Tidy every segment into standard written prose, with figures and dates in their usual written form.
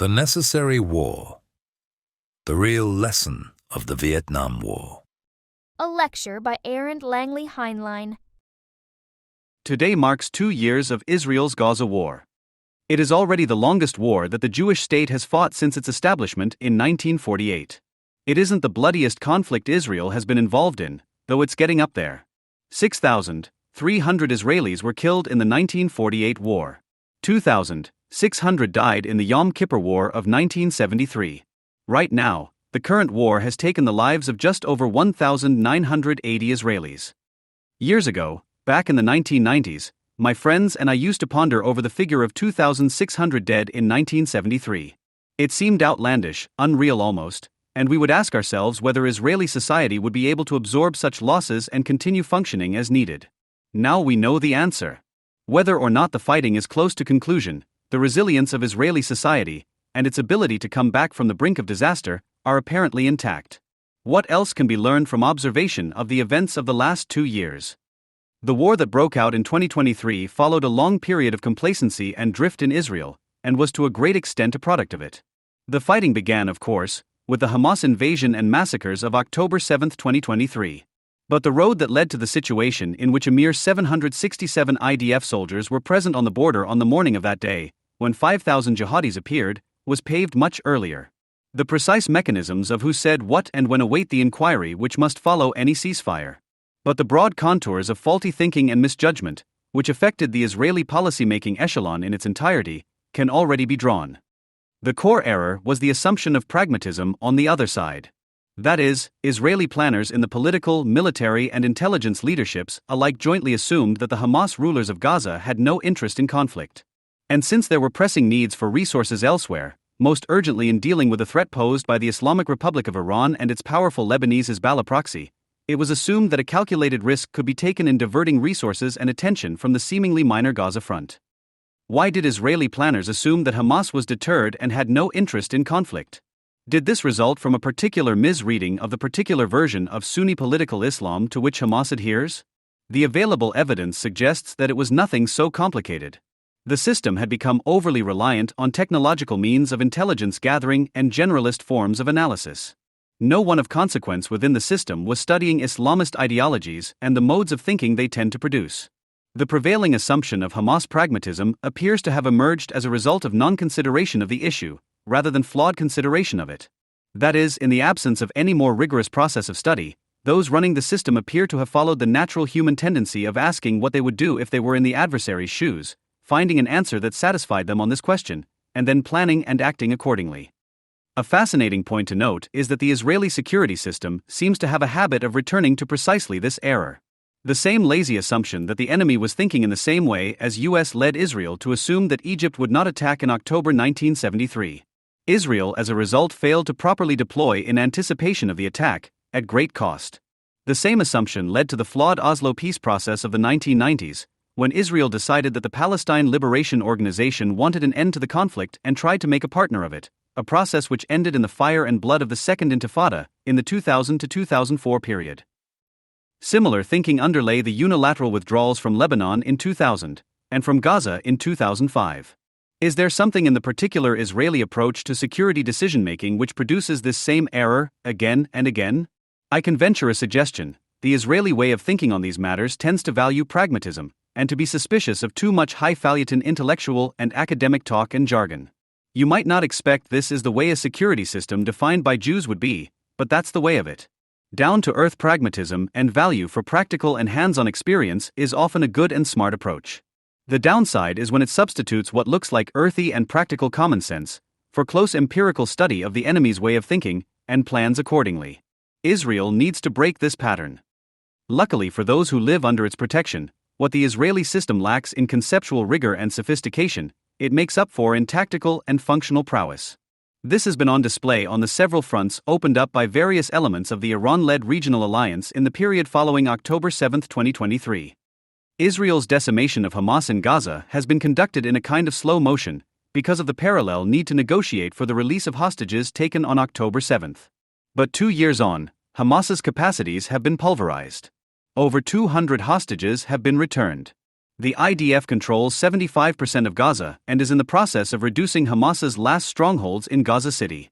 The Necessary War. The Real Lesson of the Vietnam War. A lecture by Arend Heinlein. Today marks 2 years of Israel's Gaza War. It is already the longest war that the Jewish state has fought since its establishment in 1948. It isn't the bloodiest conflict Israel has been involved in, though it's getting up there. 6,300 Israelis were killed in the 1948 war. 2,600 died in the Yom Kippur War of 1973. Right now, the current war has taken the lives of just over 1,980 Israelis. Years ago, back in the 1990s, my friends and I used to ponder over the figure of 2,600 dead in 1973. It seemed outlandish, unreal almost, and we would ask ourselves whether Israeli society would be able to absorb such losses and continue functioning as needed. Now we know the answer. Whether or not the fighting is close to conclusion, the resilience of Israeli society, and its ability to come back from the brink of disaster, are apparently intact. What else can be learned from observation of the events of the last 2 years? The war that broke out in 2023 followed a long period of complacency and drift in Israel, and was to a great extent a product of it. The fighting began, of course, with the Hamas invasion and massacres of October 7, 2023. But the road that led to the situation in which a mere 767 IDF soldiers were present on the border on the morning of that day, when 5,000 jihadis appeared, was paved much earlier. The precise mechanisms of who said what and when await the inquiry which must follow any ceasefire. But the broad contours of faulty thinking and misjudgment, which affected the Israeli policy-making echelon in its entirety, can already be drawn. The core error was the assumption of pragmatism on the other side. That is, Israeli planners in the political, military and intelligence leaderships alike jointly assumed that the Hamas rulers of Gaza had no interest in conflict. And since there were pressing needs for resources elsewhere, most urgently in dealing with the threat posed by the Islamic Republic of Iran and its powerful Lebanese Hezbollah proxy, it was assumed that a calculated risk could be taken in diverting resources and attention from the seemingly minor Gaza front. Why did Israeli planners assume that Hamas was deterred and had no interest in conflict? Did this result from a particular misreading of the particular version of Sunni political Islam to which Hamas adheres? The available evidence suggests that it was nothing so complicated. The system had become overly reliant on technological means of intelligence gathering and generalist forms of analysis. No one of consequence within the system was studying Islamist ideologies and the modes of thinking they tend to produce. The prevailing assumption of Hamas pragmatism appears to have emerged as a result of non-consideration of the issue, rather than flawed consideration of it. That is, in the absence of any more rigorous process of study, those running the system appear to have followed the natural human tendency of asking what they would do if they were in the adversary's shoes, finding an answer that satisfied them on this question, and then planning and acting accordingly. A fascinating point to note is that the Israeli security system seems to have a habit of returning to precisely this error. The same lazy assumption that the enemy was thinking in the same way as US-led Israel to assume that Egypt would not attack in October 1973. Israel as a result failed to properly deploy in anticipation of the attack, at great cost. The same assumption led to the flawed Oslo peace process of the 1990s, when Israel decided that the Palestine Liberation Organization wanted an end to the conflict and tried to make a partner of it, a process which ended in the fire and blood of the Second Intifada, in the 2000 to 2004 period. Similar thinking underlay the unilateral withdrawals from Lebanon in 2000, and from Gaza in 2005. Is there something in the particular Israeli approach to security decision-making which produces this same error, again and again? I can venture a suggestion. The Israeli way of thinking on these matters tends to value pragmatism, and to be suspicious of too much highfalutin intellectual and academic talk and jargon. You might not expect this is the way a security system defined by Jews would be, but that's the way of it. Down-to-earth pragmatism and value for practical and hands-on experience is often a good and smart approach. The downside is when it substitutes what looks like earthy and practical common sense for close empirical study of the enemy's way of thinking, and plans accordingly. Israel needs to break this pattern. Luckily for those who live under its protection, what the Israeli system lacks in conceptual rigor and sophistication, it makes up for in tactical and functional prowess. This has been on display on the several fronts opened up by various elements of the Iran-led regional alliance in the period following October 7, 2023. Israel's decimation of Hamas in Gaza has been conducted in a kind of slow motion, because of the parallel need to negotiate for the release of hostages taken on October 7. But 2 years on, Hamas's capacities have been pulverized. Over 200 hostages have been returned. The IDF controls 75% of Gaza and is in the process of reducing Hamas's last strongholds in Gaza City.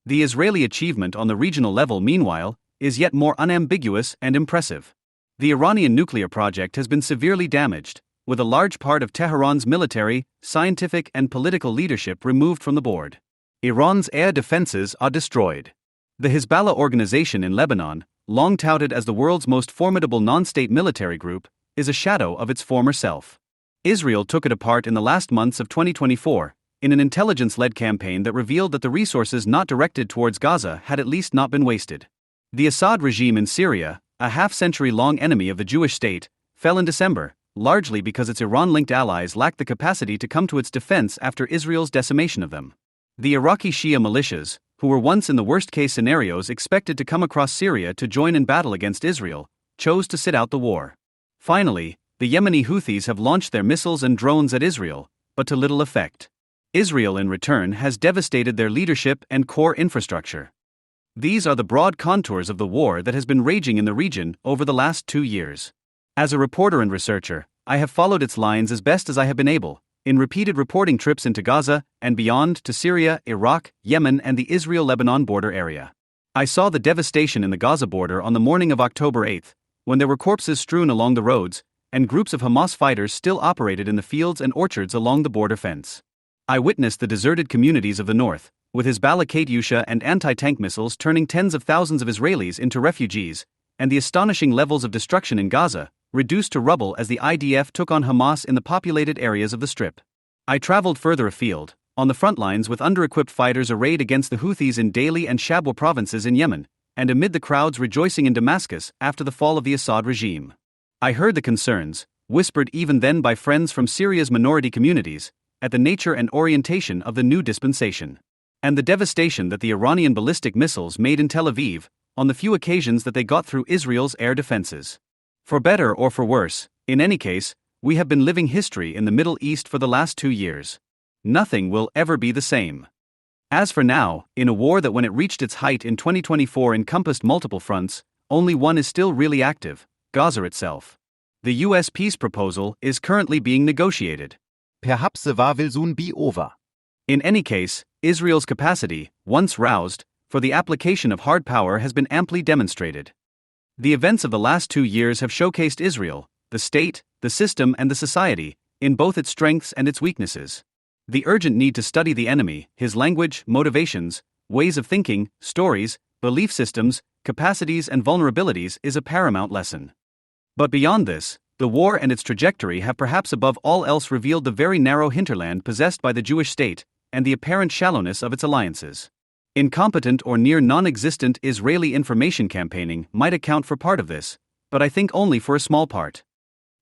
The Israeli achievement on the regional level, meanwhile, is yet more unambiguous and impressive. The Iranian nuclear project has been severely damaged, with a large part of Tehran's military, scientific, and political leadership removed from the board. Iran's air defenses are destroyed. The Hezbollah organization in Lebanon, long touted as the world's most formidable non-state military group, is a shadow of its former self. Israel took it apart in the last months of 2024, in an intelligence-led campaign that revealed that the resources not directed towards Gaza had at least not been wasted. The Assad regime in Syria, a half-century-long enemy of the Jewish state, fell in December, largely because its Iran-linked allies lacked the capacity to come to its defense after Israel's decimation of them. The Iraqi Shia militias, who were once in the worst-case scenarios expected to come across Syria to join in battle against Israel, chose to sit out the war. Finally, the Yemeni Houthis have launched their missiles and drones at Israel, but to little effect. Israel, in return, has devastated their leadership and core infrastructure. These are the broad contours of the war that has been raging in the region over the last 2 years. As a reporter and researcher, I have followed its lines as best as I have been able, in repeated reporting trips into Gaza and beyond to Syria, Iraq, Yemen, and the Israel-Lebanon border area. I saw the devastation in the Gaza border on the morning of October 8, when there were corpses strewn along the roads, and groups of Hamas fighters still operated in the fields and orchards along the border fence. I witnessed the deserted communities of the north, with Hezbollah Katyusha and anti-tank missiles turning tens of thousands of Israelis into refugees, and the astonishing levels of destruction in Gaza, reduced to rubble as the IDF took on Hamas in the populated areas of the Strip. I traveled further afield, on the front lines with under-equipped fighters arrayed against the Houthis in Daily and Shabwa provinces in Yemen, and amid the crowds rejoicing in Damascus after the fall of the Assad regime. I heard the concerns, whispered even then by friends from Syria's minority communities, at the nature and orientation of the new dispensation, and the devastation that the Iranian ballistic missiles made in Tel Aviv, on the few occasions that they got through Israel's air defenses. For better or for worse, in any case, we have been living history in the Middle East for the last 2 years. Nothing will ever be the same. As for now, in a war that when it reached its height in 2024 encompassed multiple fronts, only one is still really active: Gaza itself. The US peace proposal is currently being negotiated. Perhaps the war will soon be over. In any case, Israel's capacity, once roused, for the application of hard power has been amply demonstrated. The events of the last 2 years have showcased Israel, the state, the system, and the society, in both its strengths and its weaknesses. The urgent need to study the enemy, his language, motivations, ways of thinking, stories, belief systems, capacities, and vulnerabilities is a paramount lesson. But beyond this, the war and its trajectory have perhaps above all else revealed the very narrow hinterland possessed by the Jewish state, and the apparent shallowness of its alliances. Incompetent or near non-existent Israeli information campaigning might account for part of this, but I think only for a small part.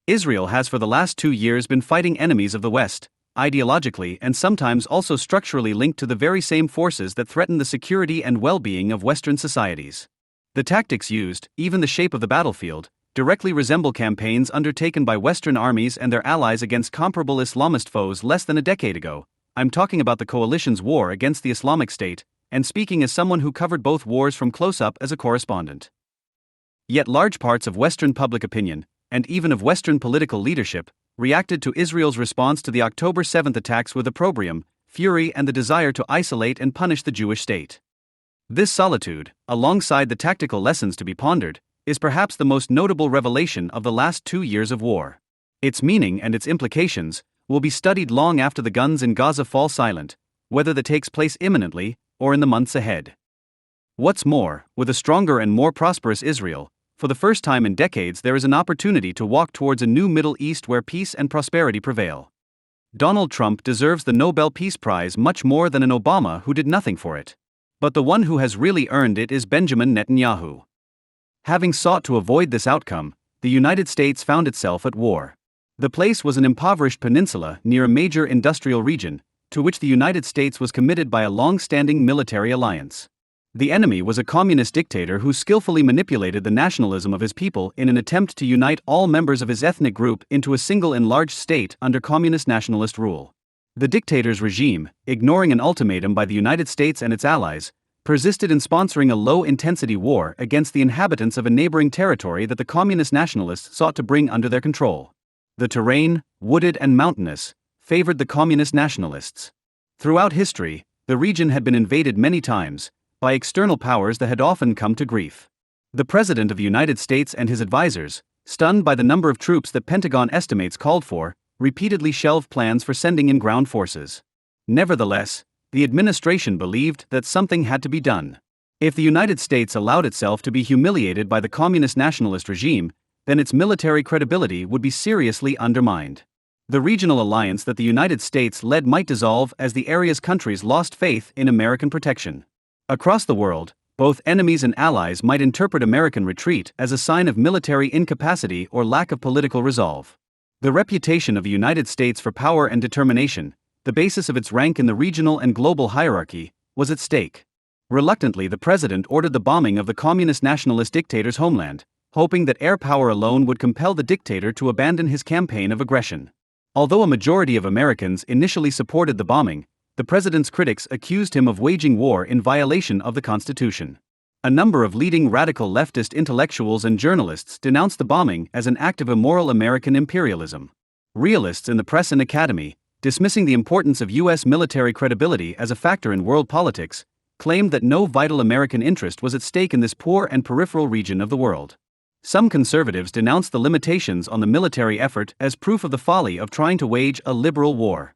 Israel has for the last 2 years been fighting enemies of the West, ideologically and sometimes also structurally linked to the very same forces that threaten the security and well-being of Western societies. The tactics used, even the shape of the battlefield, directly resemble campaigns undertaken by Western armies and their allies against comparable Islamist foes less than a decade ago. I'm talking about the coalition's war against the Islamic State, and speaking as someone who covered both wars from close up as a correspondent. Yet large parts of Western public opinion, and even of Western political leadership, reacted to Israel's response to the October 7 attacks with opprobrium, fury, and the desire to isolate and punish the Jewish state. This solitude, alongside the tactical lessons to be pondered, is perhaps the most notable revelation of the last 2 years of war. Its meaning and its implications will be studied long after the guns in Gaza fall silent, whether that takes place imminently or in the months ahead. What's more, with a stronger and more prosperous Israel, for the first time in decades there is an opportunity to walk towards a new Middle East where peace and prosperity prevail. Donald Trump deserves the Nobel Peace Prize much more than an Obama who did nothing for it. But the one who has really earned it is Benjamin Netanyahu. Having sought to avoid this outcome, the United States found itself at war. The place was an impoverished peninsula near a major industrial region, to which the United States was committed by a long-standing military alliance. The enemy was a communist dictator who skillfully manipulated the nationalism of his people in an attempt to unite all members of his ethnic group into a single enlarged state under communist nationalist rule. The dictator's regime, ignoring an ultimatum by the United States and its allies, persisted in sponsoring a low-intensity war against the inhabitants of a neighboring territory that the communist nationalists sought to bring under their control. The terrain, wooded and mountainous, favored the communist nationalists. Throughout history, the region had been invaded many times by external powers that had often come to grief. The President of the United States and his advisors, stunned by the number of troops that Pentagon estimates called for, repeatedly shelved plans for sending in ground forces. Nevertheless, the administration believed that something had to be done. If the United States allowed itself to be humiliated by the communist nationalist regime, then its military credibility would be seriously undermined. The regional alliance that the United States led might dissolve as the area's countries lost faith in American protection. Across the world, both enemies and allies might interpret American retreat as a sign of military incapacity or lack of political resolve. The reputation of the United States for power and determination, the basis of its rank in the regional and global hierarchy, was at stake. Reluctantly, the president ordered the bombing of the communist nationalist dictator's homeland, hoping that air power alone would compel the dictator to abandon his campaign of aggression. Although a majority of Americans initially supported the bombing, the president's critics accused him of waging war in violation of the Constitution. A number of leading radical leftist intellectuals and journalists denounced the bombing as an act of immoral American imperialism. Realists in the press and academy, dismissing the importance of U.S. military credibility as a factor in world politics, claimed that no vital American interest was at stake in this poor and peripheral region of the world. Some conservatives denounced the limitations on the military effort as proof of the folly of trying to wage a liberal war.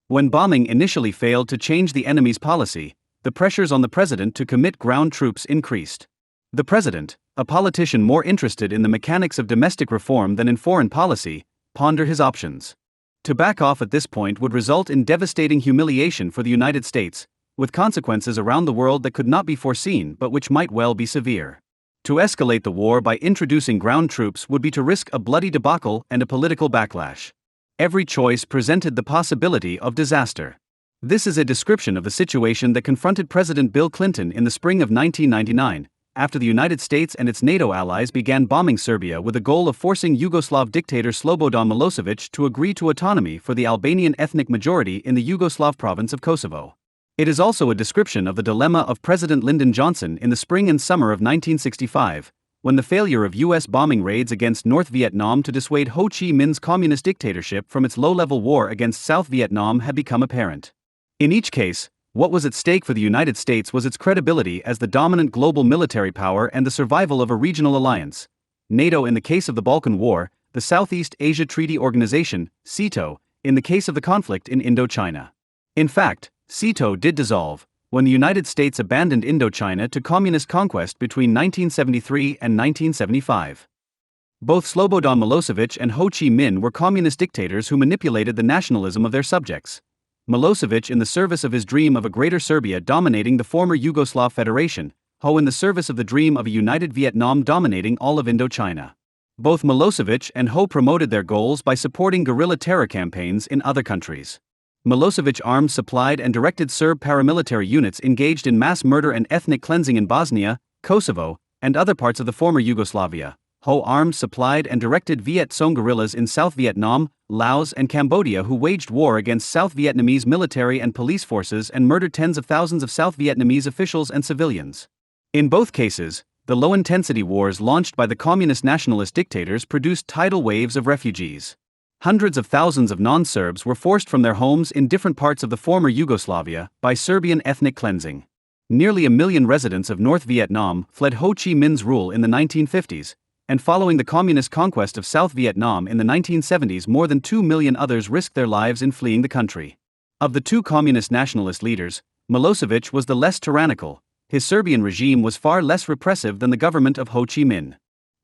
When bombing initially failed to change the enemy's policy, the pressures on the president to commit ground troops increased. The president, a politician more interested in the mechanics of domestic reform than in foreign policy, pondered his options. To back off at this point would result in devastating humiliation for the United States, with consequences around the world that could not be foreseen but which might well be severe. To escalate the war by introducing ground troops would be to risk a bloody debacle and a political backlash. Every choice presented the possibility of disaster. This is a description of the situation that confronted President Bill Clinton in the spring of 1999, after the United States and its NATO allies began bombing Serbia with the goal of forcing Yugoslav dictator Slobodan Milosevic to agree to autonomy for the Albanian ethnic majority in the Yugoslav province of Kosovo. It is also a description of the dilemma of President Lyndon Johnson in the spring and summer of 1965, when the failure of U.S. bombing raids against North Vietnam to dissuade Ho Chi Minh's communist dictatorship from its low-level war against South Vietnam had become apparent. In each case, what was at stake for the United States was its credibility as the dominant global military power and the survival of a regional alliance. NATO in the case of the Balkan War, the Southeast Asia Treaty Organization, SEATO, in the case of the conflict in Indochina. In fact, SEATO did dissolve when the United States abandoned Indochina to communist conquest between 1973 and 1975. Both Slobodan Milosevic and Ho Chi Minh were communist dictators who manipulated the nationalism of their subjects. Milosevic in the service of his dream of a greater Serbia dominating the former Yugoslav Federation, Ho in the service of the dream of a united Vietnam dominating all of Indochina. Both Milosevic and Ho promoted their goals by supporting guerrilla terror campaigns in other countries. Milosevic armed, supplied and directed Serb paramilitary units engaged in mass murder and ethnic cleansing in Bosnia, Kosovo, and other parts of the former Yugoslavia. Ho armed, supplied and directed Viet Cong guerrillas in South Vietnam, Laos and Cambodia who waged war against South Vietnamese military and police forces and murdered tens of thousands of South Vietnamese officials and civilians. In both cases, the low-intensity wars launched by the communist nationalist dictators produced tidal waves of refugees. Hundreds of thousands of non-Serbs were forced from their homes in different parts of the former Yugoslavia by Serbian ethnic cleansing. Nearly 1 million residents of North Vietnam fled Ho Chi Minh's rule in the 1950s, and following the communist conquest of South Vietnam in the 1970s, more than 2 million others risked their lives in fleeing the country. Of the two communist nationalist leaders, Milosevic was the less tyrannical. His Serbian regime was far less repressive than the government of Ho Chi Minh.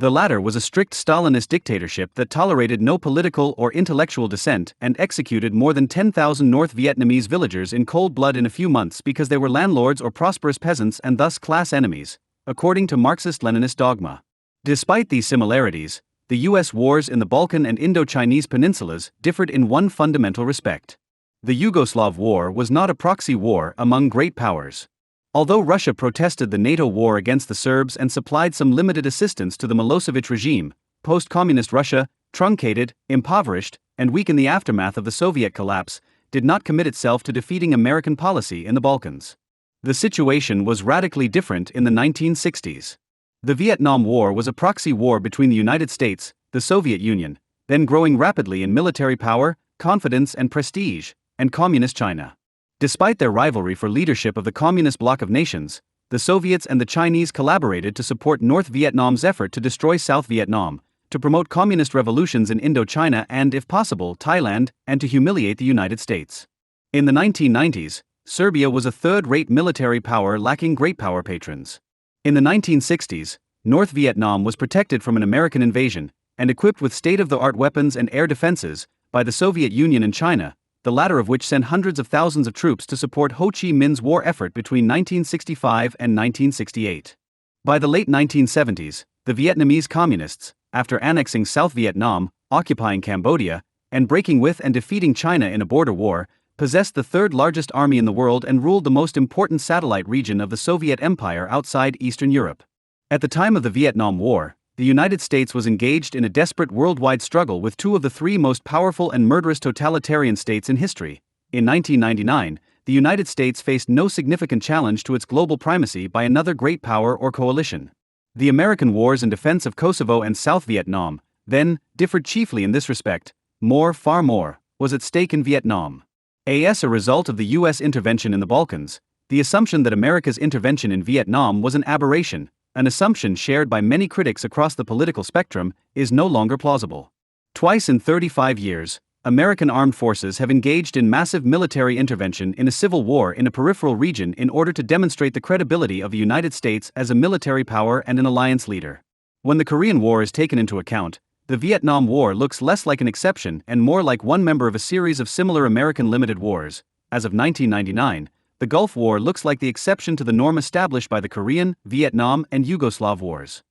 The latter was a strict Stalinist dictatorship that tolerated no political or intellectual dissent and executed more than 10,000 North Vietnamese villagers in cold blood in a few months because they were landlords or prosperous peasants and thus class enemies, according to Marxist-Leninist dogma. Despite these similarities, the U.S. wars in the Balkan and Indo-Chinese peninsulas differed in one fundamental respect. The Yugoslav War was not a proxy war among great powers. Although Russia protested the NATO war against the Serbs and supplied some limited assistance to the Milosevic regime, post-communist Russia, truncated, impoverished, and weak in the aftermath of the Soviet collapse, did not commit itself to defeating American policy in the Balkans. The situation was radically different in the 1960s. The Vietnam War was a proxy war between the United States, the Soviet Union, then growing rapidly in military power, confidence and prestige, and Communist China. Despite their rivalry for leadership of the Communist bloc of nations, the Soviets and the Chinese collaborated to support North Vietnam's effort to destroy South Vietnam, to promote communist revolutions in Indochina and, if possible, Thailand, and to humiliate the United States. In the 1990s, Serbia was a third-rate military power lacking great power patrons. In the 1960s, North Vietnam was protected from an American invasion, and equipped with state-of-the-art weapons and air defenses, by the Soviet Union and China, the latter of which sent hundreds of thousands of troops to support Ho Chi Minh's war effort between 1965 and 1968. By the late 1970s, the Vietnamese Communists, after annexing South Vietnam, occupying Cambodia, and breaking with and defeating China in a border war, possessed the third-largest army in the world and ruled the most important satellite region of the Soviet Empire outside Eastern Europe. At the time of the Vietnam War, the United States was engaged in a desperate worldwide struggle with two of the three most powerful and murderous totalitarian states in history. In 1999, the United States faced no significant challenge to its global primacy by another great power or coalition. The American wars in defense of Kosovo and South Vietnam, then, differed chiefly in this respect: far more, was at stake in Vietnam. As a result of the U.S. intervention in the Balkans, the assumption that America's intervention in Vietnam was an aberration, an assumption shared by many critics across the political spectrum, is no longer plausible. Twice in 35 years, American armed forces have engaged in massive military intervention in a civil war in a peripheral region in order to demonstrate the credibility of the United States as a military power and an alliance leader. When the Korean War is taken into account, the Vietnam War looks less like an exception and more like one member of a series of similar American limited wars. As of 1999, the Gulf War looks like the exception to the norm established by the Korean, Vietnam, and Yugoslav wars.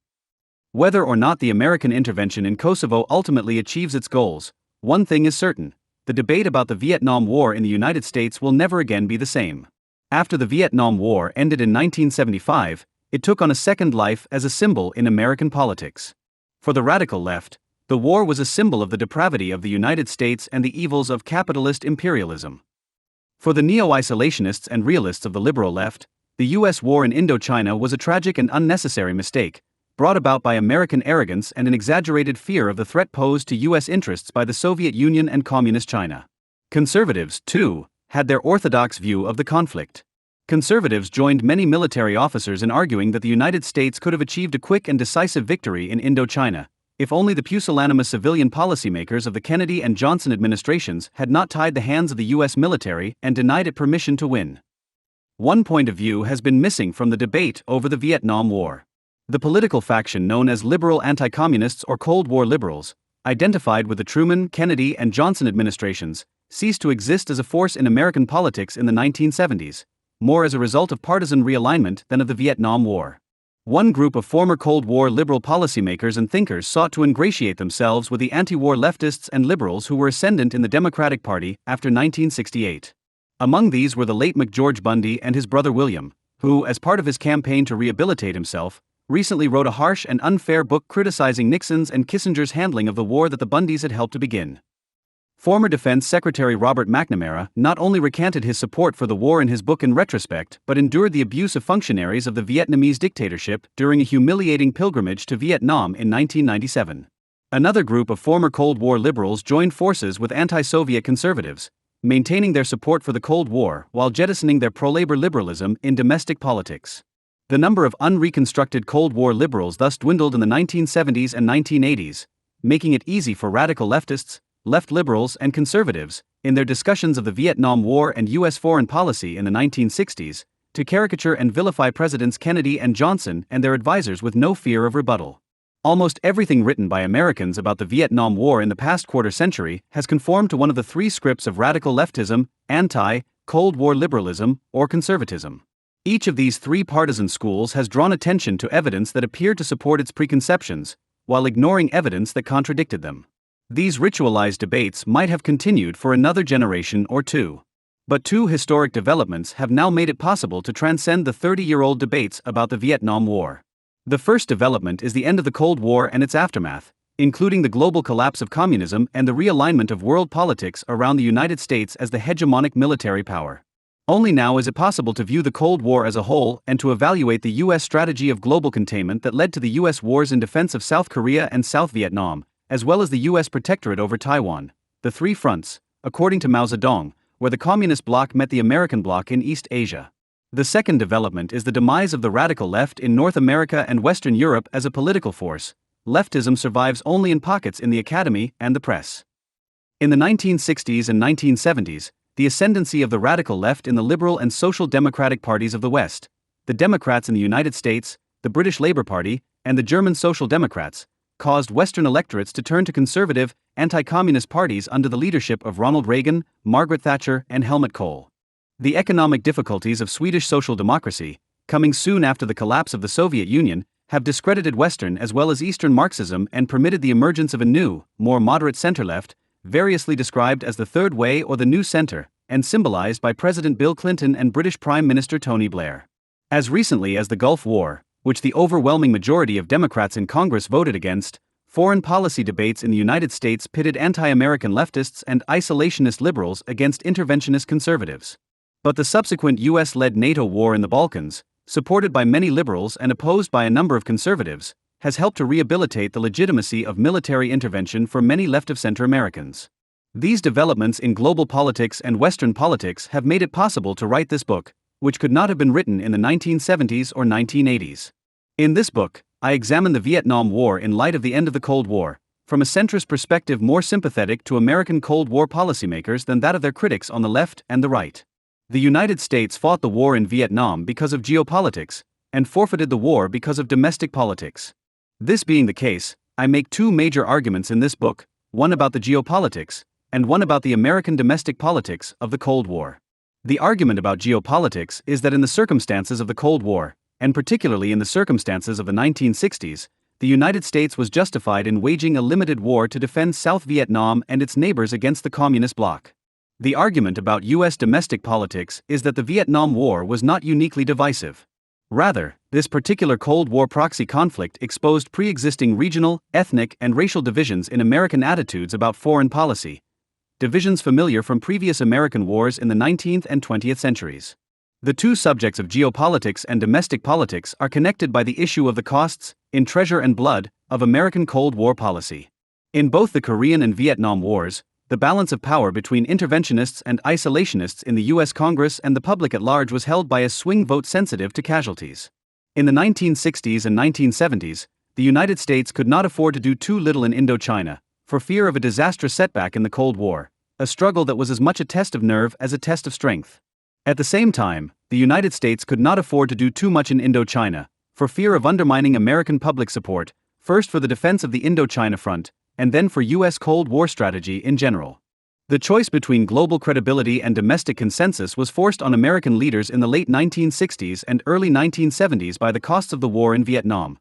Whether or not the American intervention in Kosovo ultimately achieves its goals, one thing is certain: the debate about the Vietnam War in the United States will never again be the same. After the Vietnam War ended in 1975, it took on a second life as a symbol in American politics. For the radical left, the war was a symbol of the depravity of the United States and the evils of capitalist imperialism. For the neo-isolationists and realists of the liberal left, the U.S. war in Indochina was a tragic and unnecessary mistake, brought about by American arrogance and an exaggerated fear of the threat posed to U.S. interests by the Soviet Union and Communist China. Conservatives, too, had their orthodox view of the conflict. Conservatives joined many military officers in arguing that the United States could have achieved a quick and decisive victory in Indochina, if only the pusillanimous civilian policymakers of the Kennedy and Johnson administrations had not tied the hands of the U.S. military and denied it permission to win. One point of view has been missing from the debate over the Vietnam War. The political faction known as liberal anti-communists or Cold War liberals, identified with the Truman, Kennedy, and Johnson administrations, ceased to exist as a force in American politics in the 1970s, more as a result of partisan realignment than of the Vietnam War. One group of former Cold War liberal policymakers and thinkers sought to ingratiate themselves with the anti-war leftists and liberals who were ascendant in the Democratic Party after 1968. Among these were the late McGeorge Bundy and his brother William, who, as part of his campaign to rehabilitate himself, recently wrote a harsh and unfair book criticizing Nixon's and Kissinger's handling of the war that the Bundys had helped to begin. Former Defense Secretary Robert McNamara not only recanted his support for the war in his book in retrospect but endured the abuse of functionaries of the Vietnamese dictatorship during a humiliating pilgrimage to Vietnam in 1997. Another group of former Cold War liberals joined forces with anti-Soviet conservatives, maintaining their support for the Cold War while jettisoning their pro-labor liberalism in domestic politics. The number of unreconstructed Cold War liberals thus dwindled in the 1970s and 1980s, making it easy for radical leftists, left liberals, and conservatives, in their discussions of the Vietnam War and U.S. foreign policy in the 1960s, to caricature and vilify Presidents Kennedy and Johnson and their advisors with no fear of rebuttal. Almost everything written by Americans about the Vietnam War in the past quarter century has conformed to one of the three scripts of radical leftism, anti-Cold War liberalism, or conservatism. Each of these three partisan schools has drawn attention to evidence that appeared to support its preconceptions, while ignoring evidence that contradicted them. These ritualized debates might have continued for another generation or two. But two historic developments have now made it possible to transcend the 30-year-old debates about the Vietnam War. The first development is the end of the Cold War and its aftermath, including the global collapse of communism and the realignment of world politics around the United States as the hegemonic military power. Only now is it possible to view the Cold War as a whole and to evaluate the U.S. strategy of global containment that led to the U.S. wars in defense of South Korea and South Vietnam, as well as the U.S. protectorate over Taiwan, the three fronts, according to Mao Zedong, where the Communist bloc met the American bloc in East Asia. The second development is the demise of the radical left in North America and Western Europe as a political force. Leftism survives only in pockets in the academy and the press. In the 1960s and 1970s, the ascendancy of the radical left in the liberal and social democratic parties of the West, the Democrats in the United States, the British Labour Party, and the German Social Democrats, caused Western electorates to turn to conservative, anti-communist parties under the leadership of Ronald Reagan, Margaret Thatcher, and Helmut Kohl. The economic difficulties of Swedish social democracy, coming soon after the collapse of the Soviet Union, have discredited Western as well as Eastern Marxism and permitted the emergence of a new, more moderate center-left, variously described as the Third Way or the New Center, and symbolized by President Bill Clinton and British Prime Minister Tony Blair. As recently as the Gulf War, which the overwhelming majority of Democrats in Congress voted against, foreign policy debates in the United States pitted anti-American leftists and isolationist liberals against interventionist conservatives. But the subsequent US-led NATO war in the Balkans, supported by many liberals and opposed by a number of conservatives, has helped to rehabilitate the legitimacy of military intervention for many left-of-center Americans. These developments in global politics and Western politics have made it possible to write this book, which could not have been written in the 1970s or 1980s. In this book, I examine the Vietnam War in light of the end of the Cold War, from a centrist perspective more sympathetic to American Cold War policymakers than that of their critics on the left and the right. The United States fought the war in Vietnam because of geopolitics, and forfeited the war because of domestic politics. This being the case, I make two major arguments in this book, one about the geopolitics, and one about the American domestic politics of the Cold War. The argument about geopolitics is that in the circumstances of the Cold War, and particularly in the circumstances of the 1960s, the United States was justified in waging a limited war to defend South Vietnam and its neighbors against the Communist bloc. The argument about U.S. domestic politics is that the Vietnam War was not uniquely divisive. Rather, this particular Cold War proxy conflict exposed pre-existing regional, ethnic, and racial divisions in American attitudes about foreign policy, divisions familiar from previous American wars in the 19th and 20th centuries. The two subjects of geopolitics and domestic politics are connected by the issue of the costs, in treasure and blood, of American Cold War policy. In both the Korean and Vietnam Wars, the balance of power between interventionists and isolationists in the U.S. Congress and the public at large was held by a swing vote sensitive to casualties. In the 1960s and 1970s, the United States could not afford to do too little in Indochina, for fear of a disastrous setback in the Cold War, a struggle that was as much a test of nerve as a test of strength. At the same time, the United States could not afford to do too much in Indochina, for fear of undermining American public support, first for the defense of the Indochina front, and then for U.S. Cold War strategy in general. The choice between global credibility and domestic consensus was forced on American leaders in the late 1960s and early 1970s by the costs of the war in Vietnam.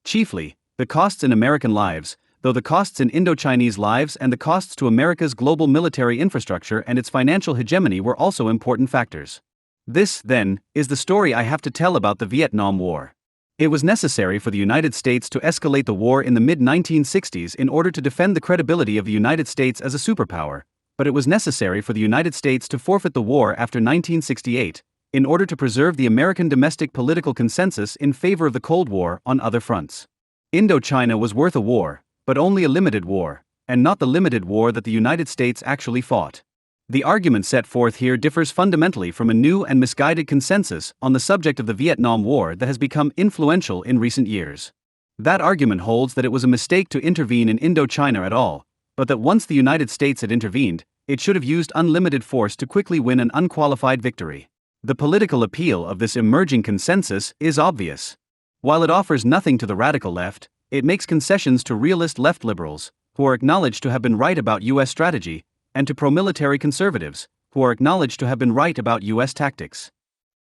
Chiefly, the costs in American lives, though the costs in Indochinese lives and the costs to America's global military infrastructure and its financial hegemony were also important factors. This, then, is the story I have to tell about the Vietnam War. It was necessary for the United States to escalate the war in the mid-1960s in order to defend the credibility of the United States as a superpower, but it was necessary for the United States to forfeit the war after 1968, in order to preserve the American domestic political consensus in favor of the Cold War on other fronts. Indochina was worth a war, but only a limited war, and not the limited war that the United States actually fought. The argument set forth here differs fundamentally from a new and misguided consensus on the subject of the Vietnam War that has become influential in recent years. That argument holds that it was a mistake to intervene in Indochina at all, but that once the United States had intervened, it should have used unlimited force to quickly win an unqualified victory. The political appeal of this emerging consensus is obvious. While it offers nothing to the radical left, it makes concessions to realist left liberals, who are acknowledged to have been right about U.S. strategy, and to pro-military conservatives, who are acknowledged to have been right about U.S. tactics.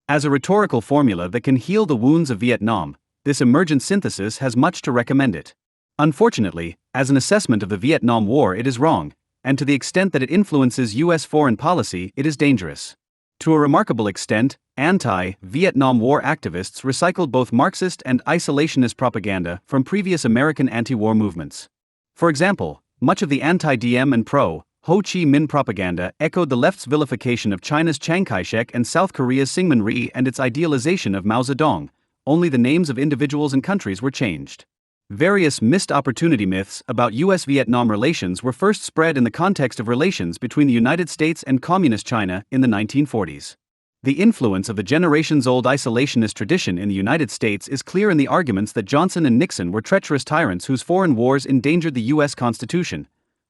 As a rhetorical formula that can heal the wounds of Vietnam, this emergent synthesis has much to recommend it. Unfortunately, as an assessment of the Vietnam War it is wrong, and to the extent that it influences U.S. foreign policy it is dangerous. To a remarkable extent, anti-Vietnam War activists recycled both Marxist and isolationist propaganda from previous American anti-war movements. For example, much of the anti-DM and pro-Ho Chi Minh propaganda echoed the left's vilification of China's Chiang Kai-shek and South Korea's Syngman Rhee and its idealization of Mao Zedong, only the names of individuals and countries were changed. Various missed opportunity myths about US-Vietnam relations were first spread in the context of relations between the United States and Communist China in the 1940s. The influence of the generations-old isolationist tradition in the United States is clear in the arguments that Johnson and Nixon were treacherous tyrants whose foreign wars endangered the U.S. Constitution,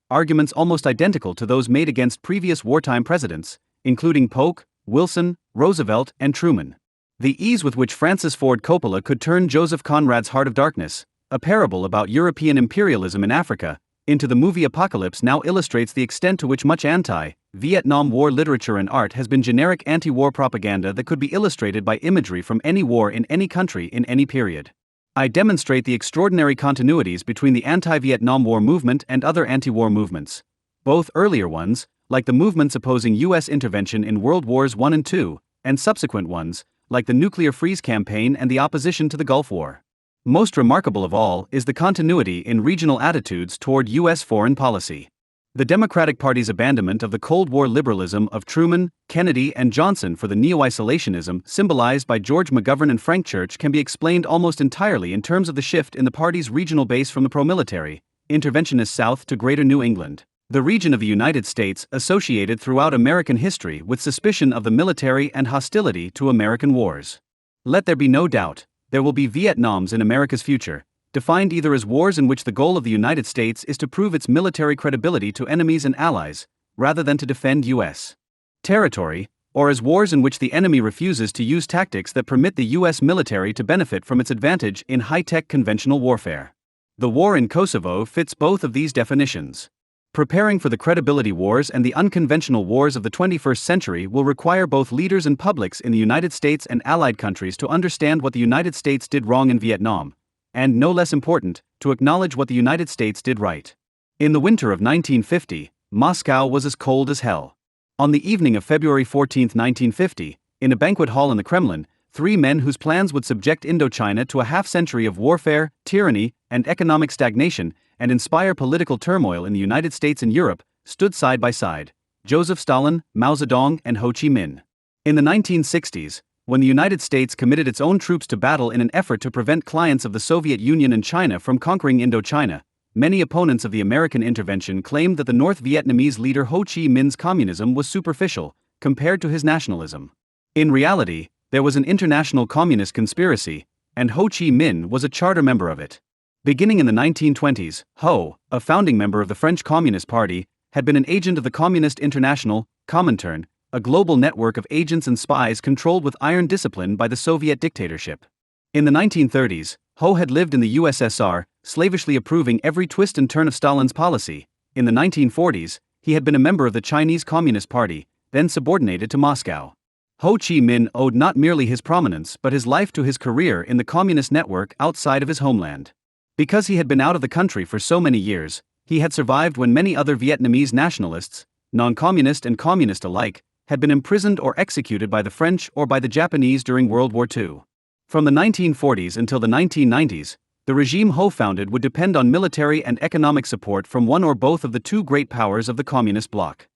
arguments almost identical to those made against previous wartime presidents, including Polk, Wilson, Roosevelt, and Truman. The ease with which Francis Ford Coppola could turn Joseph Conrad's Heart of Darkness, a parable about European imperialism in Africa, into the movie Apocalypse now illustrates the extent to which much anti-Vietnam War literature and art has been generic anti-war propaganda that could be illustrated by imagery from any war in any country in any period. I demonstrate the extraordinary continuities between the anti-Vietnam War movement and other anti-war movements. Both earlier ones, like the movements opposing U.S. intervention in World Wars I and II, and subsequent ones, like the Nuclear Freeze campaign and the opposition to the Gulf War. Most remarkable of all is the continuity in regional attitudes toward U.S. foreign policy. The Democratic Party's abandonment of the Cold War liberalism of Truman, Kennedy, and Johnson for the neo-isolationism symbolized by George McGovern and Frank Church can be explained almost entirely in terms of the shift in the party's regional base from the pro-military, interventionist South to Greater New England, the region of the United States associated throughout American history with suspicion of the military and hostility to American wars. Let there be no doubt, there will be Vietnams in America's future, defined either as wars in which the goal of the United States is to prove its military credibility to enemies and allies, rather than to defend U.S. territory, or as wars in which the enemy refuses to use tactics that permit the U.S. military to benefit from its advantage in high-tech conventional warfare. The war in Kosovo fits both of these definitions. Preparing for the credibility wars and the unconventional wars of the 21st century will require both leaders and publics in the United States and allied countries to understand what the United States did wrong in Vietnam, and, no less important, to acknowledge what the United States did right. In the winter of 1950, Moscow was as cold as hell. On the evening of February 14, 1950, in a banquet hall in the Kremlin, three men whose plans would subject Indochina to a half-century of warfare, tyranny, and economic stagnation, and inspire political turmoil in the United States and Europe, stood side by side: Joseph Stalin, Mao Zedong, and Ho Chi Minh. In the 1960s, when the United States committed its own troops to battle in an effort to prevent clients of the Soviet Union and China from conquering Indochina, many opponents of the American intervention claimed that the North Vietnamese leader Ho Chi Minh's communism was superficial, compared to his nationalism. In reality, there was an international communist conspiracy, and Ho Chi Minh was a charter member of it. Beginning in the 1920s, Ho, a founding member of the French Communist Party, had been an agent of the Communist International, Comintern, a global network of agents and spies controlled with iron discipline by the Soviet dictatorship. In the 1930s, Ho had lived in the USSR, slavishly approving every twist and turn of Stalin's policy. In the 1940s, he had been a member of the Chinese Communist Party, then subordinated to Moscow. Ho Chi Minh owed not merely his prominence but his life to his career in the communist network outside of his homeland. Because he had been out of the country for so many years, he had survived when many other Vietnamese nationalists, non-communist and communist alike, had been imprisoned or executed by the French or by the Japanese during World War II. From the 1940s until the 1990s, the regime Ho founded would depend on military and economic support from one or both of the two great powers of the communist bloc.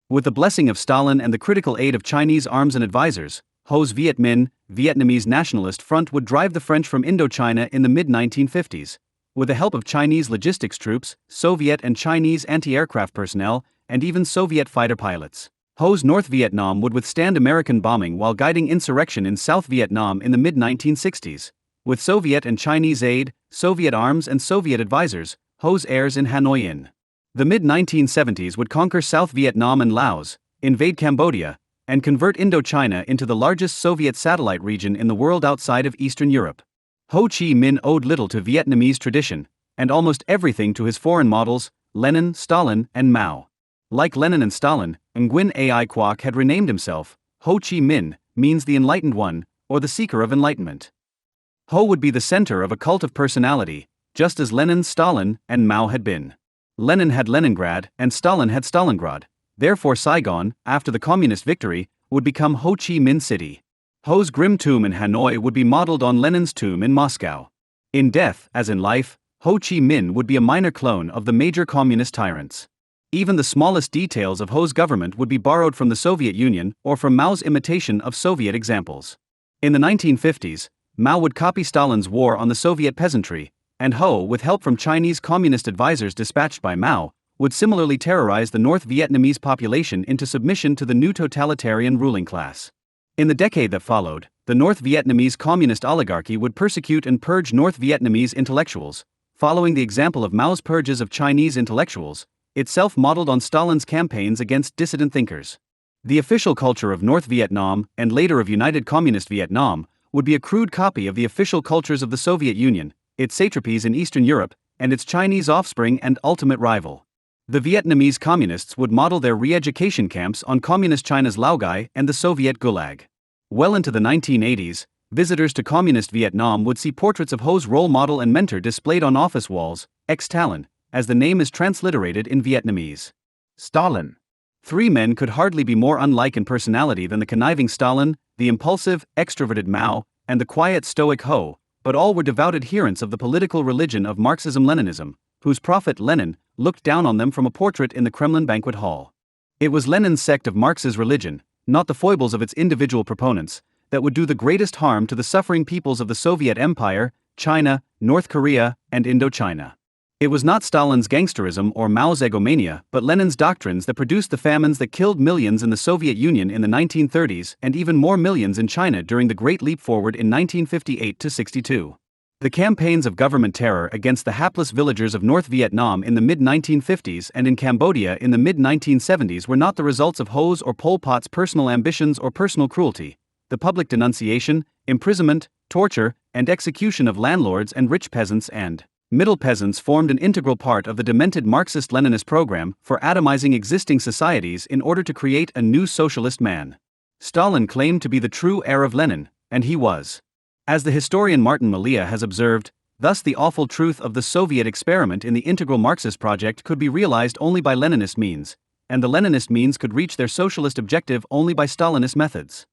With the blessing of Stalin and the critical aid of Chinese arms and advisors, Ho's Viet Minh, Vietnamese Nationalist Front would drive the French from Indochina in the mid-1950s. With the help of Chinese logistics troops, Soviet and Chinese anti-aircraft personnel, and even Soviet fighter pilots, Ho's North Vietnam would withstand American bombing while guiding insurrection in South Vietnam in the mid-1960s. With Soviet and Chinese aid, Soviet arms and Soviet advisors, Ho's heirs in Hanoi in the mid-1970s would conquer South Vietnam and Laos, invade Cambodia, and convert Indochina into the largest Soviet satellite region in the world outside of Eastern Europe. Ho Chi Minh owed little to Vietnamese tradition, and almost everything to his foreign models, Lenin, Stalin, and Mao. Like Lenin and Stalin, Nguyen Ai Quoc had renamed himself. Ho Chi Minh means the enlightened one, or the seeker of enlightenment. Ho would be the center of a cult of personality, just as Lenin, Stalin, and Mao had been. Lenin had Leningrad, and Stalin had Stalingrad. Therefore Saigon, after the communist victory, would become Ho Chi Minh City. Ho's grim tomb in Hanoi would be modeled on Lenin's tomb in Moscow. In death, as in life, Ho Chi Minh would be a minor clone of the major communist tyrants. Even the smallest details of Ho's government would be borrowed from the Soviet Union or from Mao's imitation of Soviet examples. In the 1950s, Mao would copy Stalin's war on the Soviet peasantry, and Ho, with help from Chinese communist advisors dispatched by Mao, would similarly terrorize the North Vietnamese population into submission to the new totalitarian ruling class. In the decade that followed, the North Vietnamese communist oligarchy would persecute and purge North Vietnamese intellectuals, following the example of Mao's purges of Chinese intellectuals, itself modeled on Stalin's campaigns against dissident thinkers. The official culture of North Vietnam, and later of United Communist Vietnam, would be a crude copy of the official cultures of the Soviet Union, its satrapies in Eastern Europe, and its Chinese offspring and ultimate rival. The Vietnamese communists would model their re-education camps on Communist China's Laogai and the Soviet Gulag. Well into the 1980s, visitors to Communist Vietnam would see portraits of Ho's role model and mentor displayed on office walls, ex-Talon, as the name is transliterated in Vietnamese. Stalin. Three men could hardly be more unlike in personality than the conniving Stalin, the impulsive, extroverted Mao, and the quiet, stoic Ho, but all were devout adherents of the political religion of Marxism-Leninism, whose prophet Lenin looked down on them from a portrait in the Kremlin banquet hall. It was Lenin's sect of Marx's religion, not the foibles of its individual proponents, that would do the greatest harm to the suffering peoples of the Soviet Empire, China, North Korea, and Indochina. It was not Stalin's gangsterism or Mao's egomania, but Lenin's doctrines that produced the famines that killed millions in the Soviet Union in the 1930s and even more millions in China during the Great Leap Forward in 1958-62. The campaigns of government terror against the hapless villagers of North Vietnam in the mid-1950s and in Cambodia in the mid-1970s were not the results of Ho's or Pol Pot's personal ambitions or personal cruelty. The public denunciation, imprisonment, torture, and execution of landlords and rich peasants and middle peasants formed an integral part of the demented Marxist-Leninist program for atomizing existing societies in order to create a new socialist man. Stalin claimed to be the true heir of Lenin, and he was. As the historian Martin Malia has observed, thus the awful truth of the Soviet experiment in the integral Marxist project could be realized only by Leninist means, and the Leninist means could reach their socialist objective only by Stalinist methods.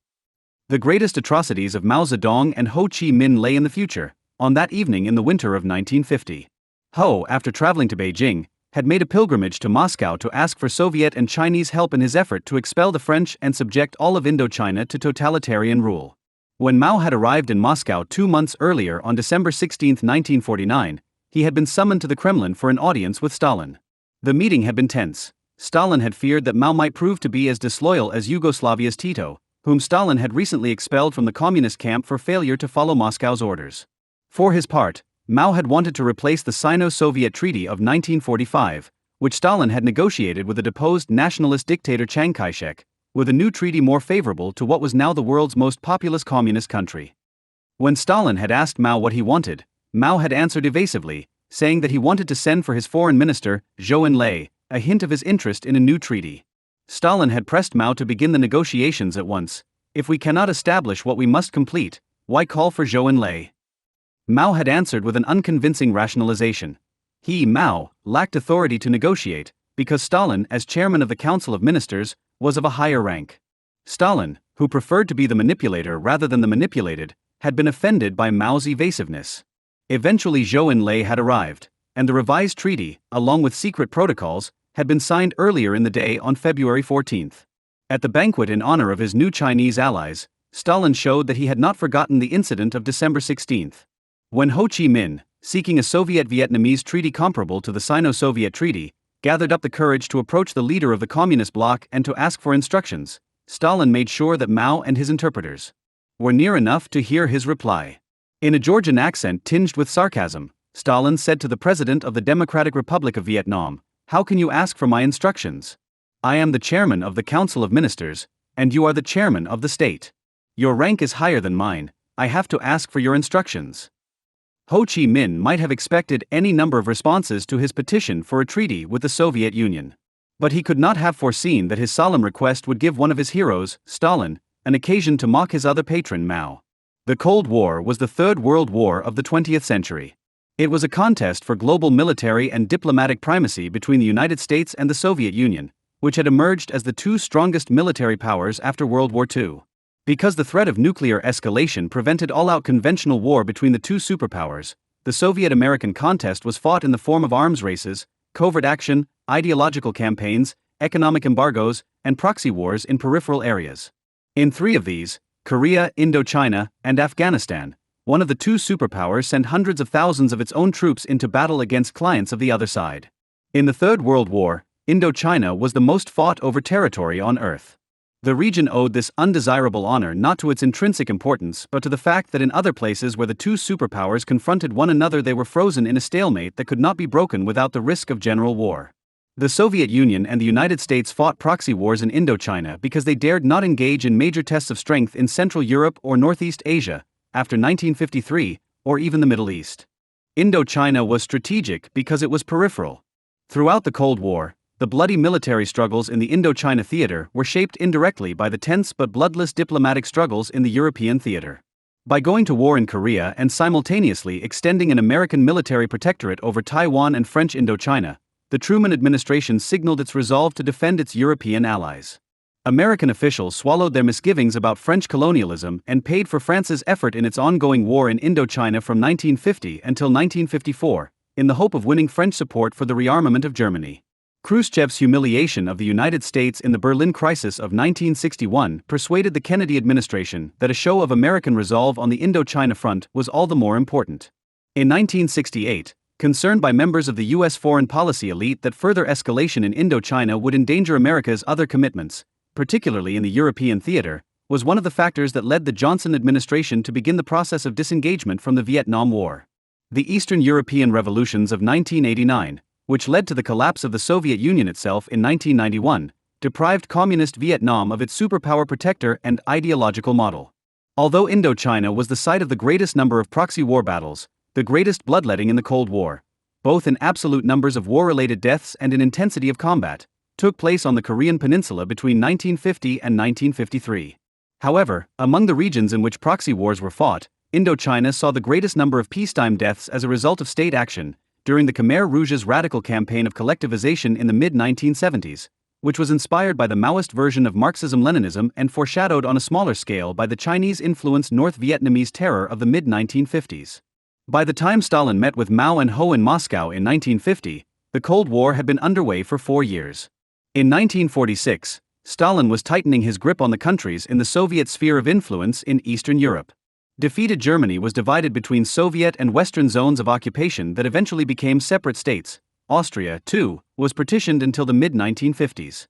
The greatest atrocities of Mao Zedong and Ho Chi Minh lay in the future. On that evening in the winter of 1950, Ho, after traveling to Beijing, had made a pilgrimage to Moscow to ask for Soviet and Chinese help in his effort to expel the French and subject all of Indochina to totalitarian rule. When Mao had arrived in Moscow 2 months earlier on December 16, 1949, he had been summoned to the Kremlin for an audience with Stalin. The meeting had been tense. Stalin had feared that Mao might prove to be as disloyal as Yugoslavia's Tito, whom Stalin had recently expelled from the communist camp for failure to follow Moscow's orders. For his part, Mao had wanted to replace the Sino-Soviet Treaty of 1945, which Stalin had negotiated with the deposed nationalist dictator Chiang Kai-shek, with a new treaty more favorable to what was now the world's most populous communist country. When Stalin had asked Mao what he wanted, Mao had answered evasively, saying that he wanted to send for his foreign minister, Zhou Enlai, a hint of his interest in a new treaty. Stalin had pressed Mao to begin the negotiations at once. If we cannot establish what we must complete, why call for Zhou Enlai? Mao had answered with an unconvincing rationalization. He, Mao, lacked authority to negotiate, because Stalin, as chairman of the Council of Ministers, was of a higher rank. Stalin, who preferred to be the manipulator rather than the manipulated, had been offended by Mao's evasiveness. Eventually Zhou Enlai had arrived, and the revised treaty, along with secret protocols, had been signed earlier in the day on February 14. At the banquet in honor of his new Chinese allies, Stalin showed that he had not forgotten the incident of December 16. When Ho Chi Minh, seeking a Soviet-Vietnamese treaty comparable to the Sino-Soviet Treaty, gathered up the courage to approach the leader of the communist bloc and to ask for instructions, Stalin made sure that Mao and his interpreters were near enough to hear his reply. In a Georgian accent tinged with sarcasm, Stalin said to the President of the Democratic Republic of Vietnam, "How can you ask for my instructions? I am the chairman of the Council of Ministers, and you are the chairman of the state. Your rank is higher than mine, I have to ask for your instructions." Ho Chi Minh might have expected any number of responses to his petition for a treaty with the Soviet Union. But he could not have foreseen that his solemn request would give one of his heroes, Stalin, an occasion to mock his other patron Mao. The Cold War was the Third World War of the 20th century. It was a contest for global military and diplomatic primacy between the United States and the Soviet Union, which had emerged as the two strongest military powers after World War II. Because the threat of nuclear escalation prevented all-out conventional war between the two superpowers, the Soviet-American contest was fought in the form of arms races, covert action, ideological campaigns, economic embargoes, and proxy wars in peripheral areas. In three of these, Korea, Indochina, and Afghanistan, one of the two superpowers sent hundreds of thousands of its own troops into battle against clients of the other side. In the Third World War, Indochina was the most fought over territory on Earth. The region owed this undesirable honor not to its intrinsic importance but to the fact that in other places where the two superpowers confronted one another they were frozen in a stalemate that could not be broken without the risk of general war. The Soviet Union and the United States fought proxy wars in Indochina because they dared not engage in major tests of strength in Central Europe or Northeast Asia, after 1953, or even the Middle East. Indochina was strategic because it was peripheral. Throughout the Cold War, the bloody military struggles in the Indochina theater were shaped indirectly by the tense but bloodless diplomatic struggles in the European theater. By going to war in Korea and simultaneously extending an American military protectorate over Taiwan and French Indochina, the Truman administration signaled its resolve to defend its European allies. American officials swallowed their misgivings about French colonialism and paid for France's effort in its ongoing war in Indochina from 1950 until 1954, in the hope of winning French support for the rearmament of Germany. Khrushchev's humiliation of the United States in the Berlin crisis of 1961 persuaded the Kennedy administration that a show of American resolve on the Indochina front was all the more important. In 1968, concerned by members of the U.S. foreign policy elite that further escalation in Indochina would endanger America's other commitments, particularly in the European theater, was one of the factors that led the Johnson administration to begin the process of disengagement from the Vietnam War. The Eastern European revolutions of 1989, which led to the collapse of the Soviet Union itself in 1991, deprived communist Vietnam of its superpower protector and ideological model. Although Indochina was the site of the greatest number of proxy war battles, the greatest bloodletting in the Cold War, both in absolute numbers of war-related deaths and in intensity of combat, took place on the Korean peninsula between 1950 and 1953. However, among the regions in which proxy wars were fought, Indochina saw the greatest number of peacetime deaths as a result of state action, during the Khmer Rouge's radical campaign of collectivization in the mid-1970s, which was inspired by the Maoist version of Marxism-Leninism and foreshadowed on a smaller scale by the Chinese-influenced North Vietnamese terror of the mid-1950s. By the time Stalin met with Mao and Ho in Moscow in 1950, the Cold War had been underway for 4 years. In 1946, Stalin was tightening his grip on the countries in the Soviet sphere of influence in Eastern Europe. Defeated Germany was divided between Soviet and Western zones of occupation that eventually became separate states. Austria, too, was partitioned until the mid-1950s.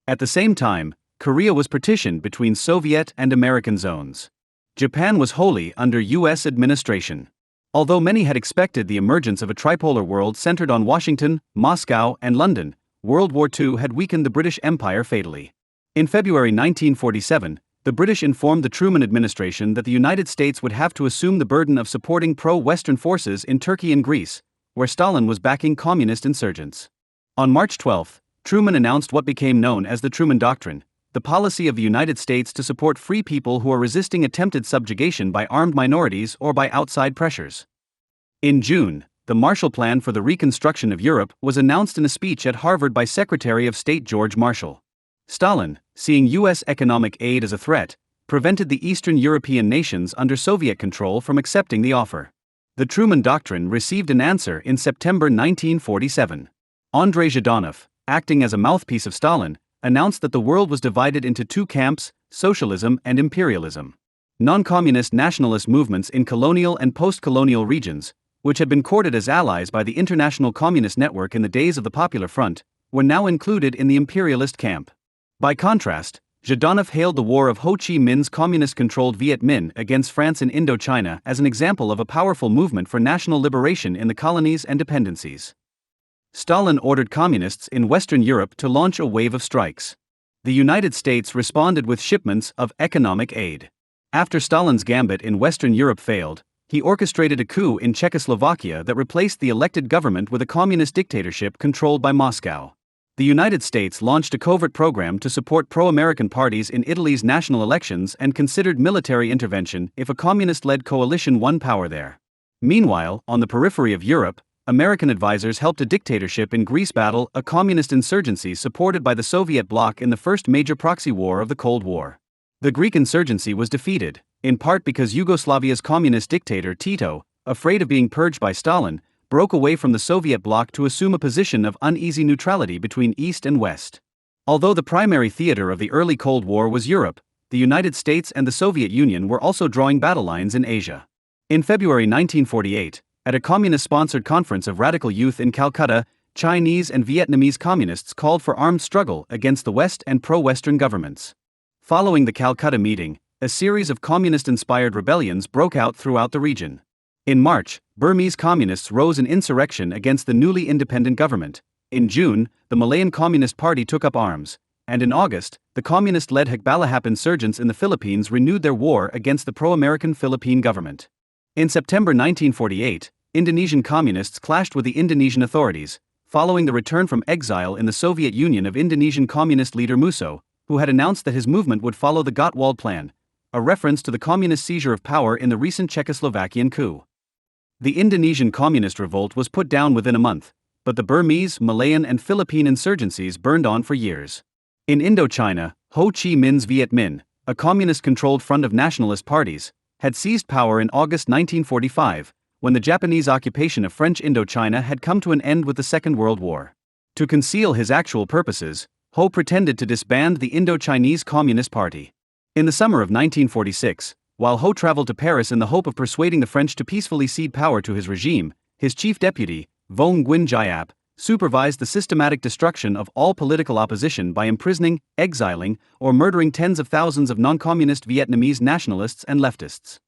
At the same time, Korea was partitioned between Soviet and American zones. Japan was wholly under U.S. administration. Although many had expected the emergence of a tripolar world centered on Washington, Moscow, and London, World War II had weakened the British Empire fatally. In February 1947, the British informed the Truman administration that the United States would have to assume the burden of supporting pro-Western forces in Turkey and Greece, where Stalin was backing communist insurgents. On March 12, Truman announced what became known as the Truman Doctrine, the policy of the United States to support free people who are resisting attempted subjugation by armed minorities or by outside pressures. In June, the Marshall Plan for the Reconstruction of Europe was announced in a speech at Harvard by Secretary of State George Marshall. Stalin, seeing U.S. economic aid as a threat, prevented the Eastern European nations under Soviet control from accepting the offer. The Truman Doctrine received an answer in September 1947. Andrei Zhdanov, acting as a mouthpiece of Stalin, announced that the world was divided into two camps, socialism and imperialism. Non-communist nationalist movements in colonial and post-colonial regions, which had been courted as allies by the International Communist Network in the days of the Popular Front, were now included in the imperialist camp. By contrast, Zhdanov hailed the war of Ho Chi Minh's communist-controlled Viet Minh against France in Indochina as an example of a powerful movement for national liberation in the colonies and dependencies. Stalin ordered communists in Western Europe to launch a wave of strikes. The United States responded with shipments of economic aid. After Stalin's gambit in Western Europe failed, he orchestrated a coup in Czechoslovakia that replaced the elected government with a communist dictatorship controlled by Moscow. The United States launched a covert program to support pro-American parties in Italy's national elections and considered military intervention if a communist-led coalition won power there. Meanwhile, on the periphery of Europe, American advisors helped a dictatorship in Greece battle a communist insurgency supported by the Soviet bloc in the first major proxy war of the Cold War. The Greek insurgency was defeated, in part because Yugoslavia's communist dictator Tito, afraid of being purged by Stalin, broke away from the Soviet bloc to assume a position of uneasy neutrality between East and West. Although the primary theater of the early Cold War was Europe, the United States and the Soviet Union were also drawing battle lines in Asia. In February 1948, at a communist-sponsored conference of radical youth in Calcutta, Chinese and Vietnamese communists called for armed struggle against the West and pro-Western governments. Following the Calcutta meeting, a series of communist-inspired rebellions broke out throughout the region. In March, Burmese communists rose in insurrection against the newly independent government. In June, the Malayan Communist Party took up arms, and in August, the communist-led Hikbalahap insurgents in the Philippines renewed their war against the pro-American Philippine government. In September 1948, Indonesian communists clashed with the Indonesian authorities, following the return from exile in the Soviet Union of Indonesian communist leader Musso, who had announced that his movement would follow the Gottwald Plan, a reference to the communist seizure of power in the recent Czechoslovakian coup. The Indonesian communist revolt was put down within a month, but the Burmese, Malayan and Philippine insurgencies burned on for years. In Indochina, Ho Chi Minh's Viet Minh, a communist-controlled front of nationalist parties, had seized power in August 1945, when the Japanese occupation of French Indochina had come to an end with the Second World War. To conceal his actual purposes, Ho pretended to disband the Indochinese Communist Party. In the summer of 1946, while Ho traveled to Paris in the hope of persuading the French to peacefully cede power to his regime, his chief deputy, Vong Nguyen Giap, supervised the systematic destruction of all political opposition by imprisoning, exiling, or murdering tens of thousands of non-communist Vietnamese nationalists and leftists.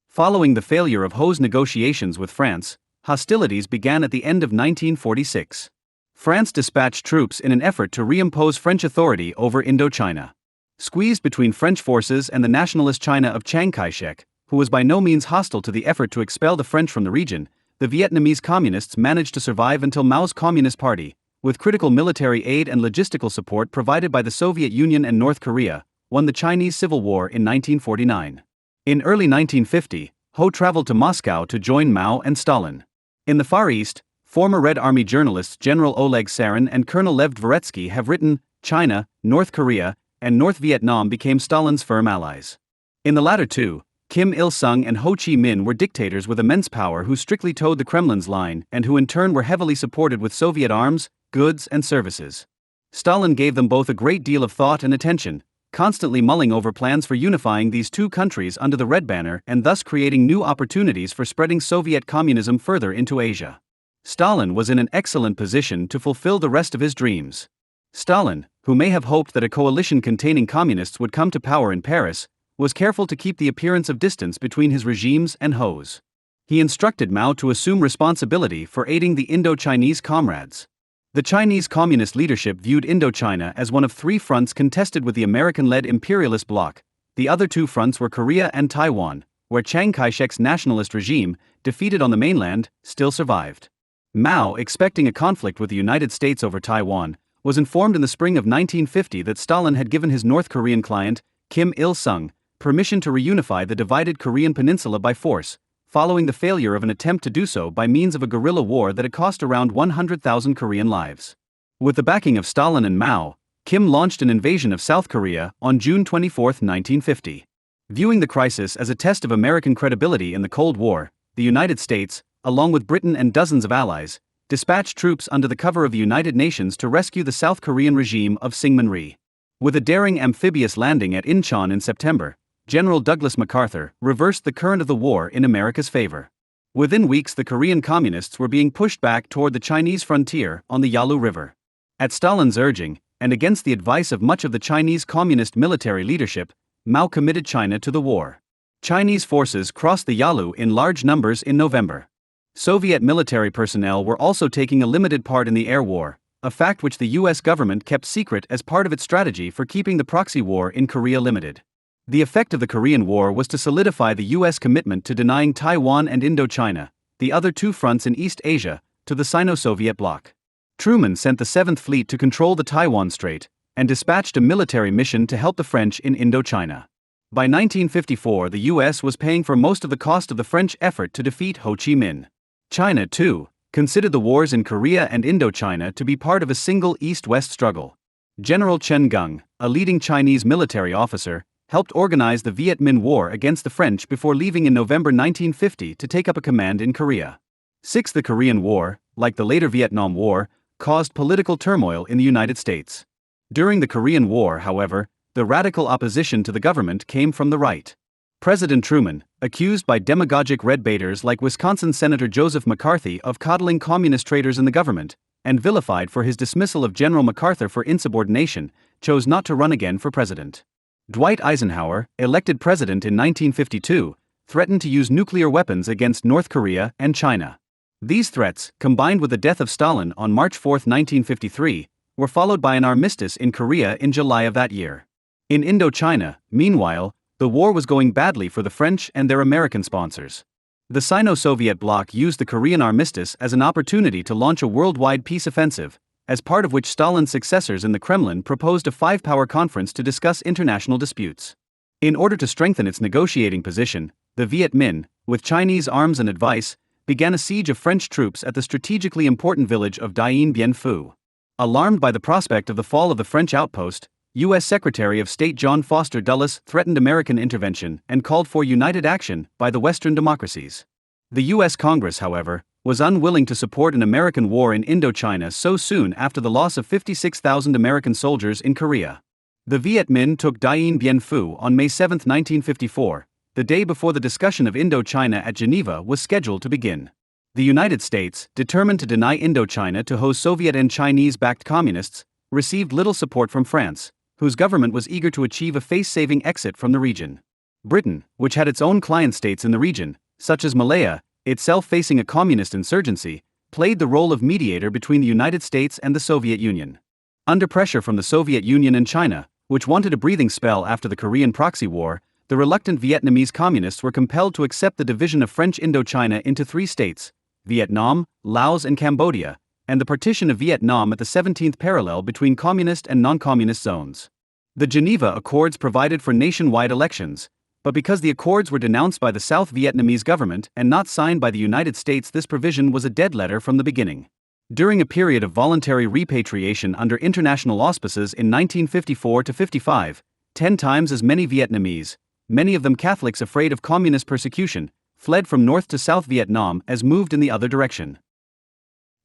Following the failure of Ho's negotiations with France, hostilities began at the end of 1946. France dispatched troops in an effort to reimpose French authority over Indochina. Squeezed between French forces and the nationalist China of Chiang Kai-shek, who was by no means hostile to the effort to expel the French from the region, the Vietnamese communists managed to survive until Mao's Communist Party, with critical military aid and logistical support provided by the Soviet Union and North Korea, won the Chinese Civil War in 1949. In early 1950, Ho traveled to Moscow to join Mao and Stalin. In the Far East, former Red Army journalists General Oleg Sarin and Colonel Lev Dvoretsky have written, China, North Korea, and North Vietnam became Stalin's firm allies. In the latter two, Kim Il-sung and Ho Chi Minh were dictators with immense power who strictly toed the Kremlin's line and who in turn were heavily supported with Soviet arms, goods, and services. Stalin gave them both a great deal of thought and attention, constantly mulling over plans for unifying these two countries under the Red Banner and thus creating new opportunities for spreading Soviet communism further into Asia. Stalin was in an excellent position to fulfill the rest of his dreams. Stalin, who may have hoped that a coalition containing communists would come to power in Paris, was careful to keep the appearance of distance between his regimes and Ho's. He instructed Mao to assume responsibility for aiding the Indo-Chinese comrades. The Chinese Communist leadership viewed Indochina as one of three fronts contested with the American-led imperialist bloc. The other two fronts were Korea and Taiwan, where Chiang Kai-shek's nationalist regime, defeated on the mainland, still survived. Mao, expecting a conflict with the United States over Taiwan, was informed in the spring of 1950 that Stalin had given his North Korean client, Kim Il-sung, permission to reunify the divided Korean peninsula by force, following the failure of an attempt to do so by means of a guerrilla war that had cost around 100,000 Korean lives. With the backing of Stalin and Mao, Kim launched an invasion of South Korea on June 24, 1950. Viewing the crisis as a test of American credibility in the Cold War, the United States, along with Britain and dozens of allies, dispatched troops under the cover of the United Nations to rescue the South Korean regime of Syngman-rhee. With a daring amphibious landing at Incheon in September, General Douglas MacArthur reversed the current of the war in America's favor. Within weeks, the Korean communists were being pushed back toward the Chinese frontier on the Yalu River. At Stalin's urging, and against the advice of much of the Chinese communist military leadership, Mao committed China to the war. Chinese forces crossed the Yalu in large numbers in November. Soviet military personnel were also taking a limited part in the air war, a fact which the US government kept secret as part of its strategy for keeping the proxy war in Korea limited. The effect of the Korean War was to solidify the US commitment to denying Taiwan and Indochina, the other two fronts in East Asia, to the Sino-Soviet bloc. Truman sent the 7th Fleet to control the Taiwan Strait, and dispatched a military mission to help the French in Indochina. By 1954, the US was paying for most of the cost of the French effort to defeat Ho Chi Minh. China, too, considered the wars in Korea and Indochina to be part of a single East-West struggle. General Chen Gung, a leading Chinese military officer, helped organize the Viet Minh War against the French before leaving in November 1950 to take up a command in Korea. 6. The Korean War, like the later Vietnam War, caused political turmoil in the United States. During the Korean War, however, the radical opposition to the government came from the right. President Truman, accused by demagogic red baiters like Wisconsin Senator Joseph McCarthy of coddling communist traitors in the government, and vilified for his dismissal of General MacArthur for insubordination, chose not to run again for president. Dwight Eisenhower, elected president in 1952, threatened to use nuclear weapons against North Korea and China. These threats, combined with the death of Stalin on March 4, 1953, were followed by an armistice in Korea in July of that year. In Indochina, meanwhile, the war was going badly for the French and their American sponsors. The Sino-Soviet bloc used the Korean armistice as an opportunity to launch a worldwide peace offensive, as part of which Stalin's successors in the Kremlin proposed a five-power conference to discuss international disputes. In order to strengthen its negotiating position, the Viet Minh, with Chinese arms and advice, began a siege of French troops at the strategically important village of Dien Bien Phu. Alarmed by the prospect of the fall of the French outpost, U.S. Secretary of State John Foster Dulles threatened American intervention and called for united action by the Western democracies. The U.S. Congress, however, was unwilling to support an American war in Indochina so soon after the loss of 56,000 American soldiers in Korea. The Viet Minh took Dien Bien Phu on May 7, 1954, the day before the discussion of Indochina at Geneva was scheduled to begin. The United States, determined to deny Indochina to host Soviet and Chinese-backed communists, received little support from France, whose government was eager to achieve a face-saving exit from the region. Britain, which had its own client states in the region, such as Malaya, itself facing a communist insurgency, played the role of mediator between the United States and the Soviet Union. Under pressure from the Soviet Union and China, which wanted a breathing spell after the Korean proxy war, the reluctant Vietnamese communists were compelled to accept the division of French Indochina into three states: Vietnam, Laos and Cambodia, and the partition of Vietnam at the 17th parallel between communist and non-communist zones. The Geneva Accords provided for nationwide elections, but because the accords were denounced by the South Vietnamese government and not signed by the United States, this provision was a dead letter from the beginning. During a period of voluntary repatriation under international auspices in 1954 to 55, 10 times as many Vietnamese, many of them Catholics afraid of communist persecution, fled from North to South Vietnam as moved in the other direction.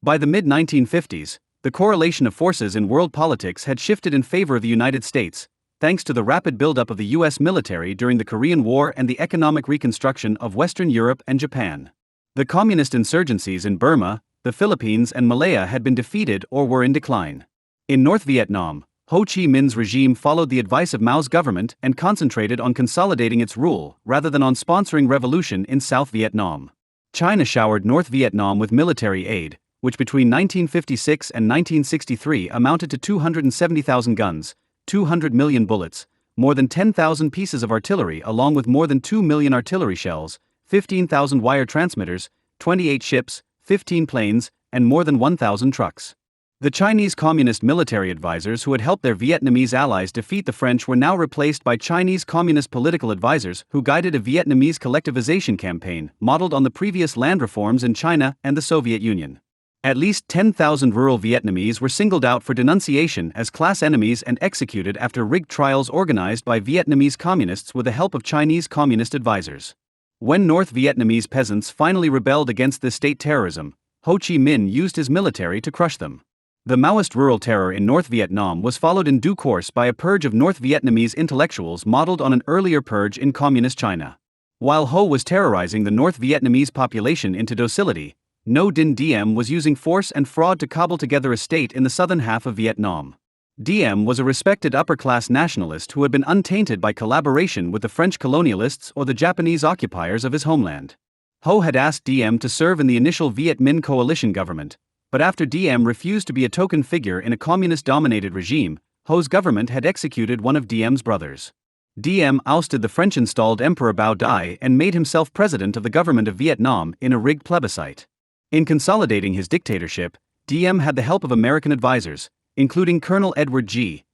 By the mid-1950s, the correlation of forces in world politics had shifted in favor of the United States, thanks to the rapid buildup of the U.S. military during the Korean War and the economic reconstruction of Western Europe and Japan. The communist insurgencies in Burma, the Philippines and Malaya had been defeated or were in decline. In North Vietnam, Ho Chi Minh's regime followed the advice of Mao's government and concentrated on consolidating its rule rather than on sponsoring revolution in South Vietnam. China showered North Vietnam with military aid, which between 1956 and 1963 amounted to 270,000 guns, 200 million bullets, more than 10,000 pieces of artillery along with more than 2 million artillery shells, 15,000 wire transmitters, 28 ships, 15 planes, and more than 1,000 trucks. The Chinese Communist military advisors who had helped their Vietnamese allies defeat the French were now replaced by Chinese Communist political advisors who guided a Vietnamese collectivization campaign modeled on the previous land reforms in China and the Soviet Union. At least 10,000 rural Vietnamese were singled out for denunciation as class enemies and executed after rigged trials organized by Vietnamese communists with the help of Chinese Communist advisors. When North Vietnamese peasants finally rebelled against this state terrorism, Ho Chi Minh used his military to crush them. The Maoist rural terror in North Vietnam was followed in due course by a purge of North Vietnamese intellectuals modeled on an earlier purge in Communist China. While Ho was terrorizing the North Vietnamese population into docility, Ngo Dinh Diem was using force and fraud to cobble together a state in the southern half of Vietnam. Diem was a respected upper-class nationalist who had been untainted by collaboration with the French colonialists or the Japanese occupiers of his homeland. Ho had asked Diem to serve in the initial Viet Minh coalition government, but after Diem refused to be a token figure in a communist-dominated regime, Ho's government had executed one of Diem's brothers. Diem ousted the French-installed Emperor Bao Dai and made himself president of the government of Vietnam in a rigged plebiscite. In consolidating his dictatorship, Diem had the help of American advisors, including Colonel Edward G.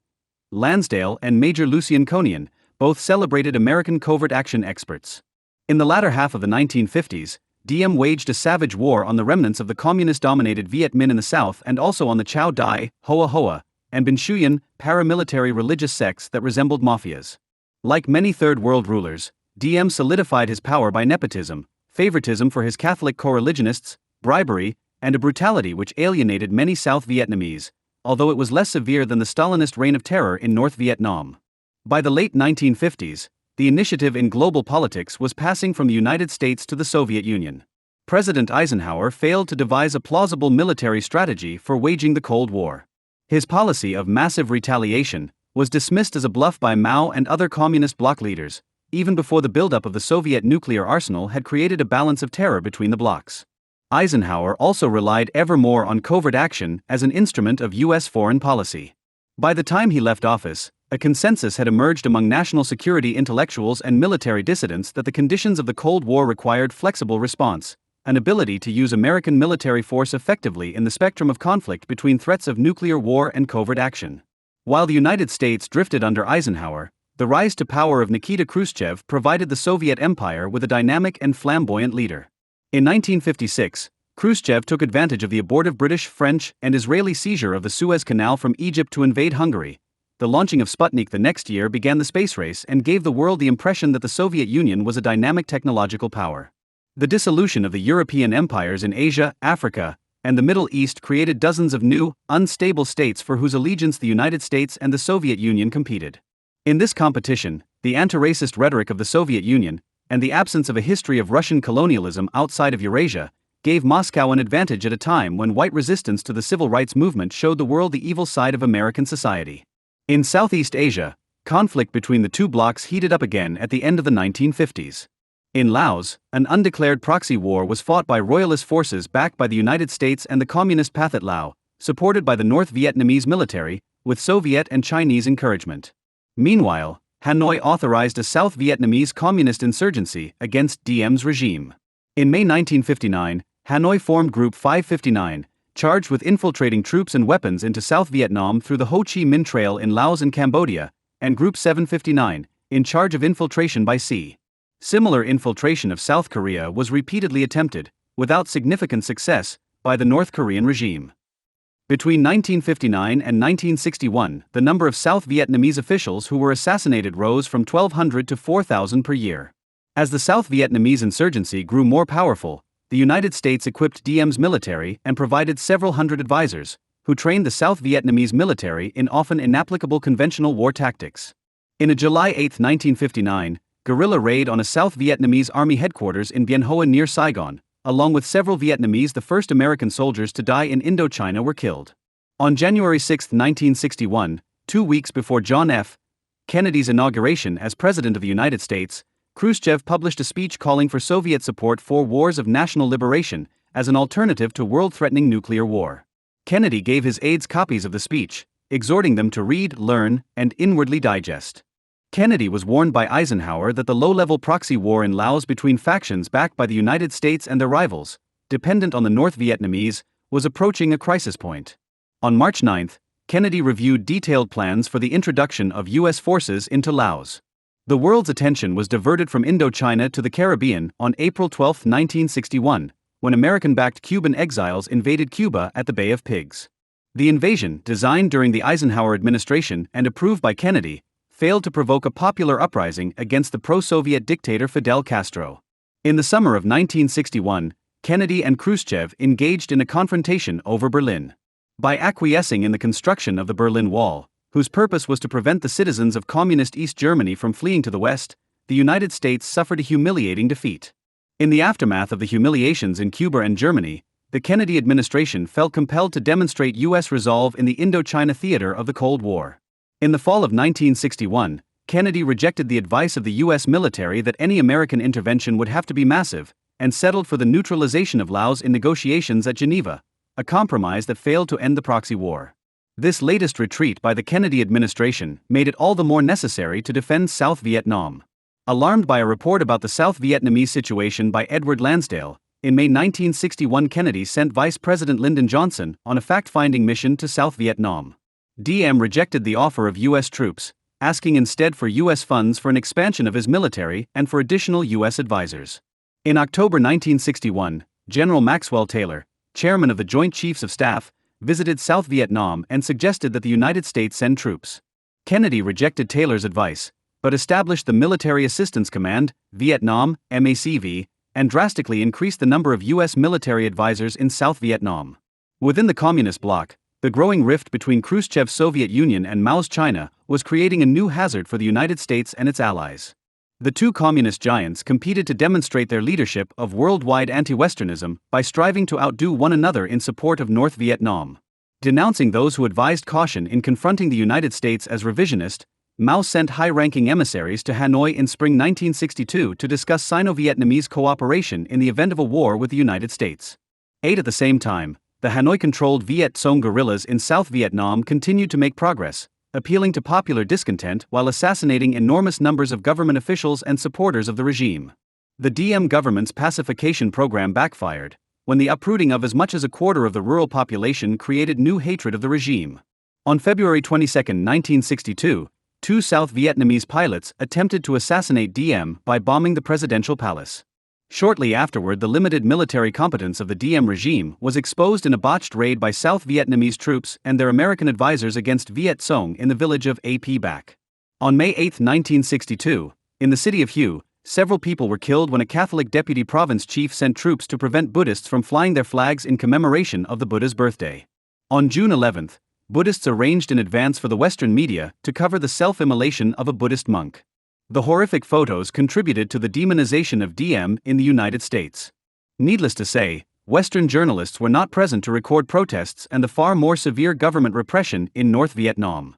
Lansdale and Major Lucien Conein, both celebrated American covert action experts. In the latter half of the 1950s, Diem waged a savage war on the remnants of the communist-dominated Viet Minh in the south and also on the Chow Dai, Hoa Hoa, and Bin Shuyen paramilitary religious sects that resembled mafias. Like many Third World rulers, Diem solidified his power by nepotism, favoritism for his Catholic co-religionists, bribery, and a brutality which alienated many South Vietnamese, although it was less severe than the Stalinist reign of terror in North Vietnam. By the late 1950s, the initiative in global politics was passing from the United States to the Soviet Union. President Eisenhower failed to devise a plausible military strategy for waging the Cold War. His policy of massive retaliation was dismissed as a bluff by Mao and other communist bloc leaders, even before the buildup of the Soviet nuclear arsenal had created a balance of terror between the blocs. Eisenhower also relied ever more on covert action as an instrument of U.S. foreign policy. By the time he left office, a consensus had emerged among national security intellectuals and military dissidents that the conditions of the Cold War required flexible response, an ability to use American military force effectively in the spectrum of conflict between threats of nuclear war and covert action. While the United States drifted under Eisenhower, the rise to power of Nikita Khrushchev provided the Soviet Empire with a dynamic and flamboyant leader. In 1956, Khrushchev took advantage of the abortive British, French, and Israeli seizure of the Suez Canal from Egypt to invade Hungary. The launching of Sputnik the next year began the space race and gave the world the impression that the Soviet Union was a dynamic technological power. The dissolution of the European empires in Asia, Africa, and the Middle East created dozens of new, unstable states for whose allegiance the United States and the Soviet Union competed. In this competition, the anti-racist rhetoric of the Soviet Union, and the absence of a history of Russian colonialism outside of Eurasia, gave Moscow an advantage at a time when white resistance to the civil rights movement showed the world the evil side of American society. In Southeast Asia, conflict between the two blocs heated up again at the end of the 1950s. In Laos, an undeclared proxy war was fought by royalist forces backed by the United States and the Communist Pathet Lao, supported by the North Vietnamese military, with Soviet and Chinese encouragement. Meanwhile, Hanoi authorized a South Vietnamese communist insurgency against Diem's regime. In May 1959, Hanoi formed Group 559, charged with infiltrating troops and weapons into South Vietnam through the Ho Chi Minh Trail in Laos and Cambodia, and Group 759, in charge of infiltration by sea. Similar infiltration of South Korea was repeatedly attempted, without significant success, by the North Korean regime. Between 1959 and 1961, the number of South Vietnamese officials who were assassinated rose from 1,200 to 4,000 per year. As the South Vietnamese insurgency grew more powerful, the United States equipped Diem's military and provided several hundred advisors, who trained the South Vietnamese military in often inapplicable conventional war tactics. In a July 8, 1959, guerrilla raid on a South Vietnamese army headquarters in Bien Hoa near Saigon, along with several Vietnamese, the first American soldiers to die in Indochina, were killed. On January 6, 1961, 2 weeks before John F. Kennedy's inauguration as President of the United States, Khrushchev published a speech calling for Soviet support for wars of national liberation as an alternative to world-threatening nuclear war. Kennedy gave his aides copies of the speech, exhorting them to read, learn, and inwardly digest. Kennedy was warned by Eisenhower that the low-level proxy war in Laos between factions backed by the United States and their rivals, dependent on the North Vietnamese, was approaching a crisis point. On March 9, Kennedy reviewed detailed plans for the introduction of U.S. forces into Laos. The world's attention was diverted from Indochina to the Caribbean on April 12, 1961, when American-backed Cuban exiles invaded Cuba at the Bay of Pigs. The invasion, designed during the Eisenhower administration and approved by Kennedy, failed to provoke a popular uprising against the pro-Soviet dictator Fidel Castro. In the summer of 1961, Kennedy and Khrushchev engaged in a confrontation over Berlin. By acquiescing in the construction of the Berlin Wall, whose purpose was to prevent the citizens of communist East Germany from fleeing to the West, the United States suffered a humiliating defeat. In the aftermath of the humiliations in Cuba and Germany, the Kennedy administration felt compelled to demonstrate U.S. resolve in the Indochina theater of the Cold War. In the fall of 1961, Kennedy rejected the advice of the U.S. military that any American intervention would have to be massive, and settled for the neutralization of Laos in negotiations at Geneva, a compromise that failed to end the proxy war. This latest retreat by the Kennedy administration made it all the more necessary to defend South Vietnam. Alarmed by a report about the South Vietnamese situation by Edward Lansdale, in May 1961 Kennedy sent Vice President Lyndon Johnson on a fact-finding mission to South Vietnam. Diem rejected the offer of U.S. troops, asking instead for U.S. funds for an expansion of his military and for additional U.S. advisors. In October 1961, General Maxwell Taylor, chairman of the Joint Chiefs of Staff, visited South Vietnam and suggested that the United States send troops. Kennedy rejected Taylor's advice, but established the Military Assistance Command, Vietnam, MACV, and drastically increased the number of U.S. military advisors in South Vietnam. Within the Communist bloc, the growing rift between Khrushchev's Soviet Union and Mao's China was creating a new hazard for the United States and its allies. The two communist giants competed to demonstrate their leadership of worldwide anti-Westernism by striving to outdo one another in support of North Vietnam. Denouncing those who advised caution in confronting the United States as revisionist, Mao sent high-ranking emissaries to Hanoi in spring 1962 to discuss Sino-Vietnamese cooperation in the event of a war with the United States. At the same time, the Hanoi-controlled Viet Cong guerrillas in South Vietnam continued to make progress, appealing to popular discontent while assassinating enormous numbers of government officials and supporters of the regime. The Diem government's pacification program backfired, when the uprooting of as much as a quarter of the rural population created new hatred of the regime. On February 22, 1962, two South Vietnamese pilots attempted to assassinate Diem by bombing the presidential palace. Shortly afterward, the limited military competence of the Diem regime was exposed in a botched raid by South Vietnamese troops and their American advisors against Viet Cong in the village of Ap Bac. On May 8, 1962, in the city of Hue, several people were killed when a Catholic deputy province chief sent troops to prevent Buddhists from flying their flags in commemoration of the Buddha's birthday. On June 11, Buddhists arranged in advance for the Western media to cover the self-immolation of a Buddhist monk. The horrific photos contributed to the demonization of Diem in the United States. Needless to say, Western journalists were not present to record protests and the far more severe government repression in North Vietnam.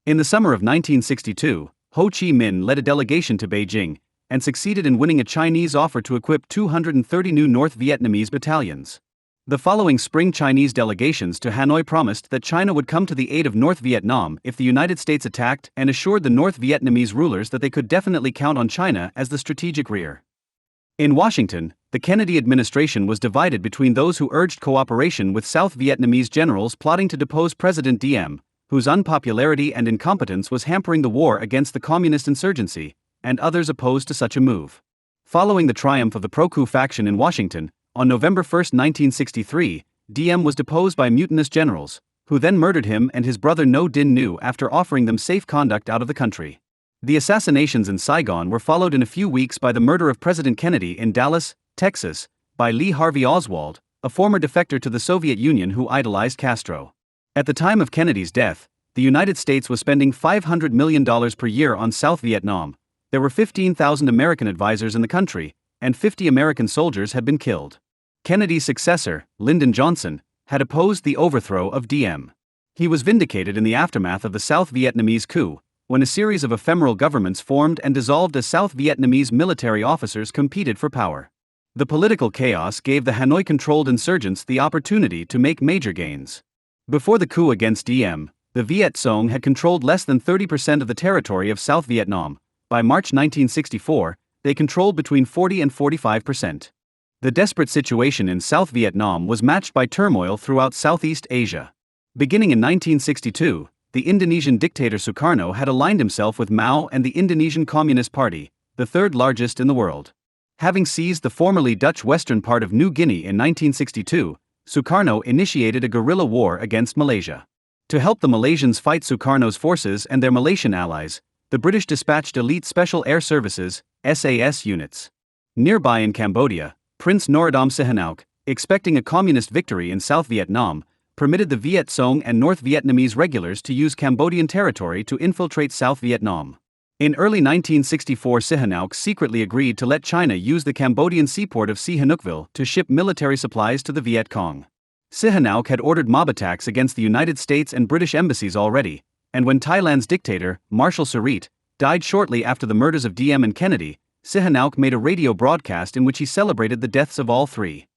In the summer of 1962, Ho Chi Minh led a delegation to Beijing and succeeded in winning a Chinese offer to equip 230 new North Vietnamese battalions. The following spring, Chinese delegations to Hanoi promised that China would come to the aid of North Vietnam if the United States attacked and assured the North Vietnamese rulers that they could definitely count on China as the strategic rear. In Washington, the Kennedy administration was divided between those who urged cooperation with South Vietnamese generals plotting to depose President Diem, whose unpopularity and incompetence was hampering the war against the communist insurgency, and others opposed to such a move. Following the triumph of the pro-coup faction in Washington, on November 1, 1963, Diem was deposed by mutinous generals, who then murdered him and his brother No Din Nu after offering them safe conduct out of the country. The assassinations in Saigon were followed in a few weeks by the murder of President Kennedy in Dallas, Texas, by Lee Harvey Oswald, a former defector to the Soviet Union who idolized Castro. At the time of Kennedy's death, the United States was spending $500 million per year on South Vietnam. There were 15,000 American advisors in the country, and 50 American soldiers had been killed. Kennedy's successor, Lyndon Johnson, had opposed the overthrow of Diem. He was vindicated in the aftermath of the South Vietnamese coup, when a series of ephemeral governments formed and dissolved as South Vietnamese military officers competed for power. The political chaos gave the Hanoi-controlled insurgents the opportunity to make major gains. Before the coup against Diem, the Viet Cong had controlled less than 30% of the territory of South Vietnam. By March 1964, they controlled between 40 and 45%. The desperate situation in South Vietnam was matched by turmoil throughout Southeast Asia. Beginning in 1962, the Indonesian dictator Sukarno had aligned himself with Mao and the Indonesian Communist Party, the third largest in the world. Having seized the formerly Dutch western part of New Guinea in 1962, Sukarno initiated a guerrilla war against Malaysia. To help the Malaysians fight Sukarno's forces and their Malaysian allies, the British dispatched elite Special Air Services (SAS) units. Nearby in Cambodia, Prince Norodom Sihanouk, expecting a communist victory in South Vietnam, permitted the Viet Cong and North Vietnamese regulars to use Cambodian territory to infiltrate South Vietnam. In early 1964, Sihanouk secretly agreed to let China use the Cambodian seaport of Sihanoukville to ship military supplies to the Viet Cong. Sihanouk had ordered mob attacks against the United States and British embassies already, and when Thailand's dictator, Marshal Sarit, died shortly after the murders of Diem and Kennedy, Sihanouk made a radio broadcast in which he celebrated the deaths of all three.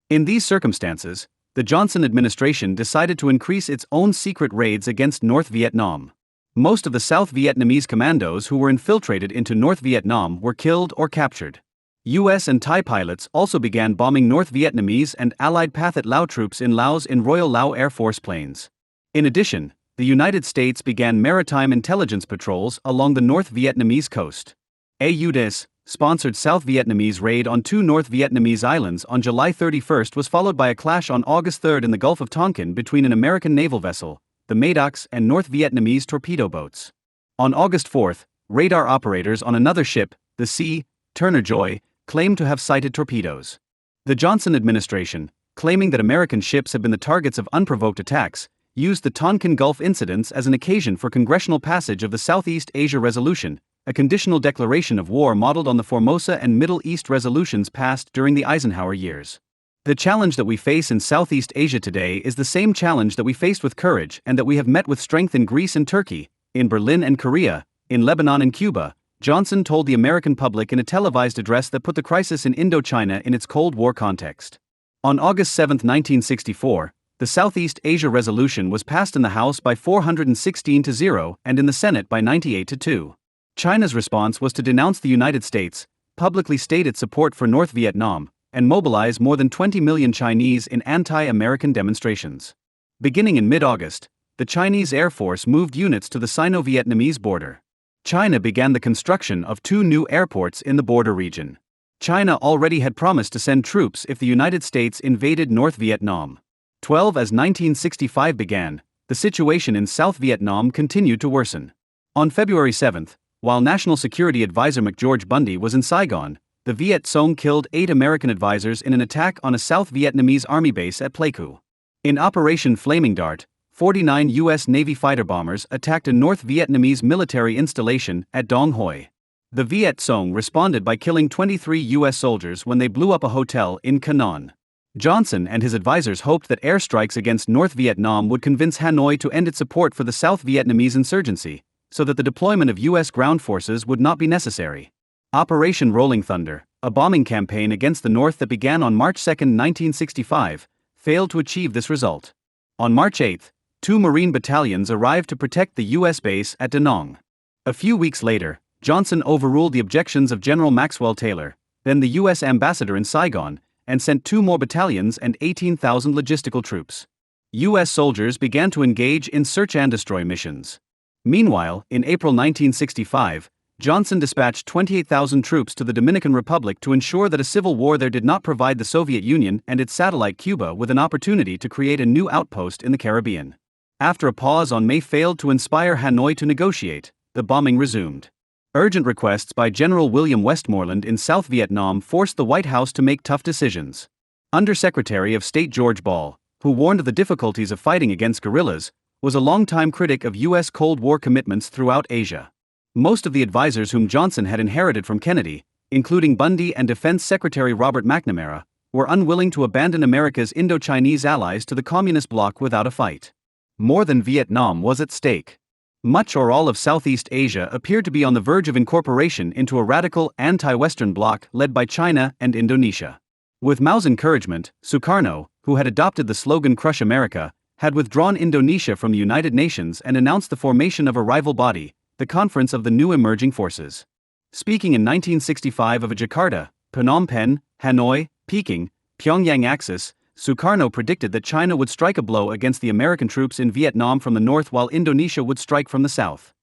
In these circumstances, the Johnson administration decided to increase its own secret raids against North Vietnam. Most of the South Vietnamese commandos who were infiltrated into North Vietnam were killed or captured. US and Thai pilots also began bombing North Vietnamese and allied Pathet Lao troops in Laos in Royal Lao Air Force planes. In addition, the United States began maritime intelligence patrols along the North Vietnamese coast. AUDES sponsored South Vietnamese raid on two North Vietnamese islands on July 31 was followed by a clash on August 3 in the Gulf of Tonkin between an American naval vessel, the Maddox, and North Vietnamese torpedo boats. On August 4, radar operators on another ship, the C. Turner Joy, claimed to have sighted torpedoes. The Johnson administration, claiming that American ships had been the targets of unprovoked attacks, used the Tonkin Gulf incidents as an occasion for congressional passage of the Southeast Asia Resolution, a conditional declaration of war modeled on the Formosa and Middle East resolutions passed during the Eisenhower years. The challenge that we face in Southeast Asia today is the same challenge that we faced with courage and that we have met with strength in Greece and Turkey, in Berlin and Korea, in Lebanon and Cuba, Johnson told the American public in a televised address that put the crisis in Indochina in its Cold War context. On August 7, 1964, the Southeast Asia Resolution was passed in the House by 416-0 and in the Senate by 98-2. China's response was to denounce the United States, publicly state its support for North Vietnam, and mobilize more than 20 million Chinese in anti-American demonstrations. Beginning in mid-August, the Chinese Air Force moved units to the Sino-Vietnamese border. China began the construction of 2 new airports in the border region. China already had promised to send troops if the United States invaded North Vietnam. As 1965 began, the situation in South Vietnam continued to worsen. On February 7, while National Security Advisor McGeorge Bundy was in Saigon, the Viet Cong killed 8 American advisors in an attack on a South Vietnamese army base at Pleiku. In Operation Flaming Dart, 49 U.S. Navy fighter bombers attacked a North Vietnamese military installation at Dong Hoi. The Viet Cong responded by killing 23 U.S. soldiers when they blew up a hotel in Ca Non. Johnson and his advisors hoped that airstrikes against North Vietnam would convince Hanoi to end its support for the South Vietnamese insurgency, so that the deployment of U.S. ground forces would not be necessary. Operation Rolling Thunder, a bombing campaign against the North that began on March 2, 1965, failed to achieve this result. On March 8, 2 Marine battalions arrived to protect the U.S. base at Da Nang. A few weeks later, Johnson overruled the objections of General Maxwell Taylor, then the U.S. ambassador in Saigon, and sent 2 more battalions and 18,000 logistical troops. U.S. soldiers began to engage in search and destroy missions. Meanwhile, in April 1965, Johnson dispatched 28,000 troops to the Dominican Republic to ensure that a civil war there did not provide the Soviet Union and its satellite Cuba with an opportunity to create a new outpost in the Caribbean. After a pause on May failed to inspire Hanoi to negotiate, the bombing resumed. Urgent requests by General William Westmoreland in South Vietnam forced the White House to make tough decisions. Under-Secretary of State George Ball, who warned of the difficulties of fighting against guerrillas, was a longtime critic of U.S. Cold War commitments throughout Asia. Most of the advisors whom Johnson had inherited from Kennedy, including Bundy and Defense Secretary Robert McNamara, were unwilling to abandon America's Indo-Chinese allies to the Communist bloc without a fight. More than Vietnam was at stake. Much or all of Southeast Asia appeared to be on the verge of incorporation into a radical anti-Western bloc led by China and Indonesia. With Mao's encouragement, Sukarno, who had adopted the slogan "Crush America," had withdrawn Indonesia from the United Nations and announced the formation of a rival body, the Conference of the New Emerging Forces. Speaking in 1965 of a Jakarta, Phnom Penh, Hanoi, Peking, Pyongyang axis, Sukarno predicted that China would strike a blow against the American troops in Vietnam from the north while Indonesia would strike from the south.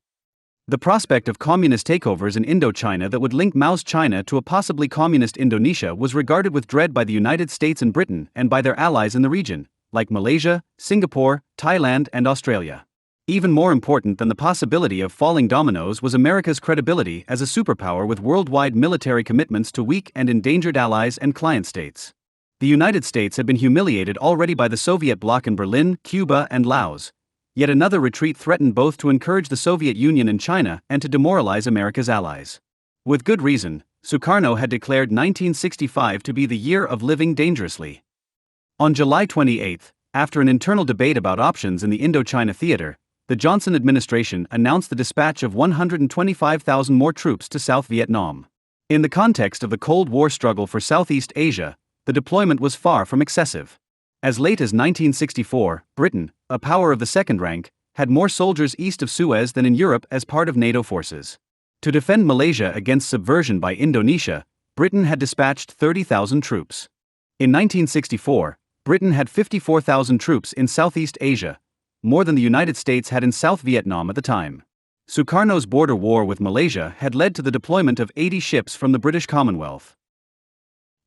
The prospect of communist takeovers in Indochina that would link Mao's China to a possibly communist Indonesia was regarded with dread by the United States and Britain and by their allies in the region, like Malaysia, Singapore, Thailand, and Australia. Even more important than the possibility of falling dominoes was America's credibility as a superpower with worldwide military commitments to weak and endangered allies and client states. The United States had been humiliated already by the Soviet bloc in Berlin, Cuba, and Laos. Yet another retreat threatened both to encourage the Soviet Union and China and to demoralize America's allies. With good reason, Sukarno had declared 1965 to be the year of living dangerously. On July 28, after an internal debate about options in the Indochina theater, the Johnson administration announced the dispatch of 125,000 more troops to South Vietnam. In the context of the Cold War struggle for Southeast Asia, the deployment was far from excessive. As late as 1964, Britain, a power of the second rank, had more soldiers east of Suez than in Europe as part of NATO forces. To defend Malaysia against subversion by Indonesia, Britain had dispatched 30,000 troops. In 1964, Britain had 54,000 troops in Southeast Asia, more than the United States had in South Vietnam at the time. Sukarno's border war with Malaysia had led to the deployment of 80 ships from the British Commonwealth.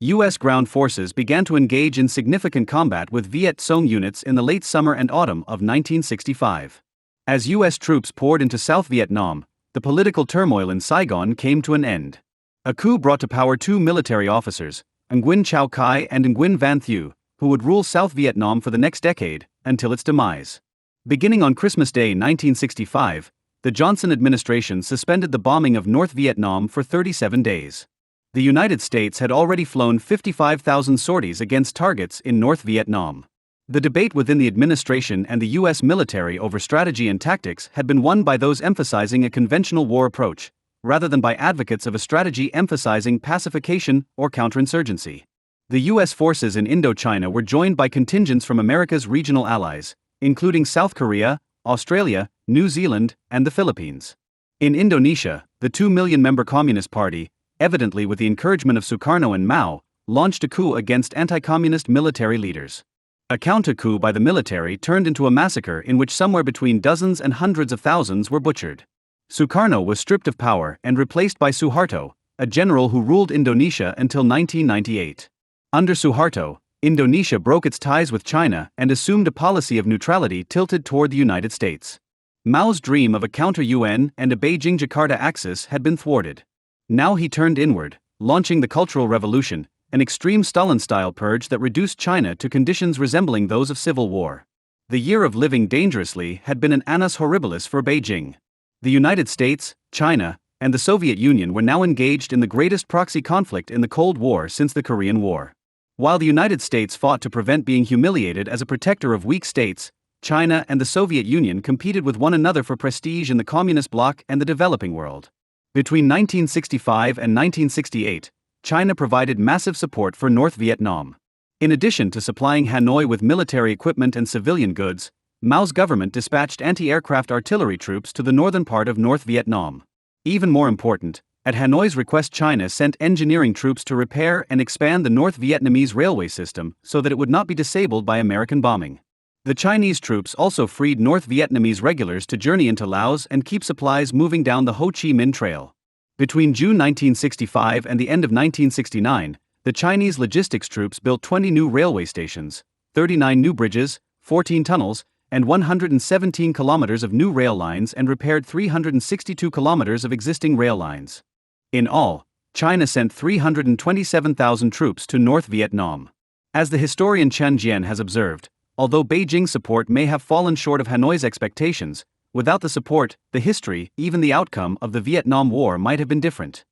U.S. ground forces began to engage in significant combat with Viet Cong units in the late summer and autumn of 1965. As U.S. troops poured into South Vietnam, the political turmoil in Saigon came to an end. A coup brought to power 2 military officers, Nguyen Chau Kai and Nguyen Van Thieu, who would rule South Vietnam for the next decade, until its demise. Beginning on Christmas Day 1965, the Johnson administration suspended the bombing of North Vietnam for 37 days. The United States had already flown 55,000 sorties against targets in North Vietnam. The debate within the administration and the U.S. military over strategy and tactics had been won by those emphasizing a conventional war approach, rather than by advocates of a strategy emphasizing pacification or counterinsurgency. The U.S. forces in Indochina were joined by contingents from America's regional allies, including South Korea, Australia, New Zealand, and the Philippines. In Indonesia, the 2 million-member Communist Party, evidently with the encouragement of Sukarno and Mao, launched a coup against anti-communist military leaders. A counter-coup by the military turned into a massacre in which somewhere between dozens and hundreds of thousands were butchered. Sukarno was stripped of power and replaced by Suharto, a general who ruled Indonesia until 1998. Under Suharto, Indonesia broke its ties with China and assumed a policy of neutrality tilted toward the United States. Mao's dream of a counter-UN and a Beijing-Jakarta axis had been thwarted. Now he turned inward, launching the Cultural Revolution, an extreme Stalin-style purge that reduced China to conditions resembling those of civil war. The year of living dangerously had been an annus horribilis for Beijing. The United States, China, and the Soviet Union were now engaged in the greatest proxy conflict in the Cold War since the Korean War. While the United States fought to prevent being humiliated as a protector of weak states, China and the Soviet Union competed with one another for prestige in the communist bloc and the developing world. Between 1965 and 1968, China provided massive support for North Vietnam. In addition to supplying Hanoi with military equipment and civilian goods, Mao's government dispatched anti-aircraft artillery troops to the northern part of North Vietnam. Even more important, at Hanoi's request, China sent engineering troops to repair and expand the North Vietnamese railway system so that it would not be disabled by American bombing. The Chinese troops also freed North Vietnamese regulars to journey into Laos and keep supplies moving down the Ho Chi Minh Trail. Between June 1965 and the end of 1969, the Chinese logistics troops built 20 new railway stations, 39 new bridges, 14 tunnels, and 117 kilometers of new rail lines and repaired 362 kilometers of existing rail lines. In all, China sent 327,000 troops to North Vietnam. As the historian Chen Jian has observed, although Beijing's support may have fallen short of Hanoi's expectations, without the support, the history, even the outcome of the Vietnam War might have been different.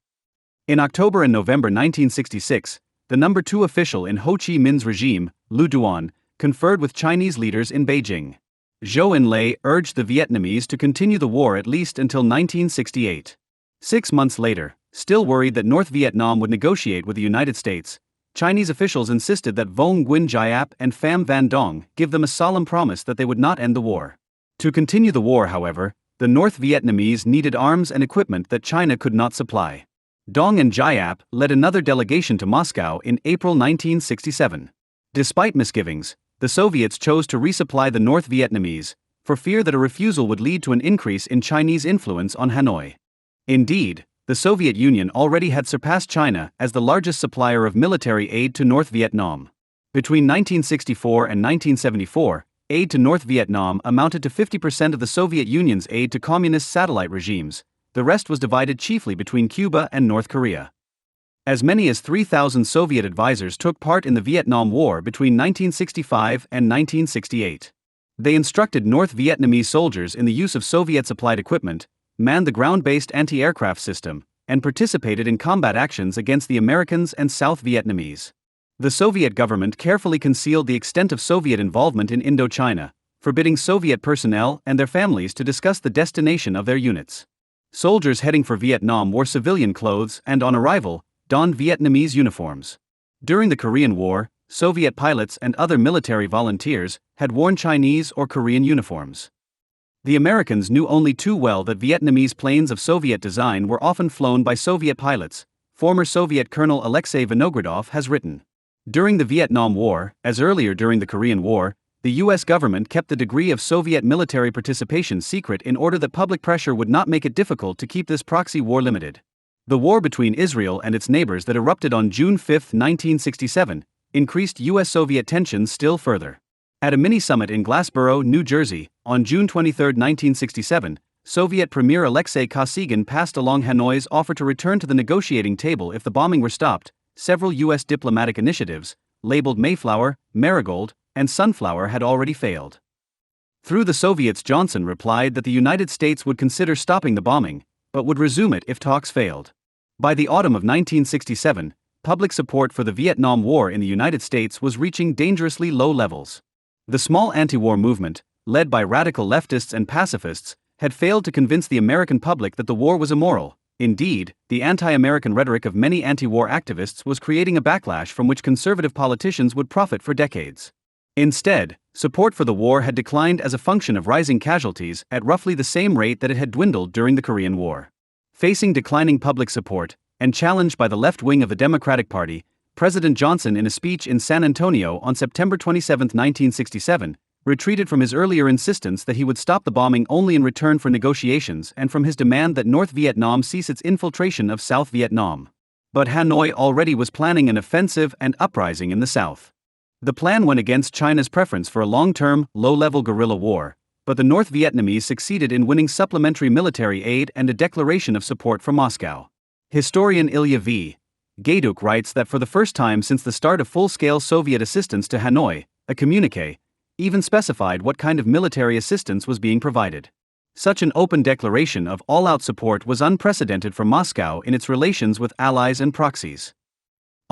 In October and November 1966, the number 2 official in Ho Chi Minh's regime, Lu Duan, conferred with Chinese leaders in Beijing. Zhou Enlai urged the Vietnamese to continue the war at least until 1968. 6 months later, still worried that North Vietnam would negotiate with the United States, Chinese officials insisted that Vong Nguyen Giap and Pham Van Dong give them a solemn promise that they would not end the war. To continue the war, however, the North Vietnamese needed arms and equipment that China could not supply. Dong and Giap led another delegation to Moscow in April 1967. Despite misgivings, the Soviets chose to resupply the North Vietnamese, for fear that a refusal would lead to an increase in Chinese influence on Hanoi. Indeed, the Soviet Union already had surpassed China as the largest supplier of military aid to North Vietnam. Between 1964 and 1974, aid to North Vietnam amounted to 50% of the Soviet Union's aid to communist satellite regimes. The rest was divided chiefly between Cuba and North Korea. As many as 3,000 Soviet advisors took part in the Vietnam War between 1965 and 1968. They instructed North Vietnamese soldiers in the use of Soviet-supplied equipment, manned the ground-based anti-aircraft system, and participated in combat actions against the Americans and South Vietnamese. The Soviet government carefully concealed the extent of Soviet involvement in Indochina, forbidding Soviet personnel and their families to discuss the destination of their units. Soldiers heading for Vietnam wore civilian clothes and, on arrival, donned Vietnamese uniforms. During the Korean War, Soviet pilots and other military volunteers had worn Chinese or Korean uniforms. The Americans knew only too well that Vietnamese planes of Soviet design were often flown by Soviet pilots, former Soviet Colonel Alexei Vinogradov has written. During the Vietnam War, as earlier during the Korean War, the U.S. government kept the degree of Soviet military participation secret in order that public pressure would not make it difficult to keep this proxy war limited. The war between Israel and its neighbors that erupted on June 5, 1967, increased U.S.-Soviet tensions still further. At a mini-summit in Glassboro, New Jersey, on June 23, 1967, Soviet Premier Alexei Kosygin passed along Hanoi's offer to return to the negotiating table if the bombing were stopped. Several U.S. diplomatic initiatives, labeled Mayflower, Marigold, and Sunflower, had already failed. Through the Soviets, Johnson replied that the United States would consider stopping the bombing, but would resume it if talks failed. By the autumn of 1967, public support for the Vietnam War in the United States was reaching dangerously low levels. The small anti-war movement, led by radical leftists and pacifists, had failed to convince the American public that the war was immoral. Indeed, the anti-American rhetoric of many anti-war activists was creating a backlash from which conservative politicians would profit for decades. Instead, support for the war had declined as a function of rising casualties at roughly the same rate that it had dwindled during the Korean War. Facing declining public support, and challenged by the left wing of the Democratic Party, President Johnson, in a speech in San Antonio on September 27, 1967, retreated from his earlier insistence that he would stop the bombing only in return for negotiations and from his demand that North Vietnam cease its infiltration of South Vietnam. But Hanoi already was planning an offensive and uprising in the South. The plan went against China's preference for a long-term, low-level guerrilla war, but the North Vietnamese succeeded in winning supplementary military aid and a declaration of support from Moscow. Historian Ilya V. Gayduk writes that for the first time since the start of full-scale Soviet assistance to Hanoi, a communiqué even specified what kind of military assistance was being provided. Such an open declaration of all-out support was unprecedented for Moscow in its relations with allies and proxies.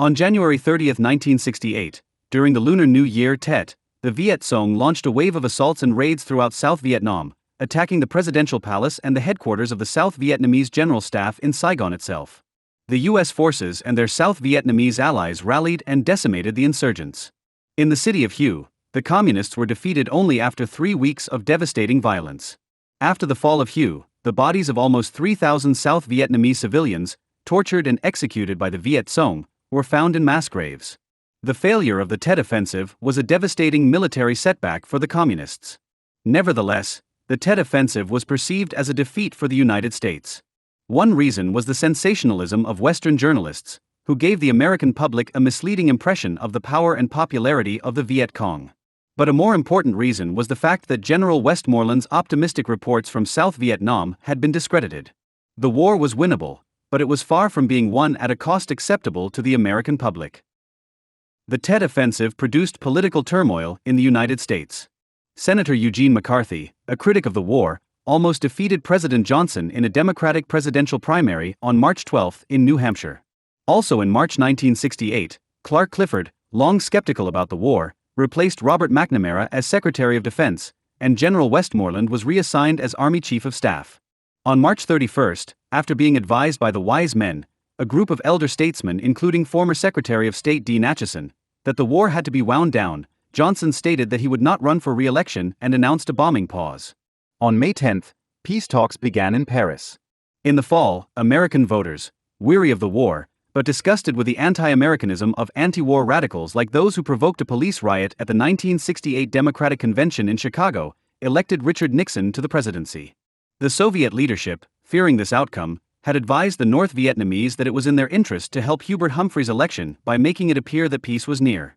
On January 30, 1968, during the Lunar New Year Tet, the Viet Cong launched a wave of assaults and raids throughout South Vietnam, attacking the presidential palace and the headquarters of the South Vietnamese General Staff in Saigon itself. The U.S. forces and their South Vietnamese allies rallied and decimated the insurgents. In the city of Hue, the communists were defeated only after 3 weeks of devastating violence. After the fall of Hue, the bodies of almost 3,000 South Vietnamese civilians, tortured and executed by the Viet Cong, were found in mass graves. The failure of the Tet Offensive was a devastating military setback for the communists. Nevertheless, the Tet Offensive was perceived as a defeat for the United States. One reason was the sensationalism of Western journalists, who gave the American public a misleading impression of the power and popularity of the Viet Cong. But a more important reason was the fact that General Westmoreland's optimistic reports from South Vietnam had been discredited. The war was winnable, but it was far from being won at a cost acceptable to the American public. The Tet Offensive produced political turmoil in the United States. Senator Eugene McCarthy, a critic of the war, almost defeated President Johnson in a Democratic presidential primary on March 12 in New Hampshire. Also in March 1968, Clark Clifford, long skeptical about the war, replaced Robert McNamara as Secretary of Defense, and General Westmoreland was reassigned as Army Chief of Staff. On March 31, after being advised by the Wise Men, a group of elder statesmen including former Secretary of State Dean Acheson, that the war had to be wound down, Johnson stated that he would not run for re-election and announced a bombing pause. On May 10, peace talks began in Paris. In the fall, American voters, weary of the war, but disgusted with the anti-Americanism of anti-war radicals like those who provoked a police riot at the 1968 Democratic Convention in Chicago, elected Richard Nixon to the presidency. The Soviet leadership, fearing this outcome, had advised the North Vietnamese that it was in their interest to help Hubert Humphrey's election by making it appear that peace was near.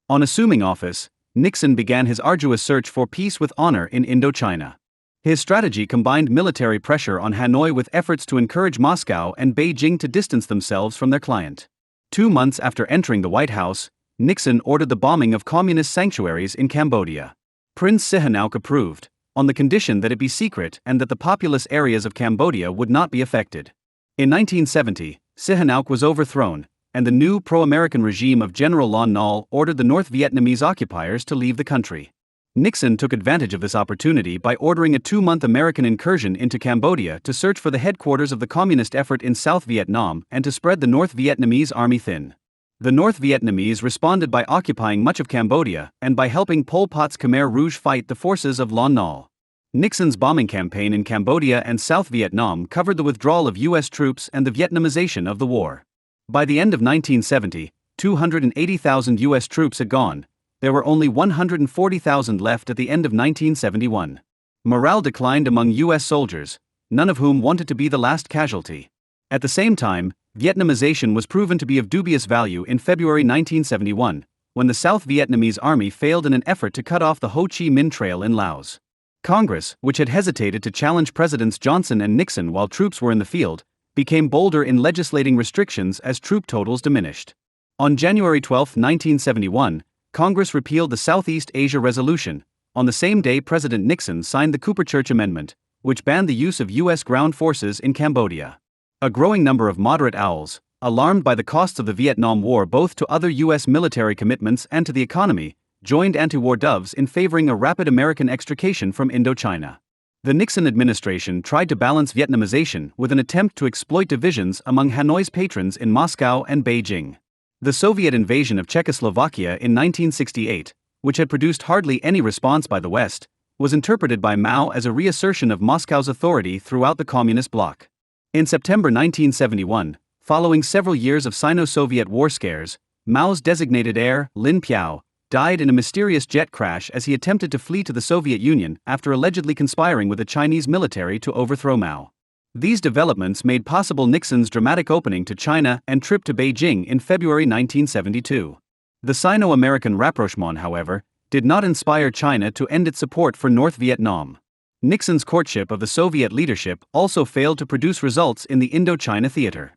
On assuming office, Nixon began his arduous search for peace with honor in Indochina. His strategy combined military pressure on Hanoi with efforts to encourage Moscow and Beijing to distance themselves from their client. 2 months after entering the White House, Nixon ordered the bombing of communist sanctuaries in Cambodia. Prince Sihanouk approved, on the condition that it be secret and that the populous areas of Cambodia would not be affected. In 1970, Sihanouk was overthrown, and the new pro-American regime of General Lon Nol ordered the North Vietnamese occupiers to leave the country. Nixon took advantage of this opportunity by ordering a 2-month American incursion into Cambodia to search for the headquarters of the communist effort in South Vietnam and to spread the North Vietnamese army thin. The North Vietnamese responded by occupying much of Cambodia and by helping Pol Pot's Khmer Rouge fight the forces of Lon Nol. Nixon's bombing campaign in Cambodia and South Vietnam covered the withdrawal of U.S. troops and the Vietnamization of the war. By the end of 1970, 280,000 U.S. troops had gone. There were only 140,000 left at the end of 1971. Morale declined among U.S. soldiers, none of whom wanted to be the last casualty. At the same time, Vietnamization was proven to be of dubious value in February 1971, when the South Vietnamese army failed in an effort to cut off the Ho Chi Minh Trail in Laos. Congress, which had hesitated to challenge Presidents Johnson and Nixon while troops were in the field, became bolder in legislating restrictions as troop totals diminished. On January 12, 1971, Congress repealed the Southeast Asia Resolution, on the same day President Nixon signed the Cooper-Church Amendment, which banned the use of U.S. ground forces in Cambodia. A growing number of moderate owls, alarmed by the costs of the Vietnam War both to other U.S. military commitments and to the economy, joined anti-war doves in favoring a rapid American extrication from Indochina. The Nixon administration tried to balance Vietnamization with an attempt to exploit divisions among Hanoi's patrons in Moscow and Beijing. The Soviet invasion of Czechoslovakia in 1968, which had produced hardly any response by the West, was interpreted by Mao as a reassertion of Moscow's authority throughout the Communist bloc. In September 1971, following several years of Sino-Soviet war scares, Mao's designated heir, Lin Piao, died in a mysterious jet crash as he attempted to flee to the Soviet Union after allegedly conspiring with the Chinese military to overthrow Mao. These developments made possible Nixon's dramatic opening to China and trip to Beijing in February 1972. The Sino-American rapprochement, however, did not inspire China to end its support for North Vietnam. Nixon's courtship of the Soviet leadership also failed to produce results in the Indochina theater.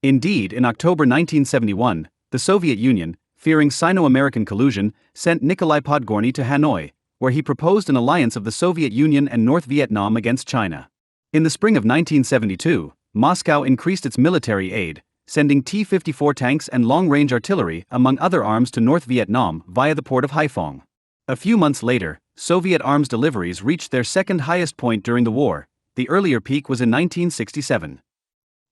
Indeed, in October 1971, the Soviet Union, fearing Sino-American collusion, sent Nikolai Podgorny to Hanoi, where he proposed an alliance of the Soviet Union and North Vietnam against China. In the spring of 1972, Moscow increased its military aid, sending T-54 tanks and long-range artillery, among other arms, to North Vietnam via the port of Haiphong. A few months later, Soviet arms deliveries reached their second highest point during the war. The earlier peak was in 1967.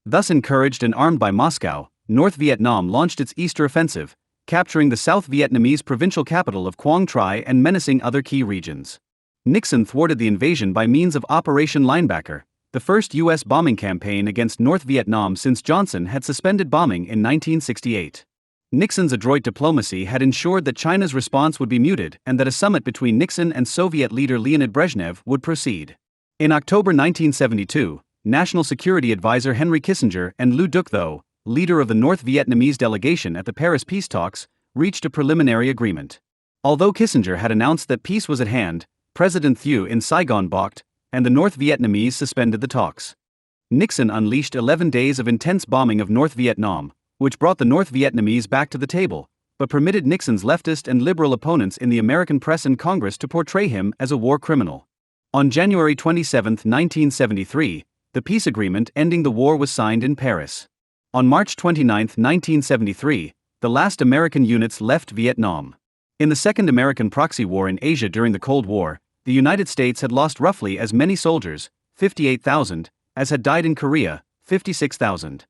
Thus encouraged and armed by Moscow, North Vietnam launched its Easter offensive, capturing the South Vietnamese provincial capital of Quang Tri and menacing other key regions. Nixon thwarted the invasion by means of Operation Linebacker, the first U.S. bombing campaign against North Vietnam since Johnson had suspended bombing in 1968. Nixon's adroit diplomacy had ensured that China's response would be muted and that a summit between Nixon and Soviet leader Leonid Brezhnev would proceed. In October 1972, National Security Advisor Henry Kissinger and Lou Duc Tho, leader of the North Vietnamese delegation at the Paris peace talks, reached a preliminary agreement. Although Kissinger had announced that peace was at hand, President Thieu in Saigon balked, and the North Vietnamese suspended the talks. Nixon unleashed 11 days of intense bombing of North Vietnam, which brought the North Vietnamese back to the table, but permitted Nixon's leftist and liberal opponents in the American press and Congress to portray him as a war criminal. On January 27, 1973, the peace agreement ending the war was signed in Paris. On March 29, 1973, the last American units left Vietnam. In the Second American Proxy War in Asia during the Cold War, the United States had lost roughly as many soldiers, 58,000, as had died in Korea, 56,000.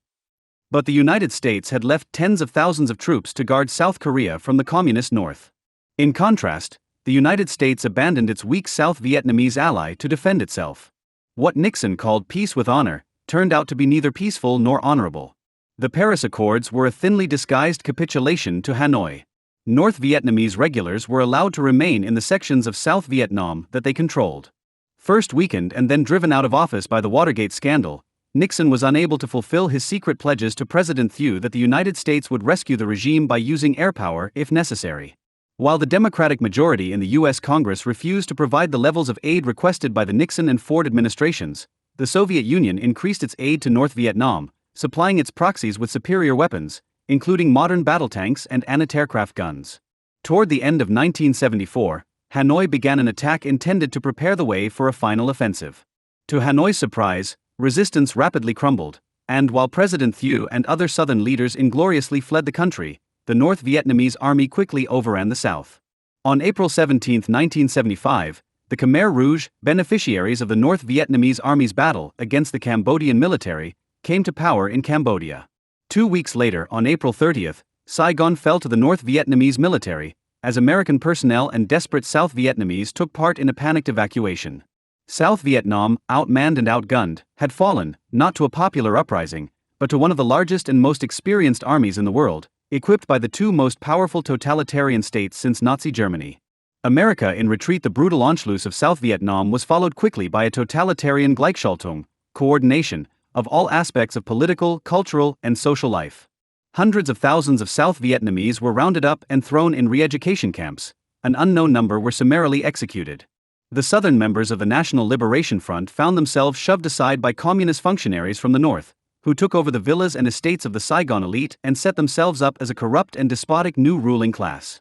But the United States had left tens of thousands of troops to guard South Korea from the Communist North. In contrast, the United States abandoned its weak South Vietnamese ally to defend itself. What Nixon called peace with honor turned out to be neither peaceful nor honorable. The Paris Accords were a thinly disguised capitulation to Hanoi. North Vietnamese regulars were allowed to remain in the sections of South Vietnam that they controlled. First weakened and then driven out of office by the Watergate scandal, Nixon was unable to fulfill his secret pledges to President Thieu that the United States would rescue the regime by using air power if necessary. While the Democratic majority in the U.S. Congress refused to provide the levels of aid requested by the Nixon and Ford administrations, the Soviet Union increased its aid to North Vietnam, supplying its proxies with superior weapons, including modern battle tanks and anti-aircraft guns. Toward the end of 1974, Hanoi began an attack intended to prepare the way for a final offensive. To Hanoi's surprise, resistance rapidly crumbled, and while President Thieu and other southern leaders ingloriously fled the country, the North Vietnamese army quickly overran the south. On April 17, 1975, the Khmer Rouge, beneficiaries of the North Vietnamese army's battle against the Cambodian military, came to power in Cambodia. 2 weeks later, on April 30, Saigon fell to the North Vietnamese military, as American personnel and desperate South Vietnamese took part in a panicked evacuation. South Vietnam, outmanned and outgunned, had fallen, not to a popular uprising, but to one of the largest and most experienced armies in the world, equipped by the two most powerful totalitarian states since Nazi Germany. America in retreat. The brutal Anschluss of South Vietnam was followed quickly by a totalitarian Gleichschaltung, coordination, of all aspects of political, cultural, and social life. Hundreds of thousands of South Vietnamese were rounded up and thrown in re-education camps. An unknown number were summarily executed. The southern members of the National Liberation Front found themselves shoved aside by communist functionaries from the north, who took over the villas and estates of the Saigon elite and set themselves up as a corrupt and despotic new ruling class.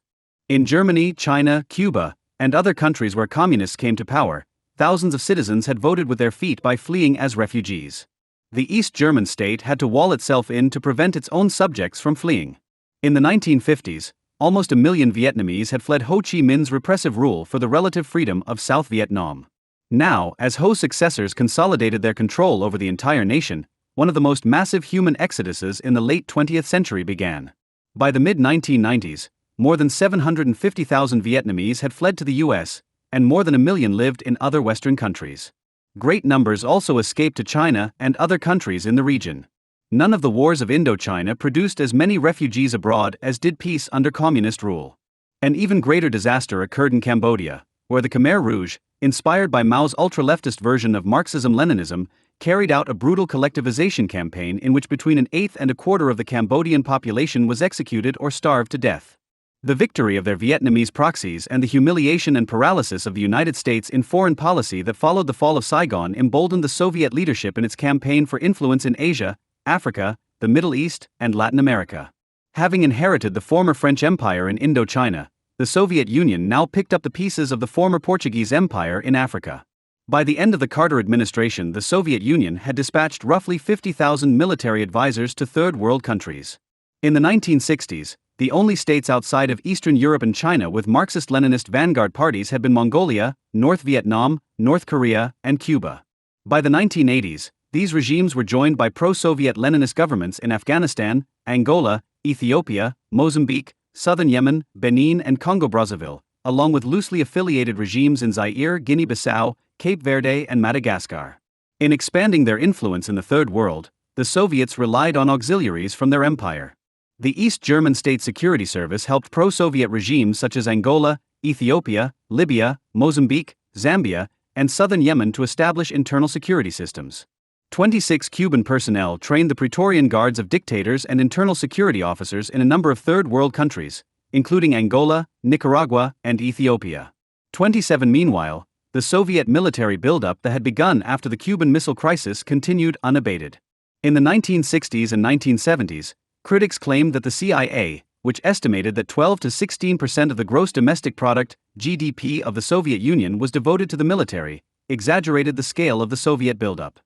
In Germany, China, Cuba, and other countries where communists came to power, thousands of citizens had voted with their feet by fleeing as refugees. The East German state had to wall itself in to prevent its own subjects from fleeing. In the 1950s, almost 1 million Vietnamese had fled Ho Chi Minh's repressive rule for the relative freedom of South Vietnam. Now, as Ho's successors consolidated their control over the entire nation, one of the most massive human exoduses in the late 20th century began. By the mid-1990s, more than 750,000 Vietnamese had fled to the US, and more than 1 million lived in other Western countries. Great numbers also escaped to China and other countries in the region. None of the wars of Indochina produced as many refugees abroad as did peace under communist rule. An even greater disaster occurred in Cambodia, where the Khmer Rouge, inspired by Mao's ultra-leftist version of Marxism-Leninism, carried out a brutal collectivization campaign in which between an eighth and a quarter of the Cambodian population was executed or starved to death. The victory of their Vietnamese proxies and the humiliation and paralysis of the United States in foreign policy that followed the fall of Saigon emboldened the Soviet leadership in its campaign for influence in Asia, Africa, the Middle East, and Latin America. Having inherited the former French Empire in Indochina, the Soviet Union now picked up the pieces of the former Portuguese Empire in Africa. By the end of the Carter administration, the Soviet Union had dispatched roughly 50,000 military advisors to Third World countries. In the 1960s, the only states outside of Eastern Europe and China with Marxist-Leninist vanguard parties had been Mongolia, North Vietnam, North Korea, and Cuba. By the 1980s, these regimes were joined by pro-Soviet Leninist governments in Afghanistan, Angola, Ethiopia, Mozambique, southern Yemen, Benin and Congo-Brazzaville, along with loosely affiliated regimes in Zaire, Guinea-Bissau, Cape Verde and Madagascar. In expanding their influence in the Third World, the Soviets relied on auxiliaries from their empire. The East German State Security Service helped pro-Soviet regimes such as Angola, Ethiopia, Libya, Mozambique, Zambia, and southern Yemen to establish internal security systems. 26 Cuban personnel trained the Praetorian Guards of dictators and internal security officers in a number of Third World countries, including Angola, Nicaragua, and Ethiopia. 27 Meanwhile, the Soviet military buildup that had begun after the Cuban Missile Crisis continued unabated. In the 1960s and 1970s, critics claimed that the CIA, which estimated that 12 to 16% of the gross domestic product (GDP) of the Soviet Union was devoted to the military, exaggerated the scale of the Soviet buildup.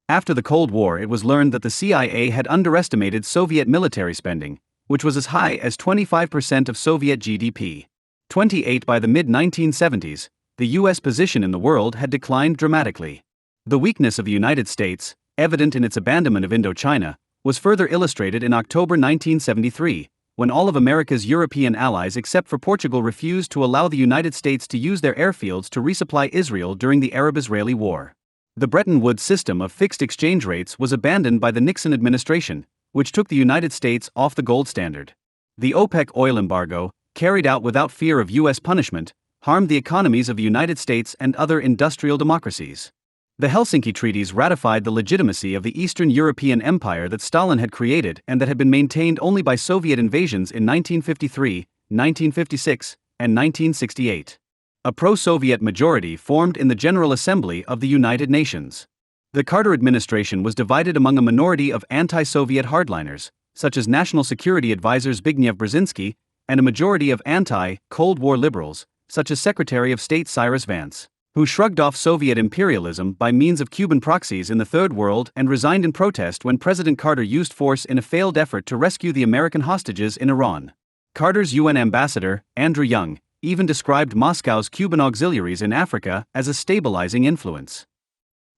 After the Cold War, it was learned that the CIA had underestimated Soviet military spending, which was as high as 25% of Soviet GDP. 28 By the mid-1970s, the U.S. position in the world had declined dramatically. The weakness of the United States, evident in its abandonment of Indochina, was further illustrated in October 1973, when all of America's European allies except for Portugal refused to allow the United States to use their airfields to resupply Israel during the Arab-Israeli War. The Bretton Woods system of fixed exchange rates was abandoned by the Nixon administration, which took the United States off the gold standard. The OPEC oil embargo, carried out without fear of U.S. punishment, harmed the economies of the United States and other industrial democracies. The Helsinki Treaties ratified the legitimacy of the Eastern European Empire that Stalin had created and that had been maintained only by Soviet invasions in 1953, 1956, and 1968. A pro-Soviet majority formed in the General Assembly of the United Nations. The Carter administration was divided among a minority of anti-Soviet hardliners, such as National Security Advisor Zbigniew Brzezinski, and a majority of anti-Cold War liberals, such as Secretary of State Cyrus Vance, who shrugged off Soviet imperialism by means of Cuban proxies in the Third World and resigned in protest when President Carter used force in a failed effort to rescue the American hostages in Iran. Carter's UN ambassador, Andrew Young, even described Moscow's Cuban auxiliaries in Africa as a stabilizing influence.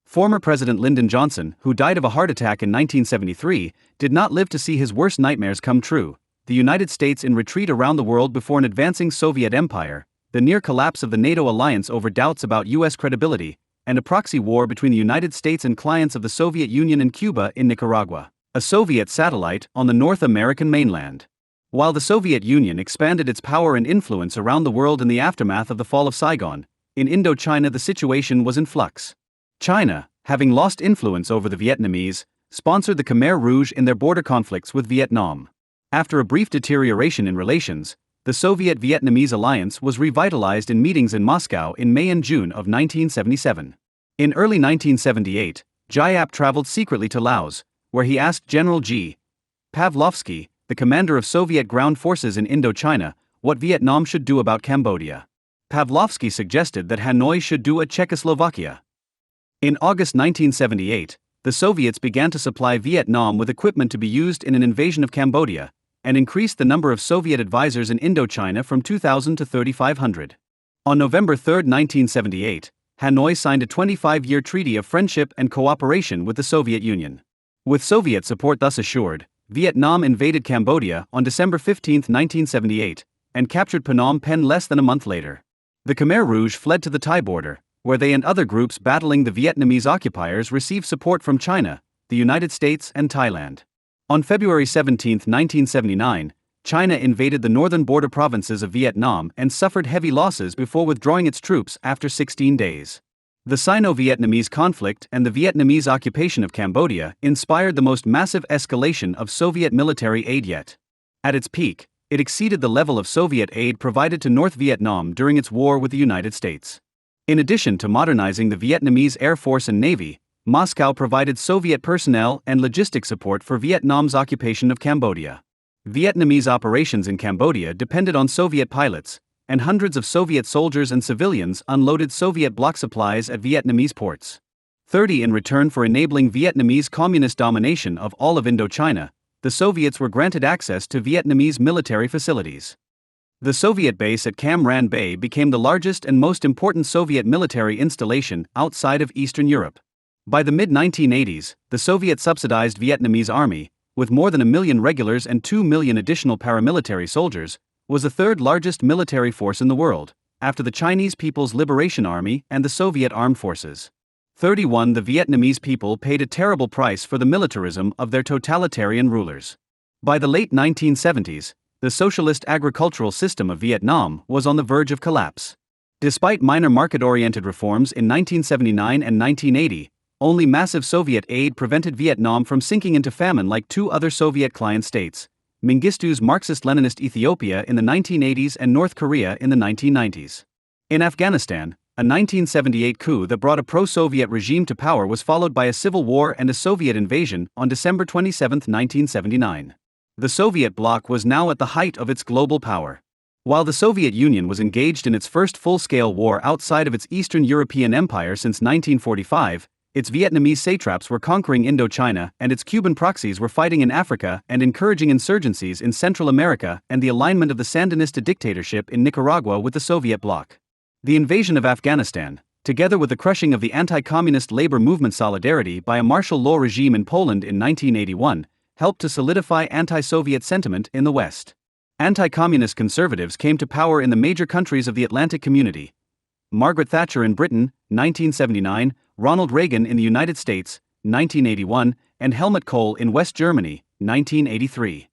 Former President Lyndon Johnson, who died of a heart attack in 1973, did not live to see his worst nightmares come true: the United States in retreat around the world before an advancing Soviet empire, the near collapse of the NATO alliance over doubts about U.S. credibility, and a proxy war between the United States and clients of the Soviet Union and Cuba in Nicaragua, a Soviet satellite on the North American mainland. While the Soviet Union expanded its power and influence around the world in the aftermath of the fall of Saigon, in Indochina the situation was in flux. China, having lost influence over the Vietnamese, sponsored the Khmer Rouge in their border conflicts with Vietnam. After a brief deterioration in relations, the Soviet-Vietnamese alliance was revitalized in meetings in Moscow in May and June of 1977. In early 1978, Giap traveled secretly to Laos, where he asked General G. Pavlovsky, the commander of Soviet ground forces in Indochina, what Vietnam should do about Cambodia. Pavlovsky suggested that Hanoi should do a Czechoslovakia. In August 1978, the Soviets began to supply Vietnam with equipment to be used in an invasion of Cambodia, and increased the number of Soviet advisors in Indochina from 2,000 to 3,500. On November 3, 1978, Hanoi signed a 25-year treaty of friendship and cooperation with the Soviet Union. With Soviet support thus assured, Vietnam invaded Cambodia on December 15, 1978, and captured Phnom Penh less than a month later. The Khmer Rouge fled to the Thai border, where they and other groups battling the Vietnamese occupiers received support from China, the United States, and Thailand. On February 17, 1979, China invaded the northern border provinces of Vietnam and suffered heavy losses before withdrawing its troops after 16 days. The Sino-Vietnamese conflict and the Vietnamese occupation of Cambodia inspired the most massive escalation of Soviet military aid yet. At its peak, it exceeded the level of Soviet aid provided to North Vietnam during its war with the United States. In addition to modernizing the Vietnamese Air Force and Navy, Moscow provided Soviet personnel and logistic support for Vietnam's occupation of Cambodia. Vietnamese operations in Cambodia depended on Soviet pilots, and hundreds of Soviet soldiers and civilians unloaded Soviet bloc supplies at Vietnamese ports. 30 in return for enabling Vietnamese communist domination of all of Indochina, the Soviets were granted access to Vietnamese military facilities. The Soviet base at Cam Ranh Bay became the largest and most important Soviet military installation outside of Eastern Europe. By the mid-1980s, the Soviet-subsidized Vietnamese army, with more than 1 million regulars and 2 million additional paramilitary soldiers, was the third largest military force in the world, after the Chinese People's Liberation Army and the Soviet Armed Forces. 31 The Vietnamese people paid a terrible price for the militarism of their totalitarian rulers. By the late 1970s, the socialist agricultural system of Vietnam was on the verge of collapse. Despite minor market-oriented reforms in 1979 and 1980, only massive Soviet aid prevented Vietnam from sinking into famine like two other Soviet client states, Mengistu's Marxist-Leninist Ethiopia in the 1980s and North Korea in the 1990s. In Afghanistan, a 1978 coup that brought a pro-Soviet regime to power was followed by a civil war and a Soviet invasion on December 27, 1979. The Soviet bloc was now at the height of its global power. While the Soviet Union was engaged in its first full-scale war outside of its Eastern European empire since 1945, its Vietnamese satraps were conquering Indochina and its Cuban proxies were fighting in Africa and encouraging insurgencies in Central America and the alignment of the Sandinista dictatorship in Nicaragua with the Soviet bloc. The invasion of Afghanistan, together with the crushing of the anti-communist labor movement Solidarity by a martial law regime in Poland in 1981, helped to solidify anti-Soviet sentiment in the West. Anti-communist conservatives came to power in the major countries of the Atlantic Community. Margaret Thatcher in Britain, 1979, Ronald Reagan in the United States, 1981, and Helmut Kohl in West Germany, 1983.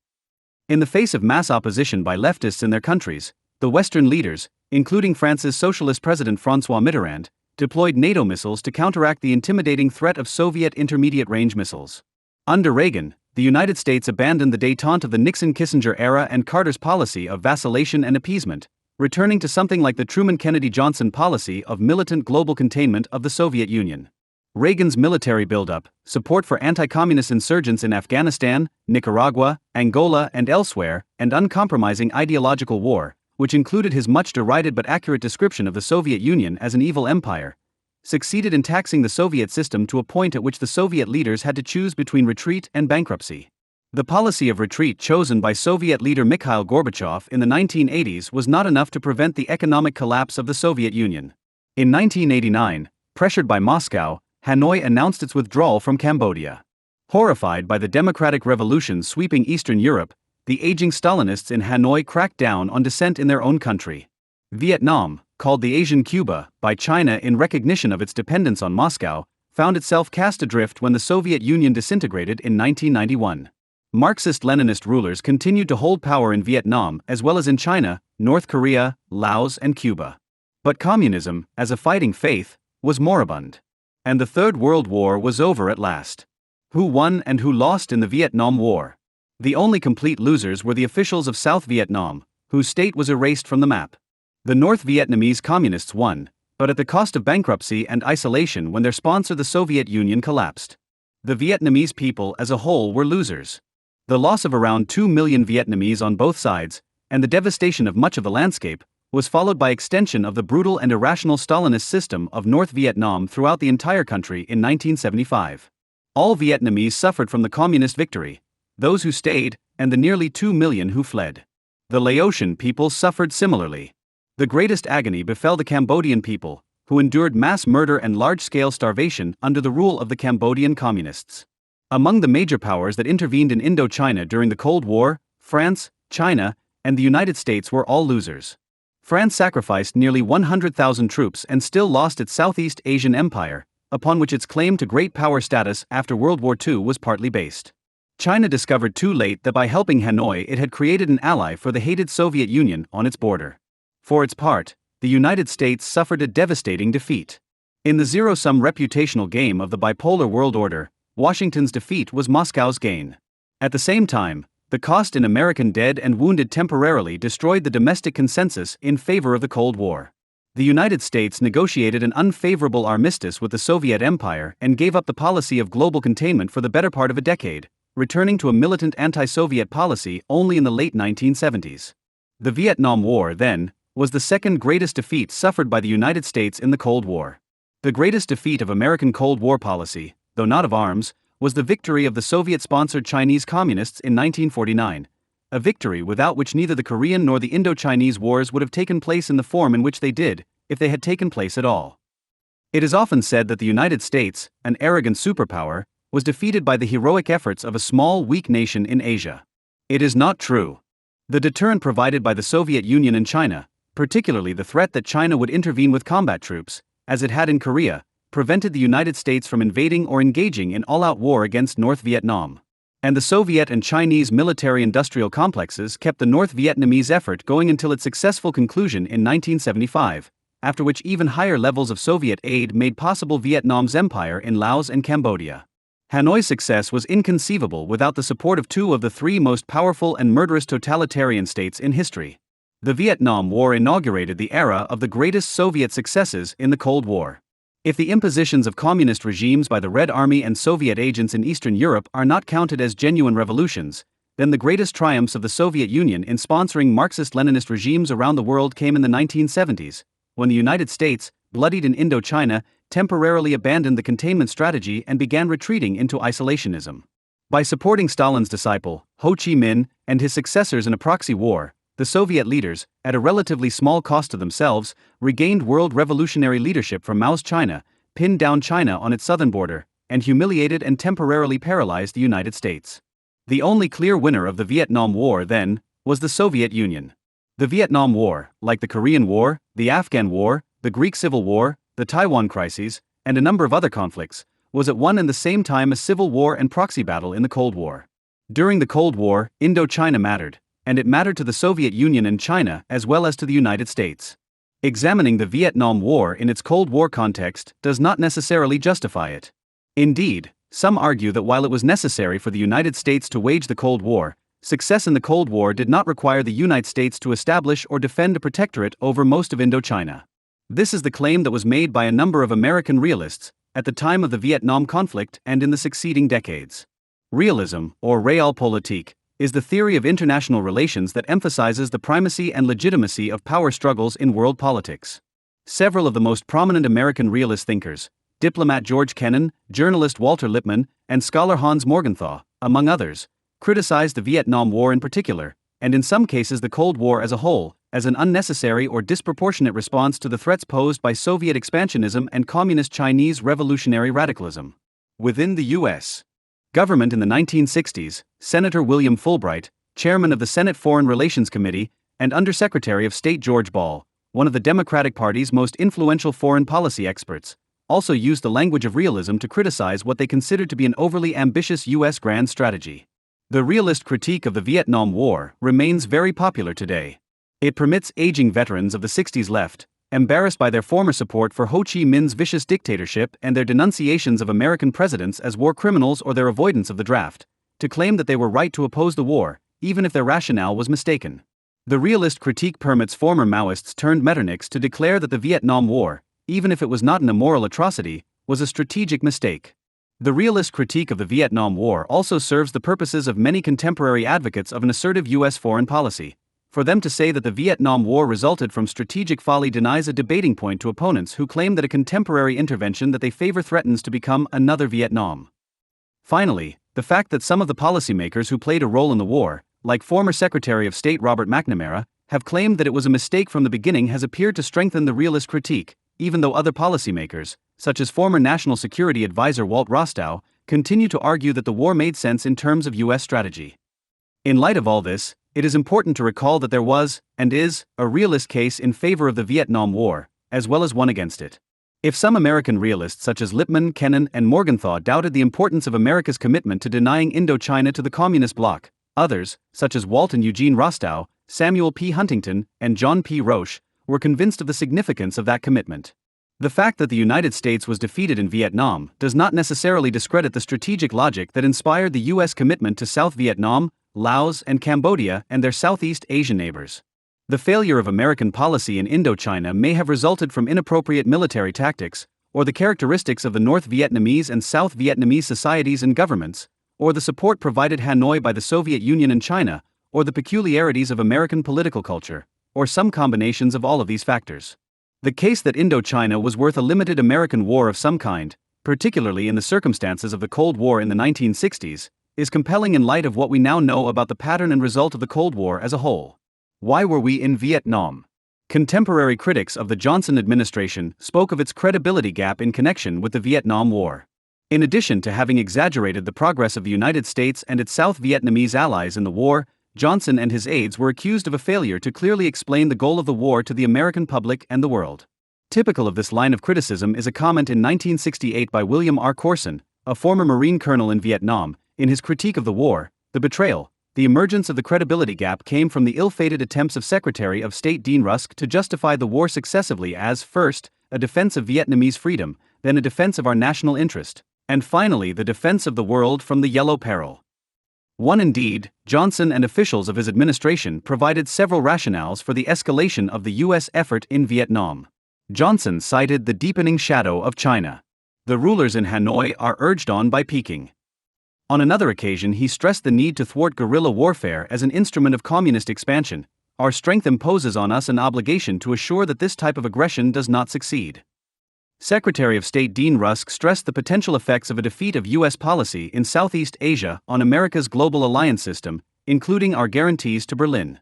In the face of mass opposition by leftists in their countries, the Western leaders, including France's socialist president François Mitterrand, deployed NATO missiles to counteract the intimidating threat of Soviet intermediate-range missiles. Under Reagan, the United States abandoned the détente of the Nixon-Kissinger era and Carter's policy of vacillation and appeasement, returning to something like the Truman-Kennedy-Johnson policy of militant global containment of the Soviet Union. Reagan's military buildup, support for anti-communist insurgents in Afghanistan, Nicaragua, Angola and elsewhere, and uncompromising ideological war, which included his much derided but accurate description of the Soviet Union as an evil empire, succeeded in taxing the Soviet system to a point at which the Soviet leaders had to choose between retreat and bankruptcy. The policy of retreat chosen by Soviet leader Mikhail Gorbachev in the 1980s was not enough to prevent the economic collapse of the Soviet Union. In 1989, pressured by Moscow, Hanoi announced its withdrawal from Cambodia. Horrified by the democratic revolutions sweeping Eastern Europe, the aging Stalinists in Hanoi cracked down on dissent in their own country. Vietnam, called the Asian Cuba by China in recognition of its dependence on Moscow, found itself cast adrift when the Soviet Union disintegrated in 1991. Marxist-Leninist rulers continued to hold power in Vietnam as well as in China, North Korea, Laos and Cuba. But communism, as a fighting faith, was moribund. And the Third World War was over at last. Who won and who lost in the Vietnam War? The only complete losers were the officials of South Vietnam, whose state was erased from the map. The North Vietnamese communists won, but at the cost of bankruptcy and isolation when their sponsor the Soviet Union collapsed. The Vietnamese people as a whole were losers. The loss of around 2 million Vietnamese on both sides, and the devastation of much of the landscape, was followed by extension of the brutal and irrational Stalinist system of North Vietnam throughout the entire country in 1975. All Vietnamese suffered from the communist victory, those who stayed, and the nearly 2 million who fled. The Laotian people suffered similarly. The greatest agony befell the Cambodian people, who endured mass murder and large-scale starvation under the rule of the Cambodian communists. Among the major powers that intervened in Indochina during the Cold War, France, China, and the United States were all losers. France sacrificed nearly 100,000 troops and still lost its Southeast Asian empire, upon which its claim to great power status after World War II was partly based. China discovered too late that by helping Hanoi it had created an ally for the hated Soviet Union on its border. For its part, the United States suffered a devastating defeat. In the zero-sum reputational game of the bipolar world order, Washington's defeat was Moscow's gain. At the same time, the cost in American dead and wounded temporarily destroyed the domestic consensus in favor of the Cold War. The United States negotiated an unfavorable armistice with the Soviet Empire and gave up the policy of global containment for the better part of a decade, returning to a militant anti-Soviet policy only in the late 1970s. The Vietnam War, then, was the second greatest defeat suffered by the United States in the Cold War. The greatest defeat of American Cold War policy, though not of arms, was the victory of the Soviet-sponsored Chinese Communists in 1949, a victory without which neither the Korean nor the Indo-Chinese wars would have taken place in the form in which they did, if they had taken place at all. It is often said that the United States, an arrogant superpower, was defeated by the heroic efforts of a small, weak nation in Asia. It is not true. The deterrent provided by the Soviet Union and China, particularly the threat that China would intervene with combat troops, as it had in Korea, prevented the United States from invading or engaging in all-out war against North Vietnam. And the Soviet and Chinese military-industrial complexes kept the North Vietnamese effort going until its successful conclusion in 1975, after which even higher levels of Soviet aid made possible Vietnam's empire in Laos and Cambodia. Hanoi's success was inconceivable without the support of two of the three most powerful and murderous totalitarian states in history. The Vietnam War inaugurated the era of the greatest Soviet successes in the Cold War. If the impositions of communist regimes by the Red Army and Soviet agents in Eastern Europe are not counted as genuine revolutions, then the greatest triumphs of the Soviet Union in sponsoring Marxist-Leninist regimes around the world came in the 1970s, when the United States, bloodied in Indochina, temporarily abandoned the containment strategy and began retreating into isolationism. By supporting Stalin's disciple, Ho Chi Minh, and his successors in a proxy war, the Soviet leaders, at a relatively small cost to themselves, regained world revolutionary leadership from Mao's China, pinned down China on its southern border, and humiliated and temporarily paralyzed the United States. The only clear winner of the Vietnam War, then, was the Soviet Union. The Vietnam War, like the Korean War, the Afghan War, the Greek Civil War, the Taiwan crises, and a number of other conflicts, was at one and the same time a civil war and proxy battle in the Cold War. During the Cold War, Indochina mattered, and it mattered to the Soviet Union and China as well as to the United States. Examining the Vietnam War in its Cold War context does not necessarily justify it. Indeed, some argue that while it was necessary for the United States to wage the Cold War, success in the Cold War did not require the United States to establish or defend a protectorate over most of Indochina. This is the claim that was made by a number of American realists at the time of the Vietnam conflict and in the succeeding decades. Realism, or realpolitik, is the theory of international relations that emphasizes the primacy and legitimacy of power struggles in world politics. Several of the most prominent American realist thinkers, diplomat George Kennan, journalist Walter Lippmann, and scholar Hans Morgenthau, among others, criticized the Vietnam War in particular, and in some cases the Cold War as a whole, as an unnecessary or disproportionate response to the threats posed by Soviet expansionism and communist Chinese revolutionary radicalism. Within the U.S. government in the 1960s, Senator William Fulbright, chairman of the Senate Foreign Relations Committee, and Undersecretary of State George Ball, one of the Democratic Party's most influential foreign policy experts, also used the language of realism to criticize what they considered to be an overly ambitious U.S. grand strategy. The realist critique of the Vietnam War remains very popular today. It permits aging veterans of the 60s left, embarrassed by their former support for Ho Chi Minh's vicious dictatorship and their denunciations of American presidents as war criminals or their avoidance of the draft, to claim that they were right to oppose the war, even if their rationale was mistaken. The realist critique permits former Maoists turned Metternichs to declare that the Vietnam War, even if it was not an immoral atrocity, was a strategic mistake. The realist critique of the Vietnam War also serves the purposes of many contemporary advocates of an assertive U.S. foreign policy, For them to say that the Vietnam War resulted from strategic folly denies a debating point to opponents who claim that a contemporary intervention that they favor threatens to become another Vietnam. Finally, the fact that some of the policymakers who played a role in the war, like former Secretary of State Robert McNamara, have claimed that it was a mistake from the beginning has appeared to strengthen the realist critique, even though other policymakers, such as former National Security Advisor Walt Rostow, continue to argue that the war made sense in terms of U.S. strategy. In light of all this, it is important to recall that there was, and is, a realist case in favor of the Vietnam War, as well as one against it. If some American realists such as Lippmann, Kennan, and Morgenthau doubted the importance of America's commitment to denying Indochina to the Communist bloc, others, such as Walt and Eugene Rostow, Samuel P. Huntington, and John P. Roche, were convinced of the significance of that commitment. The fact that the United States was defeated in Vietnam does not necessarily discredit the strategic logic that inspired the U.S. commitment to South Vietnam, Laos, and Cambodia and their Southeast Asian neighbors. The failure of American policy in Indochina may have resulted from inappropriate military tactics, or the characteristics of the North Vietnamese and South Vietnamese societies and governments, or the support provided Hanoi by the Soviet Union and China, or the peculiarities of American political culture, or some combinations of all of these factors. The case that Indochina was worth a limited American war of some kind, particularly in the circumstances of the Cold War in the 1960s, is compelling in light of what we now know about the pattern and result of the Cold War as a whole. Why were we in Vietnam? Contemporary critics of the Johnson administration spoke of its credibility gap in connection with the Vietnam War. In addition to having exaggerated the progress of the United States and its South Vietnamese allies in the war, Johnson and his aides were accused of a failure to clearly explain the goal of the war to the American public and the world. Typical of this line of criticism is a comment in 1968 by William R. Corson, a former Marine colonel in Vietnam, in his critique of the war, The Betrayal. The emergence of the credibility gap came from the ill-fated attempts of Secretary of State Dean Rusk to justify the war successively as, first, a defense of Vietnamese freedom, then a defense of our national interest, and finally the defense of the world from the Yellow Peril. Indeed, Johnson and officials of his administration provided several rationales for the escalation of the U.S. effort in Vietnam. Johnson cited the deepening shadow of China. The rulers in Hanoi are urged on by Peking. On another occasion, he stressed the need to thwart guerrilla warfare as an instrument of communist expansion. Our strength imposes on us an obligation to assure that this type of aggression does not succeed. Secretary of State Dean Rusk stressed the potential effects of a defeat of U.S. policy in Southeast Asia on America's global alliance system, including our guarantees to Berlin.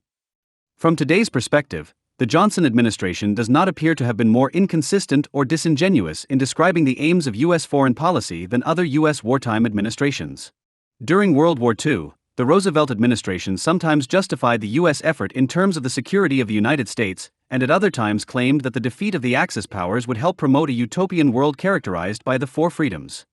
From today's perspective, the Johnson administration does not appear to have been more inconsistent or disingenuous in describing the aims of U.S. foreign policy than other U.S. wartime administrations. During World War II, the Roosevelt administration sometimes justified the U.S. effort in terms of the security of the United States, and at other times claimed that the defeat of the Axis powers would help promote a utopian world characterized by the four freedoms.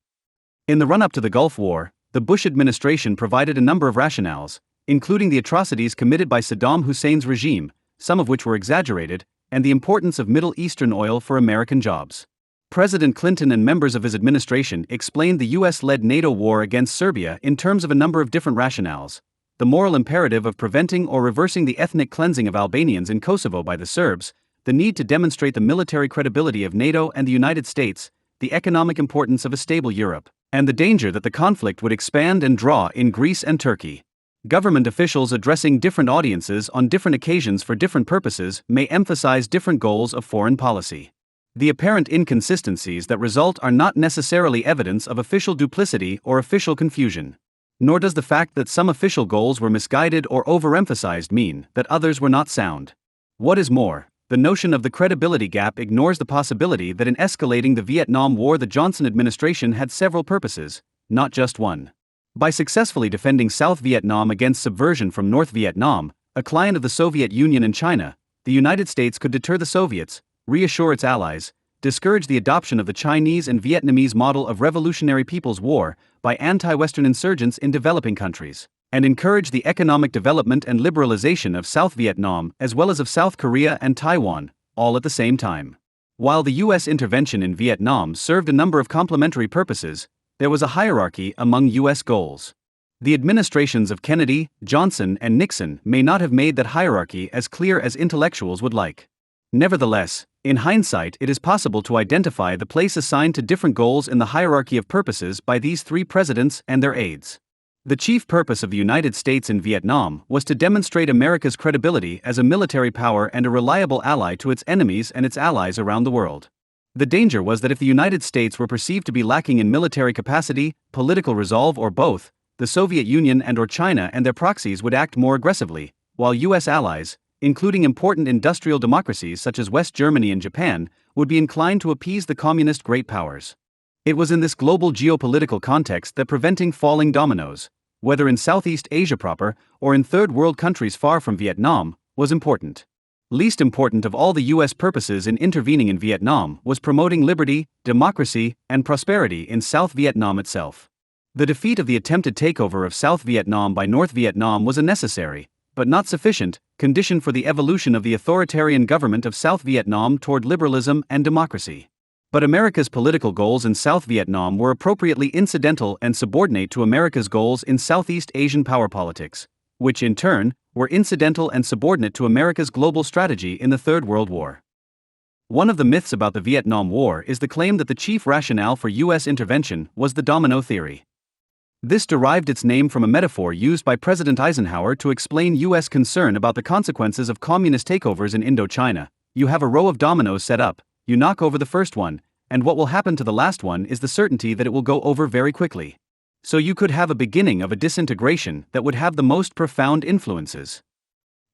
In the run-up to the Gulf War, the Bush administration provided a number of rationales, including the atrocities committed by Saddam Hussein's regime, some of which were exaggerated, and the importance of Middle Eastern oil for American jobs. President Clinton and members of his administration explained the U.S.-led NATO war against Serbia in terms of a number of different rationales: the moral imperative of preventing or reversing the ethnic cleansing of Albanians in Kosovo by the Serbs, the need to demonstrate the military credibility of NATO and the United States, the economic importance of a stable Europe, and the danger that the conflict would expand and draw in Greece and Turkey. Government officials addressing different audiences on different occasions for different purposes may emphasize different goals of foreign policy. The apparent inconsistencies that result are not necessarily evidence of official duplicity or official confusion. Nor does the fact that some official goals were misguided or overemphasized mean that others were not sound. What is more, the notion of the credibility gap ignores the possibility that in escalating the Vietnam War the Johnson administration had several purposes, not just one. By successfully defending South Vietnam against subversion from North Vietnam, a client of the Soviet Union and China, the United States could deter the Soviets, reassure its allies, discourage the adoption of the Chinese and Vietnamese model of Revolutionary People's War by anti-Western insurgents in developing countries, and encourage the economic development and liberalization of South Vietnam as well as of South Korea and Taiwan, all at the same time. While the U.S. intervention in Vietnam served a number of complementary purposes, there was a hierarchy among U.S. goals. The administrations of Kennedy, Johnson, and Nixon may not have made that hierarchy as clear as intellectuals would like. Nevertheless, in hindsight, it is possible to identify the place assigned to different goals in the hierarchy of purposes by these three presidents and their aides. The chief purpose of the United States in Vietnam was to demonstrate America's credibility as a military power and a reliable ally to its enemies and its allies around the world. The danger was that if the United States were perceived to be lacking in military capacity, political resolve, or both, the Soviet Union and/or China and their proxies would act more aggressively, while U.S. allies, including important industrial democracies such as West Germany and Japan, would be inclined to appease the communist great powers. It was in this global geopolitical context that preventing falling dominoes, whether in Southeast Asia proper or in third world countries far from Vietnam, was important. Least important of all the U.S. purposes in intervening in Vietnam was promoting liberty, democracy, and prosperity in South Vietnam itself. The defeat of the attempted takeover of South Vietnam by North Vietnam was a necessary, but not sufficient, condition for the evolution of the authoritarian government of South Vietnam toward liberalism and democracy. But America's political goals in South Vietnam were appropriately incidental and subordinate to America's goals in Southeast Asian power politics, which in turn were incidental and subordinate to America's global strategy in the Third World War. One of the myths about the Vietnam War is the claim that the chief rationale for U.S. intervention was the domino theory. This derived its name from a metaphor used by President Eisenhower to explain U.S. concern about the consequences of communist takeovers in Indochina. You have a row of dominoes set up, you knock over the first one, and what will happen to the last one is the certainty that it will go over very quickly. So you could have a beginning of a disintegration that would have the most profound influences.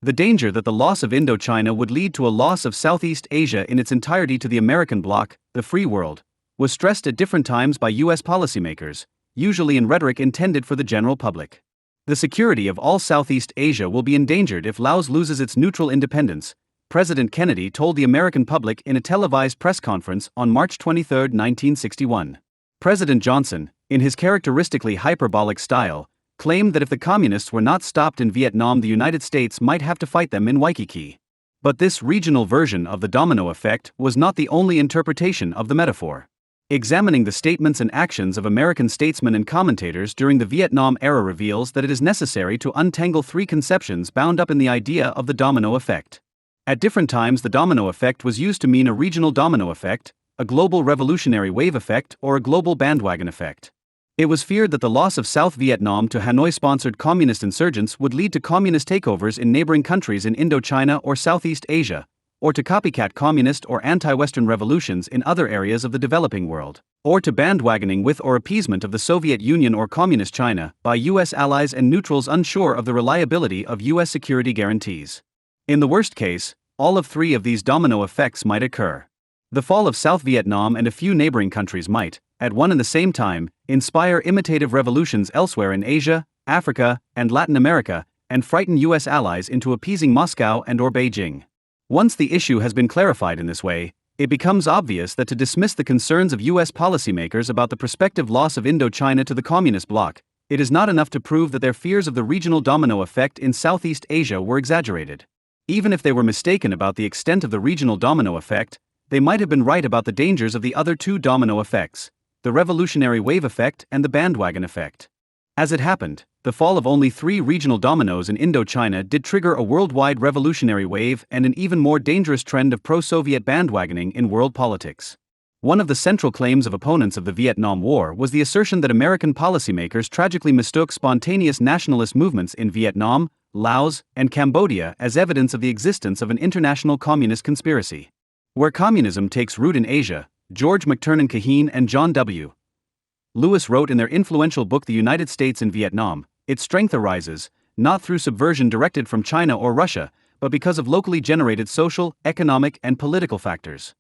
The danger that the loss of Indochina would lead to a loss of Southeast Asia in its entirety to the American bloc, the free world, was stressed at different times by U.S. policymakers, usually in rhetoric intended for the general public. The security of all Southeast Asia will be endangered if Laos loses its neutral independence, President Kennedy told the American public in a televised press conference on March 23, 1961. President Johnson, in his characteristically hyperbolic style, claimed that if the communists were not stopped in Vietnam, the United States might have to fight them in Waikiki. But this regional version of the domino effect was not the only interpretation of the metaphor. Examining the statements and actions of American statesmen and commentators during the Vietnam era reveals that it is necessary to untangle three conceptions bound up in the idea of the domino effect. At different times, the domino effect was used to mean a regional domino effect, a global revolutionary wave effect, or a global bandwagon effect. It was feared that the loss of South Vietnam to Hanoi-sponsored communist insurgents would lead to communist takeovers in neighboring countries in Indochina or Southeast Asia, or to copycat communist or anti-Western revolutions in other areas of the developing world, or to bandwagoning with or appeasement of the Soviet Union or Communist China by U.S. allies and neutrals unsure of the reliability of U.S. security guarantees. In the worst case, all of three of these domino effects might occur. The fall of South Vietnam and a few neighboring countries might, at one and the same time, inspire imitative revolutions elsewhere in Asia, Africa, and Latin America, and frighten U.S. allies into appeasing Moscow and/or Beijing. Once the issue has been clarified in this way, it becomes obvious that to dismiss the concerns of U.S. policymakers about the prospective loss of Indochina to the Communist bloc, it is not enough to prove that their fears of the regional domino effect in Southeast Asia were exaggerated. Even if they were mistaken about the extent of the regional domino effect, they might have been right about the dangers of the other two domino effects, the revolutionary wave effect and the bandwagon effect. As it happened, the fall of only three regional dominoes in Indochina did trigger a worldwide revolutionary wave and an even more dangerous trend of pro-Soviet bandwagoning in world politics. One of the central claims of opponents of the Vietnam War was the assertion that American policymakers tragically mistook spontaneous nationalist movements in Vietnam, Laos, and Cambodia as evidence of the existence of an international communist conspiracy. Where communism takes root in Asia, George McTernan Kaheen and John W. Lewis wrote in their influential book The United States in Vietnam, its strength arises, not through subversion directed from China or Russia, but because of locally generated social, economic, and political factors.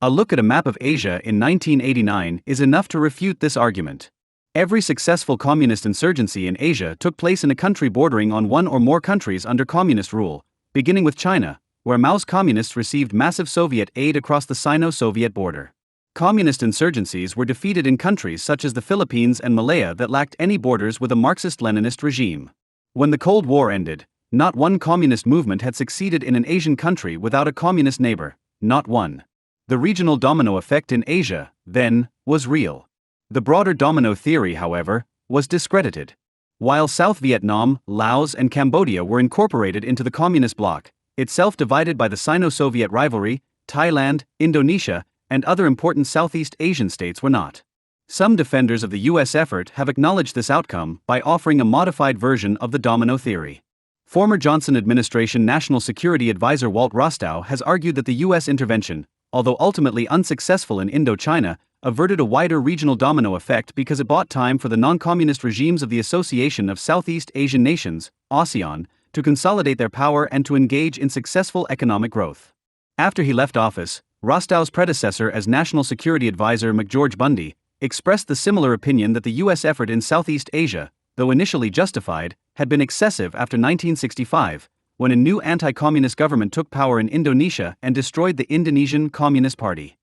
A look at a map of Asia in 1989 is enough to refute this argument. Every successful communist insurgency in Asia took place in a country bordering on one or more countries under communist rule, beginning with China, where Mao's communists received massive Soviet aid across the Sino-Soviet border. Communist insurgencies were defeated in countries such as the Philippines and Malaya that lacked any borders with a Marxist-Leninist regime. When the Cold War ended, not one communist movement had succeeded in an Asian country without a communist neighbor, not one. The regional domino effect in Asia, then, was real. The broader domino theory, however, was discredited. While South Vietnam, Laos, and Cambodia were incorporated into the communist bloc, itself divided by the Sino-Soviet rivalry, Thailand, Indonesia, and other important Southeast Asian states were not. Some defenders of the US effort have acknowledged this outcome by offering a modified version of the domino theory. Former Johnson administration National Security Advisor Walt Rostow has argued that the US intervention, although ultimately unsuccessful in Indochina, averted a wider regional domino effect because it bought time for the non-communist regimes of the Association of Southeast Asian Nations, ASEAN, to consolidate their power and to engage in successful economic growth. After he left office, Rostow's predecessor as National Security Advisor McGeorge Bundy expressed the similar opinion that the US effort in Southeast Asia, though initially justified, had been excessive after 1965, when a new anti-communist government took power in Indonesia and destroyed the Indonesian Communist Party.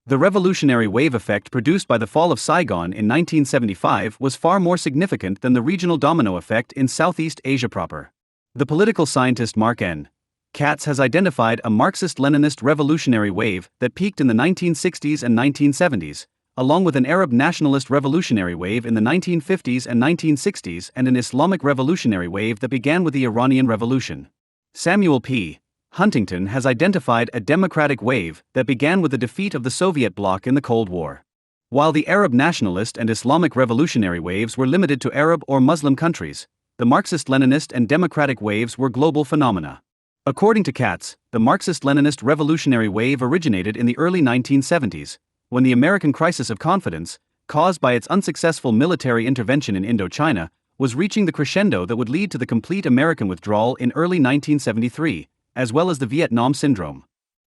The revolutionary wave effect produced by the fall of Saigon in 1975 was far more significant than the regional domino effect in Southeast Asia proper. The political scientist Mark N. Katz has identified a Marxist-Leninist revolutionary wave that peaked in the 1960s and 1970s, along with an Arab nationalist revolutionary wave in the 1950s and 1960s and an Islamic revolutionary wave that began with the Iranian Revolution. Samuel P. Huntington has identified a democratic wave that began with the defeat of the Soviet bloc in the Cold War. While the Arab nationalist and Islamic revolutionary waves were limited to Arab or Muslim countries, the Marxist-Leninist and democratic waves were global phenomena. According to Katz, the Marxist-Leninist revolutionary wave originated in the early 1970s, when the American crisis of confidence, caused by its unsuccessful military intervention in Indochina, was reaching the crescendo that would lead to the complete American withdrawal in early 1973, as well as the Vietnam Syndrome,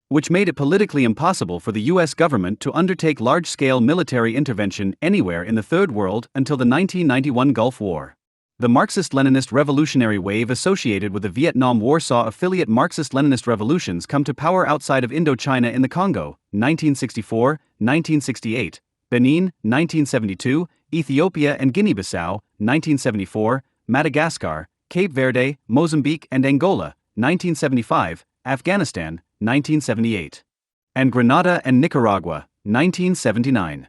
which made it politically impossible for the US government to undertake large-scale military intervention anywhere in the Third World until the 1991 Gulf War. The Marxist-Leninist revolutionary wave associated with the Vietnam War saw affiliate Marxist-Leninist revolutions come to power outside of Indochina in the Congo, 1964, 1968, Benin, 1972, Ethiopia and Guinea-Bissau, 1974, Madagascar, Cape Verde, Mozambique and Angola, 1975, Afghanistan, 1978, and Grenada and Nicaragua, 1979.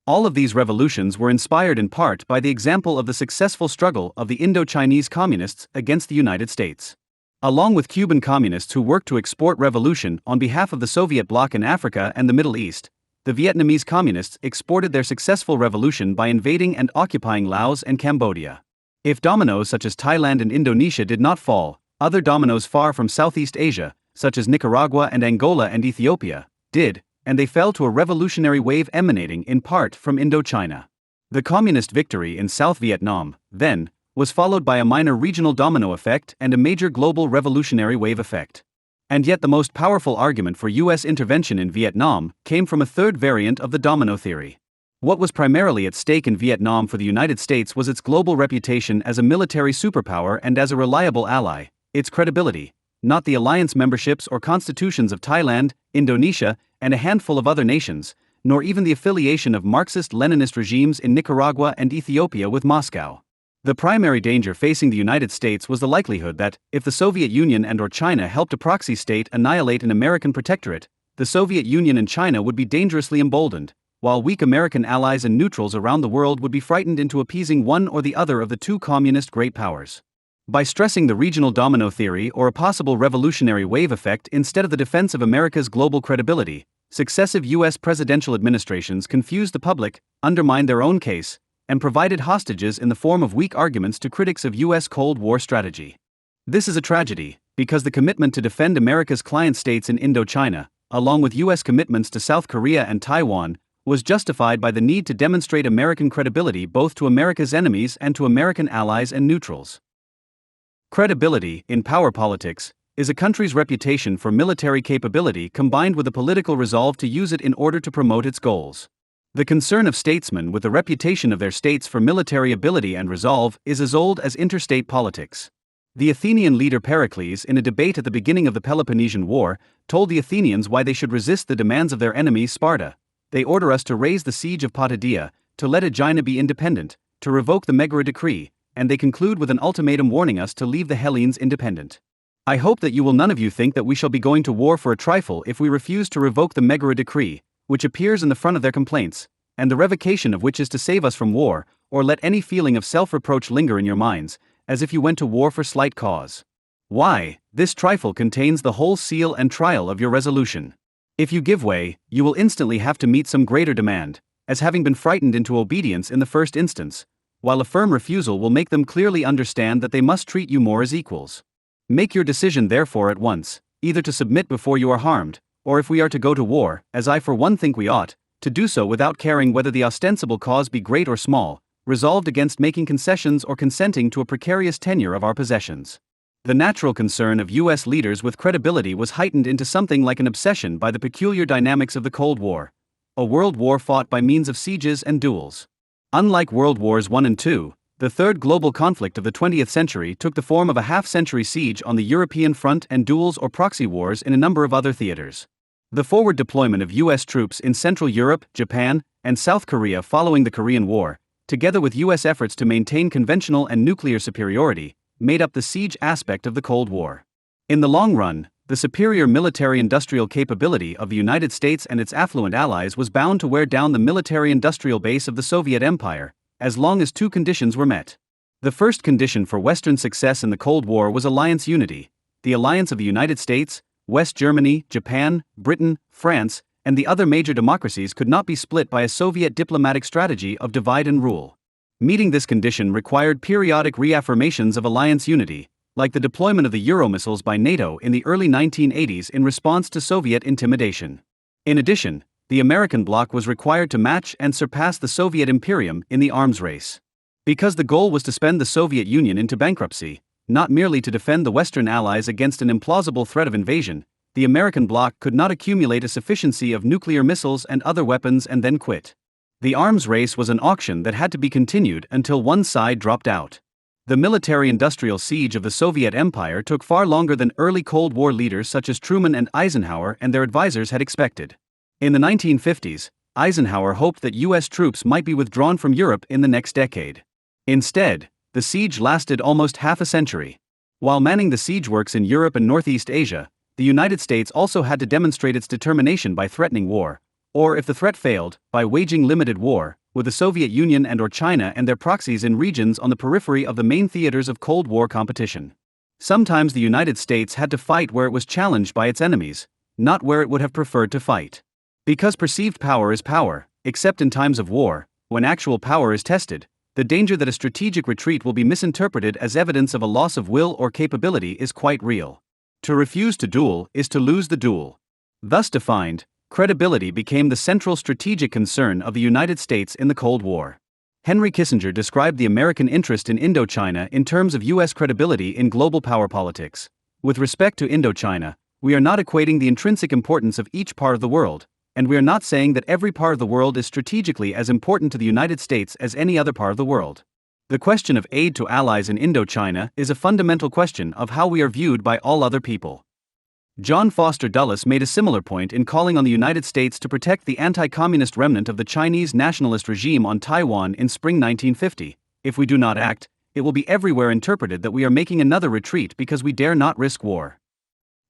All of these revolutions were inspired in part by the example of the successful struggle of the Indo-Chinese communists against the United States. Along with Cuban communists who worked to export revolution on behalf of the Soviet bloc in Africa and the Middle East, the Vietnamese communists exported their successful revolution by invading and occupying Laos and Cambodia. If dominoes such as Thailand and Indonesia did not fall, other dominoes far from Southeast Asia, such as Nicaragua and Angola and Ethiopia, did, and they fell to a revolutionary wave emanating in part from Indochina. The communist victory in South Vietnam, then, was followed by a minor regional domino effect and a major global revolutionary wave effect. And yet the most powerful argument for US intervention in Vietnam came from a third variant of the domino theory. What was primarily at stake in Vietnam for the United States was its global reputation as a military superpower and as a reliable ally, its credibility, not the alliance memberships or constitutions of Thailand, Indonesia, and a handful of other nations, nor even the affiliation of Marxist-Leninist regimes in Nicaragua and Ethiopia with Moscow. The primary danger facing the United States was the likelihood that, if the Soviet Union and/or China helped a proxy state annihilate an American protectorate, the Soviet Union and China would be dangerously emboldened, while weak American allies and neutrals around the world would be frightened into appeasing one or the other of the two communist great powers. By stressing the regional domino theory or a possible revolutionary wave effect instead of the defense of America's global credibility, successive U.S. presidential administrations confused the public, undermined their own case, and provided hostages in the form of weak arguments to critics of U.S. Cold War strategy. This is a tragedy, because the commitment to defend America's client states in Indochina, along with U.S. commitments to South Korea and Taiwan, was justified by the need to demonstrate American credibility both to America's enemies and to American allies and neutrals. Credibility, in power politics, is a country's reputation for military capability combined with a political resolve to use it in order to promote its goals. The concern of statesmen with the reputation of their states for military ability and resolve is as old as interstate politics. The Athenian leader Pericles, in a debate at the beginning of the Peloponnesian War, told the Athenians why they should resist the demands of their enemy Sparta. They order us to raise the siege of Potidaea, to let Aegina be independent, to revoke the Megara decree, and they conclude with an ultimatum warning us to leave the Hellenes independent. I hope that you will none of you think that we shall be going to war for a trifle if we refuse to revoke the Megara decree, which appears in the front of their complaints, and the revocation of which is to save us from war, or let any feeling of self-reproach linger in your minds, as if you went to war for slight cause. Why, this trifle contains the whole seal and trial of your resolution. If you give way, you will instantly have to meet some greater demand, as having been frightened into obedience in the first instance, while a firm refusal will make them clearly understand that they must treat you more as equals. Make your decision therefore at once, either to submit before you are harmed, or if we are to go to war, as I for one think we ought, to do so without caring whether the ostensible cause be great or small, resolved against making concessions or consenting to a precarious tenure of our possessions. The natural concern of U.S. leaders with credibility was heightened into something like an obsession by the peculiar dynamics of the Cold War, a world war fought by means of sieges and duels. Unlike World Wars I and II, the third global conflict of the 20th century took the form of a half-century siege on the European front and duels or proxy wars in a number of other theaters. The forward deployment of U.S. troops in Central Europe, Japan, and South Korea following the Korean War, together with U.S. efforts to maintain conventional and nuclear superiority, made up the siege aspect of the Cold War. In the long run, the superior military-industrial capability of the United States and its affluent allies was bound to wear down the military-industrial base of the Soviet Empire, as long as two conditions were met. The first condition for Western success in the Cold War was alliance unity, the alliance of the United States, West Germany, Japan, Britain, France, and the other major democracies could not be split by a Soviet diplomatic strategy of divide and rule. Meeting this condition required periodic reaffirmations of alliance unity, like the deployment of the Euromissiles by NATO in the early 1980s in response to Soviet intimidation. In addition, the American bloc was required to match and surpass the Soviet imperium in the arms race. Because the goal was to spend the Soviet Union into bankruptcy, not merely to defend the Western Allies against an implausible threat of invasion, the American bloc could not accumulate a sufficiency of nuclear missiles and other weapons and then quit. The arms race was an auction that had to be continued until one side dropped out. The military-industrial siege of the Soviet Empire took far longer than early Cold War leaders such as Truman and Eisenhower and their advisors had expected. In the 1950s, Eisenhower hoped that U.S. troops might be withdrawn from Europe in the next decade. Instead, the siege lasted almost half a century. While manning the siege works in Europe and Northeast Asia, the United States also had to demonstrate its determination by threatening war, or if the threat failed, by waging limited war, with the Soviet Union and/or China and their proxies in regions on the periphery of the main theaters of Cold War competition. Sometimes the United States had to fight where it was challenged by its enemies, not where it would have preferred to fight. Because perceived power is power, except in times of war, when actual power is tested, the danger that a strategic retreat will be misinterpreted as evidence of a loss of will or capability is quite real. To refuse to duel is to lose the duel. Thus defined, credibility became the central strategic concern of the United States in the Cold War. Henry Kissinger described the American interest in Indochina in terms of U.S. credibility in global power politics. With respect to Indochina, we are not equating the intrinsic importance of each part of the world, and we are not saying that every part of the world is strategically as important to the United States as any other part of the world. The question of aid to allies in Indochina is a fundamental question of how we are viewed by all other people. John Foster Dulles made a similar point in calling on the United States to protect the anti-communist remnant of the Chinese nationalist regime on Taiwan in spring 1950. If we do not act, it will be everywhere interpreted that we are making another retreat because we dare not risk war.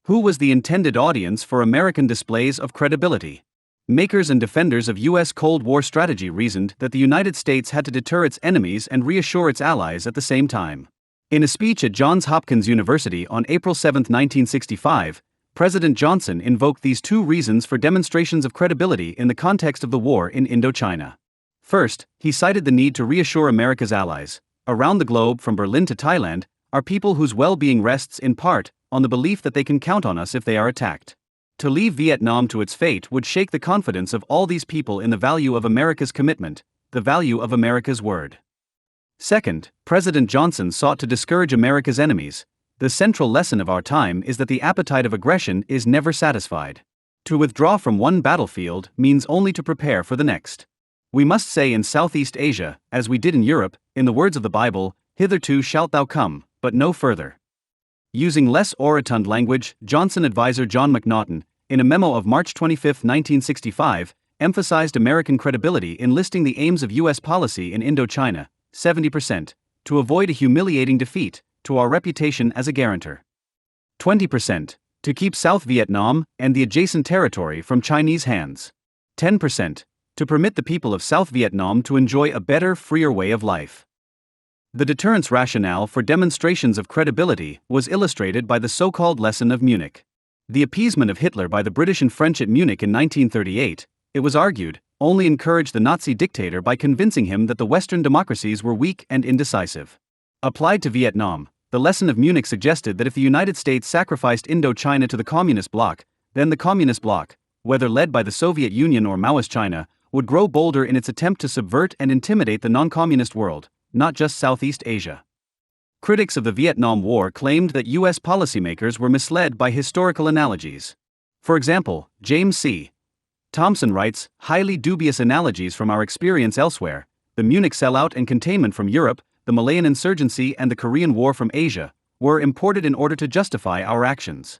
Who was the intended audience for American displays of credibility? Makers and defenders of U.S. Cold War strategy reasoned that the United States had to deter its enemies and reassure its allies at the same time. In a speech at Johns Hopkins University on April 7, 1965, President Johnson invoked these two reasons for demonstrations of credibility in the context of the war in Indochina. First, he cited the need to reassure America's allies, around the globe from Berlin to Thailand, are people whose well-being rests in part on the belief that they can count on us if they are attacked. To leave Vietnam to its fate would shake the confidence of all these people in the value of America's commitment, the value of America's word. Second, President Johnson sought to discourage America's enemies. The central lesson of our time is that the appetite of aggression is never satisfied. To withdraw from one battlefield means only to prepare for the next. We must say in Southeast Asia, as we did in Europe, in the words of the Bible, "Hitherto shalt thou come, but no further." Using less orotund language, Johnson advisor John McNaughton, in a memo of March 25, 1965, emphasized American credibility in listing the aims of U.S. policy in Indochina, 70%, to avoid a humiliating defeat, to our reputation as a guarantor. 20%, to keep South Vietnam and the adjacent territory from Chinese hands. 10%, to permit the people of South Vietnam to enjoy a better, freer way of life. The deterrence rationale for demonstrations of credibility was illustrated by the so-called Lesson of Munich. The appeasement of Hitler by the British and French at Munich in 1938, it was argued, only encouraged the Nazi dictator by convincing him that the Western democracies were weak and indecisive. Applied to Vietnam, the lesson of Munich suggested that if the United States sacrificed Indochina to the Communist bloc, then the Communist bloc, whether led by the Soviet Union or Maoist China, would grow bolder in its attempt to subvert and intimidate the non-communist world, not just Southeast Asia. Critics of the Vietnam War claimed that U.S. policymakers were misled by historical analogies. For example, James C. Thompson writes, highly dubious analogies from our experience elsewhere, the Munich sellout and containment from Europe, the Malayan insurgency and the Korean War from Asia, were imported in order to justify our actions.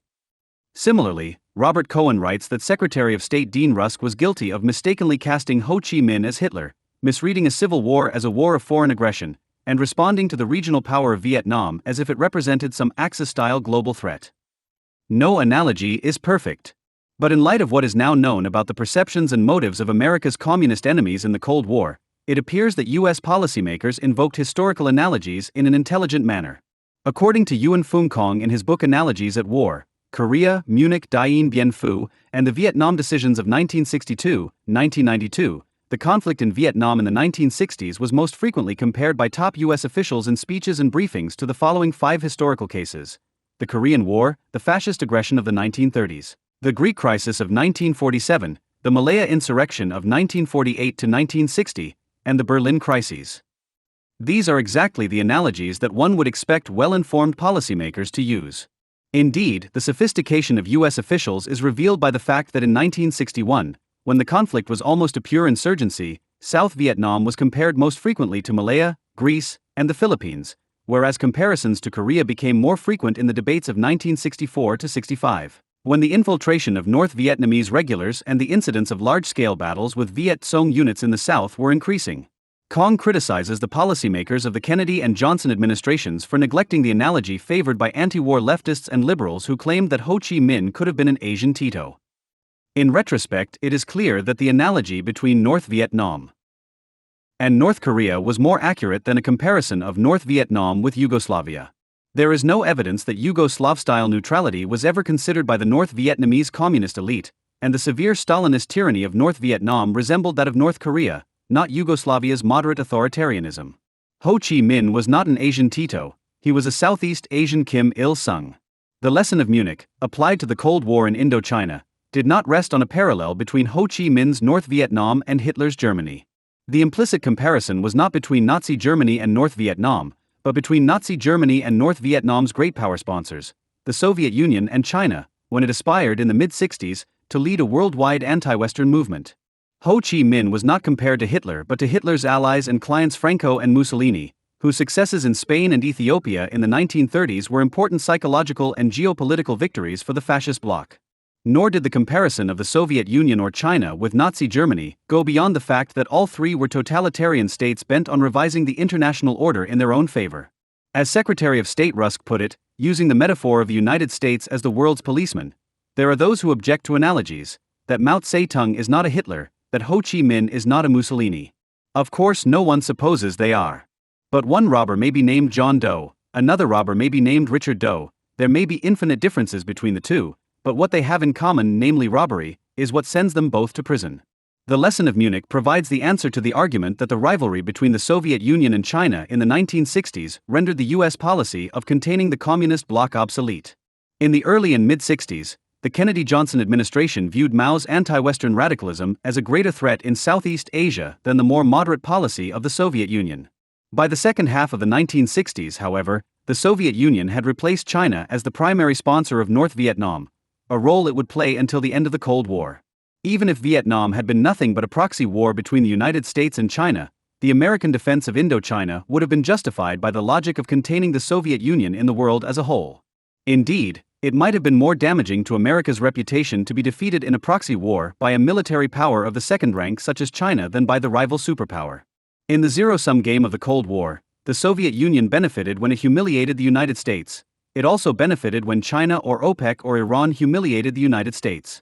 Similarly, Robert Cohen writes that Secretary of State Dean Rusk was guilty of mistakenly casting Ho Chi Minh as Hitler, misreading a civil war as a war of foreign aggression, and responding to the regional power of Vietnam as if it represented some Axis-style global threat. No analogy is perfect. But in light of what is now known about the perceptions and motives of America's communist enemies in the Cold War, it appears that U.S. policymakers invoked historical analogies in an intelligent manner. According to Yuan Phung Kong in his book Analogies at War, Korea, Munich, Dien Bien Phu, and the Vietnam decisions of 1962, 1992, the conflict in Vietnam in the 1960s was most frequently compared by top U.S. officials in speeches and briefings to the following 5 historical cases: the Korean War, the fascist aggression of the 1930s, the Greek crisis of 1947, the Malaya insurrection of 1948 to 1960, and the Berlin crises. These are exactly the analogies that one would expect well-informed policymakers to use. Indeed, the sophistication of U.S. officials is revealed by the fact that in 1961, when the conflict was almost a pure insurgency, South Vietnam was compared most frequently to Malaya, Greece, and the Philippines, whereas comparisons to Korea became more frequent in the debates of 1964 to 65. When the infiltration of North Vietnamese regulars and the incidence of large-scale battles with Viet Cong units in the South were increasing. Kong criticizes the policymakers of the Kennedy and Johnson administrations for neglecting the analogy favored by anti-war leftists and liberals who claimed that Ho Chi Minh could have been an Asian Tito. In retrospect, it is clear that the analogy between North Vietnam and North Korea was more accurate than a comparison of North Vietnam with Yugoslavia. There is no evidence that Yugoslav-style neutrality was ever considered by the North Vietnamese communist elite, and the severe Stalinist tyranny of North Vietnam resembled that of North Korea, not Yugoslavia's moderate authoritarianism. Ho Chi Minh was not an Asian Tito, he was a Southeast Asian Kim Il-sung. The lesson of Munich, applied to the Cold War in Indochina, did not rest on a parallel between Ho Chi Minh's North Vietnam and Hitler's Germany. The implicit comparison was not between Nazi Germany and North Vietnam, but between Nazi Germany and North Vietnam's great power sponsors, the Soviet Union and China, when it aspired in the mid-60s to lead a worldwide anti-Western movement. Ho Chi Minh was not compared to Hitler but to Hitler's allies and clients Franco and Mussolini, whose successes in Spain and Ethiopia in the 1930s were important psychological and geopolitical victories for the fascist bloc. Nor did the comparison of the Soviet Union or China with Nazi Germany go beyond the fact that all three were totalitarian states bent on revising the international order in their own favor. As Secretary of State Rusk put it, using the metaphor of the United States as the world's policeman, there are those who object to analogies, that Mao Zedong is not a Hitler, that Ho Chi Minh is not a Mussolini. Of course, no one supposes they are. But one robber may be named John Doe, another robber may be named Richard Doe, there may be infinite differences between the two, but what they have in common, namely robbery, is what sends them both to prison. The lesson of Munich provides the answer to the argument that the rivalry between the Soviet Union and China in the 1960s rendered the U.S. policy of containing the communist bloc obsolete. In the early and mid-60s, the Kennedy-Johnson administration viewed Mao's anti-Western radicalism as a greater threat in Southeast Asia than the more moderate policy of the Soviet Union. By the second half of the 1960s, however, the Soviet Union had replaced China as the primary sponsor of North Vietnam, a role it would play until the end of the Cold War. Even if Vietnam had been nothing but a proxy war between the United States and China, the American defense of Indochina would have been justified by the logic of containing the Soviet Union in the world as a whole. Indeed, it might have been more damaging to America's reputation to be defeated in a proxy war by a military power of the second rank such as China than by the rival superpower. In the zero-sum game of the Cold War, the Soviet Union benefited when it humiliated the United States. It also benefited when China or OPEC or Iran humiliated the United States.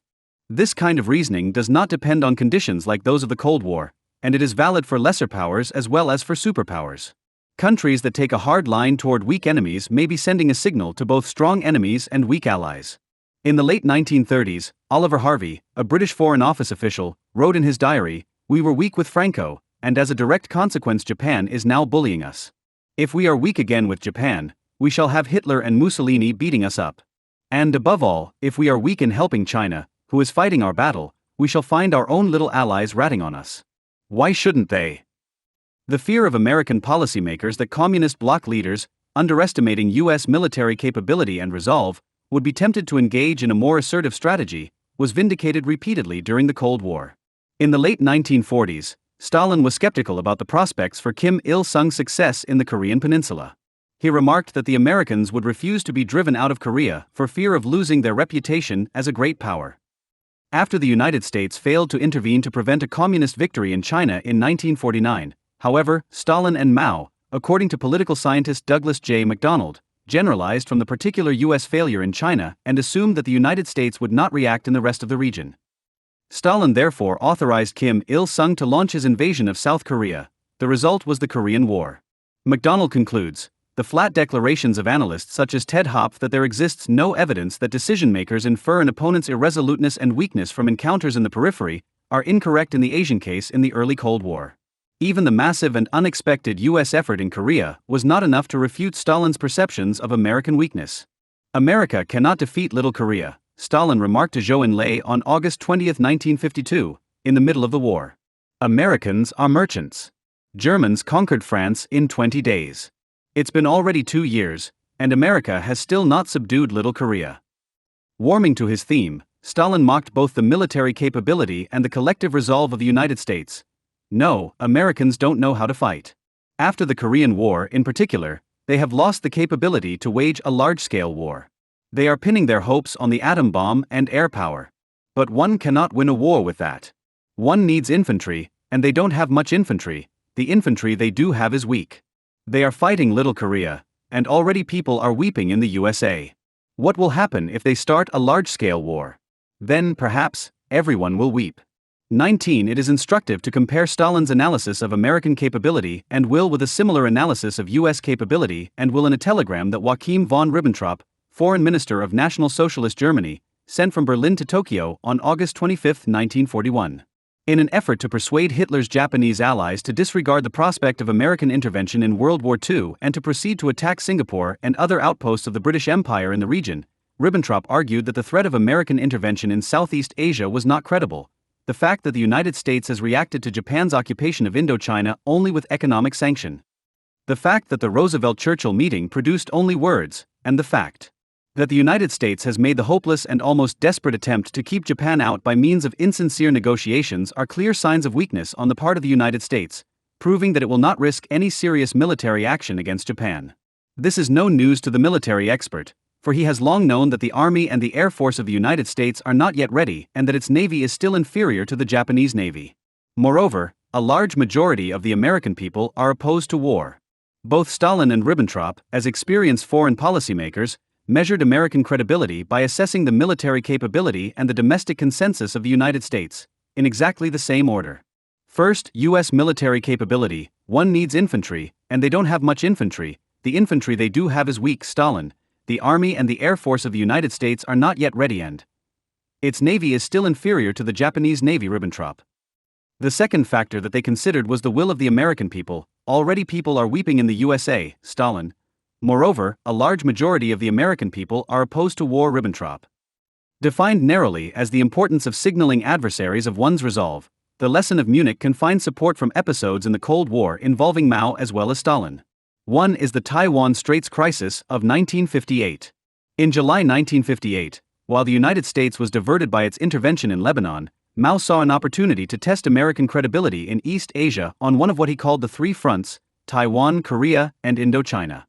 This kind of reasoning does not depend on conditions like those of the Cold War, and it is valid for lesser powers as well as for superpowers. Countries that take a hard line toward weak enemies may be sending a signal to both strong enemies and weak allies. In the late 1930s, Oliver Harvey, a British Foreign Office official, wrote in his diary, We were weak with Franco, and as a direct consequence Japan is now bullying us. If we are weak again with Japan, we shall have Hitler and Mussolini beating us up. And above all, if we are weak in helping China, who is fighting our battle, we shall find our own little allies ratting on us. Why shouldn't they? The fear of American policymakers that communist bloc leaders, underestimating U.S. military capability and resolve, would be tempted to engage in a more assertive strategy, was vindicated repeatedly during the Cold War. In the late 1940s, Stalin was skeptical about the prospects for Kim Il-sung's success in the Korean peninsula. He remarked that the Americans would refuse to be driven out of Korea for fear of losing their reputation as a great power. After the United States failed to intervene to prevent a communist victory in China in 1949, however, Stalin and Mao, according to political scientist Douglas J. MacDonald, generalized from the particular U.S. failure in China and assumed that the United States would not react in the rest of the region. Stalin therefore authorized Kim Il-sung to launch his invasion of South Korea. The result was the Korean War. MacDonald concludes, the flat declarations of analysts such as Ted Hopf that there exists no evidence that decision-makers infer an opponent's irresoluteness and weakness from encounters in the periphery are incorrect in the Asian case in the early Cold War. Even the massive and unexpected U.S. effort in Korea was not enough to refute Stalin's perceptions of American weakness. America cannot defeat Little Korea, Stalin remarked to Zhou Enlai on August 20, 1952, in the middle of the war. Americans are merchants. Germans conquered France in 20 days. It's been already 2 years, and America has still not subdued Little Korea. Warming to his theme, Stalin mocked both the military capability and the collective resolve of the United States. No, Americans don't know how to fight. After the Korean War in particular, they have lost the capability to wage a large-scale war. They are pinning their hopes on the atom bomb and air power. But one cannot win a war with that. One needs infantry, and they don't have much infantry. The infantry they do have is weak. They are fighting Little Korea, and already people are weeping in the USA. What will happen if they start a large-scale war? Then, perhaps, everyone will weep. 19. It is instructive to compare Stalin's analysis of American capability and will with a similar analysis of U.S. capability and will in a telegram that Joachim von Ribbentrop, Foreign Minister of National Socialist Germany, sent from Berlin to Tokyo on August 25, 1941. In an effort to persuade Hitler's Japanese allies to disregard the prospect of American intervention in World War II and to proceed to attack Singapore and other outposts of the British Empire in the region, Ribbentrop argued that the threat of American intervention in Southeast Asia was not credible. The fact that the United States has reacted to Japan's occupation of Indochina only with economic sanction. The fact that the Roosevelt-Churchill meeting produced only words, and the fact that the United States has made the hopeless and almost desperate attempt to keep Japan out by means of insincere negotiations are clear signs of weakness on the part of the United States, proving that it will not risk any serious military action against Japan. This is no news to the military expert, for he has long known that the Army and the Air Force of the United States are not yet ready and that its Navy is still inferior to the Japanese Navy. Moreover, a large majority of the American people are opposed to war. Both Stalin and Ribbentrop, as experienced foreign policymakers, measured American credibility by assessing the military capability and the domestic consensus of the United States, in exactly the same order. First, U.S. military capability. One needs infantry, and they don't have much infantry. The infantry they do have is weak. Stalin. The Army and the Air Force of the United States are not yet ready and its Navy is still inferior to the Japanese Navy. Ribbentrop. The second factor that they considered was the will of the American people. Already people are weeping in the USA. Stalin. Moreover, a large majority of the American people are opposed to war. Ribbentrop. Defined narrowly as the importance of signaling adversaries of one's resolve, the lesson of Munich can find support from episodes in the Cold War involving Mao as well as Stalin. One is the Taiwan Straits Crisis of 1958. In July 1958, while the United States was diverted by its intervention in Lebanon, Mao saw an opportunity to test American credibility in East Asia on one of what he called the three fronts: Taiwan, Korea, and Indochina.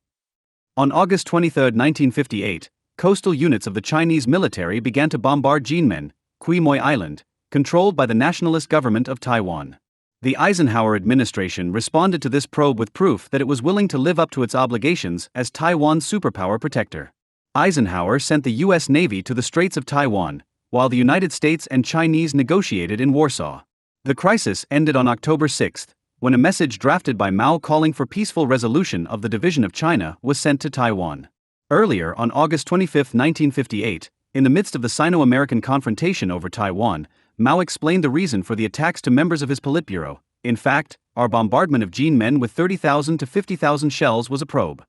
On August 23, 1958, coastal units of the Chinese military began to bombard Jinmen, Quemoy Island, controlled by the nationalist government of Taiwan. The Eisenhower administration responded to this probe with proof that it was willing to live up to its obligations as Taiwan's superpower protector. Eisenhower sent the U.S. Navy to the Straits of Taiwan, while the United States and Chinese negotiated in Warsaw. The crisis ended on October 6, when a message drafted by Mao calling for peaceful resolution of the division of China was sent to Taiwan. Earlier, on August 25, 1958, In the midst of the Sino-American confrontation over Taiwan, Mao explained the reason for the attacks to members of his Politburo. In fact, our bombardment of Jinmen with 30,000 to 50,000 shells was a probe.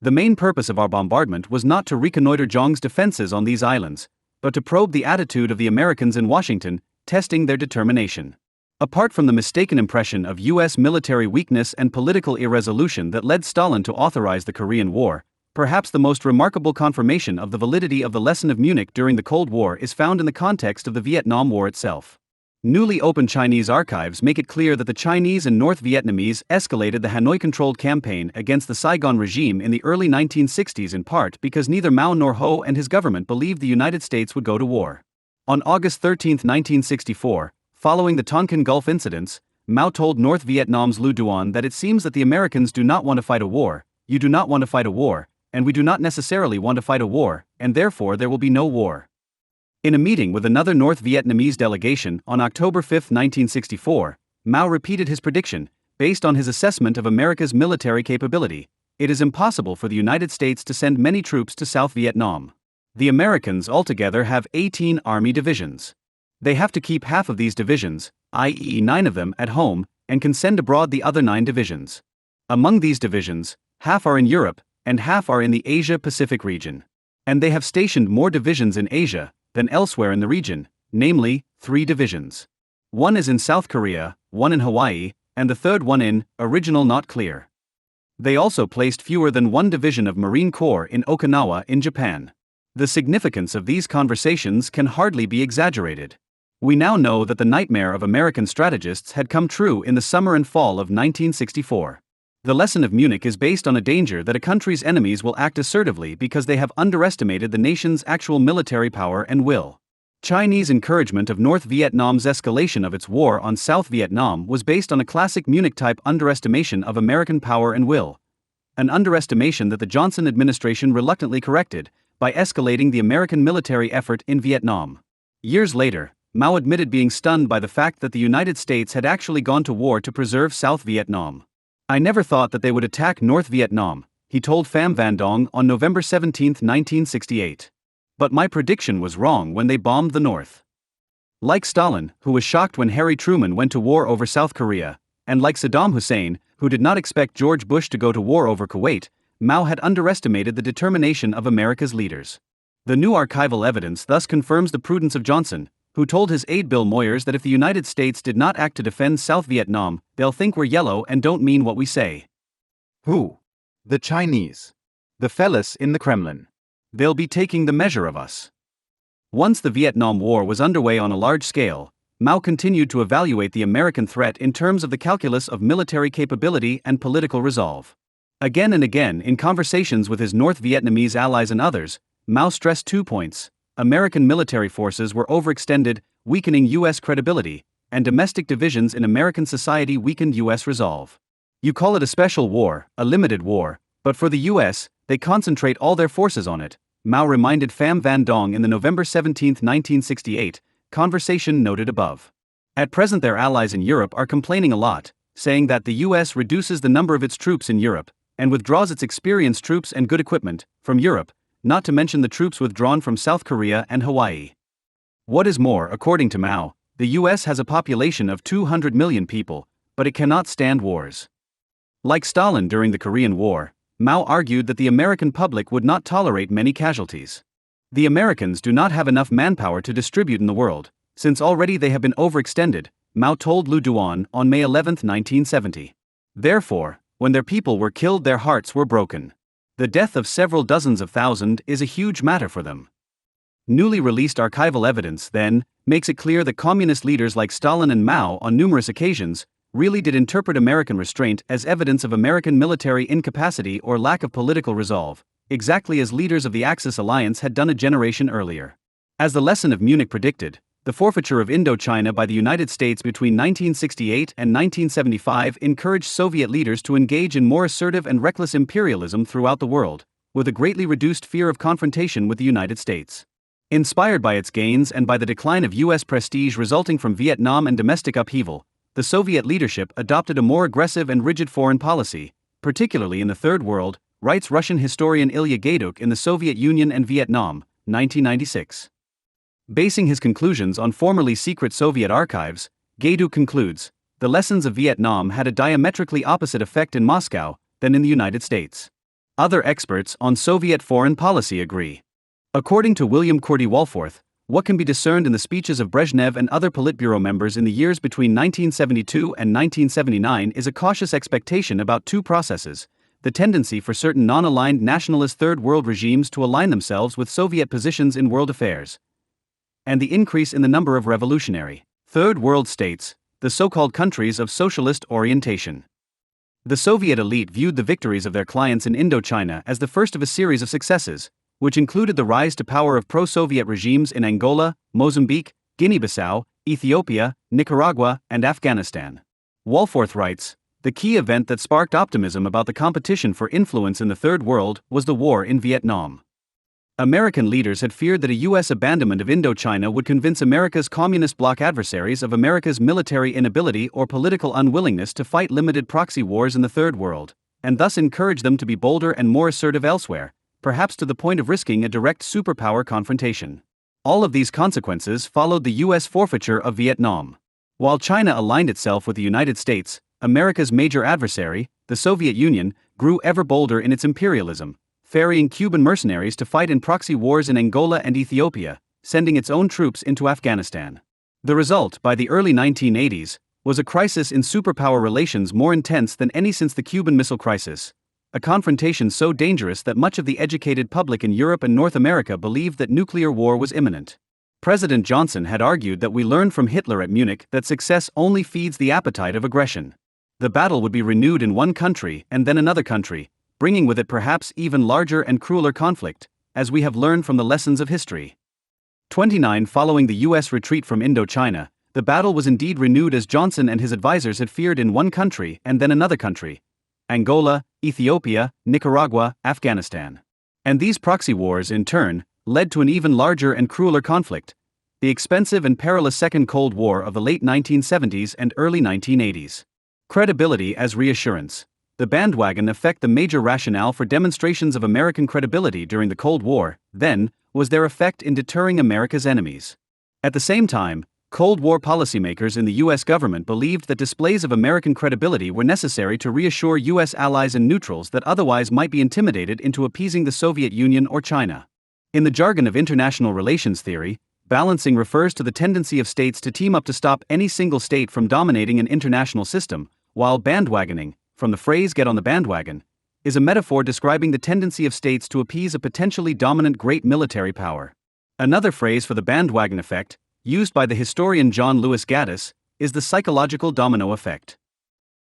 The main purpose of our bombardment was not to reconnoiter Zhong's defenses on these islands, but to probe the attitude of the Americans in Washington, testing their determination. Apart from the mistaken impression of U.S. military weakness and political irresolution that led Stalin to authorize the Korean War, perhaps the most remarkable confirmation of the validity of the lesson of Munich during the Cold War is found in the context of the Vietnam War itself. Newly opened Chinese archives make it clear that the Chinese and North Vietnamese escalated the Hanoi-controlled campaign against the Saigon regime in the early 1960s in part because neither Mao nor Ho and his government believed the United States would go to war. On August 13, 1964, following the Tonkin Gulf incidents, Mao told North Vietnam's Lưu Duan that it seems that the Americans do not want to fight a war, you do not want to fight a war, and we do not necessarily want to fight a war, and therefore there will be no war. In a meeting with another North Vietnamese delegation on October 5, 1964, Mao repeated his prediction, based on his assessment of America's military capability: it is impossible for the United States to send many troops to South Vietnam. The Americans altogether have 18 army divisions. They have to keep half of these divisions, i.e. 9 of them, at home, and can send abroad the other 9 divisions. Among these divisions, half are in Europe, and half are in the Asia-Pacific region. And they have stationed more divisions in Asia than elsewhere in the region, namely, 3 divisions. One is in South Korea, one in Hawaii, and the third one in, original not clear. They also placed fewer than 1 division of Marine Corps in Okinawa in Japan. The significance of these conversations can hardly be exaggerated. We now know that the nightmare of American strategists had come true in the summer and fall of 1964. The lesson of Munich is based on a danger that a country's enemies will act assertively because they have underestimated the nation's actual military power and will. Chinese encouragement of North Vietnam's escalation of its war on South Vietnam was based on a classic Munich-type underestimation of American power and will. An underestimation that the Johnson administration reluctantly corrected by escalating the American military effort in Vietnam. Years later, Mao admitted being stunned by the fact that the United States had actually gone to war to preserve South Vietnam. "I never thought that they would attack North Vietnam," he told Pham Van Dong on November 17, 1968. "But my prediction was wrong when they bombed the North." Like Stalin, who was shocked when Harry Truman went to war over South Korea, and like Saddam Hussein, who did not expect George Bush to go to war over Kuwait, Mao had underestimated the determination of America's leaders. The new archival evidence thus confirms the prudence of Johnson, who told his aide Bill Moyers that if the United States did not act to defend South Vietnam, they'll think we're yellow and don't mean what we say. Who? The Chinese. The fellas in the Kremlin. They'll be taking the measure of us. Once the Vietnam War was underway on a large scale, Mao continued to evaluate the American threat in terms of the calculus of military capability and political resolve. Again and again in conversations with his North Vietnamese allies and others, Mao stressed 2 points. American military forces were overextended, weakening U.S. credibility, and domestic divisions in American society weakened U.S. resolve. You call it a special war, a limited war, but for the U.S., they concentrate all their forces on it, Mao reminded Pham Van Dong in the November 17, 1968, conversation noted above. At present their allies in Europe are complaining a lot, saying that the U.S. reduces the number of its troops in Europe, and withdraws its experienced troops and good equipment from Europe, not to mention the troops withdrawn from South Korea and Hawaii. What is more, according to Mao, the US has a population of 200 million people, but it cannot stand wars. Like Stalin during the Korean War, Mao argued that the American public would not tolerate many casualties. The Americans do not have enough manpower to distribute in the world, since already they have been overextended, Mao told Lưu Duan on May 11, 1970. Therefore, when their people were killed, their hearts were broken. The death of several dozens of thousands is a huge matter for them. Newly released archival evidence, then, makes it clear that communist leaders like Stalin and Mao on numerous occasions really did interpret American restraint as evidence of American military incapacity or lack of political resolve, exactly as leaders of the Axis alliance had done a generation earlier. As the lesson of Munich predicted, the forfeiture of Indochina by the United States between 1968 and 1975 encouraged Soviet leaders to engage in more assertive and reckless imperialism throughout the world, with a greatly reduced fear of confrontation with the United States. Inspired by its gains and by the decline of U.S. prestige resulting from Vietnam and domestic upheaval, the Soviet leadership adopted a more aggressive and rigid foreign policy, particularly in the Third World, writes Russian historian Ilya Gaiduk in the Soviet Union and Vietnam. 1996. Basing his conclusions on formerly secret Soviet archives, Gaidu concludes, the lessons of Vietnam had a diametrically opposite effect in Moscow than in the United States. Other experts on Soviet foreign policy agree. According to William Cordy Walforth, what can be discerned in the speeches of Brezhnev and other Politburo members in the years between 1972 and 1979 is a cautious expectation about two processes: the tendency for certain non-aligned nationalist Third World regimes to align themselves with Soviet positions in world affairs, and the increase in the number of revolutionary Third World states, the so-called countries of socialist orientation. The Soviet elite viewed the victories of their clients in Indochina as the first of a series of successes, which included the rise to power of pro-Soviet regimes in Angola, Mozambique, Guinea-Bissau, Ethiopia, Nicaragua, and Afghanistan. Walforth writes, the key event that sparked optimism about the competition for influence in the Third World was the war in Vietnam. American leaders had feared that a U.S. abandonment of Indochina would convince America's communist bloc adversaries of America's military inability or political unwillingness to fight limited proxy wars in the Third World, and thus encourage them to be bolder and more assertive elsewhere, perhaps to the point of risking a direct superpower confrontation. All of these consequences followed the U.S. forfeiture of Vietnam. While China aligned itself with the United States, America's major adversary, the Soviet Union, grew ever bolder in its imperialism, ferrying Cuban mercenaries to fight in proxy wars in Angola and Ethiopia, sending its own troops into Afghanistan. The result, by the early 1980s, was a crisis in superpower relations more intense than any since the Cuban Missile Crisis, a confrontation so dangerous that much of the educated public in Europe and North America believed that nuclear war was imminent. President Johnson had argued that we learned from Hitler at Munich that success only feeds the appetite of aggression. The battle would be renewed in one country and then another country, bringing with it perhaps even larger and crueler conflict, as we have learned from the lessons of history. 29 Following the U.S. retreat from Indochina, the battle was indeed renewed as Johnson and his advisors had feared in one country and then another country: Angola, Ethiopia, Nicaragua, Afghanistan. And these proxy wars, in turn, led to an even larger and crueler conflict, the expensive and perilous Second Cold War of the late 1970s and early 1980s. Credibility as reassurance. The bandwagon effect. The major rationale for demonstrations of American credibility during the Cold War, then, was their effect in deterring America's enemies. At the same time, Cold War policymakers in the U.S. government believed that displays of American credibility were necessary to reassure U.S. allies and neutrals that otherwise might be intimidated into appeasing the Soviet Union or China. In the jargon of international relations theory, balancing refers to the tendency of states to team up to stop any single state from dominating an international system, while bandwagoning, from the phrase "get on the bandwagon," is a metaphor describing the tendency of states to appease a potentially dominant great military power. Another phrase for the bandwagon effect, used by the historian John Lewis Gaddis, is the psychological domino effect.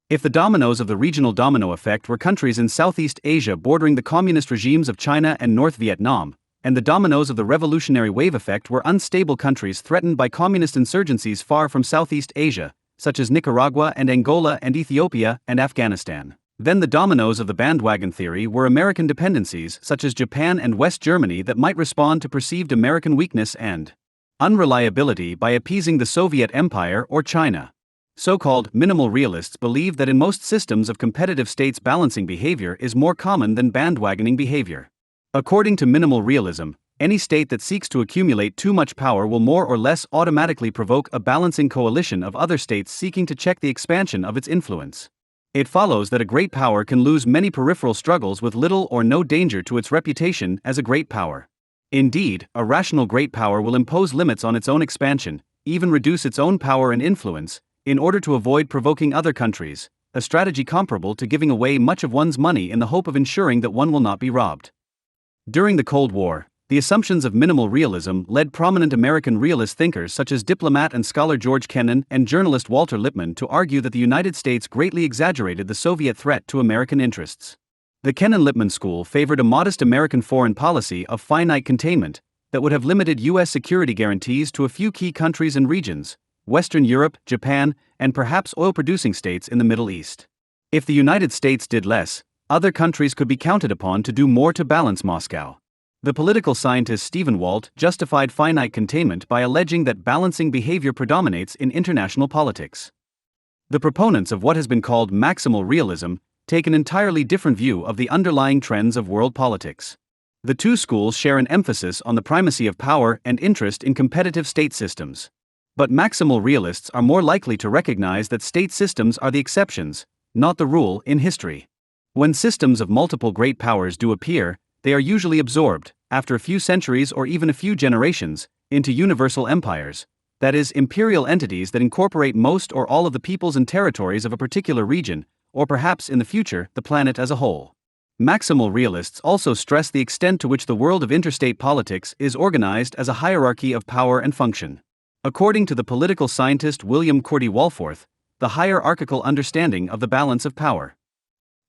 If the dominoes of the regional domino effect were countries in Southeast Asia bordering the communist regimes of China and North Vietnam, and the dominoes of the revolutionary wave effect were unstable countries threatened by communist insurgencies far from Southeast Asia, such as Nicaragua and Angola and Ethiopia and Afghanistan, then the dominoes of the bandwagon theory were American dependencies such as Japan and West Germany that might respond to perceived American weakness and unreliability by appeasing the Soviet Empire or China. So-called minimal realists believe that in most systems of competitive states balancing behavior is more common than bandwagoning behavior. According to minimal realism, any state that seeks to accumulate too much power will more or less automatically provoke a balancing coalition of other states seeking to check the expansion of its influence. It follows that a great power can lose many peripheral struggles with little or no danger to its reputation as a great power. Indeed, a rational great power will impose limits on its own expansion, even reduce its own power and influence, in order to avoid provoking other countries, a strategy comparable to giving away much of one's money in the hope of ensuring that one will not be robbed. During the Cold War, the assumptions of minimal realism led prominent American realist thinkers such as diplomat and scholar George Kennan and journalist Walter Lippmann to argue that the United States greatly exaggerated the Soviet threat to American interests. The Kennan-Lippmann school favored a modest American foreign policy of finite containment that would have limited U.S. security guarantees to a few key countries and regions, Western Europe, Japan, and perhaps oil-producing states in the Middle East. If the United States did less, other countries could be counted upon to do more to balance Moscow. The political scientist Stephen Walt justified finite containment by alleging that balancing behavior predominates in international politics. The proponents of what has been called maximal realism take an entirely different view of the underlying trends of world politics. The two schools share an emphasis on the primacy of power and interest in competitive state systems. But maximal realists are more likely to recognize that state systems are the exceptions, not the rule, in history. When systems of multiple great powers do appear, they are usually absorbed, after a few centuries or even a few generations, into universal empires, that is, imperial entities that incorporate most or all of the peoples and territories of a particular region, or perhaps in the future, the planet as a whole. Maximal realists also stress the extent to which the world of interstate politics is organized as a hierarchy of power and function. According to the political scientist William Cordy Walforth, the hierarchical understanding of the balance of power.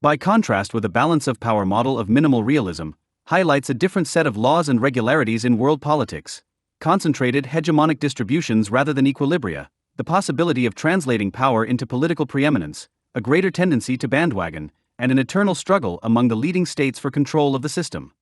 By contrast with the balance of power model of minimal realism, highlights a different set of laws and regularities in world politics, concentrated hegemonic distributions rather than equilibria, the possibility of translating power into political preeminence, a greater tendency to bandwagon, and an eternal struggle among the leading states for control of the system.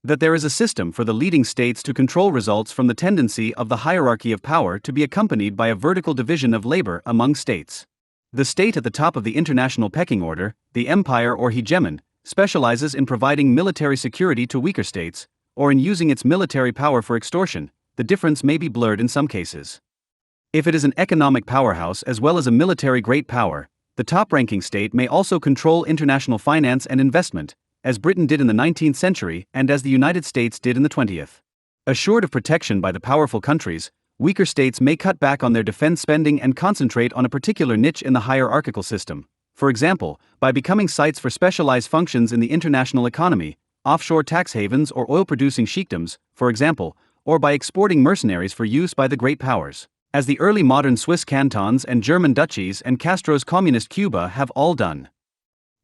That there is a system for the leading states to control results from the tendency of the hierarchy of power to be accompanied by a vertical division of labor among states. The state at the top of the international pecking order, the empire or hegemon, specializes in providing military security to weaker states, or in using its military power for extortion. The difference may be blurred in some cases. If it is an economic powerhouse as well as a military great power, the top-ranking state may also control international finance and investment, as Britain did in the 19th century and as the United States did in the 20th. Assured of protection by the powerful countries, weaker states may cut back on their defense spending and concentrate on a particular niche in the hierarchical system, for example, by becoming sites for specialized functions in the international economy, offshore tax havens or oil-producing sheikdoms, for example, or by exporting mercenaries for use by the great powers, as the early modern Swiss cantons and German duchies and Castro's communist Cuba have all done.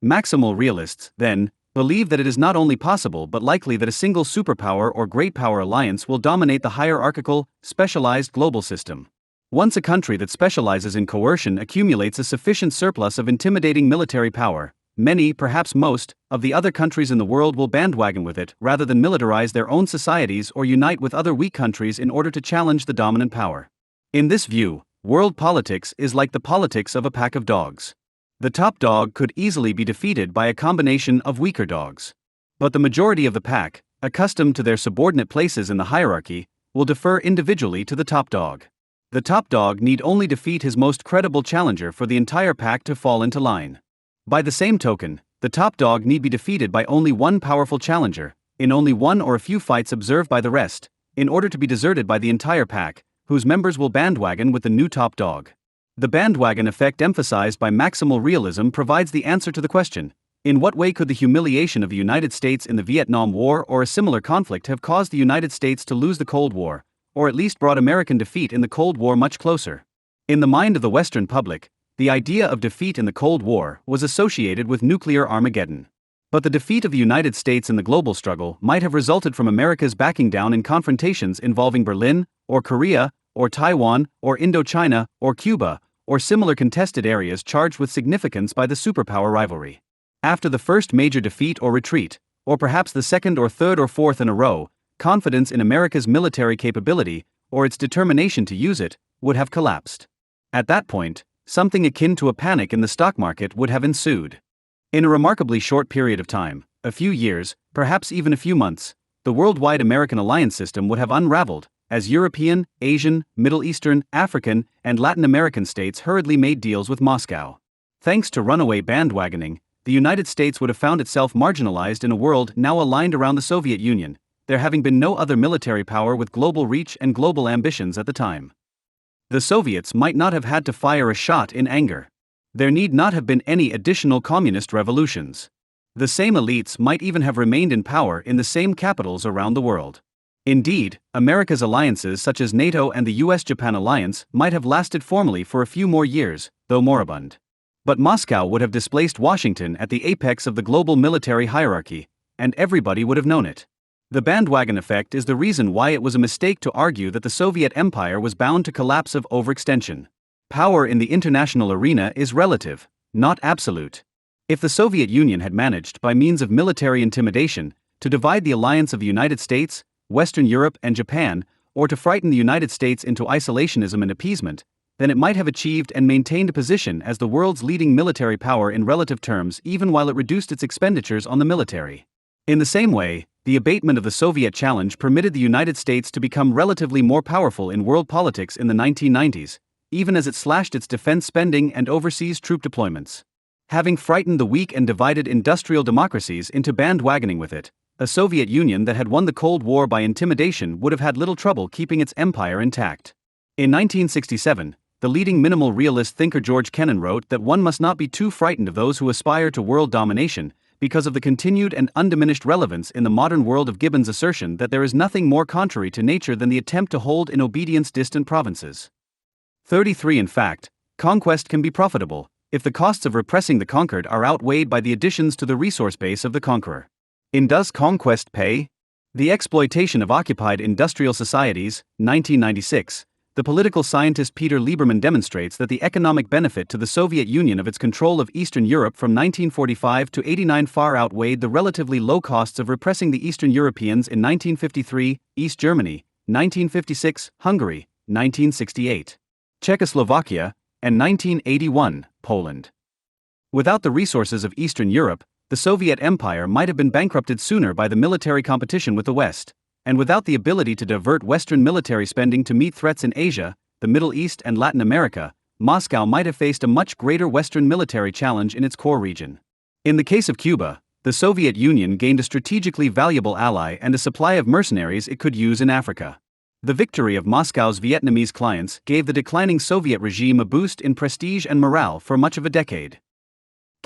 Maximal realists, then, believe that it is not only possible but likely that a single superpower or great power alliance will dominate the hierarchical, specialized global system. Once a country that specializes in coercion accumulates a sufficient surplus of intimidating military power, many, perhaps most, of the other countries in the world will bandwagon with it rather than militarize their own societies or unite with other weak countries in order to challenge the dominant power. In this view, world politics is like the politics of a pack of dogs. The top dog could easily be defeated by a combination of weaker dogs. But the majority of the pack, accustomed to their subordinate places in the hierarchy, will defer individually to the top dog. The top dog need only defeat his most credible challenger for the entire pack to fall into line. By the same token, the top dog need be defeated by only one powerful challenger, in only one or a few fights observed by the rest, in order to be deserted by the entire pack, whose members will bandwagon with the new top dog. The bandwagon effect emphasized by maximal realism provides the answer to the question: in what way could the humiliation of the United States in the Vietnam War or a similar conflict have caused the United States to lose the Cold War, or at least brought American defeat in the Cold War much closer? In the mind of the Western public, the idea of defeat in the Cold War was associated with nuclear Armageddon. But the defeat of the United States in the global struggle might have resulted from America's backing down in confrontations involving Berlin, or Korea, or Taiwan, or Indochina, or Cuba, or similar contested areas charged with significance by the superpower rivalry. After the first major defeat or retreat, or perhaps the second or third or fourth in a row, confidence in America's military capability, or its determination to use it, would have collapsed. At that point, something akin to a panic in the stock market would have ensued. In a remarkably short period of time, a few years, perhaps even a few months, the worldwide American alliance system would have unraveled, as European, Asian, Middle Eastern, African, and Latin American states hurriedly made deals with Moscow. Thanks to runaway bandwagoning, the United States would have found itself marginalized in a world now aligned around the Soviet Union, there having been no other military power with global reach and global ambitions at the time. The Soviets might not have had to fire a shot in anger. There need not have been any additional communist revolutions. The same elites might even have remained in power in the same capitals around the world. Indeed, America's alliances such as NATO and the US-Japan alliance might have lasted formally for a few more years, though moribund. But Moscow would have displaced Washington at the apex of the global military hierarchy, and everybody would have known it. The bandwagon effect is the reason why it was a mistake to argue that the Soviet Empire was bound to collapse of overextension. Power in the international arena is relative, not absolute. If the Soviet Union had managed, by means of military intimidation, to divide the alliance of the United States, Western Europe and Japan, or to frighten the United States into isolationism and appeasement, then it might have achieved and maintained a position as the world's leading military power in relative terms even while it reduced its expenditures on the military. In the same way, The abatement of the Soviet challenge permitted the United States to become relatively more powerful in world politics in the 1990s, even as it slashed its defense spending and overseas troop deployments. Having frightened the weak and divided industrial democracies into bandwagoning with it, a Soviet Union that had won the Cold War by intimidation would have had little trouble keeping its empire intact. In 1967, the leading minimal realist thinker George Kennan wrote that one must not be too frightened of those who aspire to world domination, because of the continued and undiminished relevance in the modern world of Gibbon's assertion that there is nothing more contrary to nature than the attempt to hold in obedience distant provinces. 33 In fact, conquest can be profitable, if the costs of repressing the conquered are outweighed by the additions to the resource base of the conqueror. In Does Conquest Pay? The Exploitation of Occupied Industrial Societies, 1996, the political scientist Peter Lieberman demonstrates that the economic benefit to the Soviet Union of its control of Eastern Europe from 1945 to 89 far outweighed the relatively low costs of repressing the Eastern Europeans in 1953, East Germany, 1956, Hungary, 1968, Czechoslovakia, and 1981, Poland. Without the resources of Eastern Europe, the Soviet Empire might have been bankrupted sooner by the military competition with the West, and without the ability to divert Western military spending to meet threats in Asia, the Middle East and Latin America, Moscow might have faced a much greater Western military challenge in its core region. In the case of Cuba, the Soviet Union gained a strategically valuable ally and a supply of mercenaries it could use in Africa. The victory of Moscow's Vietnamese clients gave the declining Soviet regime a boost in prestige and morale for much of a decade.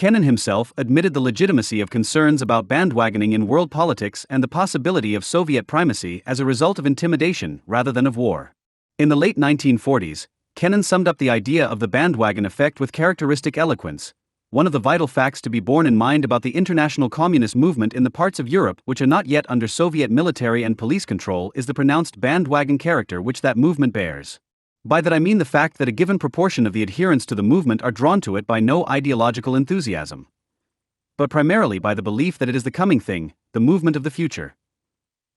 Kennan himself admitted the legitimacy of concerns about bandwagoning in world politics and the possibility of Soviet primacy as a result of intimidation rather than of war. In the late 1940s, Kennan summed up the idea of the bandwagon effect with characteristic eloquence. One of the vital facts to be borne in mind about the international communist movement in the parts of Europe which are not yet under Soviet military and police control is the pronounced bandwagon character which that movement bears. By that I mean the fact that a given proportion of the adherents to the movement are drawn to it by no ideological enthusiasm, but primarily by the belief that it is the coming thing, the movement of the future.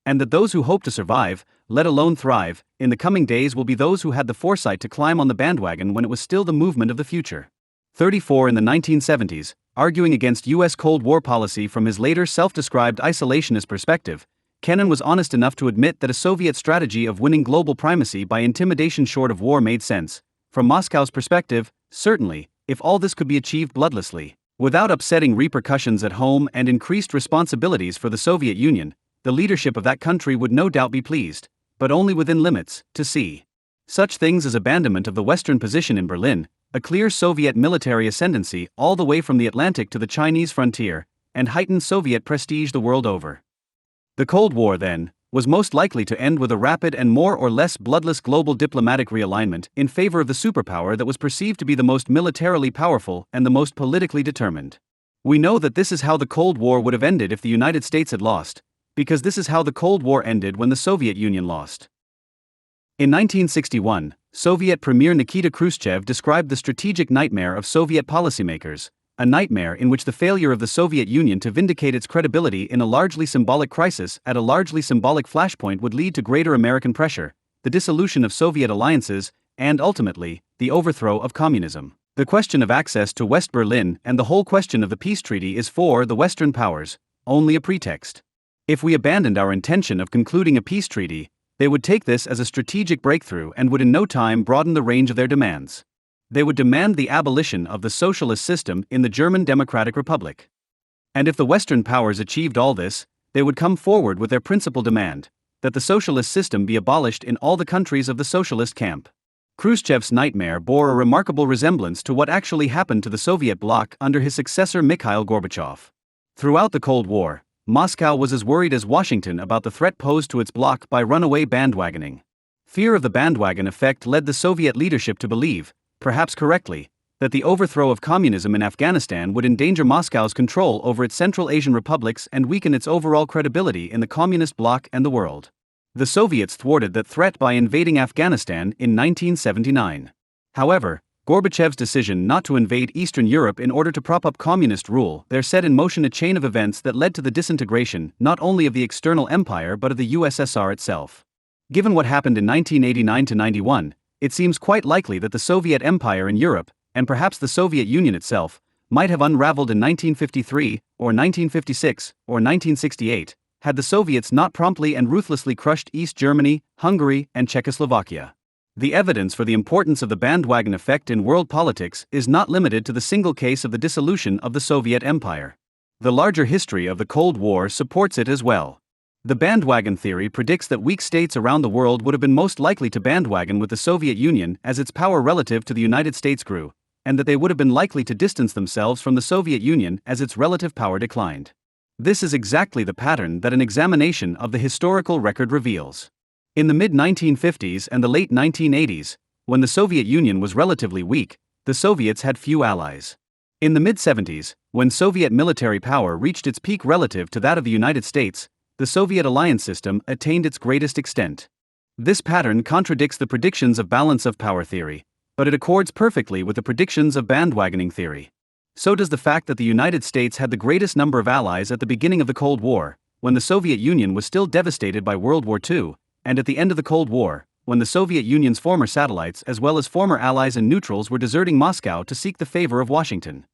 And that those who hope to survive, let alone thrive, in the coming days will be those who had the foresight to climb on the bandwagon when it was still the movement of the future. 34 In the 1970s, arguing against U.S. Cold War policy from his later self-described isolationist perspective, Kennan was honest enough to admit that a Soviet strategy of winning global primacy by intimidation short of war made sense. From Moscow's perspective, certainly, if all this could be achieved bloodlessly, without upsetting repercussions at home and increased responsibilities for the Soviet Union, the leadership of that country would no doubt be pleased, but only within limits, to see such things as abandonment of the Western position in Berlin, a clear Soviet military ascendancy all the way from the Atlantic to the Chinese frontier, and heightened Soviet prestige the world over. The Cold War, then, was most likely to end with a rapid and more or less bloodless global diplomatic realignment in favor of the superpower that was perceived to be the most militarily powerful and the most politically determined. We know that this is how the Cold War would have ended if the United States had lost, because this is how the Cold War ended when the Soviet Union lost. In 1961, Soviet Premier Nikita Khrushchev described the strategic nightmare of Soviet policymakers, a nightmare in which the failure of the Soviet Union to vindicate its credibility in a largely symbolic crisis at a largely symbolic flashpoint would lead to greater American pressure, the dissolution of Soviet alliances, and ultimately, the overthrow of communism. The question of access to West Berlin and the whole question of the peace treaty is for the Western powers only a pretext. If we abandoned our intention of concluding a peace treaty, they would take this as a strategic breakthrough and would in no time broaden the range of their demands. They would demand the abolition of the socialist system in the German Democratic Republic. And if the Western powers achieved all this, they would come forward with their principal demand, that the socialist system be abolished in all the countries of the socialist camp. Khrushchev's nightmare bore a remarkable resemblance to what actually happened to the Soviet bloc under his successor Mikhail Gorbachev. Throughout the Cold War, Moscow was as worried as Washington about the threat posed to its bloc by runaway bandwagoning. Fear of the bandwagon effect led the Soviet leadership to believe, perhaps correctly, that the overthrow of communism in Afghanistan would endanger Moscow's control over its Central Asian republics and weaken its overall credibility in the communist bloc and the world. The Soviets thwarted that threat by invading Afghanistan in 1979. However, Gorbachev's decision not to invade Eastern Europe in order to prop up communist rule there set in motion a chain of events that led to the disintegration not only of the external empire but of the USSR itself. Given what happened in 1989 to 91, it seems quite likely that the Soviet Empire in Europe, and perhaps the Soviet Union itself, might have unraveled in 1953, or 1956, or 1968, had the Soviets not promptly and ruthlessly crushed East Germany, Hungary, and Czechoslovakia. The evidence for the importance of the bandwagon effect in world politics is not limited to the single case of the dissolution of the Soviet Empire. The larger history of the Cold War supports it as well. The bandwagon theory predicts that weak states around the world would have been most likely to bandwagon with the Soviet Union as its power relative to the United States grew, and that they would have been likely to distance themselves from the Soviet Union as its relative power declined. This is exactly the pattern that an examination of the historical record reveals. In the mid-1950s and the late 1980s, when the Soviet Union was relatively weak, the Soviets had few allies. In the mid-70s, when Soviet military power reached its peak relative to that of the United States, the Soviet alliance system attained its greatest extent. This pattern contradicts the predictions of balance of power theory, but it accords perfectly with the predictions of bandwagoning theory. So does the fact that the United States had the greatest number of allies at the beginning of the Cold War, when the Soviet Union was still devastated by World War II, and at the end of the Cold War, when the Soviet Union's former satellites as well as former allies and neutrals were deserting Moscow to seek the favor of Washington.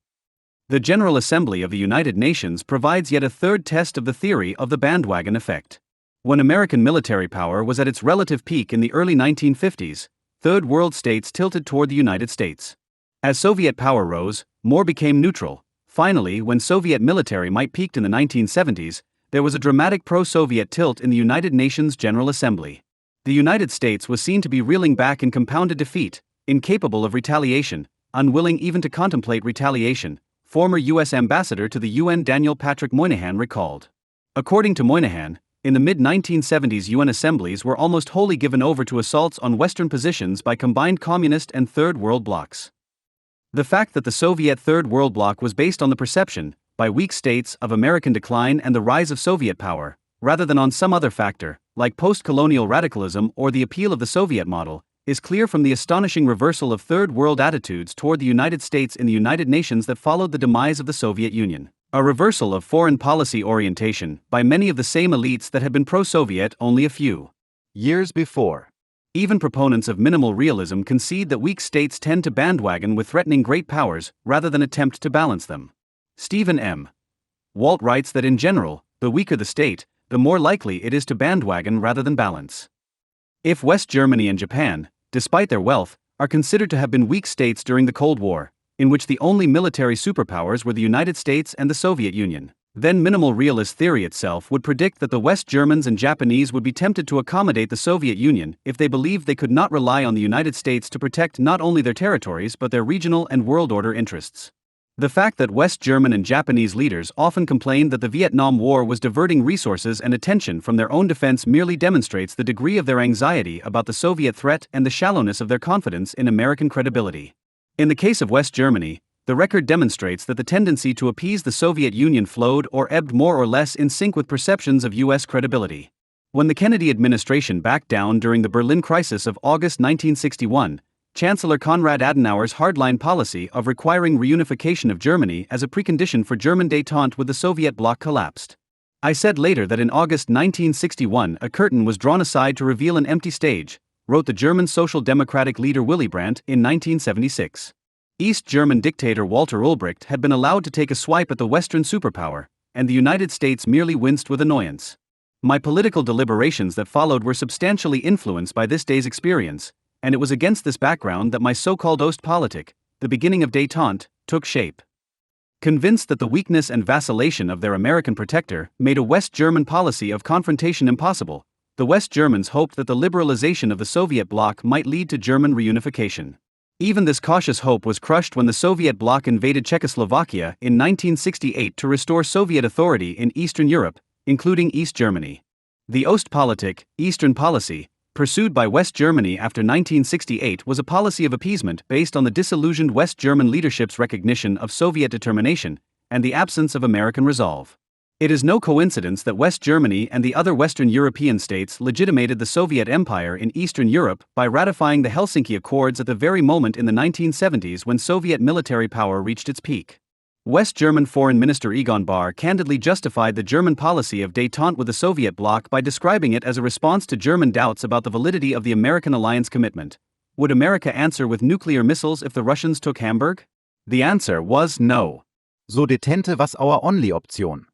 The General Assembly of the United Nations provides yet a third test of the theory of the bandwagon effect. When American military power was at its relative peak in the early 1950s, Third World states tilted toward the United States. As Soviet power rose, more became neutral. Finally, when Soviet military might peaked in the 1970s, there was a dramatic pro-Soviet tilt in the United Nations General Assembly. The United States was seen to be reeling back in compounded defeat, incapable of retaliation, unwilling even to contemplate retaliation, former U.S. Ambassador to the UN Daniel Patrick Moynihan recalled. According to Moynihan, in the mid-1970s UN assemblies were almost wholly given over to assaults on Western positions by combined Communist and Third World blocs. The fact that the Soviet Third World bloc was based on the perception, by weak states, of American decline and the rise of Soviet power, rather than on some other factor, like post-colonial radicalism or the appeal of the Soviet model, is clear from the astonishing reversal of Third World attitudes toward the United States in the United Nations that followed the demise of the Soviet Union. A reversal of foreign policy orientation by many of the same elites that had been pro-Soviet only a few years before. Even proponents of minimal realism concede that weak states tend to bandwagon with threatening great powers rather than attempt to balance them. Stephen M. Walt writes that in general, the weaker the state, the more likely it is to bandwagon rather than balance. If West Germany and Japan, despite their wealth, are considered to have been weak states during the Cold War, in which the only military superpowers were the United States and the Soviet Union, then minimal realist theory itself would predict that the West Germans and Japanese would be tempted to accommodate the Soviet Union if they believed they could not rely on the United States to protect not only their territories but their regional and world order interests. The fact that West German and Japanese leaders often complained that the Vietnam War was diverting resources and attention from their own defense merely demonstrates the degree of their anxiety about the Soviet threat and the shallowness of their confidence in American credibility. In the case of West Germany, the record demonstrates that the tendency to appease the Soviet Union flowed or ebbed more or less in sync with perceptions of U.S. credibility. When the Kennedy administration backed down during the Berlin crisis of August 1961, Chancellor Konrad Adenauer's hardline policy of requiring reunification of Germany as a precondition for German détente with the Soviet bloc collapsed. I said later that in August 1961 a curtain was drawn aside to reveal an empty stage, wrote the German Social Democratic leader Willy Brandt in 1976. East German dictator Walter Ulbricht had been allowed to take a swipe at the Western superpower, and the United States merely winced with annoyance. My political deliberations that followed were substantially influenced by this day's experience, and it was against this background that my so-called Ostpolitik, the beginning of détente, took shape. Convinced that the weakness and vacillation of their American protector made a West German policy of confrontation impossible, the West Germans hoped that the liberalization of the Soviet bloc might lead to German reunification. Even this cautious hope was crushed when the Soviet bloc invaded Czechoslovakia in 1968 to restore Soviet authority in Eastern Europe, including East Germany. The Ostpolitik, Eastern policy, pursued by West Germany after 1968 was a policy of appeasement based on the disillusioned West German leadership's recognition of Soviet determination and the absence of American resolve. It is no coincidence that West Germany and the other Western European states legitimated the Soviet Empire in Eastern Europe by ratifying the Helsinki Accords at the very moment in the 1970s when Soviet military power reached its peak. West German Foreign Minister Egon Bahr candidly justified the German policy of détente with the Soviet bloc by describing it as a response to German doubts about the validity of the American alliance commitment. Would America answer with nuclear missiles if the Russians took Hamburg? The answer was no. So Detente was our only option.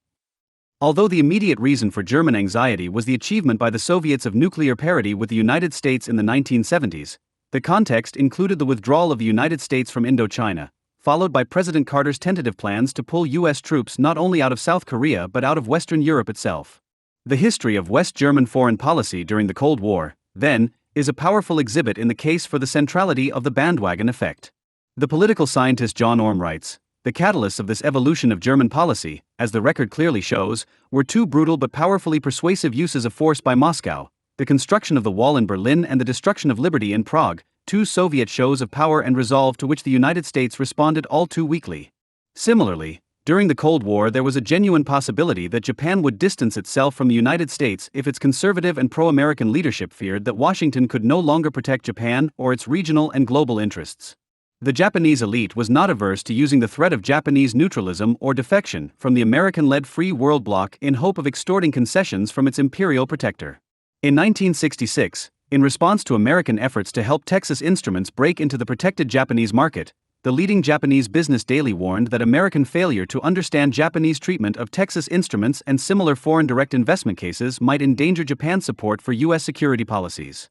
Although the immediate reason for German anxiety was the achievement by the Soviets of nuclear parity with the United States in the 1970s, the context included the withdrawal of the United States from Indochina, followed by President Carter's tentative plans to pull U.S. troops not only out of South Korea but out of Western Europe itself. The history of West German foreign policy during the Cold War, then, is a powerful exhibit in the case for the centrality of the bandwagon effect. The political scientist John Orme writes, "The catalysts of this evolution of German policy, as the record clearly shows, were two brutal but powerfully persuasive uses of force by Moscow: the construction of the wall in Berlin and the destruction of liberty in Prague, two Soviet shows of power and resolve to which the United States responded all too weakly." Similarly, during the Cold War there was a genuine possibility that Japan would distance itself from the United States if its conservative and pro-American leadership feared that Washington could no longer protect Japan or its regional and global interests. The Japanese elite was not averse to using the threat of Japanese neutralism or defection from the American-led free world bloc in hope of extorting concessions from its imperial protector. In 1966, in response to American efforts to help Texas Instruments break into the protected Japanese market, the leading Japanese business daily warned that American failure to understand Japanese treatment of Texas Instruments and similar foreign direct investment cases might endanger Japan's support for U.S. security policies.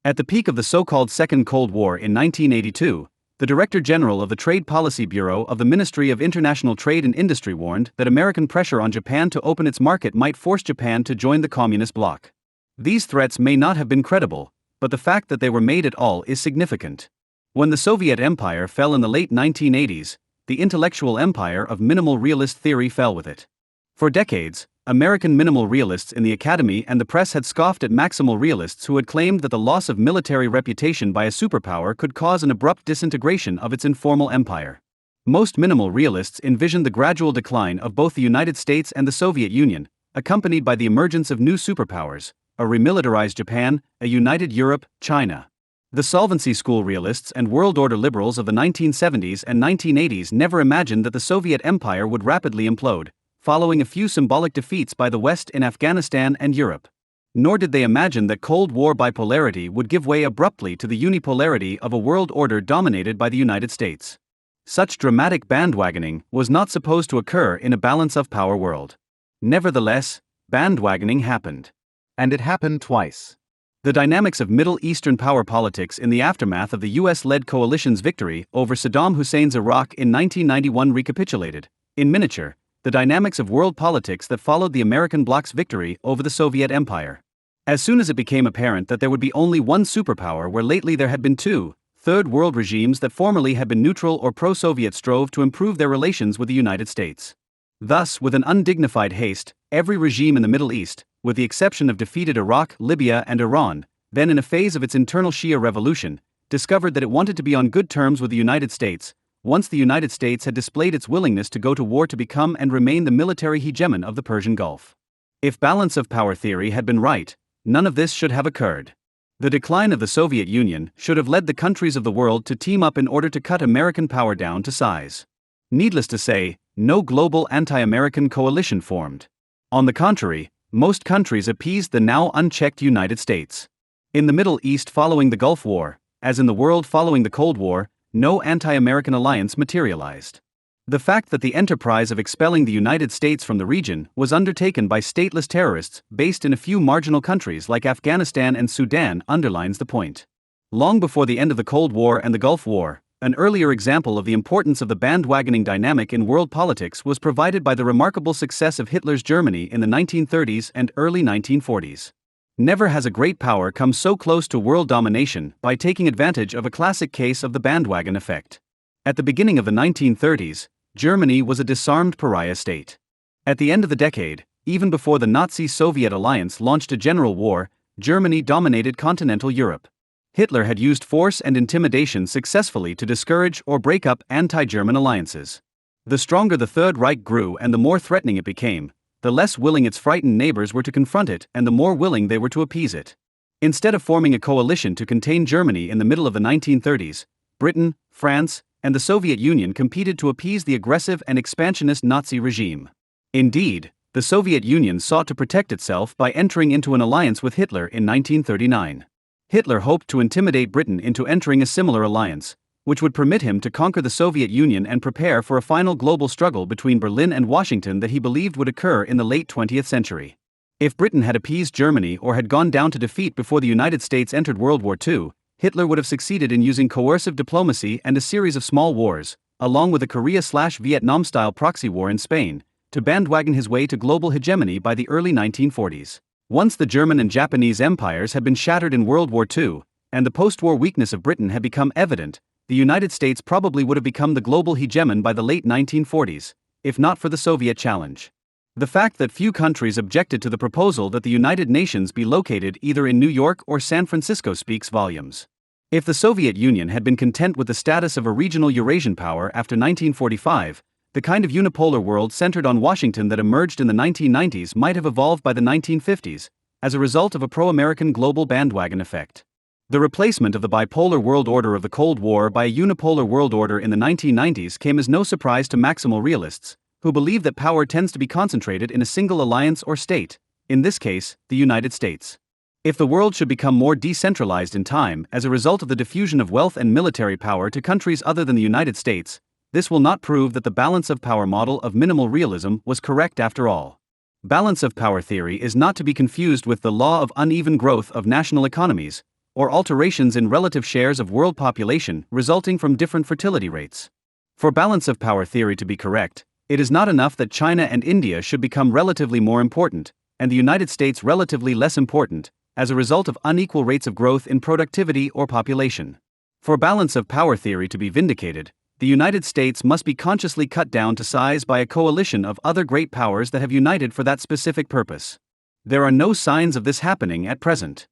At the peak of the so-called Second Cold War in 1982, the Director General of the Trade Policy Bureau of the Ministry of International Trade and Industry warned that American pressure on Japan to open its market might force Japan to join the communist bloc. These threats may not have been credible, but the fact that they were made at all is significant. When the Soviet Empire fell in the late 1980s, the intellectual empire of minimal realist theory fell with it. For decades, American minimal realists in the academy and the press had scoffed at maximal realists who had claimed that the loss of military reputation by a superpower could cause an abrupt disintegration of its informal empire. Most minimal realists envisioned the gradual decline of both the United States and the Soviet Union, accompanied by the emergence of new superpowers: a remilitarized Japan, a united Europe, China. The solvency school realists and world order liberals of the 1970s and 1980s never imagined that the Soviet Empire would rapidly implode, following a few symbolic defeats by the West in Afghanistan and Europe. Nor did they imagine that Cold War bipolarity would give way abruptly to the unipolarity of a world order dominated by the United States. Such dramatic bandwagoning was not supposed to occur in a balance of power world. Nevertheless, bandwagoning happened. And it happened twice. The dynamics of Middle Eastern power politics in the aftermath of the US-led coalition's victory over Saddam Hussein's Iraq in 1991 recapitulated, in miniature, the dynamics of world politics that followed the American bloc's victory over the Soviet Empire. As soon as it became apparent that there would be only one superpower where lately there had been two, Third World regimes that formerly had been neutral or pro-Soviet strove to improve their relations with the United States. Thus, with an undignified haste, every regime in the Middle East, with the exception of defeated Iraq, Libya, and Iran, then in a phase of its internal Shia revolution, discovered that it wanted to be on good terms with the United States, once the United States had displayed its willingness to go to war to become and remain the military hegemon of the Persian Gulf. If balance of power theory had been right, none of this should have occurred. The decline of the Soviet Union should have led the countries of the world to team up in order to cut American power down to size. Needless to say, no global anti-American coalition formed. On the contrary, most countries appeased the now unchecked United States. In the Middle East following the Gulf War, as in the world following the Cold War, no anti-American alliance materialized. The fact that the enterprise of expelling the United States from the region was undertaken by stateless terrorists based in a few marginal countries like Afghanistan and Sudan underlines the point. Long before the end of the Cold War and the Gulf War, an earlier example of the importance of the bandwagoning dynamic in world politics was provided by the remarkable success of Hitler's Germany in the 1930s and early 1940s. Never has a great power come so close to world domination by taking advantage of a classic case of the bandwagon effect. At the beginning of the 1930s, Germany was a disarmed pariah state. At the end of the decade, even before the Nazi-Soviet alliance launched a general war, Germany dominated continental Europe. Hitler had used force and intimidation successfully to discourage or break up anti-German alliances. The stronger the Third Reich grew and the more threatening it became, the less willing its frightened neighbors were to confront it and the more willing they were to appease it. Instead of forming a coalition to contain Germany in the middle of the 1930s, Britain, France, and the Soviet Union competed to appease the aggressive and expansionist Nazi regime. Indeed, the Soviet Union sought to protect itself by entering into an alliance with Hitler in 1939. Hitler hoped to intimidate Britain into entering a similar alliance, which would permit him to conquer the Soviet Union and prepare for a final global struggle between Berlin and Washington that he believed would occur in the late 20th century. If Britain had appeased Germany or had gone down to defeat before the United States entered World War II, Hitler would have succeeded in using coercive diplomacy and a series of small wars, along with a Korea/Vietnam-style proxy war in Spain, to bandwagon his way to global hegemony by the early 1940s. Once the German and Japanese empires had been shattered in World War II, and the post-war weakness of Britain had become evident, the United States probably would have become the global hegemon by the late 1940s, if not for the Soviet challenge. The fact that few countries objected to the proposal that the United Nations be located either in New York or San Francisco speaks volumes. If the Soviet Union had been content with the status of a regional Eurasian power after 1945, the kind of unipolar world centered on Washington that emerged in the 1990s might have evolved by the 1950s, as a result of a pro-American global bandwagon effect. The replacement of the bipolar world order of the Cold War by a unipolar world order in the 1990s came as no surprise to maximal realists, who believe that power tends to be concentrated in a single alliance or state, in this case, the United States. If the world should become more decentralized in time as a result of the diffusion of wealth and military power to countries other than the United States, this will not prove that the balance of power model of minimal realism was correct after all. Balance of power theory is not to be confused with the law of uneven growth of national economies, or alterations in relative shares of world population resulting from different fertility rates. For balance of power theory to be correct, it is not enough that China and India should become relatively more important, and the United States relatively less important, as a result of unequal rates of growth in productivity or population. For balance of power theory to be vindicated, the United States must be consciously cut down to size by a coalition of other great powers that have united for that specific purpose. There are no signs of this happening at present.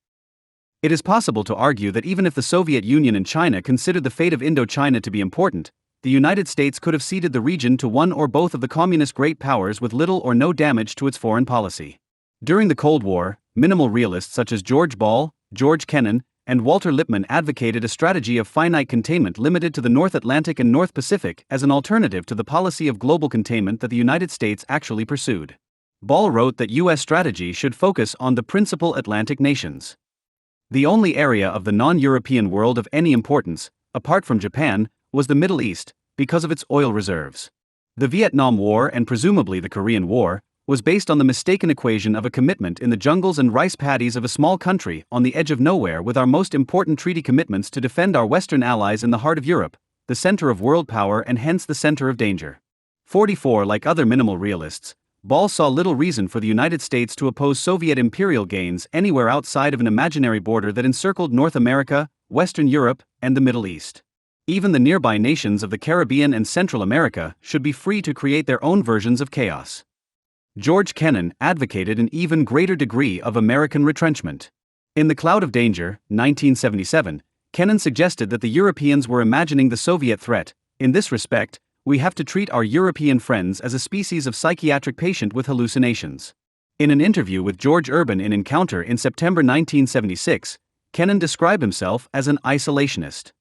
It is possible to argue that even if the Soviet Union and China considered the fate of Indochina to be important, the United States could have ceded the region to one or both of the communist great powers with little or no damage to its foreign policy. During the Cold War, minimal realists such as George Ball, George Kennan, and Walter Lippmann advocated a strategy of finite containment limited to the North Atlantic and North Pacific as an alternative to the policy of global containment that the United States actually pursued. Ball wrote that U.S. strategy should focus on the principal Atlantic nations. The only area of the non-European world of any importance, apart from Japan, was the Middle East, because of its oil reserves. The Vietnam War and presumably the Korean War was based on the mistaken equation of a commitment in the jungles and rice paddies of a small country on the edge of nowhere with our most important treaty commitments to defend our Western allies in the heart of Europe, the center of world power and hence the center of danger. 44 Like other minimal realists, Ball saw little reason for the United States to oppose Soviet imperial gains anywhere outside of an imaginary border that encircled North America, Western Europe, and the Middle East. Even the nearby nations of the Caribbean and Central America should be free to create their own versions of chaos. George Kennan advocated an even greater degree of American retrenchment. In The Cloud of Danger, 1977, Kennan suggested that the Europeans were imagining the Soviet threat. In this respect, we have to treat our European friends as a species of psychiatric patient with hallucinations. In an interview with George Urban in Encounter in September 1976, Kennan described himself as an isolationist.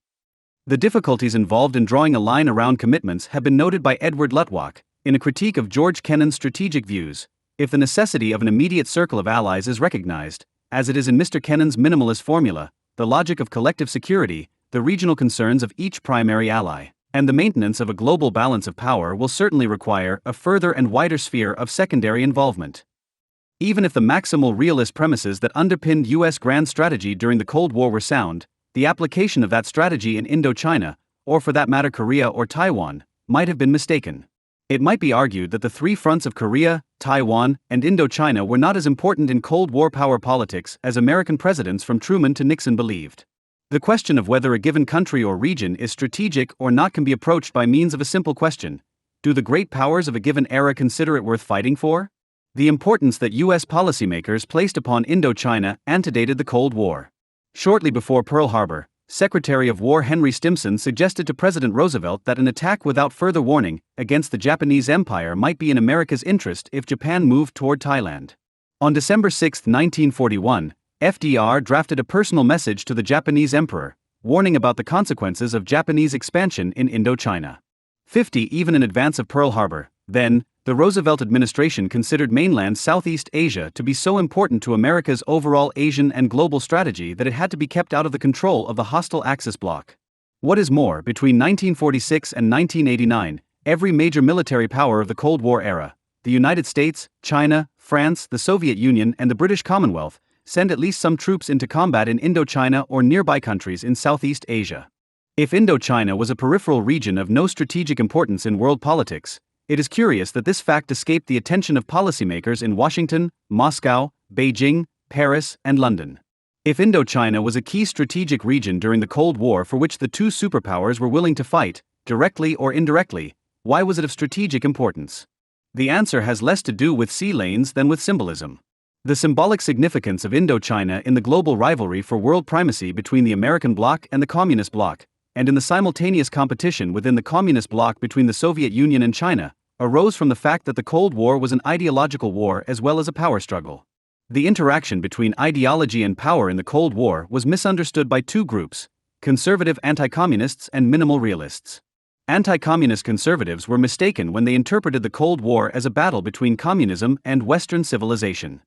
The difficulties involved in drawing a line around commitments have been noted by Edward Luttwak, in a critique of George Kennan's strategic views. If the necessity of an immediate circle of allies is recognized, as it is in Mr. Kennan's minimalist formula, the logic of collective security, the regional concerns of each primary ally, and the maintenance of a global balance of power will certainly require a further and wider sphere of secondary involvement. Even if the maximal realist premises that underpinned U.S. grand strategy during the Cold War were sound, the application of that strategy in Indochina, or for that matter Korea or Taiwan, might have been mistaken. It might be argued that the three fronts of Korea, Taiwan, and Indochina were not as important in Cold War power politics as American presidents from Truman to Nixon believed. The question of whether a given country or region is strategic or not can be approached by means of a simple question: do the great powers of a given era consider it worth fighting for? The importance that U.S. policymakers placed upon Indochina antedated the Cold War. Shortly before Pearl Harbor, Secretary of War Henry Stimson suggested to President Roosevelt that an attack without further warning against the Japanese Empire might be in America's interest if Japan moved toward Thailand. On December 6, 1941, FDR drafted a personal message to the Japanese Emperor, warning about the consequences of Japanese expansion in Indochina. 50 Even in advance of Pearl Harbor, then, the Roosevelt administration considered mainland Southeast Asia to be so important to America's overall Asian and global strategy that it had to be kept out of the control of the hostile Axis bloc. What is more, between 1946 and 1989, every major military power of the Cold War era, the United States, China, France, the Soviet Union, and the British Commonwealth, send at least some troops into combat in Indochina or nearby countries in Southeast Asia. If Indochina was a peripheral region of no strategic importance in world politics, it is curious that this fact escaped the attention of policymakers in Washington, Moscow, Beijing, Paris, and London. If Indochina was a key strategic region during the Cold War for which the two superpowers were willing to fight, directly or indirectly, why was it of strategic importance? The answer has less to do with sea lanes than with symbolism. The symbolic significance of Indochina in the global rivalry for world primacy between the American bloc and the Communist bloc, and in the simultaneous competition within the Communist bloc between the Soviet Union and China, arose from the fact that the Cold War was an ideological war as well as a power struggle. The interaction between ideology and power in the Cold War was misunderstood by two groups: conservative anti-communists and minimal realists. Anti-communist conservatives were mistaken when they interpreted the Cold War as a battle between communism and Western civilization.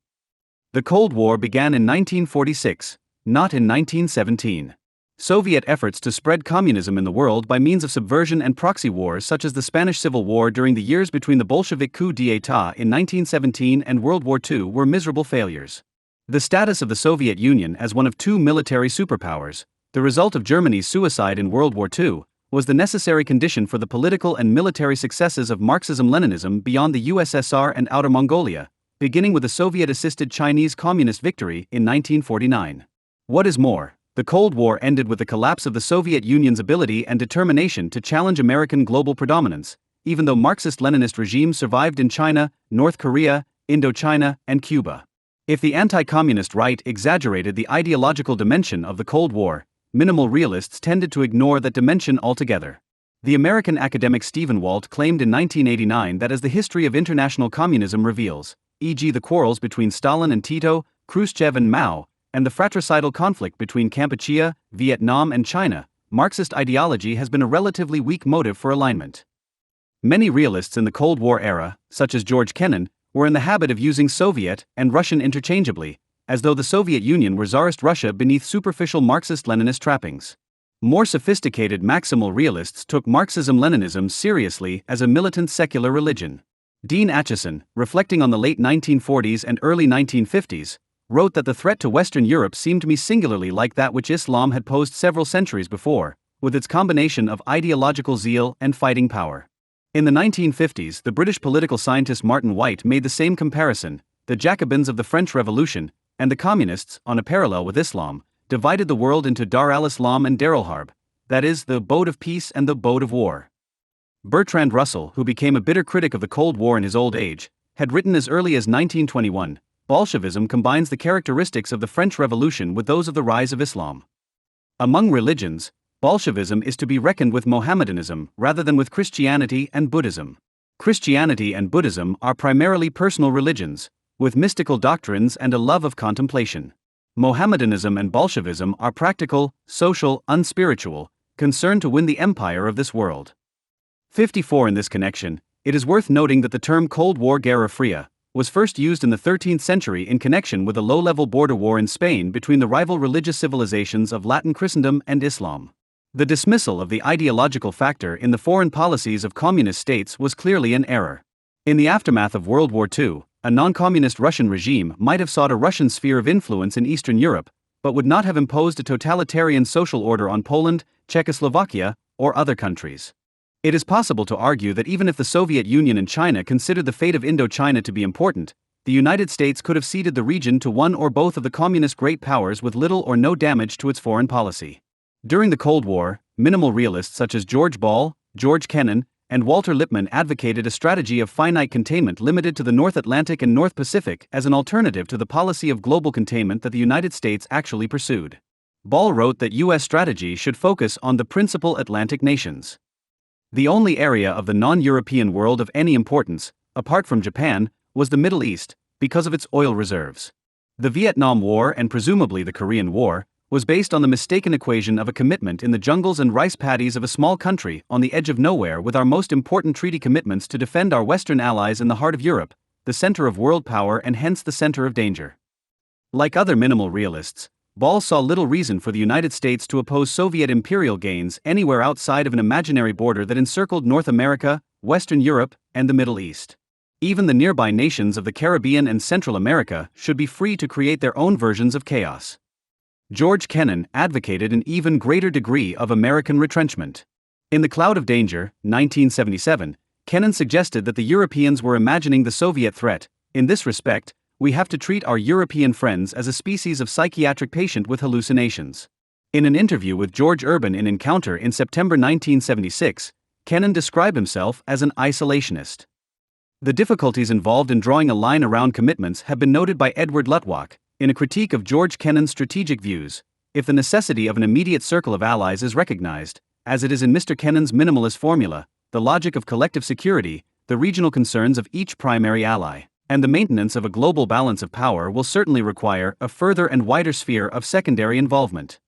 The Cold War began in 1946, not in 1917. Soviet efforts to spread communism in the world by means of subversion and proxy wars such as the Spanish Civil War during the years between the Bolshevik coup d'état in 1917 and World War II were miserable failures. The status of the Soviet Union as one of two military superpowers, the result of Germany's suicide in World War II, was the necessary condition for the political and military successes of Marxism-Leninism beyond the USSR and Outer Mongolia, beginning with a Soviet-assisted Chinese Communist victory in 1949. What is more, the Cold War ended with the collapse of the Soviet Union's ability and determination to challenge American global predominance, even though Marxist-Leninist regimes survived in China, North Korea, Indochina, and Cuba. If the anti-communist right exaggerated the ideological dimension of the Cold War, minimal realists tended to ignore that dimension altogether. The American academic Stephen Walt claimed in 1989 that as the history of international communism reveals, e.g. the quarrels between Stalin and Tito, Khrushchev and Mao, and the fratricidal conflict between Kampuchea, Vietnam and China, Marxist ideology has been a relatively weak motive for alignment. Many realists in the Cold War era, such as George Kennan, were in the habit of using Soviet and Russian interchangeably, as though the Soviet Union were Tsarist Russia beneath superficial Marxist-Leninist trappings. More sophisticated maximal realists took Marxism-Leninism seriously as a militant secular religion. Dean Acheson, reflecting on the late 1940s and early 1950s, wrote that the threat to Western Europe seemed to me singularly like that which Islam had posed several centuries before, with its combination of ideological zeal and fighting power. In the 1950s, the British political scientist Martin White made the same comparison: the Jacobins of the French Revolution, and the Communists, on a parallel with Islam, divided the world into Dar al-Islam and Dar al-Harb, that is, the abode of peace and the abode of war. Bertrand Russell, who became a bitter critic of the Cold War in his old age, had written as early as 1921, Bolshevism combines the characteristics of the French Revolution with those of the rise of Islam. Among religions, Bolshevism is to be reckoned with Mohammedanism rather than with Christianity and Buddhism. Christianity and Buddhism are primarily personal religions, with mystical doctrines and a love of contemplation. Mohammedanism and Bolshevism are practical, social, unspiritual, concerned to win the empire of this world. 54 In this connection, it is worth noting that the term Cold War Guerra Fria was first used in the 13th century in connection with a low-level border war in Spain between the rival religious civilizations of Latin Christendom and Islam. The dismissal of the ideological factor in the foreign policies of communist states was clearly an error. In the aftermath of World War II, a non-communist Russian regime might have sought a Russian sphere of influence in Eastern Europe, but would not have imposed a totalitarian social order on Poland, Czechoslovakia, or other countries. It is possible to argue that even if the Soviet Union and China considered the fate of Indochina to be important, the United States could have ceded the region to one or both of the communist great powers with little or no damage to its foreign policy. During the Cold War, minimal realists such as George Ball, George Kennan, and Walter Lippmann advocated a strategy of finite containment limited to the North Atlantic and North Pacific as an alternative to the policy of global containment that the United States actually pursued. Ball wrote that U.S. strategy should focus on the principal Atlantic nations. The only area of the non-European world of any importance, apart from Japan, was the Middle East, because of its oil reserves. The Vietnam War and presumably the Korean War was based on the mistaken equation of a commitment in the jungles and rice paddies of a small country on the edge of nowhere with our most important treaty commitments to defend our Western allies in the heart of Europe, the center of world power and hence the center of danger. Like other minimal realists, Ball saw little reason for the United States to oppose Soviet imperial gains anywhere outside of an imaginary border that encircled North America, Western Europe, and the Middle East. Even the nearby nations of the Caribbean and Central America should be free to create their own versions of chaos. George Kennan advocated an even greater degree of American retrenchment. In The Cloud of Danger, 1977, Kennan suggested that the Europeans were imagining the Soviet threat. In this respect, we have to treat our European friends as a species of psychiatric patient with hallucinations. In an interview with George Urban in Encounter in September 1976, Kennan described himself as an isolationist. The difficulties involved in drawing a line around commitments have been noted by Edward Luttwak, in a critique of George Kennan's strategic views. If the necessity of an immediate circle of allies is recognized, as it is in Mr. Kennan's minimalist formula, the logic of collective security, the regional concerns of each primary ally, and the maintenance of a global balance of power will certainly require a further and wider sphere of secondary involvement.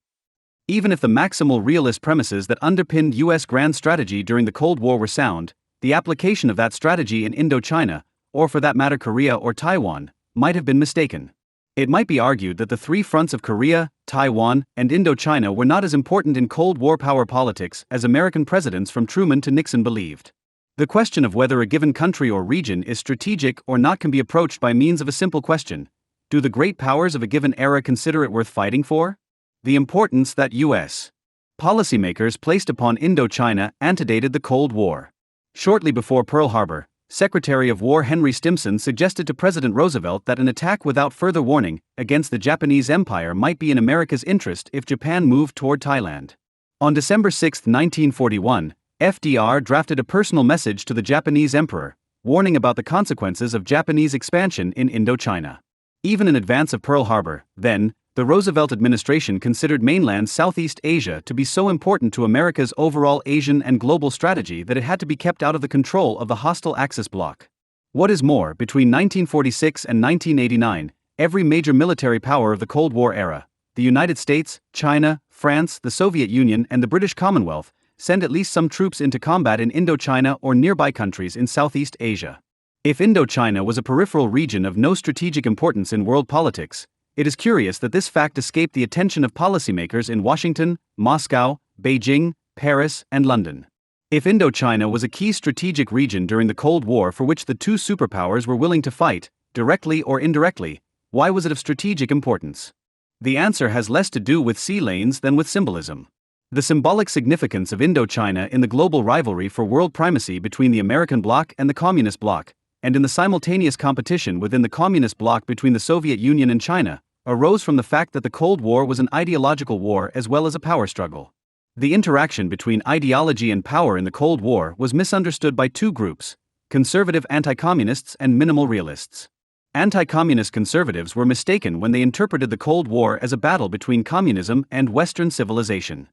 Even if the maximal realist premises that underpinned U.S. grand strategy during the Cold War were sound, the application of that strategy in Indochina, or for that matter Korea or Taiwan, might have been mistaken. It might be argued that the three fronts of Korea, Taiwan, and Indochina were not as important in Cold War power politics as American presidents from Truman to Nixon believed. The question of whether a given country or region is strategic or not can be approached by means of a simple question: do the great powers of a given era consider it worth fighting for? The importance that U.S. policymakers placed upon Indochina antedated the Cold War. Shortly before Pearl Harbor, Secretary of War Henry Stimson suggested to President Roosevelt that an attack without further warning against the Japanese Empire might be in America's interest if Japan moved toward Thailand. On December 6, 1941, FDR drafted a personal message to the Japanese Emperor, warning about the consequences of Japanese expansion in Indochina. Even in advance of Pearl Harbor, then, the Roosevelt administration considered mainland Southeast Asia to be so important to America's overall Asian and global strategy that it had to be kept out of the control of the hostile Axis bloc. What is more, between 1946 and 1989, every major military power of the Cold War era, the United States, China, France, the Soviet Union, and the British Commonwealth, send at least some troops into combat in Indochina or nearby countries in Southeast Asia. If Indochina was a peripheral region of no strategic importance in world politics, it is curious that this fact escaped the attention of policymakers in Washington, Moscow, Beijing, Paris, and London. If Indochina was a key strategic region during the Cold War for which the two superpowers were willing to fight, directly or indirectly, why was it of strategic importance? The answer has less to do with sea lanes than with symbolism. The symbolic significance of Indochina in the global rivalry for world primacy between the American bloc and the Communist bloc, and in the simultaneous competition within the Communist bloc between the Soviet Union and China, arose from the fact that the Cold War was an ideological war as well as a power struggle. The interaction between ideology and power in the Cold War was misunderstood by two groups: conservative anti-communists and minimal realists. Anti-communist conservatives were mistaken when they interpreted the Cold War as a battle between communism and Western civilization.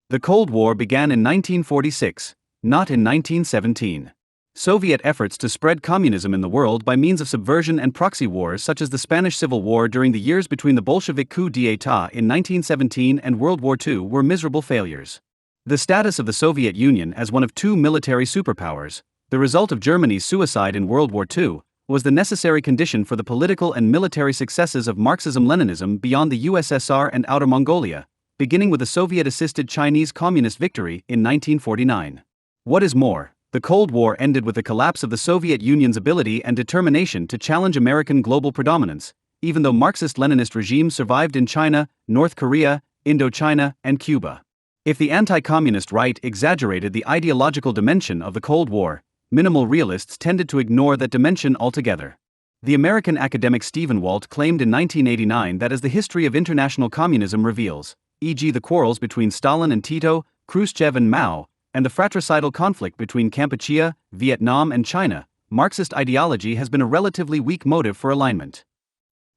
The Cold War began in 1946, not in 1917. Soviet efforts to spread communism in the world by means of subversion and proxy wars such as the Spanish Civil War during the years between the Bolshevik coup d'état in 1917 and World War II were miserable failures. The status of the Soviet Union as one of two military superpowers, the result of Germany's suicide in World War II, was the necessary condition for the political and military successes of Marxism-Leninism beyond the USSR and Outer Mongolia, beginning with the Soviet-assisted Chinese Communist victory in 1949. What is more, the Cold War ended with the collapse of the Soviet Union's ability and determination to challenge American global predominance, even though Marxist-Leninist regimes survived in China, North Korea, Indochina, and Cuba. If the anti-communist right exaggerated the ideological dimension of the Cold War, minimal realists tended to ignore that dimension altogether. The American academic Stephen Walt claimed in 1989 that as the history of international communism reveals, e.g. the quarrels between Stalin and Tito, Khrushchev and Mao, and the fratricidal conflict between Kampuchea, Vietnam and China, Marxist ideology has been a relatively weak motive for alignment.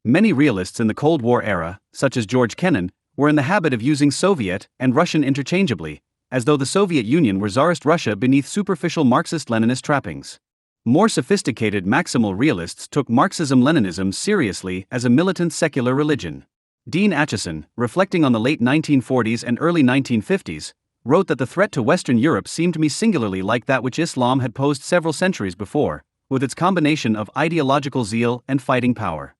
Many realists in the Cold War era, such as George Kennan, were in the habit of using Soviet and Russian interchangeably, as though the Soviet Union were Tsarist Russia beneath superficial Marxist-Leninist trappings. More sophisticated maximal realists took Marxism-Leninism seriously as a militant secular religion. Dean Acheson, reflecting on the late 1940s and early 1950s, wrote that the threat to Western Europe seemed to me singularly like that which Islam had posed several centuries before, with its combination of ideological zeal and fighting power.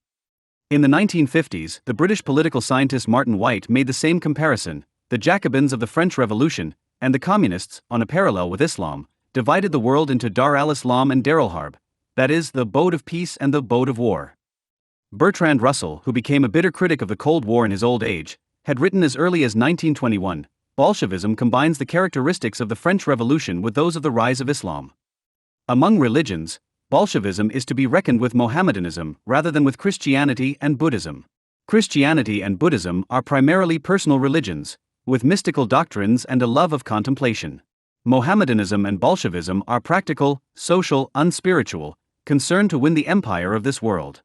In the 1950s, the British political scientist Martin White made the same comparison. The Jacobins of the French Revolution, and the Communists, on a parallel with Islam, divided the world into Dar al-Islam and Dar al-Harb, that is, the abode of peace and the abode of war. Bertrand Russell, who became a bitter critic of the Cold War in his old age, had written as early as 1921, Bolshevism combines the characteristics of the French Revolution with those of the rise of Islam. Among religions, Bolshevism is to be reckoned with Mohammedanism rather than with Christianity and Buddhism. Christianity and Buddhism are primarily personal religions, with mystical doctrines and a love of contemplation. Mohammedanism and Bolshevism are practical, social, unspiritual, concerned to win the empire of this world.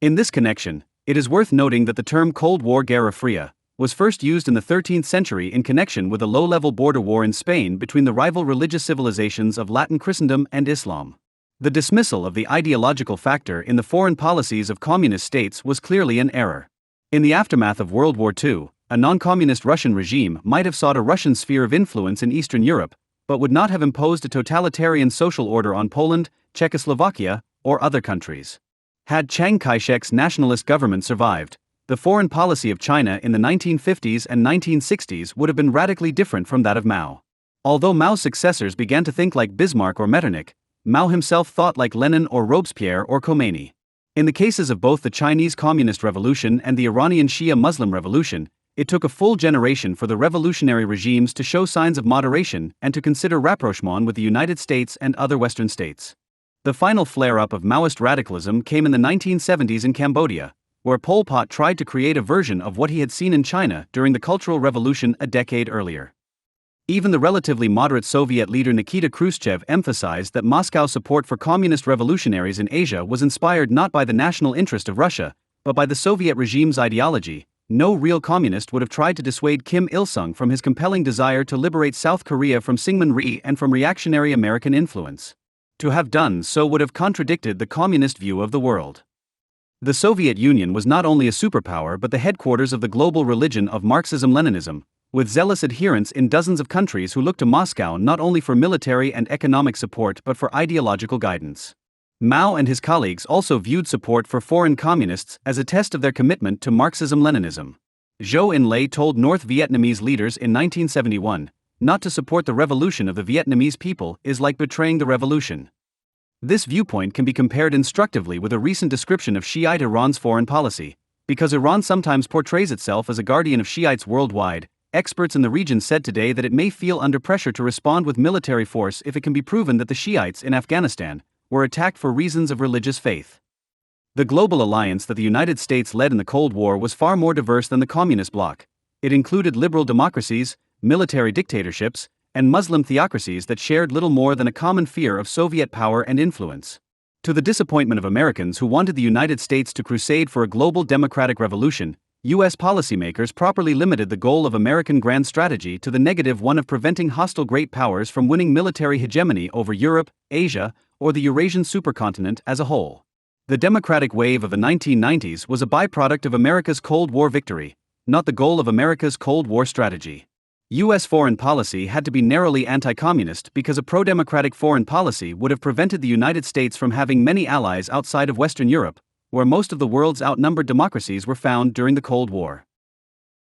In this connection, it is worth noting that the term Cold War Guerra Fria was first used in the 13th century in connection with a low-level border war in Spain between the rival religious civilizations of Latin Christendom and Islam. The dismissal of the ideological factor in the foreign policies of communist states was clearly an error. In the aftermath of World War II, a non-communist Russian regime might have sought a Russian sphere of influence in Eastern Europe, but would not have imposed a totalitarian social order on Poland, Czechoslovakia, or other countries. Had Chiang Kai-shek's nationalist government survived, the foreign policy of China in the 1950s and 1960s would have been radically different from that of Mao. Although Mao's successors began to think like Bismarck or Metternich, Mao himself thought like Lenin or Robespierre or Khomeini. In the cases of both the Chinese Communist Revolution and the Iranian Shia Muslim Revolution, it took a full generation for the revolutionary regimes to show signs of moderation and to consider rapprochement with the United States and other Western states. The final flare-up of Maoist radicalism came in the 1970s in Cambodia, where Pol Pot tried to create a version of what he had seen in China during the Cultural Revolution a decade earlier. Even the relatively moderate Soviet leader Nikita Khrushchev emphasized that Moscow's support for communist revolutionaries in Asia was inspired not by the national interest of Russia, but by the Soviet regime's ideology. No real communist would have tried to dissuade Kim Il-sung from his compelling desire to liberate South Korea from Syngman Rhee and from reactionary American influence. To have done so would have contradicted the communist view of the world. The Soviet Union was not only a superpower but the headquarters of the global religion of Marxism-Leninism, with zealous adherents in dozens of countries who looked to Moscow not only for military and economic support but for ideological guidance. Mao and his colleagues also viewed support for foreign communists as a test of their commitment to Marxism-Leninism. Zhou Enlai told North Vietnamese leaders in 1971, "Not to support the revolution of the Vietnamese people is like betraying the revolution." This viewpoint can be compared instructively with a recent description of Shiite Iran's foreign policy. Because Iran sometimes portrays itself as a guardian of Shiites worldwide, experts in the region said today that it may feel under pressure to respond with military force if it can be proven that the Shiites in Afghanistan were attacked for reasons of religious faith. The global alliance that the United States led in the Cold War was far more diverse than the communist bloc. It included liberal democracies, military dictatorships, and Muslim theocracies that shared little more than a common fear of Soviet power and influence. To the disappointment of Americans who wanted the United States to crusade for a global democratic revolution, U.S. policymakers properly limited the goal of American grand strategy to the negative one of preventing hostile great powers from winning military hegemony over Europe, Asia, or the Eurasian supercontinent as a whole. The democratic wave of the 1990s was a byproduct of America's Cold War victory, not the goal of America's Cold War strategy. U.S. foreign policy had to be narrowly anti-communist because a pro-democratic foreign policy would have prevented the United States from having many allies outside of Western Europe, where most of the world's outnumbered democracies were found during the Cold War.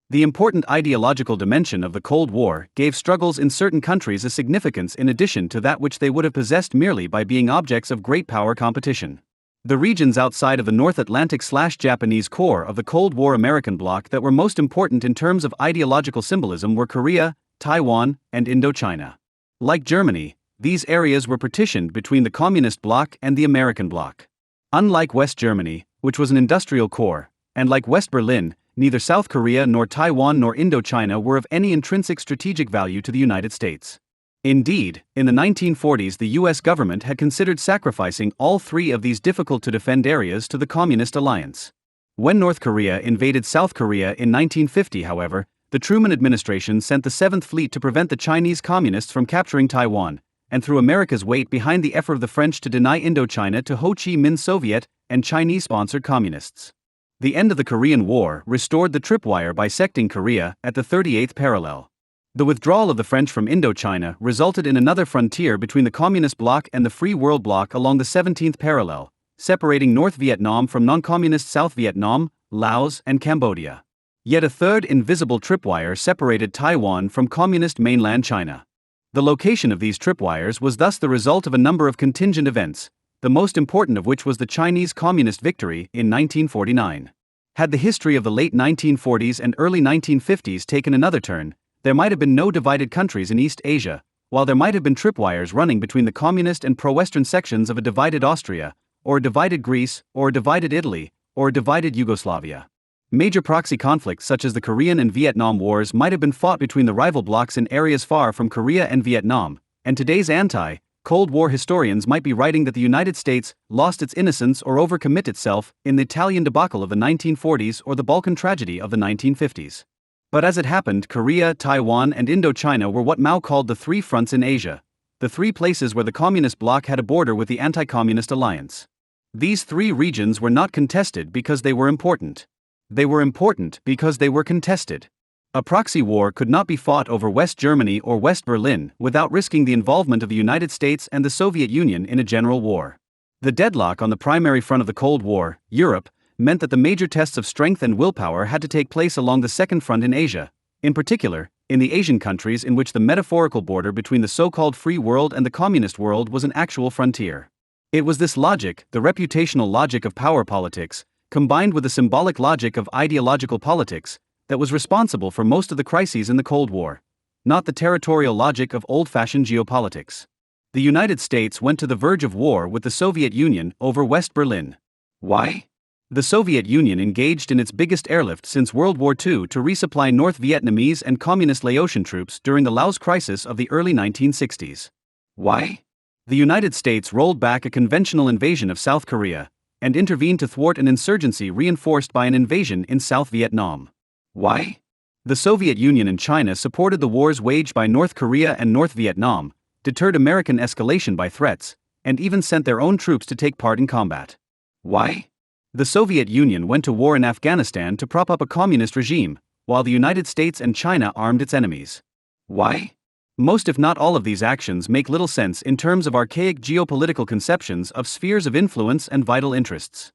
The important ideological dimension of the Cold War gave struggles in certain countries a significance in addition to that which they would have possessed merely by being objects of great power competition. The regions outside of the North Atlantic/Japanese core of the Cold War American bloc that were most important in terms of ideological symbolism were Korea, Taiwan, and Indochina. Like Germany, these areas were partitioned between the Communist bloc and the American bloc. Unlike West Germany, which was an industrial core, and like West Berlin, neither South Korea nor Taiwan nor Indochina were of any intrinsic strategic value to the United States. Indeed, in the 1940s the U.S. government had considered sacrificing all three of these difficult-to-defend areas to the Communist alliance. When North Korea invaded South Korea in 1950, however, the Truman administration sent the 7th Fleet to prevent the Chinese Communists from capturing Taiwan, and threw America's weight behind the effort of the French to deny Indochina to Ho Chi Minh Soviet and Chinese-sponsored communists. The end of the Korean War restored the tripwire bisecting Korea at the 38th parallel. The withdrawal of the French from Indochina resulted in another frontier between the Communist bloc and the Free World bloc along the 17th parallel, separating North Vietnam from non-communist South Vietnam, Laos, and Cambodia. Yet a third invisible tripwire separated Taiwan from communist mainland China. The location of these tripwires was thus the result of a number of contingent events, the most important of which was the Chinese Communist victory in 1949. Had the history of the late 1940s and early 1950s taken another turn, there might have been no divided countries in East Asia, while there might have been tripwires running between the communist and pro-Western sections of a divided Austria, or a divided Greece, or a divided Italy, or a divided Yugoslavia. Major proxy conflicts such as the Korean and Vietnam Wars might have been fought between the rival blocs in areas far from Korea and Vietnam, and today's anti-Cold War historians might be writing that the United States lost its innocence or overcommit itself in the Italian debacle of the 1940s or the Balkan tragedy of the 1950s. But as it happened, Korea, Taiwan, and Indochina were what Mao called the three fronts in Asia, the three places where the communist bloc had a border with the anti-communist alliance. These three regions were not contested because they were important. They were important because they were contested. A proxy war could not be fought over West Germany or West Berlin without risking the involvement of the United States and the Soviet Union in a general war. The deadlock on the primary front of the Cold War, Europe, meant that the major tests of strength and willpower had to take place along the second front in Asia, in particular, in the Asian countries in which the metaphorical border between the so-called free world and the communist world was an actual frontier. It was this logic, the reputational logic of power politics, combined with the symbolic logic of ideological politics, that was responsible for most of the crises in the Cold War, not the territorial logic of old-fashioned geopolitics. The United States went to the verge of war with the Soviet Union over West Berlin. Why? The Soviet Union engaged in its biggest airlift since World War II to resupply North Vietnamese and Communist Laotian troops during the Laos crisis of the early 1960s. Why? The United States rolled back a conventional invasion of South Korea and intervened to thwart an insurgency reinforced by an invasion in South Vietnam. Why? The Soviet Union and China supported the wars waged by North Korea and North Vietnam, deterred American escalation by threats, and even sent their own troops to take part in combat. Why? The Soviet Union went to war in Afghanistan to prop up a communist regime, while the United States and China armed its enemies. Why? Most if not all of these actions make little sense in terms of archaic geopolitical conceptions of spheres of influence and vital interests.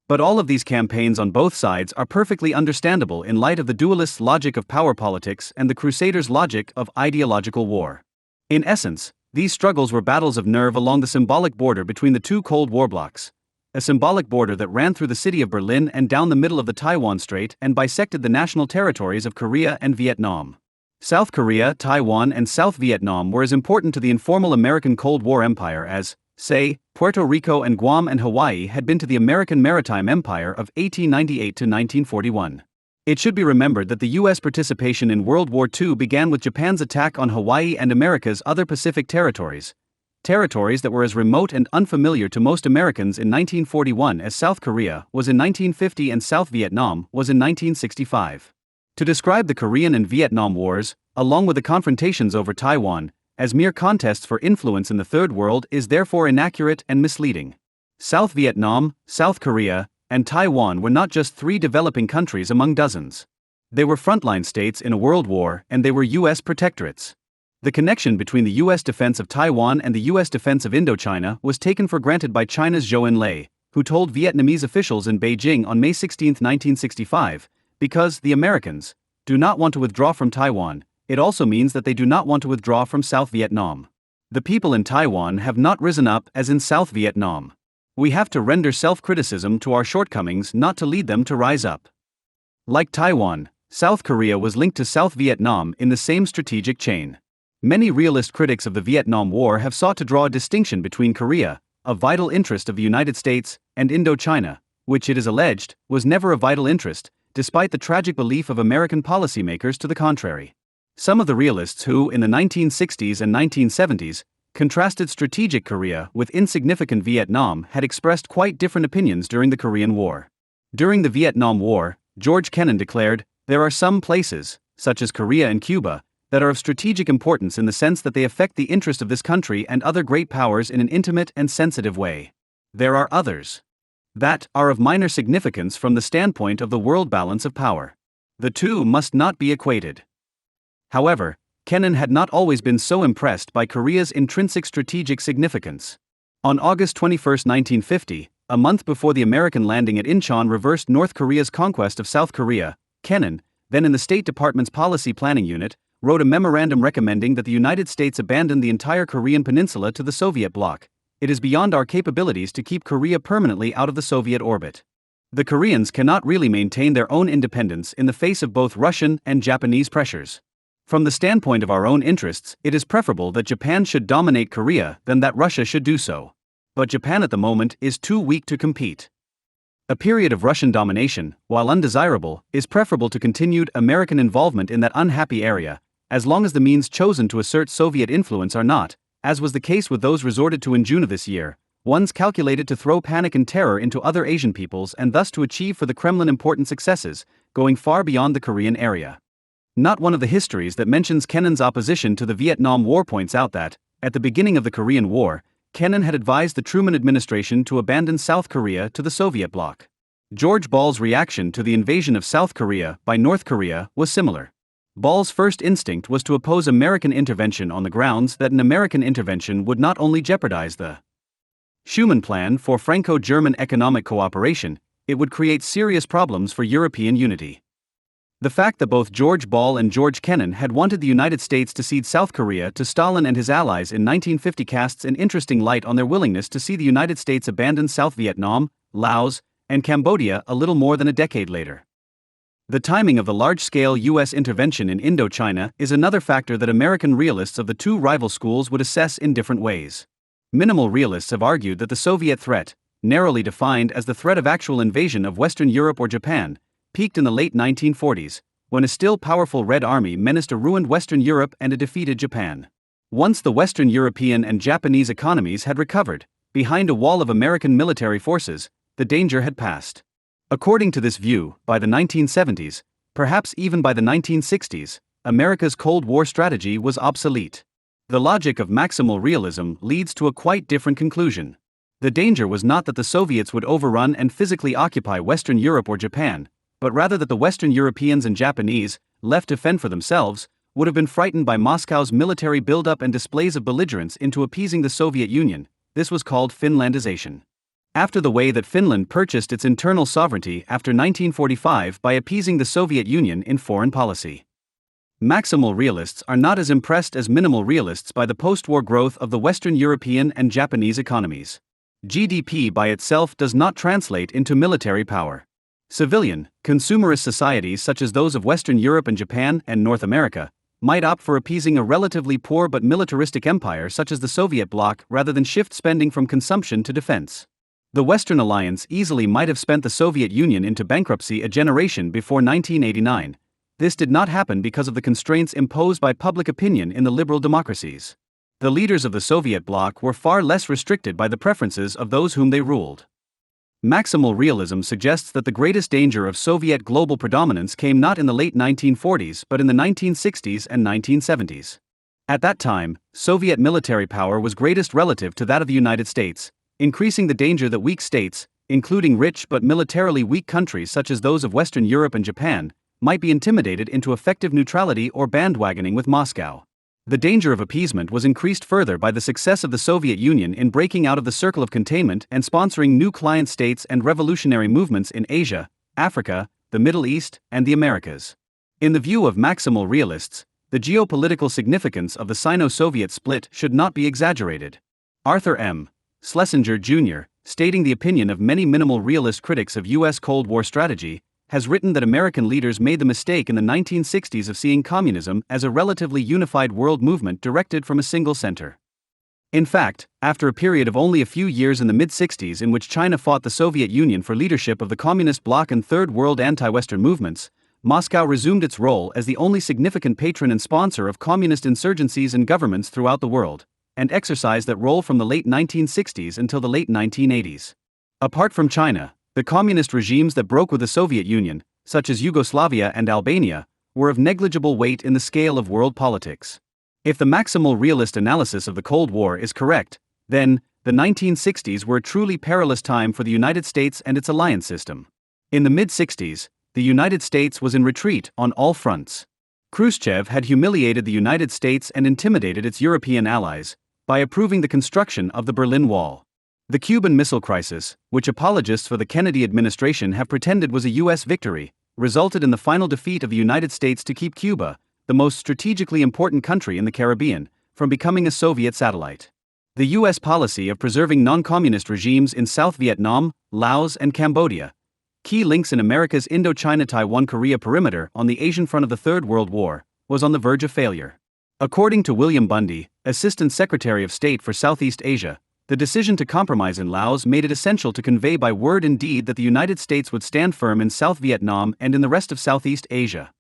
But all of these campaigns on both sides are perfectly understandable in light of the dualists' logic of power politics and the crusaders' logic of ideological war. In essence, these struggles were battles of nerve along the symbolic border between the two Cold War blocs, a symbolic border that ran through the city of Berlin and down the middle of the Taiwan Strait and bisected the national territories of Korea and Vietnam. South Korea, Taiwan, and South Vietnam were as important to the informal American Cold War empire as, say, Puerto Rico and Guam and Hawaii had been to the American Maritime Empire of 1898 to 1941. It should be remembered that the U.S. participation in World War II began with Japan's attack on Hawaii and America's other Pacific territories that were as remote and unfamiliar to most Americans in 1941 as South Korea was in 1950 and South Vietnam was in 1965. To describe the Korean and Vietnam Wars, along with the confrontations over Taiwan, as mere contests for influence in the Third World is therefore inaccurate and misleading. South Vietnam, South Korea, and Taiwan were not just three developing countries among dozens. They were frontline states in a world war, and they were U.S. protectorates. The connection between the U.S. defense of Taiwan and the U.S. defense of Indochina was taken for granted by China's Zhou Enlai, who told Vietnamese officials in Beijing on May 16, 1965, because the Americans do not want to withdraw from Taiwan, it also means that they do not want to withdraw from South Vietnam. The people in Taiwan have not risen up as in South Vietnam. We have to render self-criticism to our shortcomings, not to lead them to rise up. Like Taiwan, South Korea was linked to South Vietnam in the same strategic chain. Many realist critics of the Vietnam War have sought to draw a distinction between Korea, a vital interest of the United States, and Indochina, which it is alleged was never a vital interest, despite the tragic belief of American policymakers to the contrary. Some of the realists who, in the 1960s and 1970s, contrasted strategic Korea with insignificant Vietnam had expressed quite different opinions during the Korean War. During the Vietnam War, George Kennan declared, "There are some places, such as Korea and Cuba, that are of strategic importance in the sense that they affect the interest of this country and other great powers in an intimate and sensitive way. There are others that are of minor significance from the standpoint of the world balance of power. The two must not be equated." However, Kennan had not always been so impressed by Korea's intrinsic strategic significance. On August 21, 1950, a month before the American landing at Incheon reversed North Korea's conquest of South Korea, Kennan, then in the State Department's Policy Planning Unit, wrote a memorandum recommending that the United States abandon the entire Korean peninsula to the Soviet bloc. It is beyond our capabilities to keep Korea permanently out of the Soviet orbit. The Koreans cannot really maintain their own independence in the face of both Russian and Japanese pressures. From the standpoint of our own interests, it is preferable that Japan should dominate Korea than that Russia should do so. But Japan at the moment is too weak to compete. A period of Russian domination, while undesirable, is preferable to continued American involvement in that unhappy area, as long as the means chosen to assert Soviet influence are not, as was the case with those resorted to in June of this year, ones calculated to throw panic and terror into other Asian peoples and thus to achieve for the Kremlin important successes, going far beyond the Korean area. Not one of the histories that mentions Kennan's opposition to the Vietnam War points out that, at the beginning of the Korean War, Kennan had advised the Truman administration to abandon South Korea to the Soviet bloc. George Ball's reaction to the invasion of South Korea by North Korea was similar. Ball's first instinct was to oppose American intervention on the grounds that an American intervention would not only jeopardize the Schuman Plan for Franco-German economic cooperation, it would create serious problems for European unity. The fact that both George Ball and George Kennan had wanted the United States to cede South Korea to Stalin and his allies in 1950 casts an interesting light on their willingness to see the United States abandon South Vietnam, Laos, and Cambodia a little more than a decade later. The timing of the large-scale U.S. intervention in Indochina is another factor that American realists of the two rival schools would assess in different ways. Minimal realists have argued that the Soviet threat, narrowly defined as the threat of actual invasion of Western Europe or Japan, peaked in the late 1940s, when a still powerful Red Army menaced a ruined Western Europe and a defeated Japan. Once the Western European and Japanese economies had recovered, behind a wall of American military forces, the danger had passed. According to this view, by the 1970s, perhaps even by the 1960s, America's Cold War strategy was obsolete. The logic of maximal realism leads to a quite different conclusion. The danger was not that the Soviets would overrun and physically occupy Western Europe or Japan, but rather that the Western Europeans and Japanese, left to fend for themselves, would have been frightened by Moscow's military buildup and displays of belligerence into appeasing the Soviet Union. This was called Finlandization. After the way that Finland purchased its internal sovereignty after 1945 by appeasing the Soviet Union in foreign policy. Maximal realists are not as impressed as minimal realists by the post-war growth of the Western European and Japanese economies. GDP by itself does not translate into military power. Civilian, consumerist societies such as those of Western Europe and Japan and North America might opt for appeasing a relatively poor but militaristic empire such as the Soviet bloc rather than shift spending from consumption to defense. The Western Alliance easily might have spent the Soviet Union into bankruptcy a generation before 1989. This did not happen because of the constraints imposed by public opinion in the liberal democracies. The leaders of the Soviet bloc were far less restricted by the preferences of those whom they ruled. Maximal realism suggests that the greatest danger of Soviet global predominance came not in the late 1940s but in the 1960s and 1970s. At that time, Soviet military power was greatest relative to that of the United States, increasing the danger that weak states, including rich but militarily weak countries such as those of Western Europe and Japan, might be intimidated into effective neutrality or bandwagoning with Moscow. The danger of appeasement was increased further by the success of the Soviet Union in breaking out of the circle of containment and sponsoring new client states and revolutionary movements in Asia, Africa, the Middle East, and the Americas. In the view of maximal realists, the geopolitical significance of the Sino-Soviet split should not be exaggerated. Arthur M. Schlesinger Jr., stating the opinion of many minimal realist critics of U.S. Cold War strategy, has written that American leaders made the mistake in the 1960s of seeing communism as a relatively unified world movement directed from a single center. In fact, after a period of only a few years in the mid-60s in which China fought the Soviet Union for leadership of the Communist bloc and Third World anti-Western movements, Moscow resumed its role as the only significant patron and sponsor of communist insurgencies and governments throughout the world, and exercised that role from the late 1960s until the late 1980s. Apart from China, the communist regimes that broke with the Soviet Union, such as Yugoslavia and Albania, were of negligible weight in the scale of world politics. If the maximal realist analysis of the Cold War is correct, then, the 1960s were a truly perilous time for the United States and its alliance system. In the mid-60s, the United States was in retreat on all fronts. Khrushchev had humiliated the United States and intimidated its European allies by approving the construction of the Berlin Wall. The Cuban Missile Crisis, which apologists for the Kennedy administration have pretended was a U.S. victory, resulted in the final defeat of the United States to keep Cuba, the most strategically important country in the Caribbean, from becoming a Soviet satellite. The U.S. policy of preserving non-communist regimes in South Vietnam, Laos, and Cambodia, key links in America's Indochina-Taiwan-Korea perimeter on the Asian front of the Third World War, was on the verge of failure. According to William Bundy, Assistant Secretary of State for Southeast Asia, the decision to compromise in Laos made it essential to convey by word and deed that the United States would stand firm in South Vietnam and in the rest of Southeast Asia.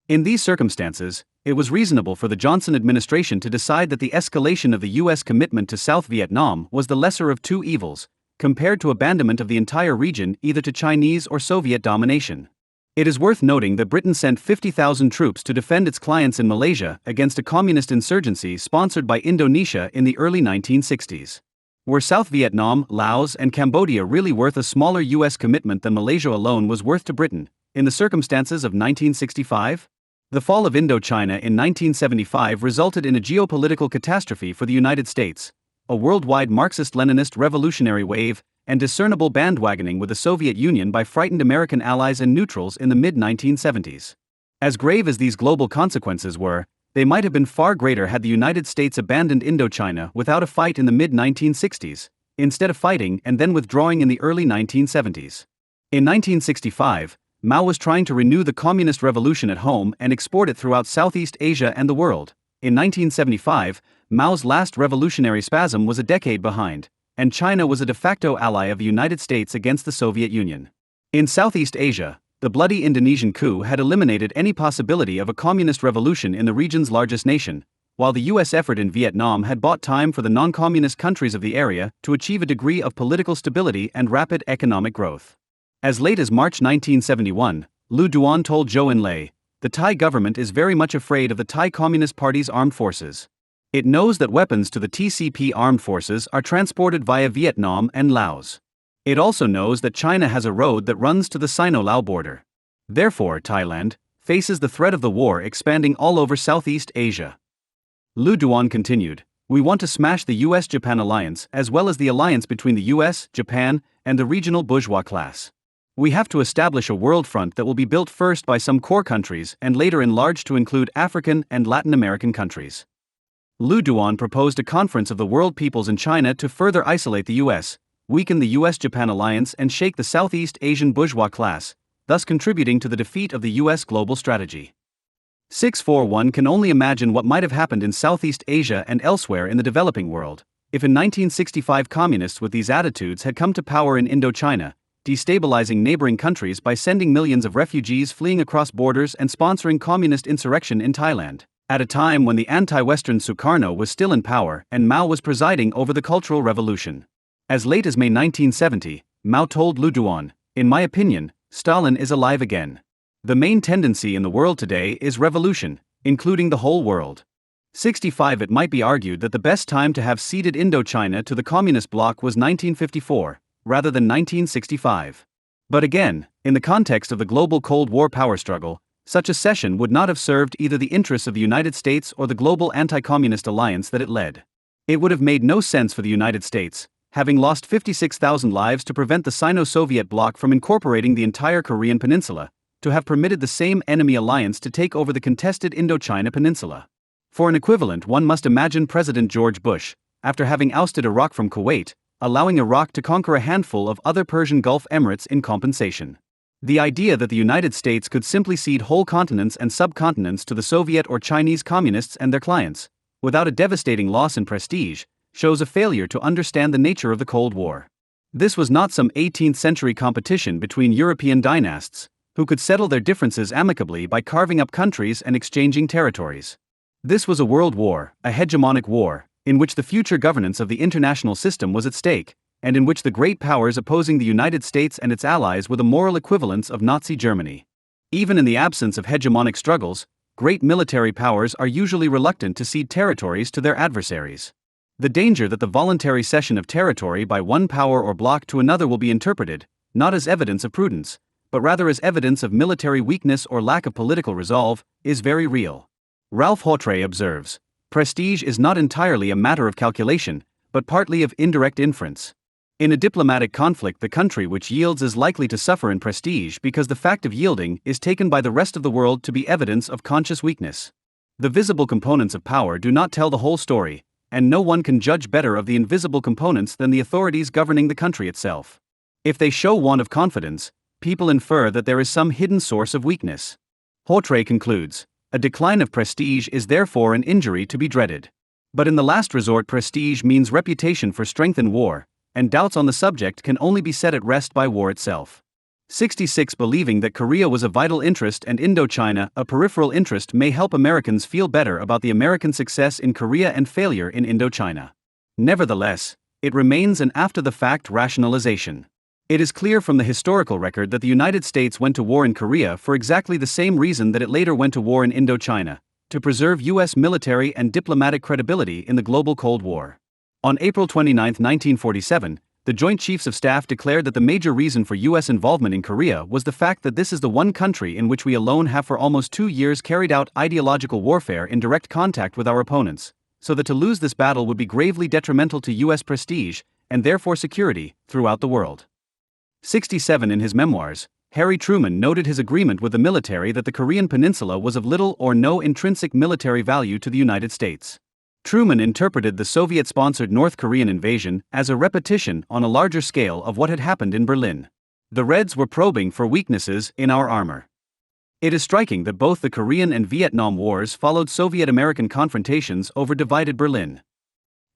In these circumstances, it was reasonable for the Johnson administration to decide that the escalation of the U.S. commitment to South Vietnam was the lesser of two evils, compared to abandonment of the entire region either to Chinese or Soviet domination. It is worth noting that Britain sent 50,000 troops to defend its clients in Malaysia against a communist insurgency sponsored by Indonesia in the early 1960s. Were South Vietnam, Laos, and Cambodia really worth a smaller U.S. commitment than Malaysia alone was worth to Britain, in the circumstances of 1965? The fall of Indochina in 1975 resulted in a geopolitical catastrophe for the United States, a worldwide Marxist-Leninist revolutionary wave, and discernible bandwagoning with the Soviet Union by frightened American allies and neutrals in the mid-1970s. As grave as these global consequences were, they might have been far greater had the United States abandoned Indochina without a fight in the mid-1960s, instead of fighting and then withdrawing in the early 1970s. In 1965, Mao was trying to renew the communist revolution at home and export it throughout Southeast Asia and the world. In 1975, Mao's last revolutionary spasm was a decade behind, and China was a de facto ally of the United States against the Soviet Union. In Southeast Asia, the bloody Indonesian coup had eliminated any possibility of a communist revolution in the region's largest nation, while the U.S. effort in Vietnam had bought time for the non-communist countries of the area to achieve a degree of political stability and rapid economic growth. As late as March 1971, Lu Duan told Zhou Enlai, "The Thai government is very much afraid of the Thai Communist Party's armed forces. It knows that weapons to the TCP armed forces are transported via Vietnam and Laos. It also knows that China has a road that runs to the Sino-Lao border. Therefore, Thailand faces the threat of the war expanding all over Southeast Asia." Lu Duan continued, "We want to smash the US-Japan alliance as well as the alliance between the US, Japan, and the regional bourgeois class. We have to establish a world front that will be built first by some core countries and later enlarged to include African and Latin American countries." Lu Duan proposed a conference of the world peoples in China to further isolate the US, weaken the US-Japan alliance and shake the Southeast Asian bourgeois class, thus contributing to the defeat of the US global strategy. 641 can only imagine what might have happened in Southeast Asia and elsewhere in the developing world, if in 1965 communists with these attitudes had come to power in Indochina, destabilizing neighboring countries by sending millions of refugees fleeing across borders and sponsoring communist insurrection in Thailand, at a time when the anti-Western Sukarno was still in power and Mao was presiding over the Cultural Revolution. As late as May 1970, Mao told Lu Duan, "In my opinion, Stalin is alive again. The main tendency in the world today is revolution, including the whole world." 65 It might be argued that the best time to have ceded Indochina to the Communist bloc was 1954, rather than 1965. But again, in the context of the global Cold War power struggle, such a cession would not have served either the interests of the United States or the global anti-communist alliance that it led. It would have made no sense for the United States, having lost 56,000 lives to prevent the Sino-Soviet bloc from incorporating the entire Korean peninsula, to have permitted the same enemy alliance to take over the contested Indochina peninsula. For an equivalent, one must imagine President George Bush, after having ousted Iraq from Kuwait, allowing Iraq to conquer a handful of other Persian Gulf emirates in compensation. The idea that the United States could simply cede whole continents and subcontinents to the Soviet or Chinese communists and their clients, without a devastating loss in prestige, shows a failure to understand the nature of the Cold War. This was not some 18th century competition between European dynasts, who could settle their differences amicably by carving up countries and exchanging territories. This was a world war, a hegemonic war, in which the future governance of the international system was at stake, and in which the great powers opposing the United States and its allies were the moral equivalents of Nazi Germany. Even in the absence of hegemonic struggles, great military powers are usually reluctant to cede territories to their adversaries. The danger that the voluntary cession of territory by one power or bloc to another will be interpreted, not as evidence of prudence, but rather as evidence of military weakness or lack of political resolve, is very real. Ralph Hawtrey observes, "Prestige is not entirely a matter of calculation, but partly of indirect inference. In a diplomatic conflict, the country which yields is likely to suffer in prestige because the fact of yielding is taken by the rest of the world to be evidence of conscious weakness. The visible components of power do not tell the whole story, and no one can judge better of the invisible components than the authorities governing the country itself. If they show want of confidence, people infer that there is some hidden source of weakness. Hautrey concludes, a decline of prestige is therefore an injury to be dreaded. But in the last resort, prestige means reputation for strength in war, and doubts on the subject can only be set at rest by war itself. 66. Believing that Korea was a vital interest and Indochina a peripheral interest may help Americans feel better about the American success in Korea and failure in Indochina. Nevertheless, it remains an after-the-fact rationalization. It is clear from the historical record that the United States went to war in Korea for exactly the same reason that it later went to war in Indochina, to preserve U.S. military and diplomatic credibility in the global Cold War. On April 29, 1947, the Joint Chiefs of Staff declared that the major reason for U.S. involvement in Korea was the fact that this is the one country in which we alone have for almost 2 years carried out ideological warfare in direct contact with our opponents, so that to lose this battle would be gravely detrimental to U.S. prestige, and therefore security, throughout the world. 67. In his memoirs, Harry Truman noted his agreement with the military that the Korean peninsula was of little or no intrinsic military value to the United States. Truman interpreted the Soviet-sponsored North Korean invasion as a repetition on a larger scale of what had happened in Berlin. The Reds were probing for weaknesses in our armor. It is striking that both the Korean and Vietnam Wars followed Soviet-American confrontations over divided Berlin.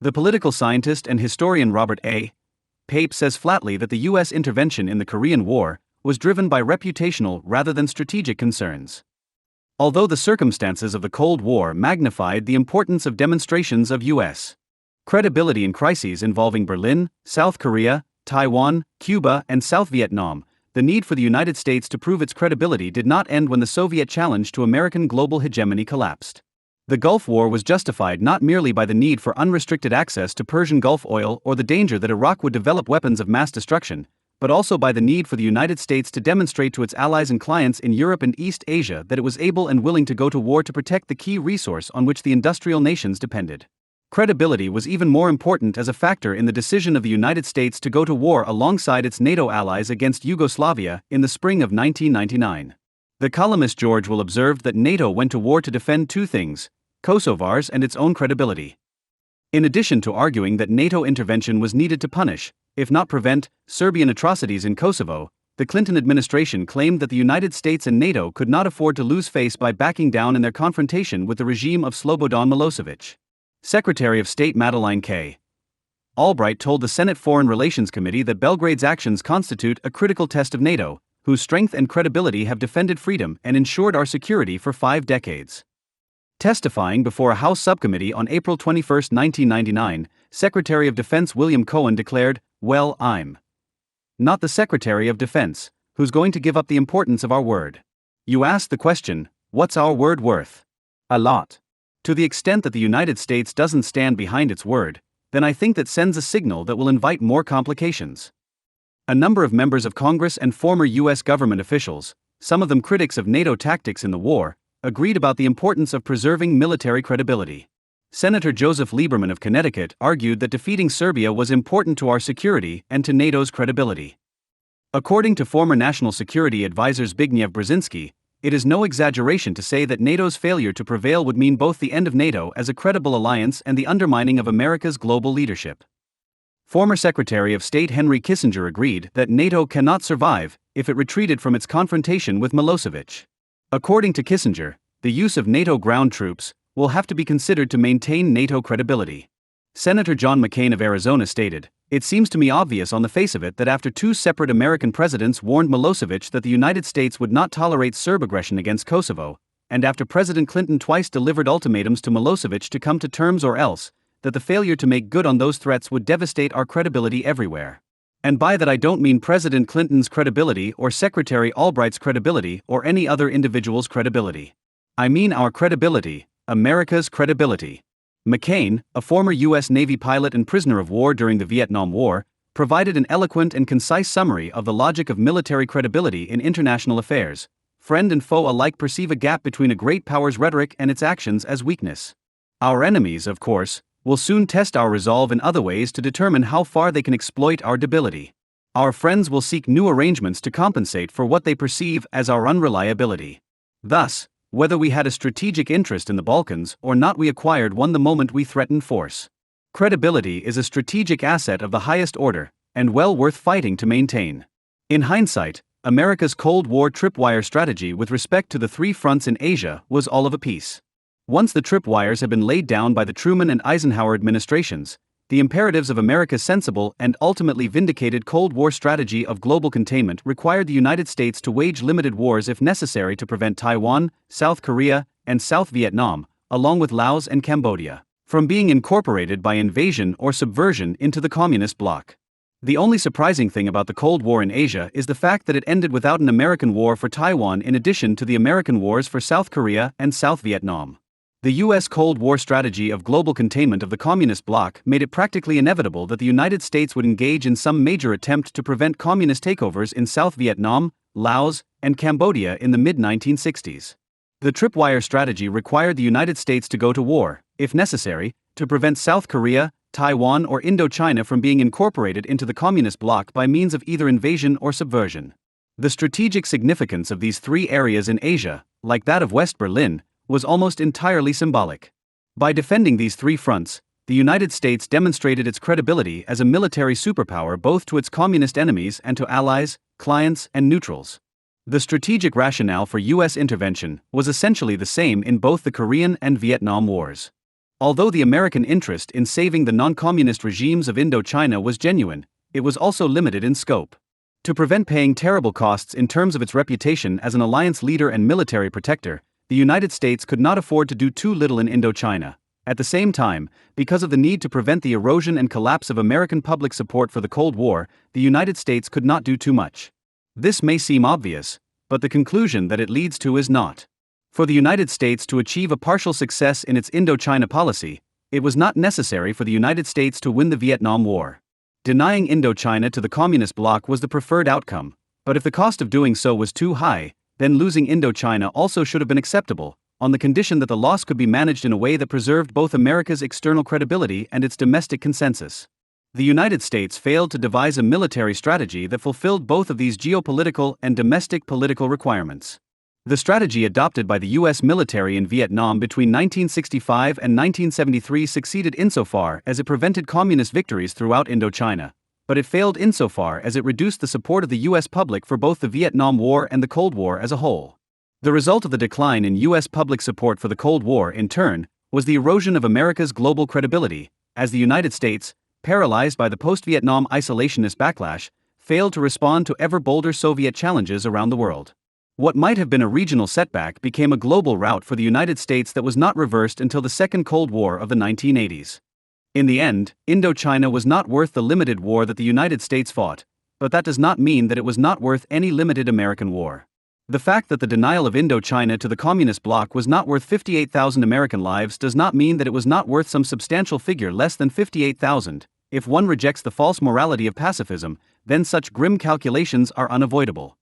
The political scientist and historian Robert A. Pape says flatly that the U.S. intervention in the Korean War was driven by reputational rather than strategic concerns. Although the circumstances of the Cold War magnified the importance of demonstrations of U.S. credibility in crises involving Berlin, South Korea, Taiwan, Cuba, and South Vietnam, the need for the United States to prove its credibility did not end when the Soviet challenge to American global hegemony collapsed. The Gulf War was justified not merely by the need for unrestricted access to Persian Gulf oil or the danger that Iraq would develop weapons of mass destruction, but also by the need for the United States to demonstrate to its allies and clients in Europe and East Asia that it was able and willing to go to war to protect the key resource on which the industrial nations depended. Credibility was even more important as a factor in the decision of the United States to go to war alongside its NATO allies against Yugoslavia in the spring of 1999. The columnist George Will observed that NATO went to war to defend two things: Kosovars and its own credibility. In addition to arguing that NATO intervention was needed to punish, if not prevent, Serbian atrocities in Kosovo, the Clinton administration claimed that the United States and NATO could not afford to lose face by backing down in their confrontation with the regime of Slobodan Milosevic. Secretary of State Madeleine K. Albright told the Senate Foreign Relations Committee that Belgrade's actions constitute a critical test of NATO, whose strength and credibility have defended freedom and ensured our security for 5 decades. Testifying before a House subcommittee on April 21, 1999, Secretary of Defense William Cohen declared, "Well, I'm not the Secretary of Defense who's going to give up the importance of our word. You ask the question, what's our word worth? A lot. To the extent that the United States doesn't stand behind its word, then I think that sends a signal that will invite more complications." A number of members of Congress and former U.S. government officials, some of them critics of NATO tactics in the war, agreed about the importance of preserving military credibility. Senator Joseph Lieberman of Connecticut argued that defeating Serbia was important to our security and to NATO's credibility. According to former National Security Advisor Zbigniew Brzezinski, it is no exaggeration to say that NATO's failure to prevail would mean both the end of NATO as a credible alliance and the undermining of America's global leadership. Former Secretary of State Henry Kissinger agreed that NATO cannot survive if it retreated from its confrontation with Milosevic. According to Kissinger, the use of NATO ground troops will have to be considered to maintain NATO credibility. Senator John McCain of Arizona stated, "It seems to me obvious on the face of it that after 2 separate American presidents warned Milosevic that the United States would not tolerate Serb aggression against Kosovo, and after President Clinton twice delivered ultimatums to Milosevic to come to terms or else, that the failure to make good on those threats would devastate our credibility everywhere. And by that I don't mean President Clinton's credibility or Secretary Albright's credibility or any other individual's credibility. I mean our credibility, America's credibility." McCain, a former U.S. Navy pilot and prisoner of war during the Vietnam War, provided an eloquent and concise summary of the logic of military credibility in international affairs. Friend and foe alike perceive a gap between a great power's rhetoric and its actions as weakness. Our enemies, of course, will soon test our resolve in other ways to determine how far they can exploit our debility. Our friends will seek new arrangements to compensate for what they perceive as our unreliability. Thus, whether we had a strategic interest in the Balkans or not, we acquired one the moment we threatened force. Credibility is a strategic asset of the highest order, and well worth fighting to maintain. In hindsight, America's Cold War tripwire strategy with respect to the three fronts in Asia was all of a piece. Once the tripwires had been laid down by the Truman and Eisenhower administrations, the imperatives of America's sensible and ultimately vindicated Cold War strategy of global containment required the United States to wage limited wars if necessary to prevent Taiwan, South Korea, and South Vietnam, along with Laos and Cambodia, from being incorporated by invasion or subversion into the communist bloc. The only surprising thing about the Cold War in Asia is the fact that it ended without an American war for Taiwan in addition to the American wars for South Korea and South Vietnam. The U.S. Cold War strategy of global containment of the communist bloc made it practically inevitable that the United States would engage in some major attempt to prevent communist takeovers in South Vietnam, Laos, and Cambodia in the mid-1960s. The tripwire strategy required the United States to go to war, if necessary, to prevent South Korea, Taiwan, or Indochina from being incorporated into the communist bloc by means of either invasion or subversion. The strategic significance of these three areas in Asia, like that of West Berlin, was almost entirely symbolic. By defending these three fronts, the United States demonstrated its credibility as a military superpower both to its communist enemies and to allies, clients, and neutrals. The strategic rationale for U.S. intervention was essentially the same in both the Korean and Vietnam Wars. Although the American interest in saving the non-communist regimes of Indochina was genuine, it was also limited in scope. To prevent paying terrible costs in terms of its reputation as an alliance leader and military protector, the United States could not afford to do too little in Indochina. At the same time, because of the need to prevent the erosion and collapse of American public support for the Cold War, the United States could not do too much. This may seem obvious, but the conclusion that it leads to is not. For the United States to achieve a partial success in its Indochina policy, it was not necessary for the United States to win the Vietnam War. Denying Indochina to the communist bloc was the preferred outcome, but if the cost of doing so was too high, then losing Indochina also should have been acceptable, on the condition that the loss could be managed in a way that preserved both America's external credibility and its domestic consensus. The United States failed to devise a military strategy that fulfilled both of these geopolitical and domestic political requirements. The strategy adopted by the U.S. military in Vietnam between 1965 and 1973 succeeded insofar as it prevented communist victories throughout Indochina, but it failed insofar as it reduced the support of the U.S. public for both the Vietnam War and the Cold War as a whole. The result of the decline in U.S. public support for the Cold War, in turn, was the erosion of America's global credibility, as the United States, paralyzed by the post-Vietnam isolationist backlash, failed to respond to ever bolder Soviet challenges around the world. What might have been a regional setback became a global rout for the United States that was not reversed until the Second Cold War of the 1980s. In the end, Indochina was not worth the limited war that the United States fought, but that does not mean that it was not worth any limited American war. The fact that the denial of Indochina to the communist bloc was not worth 58,000 American lives does not mean that it was not worth some substantial figure less than 58,000. If one rejects the false morality of pacifism, then such grim calculations are unavoidable.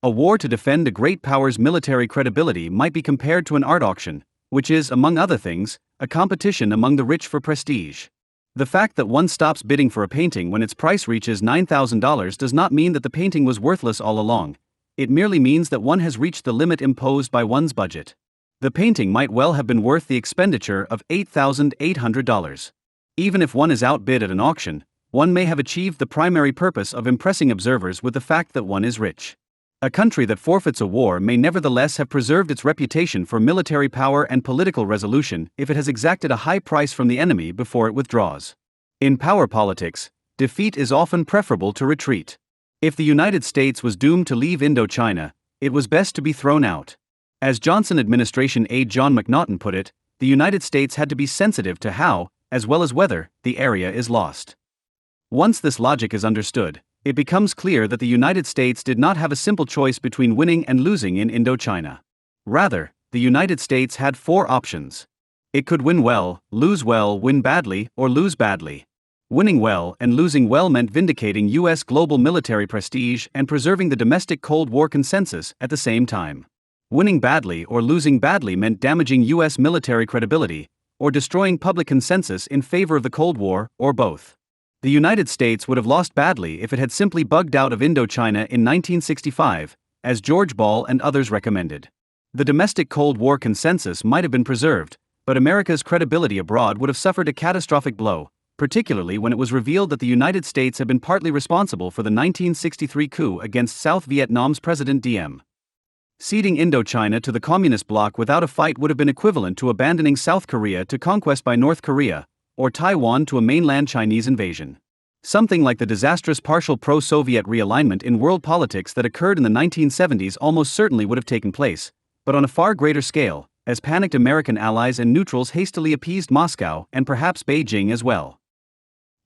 A war to defend a great power's military credibility might be compared to an art auction, which is, among other things, a competition among the rich for prestige. The fact that one stops bidding for a painting when its price reaches $9,000 does not mean that the painting was worthless all along. It merely means that one has reached the limit imposed by one's budget. The painting might well have been worth the expenditure of $8,800. Even if one is outbid at an auction, one may have achieved the primary purpose of impressing observers with the fact that one is rich. A country that forfeits a war may nevertheless have preserved its reputation for military power and political resolution if it has exacted a high price from the enemy before it withdraws. In power politics, defeat is often preferable to retreat. If the United States was doomed to leave Indochina, it was best to be thrown out. As Johnson administration aide John McNaughton put it, the United States had to be sensitive to how, as well as whether, the area is lost. Once this logic is understood, it becomes clear that the United States did not have a simple choice between winning and losing in Indochina. Rather, the United States had four options. It could win well, win badly, or lose badly. Winning well and losing well meant vindicating U.S. global military prestige and preserving the domestic Cold War consensus at the same time. Winning badly or losing badly meant damaging U.S. military credibility, or destroying public consensus in favor of the Cold War, or both. The United States would have lost badly if it had simply bugged out of Indochina in 1965, as George Ball and others recommended. The domestic Cold War consensus might have been preserved, but America's credibility abroad would have suffered a catastrophic blow, particularly when it was revealed that the United States had been partly responsible for the 1963 coup against South Vietnam's President Diem. Ceding Indochina to the Communist bloc without a fight would have been equivalent to abandoning South Korea to conquest by North Korea, or Taiwan to a mainland Chinese invasion. Something like the disastrous partial pro-Soviet realignment in world politics that occurred in the 1970s almost certainly would have taken place, but on a far greater scale, as panicked American allies and neutrals hastily appeased Moscow and perhaps Beijing as well.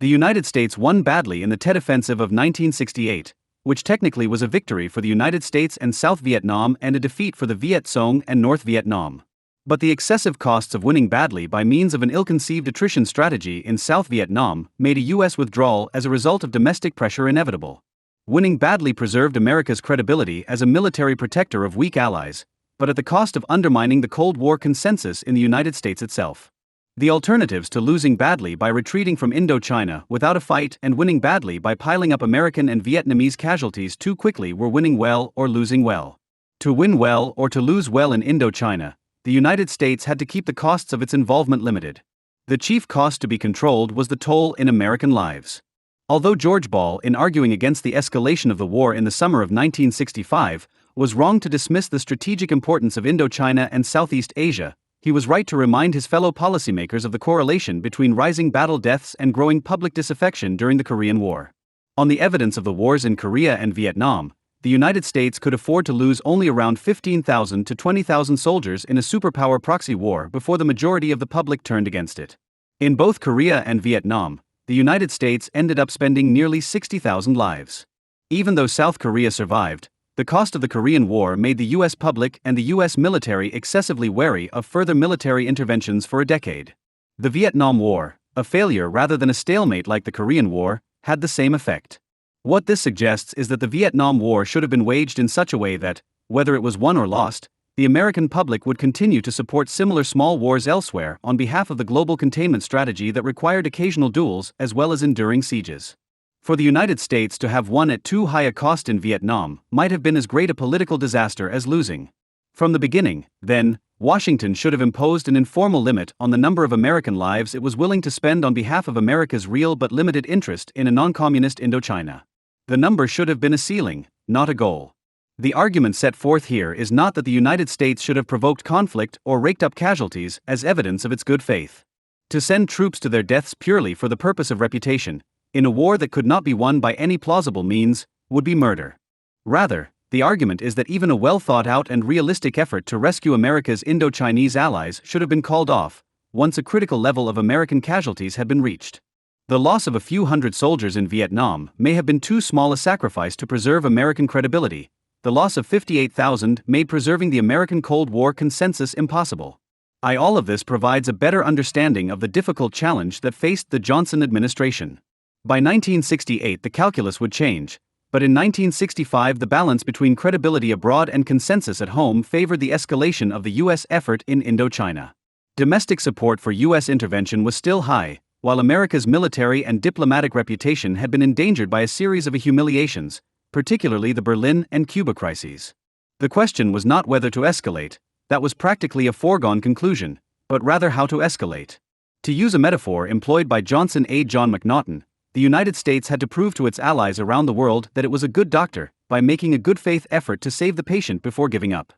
The United States won badly in the Tet Offensive of 1968, which technically was a victory for the United States and South Vietnam and a defeat for the Viet Cong and North Vietnam. But the excessive costs of winning badly by means of an ill-conceived attrition strategy in South Vietnam made a U.S. withdrawal as a result of domestic pressure inevitable. Winning badly preserved America's credibility as a military protector of weak allies, but at the cost of undermining the Cold War consensus in the United States itself. The alternatives to losing badly by retreating from Indochina without a fight and winning badly by piling up American and Vietnamese casualties too quickly were winning well or losing well. To win well or to lose well in Indochina, the United States had to keep the costs of its involvement limited. The chief cost to be controlled was the toll in American lives. Although George Ball, in arguing against the escalation of the war in the summer of 1965, was wrong to dismiss the strategic importance of Indochina and Southeast Asia, he was right to remind his fellow policymakers of the correlation between rising battle deaths and growing public disaffection during the Korean War. On the evidence of the wars in Korea and Vietnam, the United States could afford to lose only around 15,000 to 20,000 soldiers in a superpower proxy war before the majority of the public turned against it. In both Korea and Vietnam, the United States ended up spending nearly 60,000 lives. Even though South Korea survived, the cost of the Korean War made the U.S. public and the U.S. military excessively wary of further military interventions for a decade. The Vietnam War, a failure rather than a stalemate like the Korean War, had the same effect. What this suggests is that the Vietnam War should have been waged in such a way that, whether it was won or lost, the American public would continue to support similar small wars elsewhere on behalf of the global containment strategy that required occasional duels as well as enduring sieges. For the United States to have won at too high a cost in Vietnam might have been as great a political disaster as losing. From the beginning, then, Washington should have imposed an informal limit on the number of American lives it was willing to spend on behalf of America's real but limited interest in a non-communist Indochina. The number should have been a ceiling, not a goal. The argument set forth here is not that the United States should have provoked conflict or raked up casualties as evidence of its good faith. To send troops to their deaths purely for the purpose of reputation, in a war that could not be won by any plausible means, would be murder. Rather, the argument is that even a well-thought-out and realistic effort to rescue America's Indo-Chinese allies should have been called off, once a critical level of American casualties had been reached. The loss of a few hundred soldiers in Vietnam may have been too small a sacrifice to preserve American credibility. The loss of 58,000 made preserving the American Cold War consensus impossible. All of this provides a better understanding of the difficult challenge that faced the Johnson administration. By 1968 the calculus would change, but in 1965 the balance between credibility abroad and consensus at home favored the escalation of the U.S. effort in Indochina. Domestic support for U.S. intervention was still high, while America's military and diplomatic reputation had been endangered by a series of humiliations, particularly the Berlin and Cuba crises. The question was not whether to escalate, that was practically a foregone conclusion, but rather how to escalate. To use a metaphor employed by Johnson aide John McNaughton, the United States had to prove to its allies around the world that it was a good doctor by making a good faith effort to save the patient before giving up.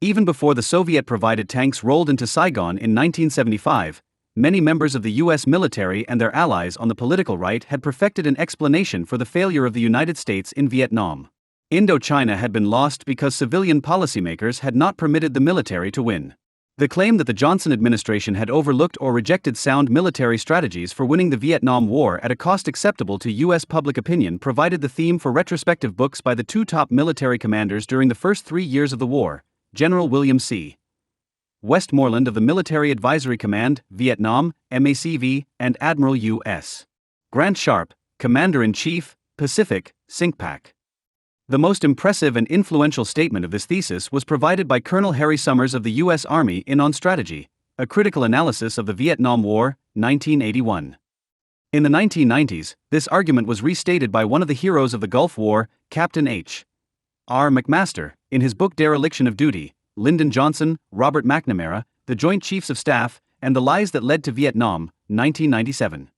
Even before the Soviet-provided tanks rolled into Saigon in 1975, many members of the U.S. military and their allies on the political right had perfected an explanation for the failure of the United States in Vietnam. Indochina had been lost because civilian policymakers had not permitted the military to win. The claim that the Johnson administration had overlooked or rejected sound military strategies for winning the Vietnam War at a cost acceptable to U.S. public opinion provided the theme for retrospective books by the two top military commanders during the first 3 years of the war, General William C. Westmoreland of the Military Advisory Command, Vietnam, MACV, and Admiral U.S. Grant Sharp, Commander-in-Chief, Pacific, CINCPAC. The most impressive and influential statement of this thesis was provided by Colonel Harry Summers of the U.S. Army in On Strategy, A Critical Analysis of the Vietnam War, 1981. In the 1990s, this argument was restated by one of the heroes of the Gulf War, Captain H. R. McMaster, in his book Dereliction of Duty, Lyndon Johnson, Robert McNamara, The Joint Chiefs of Staff, and the Lies That Led to Vietnam, 1997.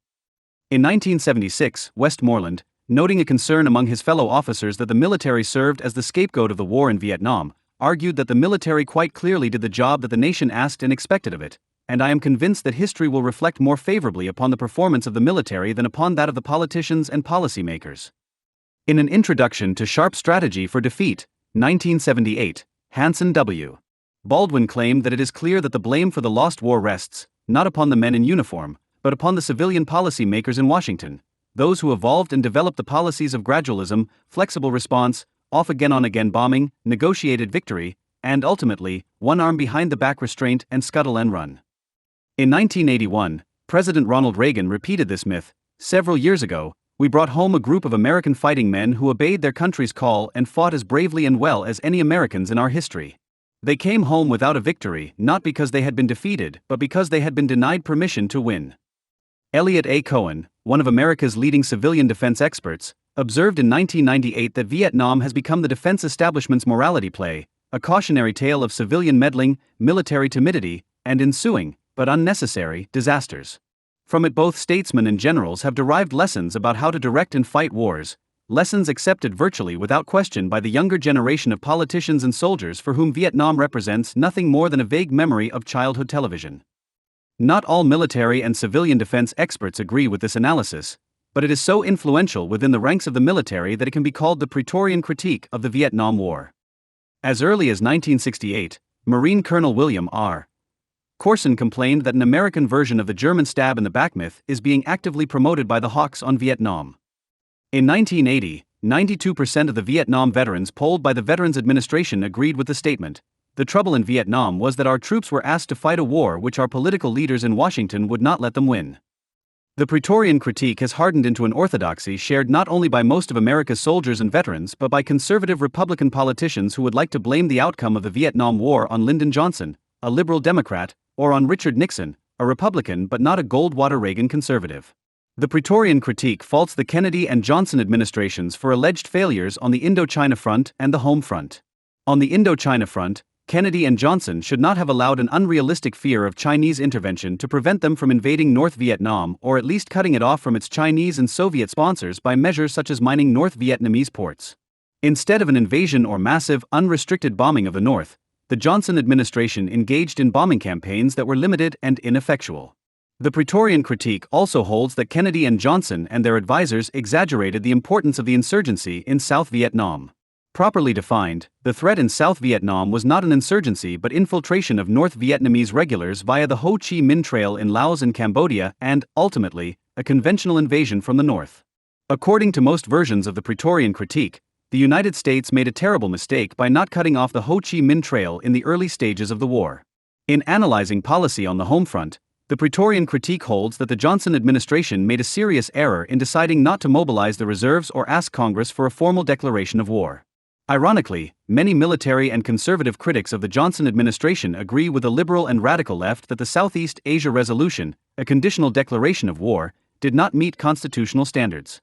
In 1976, Westmoreland, noting a concern among his fellow officers that the military served as the scapegoat of the war in Vietnam, argued that the military quite clearly did the job that the nation asked and expected of it, and I am convinced that history will reflect more favorably upon the performance of the military than upon that of the politicians and policymakers. In an introduction to Sharp Strategy for Defeat, 1978, Hanson W. Baldwin claimed that it is clear that the blame for the lost war rests, not upon the men in uniform, but upon the civilian policymakers in Washington, those who evolved and developed the policies of gradualism, flexible response, off-again on-again bombing, negotiated victory, and ultimately, one arm behind the back restraint and scuttle and run. In 1981, President Ronald Reagan repeated this myth. Several years ago, we brought home a group of American fighting men who obeyed their country's call and fought as bravely and well as any Americans in our history. They came home without a victory, not because they had been defeated, but because they had been denied permission to win. Elliot A. Cohen, one of America's leading civilian defense experts, observed in 1998 that Vietnam has become the defense establishment's morality play, a cautionary tale of civilian meddling, military timidity, and ensuing, but unnecessary, disasters. From it, both statesmen and generals have derived lessons about how to direct and fight wars, lessons accepted virtually without question by the younger generation of politicians and soldiers for whom Vietnam represents nothing more than a vague memory of childhood television. Not all military and civilian defense experts agree with this analysis, but it is so influential within the ranks of the military that it can be called the Praetorian critique of the Vietnam War. As early as 1968, Marine Colonel William R. Corson complained that an American version of the German stab in the back myth is being actively promoted by the hawks on Vietnam. In 1980, 92% of the Vietnam veterans polled by the Veterans Administration agreed with the statement. The trouble in Vietnam was that our troops were asked to fight a war which our political leaders in Washington would not let them win. The Praetorian critique has hardened into an orthodoxy shared not only by most of America's soldiers and veterans but by conservative Republican politicians who would like to blame the outcome of the Vietnam War on Lyndon Johnson, a liberal Democrat, or on Richard Nixon, a Republican but not a Goldwater Reagan conservative. The Praetorian critique faults the Kennedy and Johnson administrations for alleged failures on the Indochina front and the home front. On the Indochina front, Kennedy and Johnson should not have allowed an unrealistic fear of Chinese intervention to prevent them from invading North Vietnam or at least cutting it off from its Chinese and Soviet sponsors by measures such as mining North Vietnamese ports. Instead of an invasion or massive, unrestricted bombing of the North, the Johnson administration engaged in bombing campaigns that were limited and ineffectual. The Praetorian critique also holds that Kennedy and Johnson and their advisors exaggerated the importance of the insurgency in South Vietnam. Properly defined, the threat in South Vietnam was not an insurgency but infiltration of North Vietnamese regulars via the Ho Chi Minh Trail in Laos and Cambodia and, ultimately, a conventional invasion from the north. According to most versions of the Praetorian critique, the United States made a terrible mistake by not cutting off the Ho Chi Minh Trail in the early stages of the war. In analyzing policy on the home front, the Praetorian critique holds that the Johnson administration made a serious error in deciding not to mobilize the reserves or ask Congress for a formal declaration of war. Ironically, many military and conservative critics of the Johnson administration agree with the liberal and radical left that the Southeast Asia Resolution, a conditional declaration of war, did not meet constitutional standards.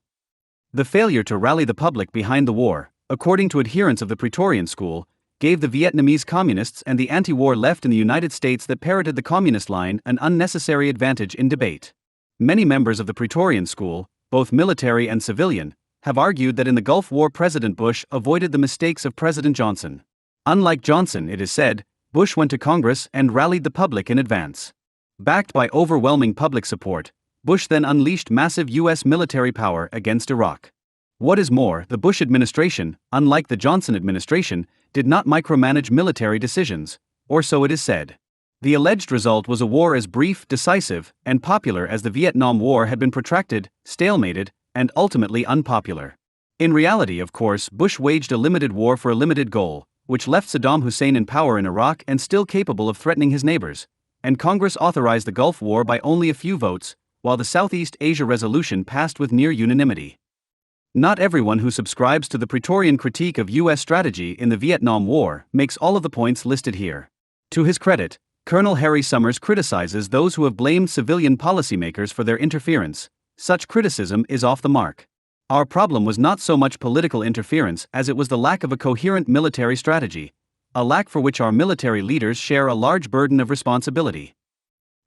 The failure to rally the public behind the war, according to adherents of the Praetorian school, gave the Vietnamese communists and the anti-war left in the United States that parroted the communist line an unnecessary advantage in debate. Many members of the Praetorian school, both military and civilian, have argued that in the Gulf War President Bush avoided the mistakes of President Johnson. Unlike Johnson, it is said, Bush went to Congress and rallied the public in advance. Backed by overwhelming public support, Bush then unleashed massive U.S. military power against Iraq. What is more, the Bush administration, unlike the Johnson administration, did not micromanage military decisions, or so it is said. The alleged result was a war as brief, decisive, and popular as the Vietnam War had been protracted, stalemated, and ultimately unpopular. In reality, of course, Bush waged a limited war for a limited goal, which left Saddam Hussein in power in Iraq and still capable of threatening his neighbors, and Congress authorized the Gulf War by only a few votes, while the Southeast Asia Resolution passed with near unanimity. Not everyone who subscribes to the Praetorian critique of U.S. strategy in the Vietnam War makes all of the points listed here. To his credit, Colonel Harry Summers criticizes those who have blamed civilian policymakers for their interference. Such criticism is off the mark. Our problem was not so much political interference as it was the lack of a coherent military strategy, a lack for which our military leaders share a large burden of responsibility.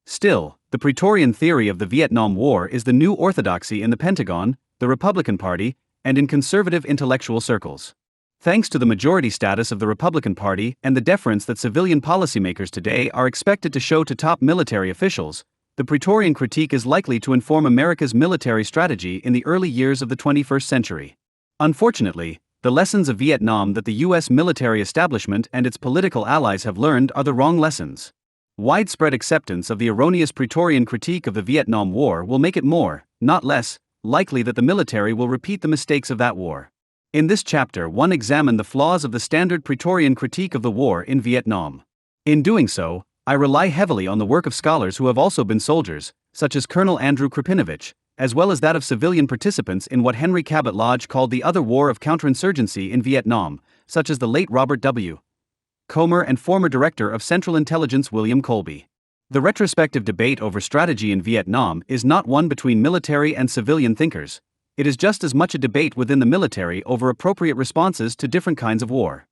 Still, the Praetorian theory of the Vietnam War is the new orthodoxy in the Pentagon, the Republican Party, and in conservative intellectual circles. Thanks to the majority status of the Republican Party and the deference that civilian policymakers today are expected to show to top military officials, the Praetorian critique is likely to inform America's military strategy in the early years of the 21st century. Unfortunately, the lessons of Vietnam that the U.S. military establishment and its political allies have learned are the wrong lessons. Widespread acceptance of the erroneous Praetorian critique of the Vietnam War will make it more, not less, likely that the military will repeat the mistakes of that war. In this chapter, one examine the flaws of the standard Praetorian critique of the war in Vietnam. In doing so, I rely heavily on the work of scholars who have also been soldiers, such as Colonel Andrew Krapinovich, as well as that of civilian participants in what Henry Cabot Lodge called the other war of counterinsurgency in Vietnam, such as the late Robert W. Comer and former Director of Central Intelligence William Colby. The retrospective debate over strategy in Vietnam is not one between military and civilian thinkers. It is just as much a debate within the military over appropriate responses to different kinds of war.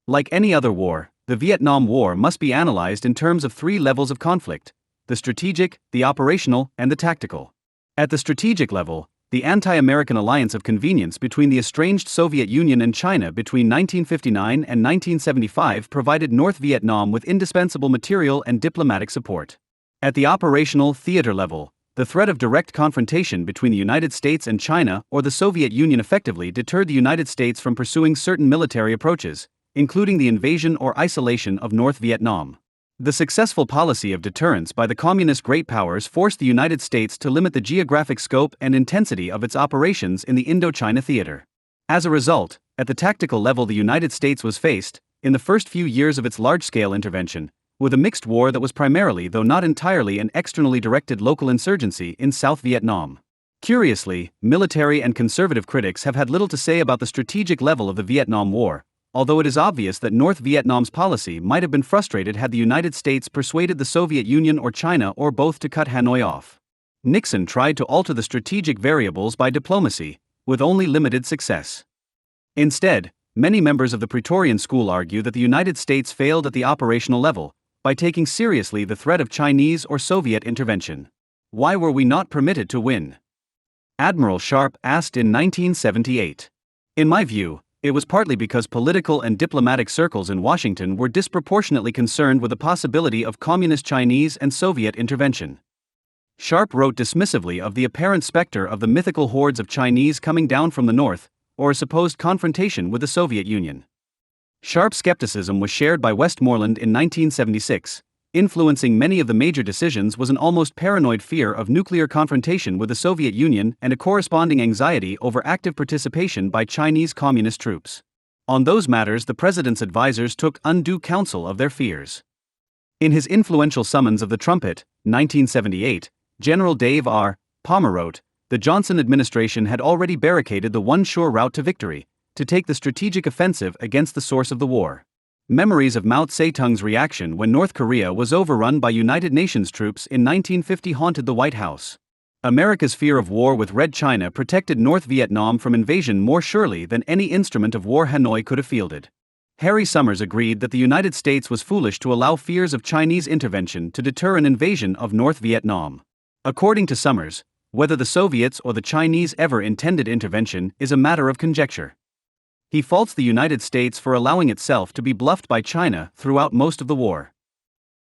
Like any other war, the Vietnam War must be analyzed in terms of three levels of conflict: the strategic, the operational, and the tactical. At the strategic level, the anti-American alliance of convenience between the estranged Soviet Union and China between 1959 and 1975 provided North Vietnam with indispensable material and diplomatic support. At the operational theater level, the threat of direct confrontation between the United States and China or the Soviet Union effectively deterred the United States from pursuing certain military approaches, including the invasion or isolation of North Vietnam. The successful policy of deterrence by the communist great powers forced the United States to limit the geographic scope and intensity of its operations in the Indochina theater. As a result, at the tactical level, the United States was faced, in the first few years of its large-scale intervention, with a mixed war that was primarily, though not entirely, an externally directed local insurgency in South Vietnam. Curiously, military and conservative critics have had little to say about the strategic level of the Vietnam War, although it is obvious that North Vietnam's policy might have been frustrated had the United States persuaded the Soviet Union or China or both to cut Hanoi off. Nixon tried to alter the strategic variables by diplomacy, with only limited success. Instead, many members of the Praetorian School argue that the United States failed at the operational level, by taking seriously the threat of Chinese or Soviet intervention. Why were we not permitted to win? Admiral Sharp asked in 1978. In my view, it was partly because political and diplomatic circles in Washington were disproportionately concerned with the possibility of communist Chinese and Soviet intervention. Sharp wrote dismissively of the apparent specter of the mythical hordes of Chinese coming down from the north, or a supposed confrontation with the Soviet Union. Sharp's skepticism was shared by Westmoreland in 1976. Influencing many of the major decisions was an almost paranoid fear of nuclear confrontation with the Soviet Union and a corresponding anxiety over active participation by Chinese communist troops. On those matters, the president's advisors took undue counsel of their fears. In his influential Summons of the Trumpet, 1978, General Dave R. Palmer wrote, "The Johnson administration had already barricaded the one sure route to victory, to take the strategic offensive against the source of the war." Memories of Mao Zedong's reaction when North Korea was overrun by United Nations troops in 1950 haunted the White House. America's fear of war with Red China protected North Vietnam from invasion more surely than any instrument of war Hanoi could have fielded. Harry Summers agreed that the United States was foolish to allow fears of Chinese intervention to deter an invasion of North Vietnam. According to Summers, whether the Soviets or the Chinese ever intended intervention is a matter of conjecture. He faults the United States for allowing itself to be bluffed by China throughout most of the war.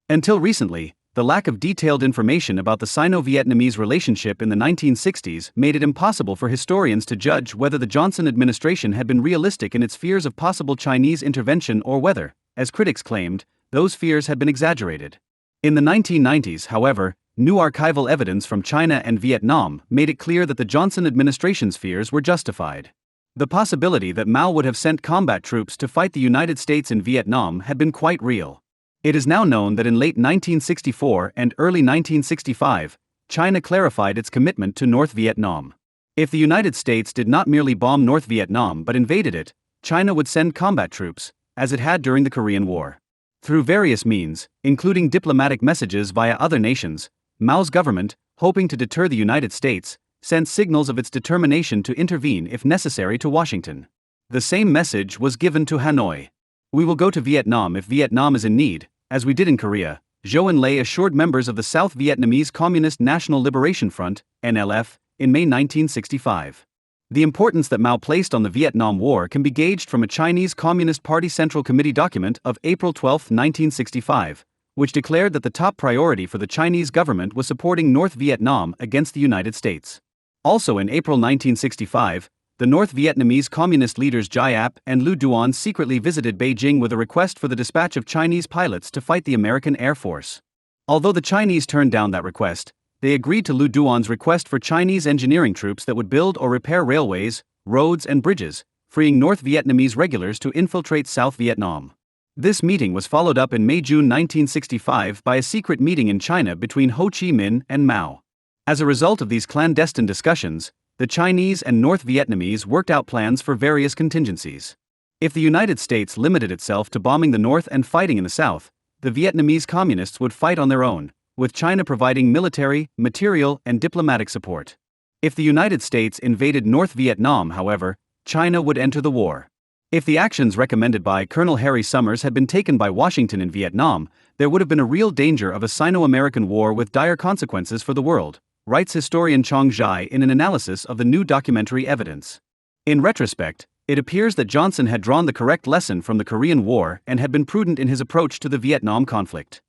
Until recently, the lack of detailed information about the Sino-Vietnamese relationship in the 1960s made it impossible for historians to judge whether the Johnson administration had been realistic in its fears of possible Chinese intervention or whether, as critics claimed, those fears had been exaggerated. In the 1990s, however, new archival evidence from China and Vietnam made it clear that the Johnson administration's fears were justified. The possibility that Mao would have sent combat troops to fight the United States in Vietnam had been quite real. It is now known that in late 1964 and early 1965, China clarified its commitment to North Vietnam. If the United States did not merely bomb North Vietnam but invaded it, China would send combat troops, as it had during the Korean War. Through various means, including diplomatic messages via other nations, Mao's government, hoping to deter the United States, sent signals of its determination to intervene if necessary to Washington. The same message was given to Hanoi. "We will go to Vietnam if Vietnam is in need, as we did in Korea," Zhou Enlai assured members of the South Vietnamese Communist National Liberation Front, NLF, in May 1965. The importance that Mao placed on the Vietnam War can be gauged from a Chinese Communist Party Central Committee document of April 12, 1965, which declared that the top priority for the Chinese government was supporting North Vietnam against the United States. Also in April 1965, the North Vietnamese Communist leaders Giap Ap and Lu Duan secretly visited Beijing with a request for the dispatch of Chinese pilots to fight the American Air Force. Although the Chinese turned down that request, they agreed to Lu Duan's request for Chinese engineering troops that would build or repair railways, roads, and bridges, freeing North Vietnamese regulars to infiltrate South Vietnam. This meeting was followed up in May-June 1965 by a secret meeting in China between Ho Chi Minh and Mao. As a result of these clandestine discussions, the Chinese and North Vietnamese worked out plans for various contingencies. If the United States limited itself to bombing the North and fighting in the South, the Vietnamese communists would fight on their own, with China providing military, material, and diplomatic support. If the United States invaded North Vietnam, however, China would enter the war. If the actions recommended by Colonel Harry Summers had been taken by Washington in Vietnam, there would have been a real danger of a Sino-American war with dire consequences for the world, writes historian Chong Zhai in an analysis of the new documentary evidence. In retrospect, it appears that Johnson had drawn the correct lesson from the Korean War and had been prudent in his approach to the Vietnam conflict.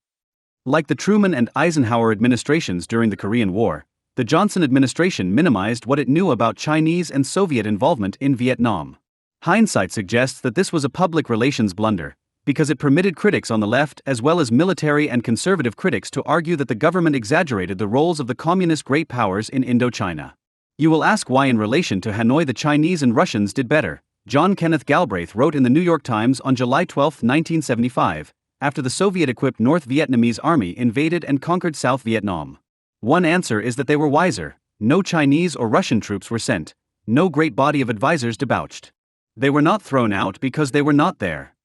Like the Truman and Eisenhower administrations during the Korean War, the Johnson administration minimized what it knew about Chinese and Soviet involvement in Vietnam. Hindsight suggests that this was a public relations blunder, because it permitted critics on the left as well as military and conservative critics to argue that the government exaggerated the roles of the communist great powers in Indochina. You will ask why in relation to Hanoi the Chinese and Russians did better. John Kenneth Galbraith wrote in the New York Times on July 12, 1975, after the Soviet-equipped North Vietnamese army invaded and conquered South Vietnam. One answer is that they were wiser. No Chinese or Russian troops were sent. No great body of advisors debauched. They were not thrown out because they were not there.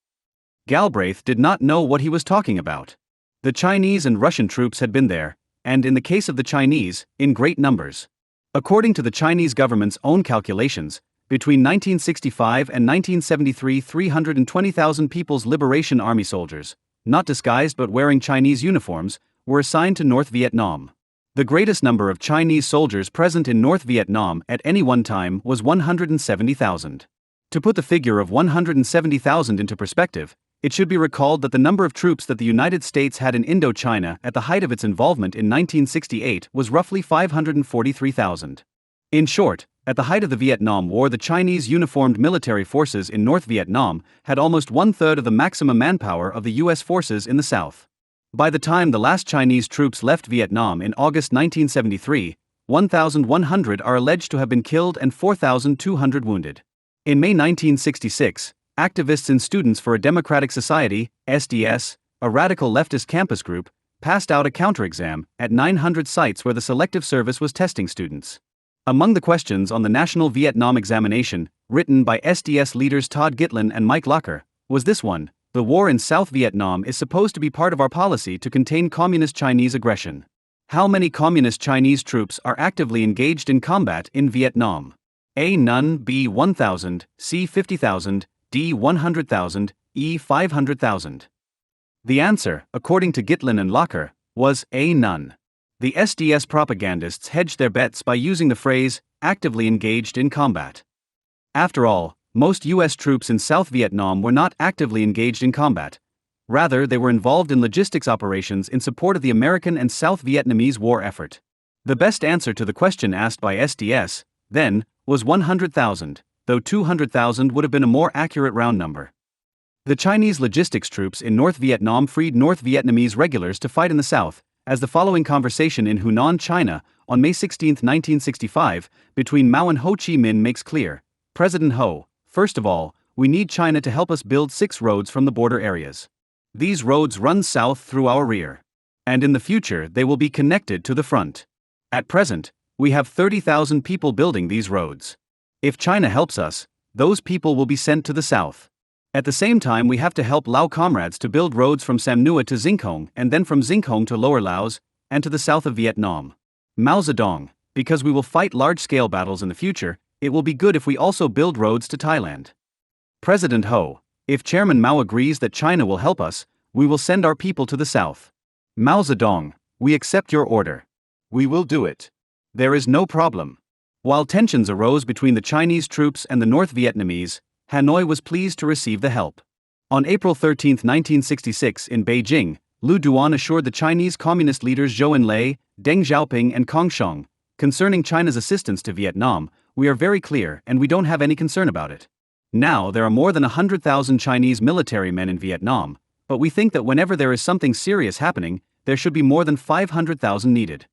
Galbraith did not know what he was talking about. The Chinese and Russian troops had been there, and in the case of the Chinese, in great numbers. According to the Chinese government's own calculations, between 1965 and 1973, 320,000 People's Liberation Army soldiers, not disguised but wearing Chinese uniforms, were assigned to North Vietnam. The greatest number of Chinese soldiers present in North Vietnam at any one time was 170,000. To put the figure of 170,000 into perspective, it should be recalled that the number of troops that the United States had in Indochina at the height of its involvement in 1968 was roughly 543,000. In short, at the height of the Vietnam War, the Chinese uniformed military forces in North Vietnam had almost one-third of the maximum manpower of the U.S. forces in the South. By the time the last Chinese troops left Vietnam in August 1973, 1,100 are alleged to have been killed and 4,200 wounded. In May 1966, activists and Students for a Democratic Society, SDS, a radical leftist campus group, passed out a counter-exam at 900 sites where the Selective Service was testing students. Among the questions on the National Vietnam Examination, written by SDS leaders Todd Gitlin and Mike Locker, was this one: the war in South Vietnam is supposed to be part of our policy to contain communist Chinese aggression. How many communist Chinese troops are actively engaged in combat in Vietnam? A. None, B. 1,000, C. 50,000, D. 100,000, E. 500,000. The answer, according to Gitlin and Locker, was A. None. The SDS propagandists hedged their bets by using the phrase, actively engaged in combat. After all, most U.S. troops in South Vietnam were not actively engaged in combat. Rather, they were involved in logistics operations in support of the American and South Vietnamese war effort. The best answer to the question asked by SDS, then, was 100,000, though 200,000 would have been a more accurate round number. The Chinese logistics troops in North Vietnam freed North Vietnamese regulars to fight in the South, as the following conversation in Hunan, China, on May 16, 1965, between Mao and Ho Chi Minh makes clear. President Ho: first of all, we need China to help us build 6 roads from the border areas. These roads run south through our rear. And in the future they will be connected to the front. At present, we have 30,000 people building these roads. If China helps us, those people will be sent to the south. At the same time, we have to help Lao comrades to build roads from Samnua to Xinghong and then from Xinghong to Lower Laos and to the south of Vietnam. Mao Zedong, because we will fight large-scale battles in the future, it will be good if we also build roads to Thailand. President Ho, if Chairman Mao agrees that China will help us, we will send our people to the south. Mao Zedong, we accept your order. We will do it. There is no problem. While tensions arose between the Chinese troops and the North Vietnamese, Hanoi was pleased to receive the help. On April 13, 1966, in Beijing, Lu Duan assured the Chinese Communist leaders Zhou Enlai, Deng Xiaoping, and Kang Sheng, concerning China's assistance to Vietnam, we are very clear and we don't have any concern about it. Now there are more than 100,000 Chinese military men in Vietnam, but we think that whenever there is something serious happening, there should be more than 500,000 needed.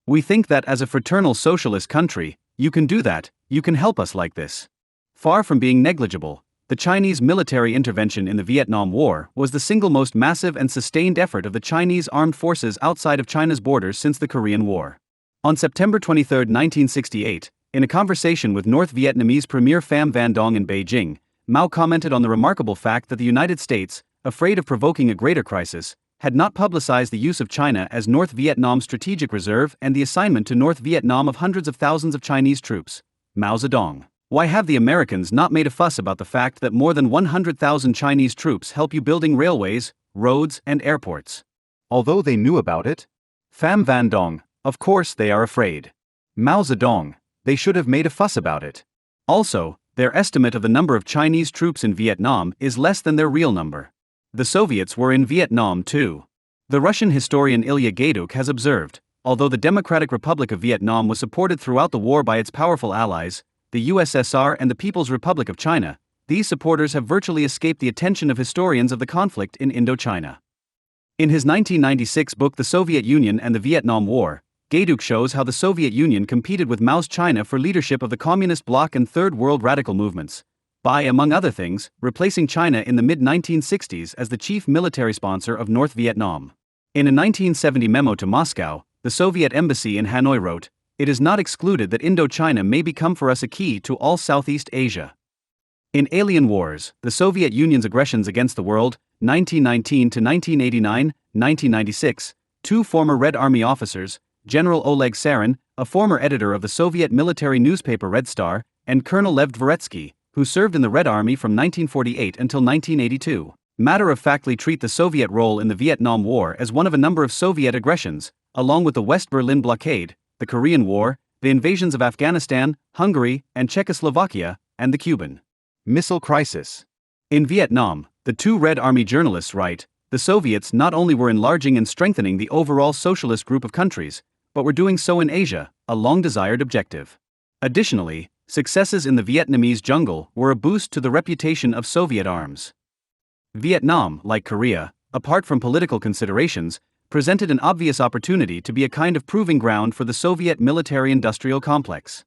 We think that as a fraternal socialist country, you can do that, you can help us like this. Far from being negligible, the Chinese military intervention in the Vietnam War was the single most massive and sustained effort of the Chinese armed forces outside of China's borders since the Korean War. On September 23, 1968, in a conversation with North Vietnamese Premier Pham Van Dong in Beijing, Mao commented on the remarkable fact that the United States, afraid of provoking a greater crisis, had not publicized the use of China as North Vietnam's strategic reserve and the assignment to North Vietnam of hundreds of thousands of Chinese troops. Mao Zedong. Why have the Americans not made a fuss about the fact that more than 100,000 Chinese troops help you building railways, roads, and airports? Although they knew about it, Pham Van Dong, of course they are afraid. Mao Zedong, they should have made a fuss about it. Also, their estimate of the number of Chinese troops in Vietnam is less than their real number. The Soviets were in Vietnam too. The Russian historian Ilya Gaiduk has observed, although the Democratic Republic of Vietnam was supported throughout the war by its powerful allies, the USSR and the People's Republic of China, these supporters have virtually escaped the attention of historians of the conflict in Indochina. In his 1996 book The Soviet Union and the Vietnam War, Gaiduk shows how the Soviet Union competed with Mao's China for leadership of the Communist bloc and Third World radical movements, by, among other things, replacing China in the mid-1960s as the chief military sponsor of North Vietnam. In a 1970 memo to Moscow, the Soviet embassy in Hanoi wrote, "It is not excluded that Indochina may become for us a key to all Southeast Asia." In Alien Wars, the Soviet Union's aggressions against the world, 1919 to 1989, 1996, two former Red Army officers, General Oleg Sarin, a former editor of the Soviet military newspaper Red Star, and Colonel Lev Dvoretsky, who served in the Red Army from 1948 until 1982, matter-of-factly treat the Soviet role in the Vietnam War as one of a number of Soviet aggressions, along with the West Berlin blockade, the Korean War, the invasions of Afghanistan, Hungary, and Czechoslovakia, and the Cuban Missile Crisis. In Vietnam, the two Red Army journalists write, the Soviets not only were enlarging and strengthening the overall socialist group of countries, but were doing so in Asia, a long-desired objective. Additionally, successes in the Vietnamese jungle were a boost to the reputation of Soviet arms. Vietnam, like Korea, apart from political considerations, presented an obvious opportunity to be a kind of proving ground for the Soviet military-industrial complex.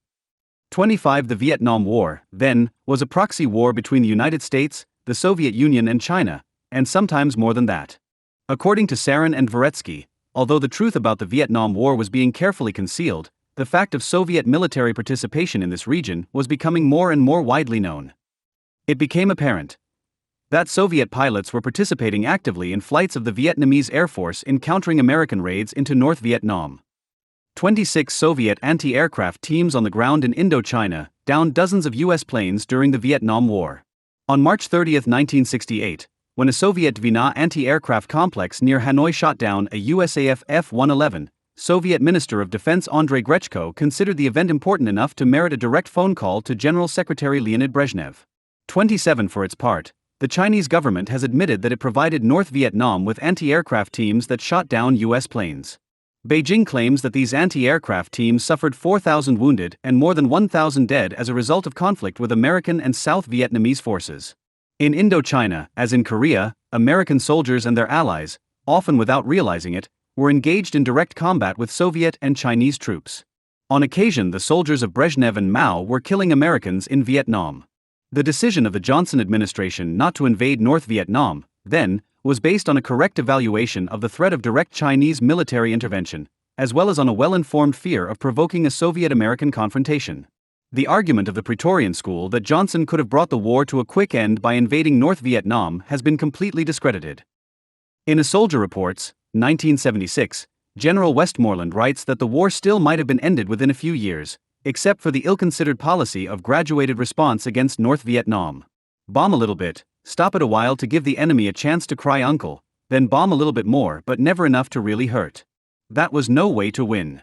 25 The Vietnam War, then, was a proxy war between the United States, the Soviet Union and China, and sometimes more than that. According to Sarin and Dvoretsky, although the truth about the Vietnam War was being carefully concealed, the fact of Soviet military participation in this region was becoming more and more widely known. It became apparent that Soviet pilots were participating actively in flights of the Vietnamese Air Force in countering American raids into North Vietnam. 26 Soviet anti-aircraft teams on the ground in Indochina downed dozens of U.S. planes during the Vietnam War. On March 30, 1968, when a Soviet Dvina anti-aircraft complex near Hanoi shot down a USAF F-111, Soviet Minister of Defense Andrei Grechko considered the event important enough to merit a direct phone call to General Secretary Leonid Brezhnev. 27 For its part, the Chinese government has admitted that it provided North Vietnam with anti-aircraft teams that shot down U.S. planes. Beijing claims that these anti-aircraft teams suffered 4,000 wounded and more than 1,000 dead as a result of conflict with American and South Vietnamese forces. In Indochina, as in Korea, American soldiers and their allies, often without realizing it, were engaged in direct combat with Soviet and Chinese troops. On occasion, the soldiers of Brezhnev and Mao were killing Americans in Vietnam. The decision of the Johnson administration not to invade North Vietnam, then, was based on a correct evaluation of the threat of direct Chinese military intervention, as well as on a well-informed fear of provoking a Soviet-American confrontation. The argument of the Praetorian School that Johnson could have brought the war to a quick end by invading North Vietnam has been completely discredited. In A Soldier Reports, 1976, General Westmoreland writes that the war still might have been ended within a few years, except for the ill-considered policy of graduated response against North Vietnam. Bomb a little bit, stop it a while to give the enemy a chance to cry uncle, then bomb a little bit more but never enough to really hurt. That was no way to win.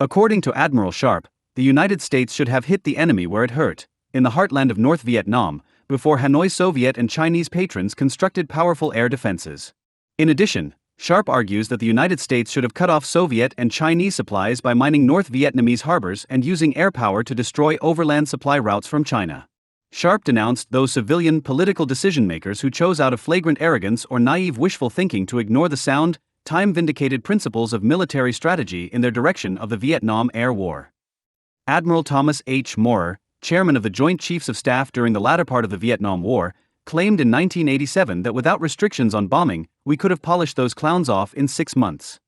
According to Admiral Sharp, the United States should have hit the enemy where it hurt, in the heartland of North Vietnam, before Hanoi Soviet and Chinese patrons constructed powerful air defenses. In addition, Sharp argues that the United States should have cut off Soviet and Chinese supplies by mining North Vietnamese harbors and using air power to destroy overland supply routes from China. Sharp denounced those civilian political decision-makers who chose out of flagrant arrogance or naive wishful thinking to ignore the sound, time-vindicated principles of military strategy in their direction of the Vietnam Air War. Admiral Thomas H. Maurer, chairman of the Joint Chiefs of Staff during the latter part of the Vietnam War, claimed in 1987 that without restrictions on bombing, we could have polished those clowns off in 6 months.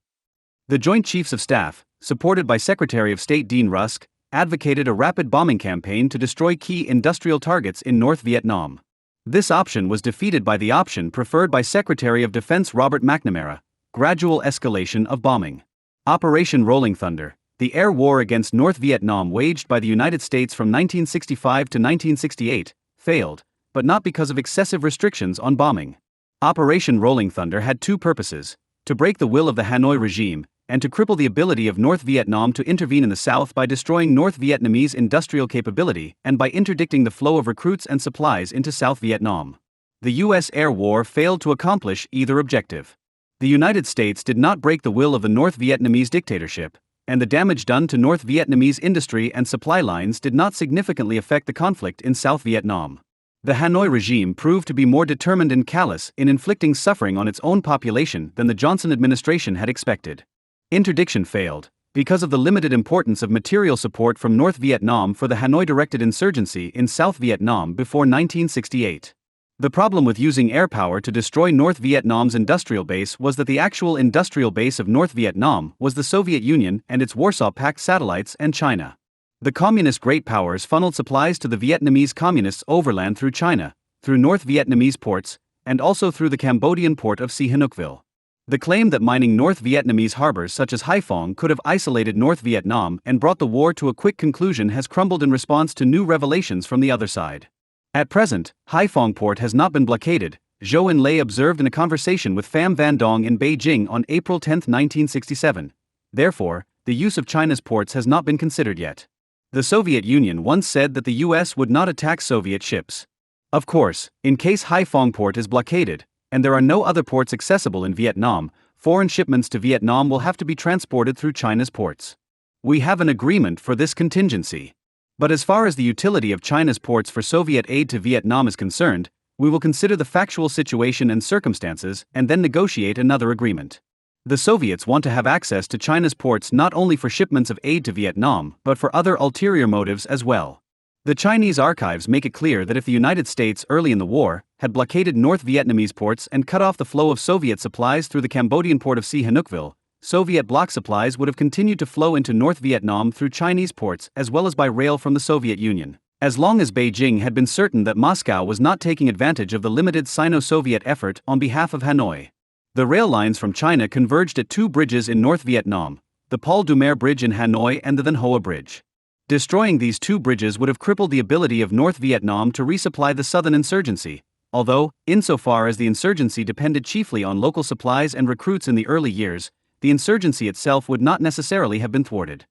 The Joint Chiefs of Staff, supported by Secretary of State Dean Rusk, advocated a rapid bombing campaign to destroy key industrial targets in North Vietnam. This option was defeated by the option preferred by Secretary of Defense Robert McNamara: gradual escalation of bombing. Operation Rolling Thunder, the air war against North Vietnam waged by the United States from 1965 to 1968, failed, but not because of excessive restrictions on bombing. Operation Rolling Thunder had two purposes: to break the will of the Hanoi regime, and to cripple the ability of North Vietnam to intervene in the south by destroying North Vietnamese industrial capability and by interdicting the flow of recruits and supplies into South Vietnam. The U.S. air war failed to accomplish either objective. The United States did not break the will of the North Vietnamese dictatorship, and the damage done to North Vietnamese industry and supply lines did not significantly affect the conflict in South Vietnam. The Hanoi regime proved to be more determined and callous in inflicting suffering on its own population than the Johnson administration had expected. Interdiction failed, because of the limited importance of material support from North Vietnam for the Hanoi-directed insurgency in South Vietnam before 1968. The problem with using air power to destroy North Vietnam's industrial base was that the actual industrial base of North Vietnam was the Soviet Union and its Warsaw Pact satellites and China. The communist great powers funneled supplies to the Vietnamese communists overland through China, through North Vietnamese ports, and also through the Cambodian port of Sihanoukville. The claim that mining North Vietnamese harbors such as Haiphong could have isolated North Vietnam and brought the war to a quick conclusion has crumbled in response to new revelations from the other side. At present, Haiphong port has not been blockaded, Zhou Enlai observed in a conversation with Pham Van Dong in Beijing on April 10, 1967. Therefore, the use of China's ports has not been considered yet. The Soviet Union once said that the US would not attack Soviet ships. Of course, in case Haiphong port is blockaded, and there are no other ports accessible in Vietnam, foreign shipments to Vietnam will have to be transported through China's ports. We have an agreement for this contingency. But as far as the utility of China's ports for Soviet aid to Vietnam is concerned, we will consider the factual situation and circumstances and then negotiate another agreement. The Soviets want to have access to China's ports not only for shipments of aid to Vietnam, but for other ulterior motives as well. The Chinese archives make it clear that if the United States early in the war had blockaded North Vietnamese ports and cut off the flow of Soviet supplies through the Cambodian port of Sihanoukville, Soviet bloc supplies would have continued to flow into North Vietnam through Chinese ports as well as by rail from the Soviet Union, as long as Beijing had been certain that Moscow was not taking advantage of the limited Sino-Soviet effort on behalf of Hanoi. The rail lines from China converged at two bridges in North Vietnam, the Paul Doumer Bridge in Hanoi and the Van Hoa Bridge. Destroying these two bridges would have crippled the ability of North Vietnam to resupply the southern insurgency, although, insofar as the insurgency depended chiefly on local supplies and recruits in the early years, the insurgency itself would not necessarily have been thwarted.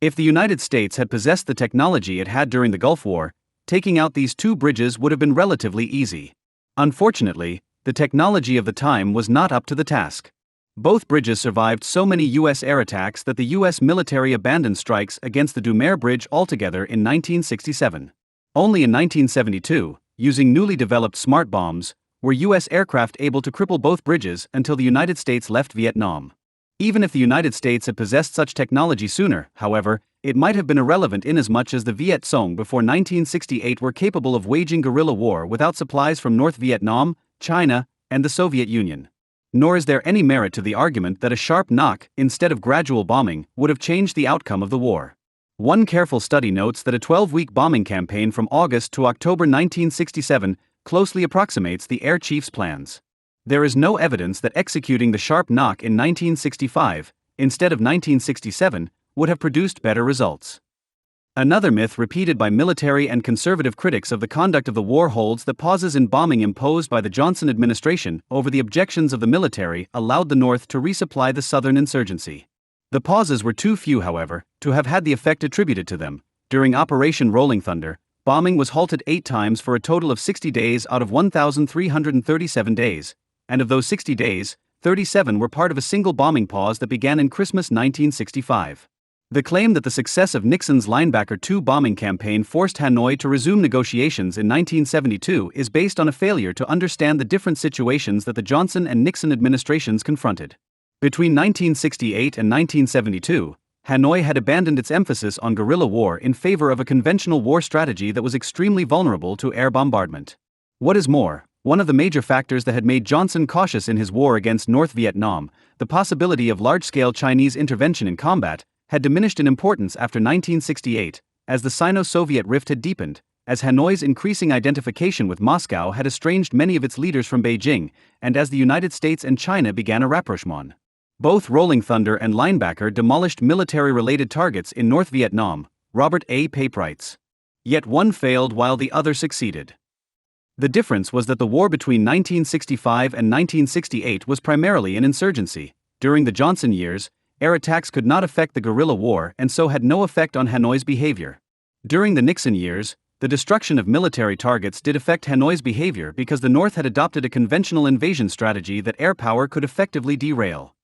If the United States had possessed the technology it had during the Gulf War, taking out these two bridges would have been relatively easy. Unfortunately, the technology of the time was not up to the task. Both bridges survived so many U.S. air attacks that the U.S. military abandoned strikes against the Doumer Bridge altogether in 1967. Only in 1972, using newly developed smart bombs, were U.S. aircraft able to cripple both bridges until the United States left Vietnam. Even if the United States had possessed such technology sooner, however, it might have been irrelevant inasmuch as the Viet Cong before 1968 were capable of waging guerrilla war without supplies from North Vietnam, China, and the Soviet Union. Nor is there any merit to the argument that a sharp knock, instead of gradual bombing, would have changed the outcome of the war. One careful study notes that a 12-week bombing campaign from August to October 1967 closely approximates the air chief's plans. There is no evidence that executing the sharp knock in 1965, instead of 1967, would have produced better results. Another myth repeated by military and conservative critics of the conduct of the war holds that pauses in bombing imposed by the Johnson administration over the objections of the military allowed the North to resupply the Southern insurgency. The pauses were too few, however, to have had the effect attributed to them. During Operation Rolling Thunder, bombing was halted 8 times for a total of 60 days out of 1,337 days, and of those 60 days, 37 were part of a single bombing pause that began in Christmas 1965. The claim that the success of Nixon's Linebacker II bombing campaign forced Hanoi to resume negotiations in 1972 is based on a failure to understand the different situations that the Johnson and Nixon administrations confronted. Between 1968 and 1972, Hanoi had abandoned its emphasis on guerrilla war in favor of a conventional war strategy that was extremely vulnerable to air bombardment. What is more, one of the major factors that had made Johnson cautious in his war against North Vietnam, the possibility of large-scale Chinese intervention in combat, had diminished in importance after 1968, as the Sino-Soviet rift had deepened, as Hanoi's increasing identification with Moscow had estranged many of its leaders from Beijing, and as the United States and China began a rapprochement. Both Rolling Thunder and Linebacker demolished military-related targets in North Vietnam, Robert A. Pape writes. Yet one failed while the other succeeded. The difference was that the war between 1965 and 1968 was primarily an insurgency. During the Johnson years, air attacks could not affect the guerrilla war and so had no effect on Hanoi's behavior. During the Nixon years, the destruction of military targets did affect Hanoi's behavior because the North had adopted a conventional invasion strategy that air power could effectively derail.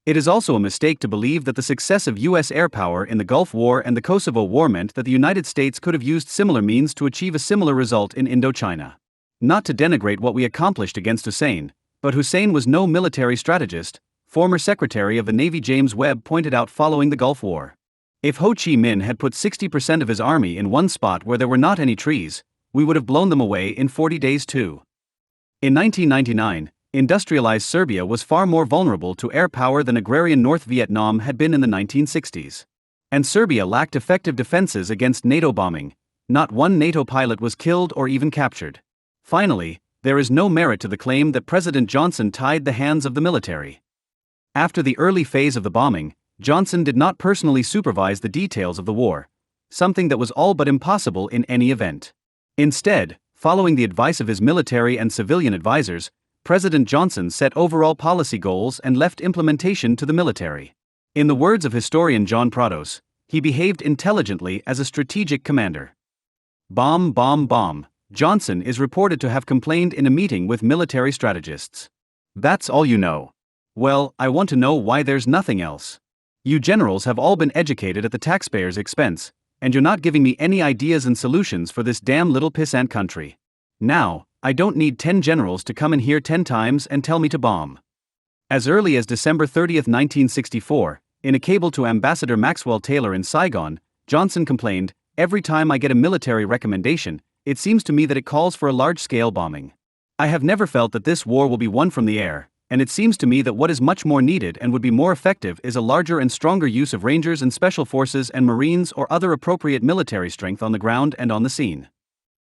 It is also a mistake to believe that the success of U.S. air power in the Gulf War and the Kosovo War meant that the United States could have used similar means to achieve a similar result in Indochina. Not to denigrate what we accomplished against Hussein, but Hussein was no military strategist, former Secretary of the Navy James Webb pointed out following the Gulf War. If Ho Chi Minh had put 60% of his army in one spot where there were not any trees, we would have blown them away in 40 days too. In 1999, industrialized Serbia was far more vulnerable to air power than agrarian North Vietnam had been in the 1960s. And Serbia lacked effective defenses against NATO bombing. Not one NATO pilot was killed or even captured. Finally, there is no merit to the claim that President Johnson tied the hands of the military. After the early phase of the bombing, Johnson did not personally supervise the details of the war, something that was all but impossible in any event. Instead, following the advice of his military and civilian advisors, President Johnson set overall policy goals and left implementation to the military. In the words of historian John Prados, he behaved intelligently as a strategic commander. Bomb, bomb, bomb. Johnson is reported to have complained in a meeting with military strategists. That's all you know. Well, I want to know why there's nothing else. You generals have all been educated at the taxpayers' expense, and you're not giving me any ideas and solutions for this damn little pissant country. Now, I don't need 10 generals to come in here 10 times and tell me to bomb. As early as December 30, 1964, in a cable to Ambassador Maxwell Taylor in Saigon, Johnson complained, "Every time I get a military recommendation, it seems to me that it calls for a large-scale bombing. I have never felt that this war will be won from the air, and it seems to me that what is much more needed and would be more effective is a larger and stronger use of Rangers and Special Forces and Marines or other appropriate military strength on the ground and on the scene."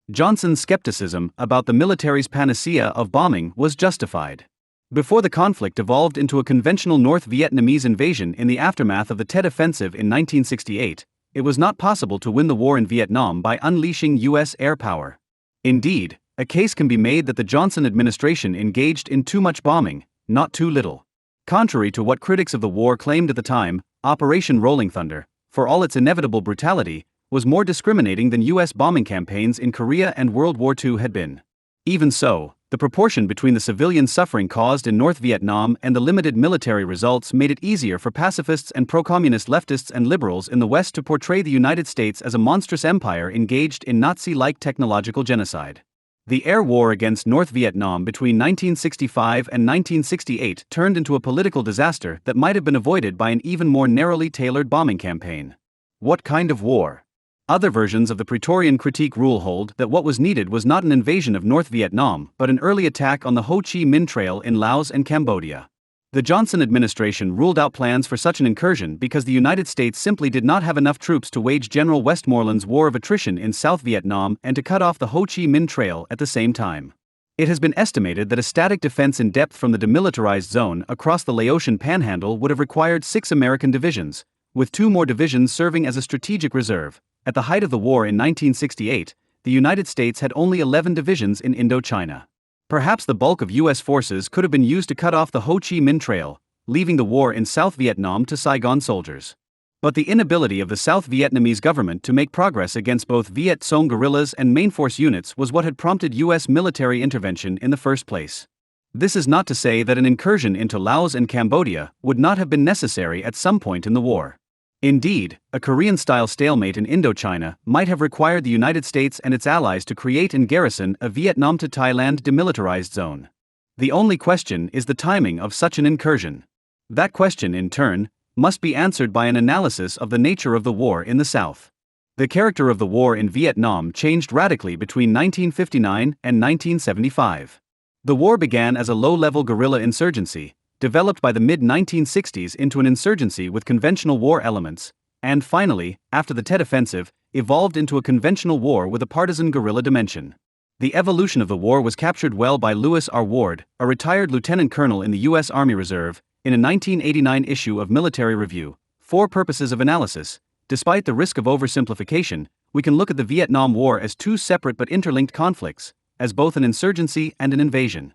Johnson's skepticism about the military's panacea of bombing was justified. Before the conflict evolved into a conventional North Vietnamese invasion in the aftermath of the Tet Offensive in 1968, it was not possible to win the war in Vietnam by unleashing U.S. air power. Indeed, a case can be made that the Johnson administration engaged in too much bombing, not too little. Contrary to what critics of the war claimed at the time, Operation Rolling Thunder, for all its inevitable brutality, was more discriminating than U.S. bombing campaigns in Korea and World War II had been. Even so, the proportion between the civilian suffering caused in North Vietnam and the limited military results made it easier for pacifists and pro-communist leftists and liberals in the West to portray the United States as a monstrous empire engaged in Nazi-like technological genocide. The air war against North Vietnam between 1965 and 1968 turned into a political disaster that might have been avoided by an even more narrowly tailored bombing campaign. What kind of war? Other versions of the Praetorian Critique rule hold that what was needed was not an invasion of North Vietnam but an early attack on the Ho Chi Minh Trail in Laos and Cambodia. The Johnson administration ruled out plans for such an incursion because the United States simply did not have enough troops to wage General Westmoreland's war of attrition in South Vietnam and to cut off the Ho Chi Minh Trail at the same time. It has been estimated that a static defense in depth from the demilitarized zone across the Laotian Panhandle would have required 6 American divisions, with 2 more divisions serving as a strategic reserve. At the height of the war in 1968, the United States had only 11 divisions in Indochina. Perhaps the bulk of U.S. forces could have been used to cut off the Ho Chi Minh Trail, leaving the war in South Vietnam to Saigon soldiers. But the inability of the South Vietnamese government to make progress against both Viet Cong guerrillas and main force units was what had prompted U.S. military intervention in the first place. This is not to say that an incursion into Laos and Cambodia would not have been necessary at some point in the war. Indeed, a Korean-style stalemate in Indochina might have required the United States and its allies to create and garrison a Vietnam to Thailand demilitarized zone. The only question is the timing of such an incursion. That question, in turn, must be answered by an analysis of the nature of the war in the South. The character of the war in Vietnam changed radically between 1959 and 1975. The war began as a low-level guerrilla insurgency, developed by the mid-1960s into an insurgency with conventional war elements, and finally, after the Tet Offensive, evolved into a conventional war with a partisan guerrilla dimension. The evolution of the war was captured well by Lewis R. Ward, a retired lieutenant colonel in the U.S. Army Reserve, in a 1989 issue of Military Review. For purposes of analysis, despite the risk of oversimplification, we can look at the Vietnam War as 2 separate but interlinked conflicts, as both an insurgency and an invasion.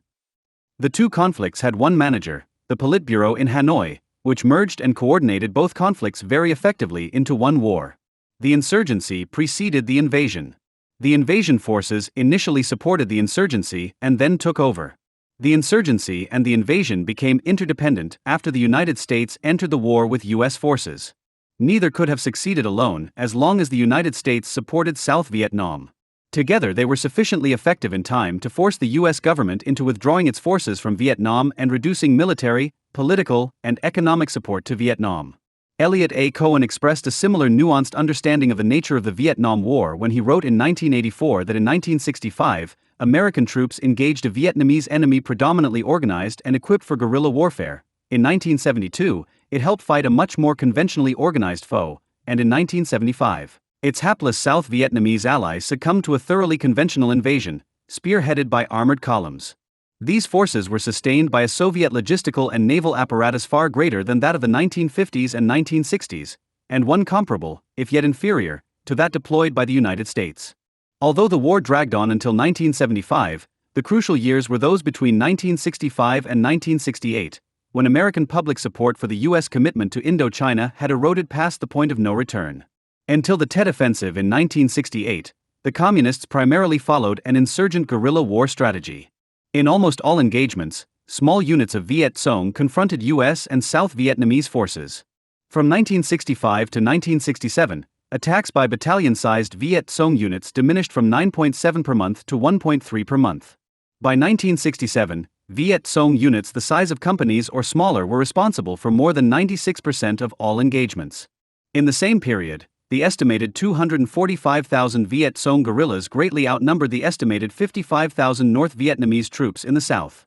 The 2 conflicts had one manager, the Politburo in Hanoi, which merged and coordinated both conflicts very effectively into one war. The insurgency preceded the invasion. The invasion forces initially supported the insurgency and then took over. The insurgency and the invasion became interdependent after the United States entered the war with U.S. forces. Neither could have succeeded alone as long as the United States supported South Vietnam. Together they were sufficiently effective in time to force the U.S. government into withdrawing its forces from Vietnam and reducing military, political, and economic support to Vietnam. Elliot A. Cohen expressed a similar nuanced understanding of the nature of the Vietnam War when he wrote in 1984 that in 1965, American troops engaged a Vietnamese enemy predominantly organized and equipped for guerrilla warfare. In 1972, it helped fight a much more conventionally organized foe, and in 1975, its hapless South Vietnamese allies succumbed to a thoroughly conventional invasion, spearheaded by armored columns. These forces were sustained by a Soviet logistical and naval apparatus far greater than that of the 1950s and 1960s, and one comparable, if yet inferior, to that deployed by the United States. Although the war dragged on until 1975, the crucial years were those between 1965 and 1968, when American public support for the U.S. commitment to Indochina had eroded past the point of no return. Until the Tet Offensive in 1968, the Communists primarily followed an insurgent guerrilla war strategy. In almost all engagements, small units of Viet Cong confronted U.S. and South Vietnamese forces. From 1965 to 1967, attacks by battalion-sized Viet Cong units diminished from 9.7 per month to 1.3 per month. By 1967, Viet Cong units the size of companies or smaller were responsible for more than 96% of all engagements. In the same period, the estimated 245,000 Viet Cong guerrillas greatly outnumbered the estimated 55,000 North Vietnamese troops in the south.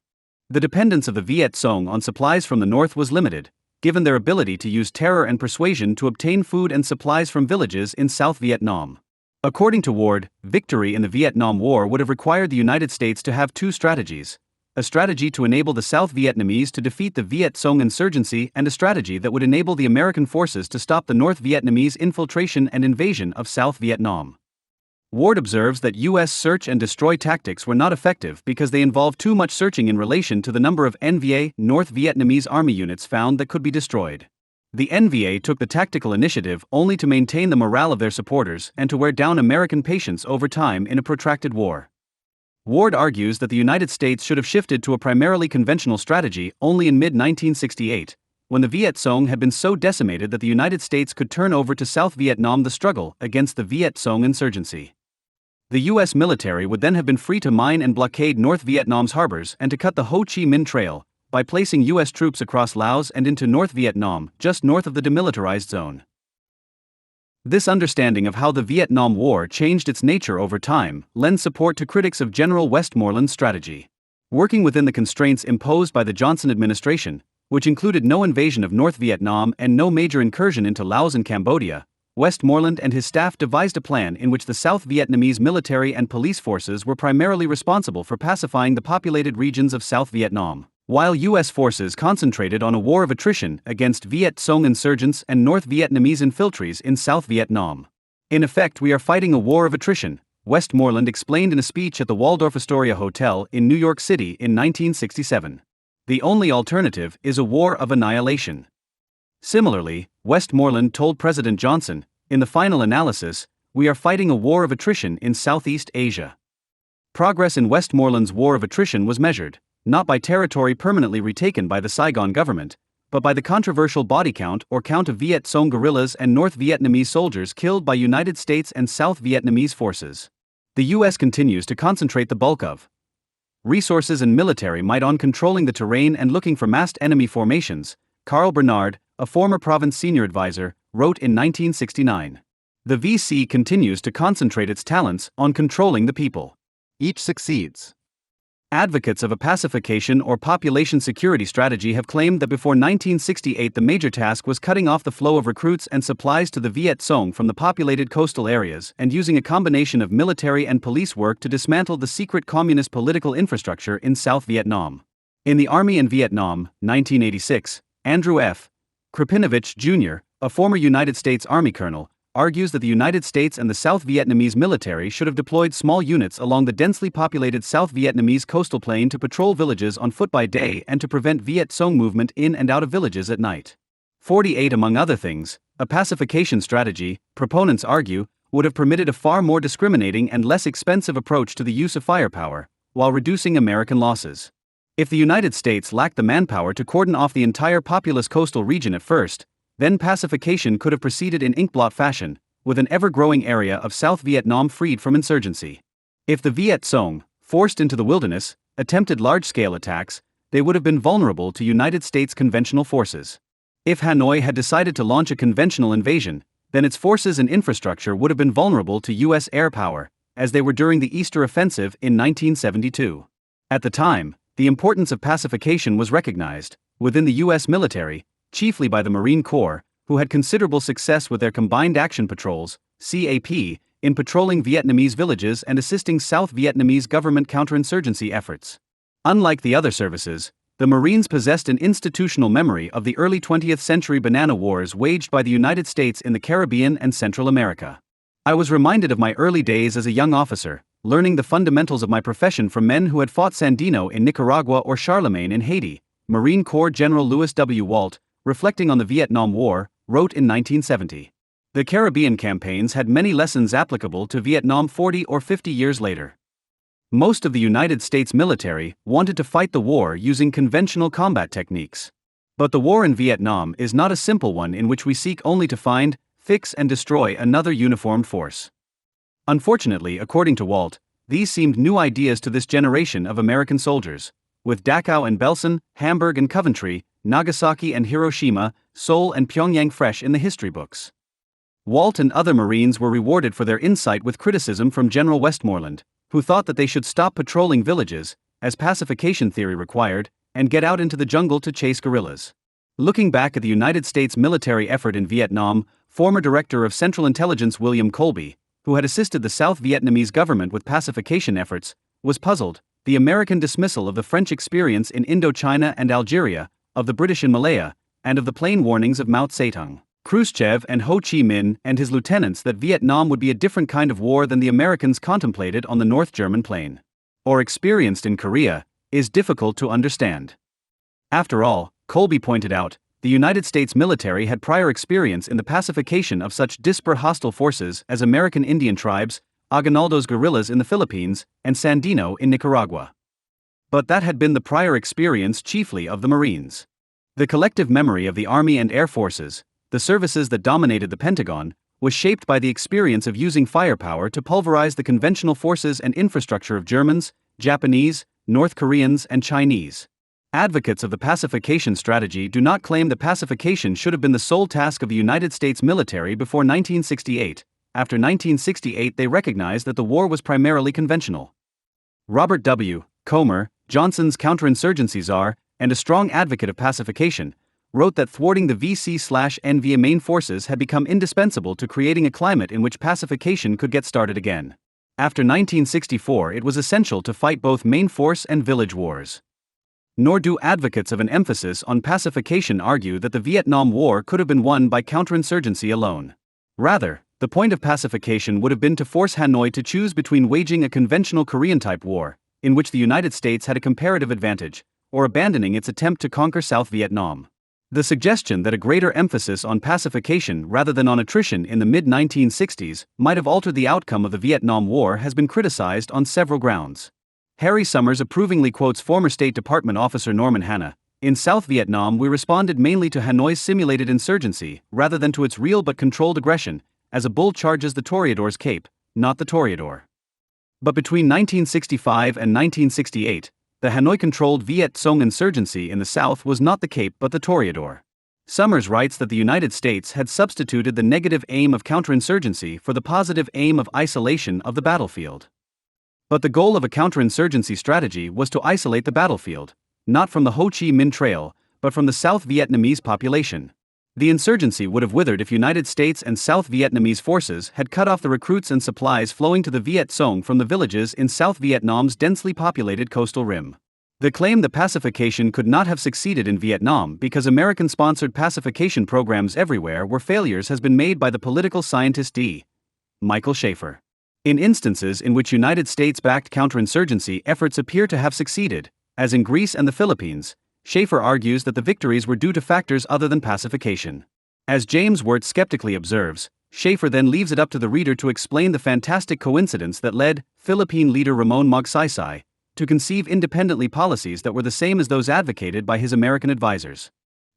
The dependence of the Viet Cong on supplies from the north was limited, given their ability to use terror and persuasion to obtain food and supplies from villages in South Vietnam. According to Ward, victory in the Vietnam War would have required the United States to have 2 strategies: a strategy to enable the South Vietnamese to defeat the Viet Cong insurgency and a strategy that would enable the American forces to stop the North Vietnamese infiltration and invasion of South Vietnam. Ward observes that U.S. search and destroy tactics were not effective because they involved too much searching in relation to the number of NVA, North Vietnamese Army units found that could be destroyed. The NVA took the tactical initiative only to maintain the morale of their supporters and to wear down American patience over time in a protracted war. Ward argues that the United States should have shifted to a primarily conventional strategy only in mid-1968, when the Viet Cong had been so decimated that the United States could turn over to South Vietnam the struggle against the Viet Cong insurgency. The U.S. military would then have been free to mine and blockade North Vietnam's harbors and to cut the Ho Chi Minh Trail, by placing U.S. troops across Laos and into North Vietnam, just north of the demilitarized zone. This understanding of how the Vietnam War changed its nature over time lends support to critics of General Westmoreland's strategy. Working within the constraints imposed by the Johnson administration, which included no invasion of North Vietnam and no major incursion into Laos and Cambodia, Westmoreland and his staff devised a plan in which the South Vietnamese military and police forces were primarily responsible for pacifying the populated regions of South Vietnam, while U.S. forces concentrated on a war of attrition against Viet Cong insurgents and North Vietnamese infiltrates in South Vietnam. In effect, we are fighting a war of attrition, Westmoreland explained in a speech at the Waldorf Astoria Hotel in New York City in 1967. The only alternative is a war of annihilation. Similarly, Westmoreland told President Johnson, in the final analysis, we are fighting a war of attrition in Southeast Asia. Progress in Westmoreland's war of attrition was measured, not by territory permanently retaken by the Saigon government, but by the controversial body count or count of Viet Cong guerrillas and North Vietnamese soldiers killed by United States and South Vietnamese forces. The U.S. continues to concentrate the bulk of resources and military might on controlling the terrain and looking for massed enemy formations, Carl Bernard, a former province senior advisor, wrote in 1969. The VC continues to concentrate its talents on controlling the people. Each succeeds. Advocates of a pacification or population security strategy have claimed that before 1968 the major task was cutting off the flow of recruits and supplies to the Viet Cong from the populated coastal areas and using a combination of military and police work to dismantle the secret communist political infrastructure in South Vietnam. In The Army in Vietnam, 1986, Andrew F. Krapinovich Jr., a former United States Army colonel, argues that the United States and the South Vietnamese military should have deployed small units along the densely populated South Vietnamese coastal plain to patrol villages on foot by day and to prevent Viet Cong movement in and out of villages at night. 48 Among other things, a pacification strategy, proponents argue, would have permitted a far more discriminating and less expensive approach to the use of firepower, while reducing American losses. If the United States lacked the manpower to cordon off the entire populous coastal region at first, then pacification could have proceeded in inkblot fashion, with an ever-growing area of South Vietnam freed from insurgency. If the Viet Cong, forced into the wilderness, attempted large-scale attacks, they would have been vulnerable to United States conventional forces. If Hanoi had decided to launch a conventional invasion, then its forces and infrastructure would have been vulnerable to U.S. air power, as they were during the Easter Offensive in 1972. At the time, the importance of pacification was recognized, within the U.S. military, chiefly by the Marine Corps, who had considerable success with their Combined Action Patrols, CAP, in patrolling Vietnamese villages and assisting South Vietnamese government counterinsurgency efforts. Unlike the other services, the Marines possessed an institutional memory of the early 20th century banana wars waged by the United States in the Caribbean and Central America. I was reminded of my early days as a young officer, learning the fundamentals of my profession from men who had fought Sandino in Nicaragua or Charlemagne in Haiti. Marine Corps General Lewis W. Walt, reflecting on the Vietnam War, wrote in 1970. The Caribbean campaigns had many lessons applicable to Vietnam 40 or 50 years later. Most of the United States military wanted to fight the war using conventional combat techniques. But the war in Vietnam is not a simple one in which we seek only to find, fix and destroy another uniformed force. Unfortunately, according to Walt, these seemed new ideas to this generation of American soldiers, with Dachau and Belsen, Hamburg and Coventry, Nagasaki and Hiroshima, Seoul and Pyongyang fresh in the history books. Walt and other Marines were rewarded for their insight with criticism from General Westmoreland, who thought that they should stop patrolling villages, as pacification theory required, and get out into the jungle to chase guerrillas. Looking back at the United States military effort in Vietnam, former Director of Central Intelligence William Colby, who had assisted the South Vietnamese government with pacification efforts, was puzzled. The American dismissal of the French experience in Indochina and Algeria, of the British in Malaya, and of the plain warnings of Mao Zedong, Khrushchev and Ho Chi Minh and his lieutenants that Vietnam would be a different kind of war than the Americans contemplated on the North German plain, or experienced in Korea, is difficult to understand. After all, Colby pointed out, the United States military had prior experience in the pacification of such disparate hostile forces as American Indian tribes, Aguinaldo's guerrillas in the Philippines, and Sandino in Nicaragua. But that had been the prior experience chiefly of the Marines. The collective memory of the Army and Air Forces, the services that dominated the Pentagon, was shaped by the experience of using firepower to pulverize the conventional forces and infrastructure of Germans, Japanese, North Koreans, and Chinese. Advocates of the pacification strategy do not claim that pacification should have been the sole task of the United States military before 1968. After 1968, they recognized that the war was primarily conventional. Robert W. Comer, Johnson's counterinsurgency czar, and a strong advocate of pacification, wrote that thwarting the VC/NVA main forces had become indispensable to creating a climate in which pacification could get started again. After 1964, it was essential to fight both main force and village wars. Nor do advocates of an emphasis on pacification argue that the Vietnam War could have been won by counterinsurgency alone. Rather, the point of pacification would have been to force Hanoi to choose between waging a conventional Korean-type war, in which the United States had a comparative advantage, or abandoning its attempt to conquer South Vietnam. The suggestion that a greater emphasis on pacification rather than on attrition in the mid-1960s might have altered the outcome of the Vietnam War has been criticized on several grounds. Harry Summers approvingly quotes former State Department officer Norman Hanna, "In South Vietnam we responded mainly to Hanoi's simulated insurgency rather than to its real but controlled aggression, as a bull charges the Toreador's cape, not the Toreador." But between 1965 and 1968, the Hanoi-controlled Viet Cong insurgency in the South was not the Cape but the Toreador. Summers writes that the United States had substituted the negative aim of counterinsurgency for the positive aim of isolation of the battlefield. But the goal of a counterinsurgency strategy was to isolate the battlefield, not from the Ho Chi Minh Trail, but from the South Vietnamese population. The insurgency would have withered if United States and South Vietnamese forces had cut off the recruits and supplies flowing to the Viet Cong from the villages in South Vietnam's densely populated coastal rim. The claim that pacification could not have succeeded in Vietnam because American-sponsored pacification programs everywhere were failures has been made by the political scientist D. Michael Schaefer. In instances in which United States-backed counterinsurgency efforts appear to have succeeded, as in Greece and the Philippines, Schaefer argues that the victories were due to factors other than pacification. As James Wirt skeptically observes, Schaefer then leaves it up to the reader to explain the fantastic coincidence that led Philippine leader Ramon Magsaysay to conceive independently policies that were the same as those advocated by his American advisors.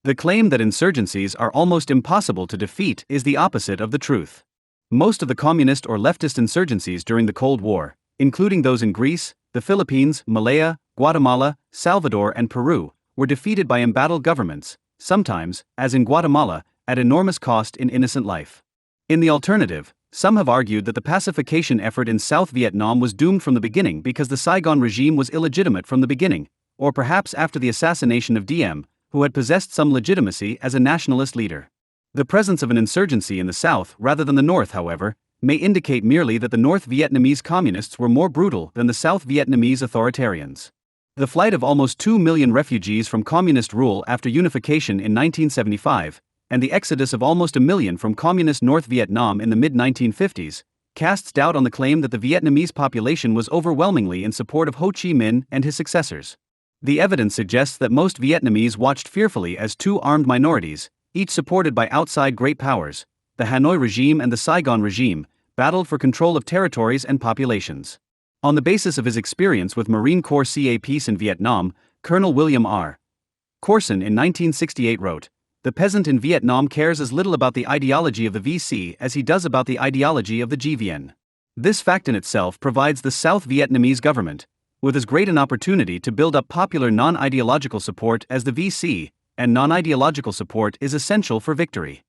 The claim that insurgencies are almost impossible to defeat is the opposite of the truth. Most of the communist or leftist insurgencies during the Cold War, including those in Greece, the Philippines, Malaya, Guatemala, Salvador, and Peru, were defeated by embattled governments, sometimes, as in Guatemala, at enormous cost in innocent life. In the alternative, some have argued that the pacification effort in South Vietnam was doomed from the beginning because the Saigon regime was illegitimate from the beginning, or perhaps after the assassination of Diem, who had possessed some legitimacy as a nationalist leader. The presence of an insurgency in the South rather than the North, however, may indicate merely that the North Vietnamese communists were more brutal than the South Vietnamese authoritarians. The flight of almost 2 million refugees from communist rule after unification in 1975, and the exodus of almost 1 million from communist North Vietnam in the mid-1950s, casts doubt on the claim that the Vietnamese population was overwhelmingly in support of Ho Chi Minh and his successors. The evidence suggests that most Vietnamese watched fearfully as two armed minorities, each supported by outside great powers, the Hanoi regime and the Saigon regime, battled for control of territories and populations. On the basis of his experience with Marine Corps CA peace in Vietnam, Colonel William R. Corson in 1968 wrote, "The peasant in Vietnam cares as little about the ideology of the VC as he does about the ideology of the GVN. This fact in itself provides the South Vietnamese government with as great an opportunity to build up popular non-ideological support as the VC, and non-ideological support is essential for victory."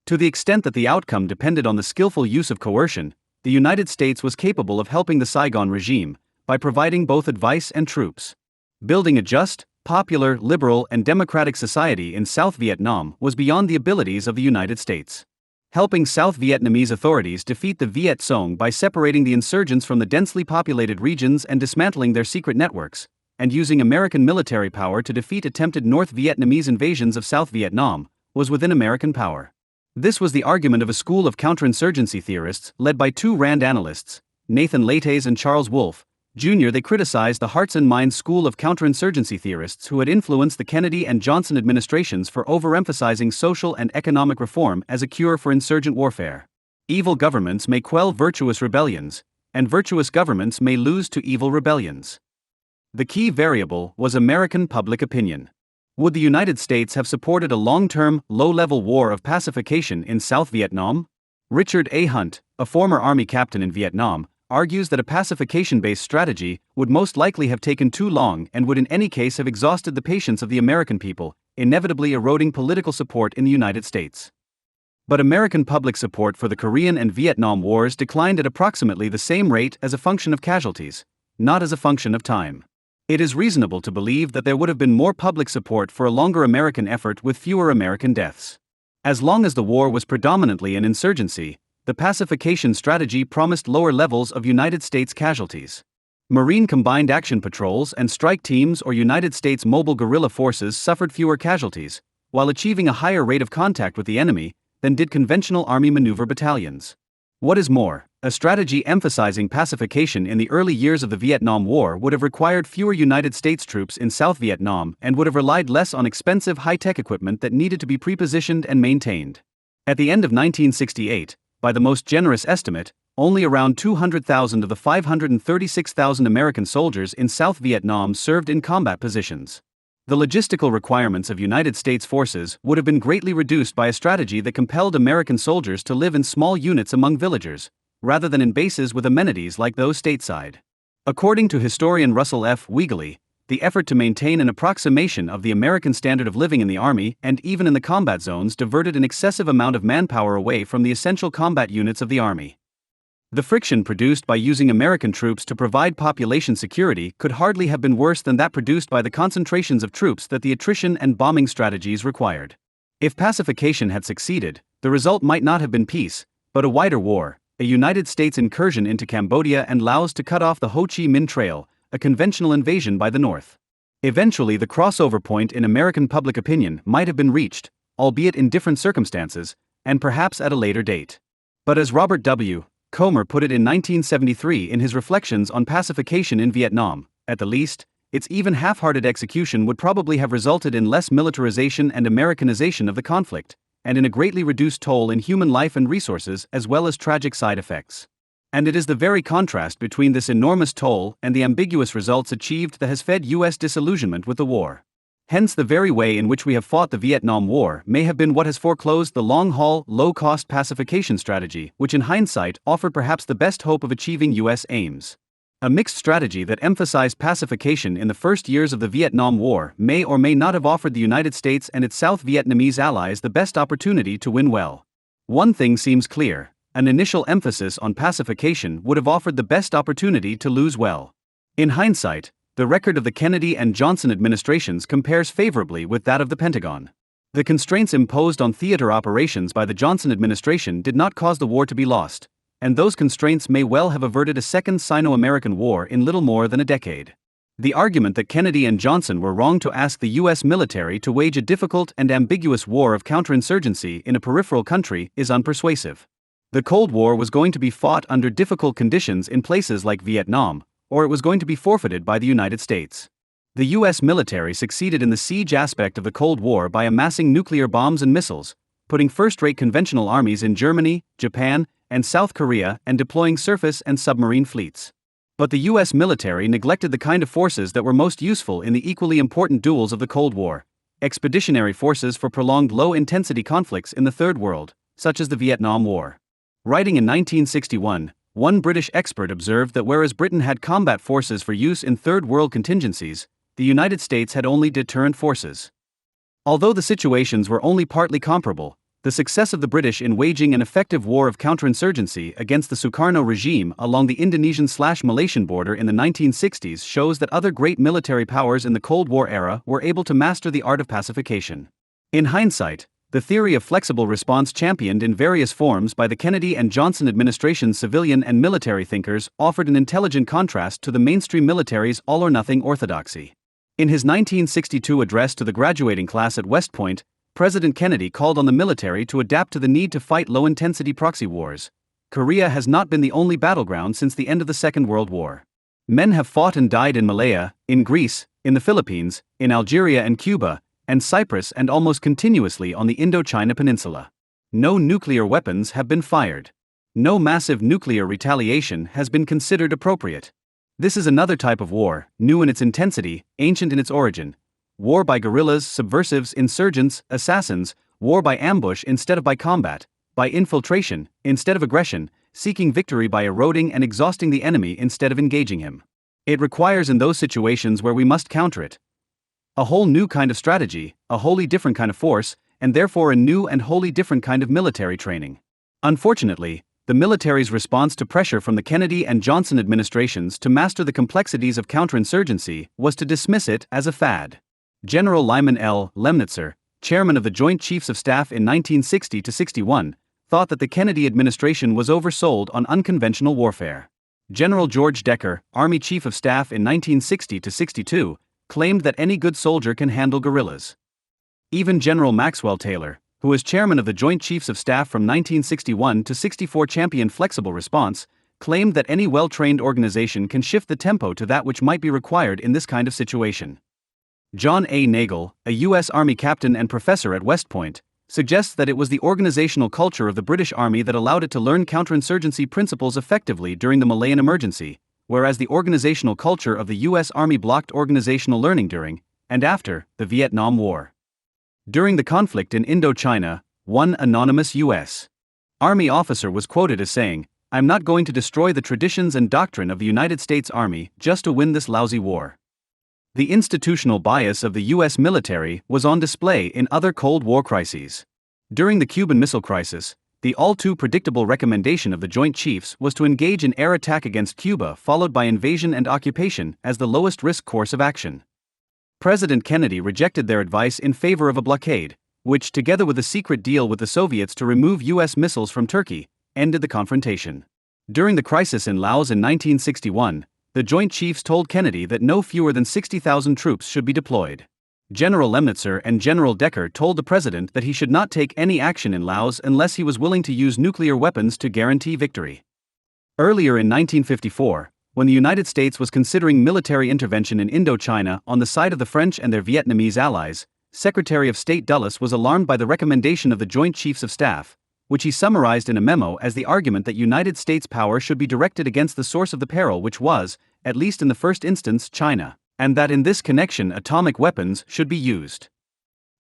To the extent that the outcome depended on the skillful use of coercion, the United States was capable of helping the Saigon regime by providing both advice and troops. Building a just, popular, liberal, and democratic society in South Vietnam was beyond the abilities of the United States. Helping South Vietnamese authorities defeat the Viet Cong by separating the insurgents from the densely populated regions and dismantling their secret networks, and using American military power to defeat attempted North Vietnamese invasions of South Vietnam, was within American power. This was the argument of a school of counterinsurgency theorists led by two RAND analysts, Nathan Lattes and Charles Wolfe, Jr. They criticized the Hearts and Minds school of counterinsurgency theorists who had influenced the Kennedy and Johnson administrations for overemphasizing social and economic reform as a cure for insurgent warfare. Evil governments may quell virtuous rebellions, and virtuous governments may lose to evil rebellions. The key variable was American public opinion. Would the United States have supported a long-term, low-level war of pacification in South Vietnam? Richard A. Hunt, a former Army captain in Vietnam, argues that a pacification-based strategy would most likely have taken too long and would in any case have exhausted the patience of the American people, inevitably eroding political support in the United States. But American public support for the Korean and Vietnam Wars declined at approximately the same rate as a function of casualties, not as a function of time. It is reasonable to believe that there would have been more public support for a longer American effort with fewer American deaths. As long as the war was predominantly an insurgency, the pacification strategy promised lower levels of United States casualties. Marine Combined Action Patrols and strike teams or United States mobile guerrilla forces suffered fewer casualties, while achieving a higher rate of contact with the enemy than did conventional Army maneuver battalions. What is more, a strategy emphasizing pacification in the early years of the Vietnam War would have required fewer United States troops in South Vietnam and would have relied less on expensive high-tech equipment that needed to be prepositioned and maintained. At the end of 1968, by the most generous estimate, only around 200,000 of the 536,000 American soldiers in South Vietnam served in combat positions. The logistical requirements of United States forces would have been greatly reduced by a strategy that compelled American soldiers to live in small units among villagers, rather than in bases with amenities like those stateside. According to historian Russell F. Weigely, the effort to maintain an approximation of the American standard of living in the Army and even in the combat zones diverted an excessive amount of manpower away from the essential combat units of the Army. The friction produced by using American troops to provide population security could hardly have been worse than that produced by the concentrations of troops that the attrition and bombing strategies required. If pacification had succeeded, the result might not have been peace, but a wider war, a United States incursion into Cambodia and Laos to cut off the Ho Chi Minh Trail, a conventional invasion by the North. Eventually, the crossover point in American public opinion might have been reached, albeit in different circumstances, and perhaps at a later date. But as Robert W. Comer put it in 1973 in his reflections on pacification in Vietnam, at the least, its even half-hearted execution would probably have resulted in less militarization and Americanization of the conflict, and in a greatly reduced toll in human life and resources as well as tragic side effects. And it is the very contrast between this enormous toll and the ambiguous results achieved that has fed U.S. disillusionment with the war. Hence the very way in which we have fought the Vietnam War may have been what has foreclosed the long-haul, low-cost pacification strategy, which in hindsight offered perhaps the best hope of achieving U.S. aims. A mixed strategy that emphasized pacification in the first years of the Vietnam War may or may not have offered the United States and its South Vietnamese allies the best opportunity to win well. One thing seems clear: an initial emphasis on pacification would have offered the best opportunity to lose well. In hindsight, the record of the Kennedy and Johnson administrations compares favorably with that of the Pentagon. The constraints imposed on theater operations by the Johnson administration did not cause the war to be lost, and those constraints may well have averted a second Sino-American war in little more than a decade. The argument that Kennedy and Johnson were wrong to ask the U.S. military to wage a difficult and ambiguous war of counterinsurgency in a peripheral country is unpersuasive. The Cold War was going to be fought under difficult conditions in places like Vietnam, or it was going to be forfeited by the United States. The U.S. military succeeded in the siege aspect of the Cold War by amassing nuclear bombs and missiles, putting first-rate conventional armies in Germany, Japan, and South Korea and deploying surface and submarine fleets. But the U.S. military neglected the kind of forces that were most useful in the equally important duels of the Cold War: expeditionary forces for prolonged low-intensity conflicts in the Third World, such as the Vietnam War. Writing in 1961, one British expert observed that whereas Britain had combat forces for use in Third World contingencies, the United States had only deterrent forces. Although the situations were only partly comparable, the success of the British in waging an effective war of counterinsurgency against the Sukarno regime along the Indonesian/Malaysian border in the 1960s shows that other great military powers in the Cold War era were able to master the art of pacification. In hindsight, the theory of flexible response championed in various forms by the Kennedy and Johnson administration's civilian and military thinkers offered an intelligent contrast to the mainstream military's all-or-nothing orthodoxy. In his 1962 address to the graduating class at West Point, President Kennedy called on the military to adapt to the need to fight low-intensity proxy wars. Korea has not been the only battleground since the end of the Second World War. Men have fought and died in Malaya, in Greece, in the Philippines, in Algeria and Cuba, and Cyprus, and almost continuously on the Indochina Peninsula. No nuclear weapons have been fired. No massive nuclear retaliation has been considered appropriate. This is another type of war, new in its intensity, ancient in its origin. War by guerrillas, subversives, insurgents, assassins, war by ambush instead of by combat, by infiltration instead of aggression, seeking victory by eroding and exhausting the enemy instead of engaging him. It requires in those situations where we must counter it a whole new kind of strategy, a wholly different kind of force, and therefore a new and wholly different kind of military training. Unfortunately, the military's response to pressure from the Kennedy and Johnson administrations to master the complexities of counterinsurgency was to dismiss it as a fad. General Lyman L. Lemnitzer, chairman of the Joint Chiefs of Staff in 1960-61, thought that the Kennedy administration was oversold on unconventional warfare. General George Decker, Army Chief of Staff in 1960-62, claimed that any good soldier can handle guerrillas. Even General Maxwell Taylor, who was chairman of the Joint Chiefs of Staff from 1961-64, championed flexible response, claimed that any well-trained organization can shift the tempo to that which might be required in this kind of situation. John A. Nagel, a U.S. Army captain and professor at West Point, suggests that it was the organizational culture of the British Army that allowed it to learn counterinsurgency principles effectively during the Malayan Emergency, whereas the organizational culture of the U.S. Army blocked organizational learning during and after the Vietnam War. During the conflict in Indochina, one anonymous U.S. Army officer was quoted as saying, "I'm not going to destroy the traditions and doctrine of the United States Army just to win this lousy war." The institutional bias of the U.S. military was on display in other Cold War crises. During the Cuban Missile Crisis, the all-too-predictable recommendation of the Joint Chiefs was to engage in air attack against Cuba, followed by invasion and occupation as the lowest-risk course of action. President Kennedy rejected their advice in favor of a blockade, which, together with a secret deal with the Soviets to remove U.S. missiles from Turkey, ended the confrontation. During the crisis in Laos in 1961, the Joint Chiefs told Kennedy that no fewer than 60,000 troops should be deployed. General Lemnitzer and General Decker told the president that he should not take any action in Laos unless he was willing to use nuclear weapons to guarantee victory. Earlier in 1954, when the United States was considering military intervention in Indochina on the side of the French and their Vietnamese allies, Secretary of State Dulles was alarmed by the recommendation of the Joint Chiefs of Staff, which he summarized in a memo as the argument that United States power should be directed against the source of the peril, which was, at least in the first instance, China, and that in this connection atomic weapons should be used.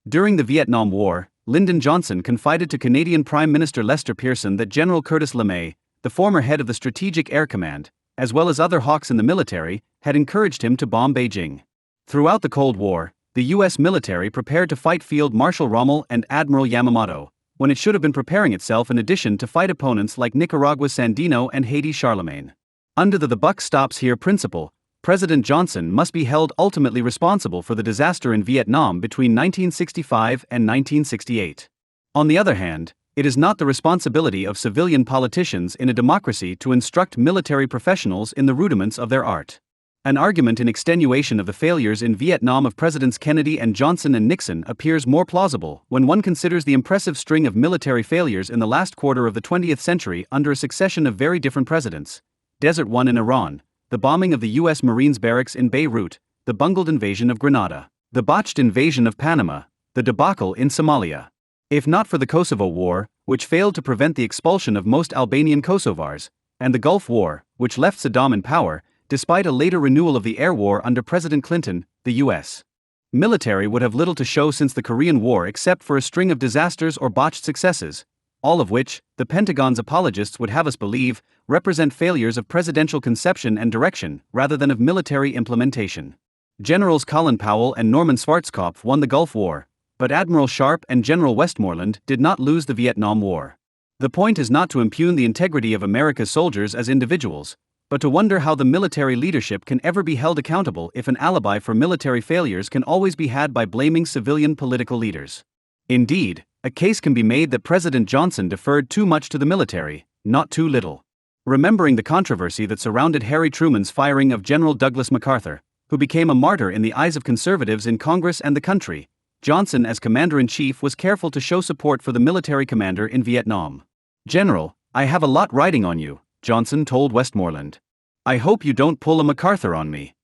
During the Vietnam War, Lyndon Johnson confided to Canadian Prime Minister Lester Pearson that General Curtis LeMay, the former head of the Strategic Air Command, as well as other hawks in the military, had encouraged him to bomb Beijing. Throughout the Cold War, the U.S. military prepared to fight Field Marshal Rommel and Admiral Yamamoto, when it should have been preparing itself in addition to fight opponents like Nicaragua's Sandino and Haiti's Charlemagne. Under the buck stops here principle, President Johnson must be held ultimately responsible for the disaster in Vietnam between 1965 and 1968. On the other hand, it is not the responsibility of civilian politicians in a democracy to instruct military professionals in the rudiments of their art. An argument in extenuation of the failures in Vietnam of Presidents Kennedy and Johnson and Nixon appears more plausible when one considers the impressive string of military failures in the last quarter of the 20th century under a succession of very different presidents: Desert One in Iran, the bombing of the U.S. Marines barracks in Beirut, the bungled invasion of Grenada, the botched invasion of Panama, the debacle in Somalia. If not for the Kosovo War, which failed to prevent the expulsion of most Albanian Kosovars, and the Gulf War, which left Saddam in power, despite a later renewal of the air war under President Clinton, the U.S. military would have little to show since the Korean War except for a string of disasters or botched successes, all of which, the Pentagon's apologists would have us believe, represent failures of presidential conception and direction rather than of military implementation. Generals Colin Powell and Norman Schwarzkopf won the Gulf War, but Admiral Sharp and General Westmoreland did not lose the Vietnam War. The point is not to impugn the integrity of America's soldiers as individuals, but to wonder how the military leadership can ever be held accountable if an alibi for military failures can always be had by blaming civilian political leaders. Indeed, a case can be made that President Johnson deferred too much to the military, not too little. Remembering the controversy that surrounded Harry Truman's firing of General Douglas MacArthur, who became a martyr in the eyes of conservatives in Congress and the country, Johnson as Commander-in-Chief was careful to show support for the military commander in Vietnam. "General, I have a lot riding on you," Johnson told Westmoreland. "I hope you don't pull a MacArthur on me."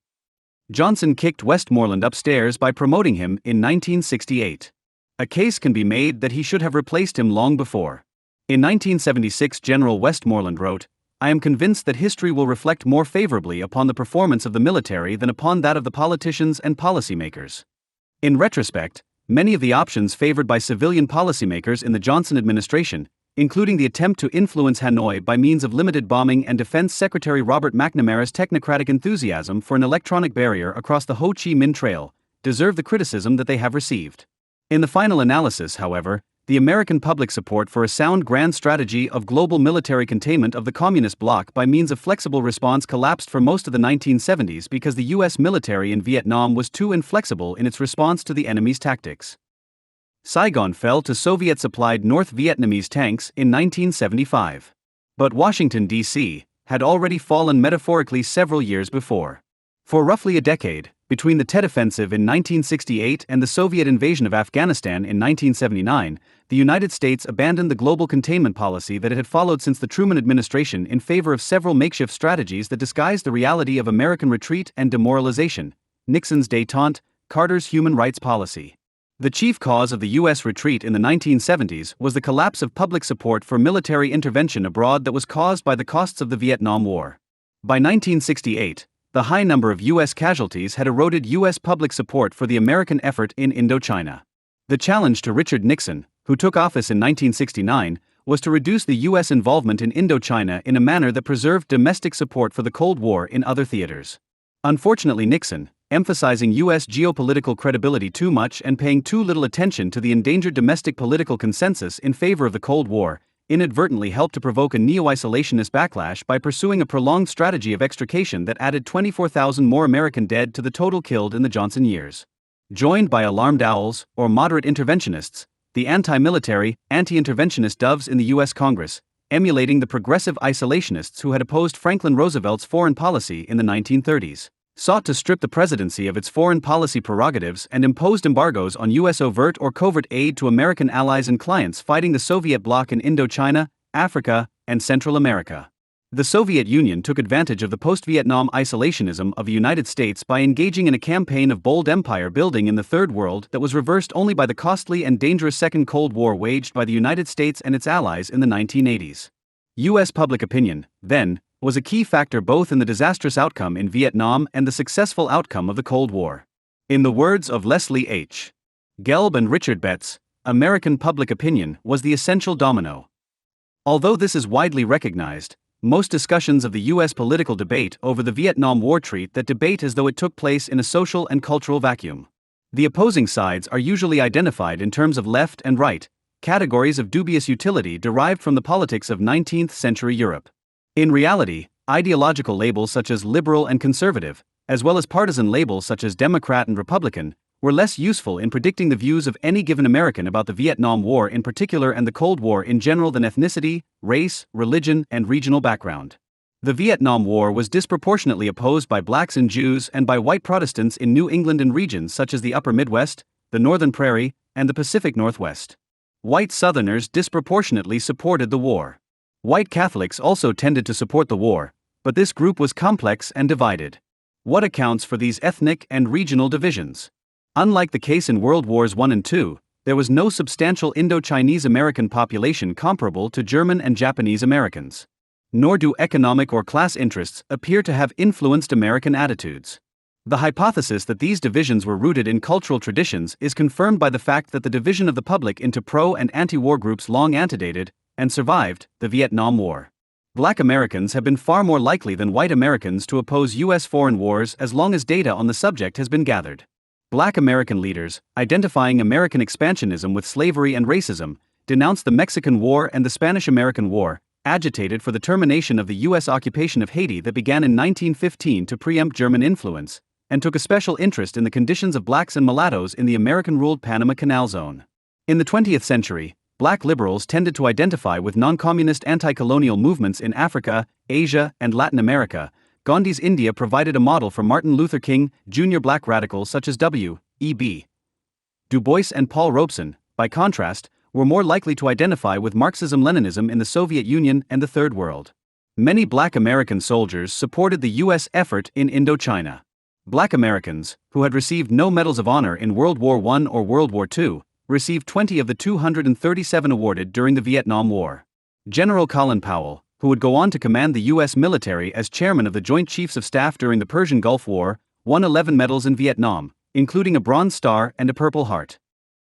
Johnson kicked Westmoreland upstairs by promoting him in 1968. A case can be made that he should have replaced him long before. In 1976, General Westmoreland wrote, "I am convinced that history will reflect more favorably upon the performance of the military than upon that of the politicians and policymakers." In retrospect, many of the options favored by civilian policymakers in the Johnson administration, including the attempt to influence Hanoi by means of limited bombing and Defense Secretary Robert McNamara's technocratic enthusiasm for an electronic barrier across the Ho Chi Minh Trail, deserve the criticism that they have received. In the final analysis, however, the American public support for a sound grand strategy of global military containment of the communist bloc by means of flexible response collapsed for most of the 1970s because the US military in Vietnam was too inflexible in its response to the enemy's tactics. Saigon fell to Soviet-supplied North Vietnamese tanks in 1975. But Washington, D.C., had already fallen metaphorically several years before. For roughly a decade, between the Tet Offensive in 1968 and the Soviet invasion of Afghanistan in 1979, the United States abandoned the global containment policy that it had followed since the Truman administration in favor of several makeshift strategies that disguised the reality of American retreat and demoralization: Nixon's détente, Carter's human rights policy. The chief cause of the U.S. retreat in the 1970s was the collapse of public support for military intervention abroad that was caused by the costs of the Vietnam War. By 1968, the high number of U.S. casualties had eroded U.S. public support for the American effort in Indochina. The challenge to Richard Nixon, who took office in 1969, was to reduce the U.S. involvement in Indochina in a manner that preserved domestic support for the Cold War in other theaters. Unfortunately, Nixon, emphasizing U.S. geopolitical credibility too much and paying too little attention to the endangered domestic political consensus in favor of the Cold War, inadvertently helped to provoke a neo-isolationist backlash by pursuing a prolonged strategy of extrication that added 24,000 more American dead to the total killed in the Johnson years. Joined by alarmed owls, or moderate interventionists, the anti-military, anti-interventionist doves in the U.S. Congress, emulating the progressive isolationists who had opposed Franklin Roosevelt's foreign policy in the 1930s, sought to strip the presidency of its foreign policy prerogatives and imposed embargoes on U.S. overt or covert aid to American allies and clients fighting the Soviet bloc in Indochina, Africa, and Central America. The Soviet Union took advantage of the post-Vietnam isolationism of the United States by engaging in a campaign of bold empire building in the Third World that was reversed only by the costly and dangerous Second Cold War waged by the United States and its allies in the 1980s. U.S. public opinion, then, was a key factor both in the disastrous outcome in Vietnam and the successful outcome of the Cold War. In the words of Leslie H. Gelb and Richard Betts, American public opinion was the essential domino. Although this is widely recognized, most discussions of the U.S. political debate over the Vietnam War treat that debate as though it took place in a social and cultural vacuum. The opposing sides are usually identified in terms of left and right, categories of dubious utility derived from the politics of 19th century Europe. In reality, ideological labels such as liberal and conservative, as well as partisan labels such as Democrat and Republican, were less useful in predicting the views of any given American about the Vietnam War in particular and the Cold War in general than ethnicity, race, religion, and regional background. The Vietnam War was disproportionately opposed by blacks and Jews and by white Protestants in New England and regions such as the Upper Midwest, the Northern Prairie, and the Pacific Northwest. White Southerners disproportionately supported the war. White Catholics also tended to support the war, but this group was complex and divided. What accounts for these ethnic and regional divisions? Unlike the case in World Wars I and II, there was no substantial Indo-Chinese American population comparable to German and Japanese Americans. Nor do economic or class interests appear to have influenced American attitudes. The hypothesis that these divisions were rooted in cultural traditions is confirmed by the fact that the division of the public into pro- and anti-war groups long antedated, and survived, the Vietnam War. Black Americans have been far more likely than white Americans to oppose U.S. foreign wars as long as data on the subject has been gathered. Black American leaders, identifying American expansionism with slavery and racism, denounced the Mexican War and the Spanish-American War, agitated for the termination of the U.S. occupation of Haiti that began in 1915 to preempt German influence, and took a special interest in the conditions of blacks and mulattoes in the American-ruled Panama Canal Zone. In the 20th century, black liberals tended to identify with non-communist anti-colonial movements in Africa, Asia, and Latin America. Gandhi's India provided a model for Martin Luther King, Jr. Black radicals such as W.E.B. Du Bois and Paul Robeson, by contrast, were more likely to identify with Marxism-Leninism in the Soviet Union and the Third World. Many black American soldiers supported the U.S. effort in Indochina. Black Americans, who had received no medals of honor in World War I or World War II, received 20 of the 237 awarded during the Vietnam War. General Colin Powell, who would go on to command the U.S. military as chairman of the Joint Chiefs of Staff during the Persian Gulf War, won 11 medals in Vietnam, including a Bronze Star and a Purple Heart.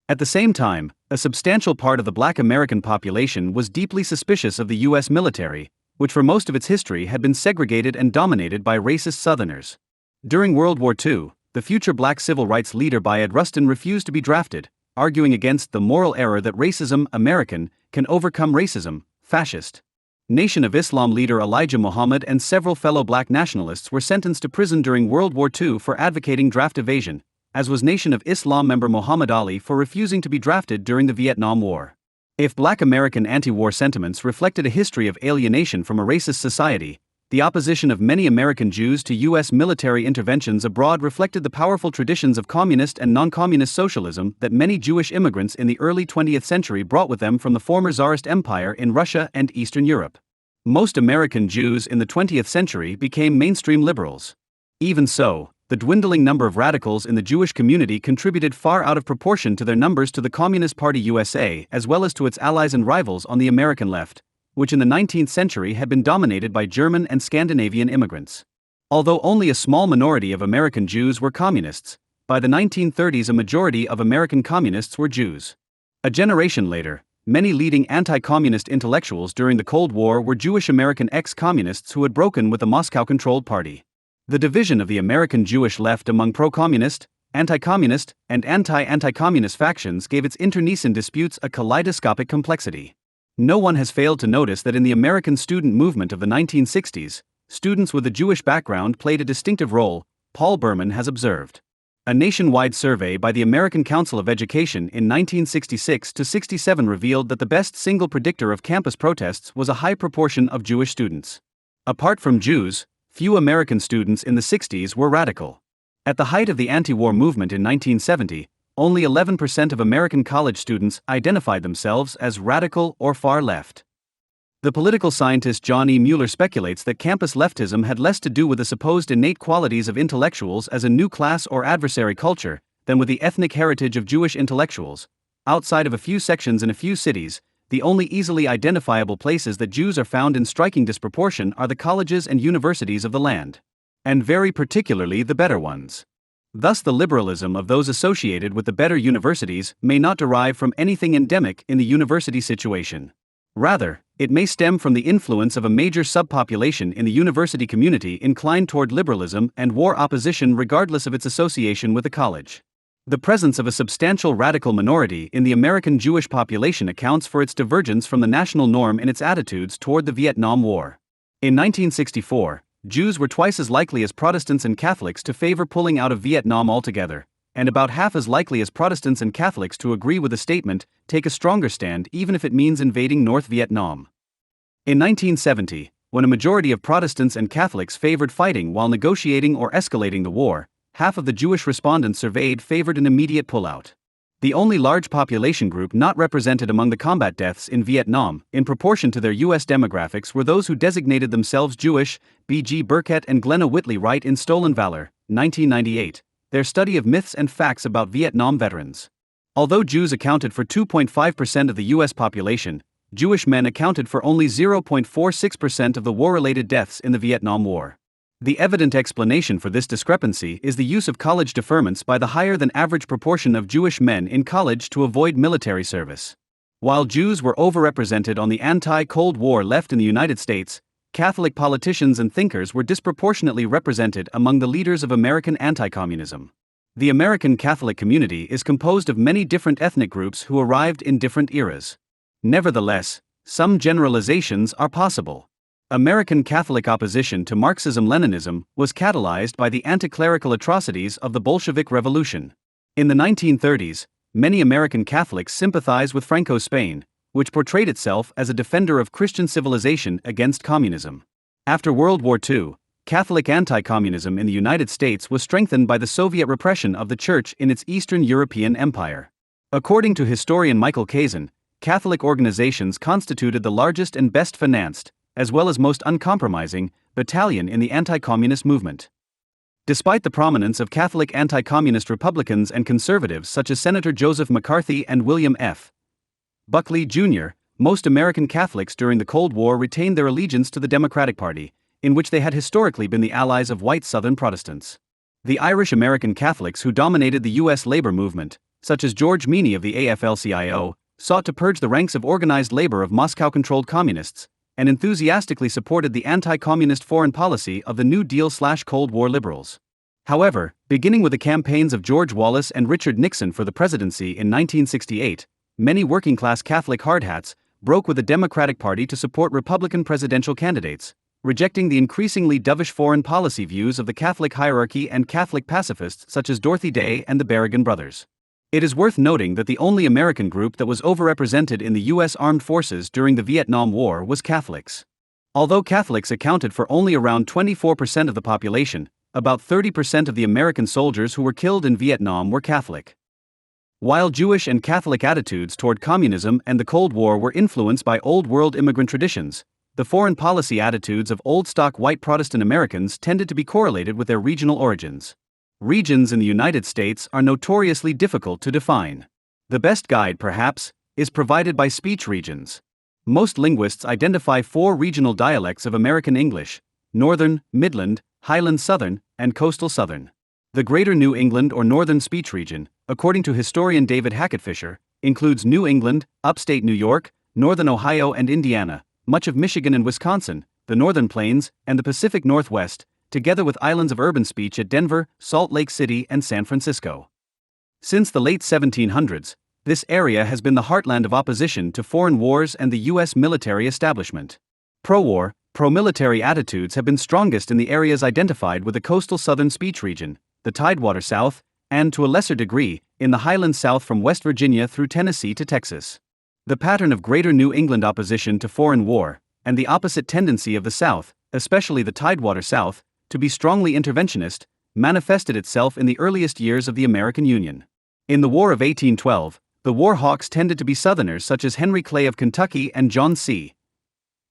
At the same time, a substantial part of the black American population was deeply suspicious of the U.S. military, which for most of its history had been segregated and dominated by racist Southerners. During World War II, the future black civil rights leader Bayard Rustin refused to be drafted, arguing against the moral error that racism, American, can overcome racism, fascist. Nation of Islam leader Elijah Muhammad and several fellow black nationalists were sentenced to prison during World War II for advocating draft evasion, as was Nation of Islam member Muhammad Ali for refusing to be drafted during the Vietnam War. If black American anti-war sentiments reflected a history of alienation from a racist society, the opposition of many American Jews to U.S. military interventions abroad reflected the powerful traditions of communist and non-communist socialism that many Jewish immigrants in the early 20th century brought with them from the former Tsarist Empire in Russia and Eastern Europe. Most American Jews in the 20th century became mainstream liberals. Even so, the dwindling number of radicals in the Jewish community contributed far out of proportion to their numbers to the Communist Party USA as well as to its allies and rivals on the American left, which in the 19th century had been dominated by German and Scandinavian immigrants. Although only a small minority of American Jews were communists, by the 1930s a majority of American communists were Jews. A generation later, many leading anti-communist intellectuals during the Cold War were Jewish American ex-communists who had broken with the Moscow-controlled party. The division of the American Jewish left among pro-communist, anti-communist, and anti-anti-communist factions gave its internecine disputes a kaleidoscopic complexity. No one has failed to notice that in the American student movement of the 1960s, students with a Jewish background played a distinctive role, Paul Berman has observed. A nationwide survey by the American Council of Education in 1966-67 revealed that the best single predictor of campus protests was a high proportion of Jewish students. Apart from Jews, few American students in the 60s were radical. At the height of the anti-war movement in 1970, only 11% of American college students identified themselves as radical or far left. The political scientist John E. Mueller speculates that campus leftism had less to do with the supposed innate qualities of intellectuals as a new class or adversary culture than with the ethnic heritage of Jewish intellectuals. Outside of a few sections in a few cities, the only easily identifiable places that Jews are found in striking disproportion are the colleges and universities of the land. And very particularly the better ones. Thus the liberalism of those associated with the better universities may not derive from anything endemic in the university situation. Rather, it may stem from the influence of a major subpopulation in the university community inclined toward liberalism and war opposition regardless of its association with the college. The presence of a substantial radical minority in the American Jewish population accounts for its divergence from the national norm in its attitudes toward the Vietnam War. In 1964, Jews were twice as likely as Protestants and Catholics to favor pulling out of Vietnam altogether, and about half as likely as Protestants and Catholics to agree with the statement, take a stronger stand even if it means invading North Vietnam. In 1970, when a majority of Protestants and Catholics favored fighting while negotiating or escalating the war, half of the Jewish respondents surveyed favored an immediate pullout. The only large population group not represented among the combat deaths in Vietnam, in proportion to their U.S. demographics, were those who designated themselves Jewish. B.G. Burkett and Glenna Whitley write in Stolen Valor, 1998, their study of myths and facts about Vietnam veterans. Although Jews accounted for 2.5% of the U.S. population, Jewish men accounted for only 0.46% of the war-related deaths in the Vietnam War. The evident explanation for this discrepancy is the use of college deferments by the higher-than-average proportion of Jewish men in college to avoid military service. While Jews were overrepresented on the anti-Cold War left in the United States, Catholic politicians and thinkers were disproportionately represented among the leaders of American anti-communism. The American Catholic community is composed of many different ethnic groups who arrived in different eras. Nevertheless, some generalizations are possible. American Catholic opposition to Marxism-Leninism was catalyzed by the anti-clerical atrocities of the Bolshevik Revolution. In the 1930s, many American Catholics sympathized with Franco's Spain, which portrayed itself as a defender of Christian civilization against communism. After World War II, Catholic anti-communism in the United States was strengthened by the Soviet repression of the Church in its Eastern European empire. According to historian Michael Kazin, Catholic organizations constituted the largest and best-financed, as well as most uncompromising, battalion in the anti-communist movement. Despite the prominence of Catholic anti-communist Republicans and conservatives such as Senator Joseph McCarthy and William F. Buckley, Jr., most American Catholics during the Cold War retained their allegiance to the Democratic Party, in which they had historically been the allies of white Southern Protestants. The Irish American Catholics who dominated the U.S. labor movement, such as George Meany of the AFL-CIO, sought to purge the ranks of organized labor of Moscow-controlled communists, and enthusiastically supported the anti-communist foreign policy of the New Deal/Cold War liberals. However, beginning with the campaigns of George Wallace and Richard Nixon for the presidency in 1968, many working-class Catholic hardhats broke with the Democratic Party to support Republican presidential candidates, rejecting the increasingly dovish foreign policy views of the Catholic hierarchy and Catholic pacifists such as Dorothy Day and the Berrigan brothers. It is worth noting that the only American group that was overrepresented in the U.S. Armed Forces during the Vietnam War was Catholics. Although Catholics accounted for only around 24% of the population, about 30% of the American soldiers who were killed in Vietnam were Catholic. While Jewish and Catholic attitudes toward communism and the Cold War were influenced by Old World immigrant traditions, the foreign policy attitudes of old-stock white Protestant Americans tended to be correlated with their regional origins. Regions in the United States are notoriously difficult to define. The best guide, perhaps, is provided by speech regions. Most linguists identify 4 regional dialects of American English: Northern, Midland, Highland Southern, and Coastal Southern. The Greater New England or Northern Speech Region, according to historian David Hackett-Fisher, includes New England, upstate New York, northern Ohio and Indiana, much of Michigan and Wisconsin, the Northern Plains, and the Pacific Northwest, together with islands of urban speech at Denver, Salt Lake City, and San Francisco. Since the late 1700s, this area has been the heartland of opposition to foreign wars and the U.S. military establishment. Pro-war, pro-military attitudes have been strongest in the areas identified with the coastal southern speech region, the Tidewater South, and, to a lesser degree, in the Highlands South from West Virginia through Tennessee to Texas. The pattern of Greater New England opposition to foreign war, and the opposite tendency of the South, especially the Tidewater South, to be strongly interventionist, manifested itself in the earliest years of the American Union. In the War of 1812, the war hawks tended to be Southerners such as Henry Clay of Kentucky and John C.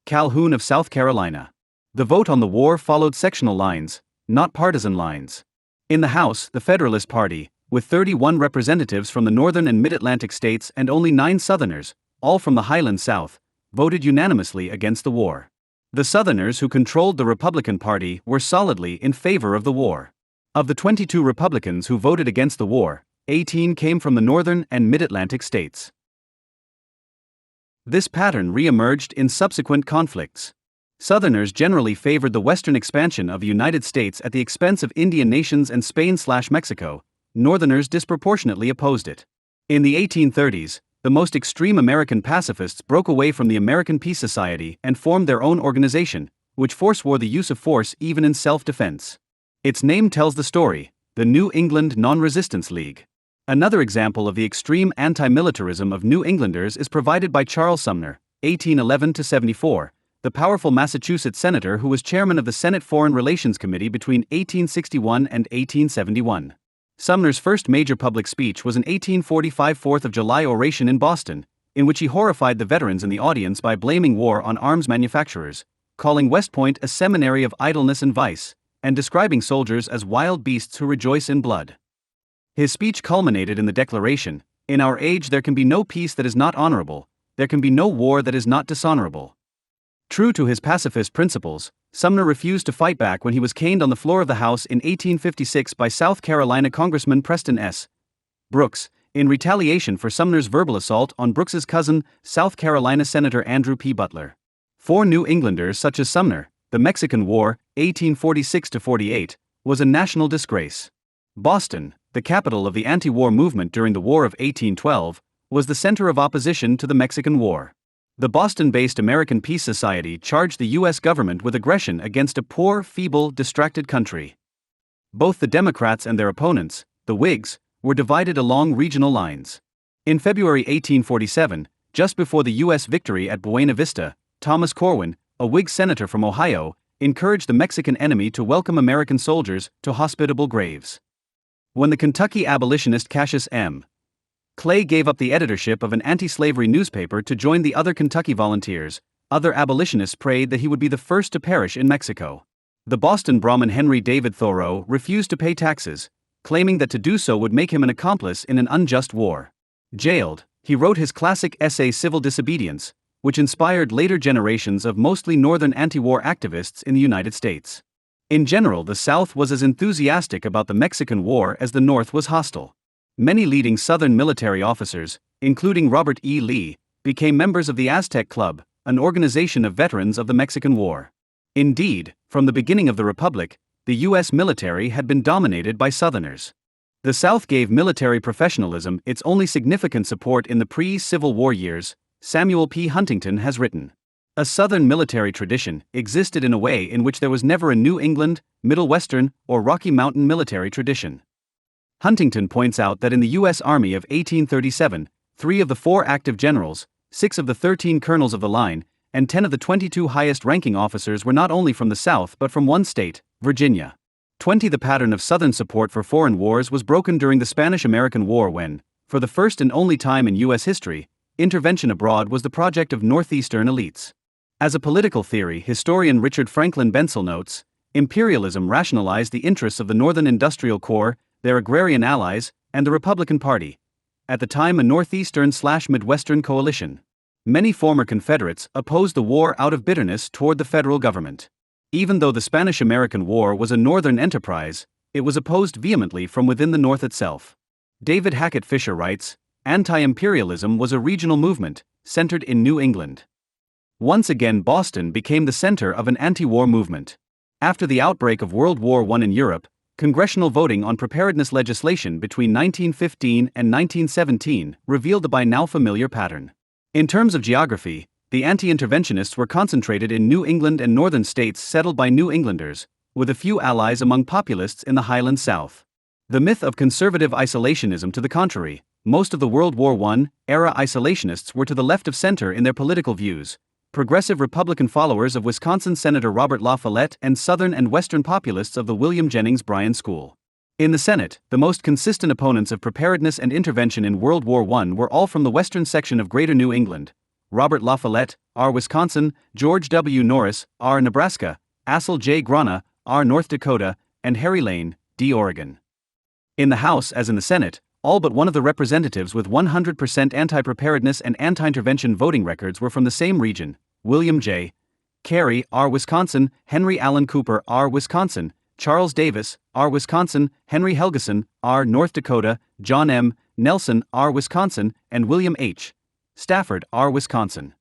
Calhoun of South Carolina. The vote on the war followed sectional lines, not partisan lines. In the House, the Federalist Party, with 31 representatives from the northern and mid-Atlantic states and only 9 Southerners, all from the Highland South, voted unanimously against the war. The Southerners who controlled the Republican Party were solidly in favor of the war. Of the 22 Republicans who voted against the war, 18 came from the northern and mid-Atlantic states. This pattern re-emerged in subsequent conflicts. Southerners generally favored the western expansion of the United States at the expense of Indian nations and Spain/Mexico. Northerners disproportionately opposed it. In the 1830s, the most extreme American pacifists broke away from the American Peace Society and formed their own organization, which forswore the use of force even in self-defense. Its name tells the story: the New England Non-Resistance League. Another example of the extreme anti-militarism of New Englanders is provided by Charles Sumner, 1811-74, the powerful Massachusetts senator who was chairman of the Senate Foreign Relations Committee between 1861 and 1871. Sumner's first major public speech was an 1845 Fourth of July oration in Boston, in which he horrified the veterans in the audience by blaming war on arms manufacturers, calling West Point a seminary of idleness and vice, and describing soldiers as wild beasts who rejoice in blood. His speech culminated in the declaration, "In our age there can be no peace that is not honorable, there can be no war that is not dishonorable." True to his pacifist principles, Sumner refused to fight back when he was caned on the floor of the House in 1856 by South Carolina Congressman Preston S. Brooks, in retaliation for Sumner's verbal assault on Brooks's cousin, South Carolina Senator Andrew P. Butler. For New Englanders such as Sumner, the Mexican War, 1846-48, was a national disgrace. Boston, the capital of the anti-war movement during the War of 1812, was the center of opposition to the Mexican War. The Boston-based American Peace Society charged the U.S. government with aggression against a poor, feeble, distracted country. Both the Democrats and their opponents, the Whigs, were divided along regional lines. In February 1847, just before the U.S. victory at Buena Vista, Thomas Corwin, a Whig senator from Ohio, encouraged the Mexican enemy to welcome American soldiers to hospitable graves. When the Kentucky abolitionist Cassius M. Clay gave up the editorship of an anti-slavery newspaper to join the other Kentucky volunteers, other abolitionists prayed that he would be the first to perish in Mexico. The Boston Brahmin Henry David Thoreau refused to pay taxes, claiming that to do so would make him an accomplice in an unjust war. Jailed, he wrote his classic essay Civil Disobedience, which inspired later generations of mostly northern anti-war activists in the United States. In general, the South was as enthusiastic about the Mexican War as the North was hostile. Many leading Southern military officers, including Robert E. Lee, became members of the Aztec Club, an organization of veterans of the Mexican War. Indeed, from the beginning of the Republic, the U.S. military had been dominated by Southerners. The South gave military professionalism its only significant support in the pre-Civil War years, Samuel P. Huntington has written. A Southern military tradition existed in a way in which there was never a New England, Middle Western, or Rocky Mountain military tradition. Huntington points out that in the U.S. Army of 1837, 3 of the 4 active generals, 6 of the 13 colonels of the line, and 10 of the 22 highest-ranking officers were not only from the South but from one state, Virginia. 20 The pattern of Southern support for foreign wars was broken during the Spanish-American War when, for the first and only time in U.S. history, intervention abroad was the project of Northeastern elites. As a political theory, historian Richard Franklin Bensel notes, imperialism rationalized the interests of the Northern Industrial Corps, their agrarian allies, and the Republican Party. At the time a Northeastern/Midwestern coalition. Many former Confederates opposed the war out of bitterness toward the federal government. Even though the Spanish-American War was a Northern enterprise, it was opposed vehemently from within the North itself. David Hackett Fisher writes, anti-imperialism was a regional movement, centered in New England. Once again Boston became the center of an anti-war movement. After the outbreak of World War I in Europe, congressional voting on preparedness legislation between 1915 and 1917 revealed the by now familiar pattern. In terms of geography, the anti-interventionists were concentrated in New England and northern states settled by New Englanders, with a few allies among populists in the Highland South. The myth of conservative isolationism to the contrary, most of the World War I-era isolationists were to the left of center in their political views, progressive Republican followers of Wisconsin Senator Robert La Follette and Southern and Western populists of the William Jennings Bryan School. In the Senate, the most consistent opponents of preparedness and intervention in World War I were all from the western section of Greater New England: Robert La Follette, R. Wisconsin; George W. Norris, R. Nebraska; Asel J. Grana, R. North Dakota; and Harry Lane, D. Oregon. In the House as in the Senate, all but one of the representatives with 100% anti-preparedness and anti-intervention voting records were from the same region: William J. Carey, R. Wisconsin; Henry Allen Cooper, R. Wisconsin; Charles Davis, R. Wisconsin; Henry Helgeson, R. North Dakota; John M. Nelson, R. Wisconsin; and William H. Stafford, R. Wisconsin.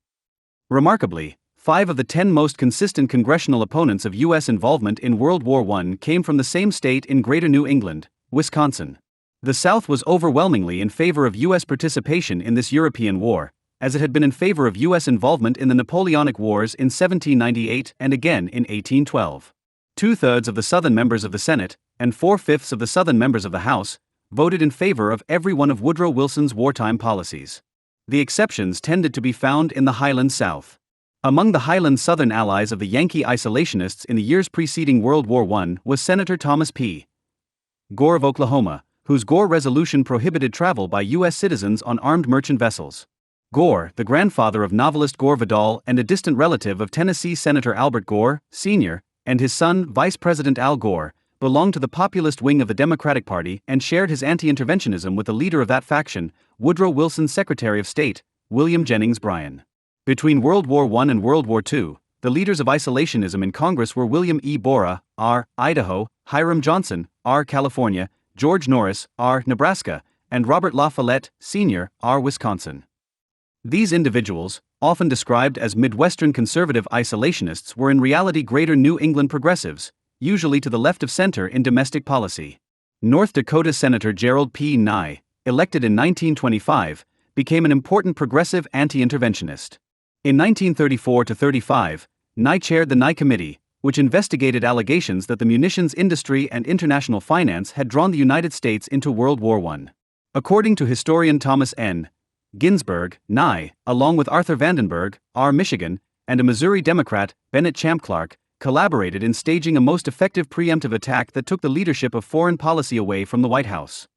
Remarkably, 5 of the 10 most consistent congressional opponents of U.S. involvement in World War I came from the same state in Greater New England, Wisconsin. The South was overwhelmingly in favor of U.S. participation in this European war, as it had been in favor of U.S. involvement in the Napoleonic Wars in 1798 and again in 1812. 2/3 of the Southern members of the Senate, and 4/5 of the Southern members of the House, voted in favor of every one of Woodrow Wilson's wartime policies. The exceptions tended to be found in the Highland South. Among the Highland Southern allies of the Yankee isolationists in the years preceding World War I was Senator Thomas P. Gore of Oklahoma, whose Gore resolution prohibited travel by U.S. citizens on armed merchant vessels. Gore, the grandfather of novelist Gore Vidal and a distant relative of Tennessee Senator Albert Gore, Sr., and his son, Vice President Al Gore, belonged to the populist wing of the Democratic Party and shared his anti-interventionism with the leader of that faction, Woodrow Wilson's Secretary of State, William Jennings Bryan. Between World War I and World War II, the leaders of isolationism in Congress were William E. Borah, R. Idaho; Hiram Johnson, R. California; George Norris, R. Nebraska; and Robert La Follette, Sr., R. Wisconsin. These individuals, often described as Midwestern conservative isolationists, were in reality Greater New England progressives, usually to the left of center in domestic policy. North Dakota Senator Gerald P. Nye, elected in 1925, became an important progressive anti-interventionist. In 1934-35, Nye chaired the Nye Committee, which investigated allegations that the munitions industry and international finance had drawn the United States into World War I. According to historian Thomas N. Ginsburg, Nye, along with Arthur Vandenberg, R. Michigan, and a Missouri Democrat, Bennett Champ Clark, collaborated in staging a most effective preemptive attack that took the leadership of foreign policy away from the White House.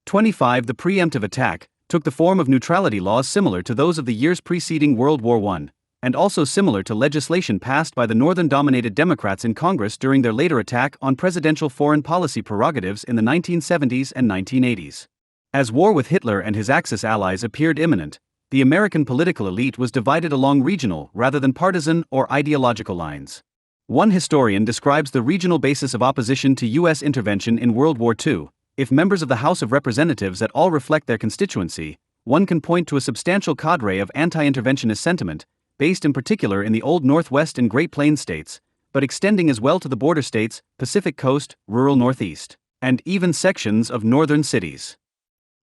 25 The preemptive attack took the form of neutrality laws similar to those of the years preceding World War I, and also similar to legislation passed by the Northern-dominated Democrats in Congress during their later attack on presidential foreign policy prerogatives in the 1970s and 1980s. As war with Hitler and his Axis allies appeared imminent, the American political elite was divided along regional rather than partisan or ideological lines. One historian describes the regional basis of opposition to U.S. intervention in World War II. If members of the House of Representatives at all reflect their constituency, one can point to a substantial cadre of anti-interventionist sentiment, based in particular in the Old Northwest and Great Plains states, but extending as well to the border states, Pacific Coast, rural Northeast, and even sections of northern cities.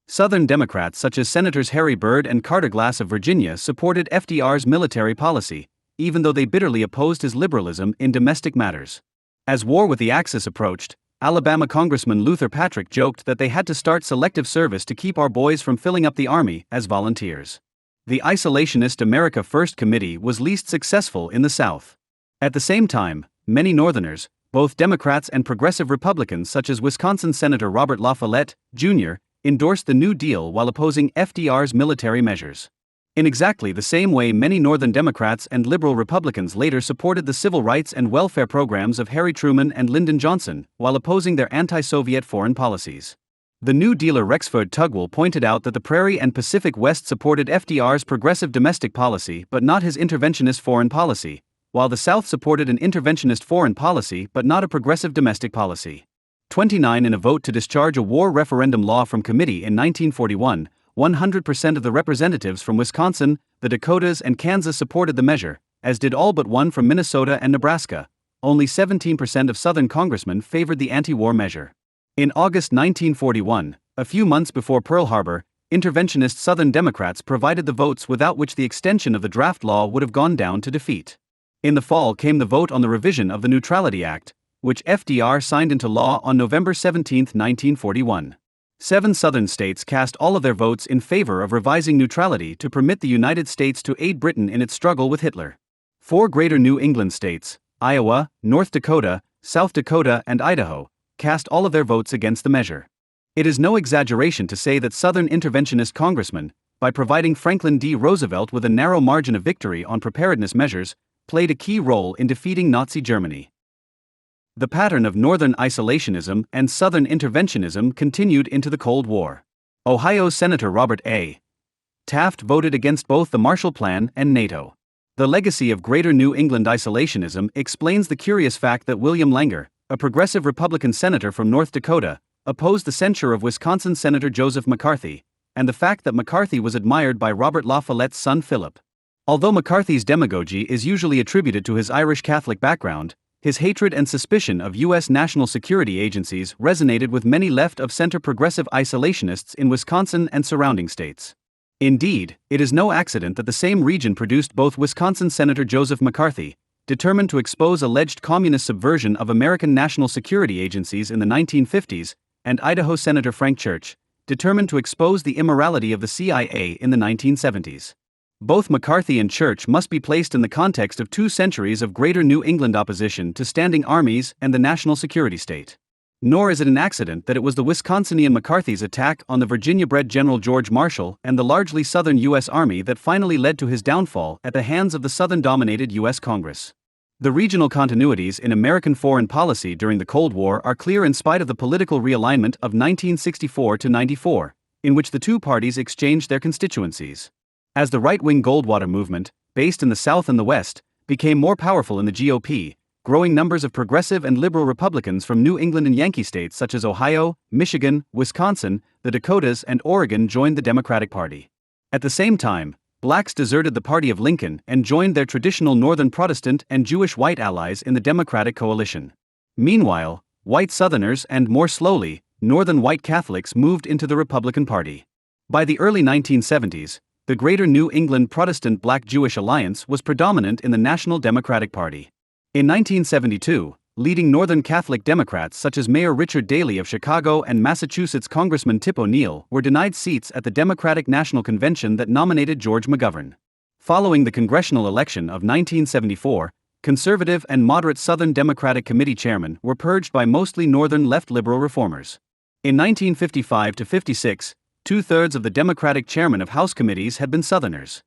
Southern Democrats such as Senators Harry Byrd and Carter Glass of Virginia supported FDR's military policy, even though they bitterly opposed his liberalism in domestic matters. As war with the Axis approached, Alabama Congressman Luther Patrick joked that they had to start selective service to keep our boys from filling up the army as volunteers. The isolationist America First Committee was least successful in the South. At the same time, many Northerners, both Democrats and progressive Republicans such as Wisconsin Senator Robert La Follette, Jr., endorsed the New Deal while opposing FDR's military measures. In exactly the same way many Northern Democrats and liberal Republicans later supported the civil rights and welfare programs of Harry Truman and Lyndon Johnson, while opposing their anti-Soviet foreign policies. The New Dealer Rexford Tugwell pointed out that the Prairie and Pacific West supported FDR's progressive domestic policy but not his interventionist foreign policy, while the South supported an interventionist foreign policy but not a progressive domestic policy. 29 In a vote to discharge a war referendum law from committee in 1941, 100% of the representatives from Wisconsin, the Dakotas and Kansas supported the measure, as did all but one from Minnesota and Nebraska. Only 17% of Southern congressmen favored the anti-war measure. In August 1941, a few months before Pearl Harbor, interventionist Southern Democrats provided the votes without which the extension of the draft law would have gone down to defeat. In the fall came the vote on the revision of the Neutrality Act, which FDR signed into law on November 17, 1941. 7 Southern states cast all of their votes in favor of revising neutrality to permit the United States to aid Britain in its struggle with Hitler. 4 Greater New England states, Iowa, North Dakota, South Dakota, and Idaho, cast all of their votes against the measure. It is no exaggeration to say that Southern interventionist congressmen, by providing Franklin D. Roosevelt with a narrow margin of victory on preparedness measures, played a key role in defeating Nazi Germany. The pattern of Northern isolationism and Southern interventionism continued into the Cold War. Ohio Senator Robert A. Taft voted against both the Marshall Plan and NATO. The legacy of Greater New England isolationism explains the curious fact that William Langer, a progressive Republican senator from North Dakota, opposed the censure of Wisconsin Senator Joseph McCarthy, and the fact that McCarthy was admired by Robert La Follette's son Philip. Although McCarthy's demagogy is usually attributed to his Irish Catholic background, his hatred and suspicion of U.S. national security agencies resonated with many left-of-center progressive isolationists in Wisconsin and surrounding states. Indeed, it is no accident that the same region produced both Wisconsin Senator Joseph McCarthy, determined to expose alleged communist subversion of American national security agencies in the 1950s, and Idaho Senator Frank Church, determined to expose the immorality of the CIA in the 1970s. Both McCarthy and Church must be placed in the context of 2 centuries of Greater New England opposition to standing armies and the national security state. Nor is it an accident that it was the Wisconsinian McCarthy's attack on the Virginia-bred General George Marshall and the largely Southern U.S. Army that finally led to his downfall at the hands of the Southern-dominated U.S. Congress. The regional continuities in American foreign policy during the Cold War are clear in spite of the political realignment of 1964 to 94, in which the 2 parties exchanged their constituencies. As the right-wing Goldwater movement, based in the South and the West, became more powerful in the GOP, growing numbers of progressive and liberal Republicans from New England and Yankee states such as Ohio, Michigan, Wisconsin, the Dakotas, and Oregon joined the Democratic Party. At the same time, blacks deserted the party of Lincoln and joined their traditional Northern Protestant and Jewish white allies in the Democratic coalition. Meanwhile, white Southerners and, more slowly, Northern white Catholics moved into the Republican Party. By the early 1970s, the Greater New England Protestant Black-Jewish Alliance was predominant in the National Democratic Party. In 1972, leading Northern Catholic Democrats such as Mayor Richard Daley of Chicago and Massachusetts Congressman Tip O'Neill were denied seats at the Democratic National Convention that nominated George McGovern. Following the congressional election of 1974, conservative and moderate Southern Democratic Committee chairmen were purged by mostly Northern left liberal reformers. In 1955 to 56, 2/3 of the Democratic chairmen of House committees had been Southerners.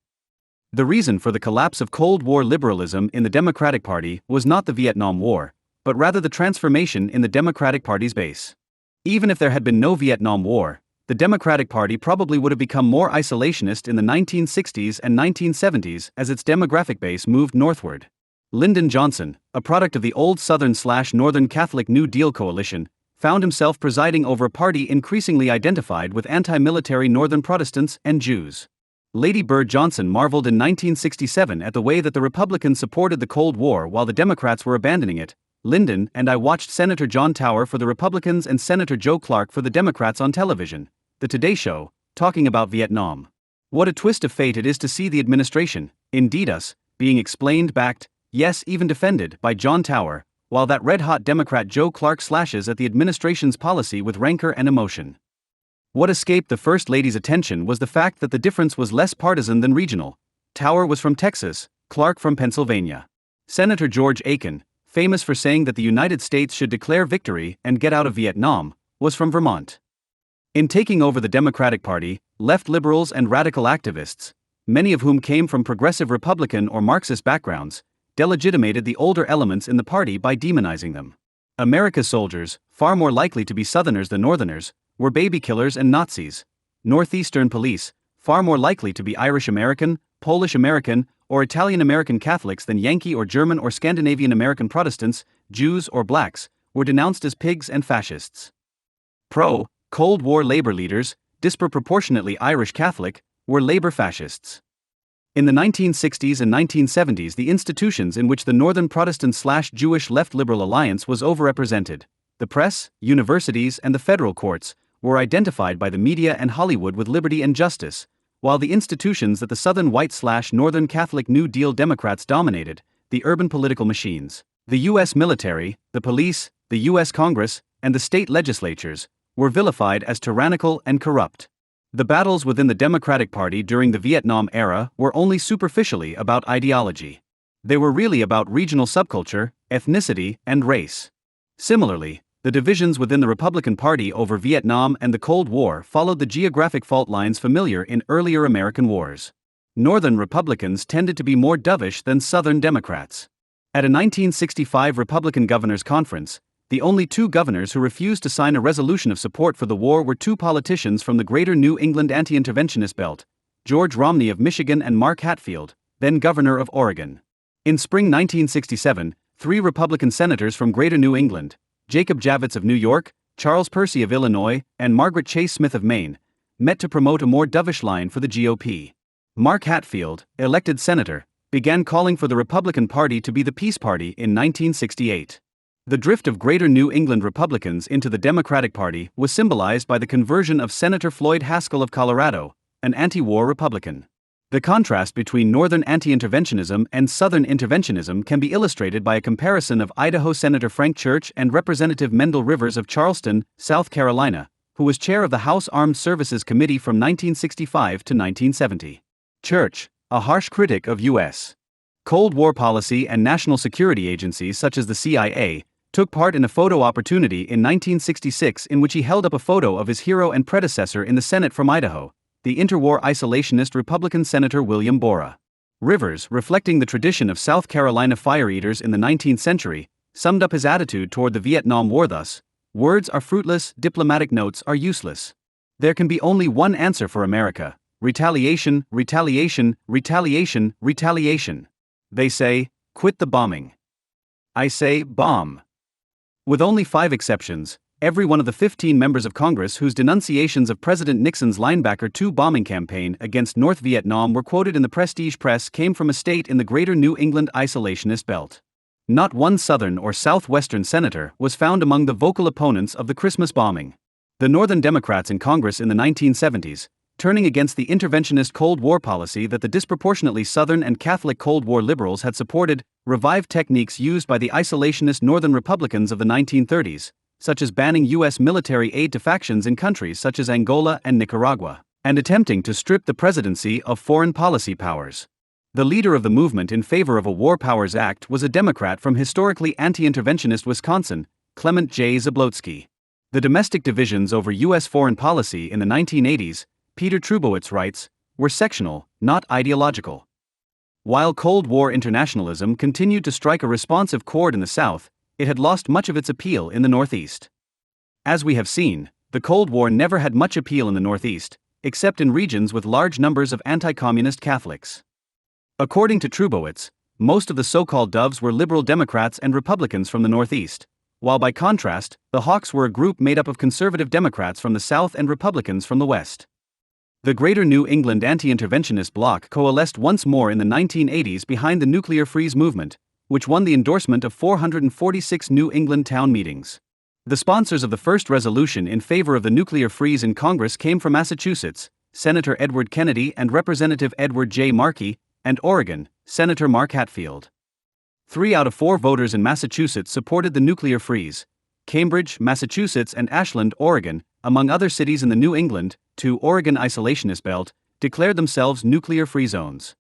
The reason for the collapse of Cold War liberalism in the Democratic Party was not the Vietnam War, but rather the transformation in the Democratic Party's base. Even if there had been no Vietnam War, the Democratic Party probably would have become more isolationist in the 1960s and 1970s as its demographic base moved northward. Lyndon Johnson, a product of the old Southern/Northern Catholic New Deal coalition, found himself presiding over a party increasingly identified with anti-military Northern Protestants and Jews. Lady Bird Johnson marveled in 1967 at the way that the Republicans supported the Cold War while the Democrats were abandoning it. Lyndon and I watched Senator John Tower for the Republicans and Senator Joe Clark for the Democrats on television. The Today Show, talking about Vietnam. What a twist of fate it is to see the administration, indeed us, being explained, backed, yes, even defended by John Tower, while that red-hot Democrat Joe Clark slashes at the administration's policy with rancor and emotion. What escaped the First Lady's attention was the fact that the difference was less partisan than regional. Tower was from Texas, Clark from Pennsylvania. Senator George Aiken, famous for saying that the United States should declare victory and get out of Vietnam, was from Vermont. In taking over the Democratic Party, left liberals and radical activists, many of whom came from progressive Republican or Marxist backgrounds, delegitimated the older elements in the party by demonizing them. America's soldiers, far more likely to be Southerners than Northerners, were baby killers and Nazis. Northeastern police, far more likely to be Irish American, Polish American, or Italian American Catholics than Yankee or German or Scandinavian American Protestants, Jews or blacks, were denounced as pigs and fascists. Pro-Cold War labor leaders, disproportionately Irish Catholic, were labor fascists. In the 1960s and 1970s, the institutions in which the Northern Protestant/Jewish Left Liberal Alliance was overrepresented, the press, universities, and the federal courts, were identified by the media and Hollywood with liberty and justice, while the institutions that the Southern white/Northern Catholic New Deal Democrats dominated, the urban political machines, the U.S. military, the police, the U.S. Congress, and the state legislatures, were vilified as tyrannical and corrupt. The battles within the Democratic Party during the Vietnam era were only superficially about ideology. They were really about regional subculture, ethnicity, and race. Similarly, the divisions within the Republican Party over Vietnam and the Cold War followed the geographic fault lines familiar in earlier American wars. Northern Republicans tended to be more dovish than Southern Democrats. At a 1965 Republican Governors Conference, the only two governors who refused to sign a resolution of support for the war were two politicians from the Greater New England anti-interventionist belt, George Romney of Michigan and Mark Hatfield, then governor of Oregon. In spring 1967, three Republican senators from Greater New England, Jacob Javits of New York, Charles Percy of Illinois, and Margaret Chase Smith of Maine, met to promote a more dovish line for the GOP. Mark Hatfield, elected senator, began calling for the Republican Party to be the Peace Party in 1968. The drift of Greater New England Republicans into the Democratic Party was symbolized by the conversion of Senator Floyd Haskell of Colorado, an anti-war Republican. The contrast between Northern anti-interventionism and Southern interventionism can be illustrated by a comparison of Idaho Senator Frank Church and Representative Mendel Rivers of Charleston, South Carolina, who was chair of the House Armed Services Committee from 1965 to 1970. Church, a harsh critic of U.S. Cold War policy and national security agencies such as the CIA, took part in a photo opportunity in 1966 in which he held up a photo of his hero and predecessor in the Senate from Idaho, the interwar isolationist Republican Senator William Borah. Rivers, reflecting the tradition of South Carolina fire eaters in the 19th century, summed up his attitude toward the Vietnam War thus: "Words are fruitless, diplomatic notes are useless. There can be only one answer for America: retaliation, retaliation, retaliation, retaliation. They say, quit the bombing. I say, bomb." With only 5 exceptions, every one of the 15 members of Congress whose denunciations of President Nixon's Linebacker II bombing campaign against North Vietnam were quoted in the Prestige Press came from a state in the Greater New England isolationist belt. Not one Southern or Southwestern senator was found among the vocal opponents of the Christmas bombing. The Northern Democrats in Congress in the 1970s, turning against the interventionist Cold War policy that the disproportionately Southern and Catholic Cold War liberals had supported, revived techniques used by the isolationist Northern Republicans of the 1930s, such as banning U.S. military aid to factions in countries such as Angola and Nicaragua, and attempting to strip the presidency of foreign policy powers. The leader of the movement in favor of a War Powers Act was a Democrat from historically anti-interventionist Wisconsin, Clement J. Zablotsky. The domestic divisions over U.S. foreign policy in the 1980s, Peter Trubowitz writes, were sectional, not ideological. While Cold War internationalism continued to strike a responsive chord in the South, it had lost much of its appeal in the Northeast. As we have seen, the Cold War never had much appeal in the Northeast, except in regions with large numbers of anti-communist Catholics. According to Trubowitz, most of the so-called doves were liberal Democrats and Republicans from the Northeast, while by contrast, the Hawks were a group made up of conservative Democrats from the South and Republicans from the West. The Greater New England anti-interventionist bloc coalesced once more in the 1980s behind the nuclear freeze movement, which won the endorsement of 446 New England town meetings. The sponsors of the first resolution in favor of the nuclear freeze in Congress came from Massachusetts, Senator Edward Kennedy and Representative Edward J. Markey, and Oregon, Senator Mark Hatfield. 3 out of 4 voters in Massachusetts supported the nuclear freeze. Cambridge, Massachusetts and Ashland, Oregon, among other cities in the New England to Oregon isolationist belt, declared themselves nuclear-free zones.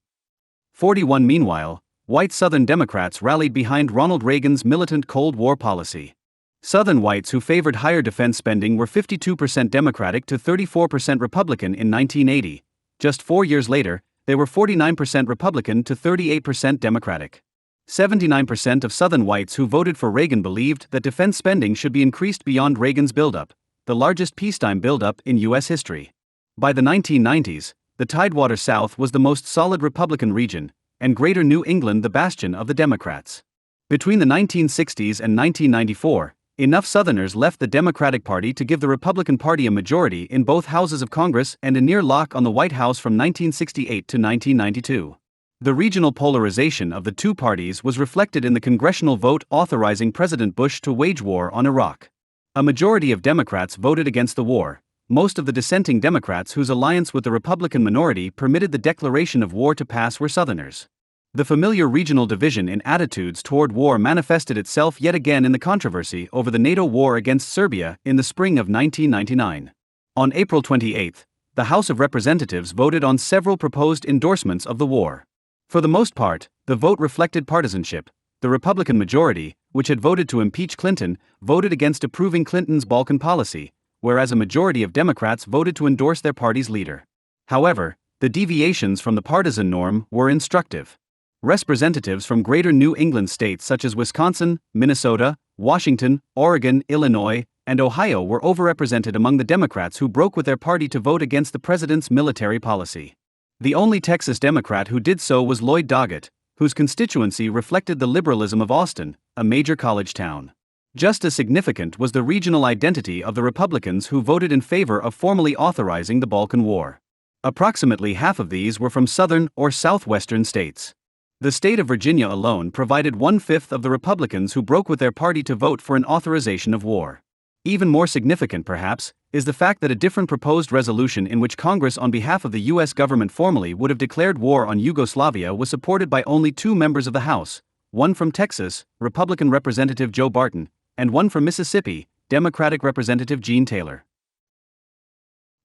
41 Meanwhile, white Southern Democrats rallied behind Ronald Reagan's militant Cold War policy. Southern whites who favored higher defense spending were 52% Democratic to 34% Republican in 1980. Just 4 years later, they were 49% Republican to 38% Democratic. 79% of Southern whites who voted for Reagan believed that defense spending should be increased beyond Reagan's buildup, the largest peacetime buildup in U.S. history. By the 1990s, the Tidewater South was the most solid Republican region, and Greater New England the bastion of the Democrats. Between the 1960s and 1994, enough Southerners left the Democratic Party to give the Republican Party a majority in both houses of Congress and a near lock on the White House from 1968 to 1992. The regional polarization of the two parties was reflected in the congressional vote authorizing President Bush to wage war on Iraq. A majority of Democrats voted against the war. Most of the dissenting Democrats whose alliance with the Republican minority permitted the declaration of war to pass were Southerners. The familiar regional division in attitudes toward war manifested itself yet again in the controversy over the NATO war against Serbia in the spring of 1999. On April 28, the House of Representatives voted on several proposed endorsements of the war. For the most part, the vote reflected partisanship. The Republican majority, which had voted to impeach Clinton, voted against approving Clinton's Balkan policy, whereas a majority of Democrats voted to endorse their party's leader. However, the deviations from the partisan norm were instructive. Representatives from Greater New England states such as Wisconsin, Minnesota, Washington, Oregon, Illinois, and Ohio were overrepresented among the Democrats who broke with their party to vote against the president's military policy. The only Texas Democrat who did so was Lloyd Doggett, whose constituency reflected the liberalism of Austin, a major college town. Just as significant was the regional identity of the Republicans who voted in favor of formally authorizing the Balkan War. Approximately half of these were from southern or southwestern states. The state of Virginia alone provided 1/5 of the Republicans who broke with their party to vote for an authorization of war. Even more significant, perhaps, is the fact that a different proposed resolution in which Congress on behalf of the U.S. government formally would have declared war on Yugoslavia was supported by only 2 members of the House, one from Texas, Republican Representative Joe Barton, and one from Mississippi, Democratic Representative Gene Taylor.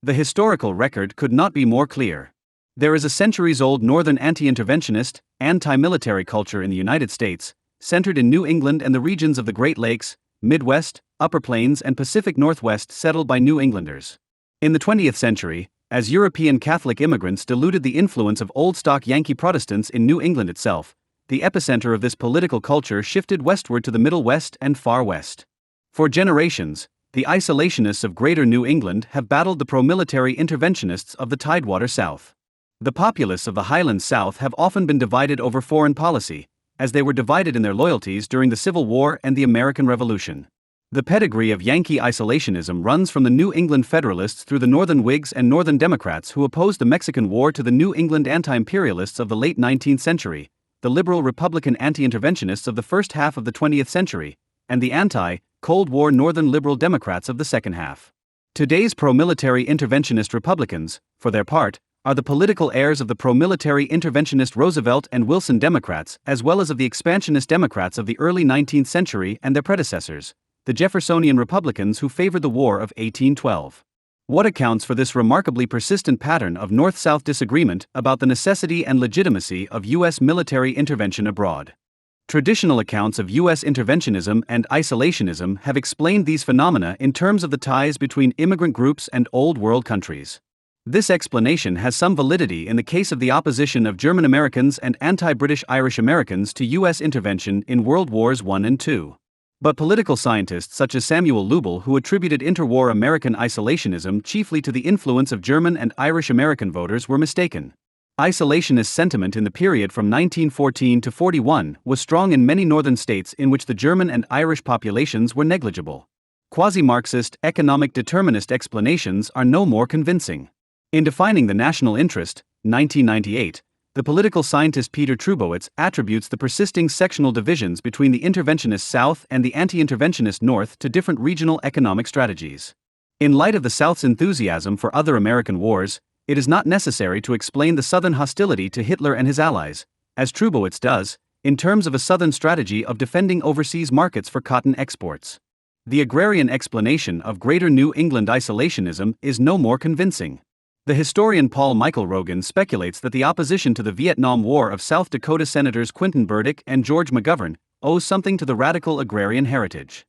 The historical record could not be more clear. There is a centuries-old northern anti-interventionist, anti-military culture in the United States, centered in New England and the regions of the Great Lakes, Midwest, Upper Plains and Pacific Northwest settled by New Englanders. In the 20th century, as European Catholic immigrants diluted the influence of old-stock Yankee Protestants in New England itself, the epicenter of this political culture shifted westward to the Middle West and Far West. For generations, the isolationists of Greater New England have battled the pro-military interventionists of the Tidewater South. The populace of the Highlands South have often been divided over foreign policy, as they were divided in their loyalties during the Civil War and the American Revolution. The pedigree of Yankee isolationism runs from the New England Federalists through the Northern Whigs and Northern Democrats who opposed the Mexican War to the New England anti-imperialists of the late 19th century, the liberal Republican anti-interventionists of the first half of the 20th century, and the anti-Cold War Northern liberal Democrats of the second half. Today's pro-military interventionist Republicans, for their part, are the political heirs of the pro-military interventionist Roosevelt and Wilson Democrats as well as of the expansionist Democrats of the early 19th century and their predecessors, the Jeffersonian Republicans who favored the War of 1812. What accounts for this remarkably persistent pattern of North-South disagreement about the necessity and legitimacy of U.S. military intervention abroad? Traditional accounts of U.S. interventionism and isolationism have explained these phenomena in terms of the ties between immigrant groups and Old World countries. This explanation has some validity in the case of the opposition of German Americans and anti-British Irish Americans to U.S. intervention in World Wars I and II. But political scientists such as Samuel Lubell, who attributed interwar American isolationism chiefly to the influence of German and Irish American voters, were mistaken. Isolationist sentiment in the period from 1914 to 41 was strong in many northern states in which the German and Irish populations were negligible. Quasi-Marxist economic determinist explanations are no more convincing. In defining the national interest, 1998, the political scientist Peter Trubowitz attributes the persisting sectional divisions between the interventionist South and the anti-interventionist North to different regional economic strategies. In light of the South's enthusiasm for other American wars, it is not necessary to explain the Southern hostility to Hitler and his allies, as Trubowitz does, in terms of a Southern strategy of defending overseas markets for cotton exports. The agrarian explanation of Greater New England isolationism is no more convincing. The historian Paul Michael Rogan speculates that the opposition to the Vietnam War of South Dakota Senators Quinton Burdick and George McGovern owes something to the radical agrarian heritage.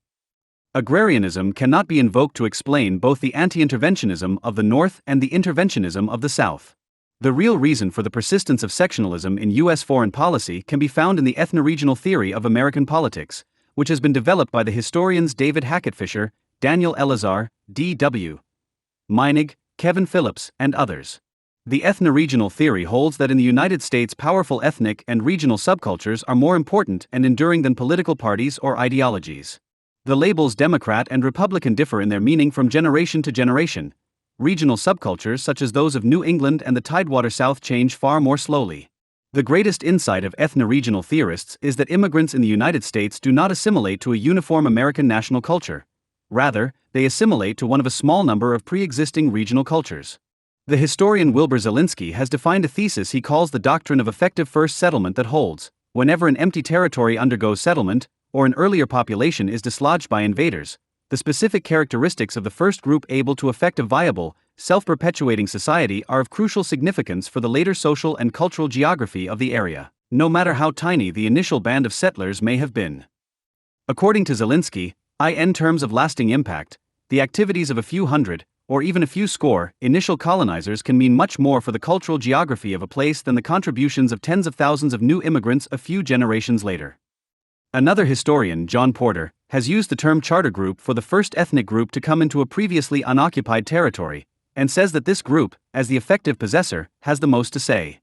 Agrarianism cannot be invoked to explain both the anti-interventionism of the North and the interventionism of the South. The real reason for the persistence of sectionalism in U.S. foreign policy can be found in the ethno-regional theory of American politics, which has been developed by the historians David Hackett Fisher, Daniel Elazar, D.W. Meinig, Kevin Phillips, and others. The ethno-regional theory holds that in the United States powerful ethnic and regional subcultures are more important and enduring than political parties or ideologies. The labels Democrat and Republican differ in their meaning from generation to generation. Regional subcultures such as those of New England and the Tidewater South change far more slowly. The greatest insight of ethno-regional theorists is that immigrants in the United States do not assimilate to a uniform American national culture. Rather, they assimilate to one of a small number of pre-existing regional cultures. The historian Wilbur Zielinski has defined a thesis he calls the doctrine of effective first settlement that holds, whenever an empty territory undergoes settlement, or an earlier population is dislodged by invaders, the specific characteristics of the first group able to effect a viable, self-perpetuating society are of crucial significance for the later social and cultural geography of the area, no matter how tiny the initial band of settlers may have been. According to Zielinski, in terms of lasting impact, the activities of a few hundred, or even a few score, initial colonizers can mean much more for the cultural geography of a place than the contributions of tens of thousands of new immigrants a few generations later. Another historian, John Porter, has used the term charter group for the first ethnic group to come into a previously unoccupied territory, and says that this group, as the effective possessor, has the most to say.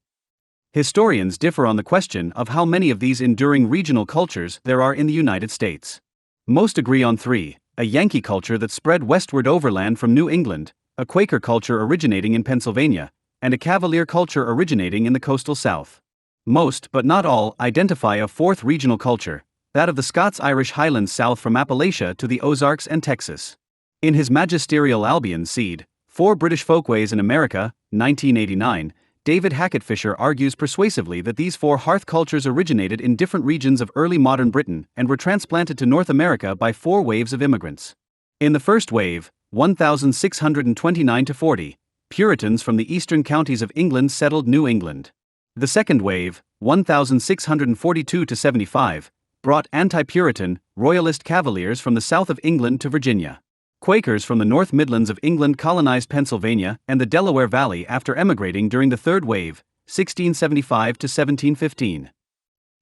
Historians differ on the question of how many of these enduring regional cultures there are in the United States. Most agree on three: a Yankee culture that spread westward overland from New England, a Quaker culture originating in Pennsylvania, and a Cavalier culture originating in the coastal South. Most, but not all, identify a fourth regional culture, that of the Scots-Irish Highlands south from Appalachia to the Ozarks and Texas. In his magisterial Albion Seed, Four British Folkways in America, 1989, David Hackett Fisher argues persuasively that these four hearth cultures originated in different regions of early modern Britain and were transplanted to North America by four waves of immigrants. In the first wave, 1629 to 40, Puritans from the eastern counties of England settled New England. The second wave, 1642 to 75, brought anti-Puritan, Royalist Cavaliers from the south of England to Virginia. Quakers from the North Midlands of England colonized Pennsylvania and the Delaware Valley after emigrating during the third wave, 1675 to 1715.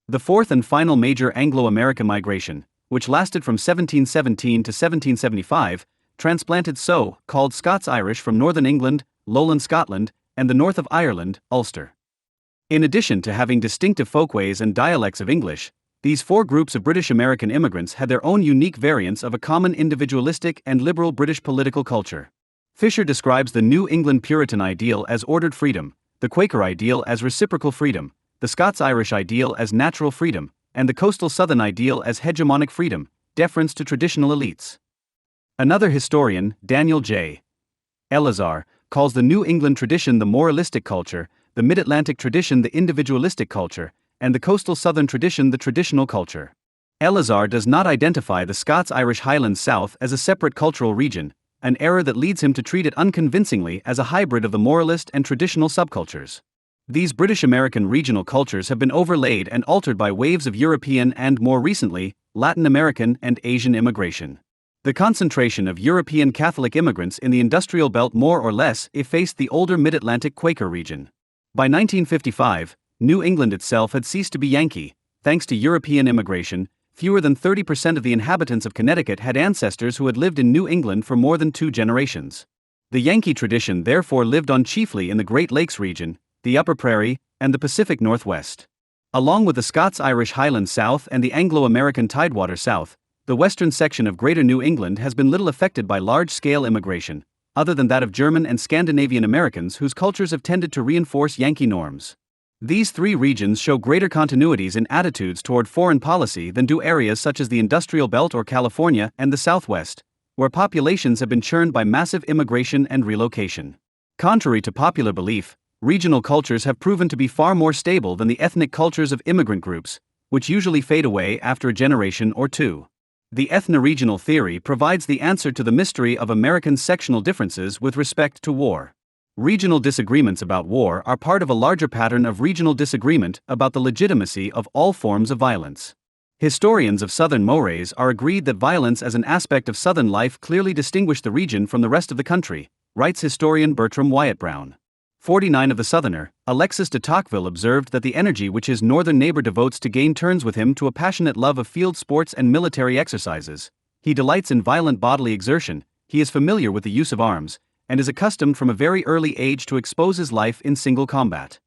The fourth and final major Anglo-American migration, which lasted from 1717 to 1775, transplanted so-called Scots-Irish from northern England, lowland Scotland, and the north of Ireland, Ulster. In addition to having distinctive folkways and dialects of English, these four groups of British American immigrants had their own unique variants of a common individualistic and liberal British political culture. Fisher describes the New England Puritan ideal as ordered freedom, the Quaker ideal as reciprocal freedom, the Scots-Irish ideal as natural freedom, and the coastal Southern ideal as hegemonic freedom, deference to traditional elites. Another historian, Daniel J. Elazar, calls the New England tradition the moralistic culture, the Mid-Atlantic tradition the individualistic culture, and the coastal Southern tradition the traditional culture. Elazar does not identify the Scots-Irish Highlands South as a separate cultural region, an error that leads him to treat it unconvincingly as a hybrid of the moralist and traditional subcultures. These British American regional cultures have been overlaid and altered by waves of European and, more recently, Latin American and Asian immigration. The concentration of European Catholic immigrants in the industrial belt more or less effaced the older Mid-Atlantic Quaker region. By 1955, New England itself had ceased to be Yankee. Thanks to European immigration, fewer than 30% of the inhabitants of Connecticut had ancestors who had lived in New England for more than 2 generations. The Yankee tradition therefore lived on chiefly in the Great Lakes region, the Upper Prairie, and the Pacific Northwest. Along with the Scots-Irish Highlands South and the Anglo-American Tidewater South, the western section of Greater New England has been little affected by large-scale immigration, other than that of German and Scandinavian Americans whose cultures have tended to reinforce Yankee norms. These three regions show greater continuities in attitudes toward foreign policy than do areas such as the Industrial Belt or California and the Southwest, where populations have been churned by massive immigration and relocation. Contrary to popular belief, regional cultures have proven to be far more stable than the ethnic cultures of immigrant groups, which usually fade away after a generation or two. The ethno-regional theory provides the answer to the mystery of American sectional differences with respect to war. Regional disagreements about war are part of a larger pattern of regional disagreement about the legitimacy of all forms of violence. Historians of Southern mores are agreed that violence as an aspect of Southern life clearly distinguished the region from the rest of the country, writes historian Bertram Wyatt Brown. 49 of the Southerner, Alexis de Tocqueville observed that the energy which his northern neighbor devotes to gain turns with him to a passionate love of field sports and military exercises. He delights in violent bodily exertion, he is familiar with the use of arms, and is accustomed from a very early age to expose his life in single combat.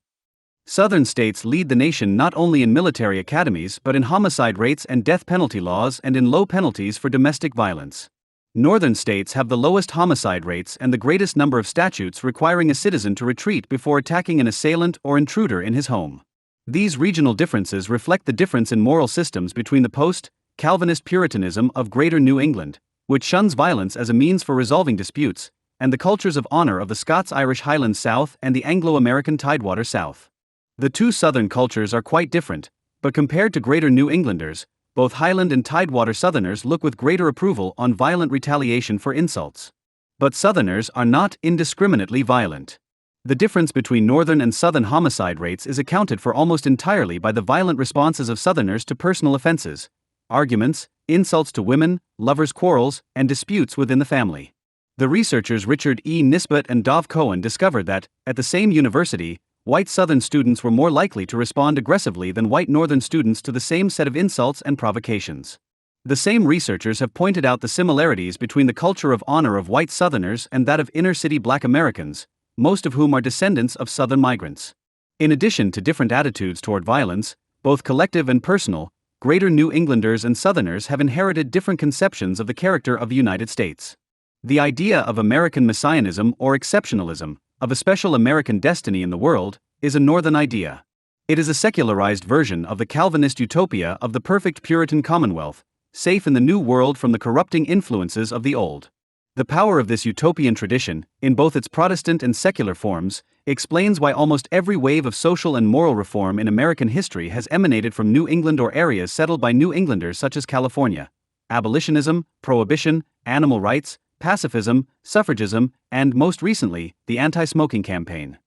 Southern states lead the nation not only in military academies but in homicide rates and death penalty laws and in low penalties for domestic violence. Northern states have the lowest homicide rates and the greatest number of statutes requiring a citizen to retreat before attacking an assailant or intruder in his home. These regional differences reflect the difference in moral systems between the post-Calvinist Puritanism of Greater New England, which shuns violence as a means for resolving disputes, and the cultures of honor of the Scots-Irish Highlands South and the Anglo-American Tidewater South. The two Southern cultures are quite different, but compared to Greater New Englanders, both Highland and Tidewater Southerners look with greater approval on violent retaliation for insults. But Southerners are not indiscriminately violent. The difference between Northern and Southern homicide rates is accounted for almost entirely by the violent responses of Southerners to personal offenses, arguments, insults to women, lovers' quarrels, and disputes within the family. The researchers Richard E. Nisbet and Dov Cohen discovered that, at the same university, white Southern students were more likely to respond aggressively than white Northern students to the same set of insults and provocations. The same researchers have pointed out the similarities between the culture of honor of white Southerners and that of inner-city Black Americans, most of whom are descendants of Southern migrants. In addition to different attitudes toward violence, both collective and personal, Greater New Englanders and Southerners have inherited different conceptions of the character of the United States. The idea of American messianism or exceptionalism, of a special American destiny in the world, is a Northern idea. It is a secularized version of the Calvinist utopia of the perfect Puritan commonwealth, safe in the new world from the corrupting influences of the old. The power of this utopian tradition, in both its Protestant and secular forms, explains why almost every wave of social and moral reform in American history has emanated from New England or areas settled by New Englanders such as California. Abolitionism, prohibition, animal rights, pacifism, suffragism, and most recently, the anti-smoking campaign.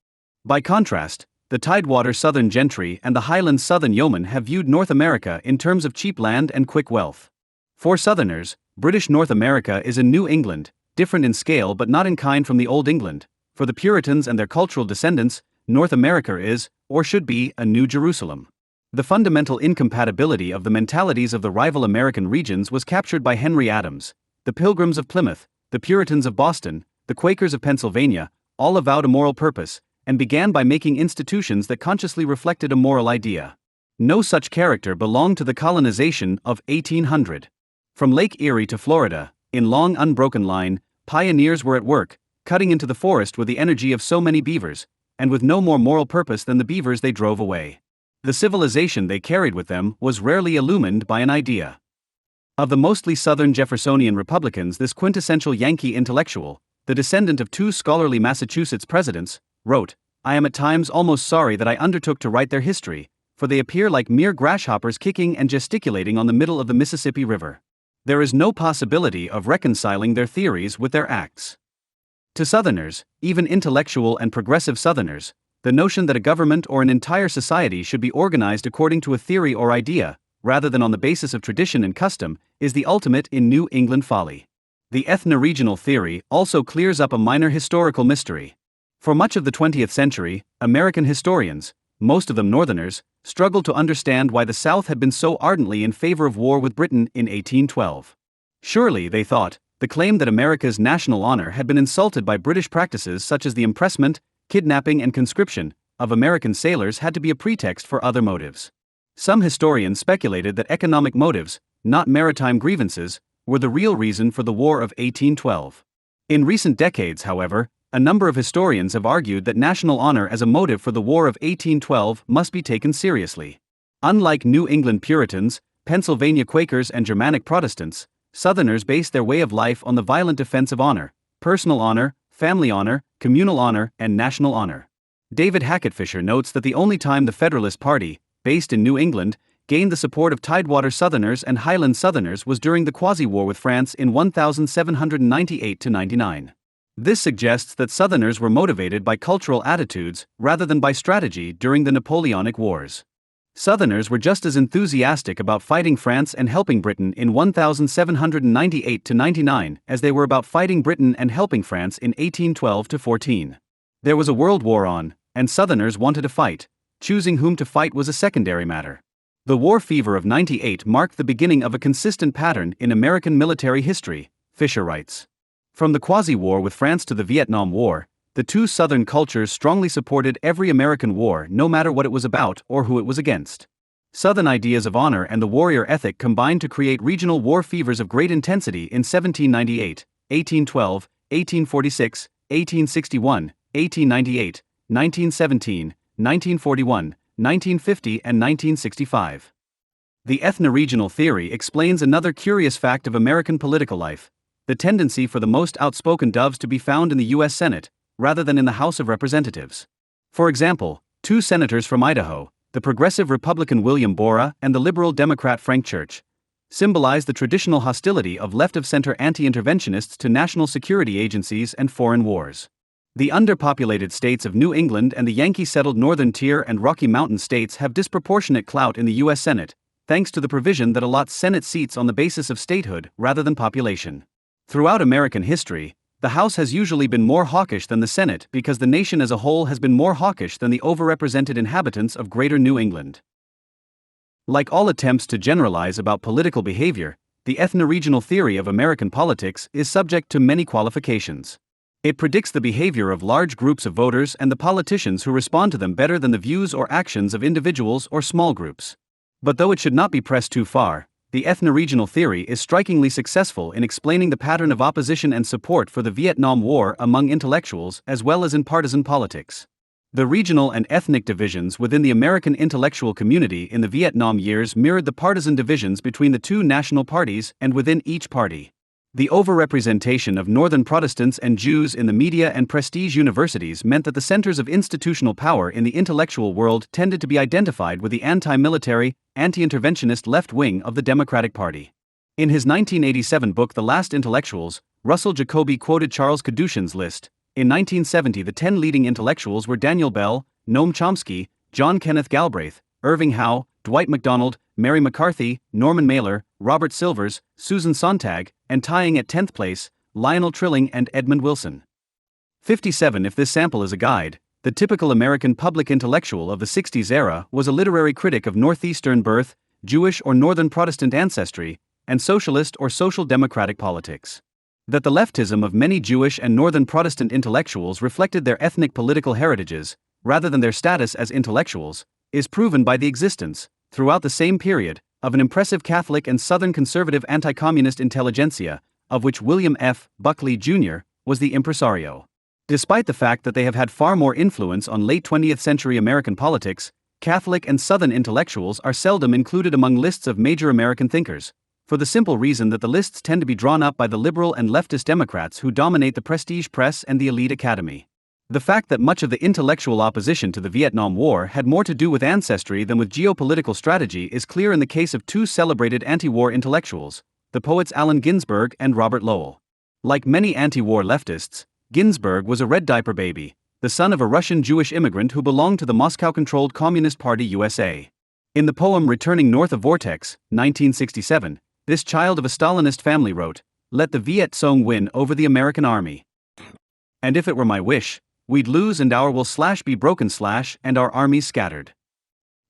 By contrast, the Tidewater Southern gentry and the Highlands Southern yeomen have viewed North America in terms of cheap land and quick wealth. For Southerners, British North America is a New England, different in scale but not in kind from the Old England. For the Puritans and their cultural descendants, North America is, or should be, a New Jerusalem. The fundamental incompatibility of the mentalities of the rival American regions was captured by Henry Adams. The Pilgrims of Plymouth, the Puritans of Boston, the Quakers of Pennsylvania, all avowed a moral purpose, and began by making institutions that consciously reflected a moral idea. No such character belonged to the colonization of 1800. From Lake Erie to Florida, in long unbroken line, pioneers were at work, cutting into the forest with the energy of so many beavers, and with no more moral purpose than the beavers they drove away. The civilization they carried with them was rarely illumined by an idea. Of the mostly Southern Jeffersonian Republicans, this quintessential Yankee intellectual, the descendant of two scholarly Massachusetts presidents, wrote, "I am at times almost sorry that I undertook to write their history, for they appear like mere grasshoppers kicking and gesticulating on the middle of the Mississippi River. There is no possibility of reconciling their theories with their acts." To Southerners, even intellectual and progressive Southerners, the notion that a government or an entire society should be organized according to a theory or idea, rather than on the basis of tradition and custom, is the ultimate in New England folly. The ethno-regional theory also clears up a minor historical mystery. For much of the 20th century, American historians, most of them Northerners, struggled to understand why the South had been so ardently in favor of war with Britain in 1812. Surely, they thought, the claim that America's national honor had been insulted by British practices such as the impressment, kidnapping and conscription of American sailors had to be a pretext for other motives. Some historians speculated that economic motives, not maritime grievances, were the real reason for the War of 1812. In recent decades, however, a number of historians have argued that national honor as a motive for the War of 1812 must be taken seriously. Unlike New England Puritans, Pennsylvania Quakers, and Germanic Protestants, Southerners based their way of life on the violent defense of honor: personal honor, family honor, communal honor, and national honor. David Hackett Fisher notes that the only time the Federalist Party, based in New England, gained the support of Tidewater Southerners and Highland Southerners was during the Quasi-War with France in 1798-99. This suggests that Southerners were motivated by cultural attitudes rather than by strategy during the Napoleonic Wars. Southerners were just as enthusiastic about fighting France and helping Britain in 1798-99 as they were about fighting Britain and helping France in 1812-14. There was a world war on, and Southerners wanted to fight. Choosing whom to fight was a secondary matter. The war fever of '98 marked the beginning of a consistent pattern in American military history, Fisher writes. From the Quasi-War with France to the Vietnam War, the two Southern cultures strongly supported every American war no matter what it was about or who it was against. Southern ideas of honor and the warrior ethic combined to create regional war fevers of great intensity in 1798, 1812, 1846, 1861, 1898, 1917, 1941, 1950, and 1965. The ethno-regional theory explains another curious fact of American political life: the tendency for the most outspoken doves to be found in the U.S. Senate, rather than in the House of Representatives. For example, two senators from Idaho, the progressive Republican William Borah and the liberal Democrat Frank Church, symbolize the traditional hostility of left-of-center anti-interventionists to national security agencies and foreign wars. The underpopulated states of New England and the Yankee-settled Northern Tier and Rocky Mountain states have disproportionate clout in the U.S. Senate, thanks to the provision that allots Senate seats on the basis of statehood rather than population. Throughout American history, the House has usually been more hawkish than the Senate because the nation as a whole has been more hawkish than the overrepresented inhabitants of Greater New England. Like all attempts to generalize about political behavior, the ethno-regional theory of American politics is subject to many qualifications. It predicts the behavior of large groups of voters and the politicians who respond to them better than the views or actions of individuals or small groups. But though it should not be pressed too far, the ethno-regional theory is strikingly successful in explaining the pattern of opposition and support for the Vietnam War among intellectuals as well as in partisan politics. The regional and ethnic divisions within the American intellectual community in the Vietnam years mirrored the partisan divisions between the two national parties and within each party. The overrepresentation of Northern Protestants and Jews in the media and prestige universities meant that the centers of institutional power in the intellectual world tended to be identified with the anti-military, anti-interventionist left wing of the Democratic Party. In his 1987 book The Last Intellectuals, Russell Jacoby quoted Charles Kadushin's list. In 1970, the 10 leading intellectuals were Daniel Bell, Noam Chomsky, John Kenneth Galbraith, Irving Howe, Dwight MacDonald, Mary McCarthy, Norman Mailer, Robert Silvers, Susan Sontag, and tying at 10th place, Lionel Trilling and Edmund Wilson. 57. If this sample is a guide, the typical American public intellectual of the 60s era was a literary critic of Northeastern birth, Jewish or Northern Protestant ancestry, and socialist or social democratic politics. That the leftism of many Jewish and Northern Protestant intellectuals reflected their ethnic political heritages, rather than their status as intellectuals, is proven by the existence, throughout the same period, of an impressive Catholic and Southern conservative anti-communist intelligentsia, of which William F. Buckley, Jr. was the impresario. Despite the fact that they have had far more influence on late 20th century American politics, Catholic and Southern intellectuals are seldom included among lists of major American thinkers, for the simple reason that the lists tend to be drawn up by the liberal and leftist Democrats who dominate the prestige press and the elite academy. The fact that much of the intellectual opposition to the Vietnam War had more to do with ancestry than with geopolitical strategy is clear in the case of two celebrated anti-war intellectuals, the poets Allen Ginsberg and Robert Lowell. Like many anti-war leftists, Ginsberg was a red diaper baby, the son of a Russian Jewish immigrant who belonged to the Moscow-controlled Communist Party USA. In the poem Returning North of Vortex, 1967, this child of a Stalinist family wrote, "Let the Viet Cong win over the American army. And if it were my wish, we'd lose and our will be broken and our armies scattered."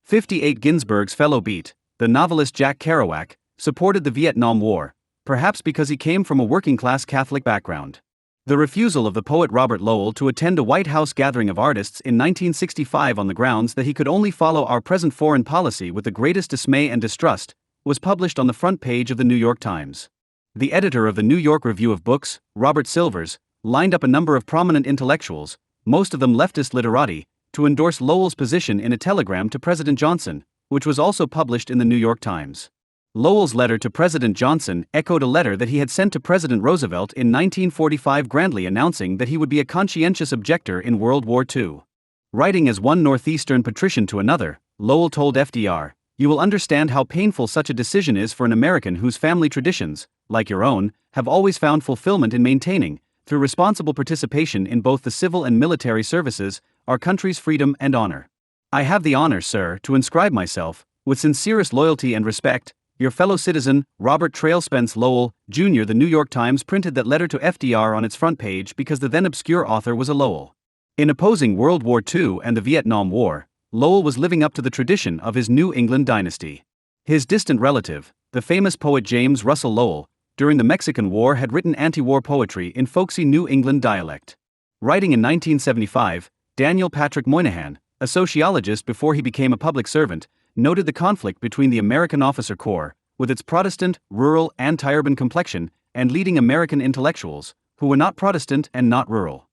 58. Ginsberg's fellow beat, the novelist Jack Kerouac, supported the Vietnam War, perhaps because he came from a working-class Catholic background. The refusal of the poet Robert Lowell to attend a White House gathering of artists in 1965 on the grounds that he could only follow our present foreign policy with the greatest dismay and distrust, was published on the front page of the New York Times. The editor of the New York Review of Books, Robert Silvers, lined up a number of prominent intellectuals, most of them leftist literati, to endorse Lowell's position in a telegram to President Johnson, which was also published in the New York Times. Lowell's letter to President Johnson echoed a letter that he had sent to President Roosevelt in 1945, grandly announcing that he would be a conscientious objector in World War II. Writing as one Northeastern patrician to another, Lowell told FDR, "You will understand how painful such a decision is for an American whose family traditions, like your own, have always found fulfillment in maintaining, through responsible participation in both the civil and military services, our country's freedom and honor. I have the honor, sir, to inscribe myself, with sincerest loyalty and respect, your fellow citizen, Robert Trail Spence Lowell, Jr." The New York Times printed that letter to FDR on its front page because the then obscure author was a Lowell. In opposing World War II and the Vietnam War, Lowell was living up to the tradition of his New England dynasty. His distant relative, the famous poet James Russell Lowell, during the Mexican War had written anti-war poetry in folksy New England dialect. Writing in 1975, Daniel Patrick Moynihan, a sociologist before he became a public servant, noted the conflict between the American officer corps, with its Protestant, rural, anti-urban complexion, and leading American intellectuals, who were not Protestant and not rural.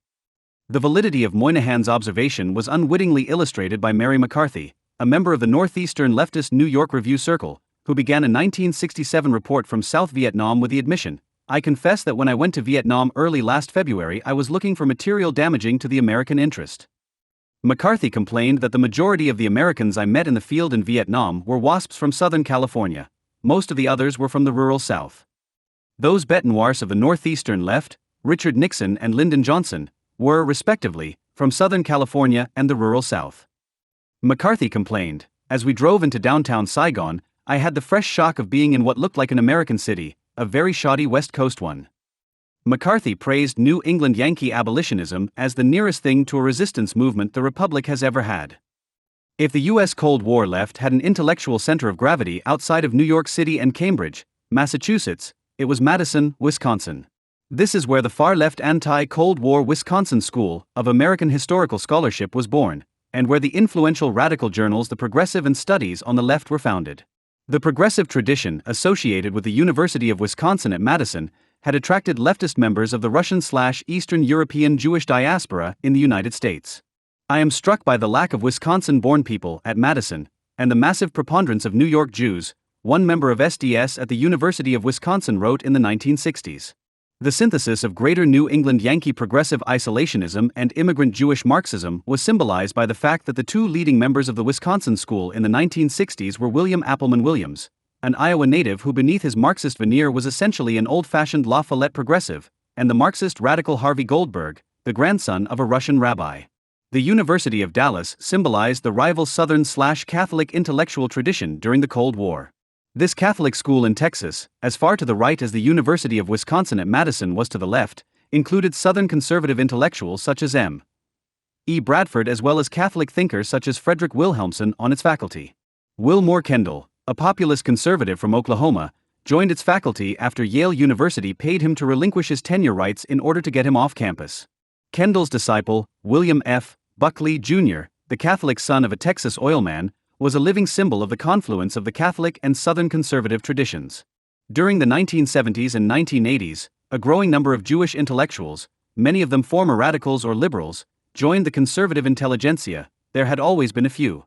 The validity of Moynihan's observation was unwittingly illustrated by Mary McCarthy, a member of the Northeastern leftist New York Review Circle, who began a 1967 report from South Vietnam with the admission, "I confess that when I went to Vietnam early last February I was looking for material damaging to the American interest." McCarthy complained that the majority of the Americans I met in the field in Vietnam were WASPs from Southern California. Most of the others were from the rural South. Those bêtes noires of the Northeastern left, Richard Nixon and Lyndon Johnson, were, respectively, from Southern California and the rural South. McCarthy complained, "As we drove into downtown Saigon, I had the fresh shock of being in what looked like an American city, a very shoddy West Coast one." McCarthy praised New England Yankee abolitionism as the nearest thing to a resistance movement the Republic has ever had. If the U.S. Cold War left had an intellectual center of gravity outside of New York City and Cambridge, Massachusetts, it was Madison, Wisconsin. This is where the far-left anti-Cold War Wisconsin School of American Historical Scholarship was born, and where the influential radical journals The Progressive and Studies on the Left were founded. The progressive tradition associated with the University of Wisconsin at Madison had attracted leftist members of the Russian/Eastern European Jewish diaspora in the United States. I am struck by the lack of Wisconsin-born people at Madison, and the massive preponderance of New York Jews, one member of SDS at the University of Wisconsin wrote in the 1960s. The synthesis of greater New England Yankee progressive isolationism and immigrant Jewish Marxism was symbolized by the fact that the two leading members of the Wisconsin School in the 1960s were William Appleman Williams, an Iowa native who beneath his Marxist veneer was essentially an old-fashioned La Follette progressive, and the Marxist radical Harvey Goldberg, the grandson of a Russian rabbi. The University of Dallas symbolized the rival Southern/Catholic intellectual tradition during the Cold War. This Catholic school in Texas, as far to the right as the University of Wisconsin at Madison was to the left, included Southern conservative intellectuals such as M. E. Bradford as well as Catholic thinkers such as Frederick Wilhelmsen on its faculty. Wilmore Kendall, a populist conservative from Oklahoma, joined its faculty after Yale University paid him to relinquish his tenure rights in order to get him off campus. Kendall's disciple, William F. Buckley, Jr., the Catholic son of a Texas oilman, was a living symbol of the confluence of the Catholic and Southern conservative traditions. During the 1970s and 1980s, a growing number of Jewish intellectuals, many of them former radicals or liberals, joined the conservative intelligentsia. There had always been a few.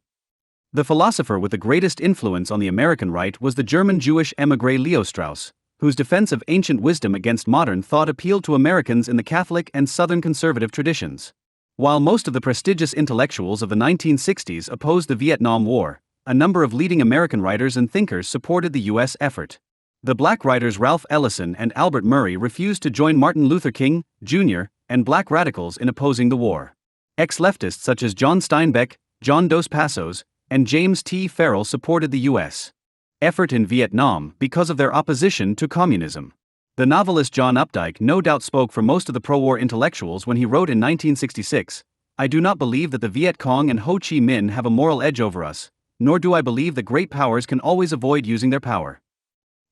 The philosopher with the greatest influence on the American right was the German Jewish émigré Leo Strauss, whose defense of ancient wisdom against modern thought appealed to Americans in the Catholic and Southern conservative traditions. While most of the prestigious intellectuals of the 1960s opposed the Vietnam War, a number of leading American writers and thinkers supported the U.S. effort. The black writers Ralph Ellison and Albert Murray refused to join Martin Luther King, Jr., and black radicals in opposing the war. Ex-leftists such as John Steinbeck, John Dos Passos, and James T. Farrell supported the U.S. effort in Vietnam because of their opposition to communism. The novelist John Updike no doubt spoke for most of the pro-war intellectuals when he wrote in 1966, "I do not believe that the Viet Cong and Ho Chi Minh have a moral edge over us, nor do I believe that great powers can always avoid using their power."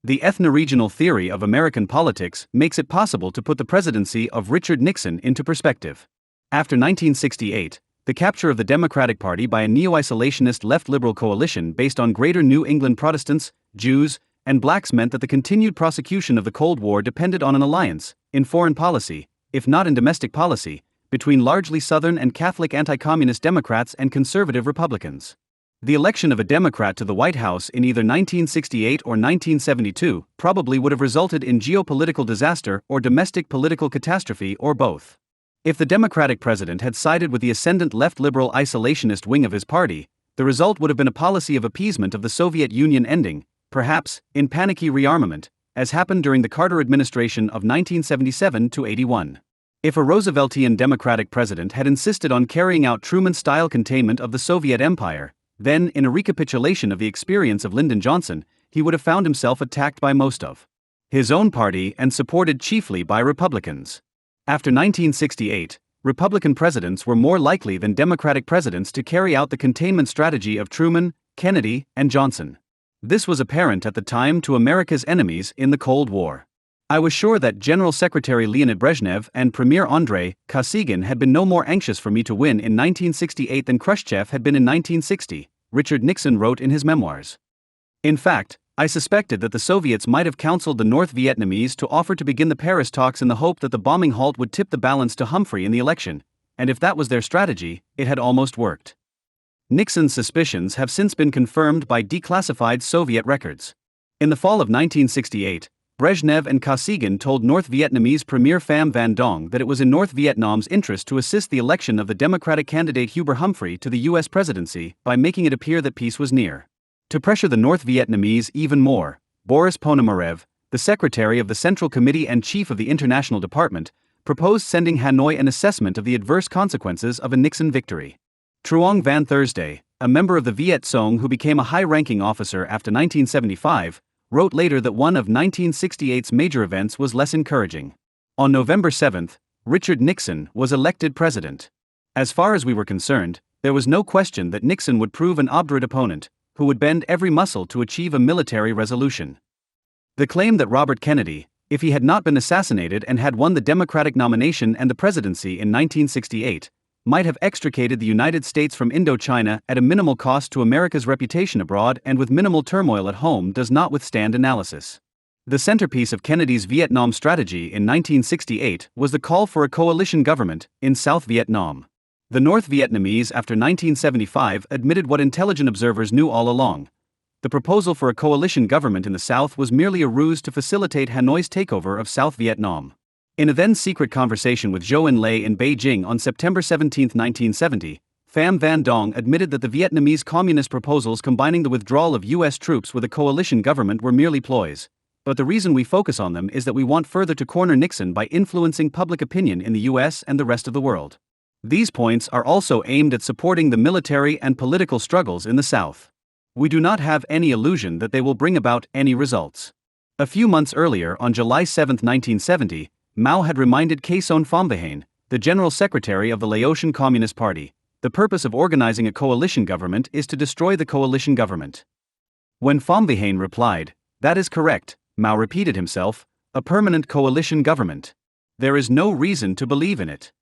The ethno-regional theory of American politics makes it possible to put the presidency of Richard Nixon into perspective. After 1968, the capture of the Democratic Party by a neo-isolationist left-liberal coalition based on Greater New England Protestants, Jews, and blacks meant that the continued prosecution of the Cold War depended on an alliance, in foreign policy, if not in domestic policy, between largely Southern and Catholic anti-communist Democrats and conservative Republicans. The election of a Democrat to the White House in either 1968 or 1972 probably would have resulted in geopolitical disaster or domestic political catastrophe or both. If the Democratic president had sided with the ascendant left-liberal isolationist wing of his party, the result would have been a policy of appeasement of the Soviet Union ending, perhaps, in panicky rearmament, as happened during the Carter administration of 1977 to 81. If a Rooseveltian Democratic president had insisted on carrying out Truman-style containment of the Soviet Empire, then, in a recapitulation of the experience of Lyndon Johnson, he would have found himself attacked by most of his own party and supported chiefly by Republicans. After 1968, Republican presidents were more likely than Democratic presidents to carry out the containment strategy of Truman, Kennedy, and Johnson. This was apparent at the time to America's enemies in the Cold War. I was sure that General Secretary Leonid Brezhnev and Premier Andrei Kosygin had been no more anxious for me to win in 1968 than Khrushchev had been in 1960, Richard Nixon wrote in his memoirs. In fact, I suspected that the Soviets might have counseled the North Vietnamese to offer to begin the Paris talks in the hope that the bombing halt would tip the balance to Humphrey in the election, and if that was their strategy, it had almost worked. Nixon's suspicions have since been confirmed by declassified Soviet records. In the fall of 1968, Brezhnev and Kosygin told North Vietnamese Premier Pham Van Dong that it was in North Vietnam's interest to assist the election of the Democratic candidate Hubert Humphrey to the U.S. presidency by making it appear that peace was near. To pressure the North Vietnamese even more, Boris Ponomarev, the secretary of the Central Committee and chief of the International Department, proposed sending Hanoi an assessment of the adverse consequences of a Nixon victory. Truong Van Thursday, a member of the Viet Cong who became a high-ranking officer after 1975, wrote later that one of 1968's major events was less encouraging. On November 7, Richard Nixon was elected president. As far as we were concerned, there was no question that Nixon would prove an obdurate opponent, who would bend every muscle to achieve a military resolution. The claim that Robert Kennedy, if he had not been assassinated and had won the Democratic nomination and the presidency in 1968, might have extricated the United States from Indochina at a minimal cost to America's reputation abroad and with minimal turmoil at home does not withstand analysis. The centerpiece of Kennedy's Vietnam strategy in 1968 was the call for a coalition government in South Vietnam. The North Vietnamese after 1975 admitted what intelligent observers knew all along. The proposal for a coalition government in the South was merely a ruse to facilitate Hanoi's takeover of South Vietnam. In a then-secret conversation with Zhou Enlai in Beijing on September 17, 1970, Pham Van Dong admitted that the Vietnamese communist proposals combining the withdrawal of U.S. troops with a coalition government were merely ploys, but the reason we focus on them is that we want further to corner Nixon by influencing public opinion in the U.S. and the rest of the world. These points are also aimed at supporting the military and political struggles in the South. We do not have any illusion that they will bring about any results. A few months earlier, on July 7, 1970, Mao had reminded Kason Phomvihane, the General Secretary of the Laotian Communist Party, the purpose of organizing a coalition government is to destroy the coalition government. When Phomvihane replied, "That is correct," Mao repeated himself, "a permanent coalition government. There is no reason to believe in it."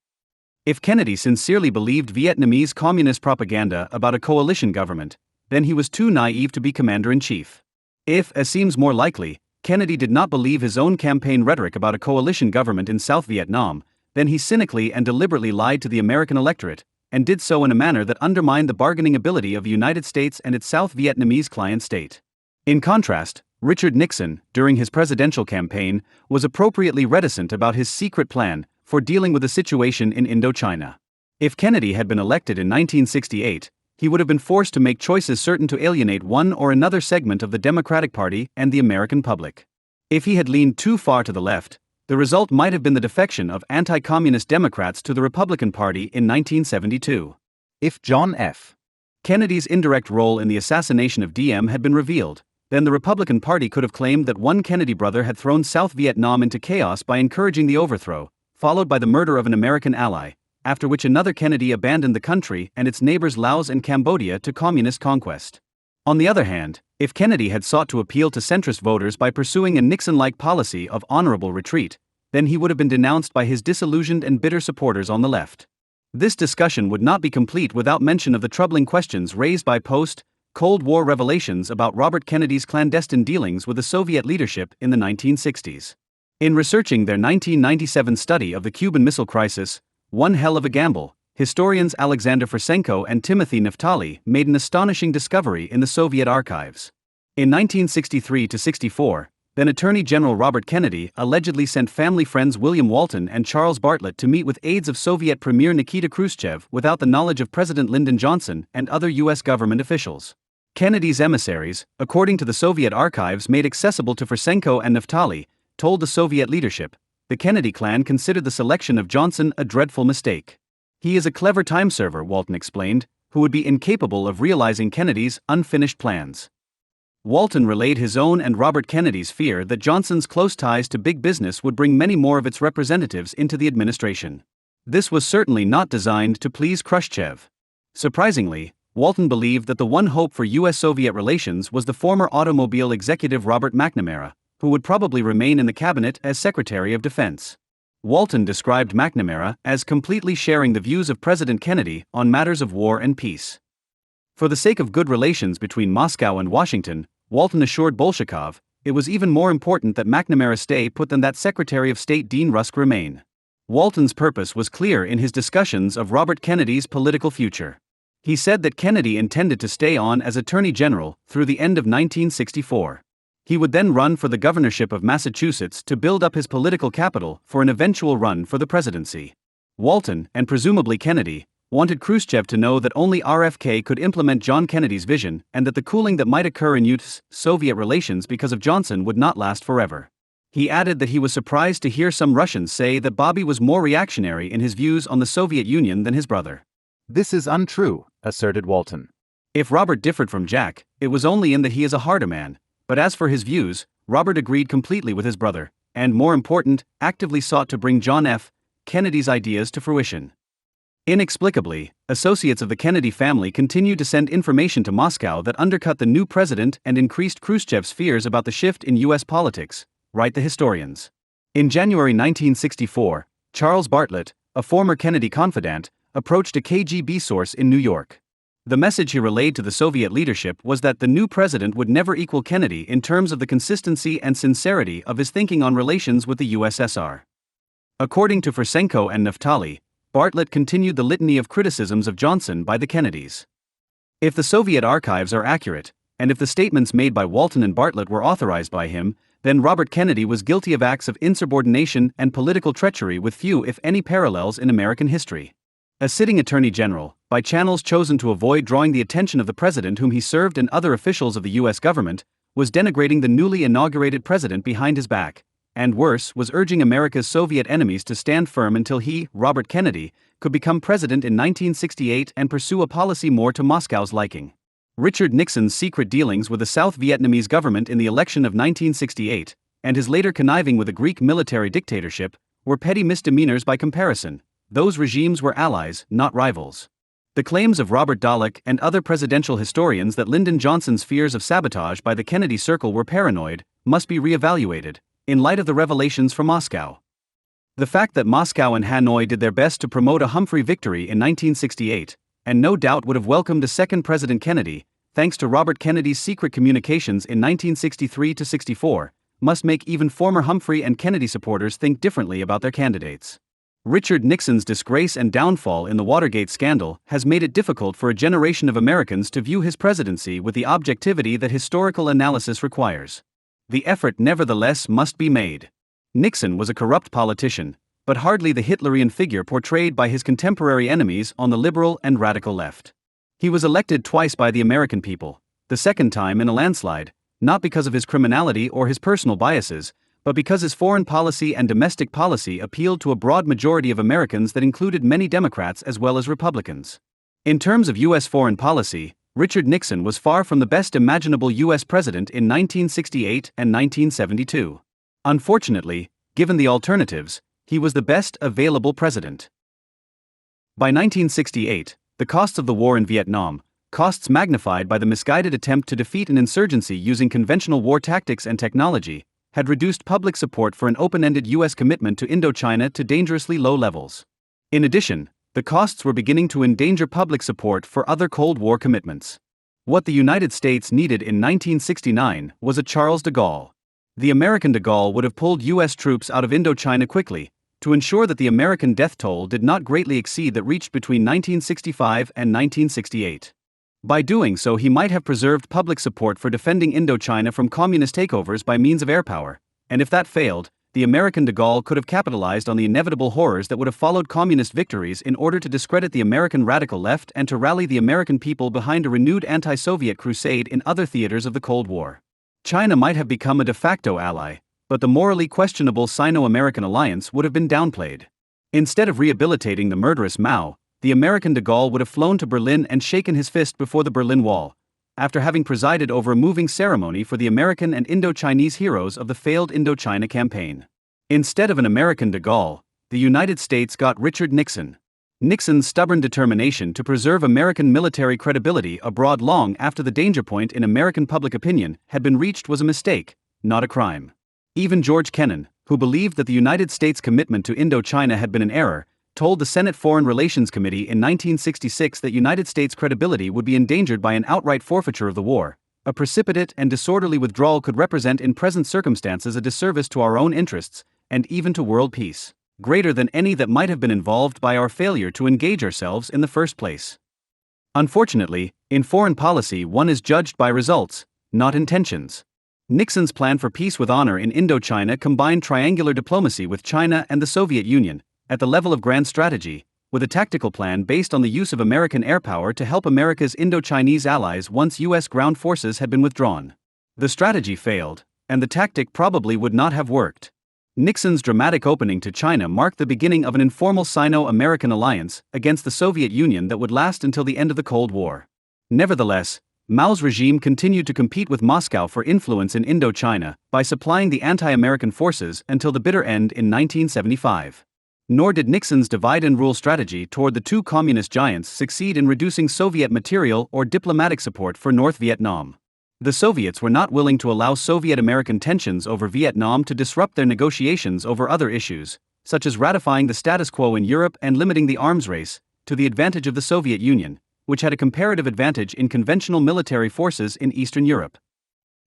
If Kennedy sincerely believed Vietnamese communist propaganda about a coalition government, then he was too naive to be commander-in-chief. If, as seems more likely, Kennedy did not believe his own campaign rhetoric about a coalition government in South Vietnam, then he cynically and deliberately lied to the American electorate, and did so in a manner that undermined the bargaining ability of the United States and its South Vietnamese client state. In contrast, Richard Nixon, during his presidential campaign, was appropriately reticent about his secret plan for dealing with the situation in Indochina. If Kennedy had been elected in 1968, he would have been forced to make choices certain to alienate one or another segment of the Democratic Party and the American public. If he had leaned too far to the left, the result might have been the defection of anti-communist Democrats to the Republican Party in 1972. If John F. Kennedy's indirect role in the assassination of DM had been revealed, then the Republican Party could have claimed that one Kennedy brother had thrown South Vietnam into chaos by encouraging the overthrow, followed by the murder of an American ally, after which another Kennedy abandoned the country and its neighbors Laos and Cambodia to communist conquest. On the other hand, if Kennedy had sought to appeal to centrist voters by pursuing a Nixon-like policy of honorable retreat, then he would have been denounced by his disillusioned and bitter supporters on the left. This discussion would not be complete without mention of the troubling questions raised by post-Cold War revelations about Robert Kennedy's clandestine dealings with the Soviet leadership in the 1960s. In researching their 1997 study of the Cuban Missile Crisis, One Hell of a Gamble, historians Alexander Fursenko and Timothy Naftali made an astonishing discovery in the Soviet archives. In 1963-64, then Attorney General Robert Kennedy allegedly sent family friends William Walton and Charles Bartlett to meet with aides of Soviet Premier Nikita Khrushchev without the knowledge of President Lyndon Johnson and other U.S. government officials. Kennedy's emissaries, according to the Soviet archives made accessible to Fursenko and Naftali, told the Soviet leadership, the Kennedy clan considered the selection of Johnson a dreadful mistake. He is a clever time server, Walton explained, who would be incapable of realizing Kennedy's unfinished plans. Walton relayed his own and Robert Kennedy's fear that Johnson's close ties to big business would bring many more of its representatives into the administration. This was certainly not designed to please Khrushchev. Surprisingly, Walton believed that the one hope for U.S.-Soviet relations was the former automobile executive Robert McNamara, who would probably remain in the cabinet as Secretary of Defense. Walton described McNamara as completely sharing the views of President Kennedy on matters of war and peace. For the sake of good relations between Moscow and Washington, Walton assured Bolshakov, it was even more important that McNamara stay put than that Secretary of State Dean Rusk remain. Walton's purpose was clear in his discussions of Robert Kennedy's political future. He said that Kennedy intended to stay on as Attorney General through the end of 1964. He would then run for the governorship of Massachusetts to build up his political capital for an eventual run for the presidency. Walton, and presumably Kennedy, wanted Khrushchev to know that only RFK could implement John Kennedy's vision and that the cooling that might occur in U.S.-Soviet relations because of Johnson would not last forever. He added that he was surprised to hear some Russians say that Bobby was more reactionary in his views on the Soviet Union than his brother. This is untrue, asserted Walton. If Robert differed from Jack, it was only in that he is a harder man, but as for his views, Robert agreed completely with his brother, and more important, actively sought to bring John F. Kennedy's ideas to fruition. Inexplicably, associates of the Kennedy family continued to send information to Moscow that undercut the new president and increased Khrushchev's fears about the shift in U.S. politics, write the historians. In January 1964, Charles Bartlett, a former Kennedy confidant, approached a KGB source in New York. The message he relayed to the Soviet leadership was that the new president would never equal Kennedy in terms of the consistency and sincerity of his thinking on relations with the USSR. According to Fursenko and Naftali, Bartlett continued the litany of criticisms of Johnson by the Kennedys. If the Soviet archives are accurate, and if the statements made by Walton and Bartlett were authorized by him, then Robert Kennedy was guilty of acts of insubordination and political treachery with few if any parallels in American history. A sitting attorney general, by channels chosen to avoid drawing the attention of the president whom he served and other officials of the U.S. government, was denigrating the newly inaugurated president behind his back, and worse, was urging America's Soviet enemies to stand firm until he, Robert Kennedy, could become president in 1968 and pursue a policy more to Moscow's liking. Richard Nixon's secret dealings with the South Vietnamese government in the election of 1968, and his later conniving with a Greek military dictatorship, were petty misdemeanors by comparison. Those regimes were allies, not rivals. The claims of Robert Dallek and other presidential historians that Lyndon Johnson's fears of sabotage by the Kennedy circle were paranoid must be re-evaluated, in light of the revelations from Moscow. The fact that Moscow and Hanoi did their best to promote a Humphrey victory in 1968, and no doubt would have welcomed a second President Kennedy, thanks to Robert Kennedy's secret communications in 1963-64, must make even former Humphrey and Kennedy supporters think differently about their candidates. Richard Nixon's disgrace and downfall in the Watergate scandal has made it difficult for a generation of Americans to view his presidency with the objectivity that historical analysis requires. The effort nevertheless must be made. Nixon was a corrupt politician, but hardly the Hitlerian figure portrayed by his contemporary enemies on the liberal and radical left. He was elected twice by the American people, the second time in a landslide, not because of his criminality or his personal biases, but because his foreign policy and domestic policy appealed to a broad majority of Americans that included many Democrats as well as Republicans. In terms of U.S. foreign policy, Richard Nixon was far from the best imaginable U.S. president in 1968 and 1972. Unfortunately, given the alternatives, he was the best available president. By 1968, the costs of the war in Vietnam, costs magnified by the misguided attempt to defeat an insurgency using conventional war tactics and technology, had reduced public support for an open-ended U.S. commitment to Indochina to dangerously low levels. In addition, the costs were beginning to endanger public support for other Cold War commitments. What the United States needed in 1969 was a Charles de Gaulle. The American de Gaulle would have pulled U.S. troops out of Indochina quickly, to ensure that the American death toll did not greatly exceed that reached between 1965 and 1968. By doing so, he might have preserved public support for defending Indochina from communist takeovers by means of air power, and if that failed, the American de Gaulle could have capitalized on the inevitable horrors that would have followed communist victories in order to discredit the American radical left and to rally the American people behind a renewed anti-Soviet crusade in other theaters of the Cold War. China might have become a de facto ally, but the morally questionable Sino-American alliance would have been downplayed. Instead of rehabilitating the murderous Mao, the American de Gaulle would have flown to Berlin and shaken his fist before the Berlin Wall, after having presided over a moving ceremony for the American and Indo-Chinese heroes of the failed Indochina campaign. Instead of an American de Gaulle, the United States got Richard Nixon. Nixon's stubborn determination to preserve American military credibility abroad long after the danger point in American public opinion had been reached was a mistake, not a crime. Even George Kennan, who believed that the United States' commitment to Indochina had been an error, told the Senate Foreign Relations Committee in 1966 that United States credibility would be endangered by an outright forfeiture of the war. A precipitate and disorderly withdrawal could represent in present circumstances a disservice to our own interests, and even to world peace, greater than any that might have been involved by our failure to engage ourselves in the first place. Unfortunately, in foreign policy one is judged by results, not intentions. Nixon's plan for peace with honor in Indochina combined triangular diplomacy with China and the Soviet Union, at the level of grand strategy, with a tactical plan based on the use of American air power to help America's Indo-Chinese allies once U.S. ground forces had been withdrawn. The strategy failed, and the tactic probably would not have worked. Nixon's dramatic opening to China marked the beginning of an informal Sino-American alliance against the Soviet Union that would last until the end of the Cold War. Nevertheless, Mao's regime continued to compete with Moscow for influence in Indochina by supplying the anti-American forces until the bitter end in 1975. Nor did Nixon's divide-and-rule strategy toward the two communist giants succeed in reducing Soviet material or diplomatic support for North Vietnam. The Soviets were not willing to allow Soviet-American tensions over Vietnam to disrupt their negotiations over other issues, such as ratifying the status quo in Europe and limiting the arms race, to the advantage of the Soviet Union, which had a comparative advantage in conventional military forces in Eastern Europe.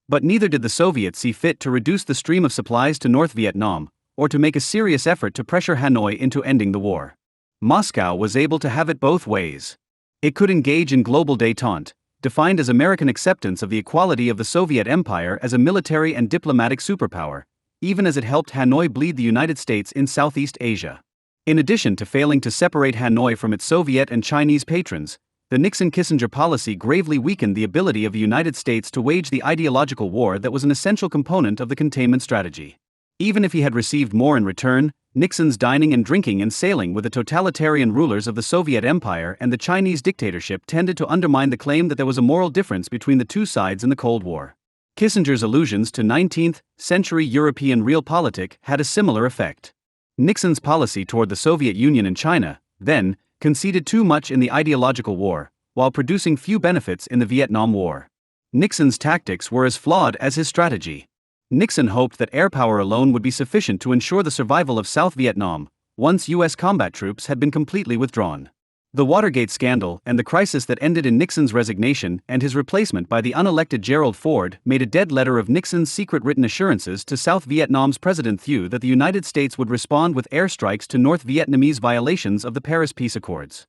But neither did the Soviets see fit to reduce the stream of supplies to North Vietnam, or to make a serious effort to pressure Hanoi into ending the war. Moscow was able to have it both ways. It could engage in global détente, defined as American acceptance of the equality of the Soviet Empire as a military and diplomatic superpower, even as it helped Hanoi bleed the United States in Southeast Asia. In addition to failing to separate Hanoi from its Soviet and Chinese patrons, the Nixon-Kissinger policy gravely weakened the ability of the United States to wage the ideological war that was an essential component of the containment strategy. Even if he had received more in return, Nixon's dining and drinking and sailing with the totalitarian rulers of the Soviet Empire and the Chinese dictatorship tended to undermine the claim that there was a moral difference between the two sides in the Cold War. Kissinger's allusions to 19th-century European realpolitik had a similar effect. Nixon's policy toward the Soviet Union and China, then, conceded too much in the ideological war, while producing few benefits in the Vietnam War. Nixon's tactics were as flawed as his strategy. Nixon hoped that air power alone would be sufficient to ensure the survival of South Vietnam, once U.S. combat troops had been completely withdrawn. The Watergate scandal and the crisis that ended in Nixon's resignation and his replacement by the unelected Gerald Ford made a dead letter of Nixon's secret written assurances to South Vietnam's President Thieu that the United States would respond with airstrikes to North Vietnamese violations of the Paris Peace Accords.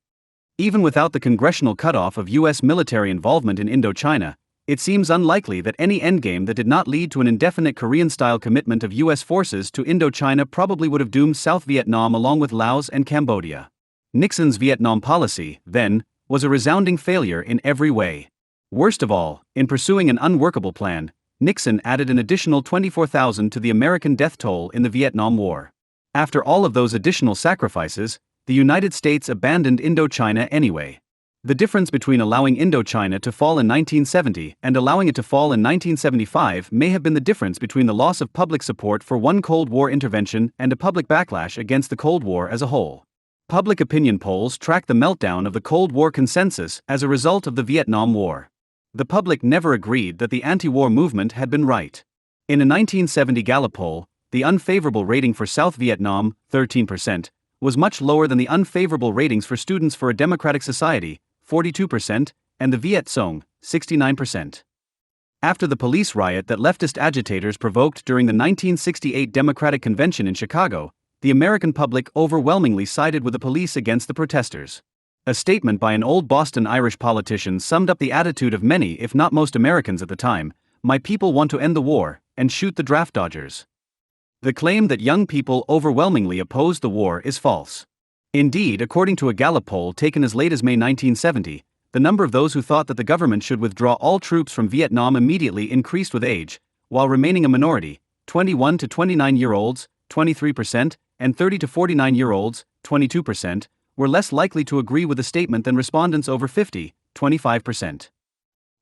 Even without the congressional cutoff of U.S. military involvement in Indochina, it seems unlikely that any endgame that did not lead to an indefinite Korean-style commitment of U.S. forces to Indochina probably would have doomed South Vietnam along with Laos and Cambodia. Nixon's Vietnam policy, then, was a resounding failure in every way. Worst of all, in pursuing an unworkable plan, Nixon added an additional 24,000 to the American death toll in the Vietnam War. After all of those additional sacrifices, the United States abandoned Indochina anyway. The difference between allowing Indochina to fall in 1970 and allowing it to fall in 1975 may have been the difference between the loss of public support for one Cold War intervention and a public backlash against the Cold War as a whole. Public opinion polls track the meltdown of the Cold War consensus as a result of the Vietnam War. The public never agreed that the anti-war movement had been right. In a 1970 Gallup poll, the unfavorable rating for South Vietnam, 13%, was much lower than the unfavorable ratings for Students for a Democratic Society, 42%, and the Viet Cong, 69%. After the police riot that leftist agitators provoked during the 1968 Democratic Convention in Chicago, the American public overwhelmingly sided with the police against the protesters. A statement by an old Boston Irish politician summed up the attitude of many, if not most Americans at the time: "My people want to end the war, and shoot the draft dodgers." The claim that young people overwhelmingly opposed the war is false. Indeed, according to a Gallup poll taken as late as May 1970, the number of those who thought that the government should withdraw all troops from Vietnam immediately increased with age, while remaining a minority: 21 to 29-year-olds, 23%, and 30 to 49-year-olds, 22%, were less likely to agree with the statement than respondents over 50, 25%.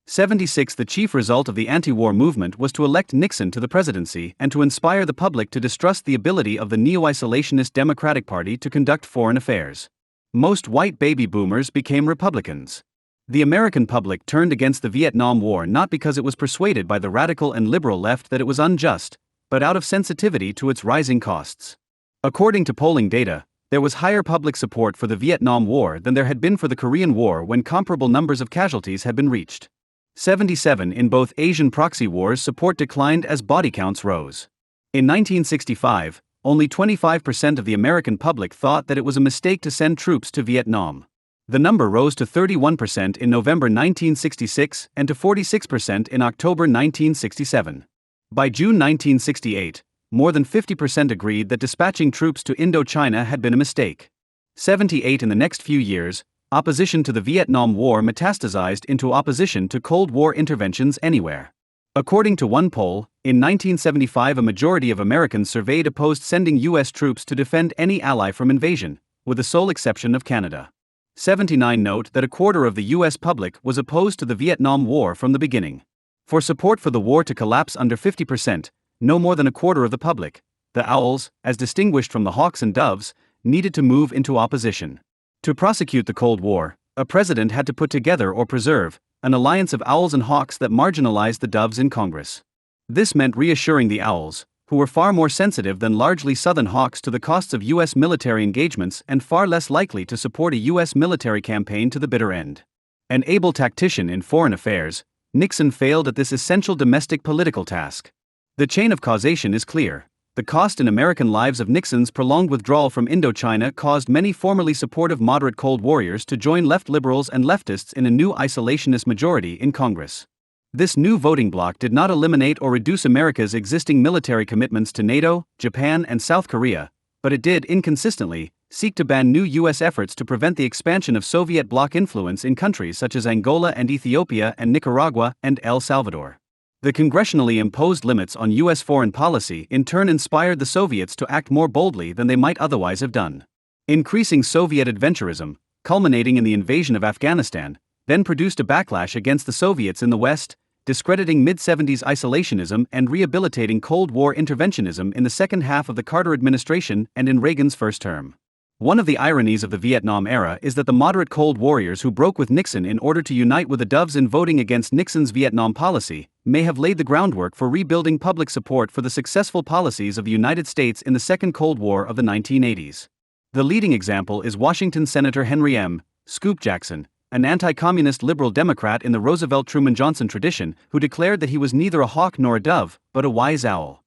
76. The chief result of the anti-war movement was to elect Nixon to the presidency and to inspire the public to distrust the ability of the neo-isolationist Democratic Party to conduct foreign affairs. Most white baby boomers became Republicans. The American public turned against the Vietnam War not because it was persuaded by the radical and liberal left that it was unjust, but out of sensitivity to its rising costs. According to polling data, there was higher public support for the Vietnam War than there had been for the Korean War when comparable numbers of casualties had been reached. 77. In both Asian proxy wars, support declined as body counts rose. In 1965, only 25% of the American public thought that it was a mistake to send troops to Vietnam. The number rose to 31% in November 1966 and to 46% in October 1967. By June 1968, more than 50% agreed that dispatching troops to Indochina had been a mistake. 78. In the next few years, opposition to the Vietnam War metastasized into opposition to Cold War interventions anywhere. According to one poll, in 1975 a majority of Americans surveyed opposed sending U.S. troops to defend any ally from invasion, with the sole exception of Canada. 79. Note that a quarter of the U.S. public was opposed to the Vietnam War from the beginning. For support for the war to collapse under 50%, no more than a quarter of the public, the Owls, as distinguished from the Hawks and Doves, needed to move into opposition. To prosecute the Cold War, a president had to put together or preserve an alliance of Owls and Hawks that marginalized the Doves in Congress. This meant reassuring the Owls, who were far more sensitive than largely Southern Hawks to the costs of U.S. military engagements and far less likely to support a U.S. military campaign to the bitter end. An able tactician in foreign affairs, Nixon failed at this essential domestic political task. The chain of causation is clear. The cost in American lives of Nixon's prolonged withdrawal from Indochina caused many formerly supportive moderate Cold Warriors to join left liberals and leftists in a new isolationist majority in Congress. This new voting bloc did not eliminate or reduce America's existing military commitments to NATO, Japan, and South Korea, but it did, inconsistently, seek to ban new U.S. efforts to prevent the expansion of Soviet bloc influence in countries such as Angola and Ethiopia and Nicaragua and El Salvador. The congressionally imposed limits on U.S. foreign policy in turn inspired the Soviets to act more boldly than they might otherwise have done. Increasing Soviet adventurism, culminating in the invasion of Afghanistan, then produced a backlash against the Soviets in the West, discrediting mid-70s isolationism and rehabilitating Cold War interventionism in the second half of the Carter administration and in Reagan's first term. One of the ironies of the Vietnam era is that the moderate Cold Warriors who broke with Nixon in order to unite with the Doves in voting against Nixon's Vietnam policy may have laid the groundwork for rebuilding public support for the successful policies of the United States in the Second Cold War of the 1980s. The leading example is Washington Senator Henry M. Scoop Jackson, an anti-communist liberal Democrat in the Roosevelt-Truman-Johnson tradition, who declared that he was neither a hawk nor a dove, but a wise owl.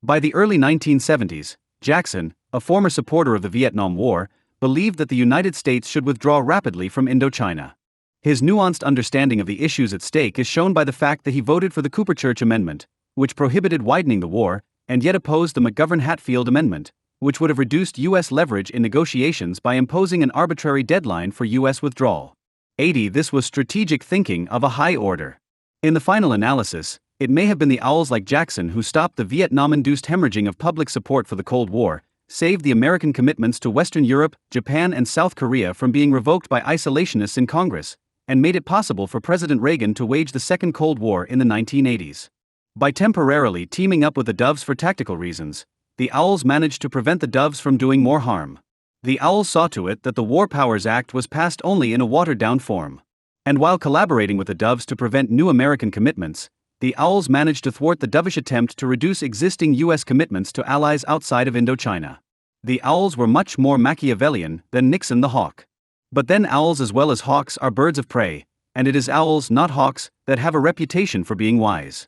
By the early 1970s, Jackson, a former supporter of the Vietnam War, believed that the United States should withdraw rapidly from Indochina. His nuanced understanding of the issues at stake is shown by the fact that he voted for the Cooper-Church Amendment, which prohibited widening the war, and yet opposed the McGovern-Hatfield Amendment, which would have reduced U.S. leverage in negotiations by imposing an arbitrary deadline for U.S. withdrawal. 80. This was strategic thinking of a high order. In the final analysis, it may have been the owls like Jackson who stopped the Vietnam-induced hemorrhaging of public support for the Cold War, saved the American commitments to Western Europe, Japan, and South Korea from being revoked by isolationists in Congress, and made it possible for President Reagan to wage the Second Cold War in the 1980s. By temporarily teaming up with the Doves for tactical reasons, the Owls managed to prevent the Doves from doing more harm. The Owls saw to it that the War Powers Act was passed only in a watered-down form. And while collaborating with the Doves to prevent new American commitments, the Owls managed to thwart the dovish attempt to reduce existing U.S. commitments to allies outside of Indochina. The Owls were much more Machiavellian than Nixon the Hawk. But then owls as well as hawks are birds of prey, and it is owls, not hawks, that have a reputation for being wise.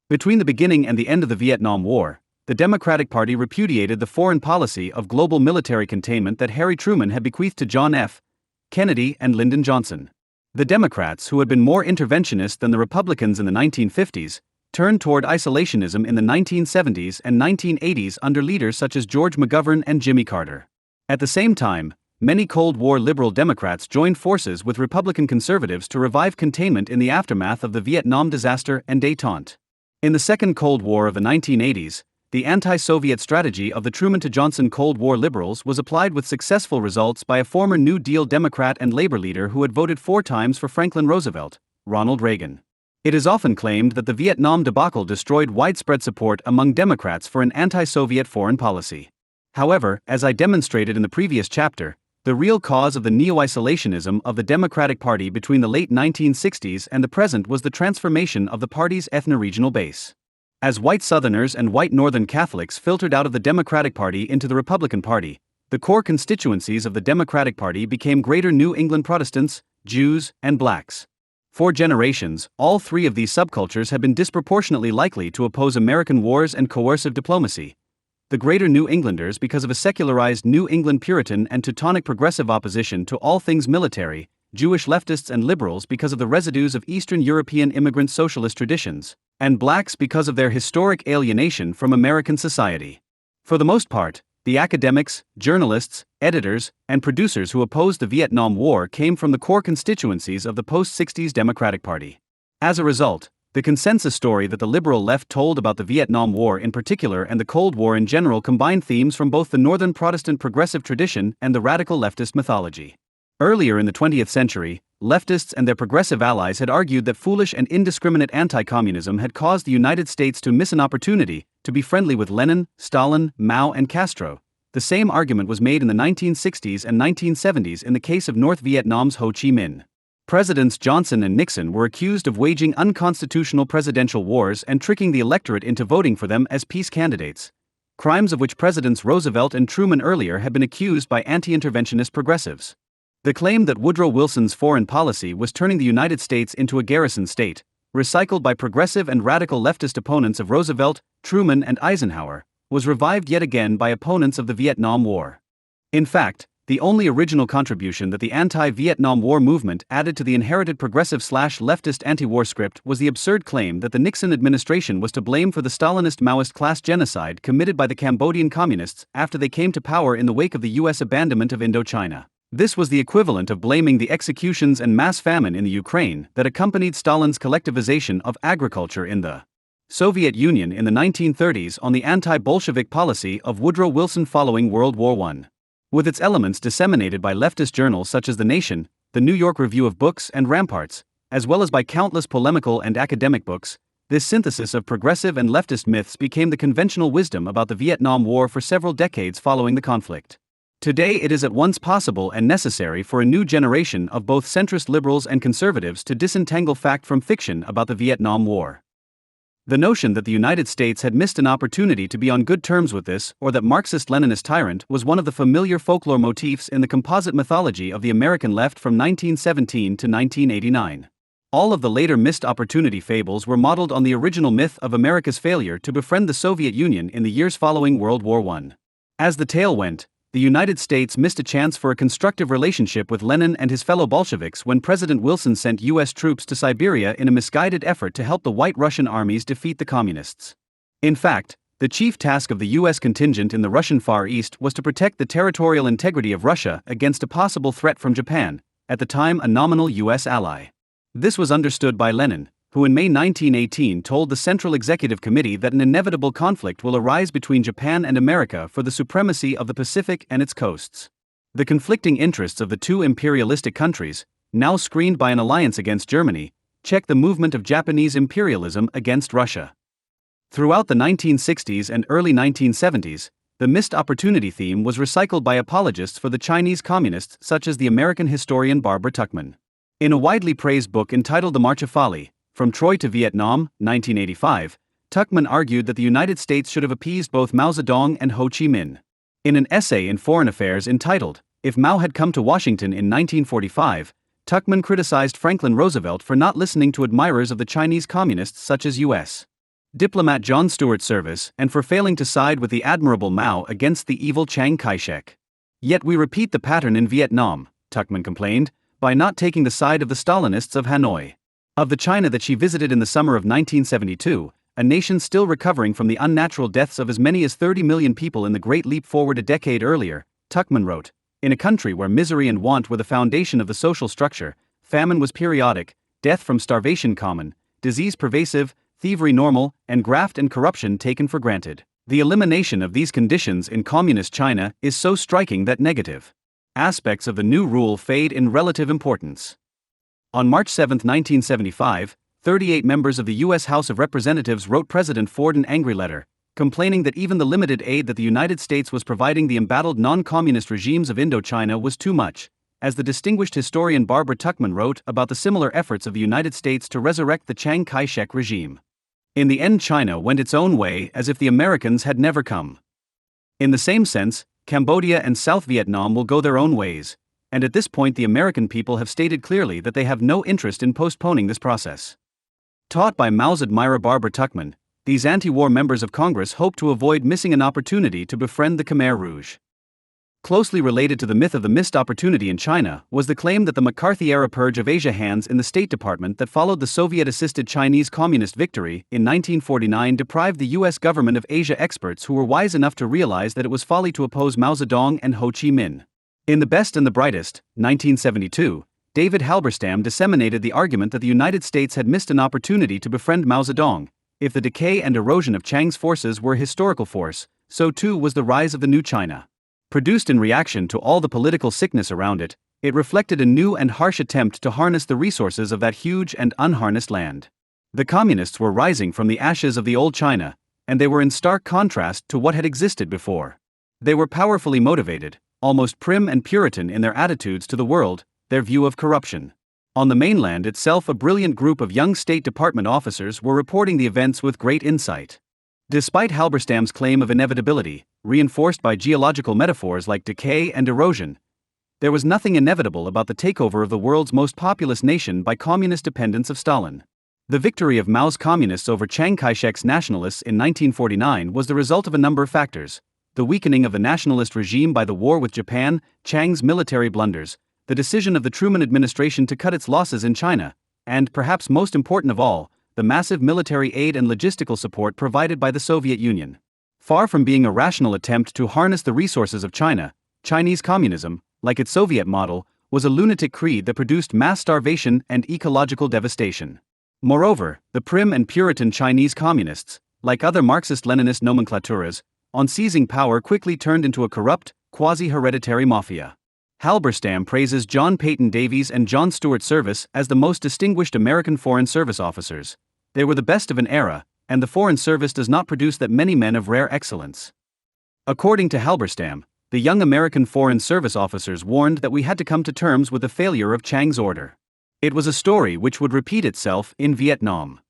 Between the beginning and the end of the Vietnam War, the Democratic Party repudiated the foreign policy of global military containment that Harry Truman had bequeathed to John F. Kennedy and Lyndon Johnson. The Democrats, who had been more interventionist than the Republicans in the 1950s, turned toward isolationism in the 1970s and 1980s under leaders such as George McGovern and Jimmy Carter. At the same time, many Cold War liberal Democrats joined forces with Republican conservatives to revive containment in the aftermath of the Vietnam disaster and détente. In the Second Cold War of the 1980s, the anti-Soviet strategy of the Truman to Johnson Cold War liberals was applied with successful results by a former New Deal Democrat and labor leader who had voted 4 times for Franklin Roosevelt, Ronald Reagan. It is often claimed that the Vietnam debacle destroyed widespread support among Democrats for an anti-Soviet foreign policy. However, as I demonstrated in the previous chapter, the real cause of the neo-isolationism of the Democratic Party between the late 1960s and the present was the transformation of the party's ethno-regional base. As white Southerners and white Northern Catholics filtered out of the Democratic Party into the Republican Party, the core constituencies of the Democratic Party became Greater New England Protestants, Jews, and blacks. For generations, all 3 of these subcultures had been disproportionately likely to oppose American wars and coercive diplomacy. The Greater New Englanders because of a secularized New England Puritan and Teutonic progressive opposition to all things military, Jewish leftists and liberals because of the residues of Eastern European immigrant socialist traditions, and blacks because of their historic alienation from American society. For the most part, the academics, journalists, editors, and producers who opposed the Vietnam War came from the core constituencies of the post-60s Democratic Party. As a result, the consensus story that the liberal left told about the Vietnam War in particular and the Cold War in general combined themes from both the Northern Protestant progressive tradition and the radical leftist mythology. Earlier in the 20th century, leftists and their progressive allies had argued that foolish and indiscriminate anti-communism had caused the United States to miss an opportunity to be friendly with Lenin, Stalin, Mao, and Castro. The same argument was made in the 1960s and 1970s in the case of North Vietnam's Ho Chi Minh. Presidents Johnson and Nixon were accused of waging unconstitutional presidential wars and tricking the electorate into voting for them as peace candidates, crimes of which Presidents Roosevelt and Truman earlier had been accused by anti-interventionist progressives. The claim that Woodrow Wilson's foreign policy was turning the United States into a garrison state, recycled by progressive and radical leftist opponents of Roosevelt, Truman, and Eisenhower, was revived yet again by opponents of the Vietnam War. In fact, the only original contribution that the anti-Vietnam War movement added to the inherited progressive/leftist anti-war script was the absurd claim that the Nixon administration was to blame for the Stalinist-Maoist class genocide committed by the Cambodian communists after they came to power in the wake of the U.S. abandonment of Indochina. This was the equivalent of blaming the executions and mass famine in the Ukraine that accompanied Stalin's collectivization of agriculture in the Soviet Union in the 1930s on the anti-Bolshevik policy of Woodrow Wilson following World War I. With its elements disseminated by leftist journals such as The Nation, The New York Review of Books, and Ramparts, as well as by countless polemical and academic books, this synthesis of progressive and leftist myths became the conventional wisdom about the Vietnam War for several decades following the conflict. Today it is at once possible and necessary for a new generation of both centrist liberals and conservatives to disentangle fact from fiction about the Vietnam War. The notion that the United States had missed an opportunity to be on good terms with this, or that Marxist-Leninist tyrant was one of the familiar folklore motifs in the composite mythology of the American left from 1917 to 1989. All of the later missed opportunity fables were modeled on the original myth of America's failure to befriend the Soviet Union in the years following World War I. As the tale went, the United States missed a chance for a constructive relationship with Lenin and his fellow Bolsheviks when President Wilson sent U.S. troops to Siberia in a misguided effort to help the White Russian armies defeat the Communists. In fact, the chief task of the U.S. contingent in the Russian Far East was to protect the territorial integrity of Russia against a possible threat from Japan, at the time a nominal U.S. ally. This was understood by Lenin, who in May 1918 told the Central Executive Committee that an inevitable conflict will arise between Japan and America for the supremacy of the Pacific and its coasts. The conflicting interests of the two imperialistic countries, now screened by an alliance against Germany, checked the movement of Japanese imperialism against Russia. Throughout the 1960s and early 1970s, the missed opportunity theme was recycled by apologists for the Chinese communists such as the American historian Barbara Tuchman. In a widely praised book entitled The March of Folly, From Troy to Vietnam, 1985, Tuchman argued that the United States should have appeased both Mao Zedong and Ho Chi Minh. In an essay in Foreign Affairs entitled, If Mao Had Come to Washington in 1945, Tuchman criticized Franklin Roosevelt for not listening to admirers of the Chinese communists such as U.S. diplomat John Stuart Service and for failing to side with the admirable Mao against the evil Chiang Kai-shek. Yet we repeat the pattern in Vietnam, Tuchman complained, by not taking the side of the Stalinists of Hanoi. Of the China that she visited in the summer of 1972, a nation still recovering from the unnatural deaths of as many as 30 million people in the Great Leap Forward a decade earlier, Tuchman wrote, in a country where misery and want were the foundation of the social structure, famine was periodic, death from starvation common, disease pervasive, thievery normal, and graft and corruption taken for granted. The elimination of these conditions in communist China is so striking that negative aspects of the new rule fade in relative importance. On March 7, 1975, 38 members of the U.S. House of Representatives wrote President Ford an angry letter, complaining that even the limited aid that the United States was providing the embattled non-communist regimes of Indochina was too much, as the distinguished historian Barbara Tuchman wrote about the similar efforts of the United States to resurrect the Chiang Kai-shek regime. In the end, China went its own way as if the Americans had never come. In the same sense, Cambodia and South Vietnam will go their own ways, and at this point the American people have stated clearly that they have no interest in postponing this process. Taught by Mao's admirer Barbara Tuchman, these anti-war members of Congress hope to avoid missing an opportunity to befriend the Khmer Rouge. Closely related to the myth of the missed opportunity in China was the claim that the McCarthy-era purge of Asia hands in the State Department that followed the Soviet-assisted Chinese Communist victory in 1949 deprived the U.S. government of Asia experts who were wise enough to realize that it was folly to oppose Mao Zedong and Ho Chi Minh. In The Best and the Brightest, 1972, David Halberstam disseminated the argument that the United States had missed an opportunity to befriend Mao Zedong. If the decay and erosion of Chiang's forces were a historical force, so too was the rise of the new China. Produced in reaction to all the political sickness around it, it reflected a new and harsh attempt to harness the resources of that huge and unharnessed land. The communists were rising from the ashes of the old China, and they were in stark contrast to what had existed before. They were powerfully motivated, almost prim and Puritan in their attitudes to the world, their view of corruption. On the mainland itself, a brilliant group of young State Department officers were reporting the events with great insight. Despite Halberstam's claim of inevitability, reinforced by geological metaphors like decay and erosion, there was nothing inevitable about the takeover of the world's most populous nation by communist dependents of Stalin. The victory of Mao's communists over Chiang Kai-shek's nationalists in 1949 was the result of a number of factors: the weakening of the nationalist regime by the war with Japan, Chiang's military blunders, the decision of the Truman administration to cut its losses in China, and, perhaps most important of all, the massive military aid and logistical support provided by the Soviet Union. Far from being a rational attempt to harness the resources of China, Chinese communism, like its Soviet model, was a lunatic creed that produced mass starvation and ecological devastation. Moreover, the prim and Puritan Chinese communists, like other Marxist-Leninist nomenclaturas, on seizing power quickly turned into a corrupt, quasi-hereditary mafia. Halberstam praises John Peyton Davies and John Stuart Service as the most distinguished American Foreign Service officers. They were the best of an era, and the Foreign Service does not produce that many men of rare excellence. According to Halberstam, the young American Foreign Service officers warned that we had to come to terms with the failure of Chiang's order. It was a story which would repeat itself in Vietnam.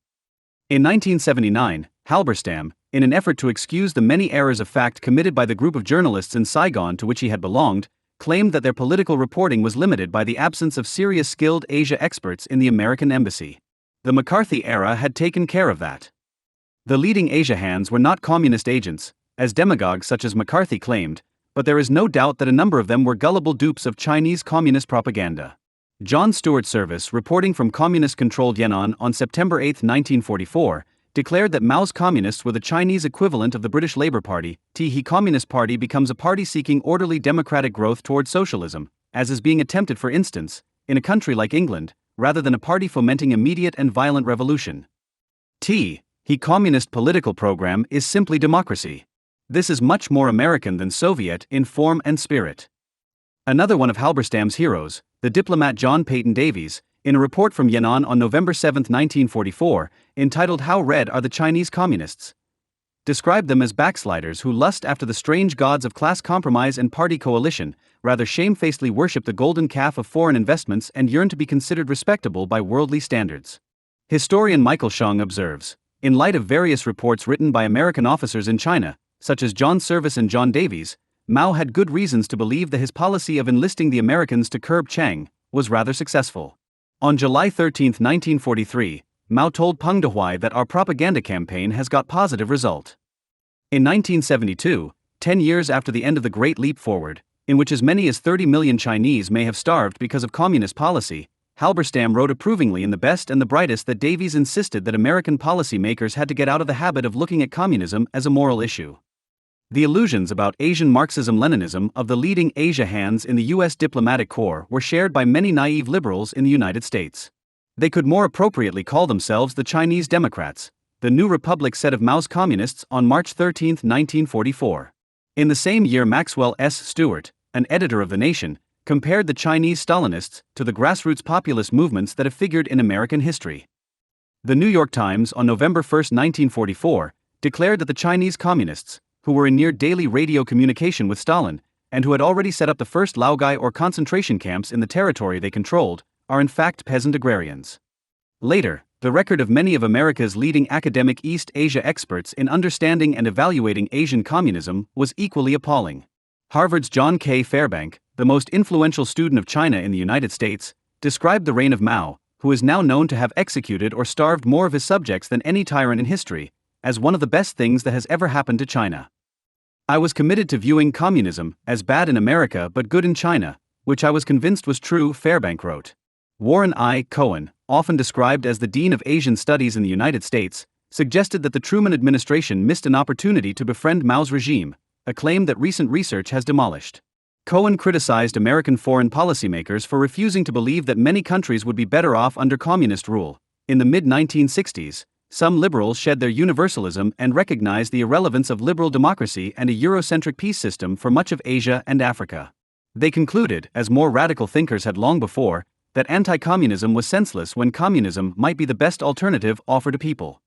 In 1979, Halberstam, in an effort to excuse the many errors of fact committed by the group of journalists in Saigon to which he had belonged, claimed that their political reporting was limited by the absence of serious skilled Asia experts in the American embassy. The McCarthy era had taken care of that. The leading Asia hands were not communist agents, as demagogues such as McCarthy claimed, but there is no doubt that a number of them were gullible dupes of Chinese communist propaganda. John Stuart Service, reporting from communist-controlled Yan'an on September 8, 1944, declared that Mao's communists were the Chinese equivalent of the British Labour Party. The Communist Party becomes a party seeking orderly democratic growth towards socialism, as is being attempted, for instance, in a country like England, rather than a party fomenting immediate and violent revolution. The communist political program is simply democracy. This is much more American than Soviet in form and spirit. Another one of Halberstam's heroes, the diplomat John Peyton Davies, in a report from Yan'an on November 7, 1944, entitled "How Red Are the Chinese Communists?", described them as backsliders who lust after the strange gods of class compromise and party coalition, rather shamefacedly worship the golden calf of foreign investments and yearn to be considered respectable by worldly standards. Historian Michael Shung observes, in light of various reports written by American officers in China, such as John Service and John Davies, Mao had good reasons to believe that his policy of enlisting the Americans to curb Chiang, was rather successful. On July 13, 1943, Mao told Peng Dehuai that our propaganda campaign has got positive result. In 1972, 10 years after the end of the Great Leap Forward, in which as many as 30 million Chinese may have starved because of communist policy, Halberstam wrote approvingly in The Best and the Brightest that Davies insisted that American policymakers had to get out of the habit of looking at communism as a moral issue. The illusions about Asian Marxism-Leninism of the leading Asia hands in the U.S. diplomatic corps were shared by many naive liberals in the United States. They could more appropriately call themselves the Chinese Democrats, the New Republic said of Mao's communists on March 13, 1944. In the same year, Maxwell S. Stewart, an editor of The Nation, compared the Chinese Stalinists to the grassroots populist movements that have figured in American history. The New York Times on November 1, 1944, declared that the Chinese communists, who were in near daily radio communication with Stalin, and who had already set up the first laogai or concentration camps in the territory they controlled, are in fact peasant agrarians. Later, the record of many of America's leading academic East Asia experts in understanding and evaluating Asian communism was equally appalling. Harvard's John K. Fairbank, the most influential student of China in the United States, described the reign of Mao, who is now known to have executed or starved more of his subjects than any tyrant in history, as one of the best things that has ever happened to China. I was committed to viewing communism as bad in America but good in China, which I was convinced was true, Fairbank wrote. Warren I. Cohen, often described as the Dean of Asian Studies in the United States, suggested that the Truman administration missed an opportunity to befriend Mao's regime, a claim that recent research has demolished. Cohen criticized American foreign policymakers for refusing to believe that many countries would be better off under communist rule. In the mid-1960s, some liberals shed their universalism and recognized the irrelevance of liberal democracy and a Eurocentric peace system for much of Asia and Africa. They concluded, as more radical thinkers had long before, that anti-communism was senseless when communism might be the best alternative offered to people.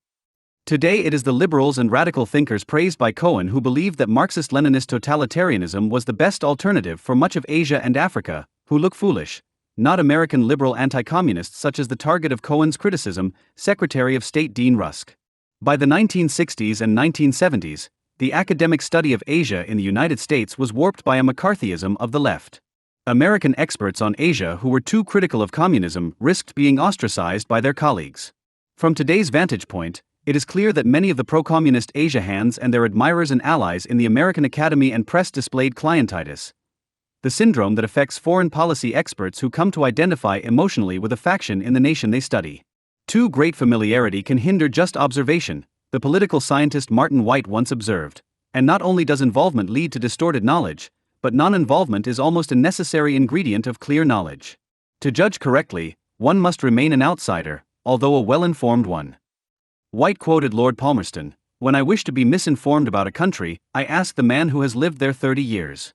Today it is the liberals and radical thinkers praised by Cohen who believed that Marxist-Leninist totalitarianism was the best alternative for much of Asia and Africa, who look foolish, not American liberal anti-communists such as the target of Cohen's criticism, Secretary of State Dean Rusk. By the 1960s and 1970s, the academic study of Asia in the United States was warped by a McCarthyism of the left. American experts on Asia who were too critical of communism risked being ostracized by their colleagues. From today's vantage point, it is clear that many of the pro-communist Asia hands and their admirers and allies in the American Academy and press displayed clientitis, the syndrome that affects foreign policy experts who come to identify emotionally with a faction in the nation they study. Too great familiarity can hinder just observation, the political scientist Martin White once observed, and not only does involvement lead to distorted knowledge, but non-involvement is almost a necessary ingredient of clear knowledge. To judge correctly, one must remain an outsider, although a well-informed one. White quoted Lord Palmerston, "When I wish to be misinformed about a country, I ask the man who has lived there 30 years."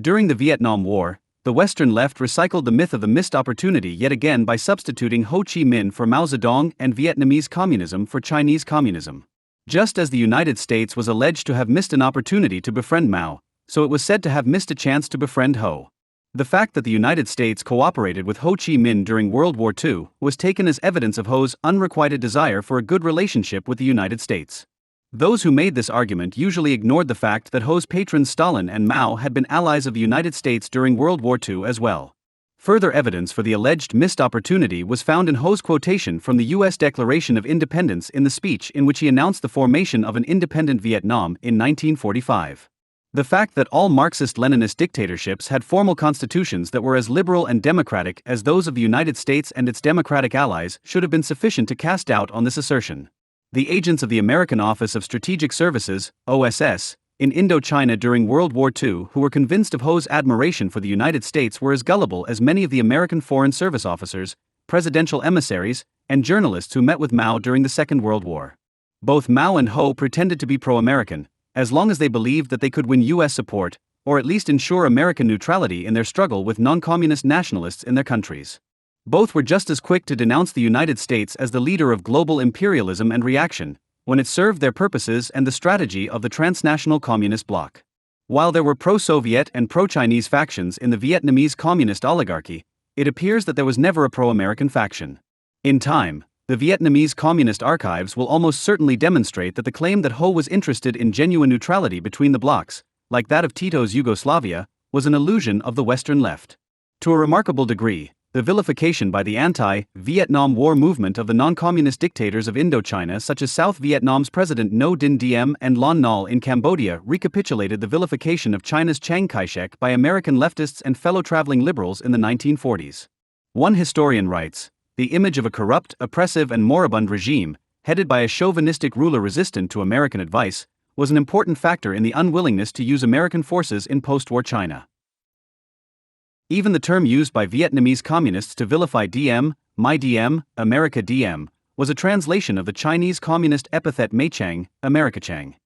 During the Vietnam War, the Western left recycled the myth of the missed opportunity yet again by substituting Ho Chi Minh for Mao Zedong and Vietnamese communism for Chinese communism. Just as the United States was alleged to have missed an opportunity to befriend Mao, so it was said to have missed a chance to befriend Ho. The fact that the United States cooperated with Ho Chi Minh during World War II was taken as evidence of Ho's unrequited desire for a good relationship with the United States. Those who made this argument usually ignored the fact that Ho's patrons Stalin and Mao had been allies of the United States during World War II as well. Further evidence for the alleged missed opportunity was found in Ho's quotation from the U.S. Declaration of Independence in the speech in which he announced the formation of an independent Vietnam in 1945. The fact that all Marxist-Leninist dictatorships had formal constitutions that were as liberal and democratic as those of the United States and its democratic allies should have been sufficient to cast doubt on this assertion. The agents of the American Office of Strategic Services, OSS, in Indochina during World War II who were convinced of Ho's admiration for the United States were as gullible as many of the American Foreign Service officers, presidential emissaries, and journalists who met with Mao during the Second World War. Both Mao and Ho pretended to be pro-American, as long as they believed that they could win U.S. support, or at least ensure American neutrality in their struggle with non-communist nationalists in their countries. Both were just as quick to denounce the United States as the leader of global imperialism and reaction, when it served their purposes and the strategy of the transnational communist bloc. While there were pro-Soviet and pro-Chinese factions in the Vietnamese communist oligarchy, it appears that there was never a pro-American faction. In time, the Vietnamese Communist archives will almost certainly demonstrate that the claim that Ho was interested in genuine neutrality between the blocs, like that of Tito's Yugoslavia, was an illusion of the Western left. To a remarkable degree, the vilification by the anti-Vietnam War movement of the non-communist dictators of Indochina, such as South Vietnam's President Ngo Dinh Diem and Lon Nol in Cambodia, recapitulated the vilification of China's Chiang Kai-shek by American leftists and fellow traveling liberals in the 1940s. One historian writes, "The image of a corrupt, oppressive and moribund regime, headed by a chauvinistic ruler resistant to American advice, was an important factor in the unwillingness to use American forces in post-war China." Even the term used by Vietnamese communists to vilify Diem, My Diem, America Diem, was a translation of the Chinese communist epithet Meichang, America Chang.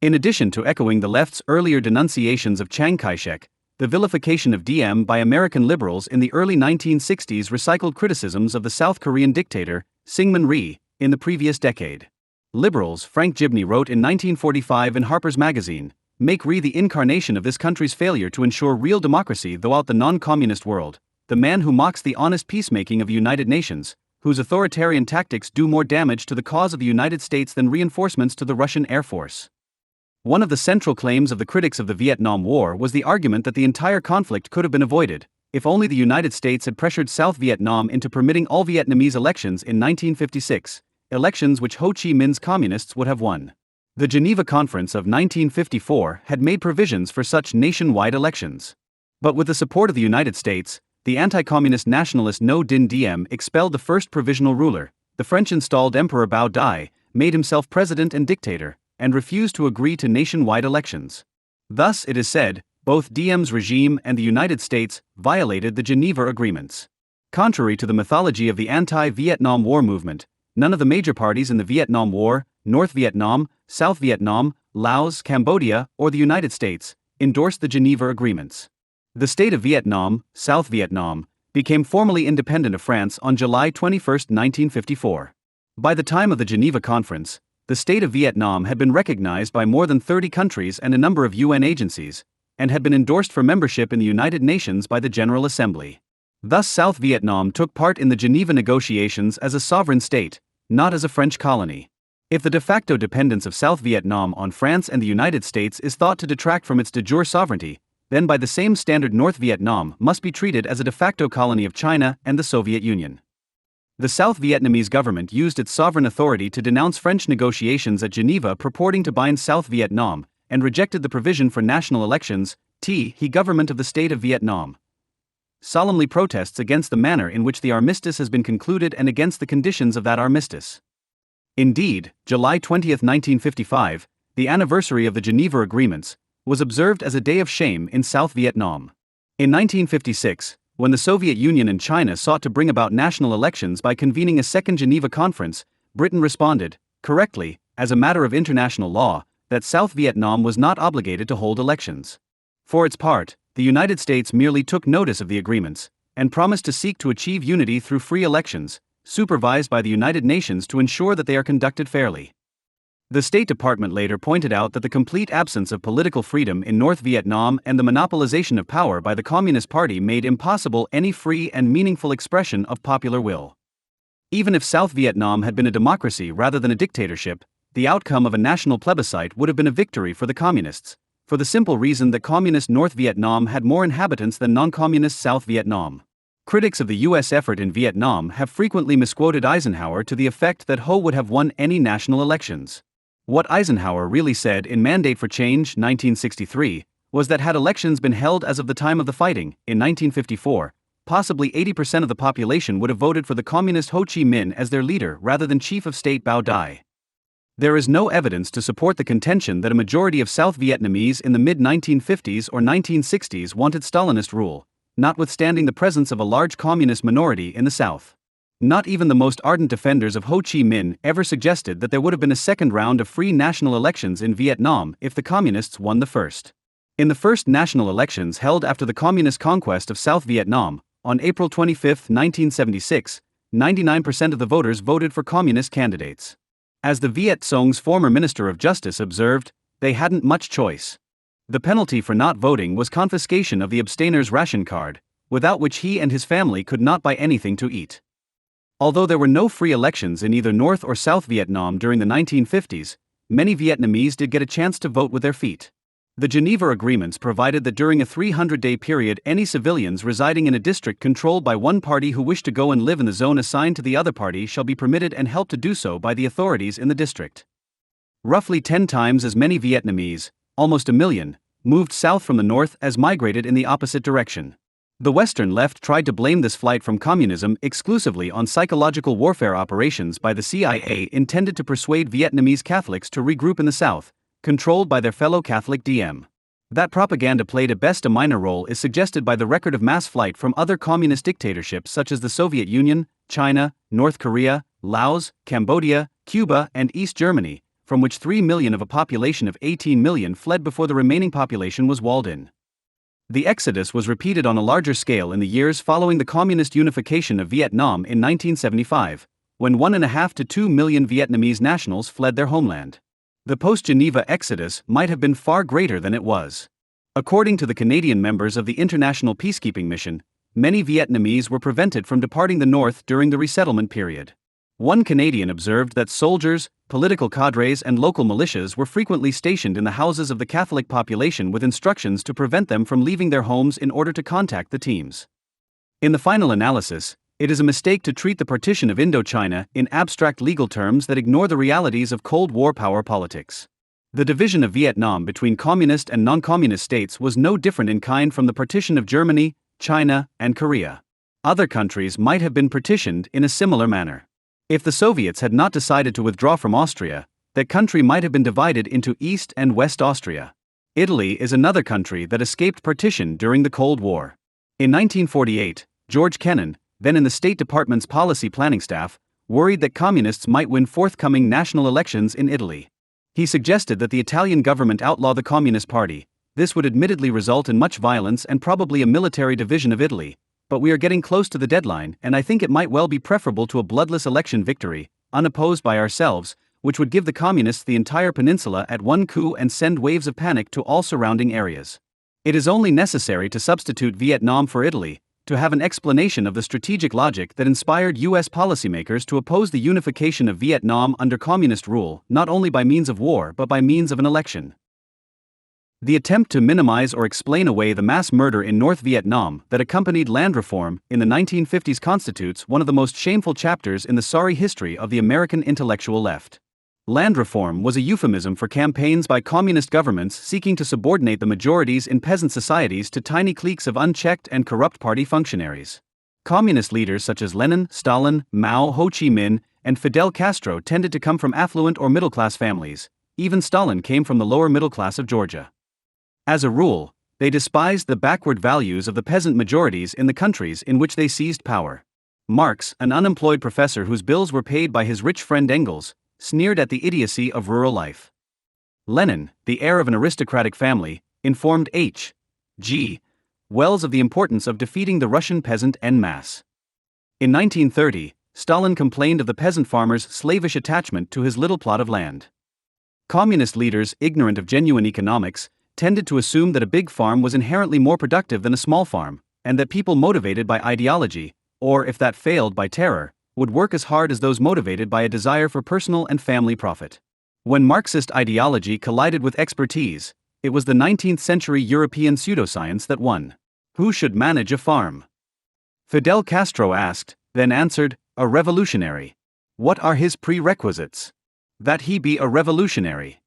In addition to echoing the left's earlier denunciations of Chiang Kai-shek, the vilification of Diem by American liberals in the early 1960s recycled criticisms of the South Korean dictator, Syngman Rhee, in the previous decade. Liberals, Frank Gibney wrote in 1945 in Harper's Magazine, "Make Rhee the incarnation of this country's failure to ensure real democracy throughout the non-communist world, the man who mocks the honest peacemaking of United Nations, whose authoritarian tactics do more damage to the cause of the United States than reinforcements to the Russian Air Force." One of the central claims of the critics of the Vietnam War was the argument that the entire conflict could have been avoided, if only the United States had pressured South Vietnam into permitting all Vietnamese elections in 1956, elections which Ho Chi Minh's communists would have won. The Geneva Conference of 1954 had made provisions for such nationwide elections. But with the support of the United States, the anti-communist nationalist Ngo Dinh Diem expelled the first provisional ruler, the French-installed Emperor Bao Dai, made himself president and dictator, and refused to agree to nationwide elections. Thus, it is said, both Diem's regime and the United States violated the Geneva Agreements. Contrary to the mythology of the anti-Vietnam War movement, none of the major parties in the Vietnam War, North Vietnam, South Vietnam, Laos, Cambodia, or the United States, endorsed the Geneva Agreements. The state of Vietnam, South Vietnam, became formally independent of France on July 21, 1954. By the time of the Geneva Conference, the state of Vietnam had been recognized by more than 30 countries and a number of UN agencies, and had been endorsed for membership in the United Nations by the General Assembly. Thus South Vietnam took part in the Geneva negotiations as a sovereign state, not as a French colony. If the de facto dependence of South Vietnam on France and the United States is thought to detract from its de jure sovereignty, then by the same standard North Vietnam must be treated as a de facto colony of China and the Soviet Union. The South Vietnamese government used its sovereign authority to denounce French negotiations at Geneva purporting to bind South Vietnam, and rejected the provision for national elections. He government of the state of Vietnam solemnly protests against the manner in which the armistice has been concluded and against the conditions of that armistice. Indeed, July 20, 1955, the anniversary of the Geneva Agreements, was observed as a day of shame in South Vietnam. In 1956, when the Soviet Union and China sought to bring about national elections by convening a second Geneva Conference, Britain responded, correctly, as a matter of international law, that South Vietnam was not obligated to hold elections. For its part, the United States merely took notice of the agreements, and promised to seek to achieve unity through free elections, supervised by the United Nations to ensure that they are conducted fairly. The State Department later pointed out that the complete absence of political freedom in North Vietnam and the monopolization of power by the Communist Party made impossible any free and meaningful expression of popular will. Even if South Vietnam had been a democracy rather than a dictatorship, the outcome of a national plebiscite would have been a victory for the Communists, for the simple reason that Communist North Vietnam had more inhabitants than non-Communist South Vietnam. Critics of the U.S. effort in Vietnam have frequently misquoted Eisenhower to the effect that Ho would have won any national elections. What Eisenhower really said in Mandate for Change 1963 was that had elections been held as of the time of the fighting, in 1954, possibly 80% of the population would have voted for the communist Ho Chi Minh as their leader rather than Chief of State Bao Dai. There is no evidence to support the contention that a majority of South Vietnamese in the mid-1950s or 1960s wanted Stalinist rule, notwithstanding the presence of a large communist minority in the South. Not even the most ardent defenders of Ho Chi Minh ever suggested that there would have been a second round of free national elections in Vietnam if the Communists won the first. In the first national elections held after the Communist conquest of South Vietnam, on April 25, 1976, 99% of the voters voted for Communist candidates. As the Viet Cong's former Minister of Justice observed, they hadn't much choice. The penalty for not voting was confiscation of the abstainer's ration card, without which he and his family could not buy anything to eat. Although there were no free elections in either North or South Vietnam during the 1950s, many Vietnamese did get a chance to vote with their feet. The Geneva Agreements provided that during a 300-day period any civilians residing in a district controlled by one party who wish to go and live in the zone assigned to the other party shall be permitted and helped to do so by the authorities in the district. Roughly 10 times as many Vietnamese, almost 1 million, moved south from the north as migrated in the opposite direction. The Western left tried to blame this flight from communism exclusively on psychological warfare operations by the CIA intended to persuade Vietnamese Catholics to regroup in the south, controlled by their fellow Catholic DM. That propaganda played at best a minor role is suggested by the record of mass flight from other communist dictatorships such as the Soviet Union, China, North Korea, Laos, Cambodia, Cuba, and East Germany, from which 3 million of a population of 18 million fled before the remaining population was walled in. The exodus was repeated on a larger scale in the years following the communist unification of Vietnam in 1975, when 1.5 to 2 million Vietnamese nationals fled their homeland. The post-Geneva exodus might have been far greater than it was. According to the Canadian members of the International Peacekeeping Mission, many Vietnamese were prevented from departing the north during the resettlement period. One Canadian observed that soldiers, political cadres, and local militias were frequently stationed in the houses of the Catholic population with instructions to prevent them from leaving their homes in order to contact the teams. In the final analysis, it is a mistake to treat the partition of Indochina in abstract legal terms that ignore the realities of Cold War power politics. The division of Vietnam between communist and non-communist states was no different in kind from the partition of Germany, China, and Korea. Other countries might have been partitioned in a similar manner. If the Soviets had not decided to withdraw from Austria, that country might have been divided into East and West Austria. Italy is another country that escaped partition during the Cold War. In 1948, George Kennan, then in the State Department's policy planning staff, worried that communists might win forthcoming national elections in Italy. He suggested that the Italian government outlaw the Communist Party. This would admittedly result in much violence and probably a military division of Italy, but we are getting close to the deadline, and I think it might well be preferable to a bloodless election victory, unopposed by ourselves, which would give the communists the entire peninsula at one coup and send waves of panic to all surrounding areas. It is only necessary to substitute Vietnam for Italy, to have an explanation of the strategic logic that inspired U.S. policymakers to oppose the unification of Vietnam under communist rule, not only by means of war but by means of an election. The attempt to minimize or explain away the mass murder in North Vietnam that accompanied land reform in the 1950s constitutes one of the most shameful chapters in the sorry history of the American intellectual left. Land reform was a euphemism for campaigns by communist governments seeking to subordinate the majorities in peasant societies to tiny cliques of unchecked and corrupt party functionaries. Communist leaders such as Lenin, Stalin, Mao, Ho Chi Minh, and Fidel Castro tended to come from affluent or middle-class families. Even Stalin came from the lower middle class of Georgia. As a rule, they despised the backward values of the peasant majorities in the countries in which they seized power. Marx, an unemployed professor whose bills were paid by his rich friend Engels, sneered at the idiocy of rural life. Lenin, the heir of an aristocratic family, informed H.G. Wells of the importance of defeating the Russian peasant en masse. In 1930, Stalin complained of the peasant farmer's slavish attachment to his little plot of land. Communist leaders, ignorant of genuine economics, tended to assume that a big farm was inherently more productive than a small farm, and that people motivated by ideology, or if that failed by terror, would work as hard as those motivated by a desire for personal and family profit. When Marxist ideology collided with expertise, it was the 19th century European pseudoscience that won. Who should manage a farm? Fidel Castro asked, then answered, a revolutionary. What are his prerequisites? That he be a revolutionary.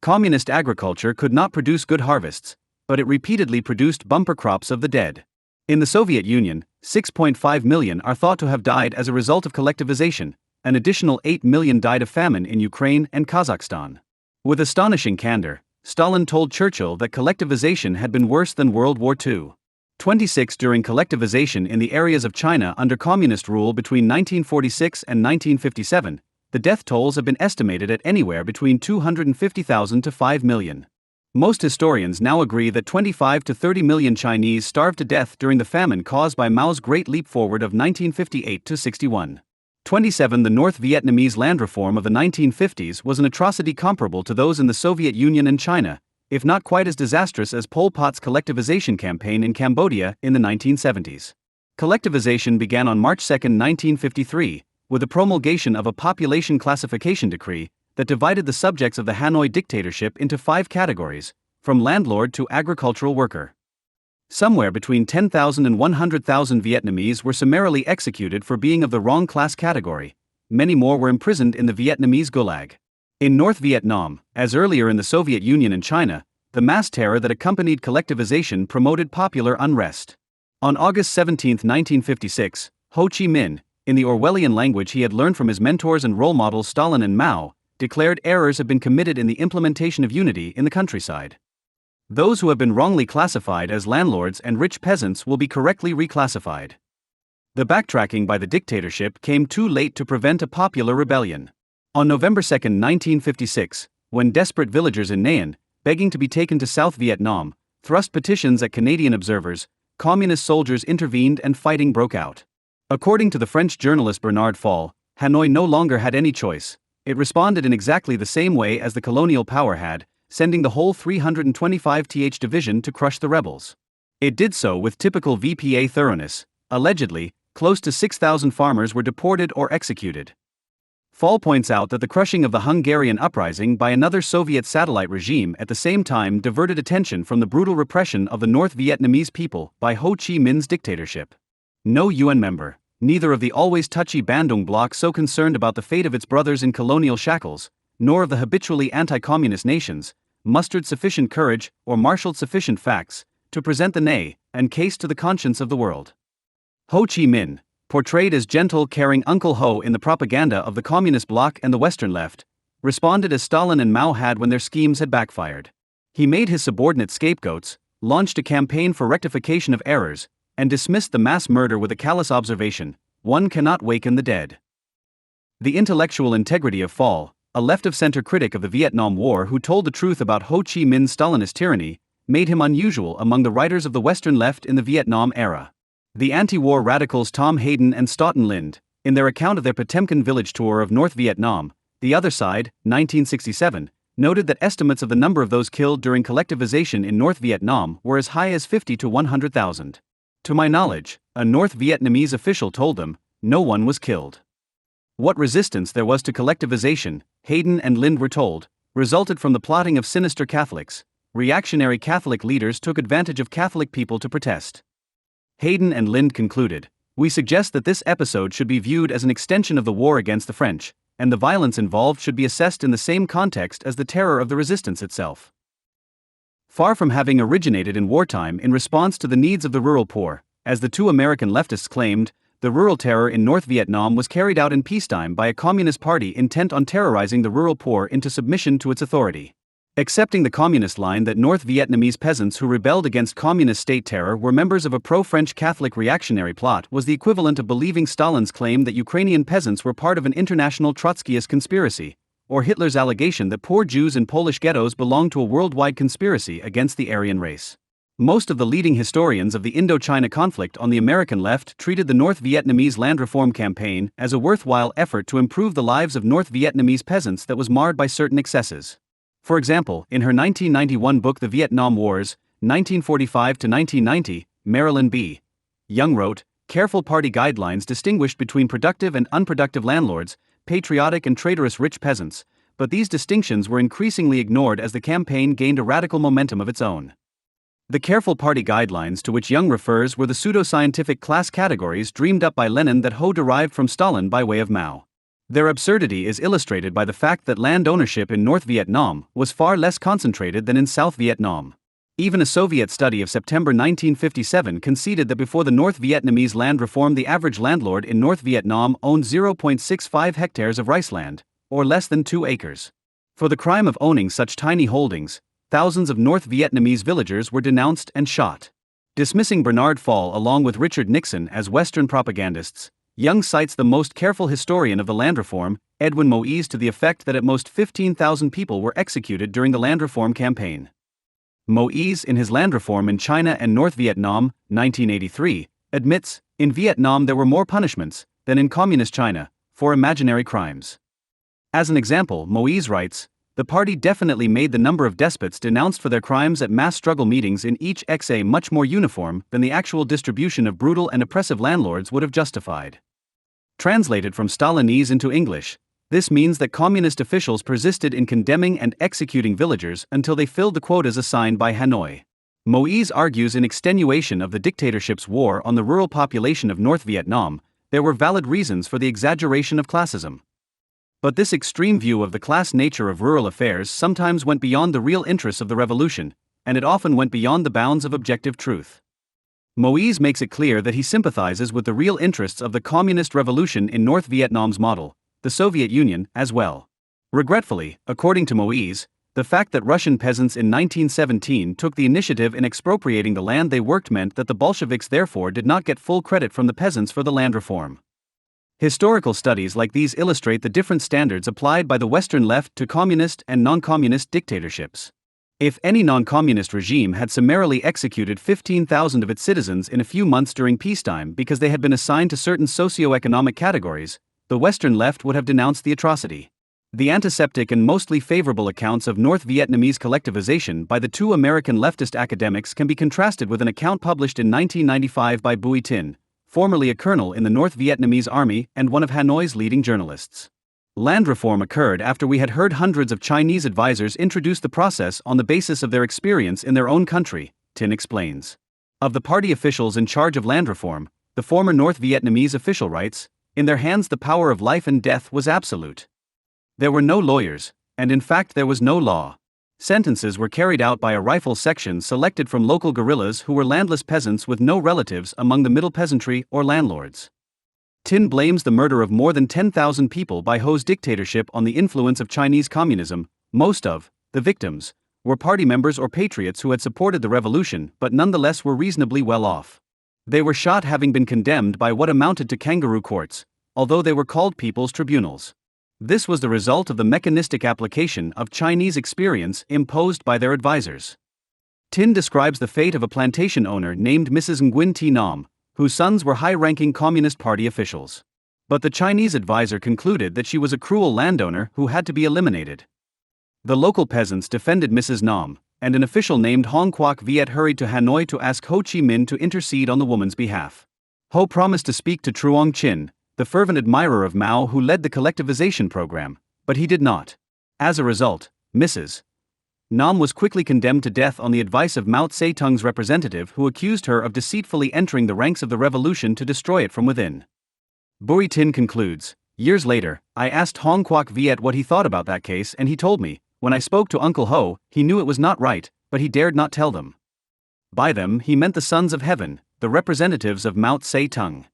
Communist agriculture could not produce good harvests, but it repeatedly produced bumper crops of the dead. In the Soviet Union, 6.5 million are thought to have died as a result of collectivization, an additional 8 million died of famine in Ukraine and Kazakhstan. With astonishing candor, Stalin told Churchill that collectivization had been worse than World War II. 26 During collectivization in the areas of China under communist rule between 1946 and 1957, the death tolls have been estimated at anywhere between 250,000 to 5 million. Most historians now agree that 25 to 30 million Chinese starved to death during the famine caused by Mao's Great Leap Forward of 1958 to 61. 27 The North Vietnamese land reform of the 1950s was an atrocity comparable to those in the Soviet Union and China, if not quite as disastrous as Pol Pot's collectivization campaign in Cambodia in the 1970s. Collectivization began on March 2, 1953, with the promulgation of a population classification decree that divided the subjects of the Hanoi dictatorship into 5 categories: from landlord to agricultural worker. Somewhere between 10,000 and 100,000 Vietnamese were summarily executed for being of the wrong class category. Many more were imprisoned in the Vietnamese Gulag. In North Vietnam, as earlier in the Soviet Union and China, the mass terror that accompanied collectivization promoted popular unrest. On August 17, 1956, Ho Chi Minh, in the Orwellian language he had learned from his mentors and role models Stalin and Mao, declared errors have been committed in the implementation of unity in the countryside. Those who have been wrongly classified as landlords and rich peasants will be correctly reclassified. The backtracking by the dictatorship came too late to prevent a popular rebellion. On November 2, 1956, when desperate villagers in Nain, begging to be taken to South Vietnam, thrust petitions at Canadian observers, communist soldiers intervened and fighting broke out. According to the French journalist Bernard Fall, Hanoi no longer had any choice. It responded in exactly the same way as the colonial power had, sending the whole 325th Division to crush the rebels. It did so with typical VPA thoroughness. Allegedly, close to 6,000 farmers were deported or executed. Fall points out that the crushing of the Hungarian uprising by another Soviet satellite regime at the same time diverted attention from the brutal repression of the North Vietnamese people by Ho Chi Minh's dictatorship. No UN member, neither of the always touchy Bandung bloc so concerned about the fate of its brothers in colonial shackles, nor of the habitually anti-communist nations, mustered sufficient courage or marshaled sufficient facts to present the nay and case to the conscience of the world. Ho Chi Minh, portrayed as gentle, caring Uncle Ho in the propaganda of the communist bloc and the Western left, responded as Stalin and Mao had when their schemes had backfired. He made his subordinate scapegoats, launched a campaign for rectification of errors, and dismissed the mass murder with a callous observation: one cannot waken the dead. The intellectual integrity of Fall, a left-of-center critic of the Vietnam War who told the truth about Ho Chi Minh's Stalinist tyranny, made him unusual among the writers of the Western left in the Vietnam era. The anti-war radicals Tom Hayden and Stoughton Lind, in their account of their Potemkin village tour of North Vietnam, The Other Side, 1967, noted that estimates of the number of those killed during collectivization in North Vietnam were as high as 50 to 100,000. To my knowledge, a North Vietnamese official told them, no one was killed. What resistance there was to collectivization, Hayden and Lind were told, resulted from the plotting of sinister Catholics. Reactionary Catholic leaders took advantage of Catholic people to protest. Hayden and Lind concluded, we suggest that this episode should be viewed as an extension of the war against the French, and the violence involved should be assessed in the same context as the terror of the resistance itself. Far from having originated in wartime in response to the needs of the rural poor, as the two American leftists claimed, the rural terror in North Vietnam was carried out in peacetime by a communist party intent on terrorizing the rural poor into submission to its authority. Accepting the communist line that North Vietnamese peasants who rebelled against communist state terror were members of a pro-French Catholic reactionary plot was the equivalent of believing Stalin's claim that Ukrainian peasants were part of an international Trotskyist conspiracy, or Hitler's allegation that poor Jews in Polish ghettos belonged to a worldwide conspiracy against the Aryan race. Most of the leading historians of the Indochina conflict on the American left treated the North Vietnamese land reform campaign as a worthwhile effort to improve the lives of North Vietnamese peasants that was marred by certain excesses. For example, in her 1991 book The Vietnam Wars, 1945 to 1990, Marilyn B. Young wrote, careful party guidelines distinguished between productive and unproductive landlords, patriotic and traitorous rich peasants, but these distinctions were increasingly ignored as the campaign gained a radical momentum of its own. The careful party guidelines to which Young refers were the pseudoscientific class categories dreamed up by Lenin that Ho derived from Stalin by way of Mao. Their absurdity is illustrated by the fact that land ownership in North Vietnam was far less concentrated than in South Vietnam. Even a Soviet study of September 1957 conceded that before the North Vietnamese land reform the average landlord in North Vietnam owned 0.65 hectares of rice land, or less than 2 acres. For the crime of owning such tiny holdings, thousands of North Vietnamese villagers were denounced and shot. Dismissing Bernard Fall along with Richard Nixon as Western propagandists, Young cites the most careful historian of the land reform, Edwin Moise, to the effect that at most 15,000 people were executed during the land reform campaign. Moise, in his Land Reform in China and North Vietnam, 1983, admits, in Vietnam there were more punishments than in communist China for imaginary crimes. As an example, Moise writes, the party definitely made the number of despots denounced for their crimes at mass struggle meetings in each XA much more uniform than the actual distribution of brutal and oppressive landlords would have justified. Translated from Stalinese into English, This means that communist officials persisted in condemning and executing villagers until they filled the quotas assigned by Hanoi. Moise argues in extenuation of the dictatorship's war on the rural population of North Vietnam, there were valid reasons for the exaggeration of classism. But this extreme view of the class nature of rural affairs sometimes went beyond the real interests of the revolution, and it often went beyond the bounds of objective truth. Moise makes it clear that he sympathizes with the real interests of the communist revolution in North Vietnam's model, the Soviet Union, as well. Regretfully, according to Moise, the fact that Russian peasants in 1917 took the initiative in expropriating the land they worked meant that the Bolsheviks therefore did not get full credit from the peasants for the land reform. Historical studies like these illustrate the different standards applied by the Western left to communist and non-communist dictatorships. If any non-communist regime had summarily executed 15,000 of its citizens in a few months during peacetime because they had been assigned to certain socio-economic categories, the Western left would have denounced the atrocity. The antiseptic and mostly favorable accounts of North Vietnamese collectivization by the two American leftist academics can be contrasted with an account published in 1995 by Bui Tin, formerly a colonel in the North Vietnamese army and one of Hanoi's leading journalists. Land reform occurred after we had heard hundreds of Chinese advisors introduce the process on the basis of their experience in their own country, Tin explains. Of the party officials in charge of land reform, the former North Vietnamese official writes, in their hands the power of life and death was absolute. There were no lawyers, and in fact there was no law. Sentences were carried out by a rifle section selected from local guerrillas who were landless peasants with no relatives among the middle peasantry or landlords. Tin blames the murder of more than 10,000 people by Ho's dictatorship on the influence of Chinese communism. Most of the victims were party members or patriots who had supported the revolution but nonetheless were reasonably well off. They were shot having been condemned by what amounted to kangaroo courts, although they were called people's tribunals. This was the result of the mechanistic application of Chinese experience imposed by their advisors. Tin describes the fate of a plantation owner named Mrs. Nguyen Thi Nam, whose sons were high-ranking Communist Party officials. But the Chinese advisor concluded that she was a cruel landowner who had to be eliminated. The local peasants defended Mrs. Nam, and an official named Hong Quoc Viet hurried to Hanoi to ask Ho Chi Minh to intercede on the woman's behalf. Ho promised to speak to Truong Chin, the fervent admirer of Mao who led the collectivization program, but he did not. As a result, Mrs. Nam was quickly condemned to death on the advice of Mao Zedong's representative who accused her of deceitfully entering the ranks of the revolution to destroy it from within. Bui Tin concludes, years later, I asked Hong Quoc Viet what he thought about that case and he told me, when I spoke to Uncle Ho, he knew it was not right, but he dared not tell them. By them he meant the sons of heaven, the representatives of Mao Zedong.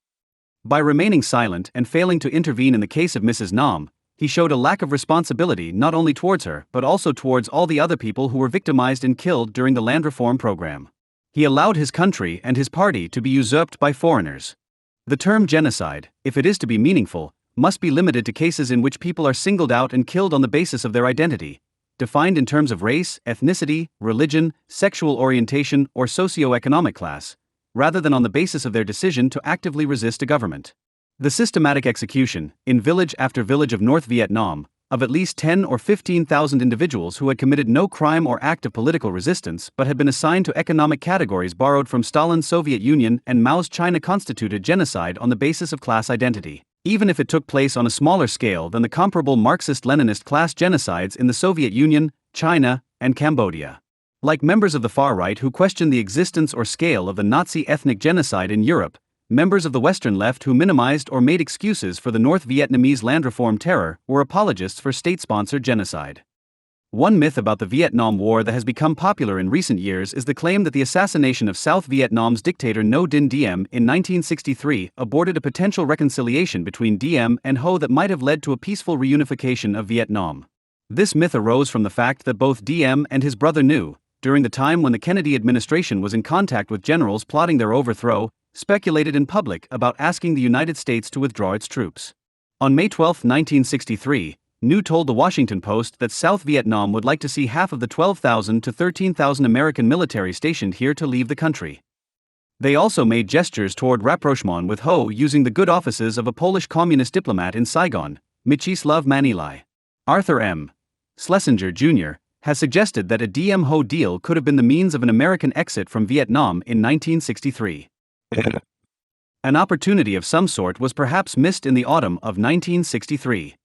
By remaining silent and failing to intervene in the case of Mrs. Nam, he showed a lack of responsibility not only towards her but also towards all the other people who were victimized and killed during the land reform program. He allowed his country and his party to be usurped by foreigners. The term genocide, if it is to be meaningful, must be limited to cases in which people are singled out and killed on the basis of their identity, defined in terms of race, ethnicity, religion, sexual orientation, or socio-economic class, rather than on the basis of their decision to actively resist a government. The systematic execution, in village after village of North Vietnam, of at least 10 or 15,000 individuals who had committed no crime or act of political resistance but had been assigned to economic categories borrowed from Stalin's Soviet Union and Mao's China constituted genocide on the basis of class identity, even if it took place on a smaller scale than the comparable Marxist-Leninist class genocides in the Soviet Union, China, and Cambodia. Like members of the far right who questioned the existence or scale of the Nazi ethnic genocide in Europe, members of the Western left who minimized or made excuses for the North Vietnamese land reform terror were apologists for state-sponsored genocide. One myth about the Vietnam War that has become popular in recent years is the claim that the assassination of South Vietnam's dictator Ngo Dinh Diem in 1963 aborted a potential reconciliation between Diem and Ho that might have led to a peaceful reunification of Vietnam. This myth arose from the fact that both Diem and his brother Nhu, during the time when the Kennedy administration was in contact with generals plotting their overthrow, speculated in public about asking the United States to withdraw its troops. On May 12, 1963, Nhu told the Washington Post that South Vietnam would like to see half of the 12,000 to 13,000 American military stationed here to leave the country. They also made gestures toward rapprochement with Ho using the good offices of a Polish communist diplomat in Saigon, Mieczysław Manilai. Arthur M. Schlesinger, Jr., has suggested that a Diem-Ho deal could have been the means of an American exit from Vietnam in 1963. An opportunity of some sort was perhaps missed in the autumn of 1963.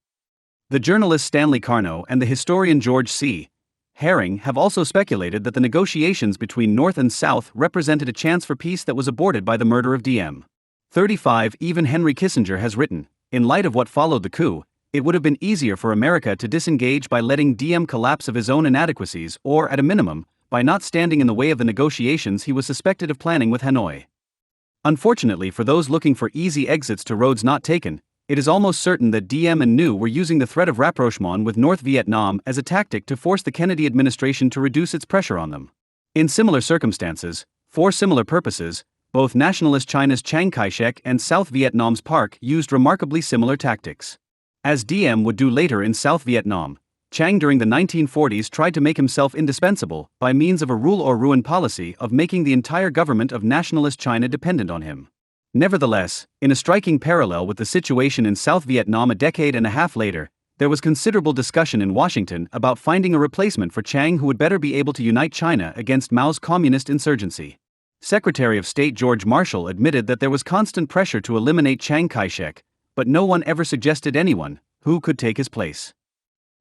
The journalist Stanley Carno and the historian George C. Herring have also speculated that the negotiations between North and South represented a chance for peace that was aborted by the murder of Diem. 35. Even Henry Kissinger has written, in light of what followed the coup, it would have been easier for America to disengage by letting Diem collapse of his own inadequacies or, at a minimum, by not standing in the way of the negotiations he was suspected of planning with Hanoi. Unfortunately for those looking for easy exits to roads not taken, it is almost certain that Diem and Nhu were using the threat of rapprochement with North Vietnam as a tactic to force the Kennedy administration to reduce its pressure on them. In similar circumstances, for similar purposes, both nationalist China's Chiang Kai-shek and South Vietnam's Park used remarkably similar tactics. As Diem would do later in South Vietnam, Chiang during the 1940s tried to make himself indispensable by means of a rule or ruin policy of making the entire government of nationalist China dependent on him. Nevertheless, in a striking parallel with the situation in South Vietnam a decade and a half later, there was considerable discussion in Washington about finding a replacement for Chiang who would better be able to unite China against Mao's communist insurgency. Secretary of State George Marshall admitted that there was constant pressure to eliminate Chiang Kai-shek, but no one ever suggested anyone who could take his place.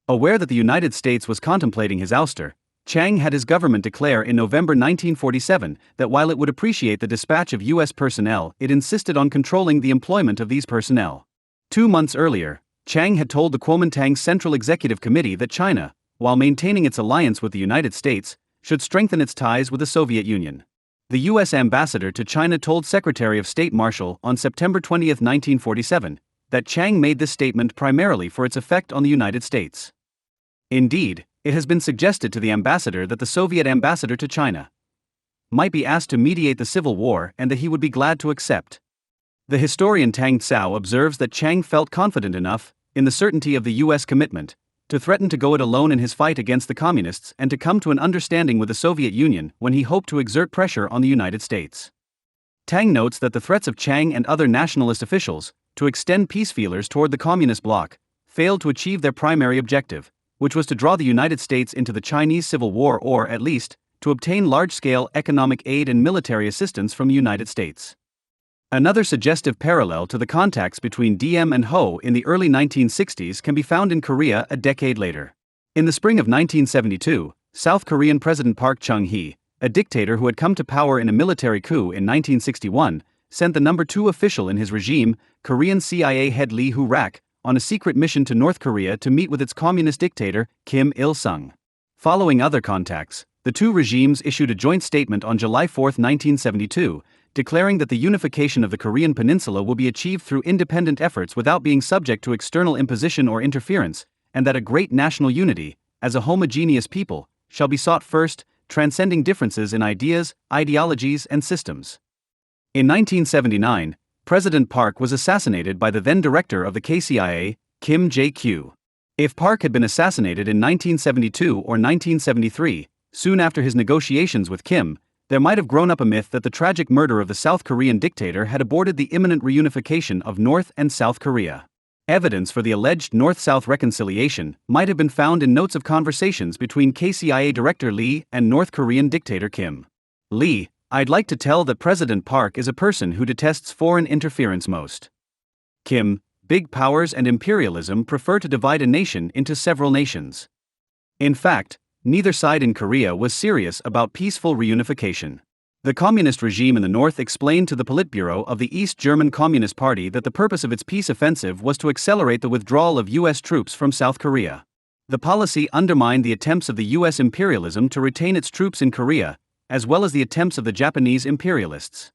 Aware that the United States was contemplating his ouster, Chiang had his government declare in November 1947 that while it would appreciate the dispatch of U.S. personnel, it insisted on controlling the employment of these personnel. 2 months earlier, Chiang had told the Kuomintang Central Executive Committee that China, while maintaining its alliance with the United States, should strengthen its ties with the Soviet Union. The U.S. ambassador to China told Secretary of State Marshall on September 20, 1947, that Chiang made this statement primarily for its effect on the United States. Indeed, it has been suggested to the ambassador that the Soviet ambassador to China might be asked to mediate the civil war and that he would be glad to accept. The historian Tang Tsao observes that Chiang felt confident enough, in the certainty of the U.S. commitment, to threaten to go it alone in his fight against the communists and to come to an understanding with the Soviet Union when he hoped to exert pressure on the United States. Tang notes that the threats of Chiang and other nationalist officials to extend peace feelers toward the communist bloc failed to achieve their primary objective, which was to draw the United States into the Chinese Civil War or, at least, to obtain large-scale economic aid and military assistance from the United States. Another suggestive parallel to the contacts between Diem and Ho in the early 1960s can be found in Korea a decade later. In the spring of 1972, South Korean President Park Chung-hee, a dictator who had come to power in a military coup in 1961, sent the number 2 official in his regime, Korean CIA head Lee Hoo-rak, on a secret mission to North Korea to meet with its communist dictator, Kim Il-sung. Following other contacts, the two regimes issued a joint statement on July 4, 1972, declaring that the unification of the Korean peninsula will be achieved through independent efforts without being subject to external imposition or interference, and that a great national unity, as a homogeneous people, shall be sought first, transcending differences in ideas, ideologies, and systems. In 1979, President Park was assassinated by the then director of the KCIA, Kim Jae-kyu. If Park had been assassinated in 1972 or 1973, soon after his negotiations with Kim, there might have grown up a myth that the tragic murder of the South Korean dictator had aborted the imminent reunification of North and South Korea. Evidence for the alleged North-South reconciliation might have been found in notes of conversations between KCIA Director Lee and North Korean dictator Kim. Lee, I'd like to tell that President Park is a person who detests foreign interference most. Kim, big powers and imperialism prefer to divide a nation into several nations. In fact, neither side in Korea was serious about peaceful reunification. The communist regime in the north explained to the Politburo of the East German Communist Party that the purpose of its peace offensive was to accelerate the withdrawal of U.S. troops from South Korea. The policy undermined the attempts of the U.S. imperialism to retain its troops in Korea, as well as the attempts of the Japanese imperialists.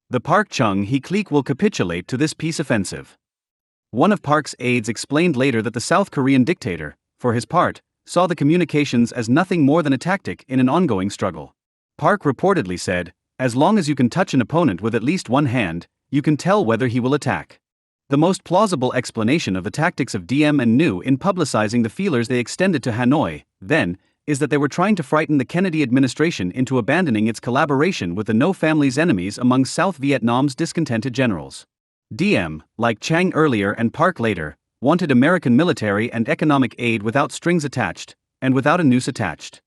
The Park Chung-hee clique will capitulate to this peace offensive. One of Park's aides explained later that the South Korean dictator, for his part, saw the communications as nothing more than a tactic in an ongoing struggle. Park reportedly said, "As long as you can touch an opponent with at least one hand, you can tell whether he will attack." The most plausible explanation of the tactics of Diem and Nhu in publicizing the feelers they extended to Hanoi, then, is that they were trying to frighten the Kennedy administration into abandoning its collaboration with the No Family's enemies among South Vietnam's discontented generals. Diem, like Chiang earlier and Park later, wanted American military and economic aid without strings attached, and without a noose attached.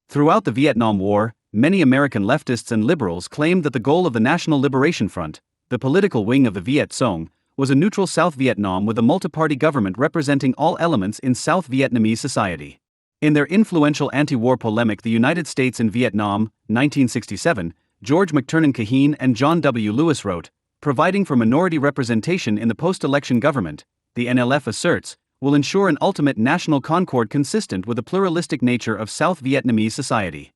Throughout the Vietnam War, many American leftists and liberals claimed that the goal of the National Liberation Front, the political wing of the Viet Cong, was a neutral South Vietnam with a multi-party government representing all elements in South Vietnamese society. In their influential anti-war polemic The United States in Vietnam, 1967, George McTernan Kaheen and John W. Lewis wrote, providing for minority representation in the post-election government, the NLF asserts, will ensure an ultimate national concord consistent with the pluralistic nature of South Vietnamese society.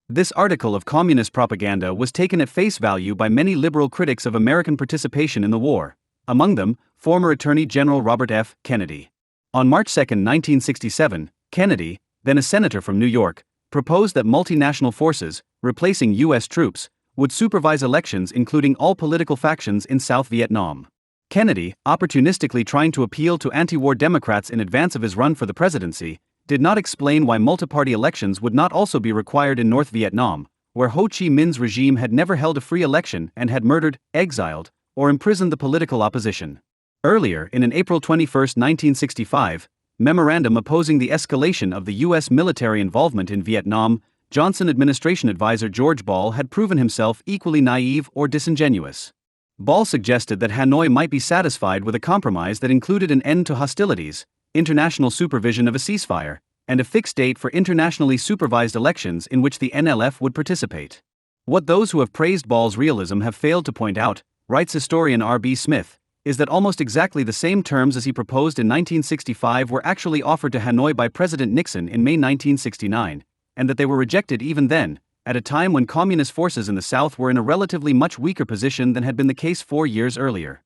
This article of communist propaganda was taken at face value by many liberal critics of American participation in the war, among them, former Attorney General Robert F. Kennedy. On March 2, 1967, Kennedy, then a senator from New York, proposed that multinational forces, replacing U.S. troops, would supervise elections including all political factions in South Vietnam. Kennedy, opportunistically trying to appeal to anti-war Democrats in advance of his run for the presidency, did not explain why multi-party elections would not also be required in North Vietnam, where Ho Chi Minh's regime had never held a free election and had murdered, exiled, or imprisoned the political opposition. Earlier, in an April 21, 1965, memorandum opposing the escalation of the U.S. military involvement in Vietnam, Johnson administration advisor George Ball had proven himself equally naive or disingenuous. Ball suggested that Hanoi might be satisfied with a compromise that included an end to hostilities, international supervision of a ceasefire, and a fixed date for internationally supervised elections in which the NLF would participate. What those who have praised Ball's realism have failed to point out, writes historian R.B. Smith, is that almost exactly the same terms as he proposed in 1965 were actually offered to Hanoi by President Nixon in May 1969, and that they were rejected even then, at a time when communist forces in the South were in a relatively much weaker position than had been the case 4 years earlier.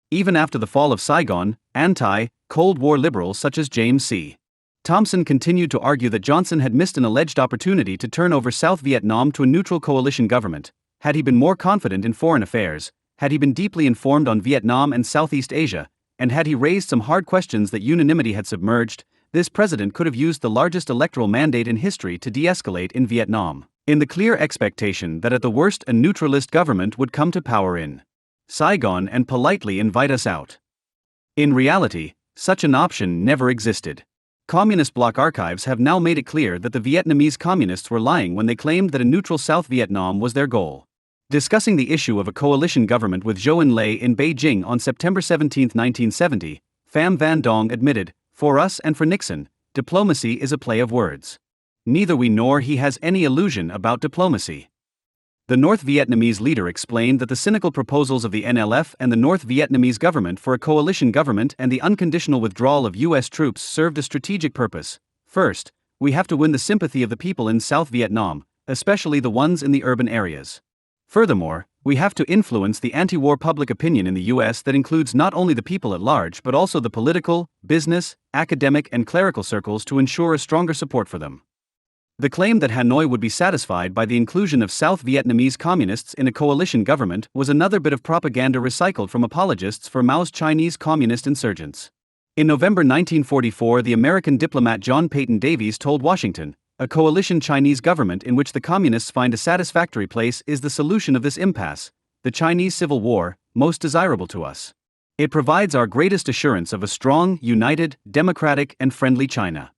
Even after the fall of Saigon, anti-Cold War liberals such as James C. Thompson continued to argue that Johnson had missed an alleged opportunity to turn over South Vietnam to a neutral coalition government, had he been more confident in foreign affairs, had he been deeply informed on Vietnam and Southeast Asia, and had he raised some hard questions that unanimity had submerged, this president could have used the largest electoral mandate in history to de-escalate in Vietnam, in the clear expectation that at the worst a neutralist government would come to power in Saigon and politely invite us out. In reality, such an option never existed. Communist bloc archives have now made it clear that the Vietnamese communists were lying when they claimed that a neutral South Vietnam was their goal. Discussing the issue of a coalition government with Zhou Enlai in Beijing on September 17, 1970, Pham Van Dong admitted, "For us and for Nixon, diplomacy is a play of words. Neither we nor he has any illusion about diplomacy." The North Vietnamese leader explained that the cynical proposals of the NLF and the North Vietnamese government for a coalition government and the unconditional withdrawal of U.S. troops served a strategic purpose. First, we have to win the sympathy of the people in South Vietnam, especially the ones in the urban areas. Furthermore, we have to influence the anti-war public opinion in the U.S. that includes not only the people at large but also the political, business, academic and clerical circles to ensure a stronger support for them. The claim that Hanoi would be satisfied by the inclusion of South Vietnamese communists in a coalition government was another bit of propaganda recycled from apologists for Mao's Chinese communist insurgents. In November 1944, the American diplomat John Peyton Davies told Washington, "A coalition Chinese government in which the communists find a satisfactory place is the solution of this impasse, the Chinese Civil War, most desirable to us. It provides our greatest assurance of a strong, united, democratic and friendly China."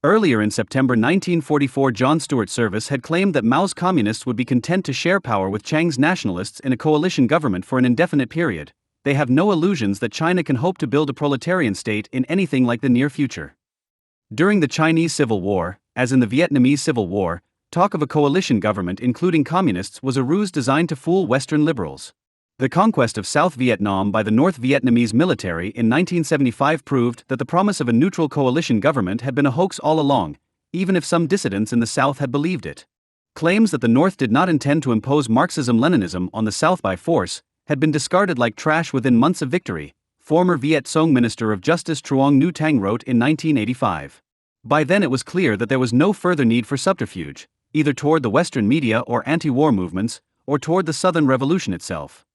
Earlier in September 1944, John Stuart Service had claimed that Mao's communists would be content to share power with Chiang's nationalists in a coalition government for an indefinite period. They have no illusions that China can hope to build a proletarian state in anything like the near future. During the Chinese Civil War, as in the Vietnamese Civil War, talk of a coalition government including communists was a ruse designed to fool Western liberals. The conquest of South Vietnam by the North Vietnamese military in 1975 proved that the promise of a neutral coalition government had been a hoax all along, even if some dissidents in the South had believed it. Claims that the North did not intend to impose Marxism-Leninism on the South by force had been discarded like trash within months of victory, former Viet Cong Minister of Justice Truong Nhu Tang wrote in 1985. By then it was clear that there was no further need for subterfuge, either toward the Western media or anti-war movements, or toward the Southern Revolution itself.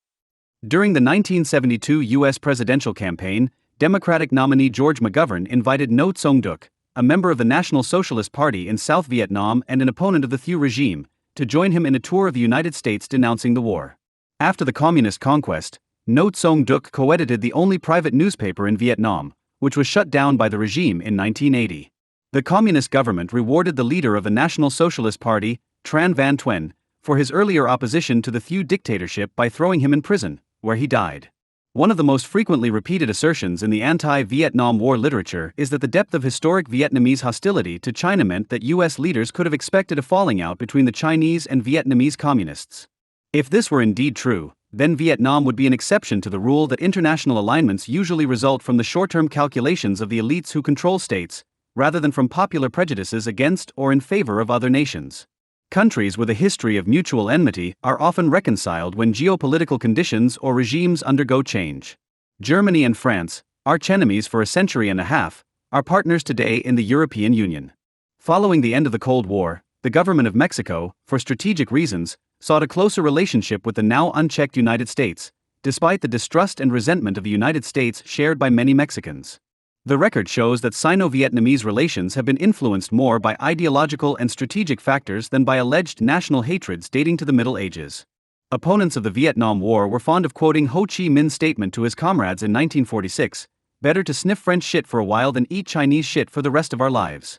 During the 1972 U.S. presidential campaign, Democratic nominee George McGovern invited Ngo Trong Duc, a member of the National Socialist Party in South Vietnam and an opponent of the Thieu regime, to join him in a tour of the United States denouncing the war. After the communist conquest, Ngo Trong Duc co-edited the only private newspaper in Vietnam, which was shut down by the regime in 1980. The communist government rewarded the leader of the National Socialist Party, Tran Van Thuan, for his earlier opposition to the Thieu dictatorship by throwing him in prison, where he died. One of the most frequently repeated assertions in the anti-Vietnam War literature is that the depth of historic Vietnamese hostility to China meant that U.S. leaders could have expected a falling out between the Chinese and Vietnamese communists. If this were indeed true, then Vietnam would be an exception to the rule that international alignments usually result from the short-term calculations of the elites who control states, rather than from popular prejudices against or in favor of other nations. Countries with a history of mutual enmity are often reconciled when geopolitical conditions or regimes undergo change. Germany and France, archenemies for a century and a half, are partners today in the European Union. Following the end of the Cold War, the government of Mexico, for strategic reasons, sought a closer relationship with the now unchecked United States, despite the distrust and resentment of the United States shared by many Mexicans. The record shows that Sino-Vietnamese relations have been influenced more by ideological and strategic factors than by alleged national hatreds dating to the Middle Ages. Opponents of the Vietnam War were fond of quoting Ho Chi Minh's statement to his comrades in 1946, "Better to sniff French shit for a while than eat Chinese shit for the rest of our lives."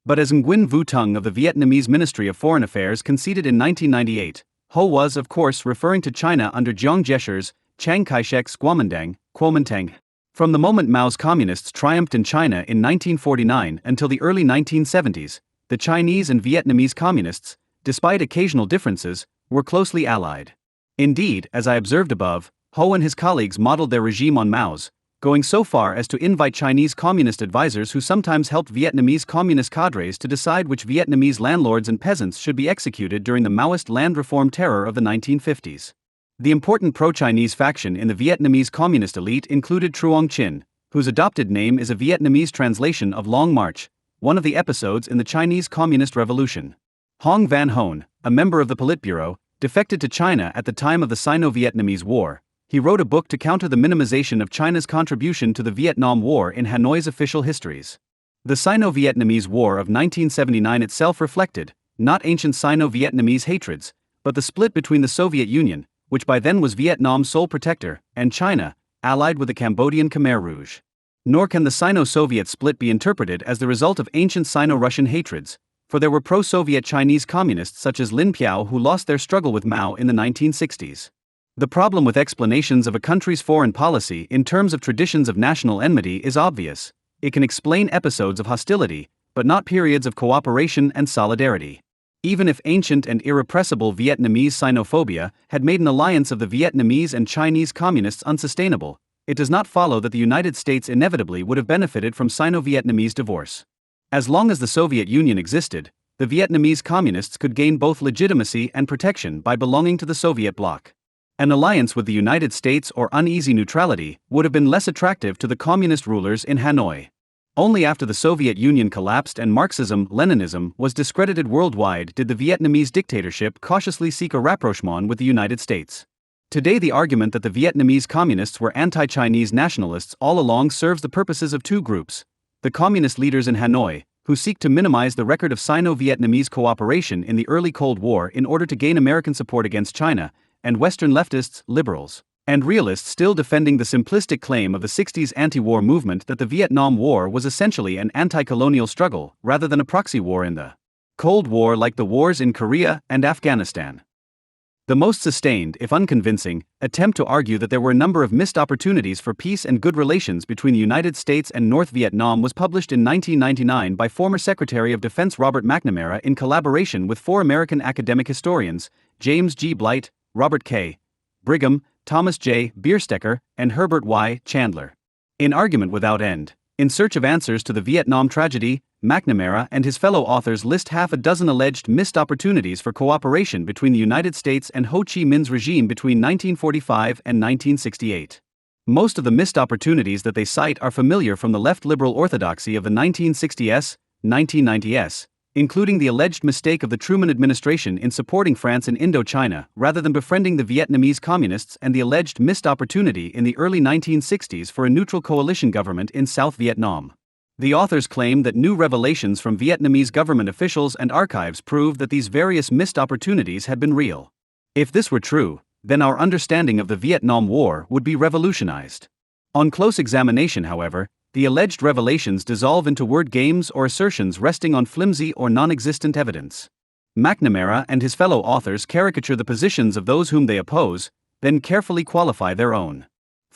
But as Nguyen Vu Tung of the Vietnamese Ministry of Foreign Affairs conceded in 1998, Ho was, of course, referring to China under Chiang Kai-shek's Chiang Kai-shek's Kuomintang. From the moment Mao's communists triumphed in China in 1949 until the early 1970s, the Chinese and Vietnamese communists, despite occasional differences, were closely allied. Indeed, as I observed above, Ho and his colleagues modeled their regime on Mao's, going so far as to invite Chinese communist advisors who sometimes helped Vietnamese communist cadres to decide which Vietnamese landlords and peasants should be executed during the Maoist land reform terror of the 1950s. The important pro-Chinese faction in the Vietnamese communist elite included Truong Trinh, whose adopted name is a Vietnamese translation of Long March, one of the episodes in the Chinese Communist Revolution. Hong Van Hoen, a member of the Politburo, defected to China at the time of the Sino-Vietnamese War. He wrote a book to counter the minimization of China's contribution to the Vietnam War in Hanoi's official histories. The Sino-Vietnamese War of 1979 itself reflected, not ancient Sino-Vietnamese hatreds, but the split between the Soviet Union, which by then was Vietnam's sole protector, and China, allied with the Cambodian Khmer Rouge. Nor can the Sino-Soviet split be interpreted as the result of ancient Sino-Russian hatreds, for there were pro-Soviet Chinese communists such as Lin Piao who lost their struggle with Mao in the 1960s. The problem with explanations of a country's foreign policy in terms of traditions of national enmity is obvious. It can explain episodes of hostility, but not periods of cooperation and solidarity. Even if ancient and irrepressible Vietnamese Sinophobia had made an alliance of the Vietnamese and Chinese communists unsustainable, it does not follow that the United States inevitably would have benefited from Sino-Vietnamese divorce. As long as the Soviet Union existed, the Vietnamese communists could gain both legitimacy and protection by belonging to the Soviet bloc. An alliance with the United States or uneasy neutrality would have been less attractive to the communist rulers in Hanoi. Only after the Soviet Union collapsed and Marxism-Leninism was discredited worldwide did the Vietnamese dictatorship cautiously seek a rapprochement with the United States. Today the argument that the Vietnamese communists were anti-Chinese nationalists all along serves the purposes of two groups: the communist leaders in Hanoi, who seek to minimize the record of Sino-Vietnamese cooperation in the early Cold War in order to gain American support against China, and Western leftists, liberals, and realists still defending the simplistic claim of the 60s anti-war movement that the Vietnam War was essentially an anti-colonial struggle rather than a proxy war in the Cold War like the wars in Korea and Afghanistan. The most sustained, if unconvincing, attempt to argue that there were a number of missed opportunities for peace and good relations between the United States and North Vietnam was published in 1999 by former Secretary of Defense Robert McNamara in collaboration with four American academic historians, James G. Blight, Robert K. Brigham, Thomas J. Bierstecker, and Herbert Y. Chandler. In Argument Without End, in search of answers to the Vietnam tragedy, McNamara and his fellow authors list half a dozen alleged missed opportunities for cooperation between the United States and Ho Chi Minh's regime between 1945 and 1968. Most of the missed opportunities that they cite are familiar from the left liberal orthodoxy of the 1960s, 1990s, including the alleged mistake of the Truman administration in supporting France in Indochina rather than befriending the Vietnamese communists and the alleged missed opportunity in the early 1960s for a neutral coalition government in South Vietnam. The authors claim that new revelations from Vietnamese government officials and archives prove that these various missed opportunities had been real. If this were true, then our understanding of the Vietnam War would be revolutionized. On close examination, however, the alleged revelations dissolve into word games or assertions resting on flimsy or non-existent evidence. McNamara and his fellow authors caricature the positions of those whom they oppose, then carefully qualify their own.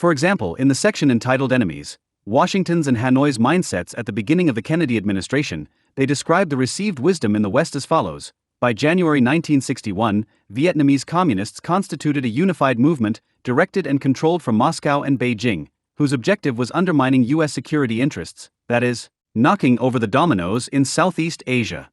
For example, in the section entitled Enemies, Washington's and Hanoi's mindsets at the beginning of the Kennedy administration, they described the received wisdom in the West as follows. By January 1961, Vietnamese communists constituted a unified movement, directed and controlled from Moscow and Beijing, whose objective was undermining U.S. security interests, that is, knocking over the dominoes in Southeast Asia.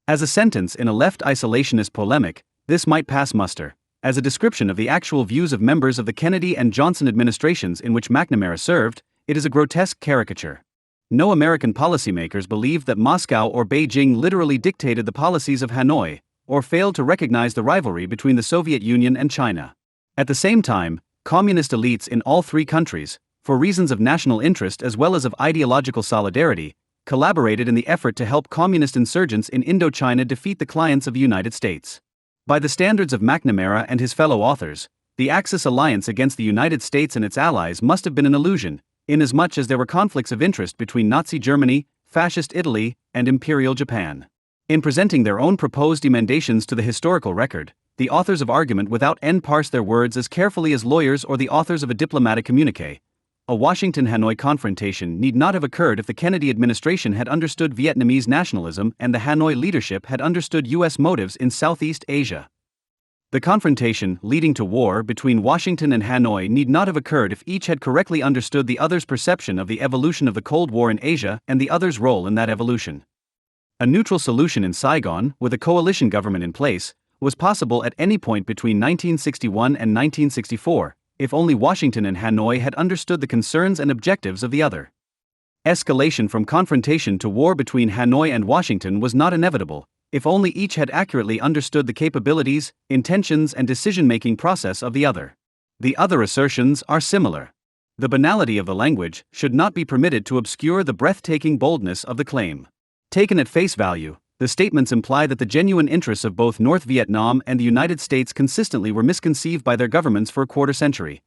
As a sentence in a left isolationist polemic, this might pass muster. As a description of the actual views of members of the Kennedy and Johnson administrations in which McNamara served, it is a grotesque caricature. No American policymakers believed that Moscow or Beijing literally dictated the policies of Hanoi, or failed to recognize the rivalry between the Soviet Union and China. At the same time, communist elites in all three countries, for reasons of national interest as well as of ideological solidarity, collaborated in the effort to help communist insurgents in Indochina defeat the clients of the United States. By the standards of McNamara and his fellow authors, the Axis alliance against the United States and its allies must have been an illusion, inasmuch as there were conflicts of interest between Nazi Germany, Fascist Italy, and Imperial Japan. In presenting their own proposed emendations to the historical record, the authors of Argument Without End parse their words as carefully as lawyers or the authors of a diplomatic communique. A Washington-Hanoi confrontation need not have occurred if the Kennedy administration had understood Vietnamese nationalism and the Hanoi leadership had understood U.S. motives in Southeast Asia. The confrontation leading to war between Washington and Hanoi need not have occurred if each had correctly understood the other's perception of the evolution of the Cold War in Asia and the other's role in that evolution. A neutral solution in Saigon, with a coalition government in place, was possible at any point between 1961 and 1964, if only Washington and Hanoi had understood the concerns and objectives of the other. Escalation from confrontation to war between Hanoi and Washington was not inevitable, if only each had accurately understood the capabilities, intentions, and decision-making process of the other. The other assertions are similar. The banality of the language should not be permitted to obscure the breathtaking boldness of the claim. Taken at face value, the statements imply that the genuine interests of both North Vietnam and the United States consistently were misconceived by their governments for a quarter century.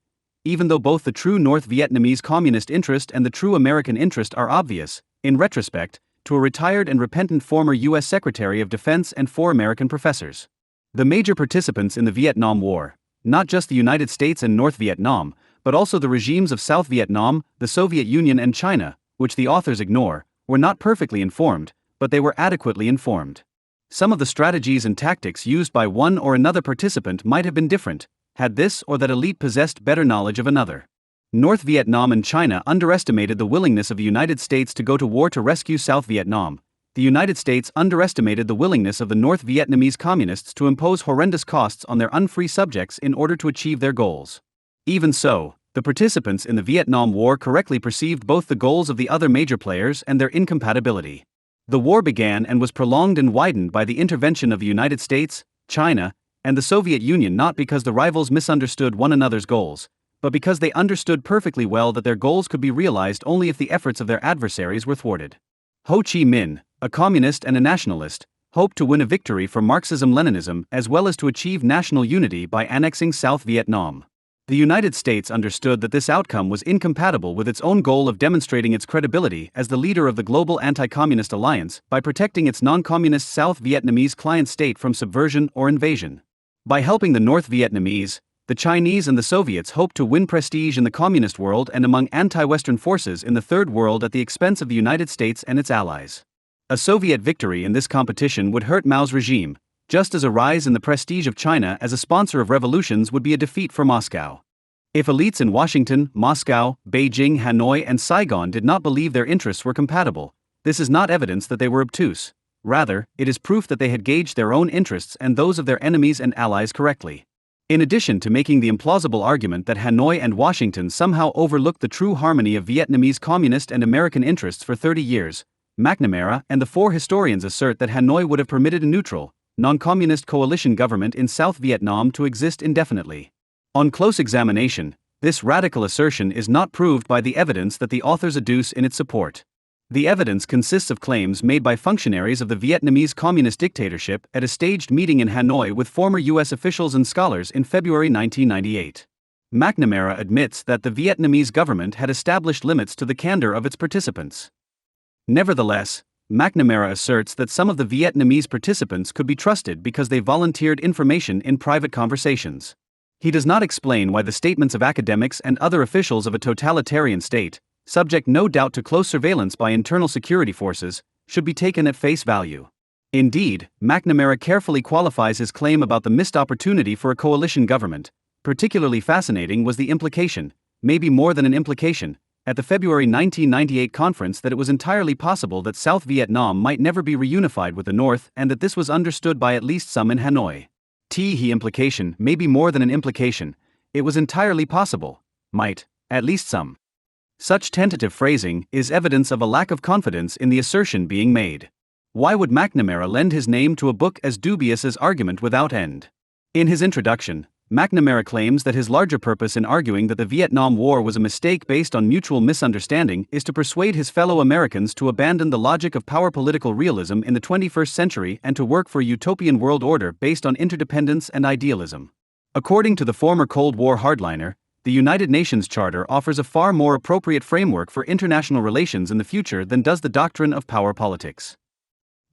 Even though both the true North Vietnamese communist interest and the true American interest are obvious, in retrospect, to a retired and repentant former U.S. Secretary of Defense and 4 American professors. The major participants in the Vietnam War, not just the United States and North Vietnam, but also the regimes of South Vietnam, the Soviet Union and China, which the authors ignore, were not perfectly informed, but they were adequately informed. Some of the strategies and tactics used by one or another participant might have been different, had this or that elite possessed better knowledge of another. North Vietnam and China underestimated the willingness of the United States to go to war to rescue South Vietnam. The United States underestimated the willingness of the North Vietnamese communists to impose horrendous costs on their unfree subjects in order to achieve their goals. Even so, the participants in the Vietnam War correctly perceived both the goals of the other major players and their incompatibility. The war began and was prolonged and widened by the intervention of the United States, China, and the Soviet Union, not because the rivals misunderstood one another's goals, but because they understood perfectly well that their goals could be realized only if the efforts of their adversaries were thwarted. Ho Chi Minh, a communist and a nationalist, hoped to win a victory for Marxism-Leninism as well as to achieve national unity by annexing South Vietnam. The United States understood that this outcome was incompatible with its own goal of demonstrating its credibility as the leader of the global anti-communist alliance by protecting its non-communist South Vietnamese client state from subversion or invasion. By helping the North Vietnamese, the Chinese and the Soviets hoped to win prestige in the communist world and among anti-Western forces in the Third World at the expense of the United States and its allies. A Soviet victory in this competition would hurt Mao's regime, just as a rise in the prestige of China as a sponsor of revolutions would be a defeat for Moscow. If elites in Washington, Moscow, Beijing, Hanoi, and Saigon did not believe their interests were compatible, this is not evidence that they were obtuse. Rather, it is proof that they had gauged their own interests and those of their enemies and allies correctly. In addition to making the implausible argument that Hanoi and Washington somehow overlooked the true harmony of Vietnamese communist and American interests for 30 years, McNamara and the 4 historians assert that Hanoi would have permitted a neutral, non-communist coalition government in South Vietnam to exist indefinitely. On close examination, this radical assertion is not proved by the evidence that the authors adduce in its support. The evidence consists of claims made by functionaries of the Vietnamese communist dictatorship at a staged meeting in Hanoi with former U.S. officials and scholars in February 1998. McNamara admits that the Vietnamese government had established limits to the candor of its participants. Nevertheless, McNamara asserts that some of the Vietnamese participants could be trusted because they volunteered information in private conversations. He does not explain why the statements of academics and other officials of a totalitarian state, subject no doubt to close surveillance by internal security forces, should be taken at face value. Indeed, McNamara carefully qualifies his claim about the missed opportunity for a coalition government. Particularly fascinating was the implication, maybe more than an implication, at the February 1998 conference that it was entirely possible that South Vietnam might never be reunified with the North and that this was understood by at least some in Hanoi. He implication, maybe more than an implication, it was entirely possible, might, at least some. Such tentative phrasing is evidence of a lack of confidence in the assertion being made. Why would McNamara lend his name to a book as dubious as Argument Without End? In his introduction, McNamara claims that his larger purpose in arguing that the Vietnam War was a mistake based on mutual misunderstanding is to persuade his fellow Americans to abandon the logic of power political realism in the 21st century and to work for a utopian world order based on interdependence and idealism. According to the former Cold War hardliner, the United Nations Charter offers a far more appropriate framework for international relations in the future than does the doctrine of power politics.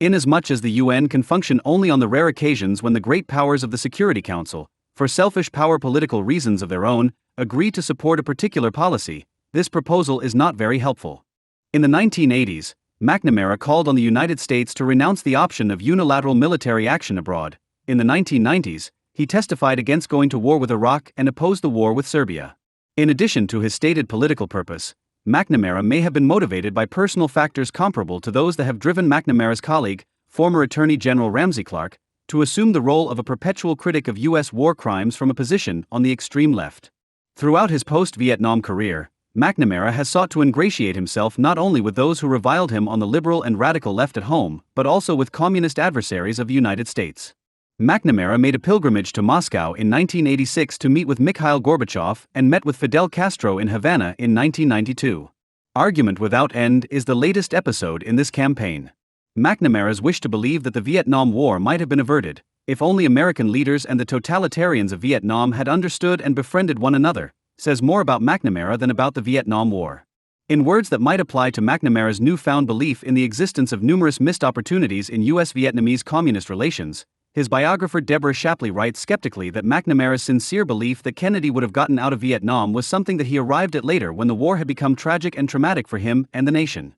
Inasmuch as the UN can function only on the rare occasions when the great powers of the Security Council, for selfish power political reasons of their own, agree to support a particular policy, this proposal is not very helpful. In the 1980s, McNamara called on the United States to renounce the option of unilateral military action abroad. In the 1990s, he testified against going to war with Iraq and opposed the war with Serbia. In addition to his stated political purpose, McNamara may have been motivated by personal factors comparable to those that have driven McNamara's colleague, former Attorney General Ramsey Clark, to assume the role of a perpetual critic of U.S. war crimes from a position on the extreme left. Throughout his post-Vietnam career, McNamara has sought to ingratiate himself not only with those who reviled him on the liberal and radical left at home, but also with communist adversaries of the United States. McNamara made a pilgrimage to Moscow in 1986 to meet with Mikhail Gorbachev and met with Fidel Castro in Havana in 1992. Argument Without End is the latest episode in this campaign. McNamara's wish to believe that the Vietnam War might have been averted, if only American leaders and the totalitarians of Vietnam had understood and befriended one another, says more about McNamara than about the Vietnam War. In words that might apply to McNamara's newfound belief in the existence of numerous missed opportunities in U.S.-Vietnamese communist relations, his biographer Deborah Shapley writes skeptically that McNamara's sincere belief that Kennedy would have gotten out of Vietnam was something that he arrived at later when the war had become tragic and traumatic for him and the nation.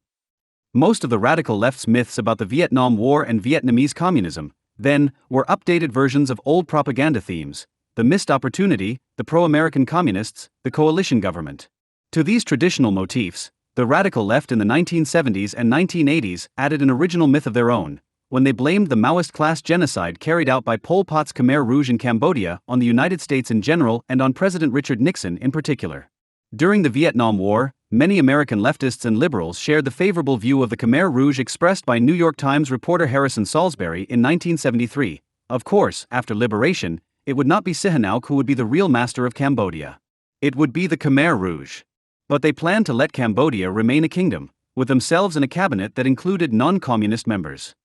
Most of the radical left's myths about the Vietnam War and Vietnamese communism, then, were updated versions of old propaganda themes: the missed opportunity, the pro-American communists, the coalition government. To these traditional motifs, the radical left in the 1970s and 1980s added an original myth of their own, when they blamed the Maoist class genocide carried out by Pol Pot's Khmer Rouge in Cambodia on the United States in general and on President Richard Nixon in particular. During the Vietnam War, many American leftists and liberals shared the favorable view of the Khmer Rouge expressed by New York Times reporter Harrison Salisbury in 1973. Of course, after liberation, it would not be Sihanouk who would be the real master of Cambodia. It would be the Khmer Rouge. But they planned to let Cambodia remain a kingdom, with themselves in a cabinet that included non-communist members.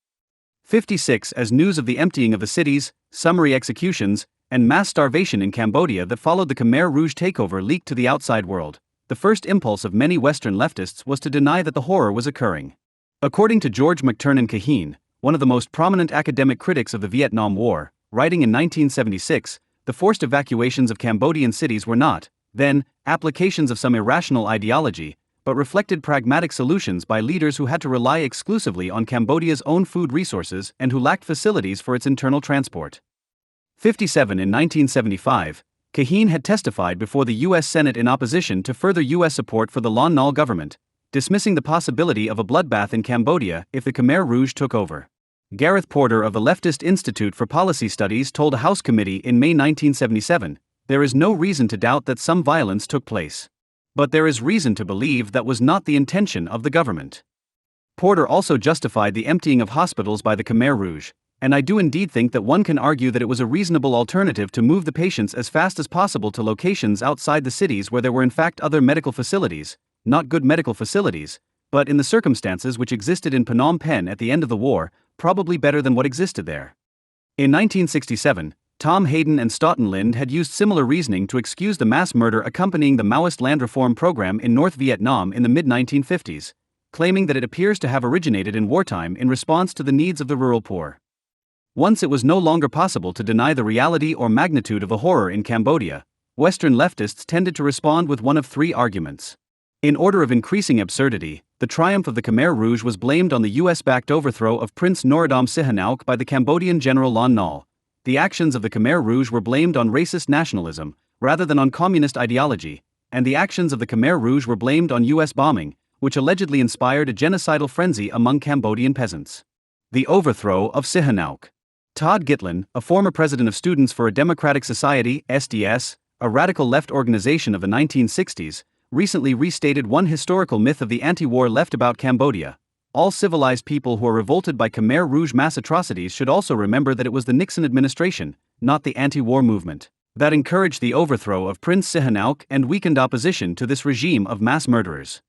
56 As news of the emptying of the cities, summary executions, and mass starvation in Cambodia that followed the Khmer Rouge takeover leaked to the outside world, the first impulse of many Western leftists was to deny that the horror was occurring. According to George McTurnan Kahene, one of the most prominent academic critics of the Vietnam War, writing in 1976, the forced evacuations of Cambodian cities were not, then, applications of some irrational ideology, but reflected pragmatic solutions by leaders who had to rely exclusively on Cambodia's own food resources and who lacked facilities for its internal transport. 57 In 1975, Kahene had testified before the U.S. Senate in opposition to further U.S. support for the Lon Nol government, dismissing the possibility of a bloodbath in Cambodia if the Khmer Rouge took over. Gareth Porter of the Leftist Institute for Policy Studies told a House committee in May 1977, "There is no reason to doubt that some violence took place. But there is reason to believe that was not the intention of the government." Porter also justified the emptying of hospitals by the Khmer Rouge, and I do indeed think that one can argue that it was a reasonable alternative to move the patients as fast as possible to locations outside the cities where there were in fact other medical facilities, not good medical facilities, but in the circumstances which existed in Phnom Penh at the end of the war, probably better than what existed there. In 1967, Tom Hayden and Stoughton Lind had used similar reasoning to excuse the mass murder accompanying the Maoist land reform program in North Vietnam in the mid-1950s, claiming that it appears to have originated in wartime in response to the needs of the rural poor. Once it was no longer possible to deny the reality or magnitude of the horror in Cambodia, Western leftists tended to respond with one of three arguments. In order of increasing absurdity, the triumph of the Khmer Rouge was blamed on the US-backed overthrow of Prince Norodom Sihanouk by the Cambodian General Lon Nol. The actions of the Khmer Rouge were blamed on racist nationalism, rather than on communist ideology, and the actions of the Khmer Rouge were blamed on US bombing, which allegedly inspired a genocidal frenzy among Cambodian peasants. The overthrow of Sihanouk. Todd Gitlin, a former president of Students for a Democratic Society, SDS, a radical left organization of the 1960s, recently restated one historical myth of the anti-war left about Cambodia. All civilized people who are revolted by Khmer Rouge mass atrocities should also remember that it was the Nixon administration, not the anti-war movement, that encouraged the overthrow of Prince Sihanouk and weakened opposition to this regime of mass murderers.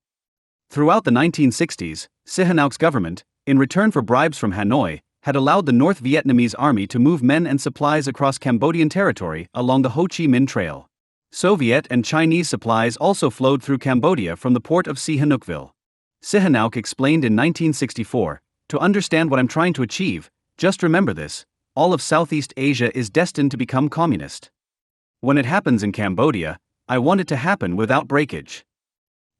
Throughout the 1960s, Sihanouk's government, in return for bribes from Hanoi, had allowed the North Vietnamese army to move men and supplies across Cambodian territory along the Ho Chi Minh Trail. Soviet and Chinese supplies also flowed through Cambodia from the port of Sihanoukville. Sihanouk explained in 1964, "To understand what I'm trying to achieve, just remember this: all of Southeast Asia is destined to become communist. When it happens in Cambodia, I want it to happen without breakage."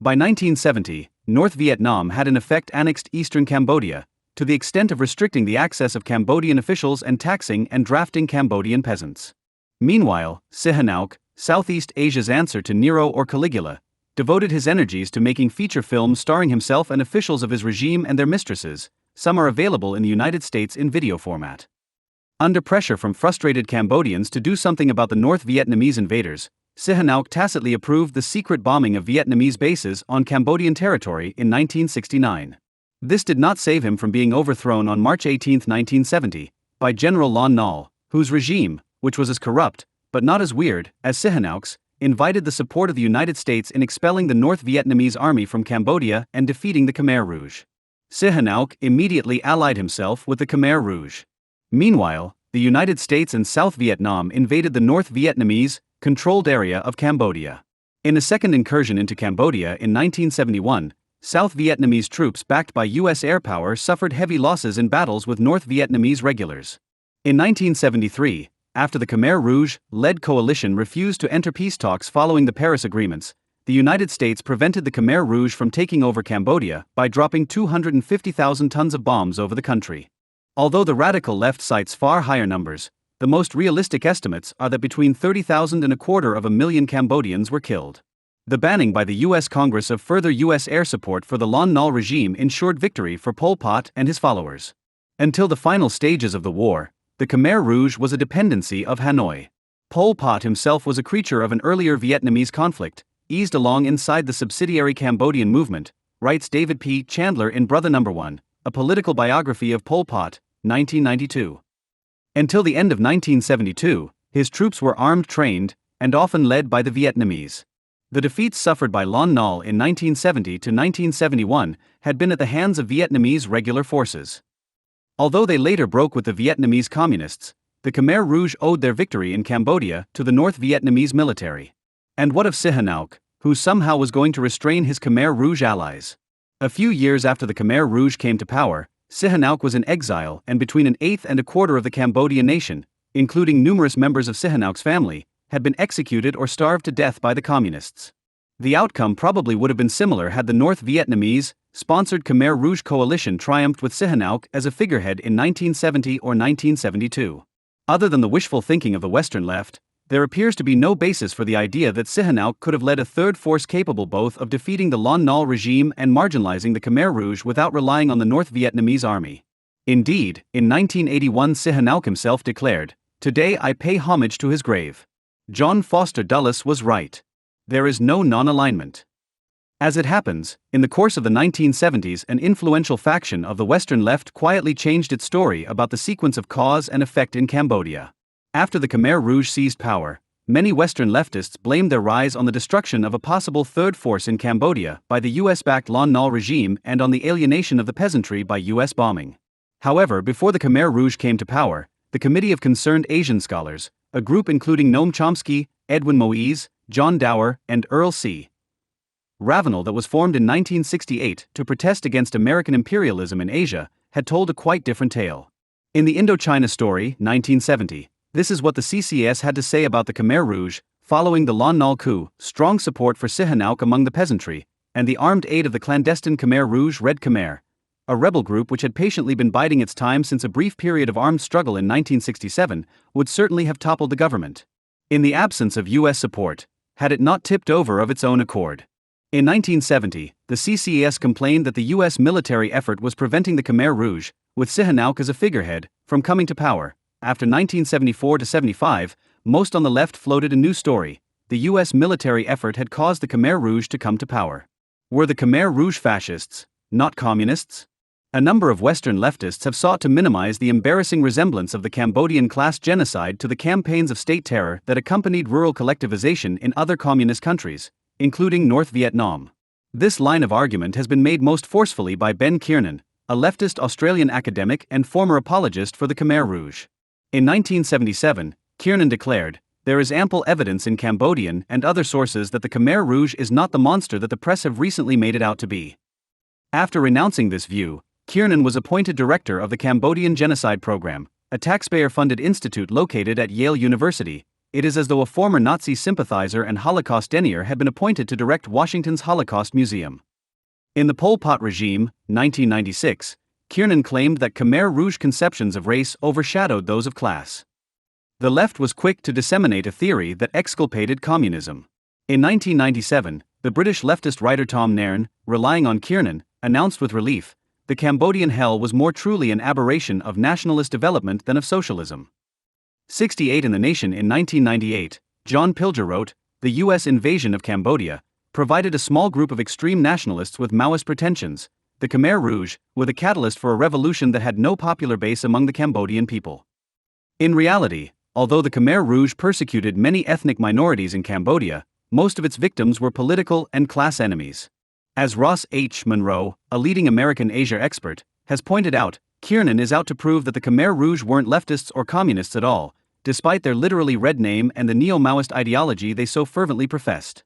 By 1970, North Vietnam had in effect annexed eastern Cambodia, to the extent of restricting the access of Cambodian officials and taxing and drafting Cambodian peasants. Meanwhile, Sihanouk, Southeast Asia's answer to Nero or Caligula, devoted his energies to making feature films starring himself and officials of his regime and their mistresses. Some are available in the United States in video format. Under pressure from frustrated Cambodians to do something about the North Vietnamese invaders, Sihanouk tacitly approved the secret bombing of Vietnamese bases on Cambodian territory in 1969. This did not save him from being overthrown on March 18, 1970, by General Lon Nol, whose regime, which was as corrupt, but not as weird, as Sihanouk's, invited the support of the United States in expelling the North Vietnamese army from Cambodia and defeating the Khmer Rouge. Sihanouk immediately allied himself with the Khmer Rouge. Meanwhile, the United States and South Vietnam invaded the North Vietnamese controlled area of Cambodia. In a second incursion into Cambodia in 1971, South Vietnamese troops backed by U.S. air power suffered heavy losses in battles with North Vietnamese regulars. In 1973, after the Khmer Rouge-led coalition refused to enter peace talks following the Paris agreements, the United States prevented the Khmer Rouge from taking over Cambodia by dropping 250,000 tons of bombs over the country. Although the radical left cites far higher numbers, the most realistic estimates are that between 30,000 and 250,000 Cambodians were killed. The banning by the U.S. Congress of further U.S. air support for the Lon Nol regime ensured victory for Pol Pot and his followers. Until the final stages of the war, the Khmer Rouge was a dependency of Hanoi. Pol Pot himself was a creature of an earlier Vietnamese conflict, eased along inside the subsidiary Cambodian movement, writes David P. Chandler in Brother No. 1, a political biography of Pol Pot, 1992. Until the end of 1972, his troops were armed, trained, and often led by the Vietnamese. The defeats suffered by Lon Nol in 1970 to 1971 had been at the hands of Vietnamese regular forces. Although they later broke with the Vietnamese communists, the Khmer Rouge owed their victory in Cambodia to the North Vietnamese military. And what of Sihanouk, who somehow was going to restrain his Khmer Rouge allies? A few years after the Khmer Rouge came to power, Sihanouk was in exile, and between an eighth and a quarter of the Cambodian nation, including numerous members of Sihanouk's family, had been executed or starved to death by the communists. The outcome probably would have been similar had the North Vietnamese-sponsored Khmer Rouge coalition triumphed with Sihanouk as a figurehead in 1970 or 1972. Other than the wishful thinking of the Western left, there appears to be no basis for the idea that Sihanouk could have led a third force capable both of defeating the Lon Nol regime and marginalizing the Khmer Rouge without relying on the North Vietnamese army. Indeed, in 1981 Sihanouk himself declared, "Today I pay homage to his grave." John Foster Dulles was right. There is no non-alignment. As it happens, in the course of the 1970s an influential faction of the Western left quietly changed its story about the sequence of cause and effect in Cambodia. After the Khmer Rouge seized power, many Western leftists blamed their rise on the destruction of a possible third force in Cambodia by the US-backed Lon Nol regime and on the alienation of the peasantry by US bombing. However, before the Khmer Rouge came to power, the Committee of Concerned Asian Scholars, a group including Noam Chomsky, Edwin Moise, John Dower, and Earl C. Ravenel that was formed in 1968 to protest against American imperialism in Asia, had told a quite different tale. In the Indochina Story, 1970, this is what the CCS had to say about the Khmer Rouge, following the Lon Nol coup: strong support for Sihanouk among the peasantry, and the armed aid of the clandestine Khmer Rouge Red Khmer, a rebel group which had patiently been biding its time since a brief period of armed struggle in 1967, would certainly have toppled the government. In the absence of US support, had it not tipped over of its own accord. In 1970, the CCS complained that the US military effort was preventing the Khmer Rouge, with Sihanouk as a figurehead, from coming to power. After 1974-75, most on the left floated a new story: the US military effort had caused the Khmer Rouge to come to power. Were the Khmer Rouge fascists, not communists? A number of Western leftists have sought to minimize the embarrassing resemblance of the Cambodian class genocide to the campaigns of state terror that accompanied rural collectivization in other communist countries, including North Vietnam. This line of argument has been made most forcefully by Ben Kiernan, a leftist Australian academic and former apologist for the Khmer Rouge. In 1977, Kiernan declared, "There is ample evidence in Cambodian and other sources that the Khmer Rouge is not the monster that the press have recently made it out to be." After renouncing this view, Kiernan was appointed director of the Cambodian Genocide Program, a taxpayer-funded institute located at Yale University. It is as though a former Nazi sympathizer and Holocaust denier had been appointed to direct Washington's Holocaust Museum. In the Pol Pot regime, 1996, Kiernan claimed that Khmer Rouge conceptions of race overshadowed those of class. The left was quick to disseminate a theory that exculpated communism. In 1997, the British leftist writer Tom Nairn, relying on Kiernan, announced with relief, "The Cambodian hell was more truly an aberration of nationalist development than of socialism." 68 in the Nation in 1998, John Pilger wrote, "The US invasion of Cambodia provided a small group of extreme nationalists with Maoist pretensions, the Khmer Rouge, with a catalyst for a revolution that had no popular base among the Cambodian people." In reality, although the Khmer Rouge persecuted many ethnic minorities in Cambodia, most of its victims were political and class enemies. As Ross H. Monroe, a leading American Asia expert, has pointed out, Kiernan is out to prove that the Khmer Rouge weren't leftists or communists at all, despite their literally red name and the neo-Maoist ideology they so fervently professed.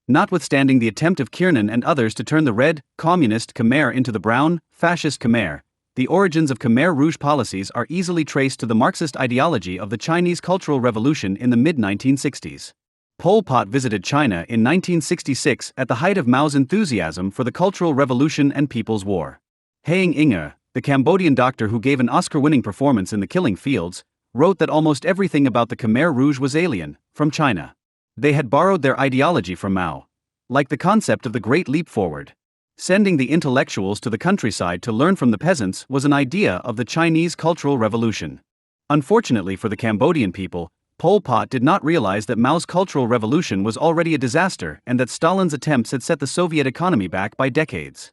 Notwithstanding the attempt of Kiernan and others to turn the red, communist Khmer into the brown, fascist Khmer, the origins of Khmer Rouge policies are easily traced to the Marxist ideology of the Chinese Cultural Revolution in the mid-1960s. Pol Pot visited China in 1966 at the height of Mao's enthusiasm for the Cultural Revolution and People's War. Haing Inge, the Cambodian doctor who gave an Oscar-winning performance in The Killing Fields, wrote that almost everything about the Khmer Rouge was alien, from China. They had borrowed their ideology from Mao. Like the concept of the Great Leap Forward. Sending the intellectuals to the countryside to learn from the peasants was an idea of the Chinese Cultural Revolution. Unfortunately for the Cambodian people, Pol Pot did not realize that Mao's Cultural Revolution was already a disaster and that Stalin's attempts had set the Soviet economy back by decades.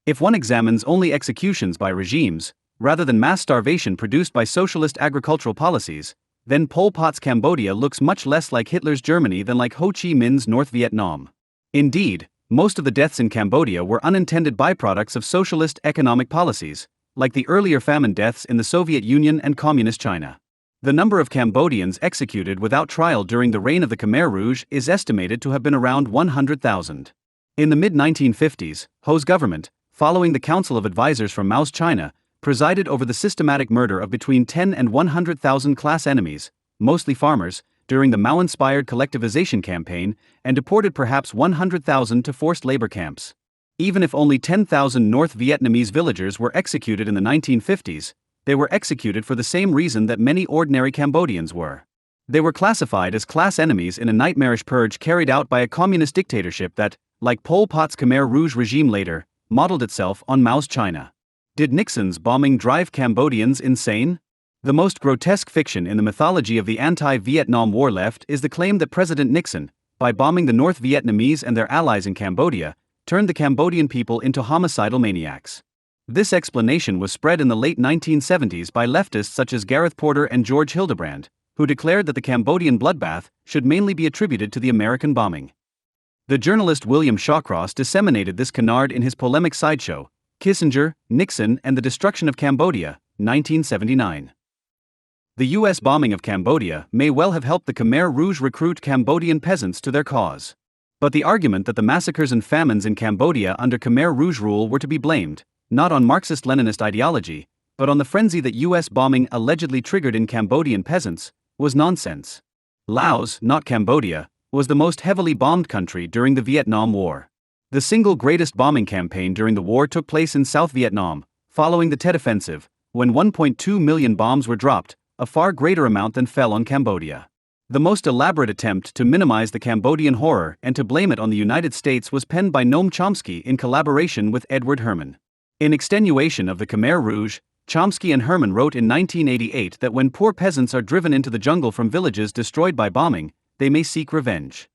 If one examines only executions by regimes, rather than mass starvation produced by socialist agricultural policies, then Pol Pot's Cambodia looks much less like Hitler's Germany than like Ho Chi Minh's North Vietnam. Indeed, most of the deaths in Cambodia were unintended byproducts of socialist economic policies, like the earlier famine deaths in the Soviet Union and Communist China. The number of Cambodians executed without trial during the reign of the Khmer Rouge is estimated to have been around 100,000. In the mid-1950s, Ho's government, following the Council of Advisors from Mao's China, presided over the systematic murder of between 10 and 100,000 class enemies, mostly farmers, during the Mao-inspired collectivization campaign, and deported perhaps 100,000 to forced labor camps. Even if only 10,000 North Vietnamese villagers were executed in the 1950s, they were executed for the same reason that many ordinary Cambodians were. They were classified as class enemies in a nightmarish purge carried out by a communist dictatorship that, like Pol Pot's Khmer Rouge regime later, modeled itself on Mao's China. Did Nixon's bombing drive Cambodians insane? The most grotesque fiction in the mythology of the anti-Vietnam War left is the claim that President Nixon, by bombing the North Vietnamese and their allies in Cambodia, turned the Cambodian people into homicidal maniacs. This explanation was spread in the late 1970s by leftists such as Gareth Porter and George Hildebrand, who declared that the Cambodian bloodbath should mainly be attributed to the American bombing. The journalist William Shawcross disseminated this canard in his polemic sideshow, Kissinger, Nixon and the Destruction of Cambodia, 1979. The U.S. bombing of Cambodia may well have helped the Khmer Rouge recruit Cambodian peasants to their cause. But the argument that the massacres and famines in Cambodia under Khmer Rouge rule were to be blamed, not on Marxist-Leninist ideology, but on the frenzy that US bombing allegedly triggered in Cambodian peasants, was nonsense. Laos, not Cambodia, was the most heavily bombed country during the Vietnam War. The single greatest bombing campaign during the war took place in South Vietnam, following the Tet Offensive, when 1.2 million bombs were dropped, a far greater amount than fell on Cambodia. The most elaborate attempt to minimize the Cambodian horror and to blame it on the United States was penned by Noam Chomsky in collaboration with Edward Herman. In extenuation of the Khmer Rouge, Chomsky and Herman wrote in 1988 that when poor peasants are driven into the jungle from villages destroyed by bombing, they may seek revenge.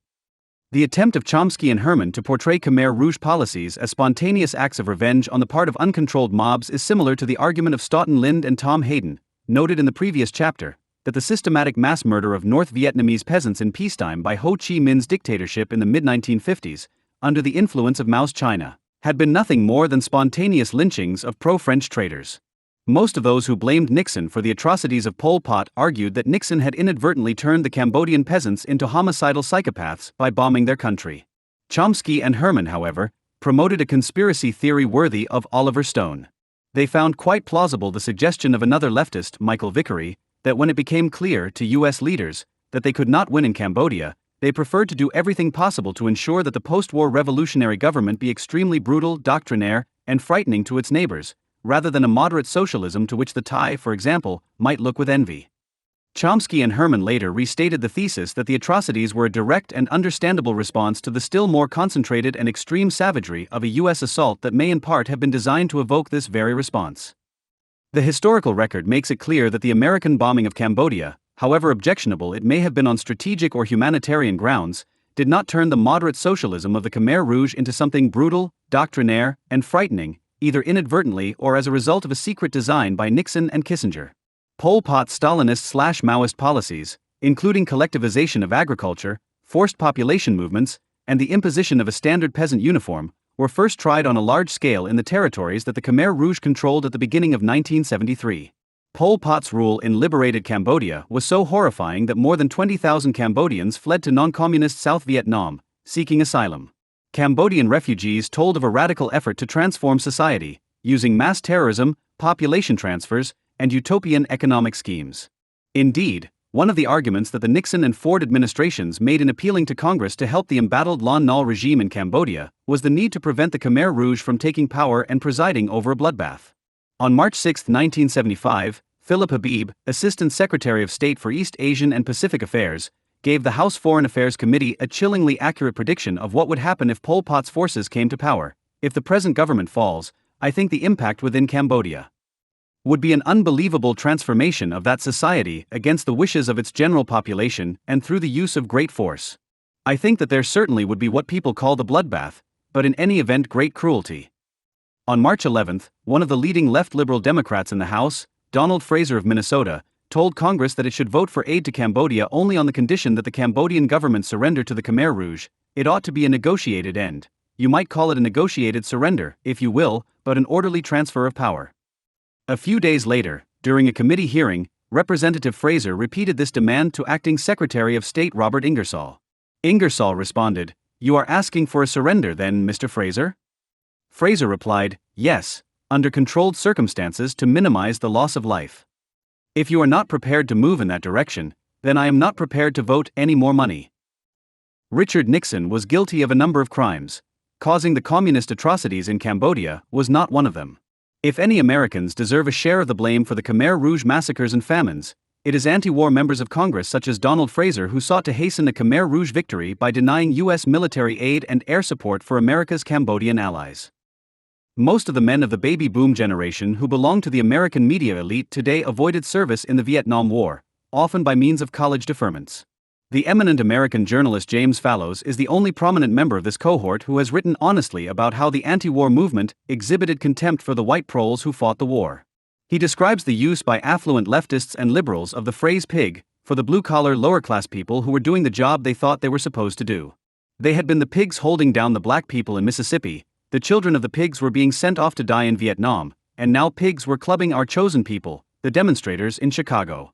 The attempt of Chomsky and Herman to portray Khmer Rouge policies as spontaneous acts of revenge on the part of uncontrolled mobs is similar to the argument of Stoughton Lynd and Tom Hayden, noted in the previous chapter, that the systematic mass murder of North Vietnamese peasants in peacetime by Ho Chi Minh's dictatorship in the mid-1950s, under the influence of Mao's China, had been nothing more than spontaneous lynchings of pro-French traitors. Most of those who blamed Nixon for the atrocities of Pol Pot argued that Nixon had inadvertently turned the Cambodian peasants into homicidal psychopaths by bombing their country. Chomsky and Herman, however, promoted a conspiracy theory worthy of Oliver Stone. They found quite plausible the suggestion of another leftist, Michael Vickery, that when it became clear to US leaders that they could not win in Cambodia, they preferred to do everything possible to ensure that the post-war revolutionary government be extremely brutal, doctrinaire, and frightening to its neighbors, rather than a moderate socialism to which the Thai, for example, might look with envy. Chomsky and Herman later restated the thesis that the atrocities were a direct and understandable response to the still more concentrated and extreme savagery of a US assault that may in part have been designed to evoke this very response. The historical record makes it clear that the American bombing of Cambodia, however objectionable it may have been on strategic or humanitarian grounds, did not turn the moderate socialism of the Khmer Rouge into something brutal, doctrinaire, and frightening, either inadvertently or as a result of a secret design by Nixon and Kissinger. Pol Pot's Stalinist/Maoist policies, including collectivization of agriculture, forced population movements, and the imposition of a standard peasant uniform, were first tried on a large scale in the territories that the Khmer Rouge controlled at the beginning of 1973. Pol Pot's rule in liberated Cambodia was so horrifying that more than 20,000 Cambodians fled to non-communist South Vietnam, seeking asylum. Cambodian refugees told of a radical effort to transform society, using mass terrorism, population transfers, and utopian economic schemes. Indeed, one of the arguments that the Nixon and Ford administrations made in appealing to Congress to help the embattled Lon Nol regime in Cambodia was the need to prevent the Khmer Rouge from taking power and presiding over a bloodbath. On March 6, 1975, Philip Habib, Assistant Secretary of State for East Asian and Pacific Affairs, gave the House Foreign Affairs Committee a chillingly accurate prediction of what would happen if Pol Pot's forces came to power. If the present government falls, I think the impact within Cambodia would be an unbelievable transformation of that society against the wishes of its general population and through the use of great force. I think that there certainly would be what people call the bloodbath, but in any event great cruelty. On March 11, one of the leading left Liberal Democrats in the House, Donald Fraser of Minnesota, told Congress that it should vote for aid to Cambodia only on the condition that the Cambodian government surrender to the Khmer Rouge. It ought to be a negotiated end. You might call it a negotiated surrender, if you will, but an orderly transfer of power. A few days later, during a committee hearing, Representative Fraser repeated this demand to Acting Secretary of State Robert Ingersoll. Ingersoll responded, "You are asking for a surrender then, Mr. Fraser?" Fraser replied, "Yes, under controlled circumstances to minimize the loss of life. If you are not prepared to move in that direction, then I am not prepared to vote any more money." Richard Nixon was guilty of a number of crimes. Causing the communist atrocities in Cambodia was not one of them. If any Americans deserve a share of the blame for the Khmer Rouge massacres and famines, it is anti-war members of Congress such as Donald Fraser who sought to hasten a Khmer Rouge victory by denying U.S. military aid and air support for America's Cambodian allies. Most of the men of the baby boom generation who belong to the American media elite today avoided service in the Vietnam War, often by means of college deferments. The eminent American journalist James Fallows is the only prominent member of this cohort who has written honestly about how the anti-war movement exhibited contempt for the white proles who fought the war. He describes the use by affluent leftists and liberals of the phrase pig for the blue-collar lower-class people who were doing the job they thought they were supposed to do. They had been the pigs holding down the black people in Mississippi, the children of the pigs were being sent off to die in Vietnam, and now pigs were clubbing our chosen people, the demonstrators in Chicago.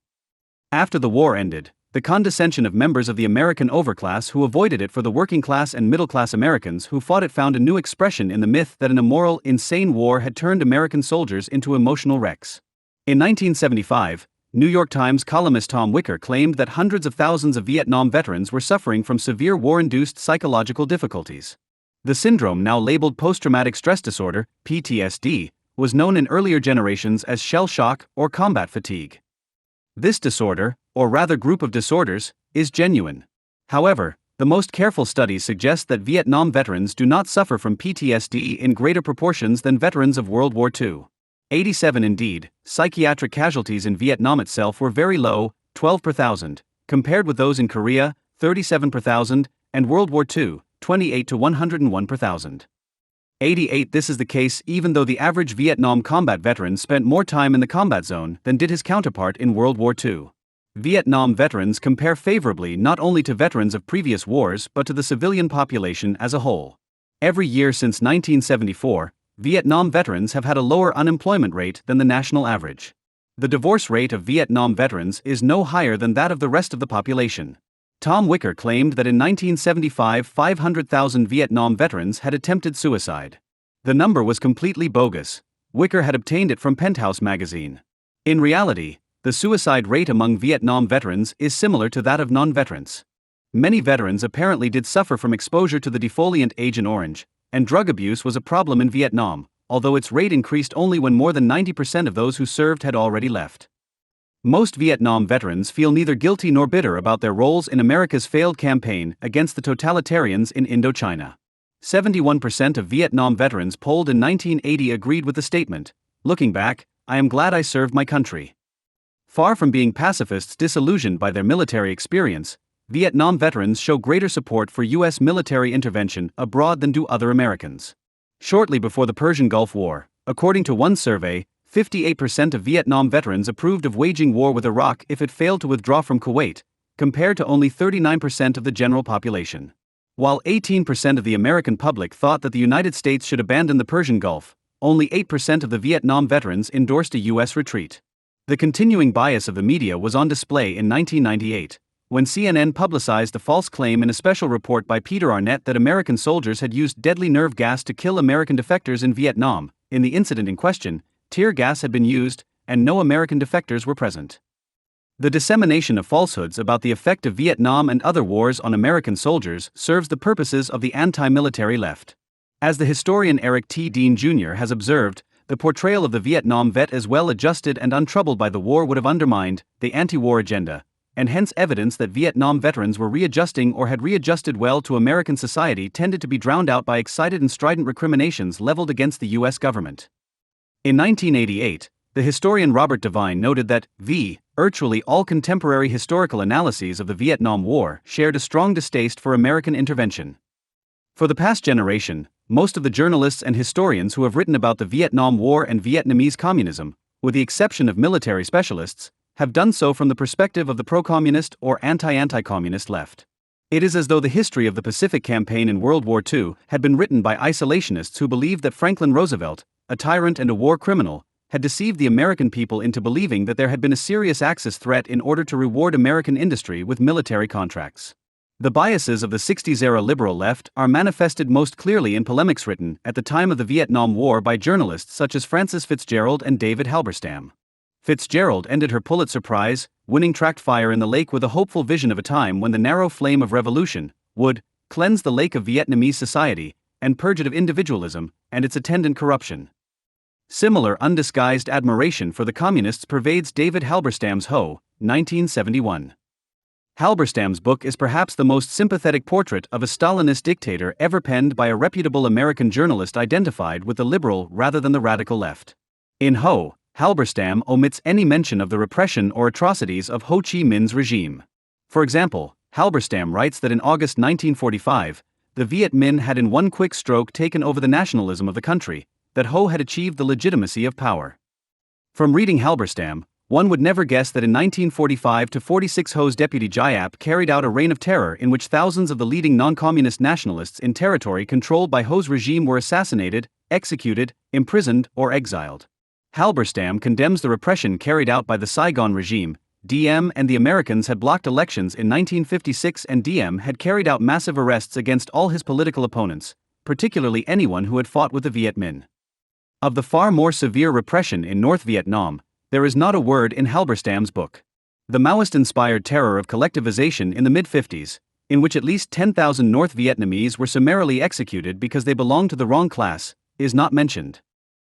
After the war ended, the condescension of members of the American overclass who avoided it for the working class and middle class Americans who fought it found a new expression in the myth that an immoral, insane war had turned American soldiers into emotional wrecks. In 1975, New York Times columnist Tom Wicker claimed that hundreds of thousands of Vietnam veterans were suffering from severe war-induced psychological difficulties. The syndrome, now labeled post-traumatic stress disorder, PTSD, was known in earlier generations as shell shock or combat fatigue. This disorder, or rather group of disorders, is genuine. However, the most careful studies suggest that Vietnam veterans do not suffer from PTSD in greater proportions than veterans of World War II. 87 indeed, psychiatric casualties in Vietnam itself were very low, 12 per thousand, compared with those in Korea, 37 per thousand, and World War II, 28 to 101 per thousand. 88 This is the case even though the average Vietnam combat veteran spent more time in the combat zone than did his counterpart in World War II. Vietnam veterans compare favorably not only to veterans of previous wars but to the civilian population as a whole. Every year since 1974, Vietnam veterans have had a lower unemployment rate than the national average. The divorce rate of Vietnam veterans is no higher than that of the rest of the population. Tom Wicker claimed that in 1975 500,000 Vietnam veterans had attempted suicide. The number was completely bogus. Wicker had obtained it from Penthouse magazine. In reality, the suicide rate among Vietnam veterans is similar to that of non-veterans. Many veterans apparently did suffer from exposure to the defoliant Agent Orange, and drug abuse was a problem in Vietnam, although its rate increased only when more than 90% of those who served had already left. Most Vietnam veterans feel neither guilty nor bitter about their roles in America's failed campaign against the totalitarians in Indochina. 71% of Vietnam veterans polled in 1980 agreed with the statement, "Looking back, I am glad I served my country." Far from being pacifists disillusioned by their military experience, Vietnam veterans show greater support for U.S. military intervention abroad than do other Americans. Shortly before the Persian Gulf War, according to one survey, 58% of Vietnam veterans approved of waging war with Iraq if it failed to withdraw from Kuwait, compared to only 39% of the general population. While 18% of the American public thought that the United States should abandon the Persian Gulf, only 8% of the Vietnam veterans endorsed a U.S. retreat. The continuing bias of the media was on display in 1998, when CNN publicized the false claim in a special report by Peter Arnett that American soldiers had used deadly nerve gas to kill American defectors in Vietnam. In the incident in question, tear gas had been used, and no American defectors were present. The dissemination of falsehoods about the effect of Vietnam and other wars on American soldiers serves the purposes of the anti-military left. As the historian Eric T. Dean Jr. has observed, the portrayal of the Vietnam vet as well-adjusted and untroubled by the war would have undermined the anti-war agenda, and hence evidence that Vietnam veterans were readjusting or had readjusted well to American society tended to be drowned out by excited and strident recriminations leveled against the U.S. government. In 1988, the historian Robert Devine noted that virtually all contemporary historical analyses of the Vietnam War shared a strong distaste for American intervention. For the past generation, most of the journalists and historians who have written about the Vietnam War and Vietnamese communism, with the exception of military specialists, have done so from the perspective of the pro-communist or anti-communist left. It is as though the history of the Pacific Campaign in World War II had been written by isolationists who believed that Franklin Roosevelt, a tyrant and a war criminal, had deceived the American people into believing that there had been a serious Axis threat in order to reward American industry with military contracts. The biases of the 60s-era liberal left are manifested most clearly in polemics written at the time of the Vietnam War by journalists such as Frances Fitzgerald and David Halberstam. Fitzgerald ended her Pulitzer Prize-winning tract Fire in the Lake with a hopeful vision of a time when the narrow flame of revolution would cleanse the lake of Vietnamese society and purge it of individualism and its attendant corruption. Similar undisguised admiration for the communists pervades David Halberstam's Ho, 1971. Halberstam's book is perhaps the most sympathetic portrait of a Stalinist dictator ever penned by a reputable American journalist identified with the liberal rather than the radical left. In Ho, Halberstam omits any mention of the repression or atrocities of Ho Chi Minh's regime. For example, Halberstam writes that in August 1945, the Viet Minh had in one quick stroke taken over the nationalism of the country, that Ho had achieved the legitimacy of power. From reading Halberstam, one would never guess that in 1945-46 Ho's deputy Giap carried out a reign of terror in which thousands of the leading non-communist nationalists in territory controlled by Ho's regime were assassinated, executed, imprisoned, or exiled. Halberstam condemns the repression carried out by the Saigon regime. DM and the Americans had blocked elections in 1956 and DM had carried out massive arrests against all his political opponents, particularly anyone who had fought with the Viet Minh. Of the far more severe repression in North Vietnam, there is not a word in Halberstam's book. The Maoist-inspired terror of collectivization in the mid-50s, in which at least 10,000 North Vietnamese were summarily executed because they belonged to the wrong class, is not mentioned.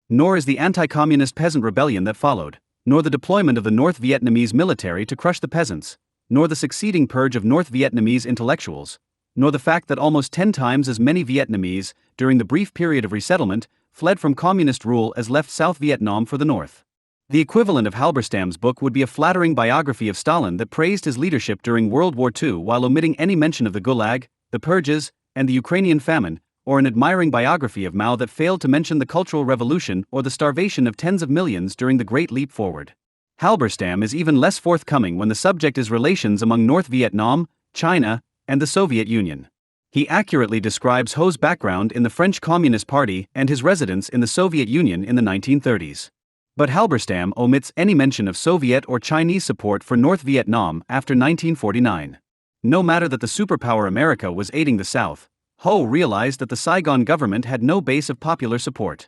Nor is the anti-communist peasant rebellion that followed, nor the deployment of the North Vietnamese military to crush the peasants, nor the succeeding purge of North Vietnamese intellectuals, nor the fact that almost 10 times as many Vietnamese, during the brief period of resettlement, fled from communist rule as left South Vietnam for the North. The equivalent of Halberstam's book would be a flattering biography of Stalin that praised his leadership during World War II while omitting any mention of the Gulag, the purges, and the Ukrainian famine, or an admiring biography of Mao that failed to mention the Cultural Revolution or the starvation of tens of millions during the Great Leap Forward. Halberstam is even less forthcoming when the subject is relations among North Vietnam, China, and the Soviet Union. He accurately describes Ho's background in the French Communist Party and his residence in the Soviet Union in the 1930s. But Halberstam omits any mention of Soviet or Chinese support for North Vietnam after 1949. No matter that the superpower America was aiding the South, Ho realized that the Saigon government had no base of popular support.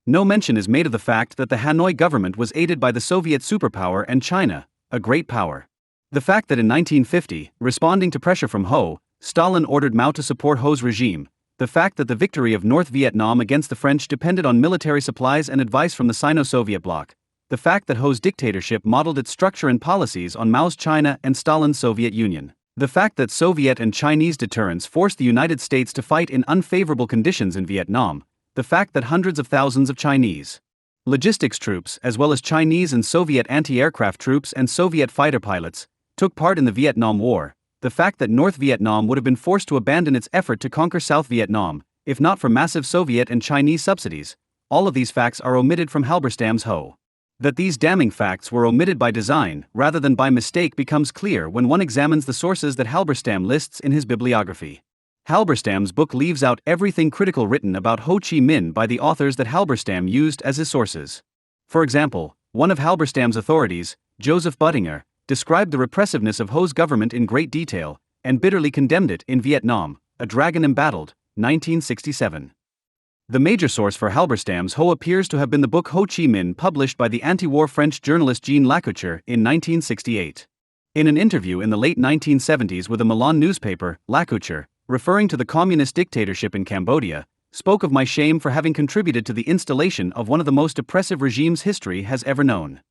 No mention is made of the fact that the Hanoi government was aided by the Soviet superpower and China, a great power. The fact that in 1950, responding to pressure from Ho, Stalin ordered Mao to support Ho's regime, the fact that the victory of North Vietnam against the French depended on military supplies and advice from the Sino-Soviet bloc, the fact that Ho's dictatorship modeled its structure and policies on Mao's China and Stalin's Soviet Union, the fact that Soviet and Chinese deterrence forced the United States to fight in unfavorable conditions in Vietnam, the fact that hundreds of thousands of Chinese logistics troops, as well as Chinese and Soviet anti-aircraft troops and Soviet fighter pilots, took part in the Vietnam War, the fact that North Vietnam would have been forced to abandon its effort to conquer South Vietnam, if not for massive Soviet and Chinese subsidies, all of these facts are omitted from Halberstam's Ho. That these damning facts were omitted by design rather than by mistake becomes clear when one examines the sources that Halberstam lists in his bibliography. Halberstam's book leaves out everything critical written about Ho Chi Minh by the authors that Halberstam used as his sources. For example, one of Halberstam's authorities, Joseph Buttinger, described the repressiveness of Ho's government in great detail, and bitterly condemned it in Vietnam, A Dragon Embattled, 1967. The major source for Halberstam's Ho appears to have been the book Ho Chi Minh published by the anti-war French journalist Jean Lacouture in 1968. In an interview in the late 1970s with a Milan newspaper, Lacouture, referring to the communist dictatorship in Cambodia, spoke of my shame for having contributed to the installation of one of the most oppressive regimes history has ever known.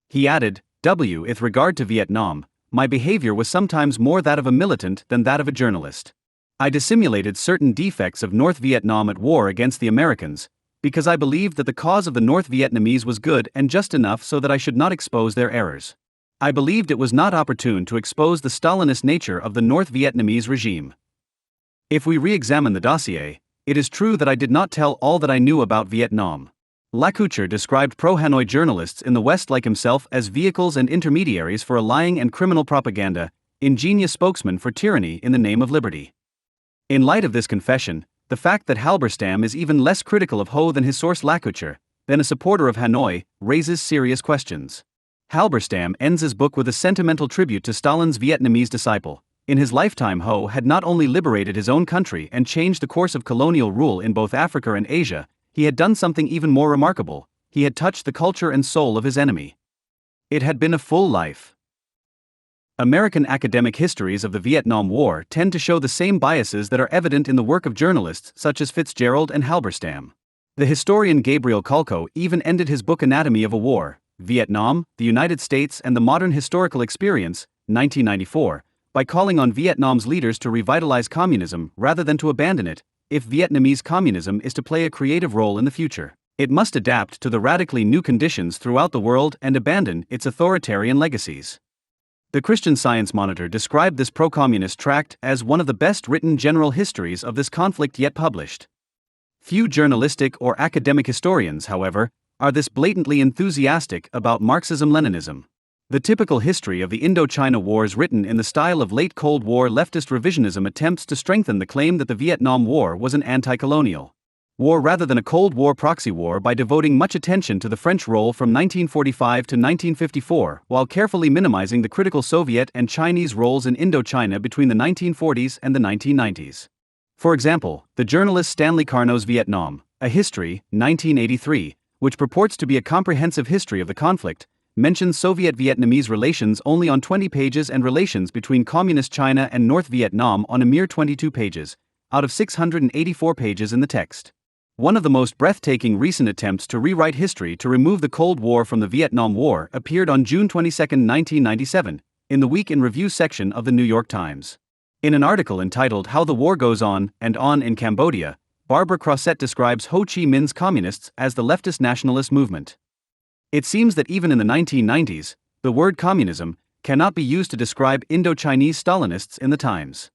He added, with regard to Vietnam, my behavior was sometimes more that of a militant than that of a journalist. I dissimulated certain defects of North Vietnam at war against the Americans, because I believed that the cause of the North Vietnamese was good and just enough so that I should not expose their errors. I believed it was not opportune to expose the Stalinist nature of the North Vietnamese regime. If we re-examine the dossier, it is true that I did not tell all that I knew about Vietnam. Lacouture described pro-Hanoi journalists in the West like himself as vehicles and intermediaries for a lying and criminal propaganda, ingenious spokesmen for tyranny in the name of liberty. In light of this confession, the fact that Halberstam is even less critical of Ho than his source Lacouture, than a supporter of Hanoi, raises serious questions. Halberstam ends his book with a sentimental tribute to Stalin's Vietnamese disciple. In his lifetime, Ho had not only liberated his own country and changed the course of colonial rule in both Africa and Asia, he had done something even more remarkable: he had touched the culture and soul of his enemy. It had been a full life. American academic histories of the Vietnam War tend to show the same biases that are evident in the work of journalists such as Fitzgerald and Halberstam. The historian Gabriel Kulko even ended his book Anatomy of a War, Vietnam, the United States and the Modern Historical Experience, 1994, by calling on Vietnam's leaders to revitalize communism rather than to abandon it. If Vietnamese communism is to play a creative role in the future, it must adapt to the radically new conditions throughout the world and abandon its authoritarian legacies. The Christian Science Monitor described this pro-communist tract as one of the best-written general histories of this conflict yet published. Few journalistic or academic historians, however, are this blatantly enthusiastic about Marxism-Leninism. The typical history of the Indochina Wars written in the style of late Cold War leftist revisionism attempts to strengthen the claim that the Vietnam War was an anti-colonial war rather than a Cold War proxy war by devoting much attention to the French role from 1945 to 1954 while carefully minimizing the critical Soviet and Chinese roles in Indochina between the 1940s and the 1990s. For example, the journalist Stanley Carnot's Vietnam, A History, 1983, which purports to be a comprehensive history of the conflict, mentions Soviet-Vietnamese relations only on 20 pages and relations between Communist China and North Vietnam on a mere 22 pages, out of 684 pages in the text. One of the most breathtaking recent attempts to rewrite history to remove the Cold War from the Vietnam War appeared on June 22, 1997, in the Week in Review section of the New York Times. In an article entitled How the War Goes On and On in Cambodia, Barbara Crossett describes Ho Chi Minh's communists as the leftist nationalist movement. It seems that even in the 1990s, the word communism cannot be used to describe Indo-Chinese Stalinists in the Times.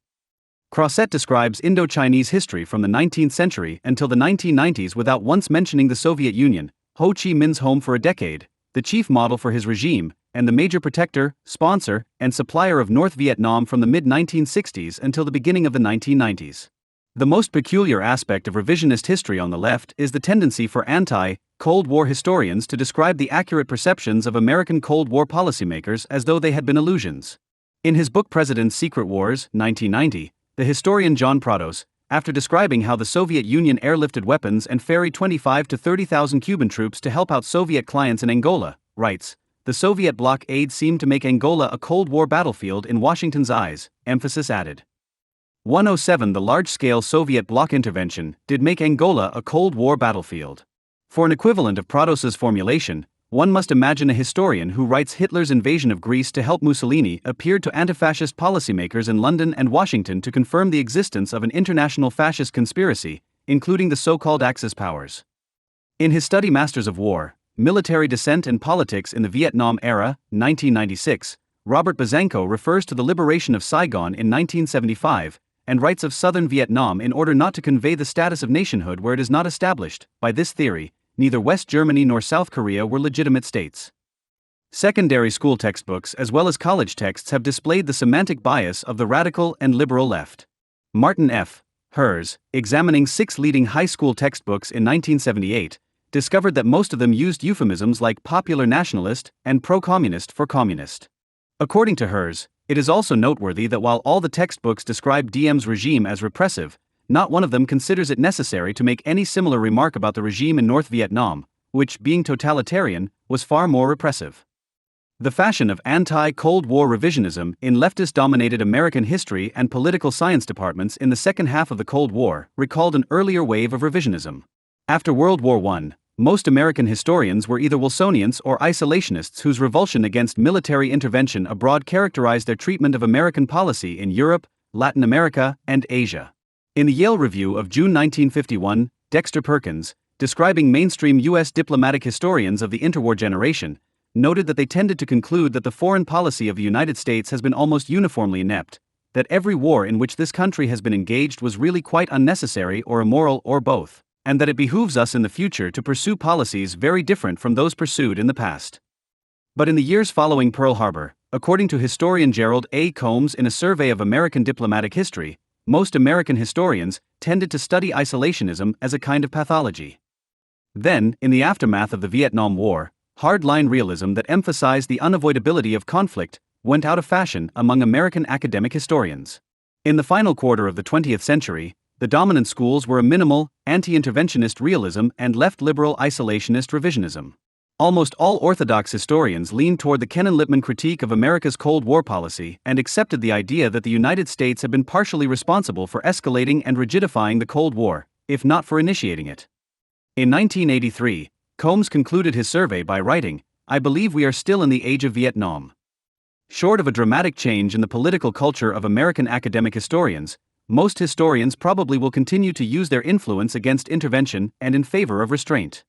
Crossett describes Indo-Chinese history from the 19th century until the 1990s without once mentioning the Soviet Union, Ho Chi Minh's home for a decade, the chief model for his regime, and the major protector, sponsor, and supplier of North Vietnam from the mid-1960s until the beginning of the 1990s. The most peculiar aspect of revisionist history on the left is the tendency for anti-Cold War historians to describe the accurate perceptions of American Cold War policymakers as though they had been illusions. In his book President's Secret Wars, 1990, the historian John Prados, after describing how the Soviet Union airlifted weapons and ferried 25 to 30,000 Cuban troops to help out Soviet clients in Angola, writes, "The Soviet blockade seemed to make Angola a Cold War battlefield in Washington's eyes," emphasis added. 107 The large-scale Soviet bloc intervention did make Angola a Cold War battlefield. For an equivalent of Prados's formulation, one must imagine a historian who writes Hitler's invasion of Greece to help Mussolini appeared to anti-fascist policymakers in London and Washington to confirm the existence of an international fascist conspiracy, including the so-called Axis powers. In his study Masters of War, Military Dissent and Politics in the Vietnam Era, 1996, Robert Bazanko refers to the liberation of Saigon in 1975, and writes of southern Vietnam in order not to convey the status of nationhood where it is not established. By this theory, neither West Germany nor South Korea were legitimate states. Secondary school textbooks as well as college texts have displayed the semantic bias of the radical and liberal left. Martin F. Hers, examining 6 leading high school textbooks in 1978, discovered that most of them used euphemisms like popular nationalist and pro-communist for communist. According to Hers, it is also noteworthy that while all the textbooks describe Diem's regime as repressive, not one of them considers it necessary to make any similar remark about the regime in North Vietnam, which, being totalitarian, was far more repressive. The fashion of anti-Cold War revisionism in leftist-dominated American history and political science departments in the second half of the Cold War recalled an earlier wave of revisionism. After World War I, most American historians were either Wilsonians or isolationists whose revulsion against military intervention abroad characterized their treatment of American policy in Europe, Latin America, and Asia. In the Yale Review of June 1951, Dexter Perkins, describing mainstream U.S. diplomatic historians of the interwar generation, noted that they tended to conclude that the foreign policy of the United States has been almost uniformly inept, that every war in which this country has been engaged was really quite unnecessary or immoral or both, and that it behooves us in the future to pursue policies very different from those pursued in the past. But in the years following Pearl Harbor, according to historian Gerald A. Combs in a survey of American diplomatic history, most American historians tended to study isolationism as a kind of pathology. Then, in the aftermath of the Vietnam War, hard-line realism that emphasized the unavoidability of conflict went out of fashion among American academic historians. In the final quarter of the 20th century, the dominant schools were a minimal, anti-interventionist realism and left-liberal isolationist revisionism. Almost all orthodox historians leaned toward the Kennan-Lippmann critique of America's Cold War policy and accepted the idea that the United States had been partially responsible for escalating and rigidifying the Cold War, if not for initiating it. In 1983, Combs concluded his survey by writing, "I believe we are still in the age of Vietnam." Short of a dramatic change in the political culture of American academic historians, most historians probably will continue to use their influence against intervention and in favor of restraint.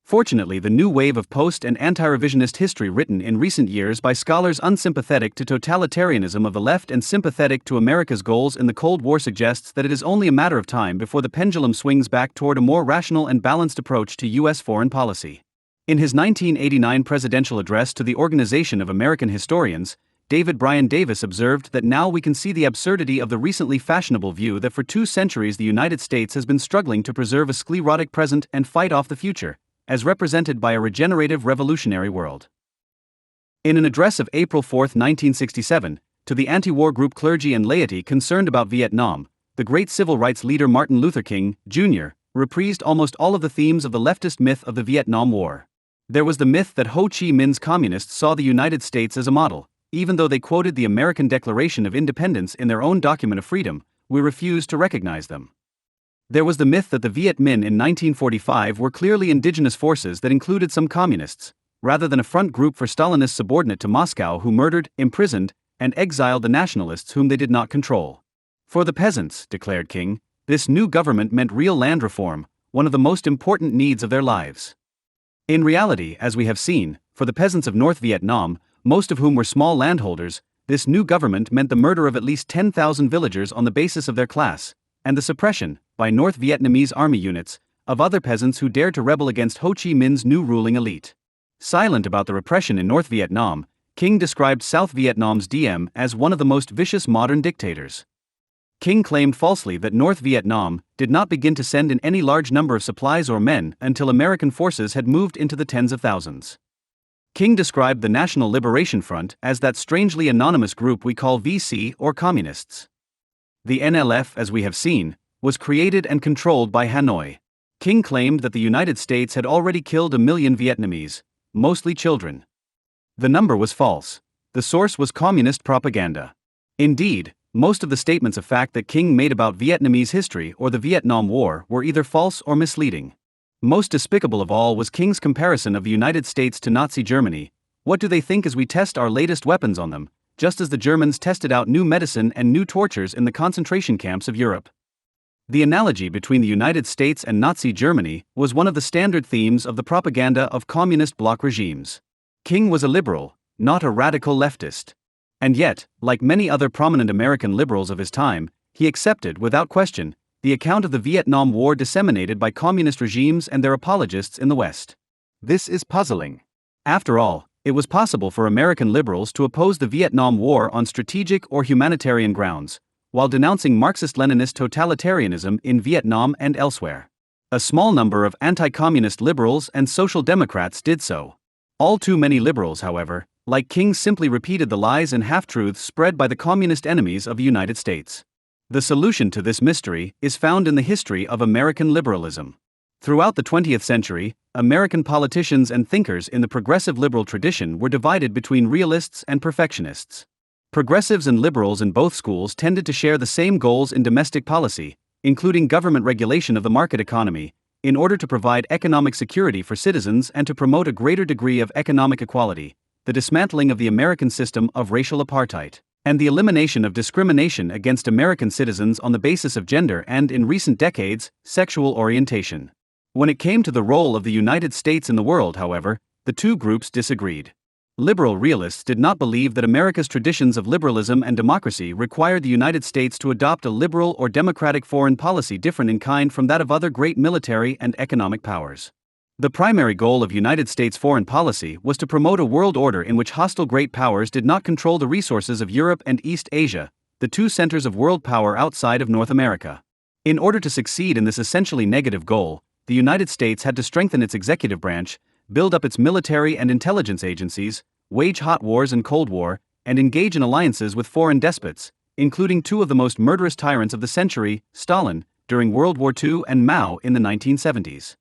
Fortunately, the new wave of post- and anti-revisionist history written in recent years by scholars unsympathetic to totalitarianism of the left and sympathetic to America's goals in the Cold War suggests that it is only a matter of time before the pendulum swings back toward a more rational and balanced approach to U.S. foreign policy. In his 1989 presidential address to the Organization of American Historians, David Bryan Davis observed that now we can see the absurdity of the recently fashionable view that for 2 centuries the United States has been struggling to preserve a sclerotic present and fight off the future, as represented by a regenerative revolutionary world. In an address of April 4, 1967, to the anti-war group clergy and laity concerned about Vietnam, the great civil rights leader Martin Luther King, Jr., reprised almost all of the themes of the leftist myth of the Vietnam War. There was the myth that Ho Chi Minh's communists saw the United States as a model. Even though they quoted the American Declaration of Independence in their own document of freedom, we refused to recognize them. There was the myth that the Viet Minh in 1945 were clearly indigenous forces that included some communists, rather than a front group for Stalinists subordinate to Moscow who murdered, imprisoned, and exiled the nationalists whom they did not control. For the peasants, declared King, this new government meant real land reform, one of the most important needs of their lives. In reality, as we have seen, for the peasants of North Vietnam, most of whom were small landholders, this new government meant the murder of at least 10,000 villagers on the basis of their class, and the suppression, by North Vietnamese army units, of other peasants who dared to rebel against Ho Chi Minh's new ruling elite. Silent about the repression in North Vietnam, King described South Vietnam's Diem as one of the most vicious modern dictators. King claimed falsely that North Vietnam did not begin to send in any large number of supplies or men until American forces had moved into the tens of thousands. King described the National Liberation Front as that strangely anonymous group we call VC or communists. The NLF, as we have seen, was created and controlled by Hanoi. King claimed that the United States had already killed 1 million Vietnamese, mostly children. The number was false. The source was communist propaganda. Indeed, most of the statements of fact that King made about Vietnamese history or the Vietnam War were either false or misleading. Most despicable of all was King's comparison of the United States to Nazi Germany. What do they think as we test our latest weapons on them, just as the Germans tested out new medicine and new tortures in the concentration camps of Europe? The analogy between the United States and Nazi Germany was one of the standard themes of the propaganda of communist bloc regimes. King was a liberal, not a radical leftist. And yet, like many other prominent American liberals of his time, he accepted, without question, the account of the Vietnam War disseminated by communist regimes and their apologists in the West. This is puzzling. After all, it was possible for American liberals to oppose the Vietnam War on strategic or humanitarian grounds, while denouncing Marxist-Leninist totalitarianism in Vietnam and elsewhere. A small number of anti-communist liberals and social democrats did so. All too many liberals, however, like King, simply repeated the lies and half-truths spread by the communist enemies of the United States. The solution to this mystery is found in the history of American liberalism. Throughout the 20th century, American politicians and thinkers in the progressive liberal tradition were divided between realists and perfectionists. Progressives and liberals in both schools tended to share the same goals in domestic policy, including government regulation of the market economy, in order to provide economic security for citizens and to promote a greater degree of economic equality, the dismantling of the American system of racial apartheid, and the elimination of discrimination against American citizens on the basis of gender and, in recent decades, sexual orientation. When it came to the role of the United States in the world, however, the two groups disagreed. Liberal realists did not believe that America's traditions of liberalism and democracy required the United States to adopt a liberal or democratic foreign policy different in kind from that of other great military and economic powers. The primary goal of United States foreign policy was to promote a world order in which hostile great powers did not control the resources of Europe and East Asia, the two centers of world power outside of North America. In order to succeed in this essentially negative goal, the United States had to strengthen its executive branch, build up its military and intelligence agencies, wage hot wars and Cold War, and engage in alliances with foreign despots, including two of the most murderous tyrants of the century, Stalin, during World War II and Mao in the 1970s.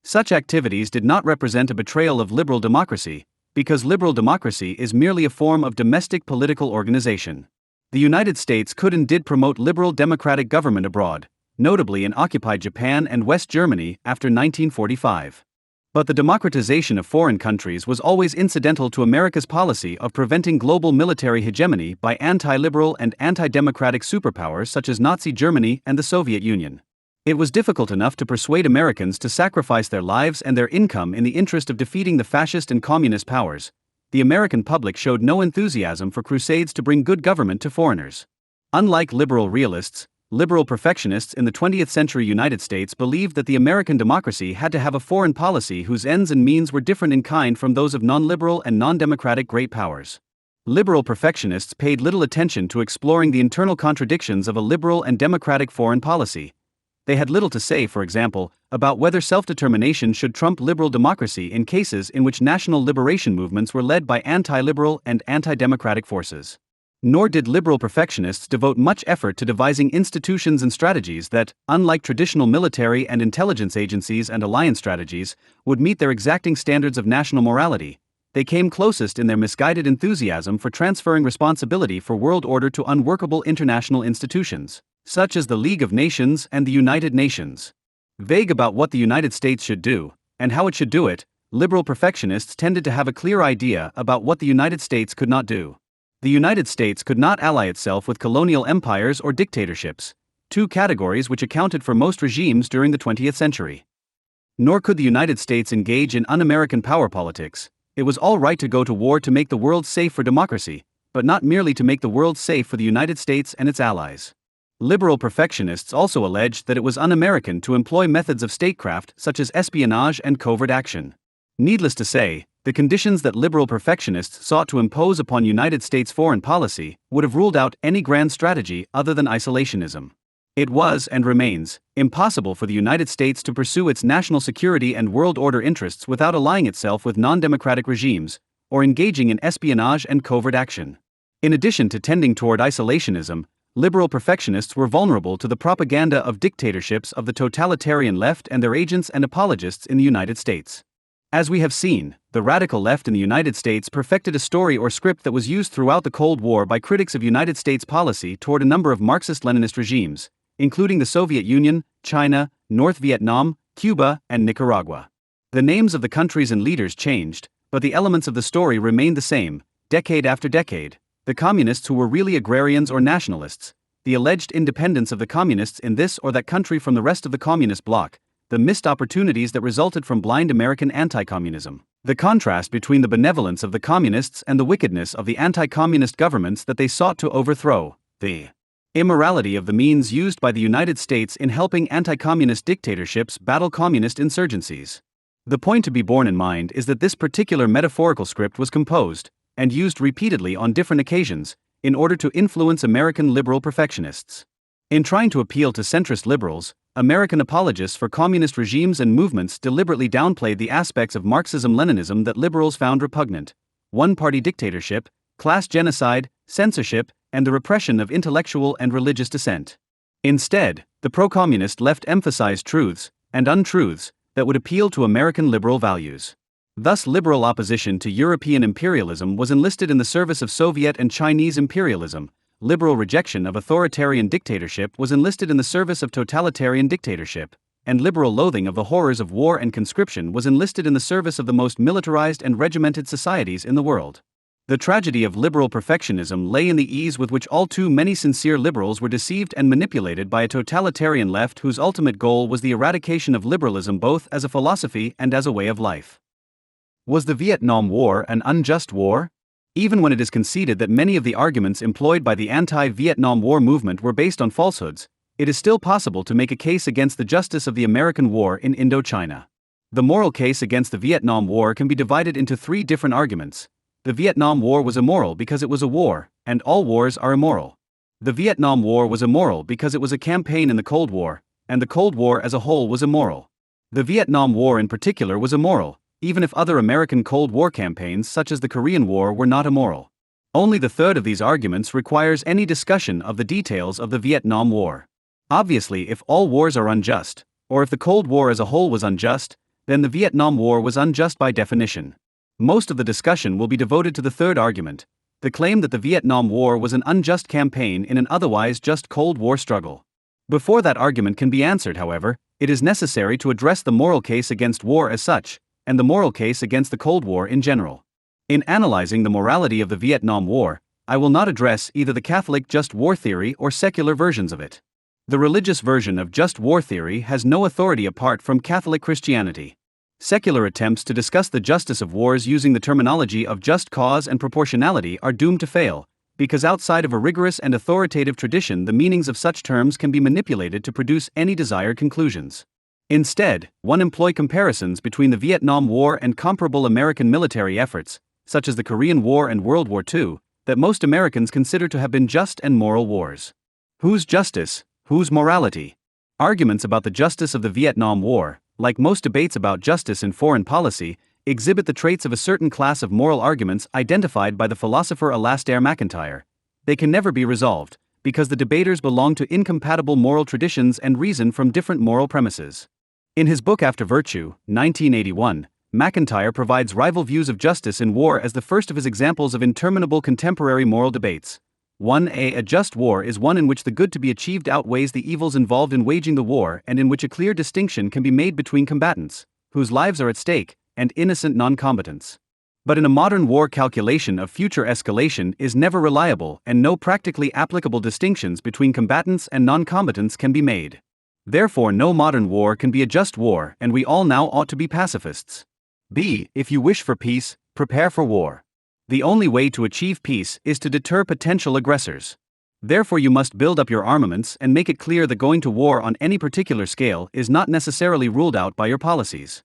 Such activities did not represent a betrayal of liberal democracy, because liberal democracy is merely a form of domestic political organization. The United States could and did promote liberal democratic government abroad, notably in occupied Japan and West Germany after 1945. But the democratization of foreign countries was always incidental to America's policy of preventing global military hegemony by anti-liberal and anti-democratic superpowers such as Nazi Germany and the Soviet Union. It was difficult enough to persuade Americans to sacrifice their lives and their income in the interest of defeating the fascist and communist powers. The American public showed no enthusiasm for crusades to bring good government to foreigners. Unlike liberal realists, liberal perfectionists in the 20th century United States believed that the American democracy had to have a foreign policy whose ends and means were different in kind from those of non-liberal and non-democratic great powers. Liberal perfectionists paid little attention to exploring the internal contradictions of a liberal and democratic foreign policy. They had little to say, for example, about whether self-determination should trump liberal democracy in cases in which national liberation movements were led by anti-liberal and anti-democratic forces. Nor did liberal perfectionists devote much effort to devising institutions and strategies that, unlike traditional military and intelligence agencies and alliance strategies, would meet their exacting standards of national morality. They came closest in their misguided enthusiasm for transferring responsibility for world order to unworkable international institutions, such as the League of Nations and the United Nations. Vague about what the United States should do, and how it should do it, liberal perfectionists tended to have a clear idea about what the United States could not do. The United States could not ally itself with colonial empires or dictatorships, two categories which accounted for most regimes during the 20th century. Nor could the United States engage in un-American power politics. It was all right to go to war to make the world safe for democracy, but not merely to make the world safe for the United States and its allies. Liberal perfectionists also alleged that it was un-American to employ methods of statecraft such as espionage and covert action. Needless to say, the conditions that liberal perfectionists sought to impose upon United States foreign policy would have ruled out any grand strategy other than isolationism. It was, and remains, impossible for the United States to pursue its national security and world order interests without allying itself with non-democratic regimes, or engaging in espionage and covert action. In addition to tending toward isolationism, liberal perfectionists were vulnerable to the propaganda of dictatorships of the totalitarian left and their agents and apologists in the United States. As we have seen, the radical left in the United States perfected a story or script that was used throughout the Cold War by critics of United States policy toward a number of Marxist-Leninist regimes, including the Soviet Union, China, North Vietnam, Cuba, and Nicaragua. The names of the countries and leaders changed, but the elements of the story remained the same, decade after decade. The communists who were really agrarians or nationalists, the alleged independence of the communists in this or that country from the rest of the communist bloc, the missed opportunities that resulted from blind American anti-communism, the contrast between the benevolence of the communists and the wickedness of the anti-communist governments that they sought to overthrow, the immorality of the means used by the United States in helping anti-communist dictatorships battle communist insurgencies. The point to be borne in mind is that this particular metaphorical script was composed, and used repeatedly on different occasions, in order to influence American liberal perfectionists. In trying to appeal to centrist liberals, American apologists for communist regimes and movements deliberately downplayed the aspects of Marxism-Leninism that liberals found repugnant: one-party dictatorship, class genocide, censorship, and the repression of intellectual and religious dissent. Instead, the pro-communist left emphasized truths, and untruths, that would appeal to American liberal values. Thus, liberal opposition to European imperialism was enlisted in the service of Soviet and Chinese imperialism. Liberal rejection of authoritarian dictatorship was enlisted in the service of totalitarian dictatorship, and liberal loathing of the horrors of war and conscription was enlisted in the service of the most militarized and regimented societies in the world. The tragedy of liberal perfectionism lay in the ease with which all too many sincere liberals were deceived and manipulated by a totalitarian left whose ultimate goal was the eradication of liberalism both as a philosophy and as a way of life. Was the Vietnam War an unjust war? Even when it is conceded that many of the arguments employed by the anti-Vietnam War movement were based on falsehoods, it is still possible to make a case against the justice of the American war in Indochina. The moral case against the Vietnam War can be divided into three different arguments. The Vietnam War was immoral because it was a war, and all wars are immoral. The Vietnam War was immoral because it was a campaign in the Cold War, and the Cold War as a whole was immoral. The Vietnam War in particular was immoral, even if other American Cold War campaigns such as the Korean War were not immoral. Only the third of these arguments requires any discussion of the details of the Vietnam War. Obviously, if all wars are unjust, or if the Cold War as a whole was unjust, then the Vietnam War was unjust by definition. Most of the discussion will be devoted to the third argument, the claim that the Vietnam War was an unjust campaign in an otherwise just Cold War struggle. Before that argument can be answered, however, it is necessary to address the moral case against war as such, and the moral case against the Cold War in general. In analyzing the morality of the Vietnam War, I will not address either the Catholic just war theory or secular versions of it. The religious version of just war theory has no authority apart from Catholic Christianity. Secular attempts to discuss the justice of wars using the terminology of just cause and proportionality are doomed to fail, because outside of a rigorous and authoritative tradition the meanings of such terms can be manipulated to produce any desired conclusions. Instead, one employ comparisons between the Vietnam War and comparable American military efforts, such as the Korean War and World War II, that most Americans consider to have been just and moral wars. Whose justice, whose morality? Arguments about the justice of the Vietnam War, like most debates about justice in foreign policy, exhibit the traits of a certain class of moral arguments identified by the philosopher Alasdair MacIntyre. they can never be resolved, because the debaters belong to incompatible moral traditions and reason from different moral premises. In his book After Virtue, 1981, MacIntyre provides rival views of justice in war as the first of his examples of interminable contemporary moral debates. 1a. A just war is one in which the good to be achieved outweighs the evils involved in waging the war and in which a clear distinction can be made between combatants, whose lives are at stake, and innocent non-combatants. But in a modern war, calculation of future escalation is never reliable and no practically applicable distinctions between combatants and non-combatants can be made. Therefore, no modern war can be a just war, and we all now ought to be pacifists. b. If you wish for peace, prepare for war. The only way to achieve peace is to deter potential aggressors. Therefore, you must build up your armaments and make it clear that going to war on any particular scale is not necessarily ruled out by your policies.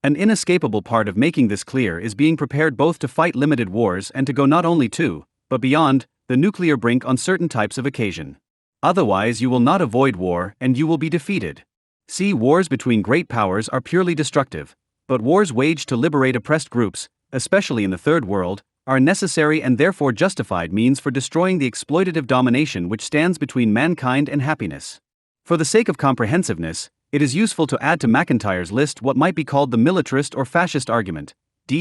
An inescapable part of making this clear is being prepared both to fight limited wars and to go not only to, but beyond, the nuclear brink on certain types of occasion. Otherwise, you will not avoid war and you will be defeated. See, wars between great powers are purely destructive, but wars waged to liberate oppressed groups, especially in the Third World, are necessary and therefore justified means for destroying the exploitative domination which stands between mankind and happiness. For the sake of comprehensiveness, it is useful to add to MacIntyre's list what might be called the militarist or fascist argument.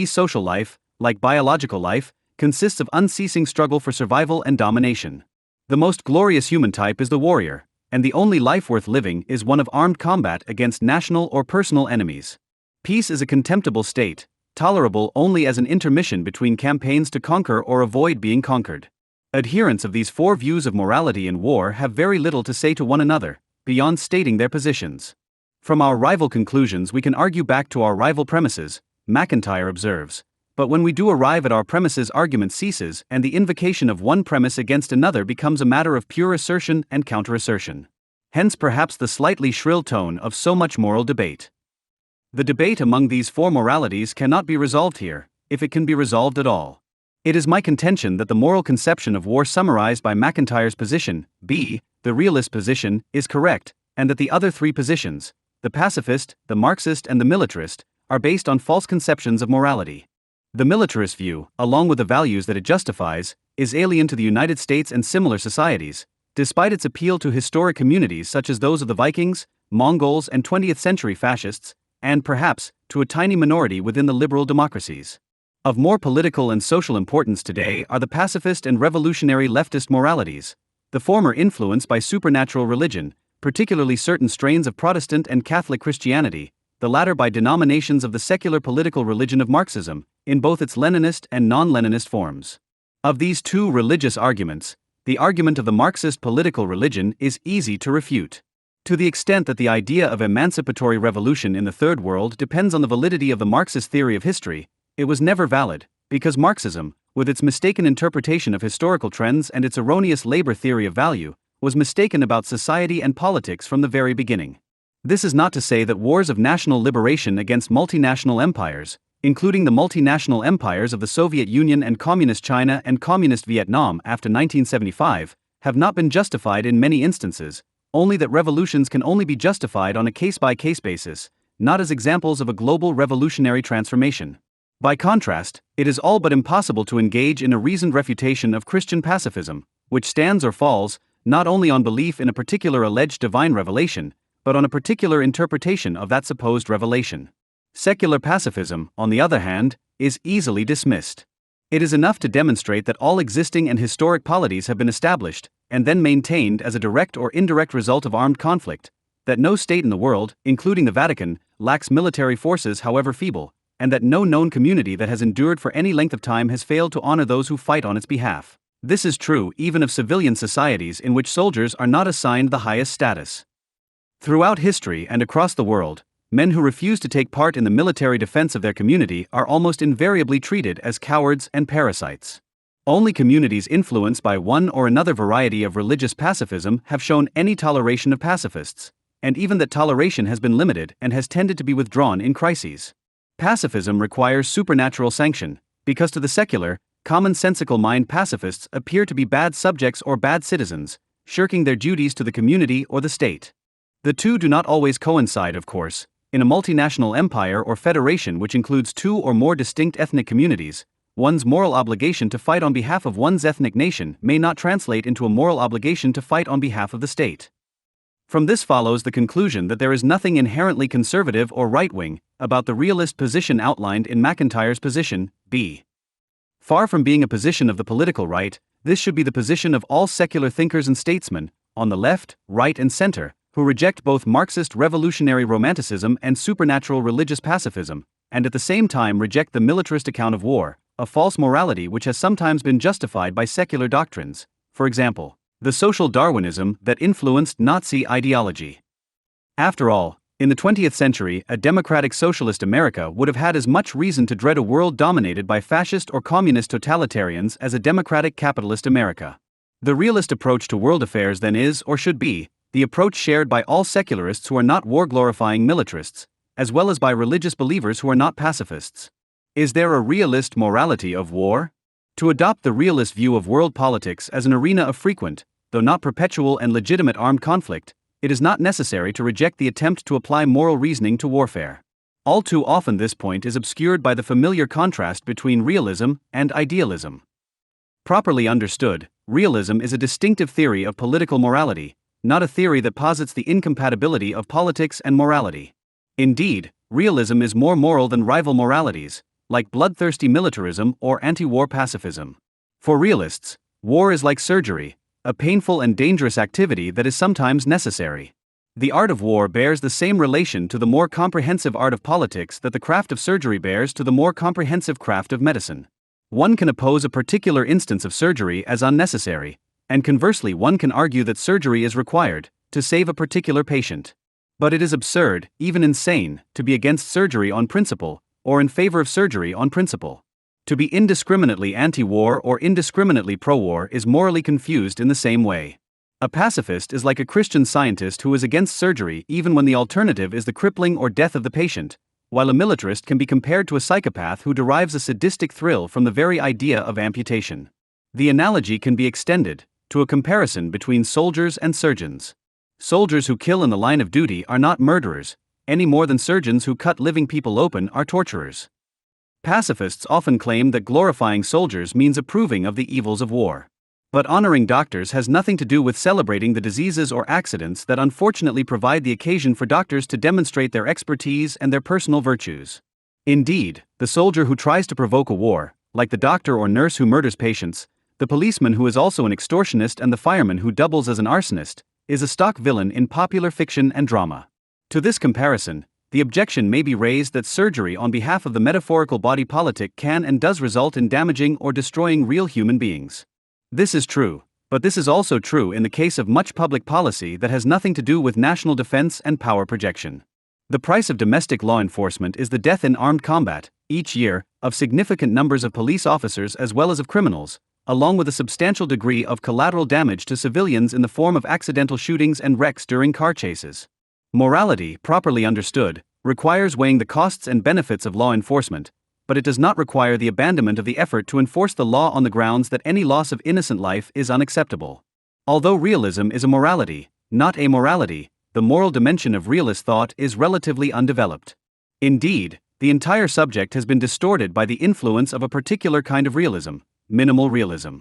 Social life, like biological life, consists of unceasing struggle for survival and domination. The most glorious human type is the warrior, and the only life worth living is one of armed combat against national or personal enemies. Peace is a contemptible state, tolerable only as an intermission between campaigns to conquer or avoid being conquered. Adherents of these four views of morality in war have very little to say to one another, beyond stating their positions. From our rival conclusions we can argue back to our rival premises, MacIntyre observes, but when we do arrive at our premises, argument ceases and the invocation of one premise against another becomes a matter of pure assertion and counter-assertion. Hence perhaps the slightly shrill tone of so much moral debate. The debate among these four moralities cannot be resolved here, if it can be resolved at all. It is my contention that the moral conception of war summarized by MacIntyre's position, b, the realist position, is correct, and that the other three positions, the pacifist, the Marxist and the militarist, are based on false conceptions of morality. The militarist view, along with the values that it justifies, is alien to the United States and similar societies, despite its appeal to historic communities such as those of the Vikings, Mongols and 20th century fascists, and perhaps, to a tiny minority within the liberal democracies. Of more political and social importance today are the pacifist and revolutionary leftist moralities, the former influenced by supernatural religion, particularly certain strains of Protestant and Catholic Christianity, the latter by denominations of the secular political religion of Marxism, in both its Leninist and non-Leninist forms. Of these two religious arguments, the argument of the Marxist political religion is easy to refute. To the extent that the idea of emancipatory revolution in the Third World depends on the validity of the Marxist theory of history, it was never valid, because Marxism, with its mistaken interpretation of historical trends and its erroneous labor theory of value, was mistaken about society and politics from the very beginning. This is not to say that wars of national liberation against multinational empires, including the multinational empires of the Soviet Union and Communist China and Communist Vietnam after 1975, have not been justified in many instances, only that revolutions can only be justified on a case-by-case basis, not as examples of a global revolutionary transformation. By contrast, it is all but impossible to engage in a reasoned refutation of Christian pacifism, which stands or falls, not only on belief in a particular alleged divine revelation, but on a particular interpretation of that supposed revelation. Secular pacifism, on the other hand, is easily dismissed. It is enough to demonstrate that all existing and historic polities have been established, and then maintained as a direct or indirect result of armed conflict, that no state in the world, including the Vatican, lacks military forces however feeble, and that no known community that has endured for any length of time has failed to honor those who fight on its behalf. This is true even of civilian societies in which soldiers are not assigned the highest status. Throughout history and across the world, men who refuse to take part in the military defense of their community are almost invariably treated as cowards and parasites. Only communities influenced by one or another variety of religious pacifism have shown any toleration of pacifists, and even that toleration has been limited and has tended to be withdrawn in crises. Pacifism requires supernatural sanction, because to the secular, commonsensical mind pacifists appear to be bad subjects or bad citizens, shirking their duties to the community or the state. The two do not always coincide, of course. In a multinational empire or federation which includes two or more distinct ethnic communities, one's moral obligation to fight on behalf of one's ethnic nation may not translate into a moral obligation to fight on behalf of the state. From this follows the conclusion that there is nothing inherently conservative or right-wing about the realist position outlined in McIntyre's position, B. Far from being a position of the political right, this should be the position of all secular thinkers and statesmen, on the left, right and center, who reject both Marxist revolutionary romanticism and supernatural religious pacifism, and at the same time reject the militarist account of war, a false morality which has sometimes been justified by secular doctrines, for example, the social Darwinism that influenced Nazi ideology. After all, in the 20th century, a democratic socialist America would have had as much reason to dread a world dominated by fascist or communist totalitarians as a democratic capitalist America. The realist approach to world affairs then is, or should be, the approach shared by all secularists who are not war-glorifying militarists, as well as by religious believers who are not pacifists. Is there a realist morality of war? To adopt the realist view of world politics as an arena of frequent, though not perpetual and legitimate armed conflict, it is not necessary to reject the attempt to apply moral reasoning to warfare. All too often this point is obscured by the familiar contrast between realism and idealism. Properly understood, realism is a distinctive theory of political morality, not a theory that posits the incompatibility of politics and morality. Indeed, realism is more moral than rival moralities, like bloodthirsty militarism or anti-war pacifism. For realists, war is like surgery, a painful and dangerous activity that is sometimes necessary. The art of war bears the same relation to the more comprehensive art of politics that the craft of surgery bears to the more comprehensive craft of medicine. One can oppose a particular instance of surgery as unnecessary, and conversely one can argue that surgery is required to save a particular patient. But it is absurd, even insane, to be against surgery on principle, or in favor of surgery on principle. To be indiscriminately anti-war or indiscriminately pro-war is morally confused in the same way. A pacifist is like a Christian Scientist who is against surgery even when the alternative is the crippling or death of the patient, while a militarist can be compared to a psychopath who derives a sadistic thrill from the very idea of amputation. The analogy can be extended to a comparison between soldiers and surgeons. Soldiers who kill in the line of duty are not murderers, any more than surgeons who cut living people open are torturers. Pacifists often claim that glorifying soldiers means approving of the evils of war. But honoring doctors has nothing to do with celebrating the diseases or accidents that unfortunately provide the occasion for doctors to demonstrate their expertise and their personal virtues. Indeed, the soldier who tries to provoke a war, like the doctor or nurse who murders patients, the policeman who is also an extortionist and the fireman who doubles as an arsonist, is a stock villain in popular fiction and drama. To this comparison, the objection may be raised that surgery on behalf of the metaphorical body politic can and does result in damaging or destroying real human beings. This is true, but this is also true in the case of much public policy that has nothing to do with national defense and power projection. The price of domestic law enforcement is the death in armed combat, each year, of significant numbers of police officers as well as of criminals, along with a substantial degree of collateral damage to civilians in the form of accidental shootings and wrecks during car chases. Morality, properly understood, requires weighing the costs and benefits of law enforcement, but it does not require the abandonment of the effort to enforce the law on the grounds that any loss of innocent life is unacceptable. Although realism is a morality, not a morality, the moral dimension of realist thought is relatively undeveloped. Indeed, the entire subject has been distorted by the influence of a particular kind of realism, minimal realism.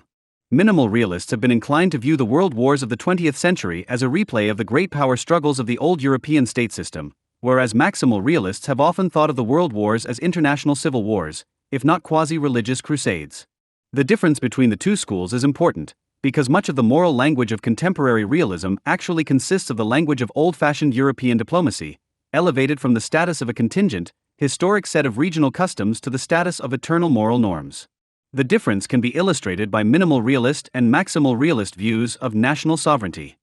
Minimal realists have been inclined to view the world wars of the 20th century as a replay of the great power struggles of the old European state system, whereas maximal realists have often thought of the world wars as international civil wars, if not quasi-religious crusades. The difference between the two schools is important, because much of the moral language of contemporary realism actually consists of the language of old-fashioned European diplomacy, elevated from the status of a contingent, historic set of regional customs to the status of eternal moral norms. The difference can be illustrated by minimal realist and maximal realist views of national sovereignty.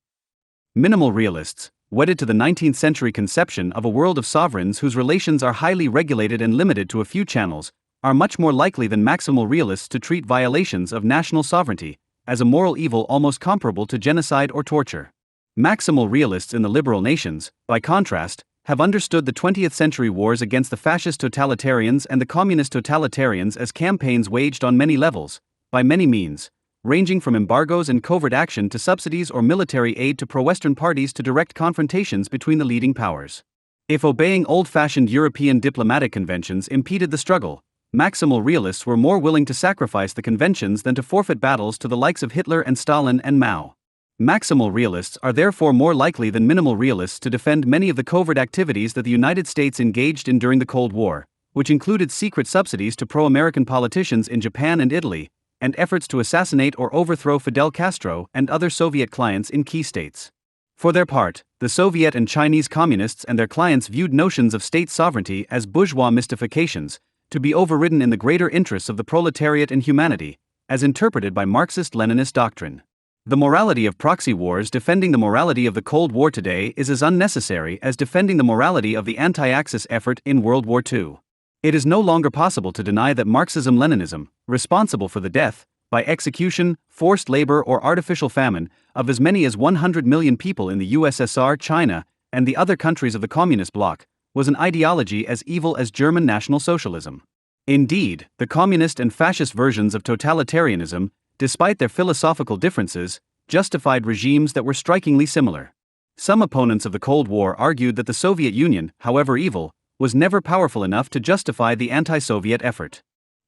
Minimal realists, wedded to the 19th century conception of a world of sovereigns whose relations are highly regulated and limited to a few channels, are much more likely than maximal realists to treat violations of national sovereignty as a moral evil almost comparable to genocide or torture. Maximal realists in the liberal nations, by contrast, have understood the 20th century wars against the fascist totalitarians and the communist totalitarians as campaigns waged on many levels, by many means, ranging from embargoes and covert action to subsidies or military aid to pro-Western parties to direct confrontations between the leading powers. If obeying old-fashioned European diplomatic conventions impeded the struggle, maximal realists were more willing to sacrifice the conventions than to forfeit battles to the likes of Hitler and Stalin and Mao. Maximal realists are therefore more likely than minimal realists to defend many of the covert activities that the United States engaged in during the Cold War, which included secret subsidies to pro-American politicians in Japan and Italy, and efforts to assassinate or overthrow Fidel Castro and other Soviet clients in key states. For their part, the Soviet and Chinese communists and their clients viewed notions of state sovereignty as bourgeois mystifications, to be overridden in the greater interests of the proletariat and humanity, as interpreted by Marxist-Leninist doctrine. The morality of proxy wars defending the morality of the Cold War today is as unnecessary as defending the morality of the anti-Axis effort in World War II. It is no longer possible to deny that Marxism-Leninism, responsible for the death, by execution, forced labor or artificial famine, of as many as 100 million people in the USSR, China, and the other countries of the Communist bloc, was an ideology as evil as German National Socialism. Indeed, the communist and fascist versions of totalitarianism, despite their philosophical differences, justified regimes that were strikingly similar. Some opponents of the Cold War argued that the Soviet Union, however evil, was never powerful enough to justify the anti-Soviet effort.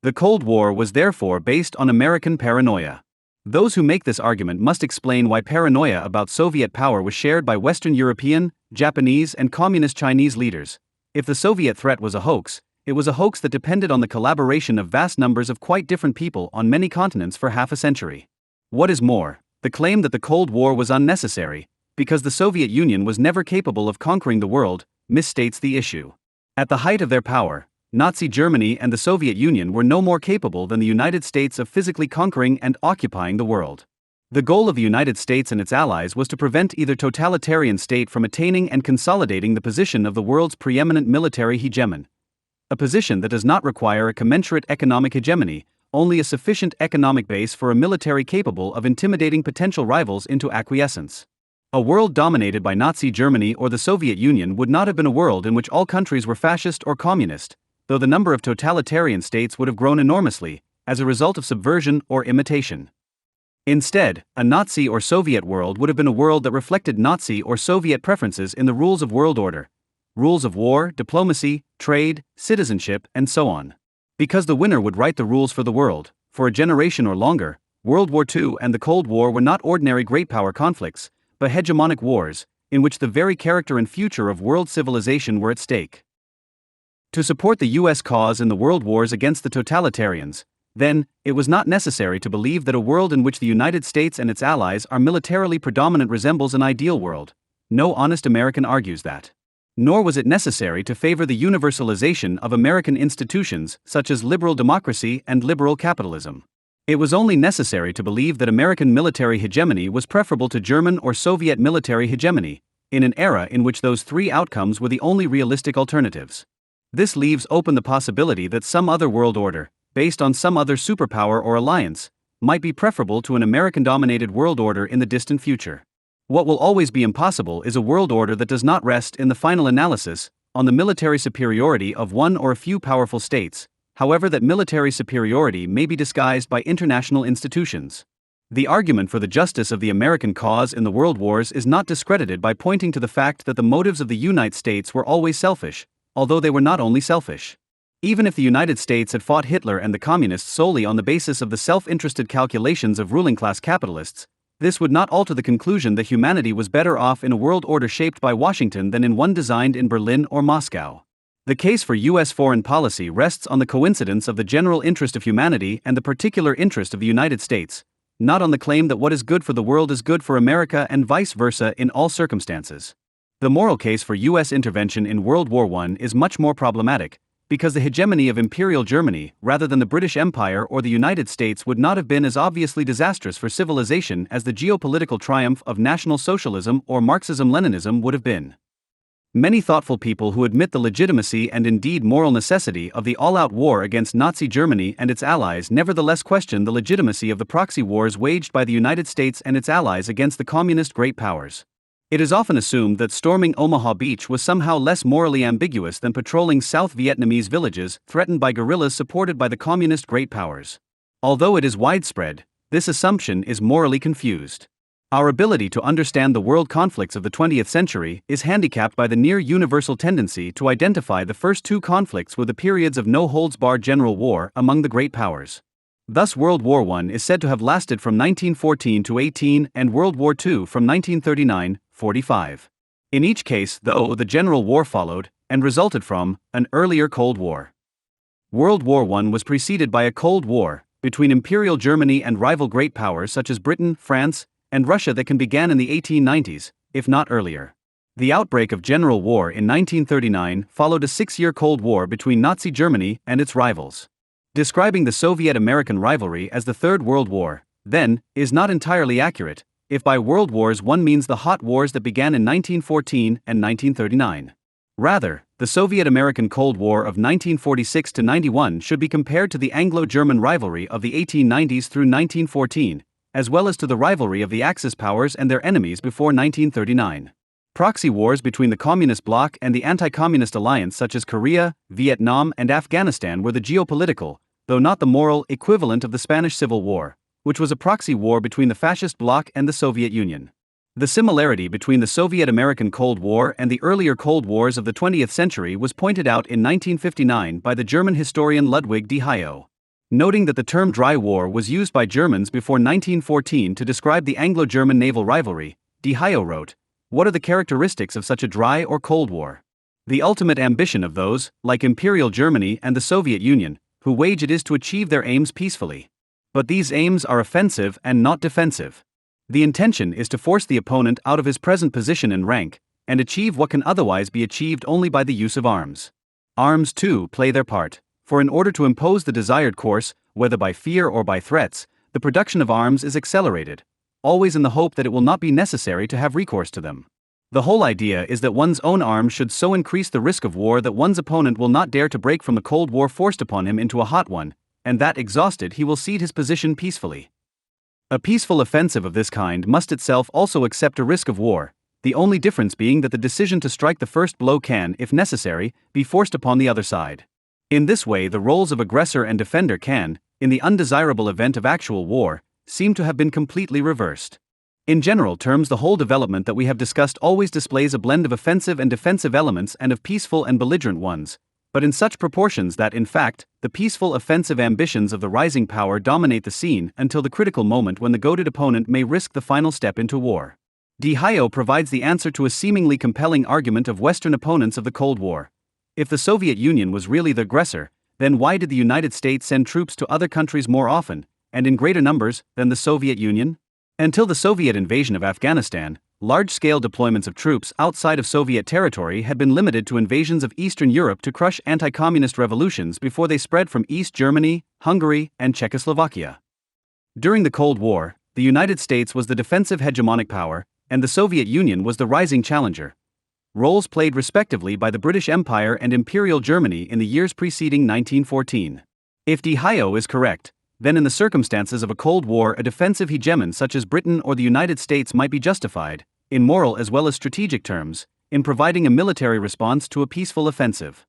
The Cold War was therefore based on American paranoia. Those who make this argument must explain why paranoia about Soviet power was shared by Western European, Japanese, and Communist Chinese leaders. If the Soviet threat was a hoax, it was a hoax that depended on the collaboration of vast numbers of quite different people on many continents for half a century. What is more, the claim that the Cold War was unnecessary, because the Soviet Union was never capable of conquering the world, misstates the issue. At the height of their power, Nazi Germany and the Soviet Union were no more capable than the United States of physically conquering and occupying the world. The goal of the United States and its allies was to prevent either totalitarian state from attaining and consolidating the position of the world's preeminent military hegemon. A position that does not require a commensurate economic hegemony, only a sufficient economic base for a military capable of intimidating potential rivals into acquiescence. A world dominated by Nazi Germany or the Soviet Union would not have been a world in which all countries were fascist or communist, though the number of totalitarian states would have grown enormously, as a result of subversion or imitation. Instead, a Nazi or Soviet world would have been a world that reflected Nazi or Soviet preferences in the rules of world order, rules of war, diplomacy, trade, citizenship, and so on. Because the winner would write the rules for the world, for a generation or longer, World War II and the Cold War were not ordinary great power conflicts, but hegemonic wars, in which the very character and future of world civilization were at stake. To support the U.S. cause in the world wars against the totalitarians, then, it was not necessary to believe that a world in which the United States and its allies are militarily predominant resembles an ideal world. No honest American argues that. Nor was it necessary to favor the universalization of American institutions such as liberal democracy and liberal capitalism. It was only necessary to believe that American military hegemony was preferable to German or Soviet military hegemony, in an era in which those three outcomes were the only realistic alternatives. This leaves open the possibility that some other world order, based on some other superpower or alliance, might be preferable to an American-dominated world order in the distant future. What will always be impossible is a world order that does not rest, in the final analysis, on the military superiority of one or a few powerful states, however that military superiority may be disguised by international institutions. The argument for the justice of the American cause in the world wars is not discredited by pointing to the fact that the motives of the United States were always selfish, although they were not only selfish. Even if the United States had fought Hitler and the communists solely on the basis of the self-interested calculations of ruling-class capitalists, this would not alter the conclusion that humanity was better off in a world order shaped by Washington than in one designed in Berlin or Moscow. The case for U.S. foreign policy rests on the coincidence of the general interest of humanity and the particular interest of the United States, not on the claim that what is good for the world is good for America and vice versa in all circumstances. The moral case for U.S. intervention in World War I is much more problematic, because the hegemony of Imperial Germany, rather than the British Empire or the United States, would not have been as obviously disastrous for civilization as the geopolitical triumph of National Socialism or Marxism-Leninism would have been. Many thoughtful people who admit the legitimacy and indeed moral necessity of the all-out war against Nazi Germany and its allies nevertheless question the legitimacy of the proxy wars waged by the United States and its allies against the communist great powers. It is often assumed that storming Omaha Beach was somehow less morally ambiguous than patrolling South Vietnamese villages threatened by guerrillas supported by the communist great powers. Although it is widespread, this assumption is morally confused. Our ability to understand the world conflicts of the 20th century is handicapped by the near-universal tendency to identify the first two conflicts with the periods of no-holds-barred general war among the great powers. Thus World War I is said to have lasted from 1914 to 18 and World War II from 1939-45. In each case, though, the general war followed, and resulted from, an earlier Cold War. World War I was preceded by a Cold War between Imperial Germany and rival great powers such as Britain, France, and Russia that began in the 1890s, if not earlier. The outbreak of General War in 1939 followed a 6-year Cold War between Nazi Germany and its rivals. Describing the Soviet-American rivalry as the Third World War, then, is not entirely accurate, if by World Wars one means the hot wars that began in 1914 and 1939. Rather, the Soviet-American Cold War of 1946 to 91 should be compared to the Anglo-German rivalry of the 1890s through 1914, as well as to the rivalry of the Axis powers and their enemies before 1939. Proxy wars between the Communist bloc and the anti-communist alliance such as Korea, Vietnam and Afghanistan were the geopolitical, though not the moral, equivalent of the Spanish Civil War, which was a proxy war between the fascist bloc and the Soviet Union. The similarity between the Soviet-American Cold War and the earlier Cold Wars of the 20th century was pointed out in 1959 by the German historian Ludwig de Hio. Noting that the term dry war was used by Germans before 1914 to describe the Anglo-German naval rivalry, de Hio wrote, "What are the characteristics of such a dry or cold war? The ultimate ambition of those, like Imperial Germany and the Soviet Union, who wage it is to achieve their aims peacefully. But these aims are offensive and not defensive. The intention is to force the opponent out of his present position and rank, and achieve what can otherwise be achieved only by the use of arms. Arms, too, play their part, for in order to impose the desired course, whether by fear or by threats, the production of arms is accelerated, always in the hope that it will not be necessary to have recourse to them. The whole idea is that one's own arms should so increase the risk of war that one's opponent will not dare to break from the Cold War forced upon him into a hot one, and that exhausted he will cede his position peacefully. A peaceful offensive of this kind must itself also accept a risk of war, the only difference being that the decision to strike the first blow can, if necessary, be forced upon the other side. In this way the roles of aggressor and defender can, in the undesirable event of actual war, seem to have been completely reversed. In general terms, the whole development that we have discussed always displays a blend of offensive and defensive elements and of peaceful and belligerent ones, but in such proportions that, in fact, the peaceful offensive ambitions of the rising power dominate the scene until the critical moment when the goaded opponent may risk the final step into war. De Hio provides the answer to a seemingly compelling argument of Western opponents of the Cold War. If the Soviet Union was really the aggressor, then why did the United States send troops to other countries more often, and in greater numbers, than the Soviet Union? Until the Soviet invasion of Afghanistan, large-scale deployments of troops outside of Soviet territory had been limited to invasions of Eastern Europe to crush anti-communist revolutions before they spread from East Germany, Hungary, and Czechoslovakia. During the Cold War, the United States was the defensive hegemonic power, and the Soviet Union was the rising challenger. Roles played respectively by the British Empire and Imperial Germany in the years preceding 1914. If de Hio is correct, then in the circumstances of a Cold War a defensive hegemon such as Britain or the United States might be justified, in moral as well as strategic terms, in providing a military response to a peaceful offensive.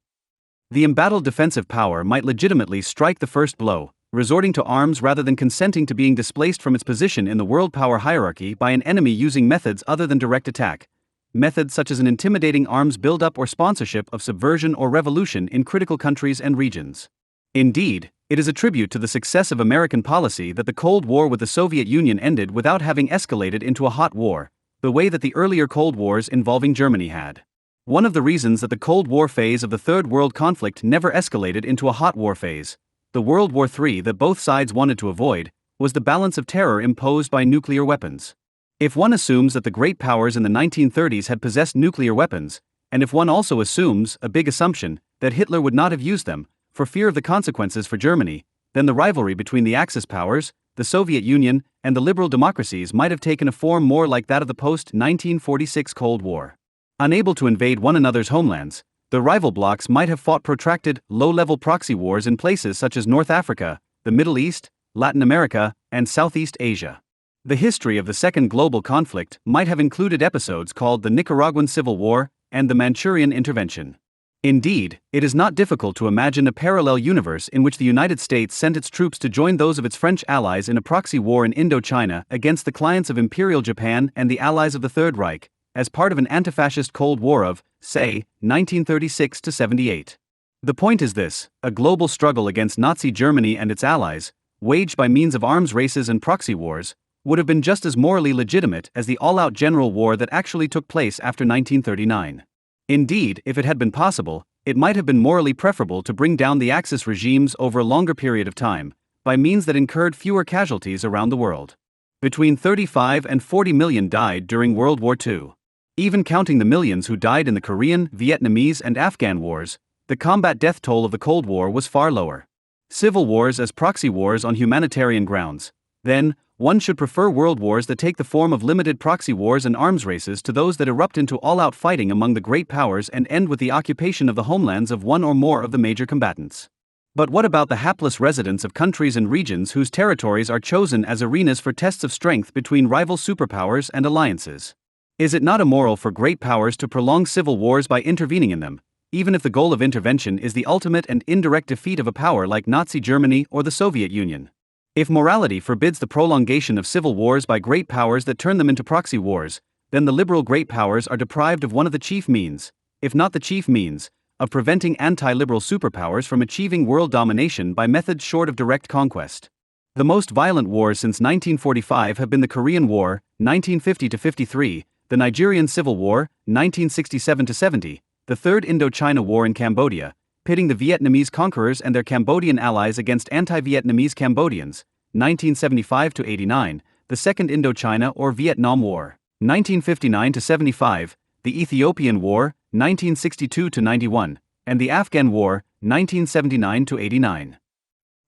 The embattled defensive power might legitimately strike the first blow, resorting to arms rather than consenting to being displaced from its position in the world power hierarchy by an enemy using methods other than direct attack, methods such as an intimidating arms buildup or sponsorship of subversion or revolution in critical countries and regions. Indeed, it is a tribute to the success of American policy that the Cold War with the Soviet Union ended without having escalated into a hot war, the way that the earlier Cold Wars involving Germany had. One of the reasons that the Cold War phase of the Third World Conflict never escalated into a hot war phase, the World War III that both sides wanted to avoid, was the balance of terror imposed by nuclear weapons. If one assumes that the great powers in the 1930s had possessed nuclear weapons, and if one also assumes, a big assumption, that Hitler would not have used them, for fear of the consequences for Germany, then the rivalry between the Axis powers, the Soviet Union, and the liberal democracies might have taken a form more like that of the post-1946 Cold War. Unable to invade one another's homelands, the rival blocs might have fought protracted, low-level proxy wars in places such as North Africa, the Middle East, Latin America, and Southeast Asia. The history of the Second Global Conflict might have included episodes called the Nicaraguan Civil War and the Manchurian Intervention. Indeed, it is not difficult to imagine a parallel universe in which the United States sent its troops to join those of its French allies in a proxy war in Indochina against the clients of Imperial Japan and the allies of the Third Reich, as part of an anti-fascist Cold War of, say, 1936 to 78. The point is this: a global struggle against Nazi Germany and its allies, waged by means of arms races and proxy wars, would have been just as morally legitimate as the all-out general war that actually took place after 1939. Indeed, if it had been possible, it might have been morally preferable to bring down the Axis regimes over a longer period of time, by means that incurred fewer casualties around the world. Between 35 and 40 million died during World War II. Even counting the millions who died in the Korean, Vietnamese, and Afghan wars, the combat death toll of the Cold War was far lower. Civil wars as proxy wars on humanitarian grounds. Then, one should prefer world wars that take the form of limited proxy wars and arms races to those that erupt into all-out fighting among the great powers and end with the occupation of the homelands of one or more of the major combatants. But what about the hapless residents of countries and regions whose territories are chosen as arenas for tests of strength between rival superpowers and alliances? Is it not immoral for great powers to prolong civil wars by intervening in them, even if the goal of intervention is the ultimate and indirect defeat of a power like Nazi Germany or the Soviet Union? If morality forbids the prolongation of civil wars by great powers that turn them into proxy wars, then the liberal great powers are deprived of one of the chief means, if not the chief means, of preventing anti-liberal superpowers from achieving world domination by methods short of direct conquest. The most violent wars since 1945 have been the Korean War, 1950-53, the Nigerian Civil War, 1967-70, the Third Indochina War in Cambodia, pitting the Vietnamese conquerors and their Cambodian allies against anti-Vietnamese Cambodians, 1975-89, the Second Indochina or Vietnam War, 1959-75, the Ethiopian War, 1962-91, and the Afghan War, 1979-89.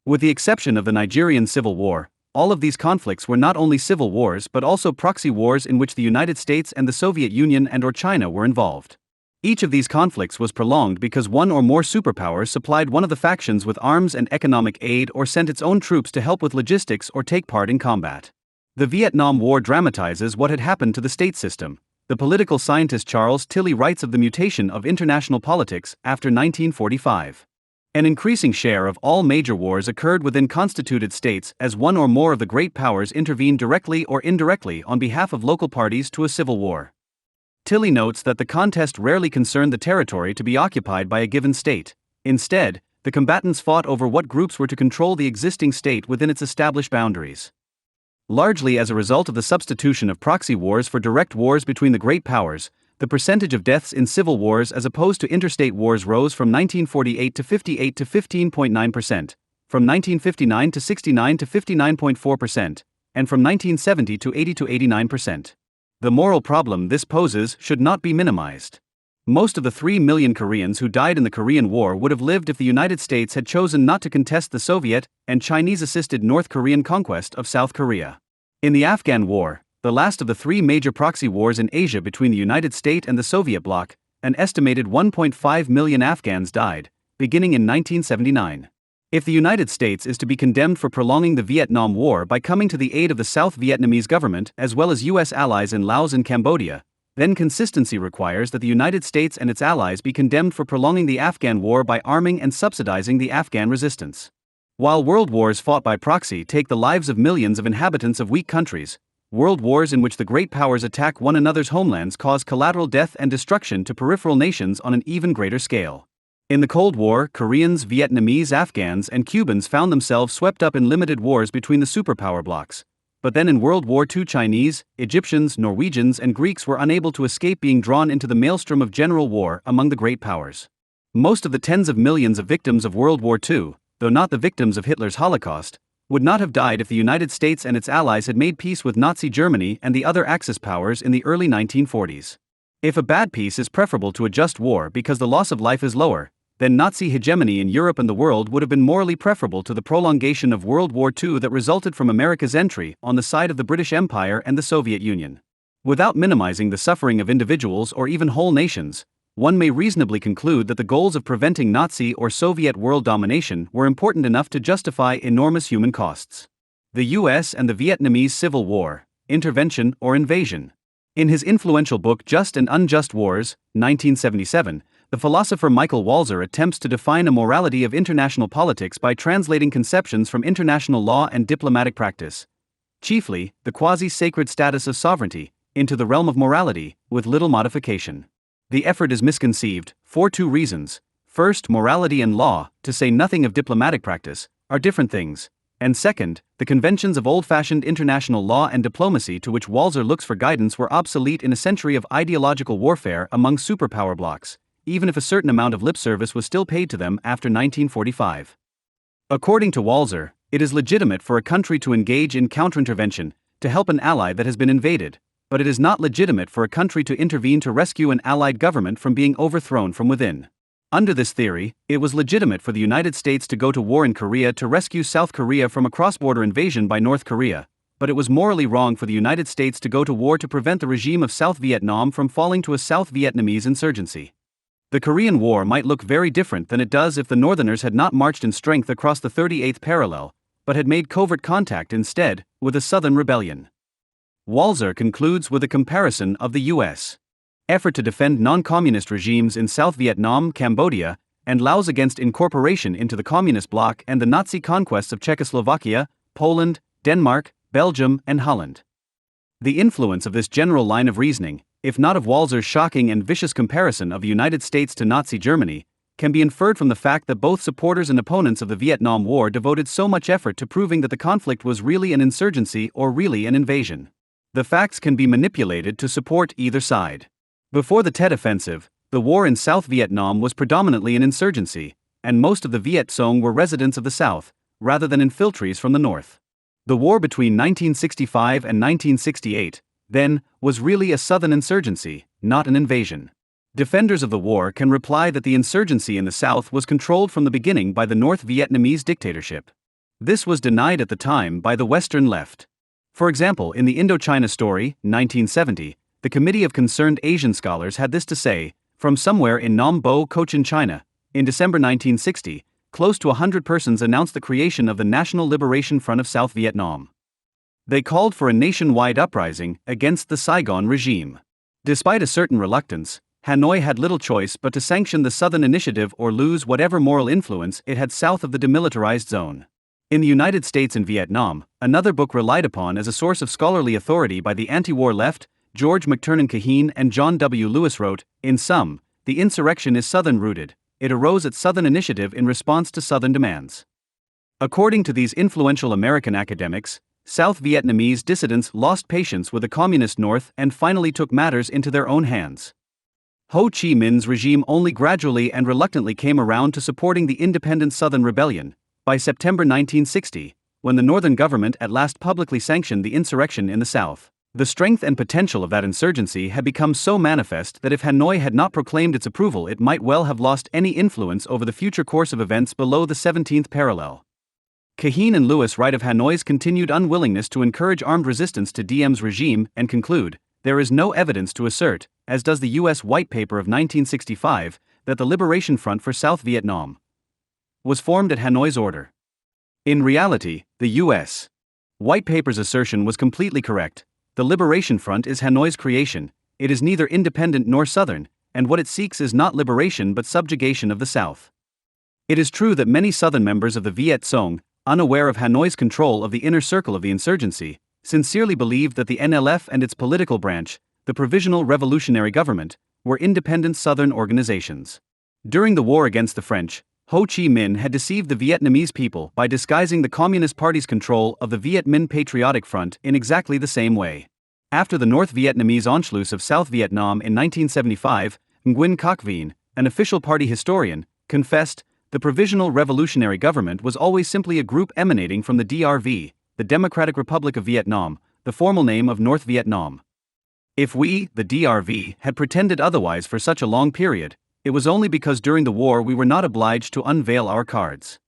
With the exception of the Nigerian Civil War, all of these conflicts were not only civil wars but also proxy wars in which the United States and the Soviet Union and/or China were involved. Each of these conflicts was prolonged because one or more superpowers supplied one of the factions with arms and economic aid or sent its own troops to help with logistics or take part in combat. The Vietnam War dramatizes what had happened to the state system. The political scientist Charles Tilly writes of the mutation of international politics after 1945. An increasing share of all major wars occurred within constituted states as one or more of the great powers intervened directly or indirectly on behalf of local parties to a civil war. Tilly notes that the contest rarely concerned the territory to be occupied by a given state. Instead, the combatants fought over what groups were to control the existing state within its established boundaries. Largely as a result of the substitution of proxy wars for direct wars between the great powers, the percentage of deaths in civil wars as opposed to interstate wars rose from 1948 to 58 to 15.9%, from 1959 to 69 to 59.4%, and from 1970 to 80 to 89%. The moral problem this poses should not be minimized. Most of the 3 million Koreans who died in the Korean War would have lived if the United States had chosen not to contest the Soviet and Chinese-assisted North Korean conquest of South Korea. In the Afghan War, the last of the 3 major proxy wars in Asia between the United States and the Soviet bloc, an estimated 1.5 million Afghans died, beginning in 1979. If the United States is to be condemned for prolonging the Vietnam War by coming to the aid of the South Vietnamese government as well as U.S. allies in Laos and Cambodia, then consistency requires that the United States and its allies be condemned for prolonging the Afghan War by arming and subsidizing the Afghan resistance. While world wars fought by proxy take the lives of millions of inhabitants of weak countries, world wars in which the great powers attack one another's homelands cause collateral death and destruction to peripheral nations on an even greater scale. In the Cold War, Koreans, Vietnamese, Afghans, and Cubans found themselves swept up in limited wars between the superpower blocs. But then in World War II, Chinese, Egyptians, Norwegians, and Greeks were unable to escape being drawn into the maelstrom of general war among the great powers. Most of the tens of millions of victims of World War II, though not the victims of Hitler's Holocaust, would not have died if the United States and its allies had made peace with Nazi Germany and the other Axis powers in the early 1940s. If a bad peace is preferable to a just war because the loss of life is lower, then Nazi hegemony in Europe and the world would have been morally preferable to the prolongation of World War II that resulted from America's entry on the side of the British Empire and the Soviet Union. Without minimizing the suffering of individuals or even whole nations, one may reasonably conclude that the goals of preventing Nazi or Soviet world domination were important enough to justify enormous human costs. The US and the Vietnamese Civil War, Intervention or Invasion. In his influential book Just and Unjust Wars, 1977, The philosopher Michael Walzer attempts to define a morality of international politics by translating conceptions from international law and diplomatic practice, chiefly the quasi-sacred status of sovereignty, into the realm of morality, with little modification. The effort is misconceived, for two reasons. First, morality and law, to say nothing of diplomatic practice, are different things. And second, the conventions of old-fashioned international law and diplomacy to which Walzer looks for guidance were obsolete in a century of ideological warfare among superpower blocs, even if a certain amount of lip service was still paid to them after 1945. According to Walzer, it is legitimate for a country to engage in counterintervention, to help an ally that has been invaded, but it is not legitimate for a country to intervene to rescue an allied government from being overthrown from within. Under this theory, it was legitimate for the United States to go to war in Korea to rescue South Korea from a cross-border invasion by North Korea, but it was morally wrong for the United States to go to war to prevent the regime of South Vietnam from falling to a South Vietnamese insurgency. The Korean War might look very different than it does if the Northerners had not marched in strength across the 38th parallel, but had made covert contact instead with a Southern rebellion. Walzer concludes with a comparison of the U.S. effort to defend non-communist regimes in South Vietnam, Cambodia, and Laos against incorporation into the communist bloc and the Nazi conquests of Czechoslovakia, Poland, Denmark, Belgium, and Holland. The influence of this general line of reasoning, if not of Walzer's shocking and vicious comparison of the United States to Nazi Germany, can be inferred from the fact that both supporters and opponents of the Vietnam War devoted so much effort to proving that the conflict was really an insurgency or really an invasion. The facts can be manipulated to support either side. Before the Tet Offensive, the war in South Vietnam was predominantly an insurgency, and most of the Viet Cong were residents of the South, rather than infiltrees from the North. The war between 1965 and 1968, then, was really a Southern insurgency, not an invasion. Defenders of the war can reply that the insurgency in the South was controlled from the beginning by the North Vietnamese dictatorship. This was denied at the time by the Western left. For example, in the Indochina Story, 1970, the Committee of Concerned Asian Scholars had this to say: from somewhere in Nam Bo, Cochin, China, in December 1960, close to 100 persons announced the creation of the National Liberation Front of South Vietnam. They called for a nationwide uprising against the Saigon regime. Despite a certain reluctance, Hanoi had little choice but to sanction the Southern Initiative or lose whatever moral influence it had south of the demilitarized zone. In the United States and Vietnam, another book relied upon as a source of scholarly authority by the anti-war left, George McTernan Kaheen and John W. Lewis wrote, in sum, the insurrection is Southern-rooted. It arose at Southern initiative in response to Southern demands. According to these influential American academics, South Vietnamese dissidents lost patience with the Communist North and finally took matters into their own hands. Ho Chi Minh's regime only gradually and reluctantly came around to supporting the independent Southern Rebellion. By September 1960, when the Northern government at last publicly sanctioned the insurrection in the South, the strength and potential of that insurgency had become so manifest that if Hanoi had not proclaimed its approval, it might well have lost any influence over the future course of events below the 17th parallel. Kaheen and Lewis write of Hanoi's continued unwillingness to encourage armed resistance to Diem's regime and conclude, there is no evidence to assert, as does the U.S. White Paper of 1965, that the Liberation Front for South Vietnam was formed at Hanoi's order. In reality, the U.S. White Paper's assertion was completely correct. The Liberation Front is Hanoi's creation, it is neither independent nor Southern, and what it seeks is not liberation but subjugation of the South. It is true that many Southern members of the Viet Cong, unaware of Hanoi's control of the inner circle of the insurgency, sincerely believed that the NLF and its political branch, the Provisional Revolutionary Government, were independent Southern organizations. During the war against the French, Ho Chi Minh had deceived the Vietnamese people by disguising the Communist Party's control of the Viet Minh Patriotic Front in exactly the same way. After the North Vietnamese Anschluss of South Vietnam in 1975, Nguyen Coc Vien, an official party historian, confessed, the Provisional Revolutionary Government was always simply a group emanating from the DRV, the Democratic Republic of Vietnam, the formal name of North Vietnam. If we, the DRV, had pretended otherwise for such a long period, it was only because during the war we were not obliged to unveil our cards.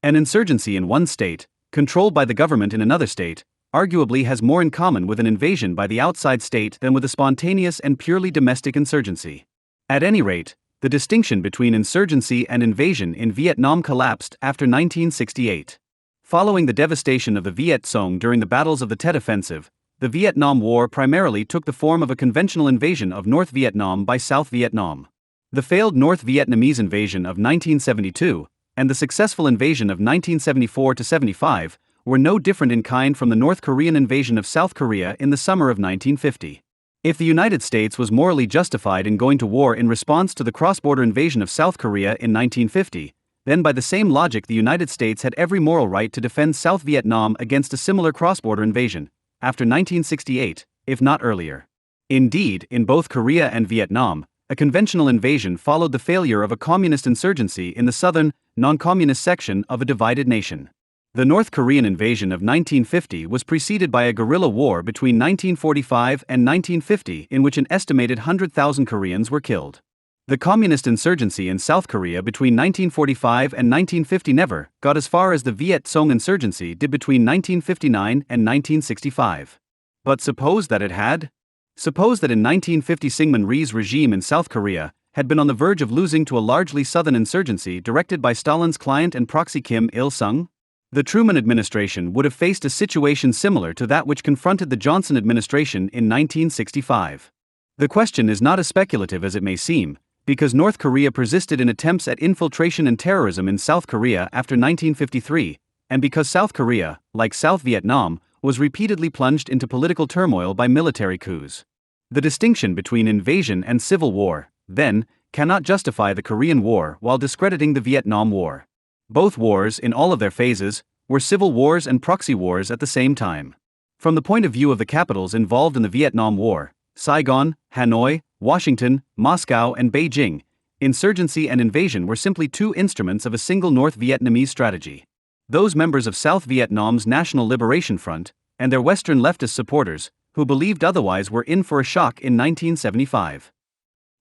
An insurgency in one state, controlled by the government in another state, arguably has more in common with an invasion by the outside state than with a spontaneous and purely domestic insurgency. At any rate, the distinction between insurgency and invasion in Vietnam collapsed after 1968. Following the devastation of the Viet Cong during the battles of the Tet Offensive, the Vietnam War primarily took the form of a conventional invasion of North Vietnam by South Vietnam. The failed North Vietnamese invasion of 1972 and the successful invasion of 1974 to 75 were no different in kind from the North Korean invasion of South Korea in the summer of 1950. If the United States was morally justified in going to war in response to the cross-border invasion of South Korea in 1950, then by the same logic the United States had every moral right to defend South Vietnam against a similar cross-border invasion, after 1968, if not earlier. Indeed, in both Korea and Vietnam, a conventional invasion followed the failure of a communist insurgency in the southern, non-communist section of a divided nation. The North Korean invasion of 1950 was preceded by a guerrilla war between 1945 and 1950 in which an estimated 100,000 Koreans were killed. The communist insurgency in South Korea between 1945 and 1950 never got as far as the Viet Cong insurgency did between 1959 and 1965. But suppose that it had? Suppose that in 1950 Syngman Rhee's regime in South Korea had been on the verge of losing to a largely southern insurgency directed by Stalin's client and proxy Kim Il-sung? The Truman administration would have faced a situation similar to that which confronted the Johnson administration in 1965. The question is not as speculative as it may seem, because North Korea persisted in attempts at infiltration and terrorism in South Korea after 1953, and because South Korea, like South Vietnam, was repeatedly plunged into political turmoil by military coups. The distinction between invasion and civil war, then, cannot justify the Korean War while discrediting the Vietnam War. Both wars, in all of their phases, were civil wars and proxy wars at the same time. From the point of view of the capitals involved in the Vietnam War, Saigon, Hanoi, Washington, Moscow, and Beijing, insurgency and invasion were simply two instruments of a single North Vietnamese strategy. Those members of South Vietnam's National Liberation Front, and their Western leftist supporters, who believed otherwise were in for a shock in 1975.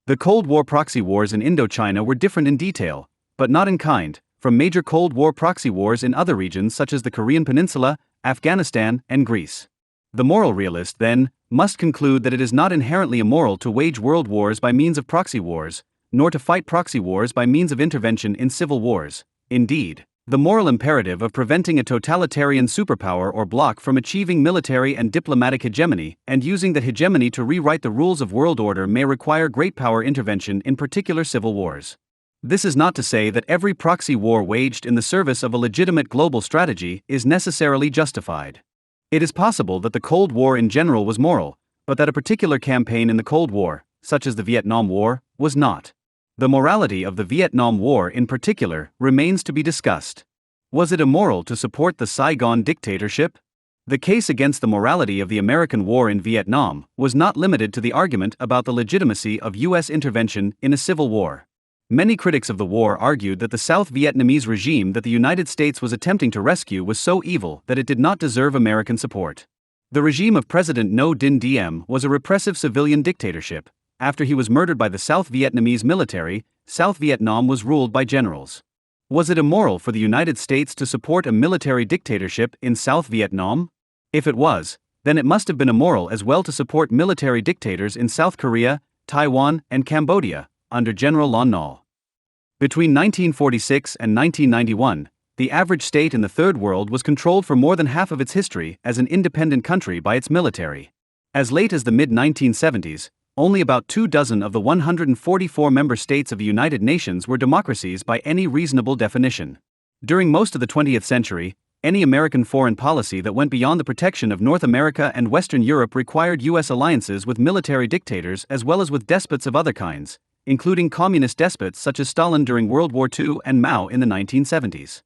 The Cold War proxy wars in Indochina were different in detail, but not in kind, from major Cold War proxy wars in other regions such as the Korean Peninsula, Afghanistan, and Greece. The moral realist, then, must conclude that it is not inherently immoral to wage world wars by means of proxy wars, nor to fight proxy wars by means of intervention in civil wars. Indeed, the moral imperative of preventing a totalitarian superpower or bloc from achieving military and diplomatic hegemony and using that hegemony to rewrite the rules of world order may require great power intervention in particular civil wars. This is not to say that every proxy war waged in the service of a legitimate global strategy is necessarily justified. It is possible that the Cold War in general was moral, but that a particular campaign in the Cold War, such as the Vietnam War, was not. The morality of the Vietnam War in particular remains to be discussed. Was it immoral to support the Saigon dictatorship? The case against the morality of the American war in Vietnam was not limited to the argument about the legitimacy of U.S. intervention in a civil war. Many critics of the war argued that the South Vietnamese regime that the United States was attempting to rescue was so evil that it did not deserve American support. The regime of President Ngo Dinh Diem was a repressive civilian dictatorship. After he was murdered by the South Vietnamese military, South Vietnam was ruled by generals. Was it immoral for the United States to support a military dictatorship in South Vietnam? If it was, then it must have been immoral as well to support military dictators in South Korea, Taiwan, and Cambodia, under General Lon Nol. Between 1946 and 1991, the average state in the Third World was controlled for more than half of its history as an independent country by its military. As late as the mid-1970s, only about 24 of the 144 member states of the United Nations were democracies by any reasonable definition. During most of the 20th century, any American foreign policy that went beyond the protection of North America and Western Europe required U.S. alliances with military dictators as well as with despots of other kinds, including communist despots such as Stalin during World War II and Mao in the 1970s.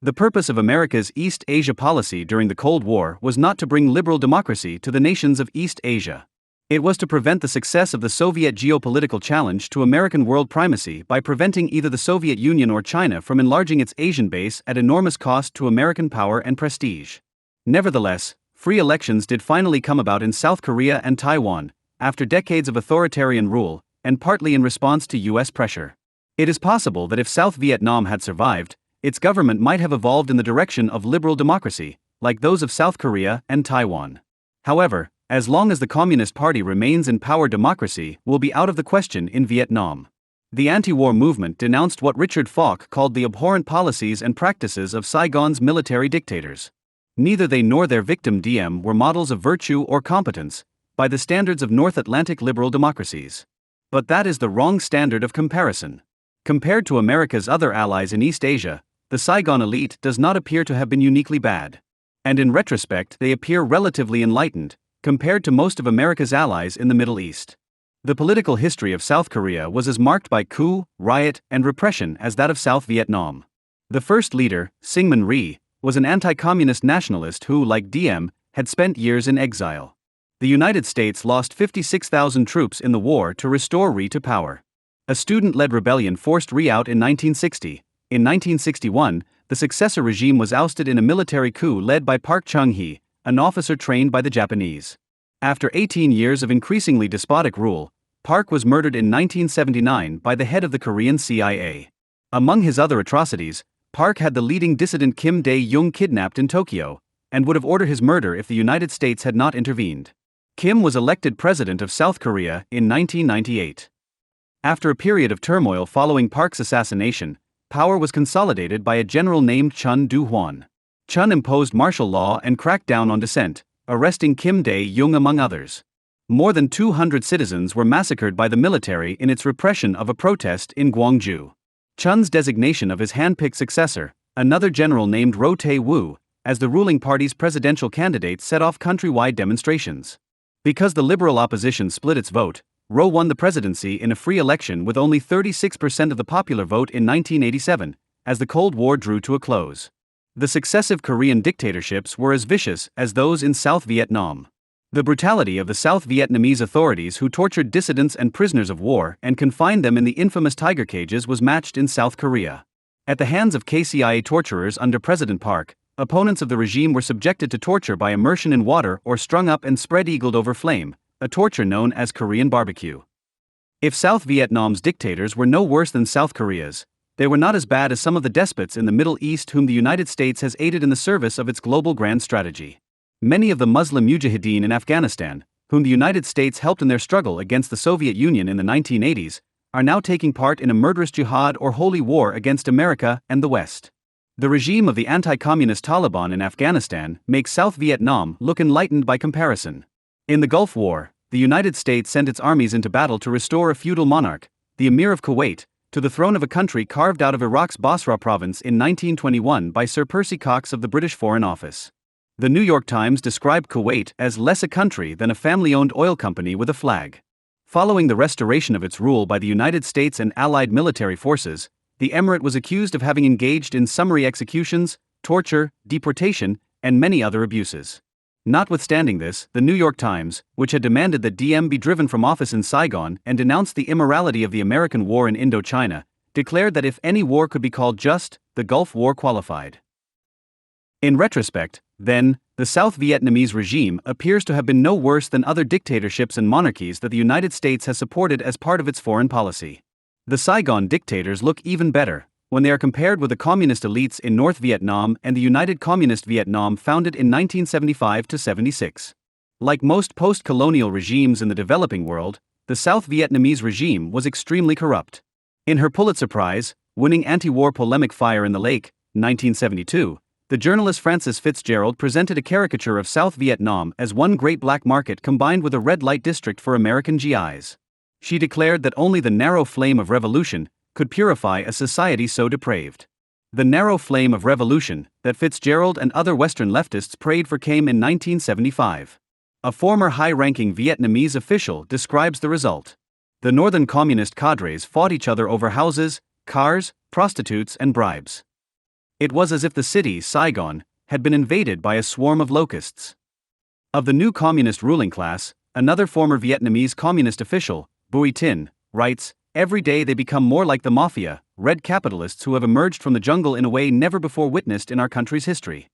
The purpose of America's East Asia policy during the Cold War was not to bring liberal democracy to the nations of East Asia. It was to prevent the success of the Soviet geopolitical challenge to American world primacy by preventing either the Soviet Union or China from enlarging its Asian base at enormous cost to American power and prestige. Nevertheless, free elections did finally come about in South Korea and Taiwan, after decades of authoritarian rule, and partly in response to U.S. pressure. It is possible that if South Vietnam had survived, its government might have evolved in the direction of liberal democracy, like those of South Korea and Taiwan. However, as long as the Communist Party remains in power, democracy will be out of the question in Vietnam. The anti-war movement denounced what Richard Falk called the abhorrent policies and practices of Saigon's military dictators. Neither they nor their victim Diem were models of virtue or competence, by the standards of North Atlantic liberal democracies. But that is the wrong standard of comparison. Compared to America's other allies in East Asia, the Saigon elite does not appear to have been uniquely bad. And in retrospect, they appear relatively enlightened, compared to most of America's allies in the Middle East. The political history of South Korea was as marked by coup, riot, and repression as that of South Vietnam. The first leader, Syngman Rhee, was an anti-communist nationalist who, like Diem, had spent years in exile. The United States lost 56,000 troops in the war to restore Rhee to power. A student-led rebellion forced Rhee out in 1960. In 1961, the successor regime was ousted in a military coup led by Park Chung-hee, an officer trained by the Japanese. After 18 years of increasingly despotic rule, Park was murdered in 1979 by the head of the Korean CIA. Among his other atrocities, Park had the leading dissident Kim Dae-jung kidnapped in Tokyo, and would have ordered his murder if the United States had not intervened. Kim was elected president of South Korea in 1998. After a period of turmoil following Park's assassination, power was consolidated by a general named Chun Doo-hwan. Chun imposed martial law and cracked down on dissent, arresting Kim Dae-jung among others. More than 200 citizens were massacred by the military in its repression of a protest in Gwangju. Chun's designation of his hand-picked successor, another general named Roh Tae-woo, as the ruling party's presidential candidate set off countrywide demonstrations. Because the liberal opposition split its vote, Roh won the presidency in a free election with only 36% of the popular vote in 1987, as the Cold War drew to a close. The successive Korean dictatorships were as vicious as those in South Vietnam. The brutality of the South Vietnamese authorities who tortured dissidents and prisoners of war and confined them in the infamous tiger cages was matched in South Korea. At the hands of KCIA torturers under President Park, opponents of the regime were subjected to torture by immersion in water or strung up and spread-eagled over flame, a torture known as Korean barbecue. If South Vietnam's dictators were no worse than South Korea's, they were not as bad as some of the despots in the Middle East whom the United States has aided in the service of its global grand strategy. Many of the Muslim mujahideen in Afghanistan, whom the United States helped in their struggle against the Soviet Union in the 1980s, are now taking part in a murderous jihad or holy war against America and the West. The regime of the anti-communist Taliban in Afghanistan makes South Vietnam look enlightened by comparison. In the Gulf War, the United States sent its armies into battle to restore a feudal monarch, the Emir of Kuwait, to the throne of a country carved out of Iraq's Basra province in 1921 by Sir Percy Cox of the British Foreign Office. The New York Times described Kuwait as less a country than a family-owned oil company with a flag. Following the restoration of its rule by the United States and Allied military forces, the emirate was accused of having engaged in summary executions, torture, deportation, and many other abuses. Notwithstanding this, the New York Times, which had demanded that Diem be driven from office in Saigon and denounced the immorality of the American war in Indochina, declared that if any war could be called just, the Gulf War qualified. In retrospect, then, the South Vietnamese regime appears to have been no worse than other dictatorships and monarchies that the United States has supported as part of its foreign policy. The Saigon dictators look even better when they are compared with the communist elites in North Vietnam and the United Communist Vietnam founded in 1975-76. Like most post-colonial regimes in the developing world, the South Vietnamese regime was extremely corrupt. In her Pulitzer Prize-winning anti-war polemic Fire in the Lake, 1972, the journalist Frances Fitzgerald presented a caricature of South Vietnam as one great black market combined with a red light district for American GIs. She declared that only the narrow flame of revolution could purify a society so depraved. The narrow flame of revolution that Fitzgerald and other Western leftists prayed for came in 1975. A former high-ranking Vietnamese official describes the result. The northern communist cadres fought each other over houses, cars, prostitutes, and bribes. It was as if the city, Saigon, had been invaded by a swarm of locusts. Of the new communist ruling class, another former Vietnamese communist official, Bui Tin, writes, "Every day they become more like the mafia, red capitalists who have emerged from the jungle in a way never before witnessed in our country's history."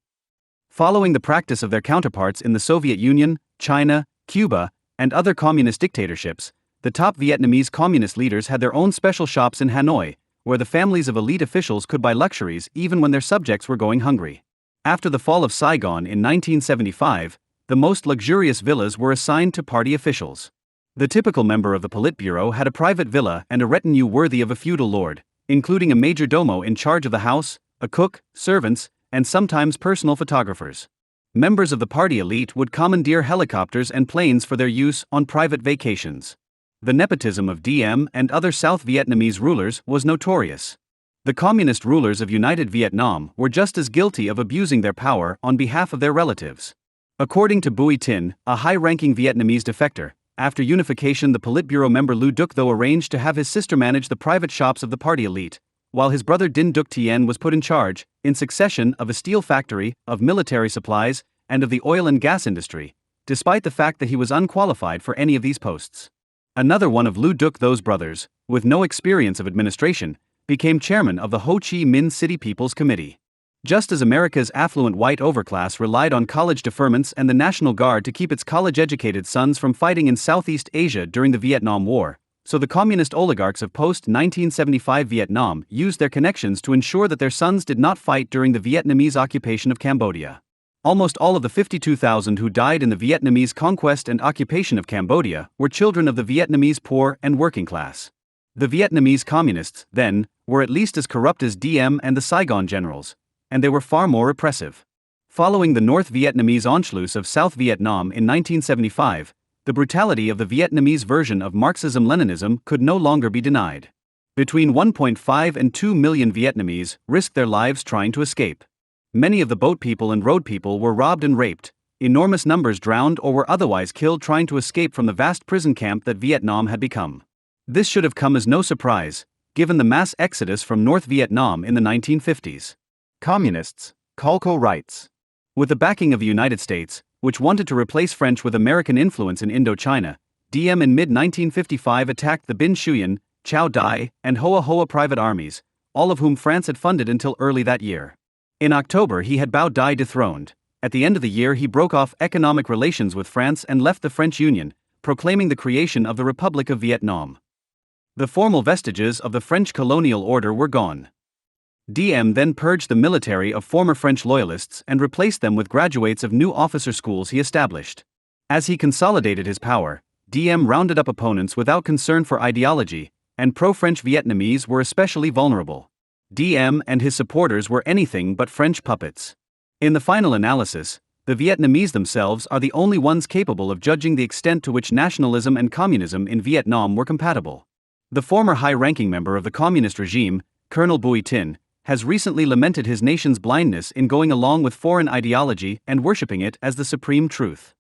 Following the practice of their counterparts in the Soviet Union, China, Cuba, and other communist dictatorships, the top Vietnamese communist leaders had their own special shops in Hanoi, where the families of elite officials could buy luxuries even when their subjects were going hungry. After the fall of Saigon in 1975, the most luxurious villas were assigned to party officials. The typical member of the Politburo had a private villa and a retinue worthy of a feudal lord, including a major domo in charge of the house, a cook, servants, and sometimes personal photographers. Members of the party elite would commandeer helicopters and planes for their use on private vacations. The nepotism of Diem and other South Vietnamese rulers was notorious. The communist rulers of United Vietnam were just as guilty of abusing their power on behalf of their relatives. According to Bui Tin, a high-ranking Vietnamese defector, after unification the Politburo member Lưu Duc Tho arranged to have his sister manage the private shops of the party elite, while his brother Dinh Duc Tien was put in charge, in succession, of a steel factory, of military supplies, and of the oil and gas industry, despite the fact that he was unqualified for any of these posts. Another one of Lưu Duc Tho's brothers, with no experience of administration, became chairman of the Ho Chi Minh City People's Committee. Just as America's affluent white overclass relied on college deferments and the National Guard to keep its college-educated sons from fighting in Southeast Asia during the Vietnam War, so the communist oligarchs of post-1975 Vietnam used their connections to ensure that their sons did not fight during the Vietnamese occupation of Cambodia. Almost all of the 52,000 who died in the Vietnamese conquest and occupation of Cambodia were children of the Vietnamese poor and working class. The Vietnamese communists, then, were at least as corrupt as Diem and the Saigon generals, and they were far more repressive. Following the North Vietnamese Anschluss of South Vietnam in 1975, the brutality of the Vietnamese version of Marxism-Leninism could no longer be denied. Between 1.5 and 2 million Vietnamese risked their lives trying to escape. Many of the boat people and road people were robbed and raped, enormous numbers drowned or were otherwise killed trying to escape from the vast prison camp that Vietnam had become. This should have come as no surprise, given the mass exodus from North Vietnam in the 1950s. Communists, Calco writes. With the backing of the United States, which wanted to replace French with American influence in Indochina, Diem in mid-1955 attacked the Binh Xuyen, Chow Dai, and Hoa Hoa private armies, all of whom France had funded until early that year. In October he had Bao Dai dethroned. At the end of the year he broke off economic relations with France and left the French Union, proclaiming the creation of the Republic of Vietnam. The formal vestiges of the French colonial order were gone. Diem then purged the military of former French loyalists and replaced them with graduates of new officer schools he established. As he consolidated his power, Diem rounded up opponents without concern for ideology, and pro-French Vietnamese were especially vulnerable. Diem and his supporters were anything but French puppets. In the final analysis, the Vietnamese themselves are the only ones capable of judging the extent to which nationalism and communism in Vietnam were compatible. The former high-ranking member of the communist regime, Colonel Bui Tin, has recently lamented his nation's blindness in going along with foreign ideology and worshipping it as the supreme truth.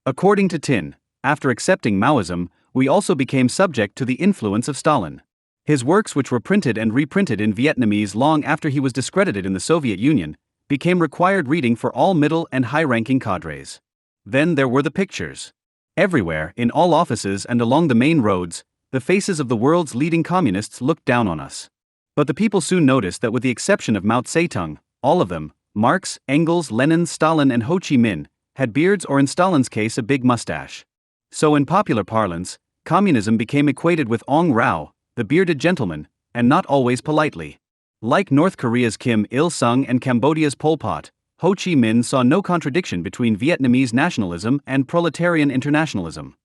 According to Tin, after accepting Maoism, we also became subject to the influence of Stalin. His works, which were printed and reprinted in Vietnamese long after he was discredited in the Soviet Union, became required reading for all middle and high-ranking cadres. Then there were the pictures. Everywhere, in all offices and along the main roads, the faces of the world's leading communists looked down on us. But the people soon noticed that with the exception of Mao Zedong, all of them, Marx, Engels, Lenin, Stalin and Ho Chi Minh, had beards or in Stalin's case a big mustache. So in popular parlance, communism became equated with Ong Rao, the bearded gentleman, and not always politely. Like North Korea's Kim Il-sung and Cambodia's Pol Pot, Ho Chi Minh saw no contradiction between Vietnamese nationalism and proletarian internationalism.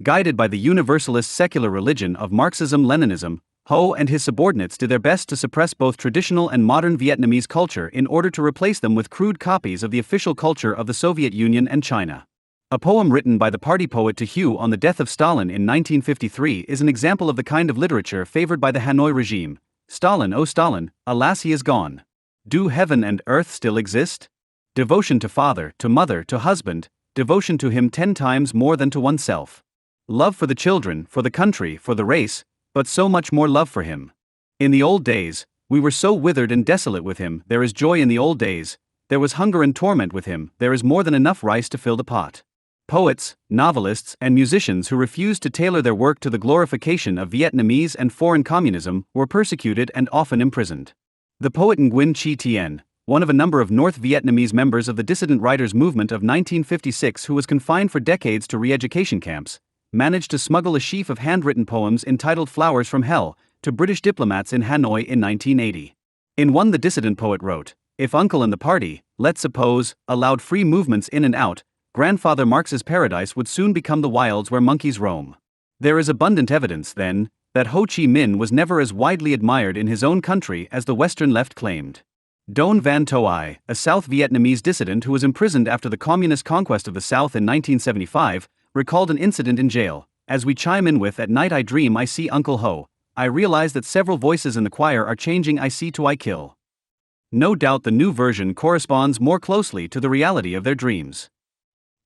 Guided by the universalist secular religion of Marxism-Leninism, Ho and his subordinates did their best to suppress both traditional and modern Vietnamese culture in order to replace them with crude copies of the official culture of the Soviet Union and China. A poem written by the party poet To Hugh on the death of Stalin in 1953 is an example of the kind of literature favored by the Hanoi regime. Stalin, oh Stalin, alas he is gone. Do heaven and earth still exist? Devotion to father, to mother, to husband, devotion to him 10 times more than to oneself. Love for the children, for the country, for the race, but so much more love for him. In the old days, we were so withered and desolate with him. There is joy in the old days, there was hunger and torment with him, there is more than enough rice to fill the pot. Poets, novelists, and musicians who refused to tailor their work to the glorification of Vietnamese and foreign communism were persecuted and often imprisoned. The poet Nguyen Chi Tien, one of a number of North Vietnamese members of the dissident writers' movement of 1956 who was confined for decades to re-education camps, managed to smuggle a sheaf of handwritten poems entitled Flowers from Hell to British diplomats in Hanoi in 1980. In one the dissident poet wrote, "If Uncle and the party, let's suppose, allowed free movements in and out, Grandfather Marx's paradise would soon become the wilds where monkeys roam." There is abundant evidence, then, that Ho Chi Minh was never as widely admired in his own country as the Western left claimed. Don Van Toi, a South Vietnamese dissident who was imprisoned after the communist conquest of the South in 1975, recalled an incident in jail. As we chime in with "At night I dream I see Uncle Ho," I realize that several voices in the choir are changing "I see to I kill." No doubt the new version corresponds more closely to the reality of their dreams.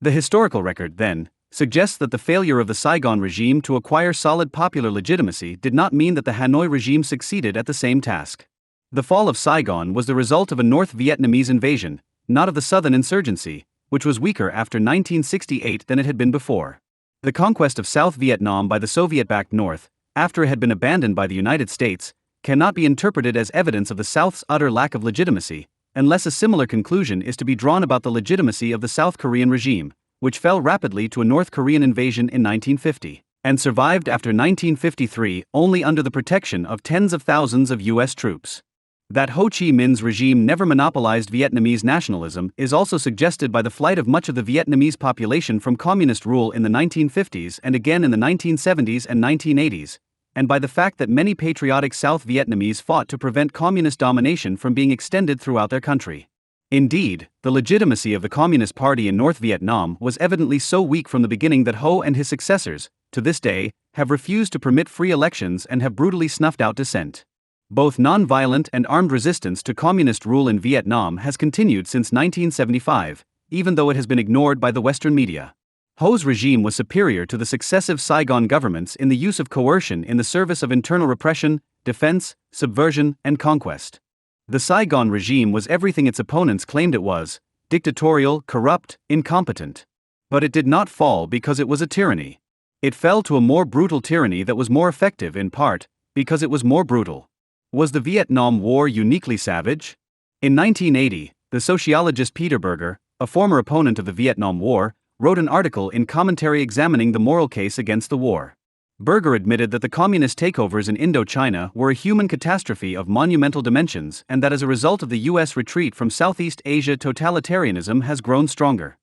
The historical record, then, suggests that the failure of the Saigon regime to acquire solid popular legitimacy did not mean that the Hanoi regime succeeded at the same task. The fall of Saigon was the result of a North Vietnamese invasion, not of the Southern insurgency, which was weaker after 1968 than it had been before. The conquest of South Vietnam by the Soviet-backed North, after it had been abandoned by the United States, cannot be interpreted as evidence of the South's utter lack of legitimacy, unless a similar conclusion is to be drawn about the legitimacy of the South Korean regime, which fell rapidly to a North Korean invasion in 1950, and survived after 1953 only under the protection of tens of thousands of U.S. troops. That Ho Chi Minh's regime never monopolized Vietnamese nationalism is also suggested by the flight of much of the Vietnamese population from communist rule in the 1950s and again in the 1970s and 1980s, and by the fact that many patriotic South Vietnamese fought to prevent communist domination from being extended throughout their country. Indeed, the legitimacy of the Communist Party in North Vietnam was evidently so weak from the beginning that Ho and his successors, to this day, have refused to permit free elections and have brutally snuffed out dissent. Both non-violent and armed resistance to communist rule in Vietnam has continued since 1975, even though it has been ignored by the Western media. Ho's regime was superior to the successive Saigon governments in the use of coercion in the service of internal repression, defense, subversion, and conquest. The Saigon regime was everything its opponents claimed it was: dictatorial, corrupt, incompetent. But it did not fall because it was a tyranny. It fell to a more brutal tyranny that was more effective in part because it was more brutal. Was the Vietnam War uniquely savage? In 1980, the sociologist Peter Berger, a former opponent of the Vietnam War, wrote an article in Commentary examining the moral case against the war. Berger admitted that the communist takeovers in Indochina were a human catastrophe of monumental dimensions and that as a result of the U.S. retreat from Southeast Asia, totalitarianism has grown stronger.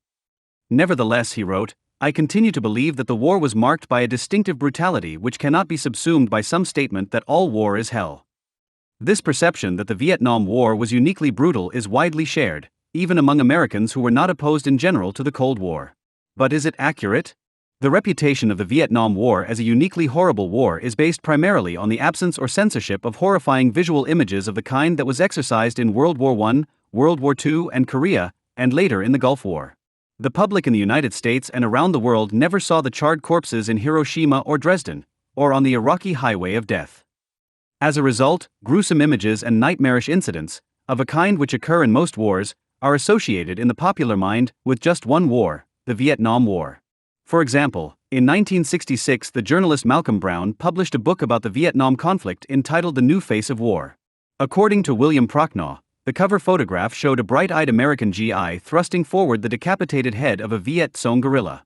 Nevertheless, he wrote, I continue to believe that the war was marked by a distinctive brutality which cannot be subsumed by some statement that all war is hell. This perception that the Vietnam War was uniquely brutal is widely shared, even among Americans who were not opposed in general to the Cold War. But is it accurate? The reputation of the Vietnam War as a uniquely horrible war is based primarily on the absence or censorship of horrifying visual images of the kind that was exercised in World War I, World War II, and Korea, and later in the Gulf War. The public in the United States and around the world never saw the charred corpses in Hiroshima or Dresden, or on the Iraqi highway of death. As a result, gruesome images and nightmarish incidents, of a kind which occur in most wars, are associated in the popular mind with just one war, the Vietnam War. For example, in 1966 the journalist Malcolm Brown published a book about the Vietnam conflict entitled The New Face of War. According to William Prochnow, the cover photograph showed a bright-eyed American GI thrusting forward the decapitated head of a Viet Cong guerrilla.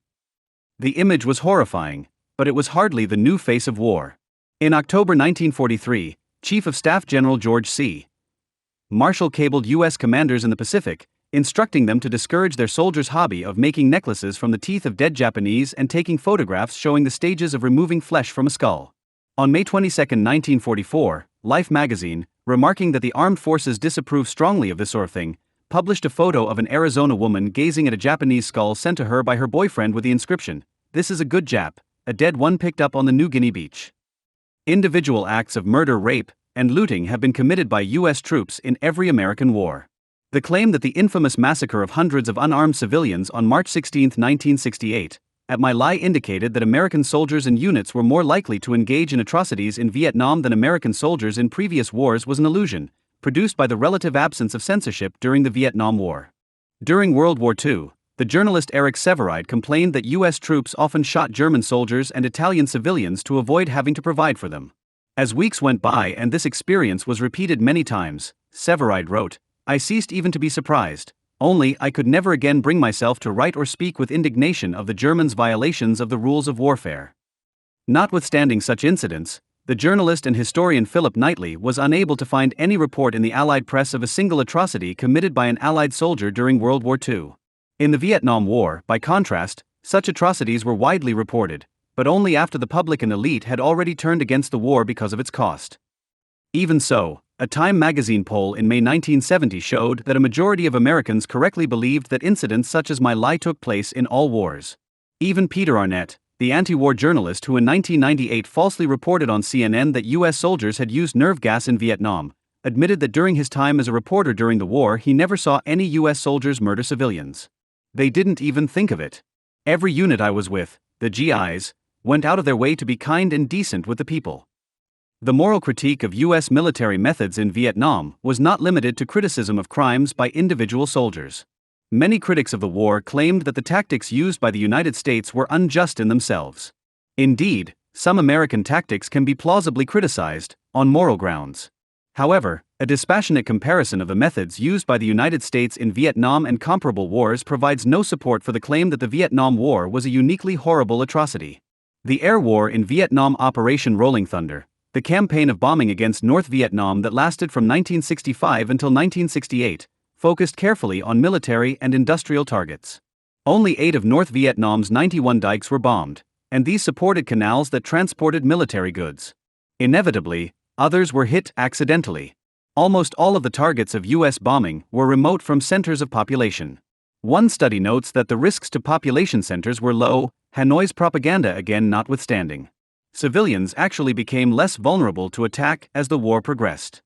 The image was horrifying, but it was hardly the new face of war. In October 1943, Chief of Staff General George C. Marshall cabled U.S. commanders in the Pacific, instructing them to discourage their soldiers' hobby of making necklaces from the teeth of dead Japanese and taking photographs showing the stages of removing flesh from a skull. On May 22, 1944, Life magazine, remarking that the armed forces disapprove strongly of this sort of thing, published a photo of an Arizona woman gazing at a Japanese skull sent to her by her boyfriend with the inscription, "This is a good Jap, a dead one picked up on the New Guinea beach." Individual acts of murder, rape, and looting have been committed by U.S. troops in every American war. The claim that the infamous massacre of hundreds of unarmed civilians on March 16, 1968, at My Lai indicated that American soldiers and units were more likely to engage in atrocities in Vietnam than American soldiers in previous wars was an illusion, produced by the relative absence of censorship during the Vietnam War. During World War II, the journalist Eric Severide complained that U.S. troops often shot German soldiers and Italian civilians to avoid having to provide for them. As weeks went by and this experience was repeated many times, Severide wrote, I ceased even to be surprised, only I could never again bring myself to write or speak with indignation of the Germans' violations of the rules of warfare. Notwithstanding such incidents, the journalist and historian Philip Knightley was unable to find any report in the Allied press of a single atrocity committed by an Allied soldier during World War II. In the Vietnam War, by contrast, such atrocities were widely reported, but only after the public and elite had already turned against the war because of its cost. Even so, a Time magazine poll in May 1970 showed that a majority of Americans correctly believed that incidents such as My Lai took place in all wars. Even Peter Arnett, the anti-war journalist who in 1998 falsely reported on CNN that U.S. soldiers had used nerve gas in Vietnam, admitted that during his time as a reporter during the war he never saw any U.S. soldiers murder civilians. They didn't even think of it. Every unit I was with, the GIs, went out of their way to be kind and decent with the people. The moral critique of U.S. military methods in Vietnam was not limited to criticism of crimes by individual soldiers. Many critics of the war claimed that the tactics used by the United States were unjust in themselves. Indeed, some American tactics can be plausibly criticized, on moral grounds. However, a dispassionate comparison of the methods used by the United States in Vietnam and comparable wars provides no support for the claim that the Vietnam War was a uniquely horrible atrocity. The air war in Vietnam, Operation Rolling Thunder, the campaign of bombing against North Vietnam that lasted from 1965 until 1968, focused carefully on military and industrial targets. Only 8 of North Vietnam's 91 dikes were bombed, and these supported canals that transported military goods. Inevitably, others were hit accidentally. Almost all of the targets of U.S. bombing were remote from centers of population. One study notes that the risks to population centers were low, Hanoi's propaganda again notwithstanding. Civilians actually became less vulnerable to attack as the war progressed.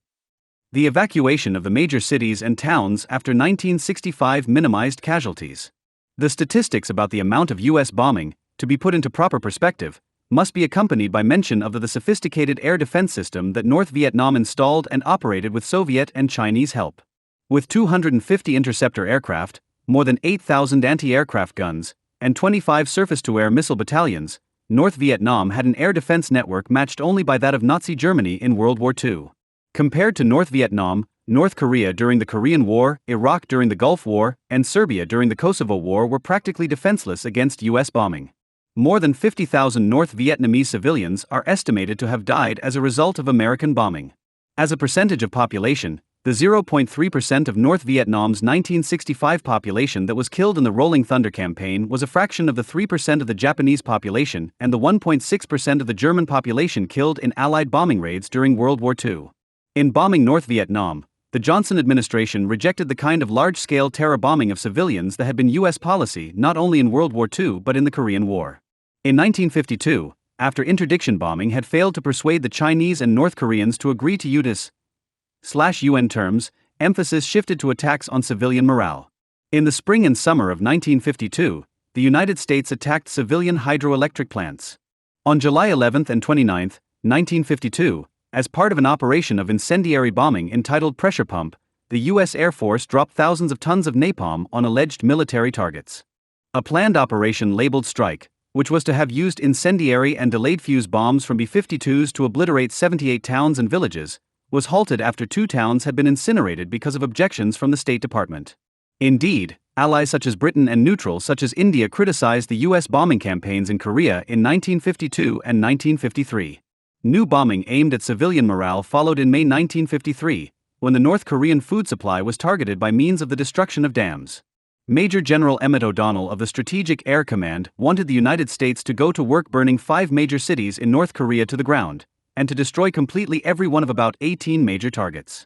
The evacuation of the major cities and towns after 1965 minimized casualties. The statistics about the amount of U.S. bombing, to be put into proper perspective, must be accompanied by mention of the sophisticated air defense system that North Vietnam installed and operated with Soviet and Chinese help. With 250 interceptor aircraft, more than 8,000 anti-aircraft guns, and 25 surface-to-air missile battalions, North Vietnam had an air defense network matched only by that of Nazi Germany in World War II. Compared to North Vietnam, North Korea during the Korean War, Iraq during the Gulf War, and Serbia during the Kosovo War were practically defenseless against U.S. bombing. More than 50,000 North Vietnamese civilians are estimated to have died as a result of American bombing. As a percentage of population, the 0.3% of North Vietnam's 1965 population that was killed in the Rolling Thunder campaign was a fraction of the 3% of the Japanese population and the 1.6% of the German population killed in Allied bombing raids during World War II. In bombing North Vietnam, the Johnson administration rejected the kind of large-scale terror bombing of civilians that had been U.S. policy not only in World War II but in the Korean War. In 1952, after interdiction bombing had failed to persuade the Chinese and North Koreans to agree to UN terms, emphasis shifted to attacks on civilian morale. In the spring and summer of 1952, the United States attacked civilian hydroelectric plants. On July 11 and 29, 1952, as part of an operation of incendiary bombing entitled Pressure Pump, the U.S. Air Force dropped thousands of tons of napalm on alleged military targets. A planned operation labeled Strike, which was to have used incendiary and delayed fuse bombs from B-52s to obliterate 78 towns and villages, was halted after 2 towns had been incinerated because of objections from the State Department. Indeed, allies such as Britain and neutrals such as India criticized the U.S. bombing campaigns in Korea in 1952 and 1953. New bombing aimed at civilian morale followed in May 1953, when the North Korean food supply was targeted by means of the destruction of dams. Major General Emmett O'Donnell of the Strategic Air Command wanted the United States to go to work burning 5 major cities in North Korea to the ground, and to destroy completely every one of about 18 major targets.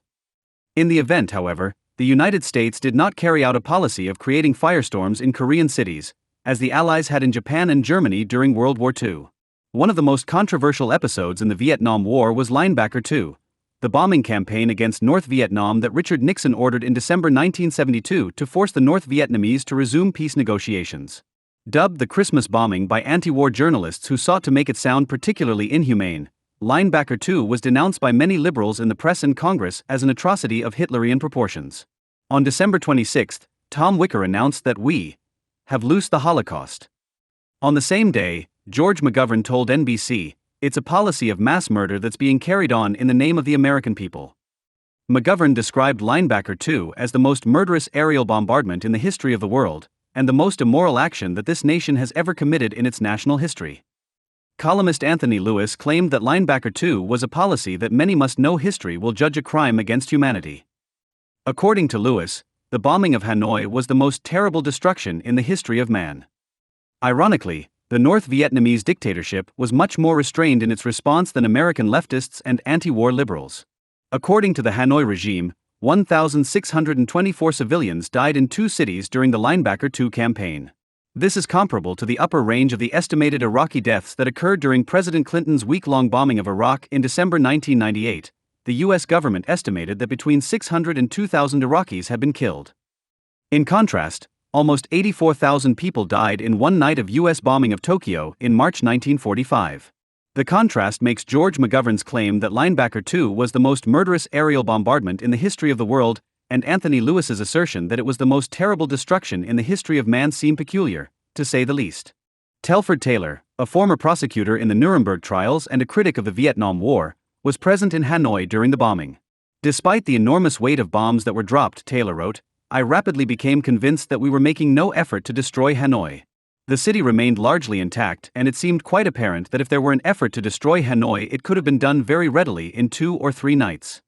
In the event, however, the United States did not carry out a policy of creating firestorms in Korean cities, as the Allies had in Japan and Germany during World War II. One of the most controversial episodes in the Vietnam War was Linebacker II, the bombing campaign against North Vietnam that Richard Nixon ordered in December 1972 to force the North Vietnamese to resume peace negotiations. Dubbed the Christmas bombing by anti-war journalists who sought to make it sound particularly inhumane, Linebacker II was denounced by many liberals in the press and Congress as an atrocity of Hitlerian proportions. On December 26, Tom Wicker announced that we have loosed the Holocaust. On the same day, George McGovern told NBC, "It's a policy of mass murder that's being carried on in the name of the American people." McGovern described Linebacker II as the most murderous aerial bombardment in the history of the world, and the most immoral action that this nation has ever committed in its national history. Columnist Anthony Lewis claimed that Linebacker II was a policy that many must know history will judge a crime against humanity. According to Lewis, the bombing of Hanoi was the most terrible destruction in the history of man. Ironically, the North Vietnamese dictatorship was much more restrained in its response than American leftists and anti-war liberals. According to the Hanoi regime, 1,624 civilians died in 2 cities during the Linebacker II campaign. This is comparable to the upper range of the estimated Iraqi deaths that occurred during President Clinton's week-long bombing of Iraq in December 1998. The U.S. government estimated that between 600 and 2,000 Iraqis had been killed. In contrast, almost 84,000 people died in one night of U.S. bombing of Tokyo in March 1945. The contrast makes George McGovern's claim that Linebacker 2 was the most murderous aerial bombardment in the history of the world, and Anthony Lewis's assertion that it was the most terrible destruction in the history of man seem peculiar, to say the least. Telford Taylor, a former prosecutor in the Nuremberg trials and a critic of the Vietnam War, was present in Hanoi during the bombing. Despite the enormous weight of bombs that were dropped, Taylor wrote, I rapidly became convinced that we were making no effort to destroy Hanoi. The city remained largely intact, and it seemed quite apparent that if there were an effort to destroy Hanoi, it could have been done very readily in 2 or 3 nights.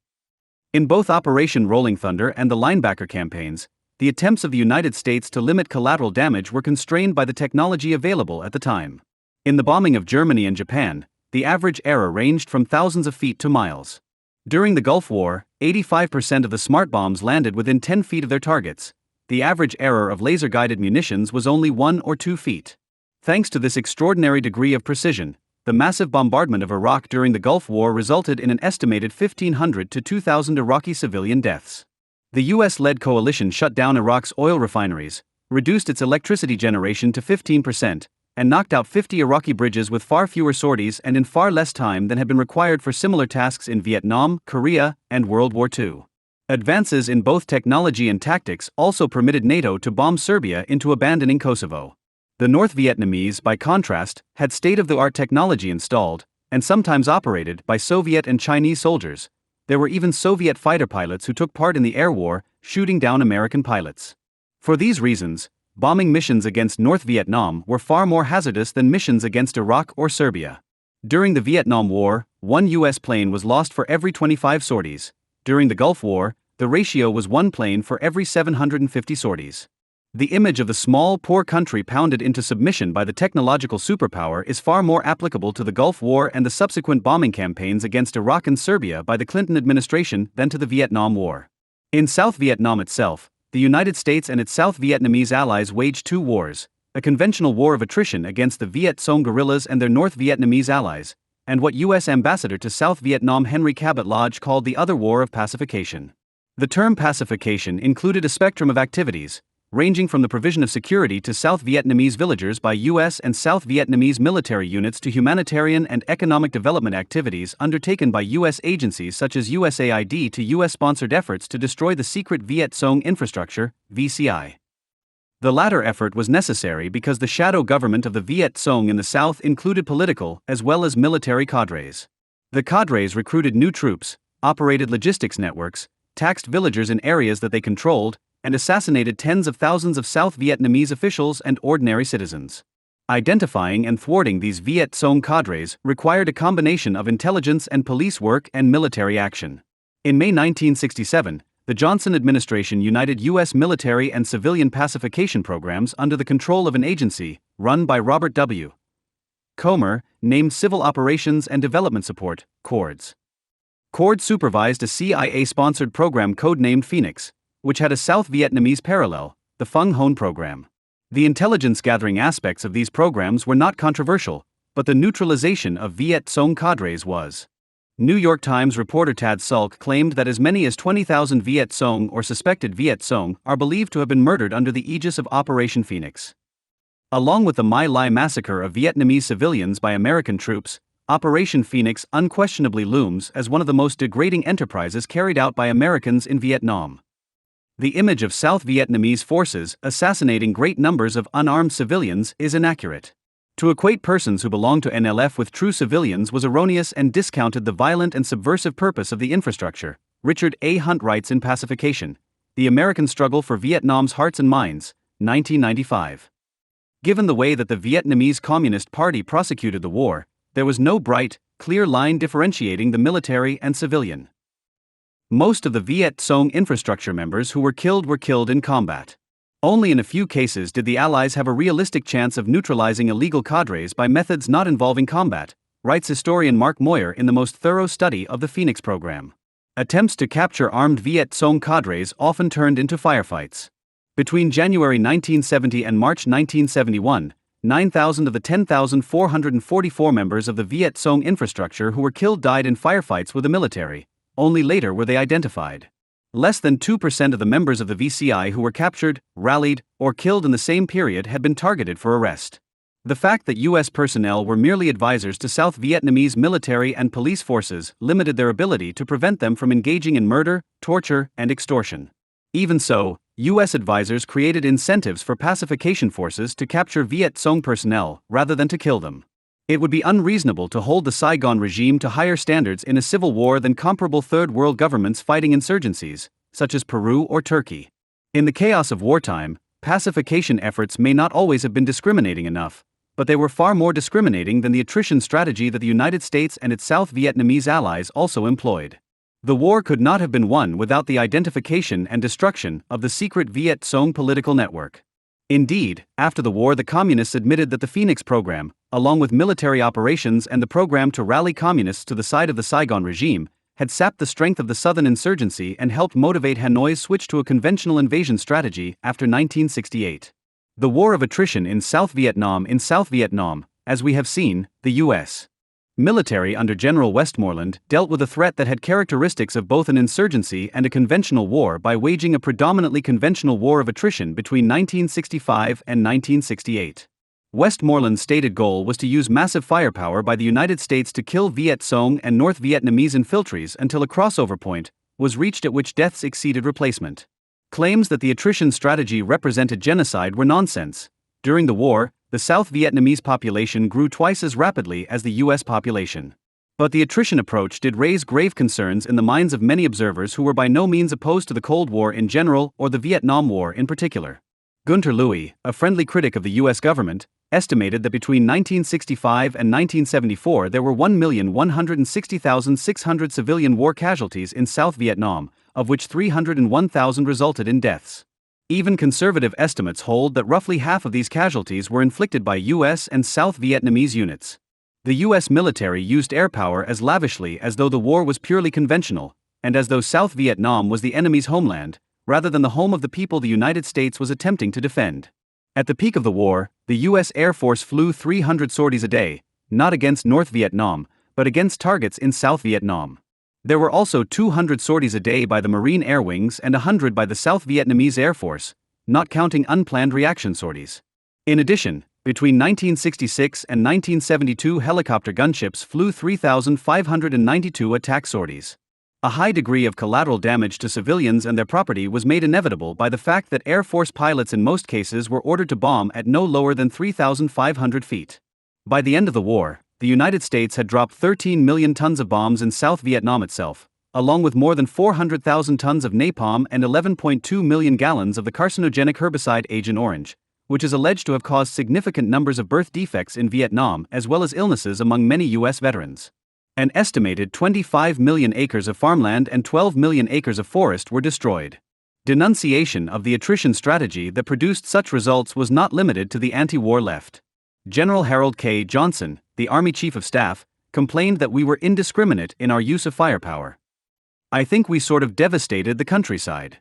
In both Operation Rolling Thunder and the Linebacker campaigns, the attempts of the United States to limit collateral damage were constrained by the technology available at the time. In the bombing of Germany and Japan, the average error ranged from thousands of feet to miles. During the Gulf War, 85% of the smart bombs landed within 10 feet of their targets. The average error of laser-guided munitions was only 1 or 2 feet. Thanks to this extraordinary degree of precision, the massive bombardment of Iraq during the Gulf War resulted in an estimated 1,500 to 2,000 Iraqi civilian deaths. The US-led coalition shut down Iraq's oil refineries, reduced its electricity generation to 15%, and knocked out 50 Iraqi bridges with far fewer sorties and in far less time than had been required for similar tasks in Vietnam, Korea, and World War II. Advances in both technology and tactics also permitted NATO to bomb Serbia into abandoning Kosovo. The North Vietnamese, by contrast, had state-of-the-art technology installed, and sometimes operated, by Soviet and Chinese soldiers. There were even Soviet fighter pilots who took part in the air war, shooting down American pilots. For these reasons, bombing missions against North Vietnam were far more hazardous than missions against Iraq or Serbia. During the Vietnam War, 1 U.S. plane was lost for every 25 sorties. During the Gulf War, the ratio was 1 plane for every 750 sorties. The image of the small, poor country pounded into submission by the technological superpower is far more applicable to the Gulf War and the subsequent bombing campaigns against Iraq and Serbia by the Clinton administration than to the Vietnam War. In South Vietnam itself, the United States and its South Vietnamese allies waged 2 wars, a conventional war of attrition against the Viet Cong guerrillas and their North Vietnamese allies, and what U.S. Ambassador to South Vietnam Henry Cabot Lodge called the other war of pacification. The term pacification included a spectrum of activities, ranging from the provision of security to South Vietnamese villagers by U.S. and South Vietnamese military units to humanitarian and economic development activities undertaken by U.S. agencies such as USAID to U.S.-sponsored efforts to destroy the secret Viet Cong infrastructure, VCI. The latter effort was necessary because the shadow government of the Viet Cong in the South included political as well as military cadres. The cadres recruited new troops, operated logistics networks, taxed villagers in areas that they controlled, and assassinated tens of thousands of South Vietnamese officials and ordinary citizens. Identifying and thwarting these Viet Cong cadres required a combination of intelligence and police work and military action. In May 1967, the Johnson administration united U.S. military and civilian pacification programs under the control of an agency, run by Robert W. Comer, named Civil Operations and Development Support, CORDS. CORDS supervised a CIA-sponsored program codenamed Phoenix, which had a South Vietnamese parallel, the Phung Hon program. The intelligence-gathering aspects of these programs were not controversial, but the neutralization of Viet Cong cadres was. New York Times reporter Tad Sulk claimed that as many as 20,000 Viet Cong or suspected Viet Cong are believed to have been murdered under the aegis of Operation Phoenix. Along with the My Lai massacre of Vietnamese civilians by American troops, Operation Phoenix unquestionably looms as one of the most degrading enterprises carried out by Americans in Vietnam. The image of South Vietnamese forces assassinating great numbers of unarmed civilians is inaccurate. To equate persons who belong to NLF with true civilians was erroneous and discounted the violent and subversive purpose of the infrastructure. Richard A. Hunt writes in Pacification, The American Struggle for Vietnam's Hearts and Minds, 1995. Given the way that the Vietnamese Communist Party prosecuted the war, there was no bright, clear line differentiating the military and civilian. Most of the Viet Cong infrastructure members who were killed in combat. Only in a few cases did the Allies have a realistic chance of neutralizing illegal cadres by methods not involving combat, writes historian Mark Moyer in the most thorough study of the Phoenix program. Attempts to capture armed Viet Cong cadres often turned into firefights. Between January 1970 and March 1971, 9,000 of the 10,444 members of the Viet Cong infrastructure who were killed died in firefights with the military. Only later were they identified. Less than 2% of the members of the VCI who were captured, rallied, or killed in the same period had been targeted for arrest. The fact that U.S. personnel were merely advisors to South Vietnamese military and police forces limited their ability to prevent them from engaging in murder, torture, and extortion. Even so, U.S. advisors created incentives for pacification forces to capture Viet Cong personnel rather than to kill them. It would be unreasonable to hold the Saigon regime to higher standards in a civil war than comparable Third World governments fighting insurgencies, such as Peru or Turkey. In the chaos of wartime, pacification efforts may not always have been discriminating enough, but they were far more discriminating than the attrition strategy that the United States and its South Vietnamese allies also employed. The war could not have been won without the identification and destruction of the secret Viet Cong political network. Indeed, after the war the Communists admitted that the Phoenix program, along with military operations and the program to rally Communists to the side of the Saigon regime, had sapped the strength of the Southern insurgency and helped motivate Hanoi's switch to a conventional invasion strategy after 1968. The war of attrition in South Vietnam, as we have seen, the U.S. military under General Westmoreland dealt with a threat that had characteristics of both an insurgency and a conventional war by waging a predominantly conventional war of attrition between 1965 and 1968. Westmoreland's stated goal was to use massive firepower by the United States to kill Viet Cong and North Vietnamese infiltries until a crossover point was reached at which deaths exceeded replacement. Claims that the attrition strategy represented genocide were nonsense. During the war, the South Vietnamese population grew twice as rapidly as the U.S. population. But the attrition approach did raise grave concerns in the minds of many observers who were by no means opposed to the Cold War in general or the Vietnam War in particular. Gunter Louis, a friendly critic of the U.S. government, estimated that between 1965 and 1974 there were 1,160,600 civilian war casualties in South Vietnam, of which 301,000 resulted in deaths. Even conservative estimates hold that roughly half of these casualties were inflicted by U.S. and South Vietnamese units. The U.S. military used air power as lavishly as though the war was purely conventional, and as though South Vietnam was the enemy's homeland, rather than the home of the people the United States was attempting to defend. At the peak of the war, the U.S. Air Force flew 300 sorties a day, not against North Vietnam, but against targets in South Vietnam. There were also 200 sorties a day by the Marine Air Wings and 100 by the South Vietnamese Air Force, not counting unplanned reaction sorties. In addition, between 1966 and 1972 helicopter gunships flew 3,592 attack sorties. A high degree of collateral damage to civilians and their property was made inevitable by the fact that Air Force pilots in most cases were ordered to bomb at no lower than 3,500 feet. By the end of the war, the United States had dropped 13 million tons of bombs in South Vietnam itself, along with more than 400,000 tons of napalm and 11.2 million gallons of the carcinogenic herbicide Agent Orange, which is alleged to have caused significant numbers of birth defects in Vietnam as well as illnesses among many U.S. veterans. An estimated 25 million acres of farmland and 12 million acres of forest were destroyed. Denunciation of the attrition strategy that produced such results was not limited to the anti-war left. General Harold K. Johnson, the Army Chief of Staff, complained that we were indiscriminate in our use of firepower. I think we sort of devastated the countryside.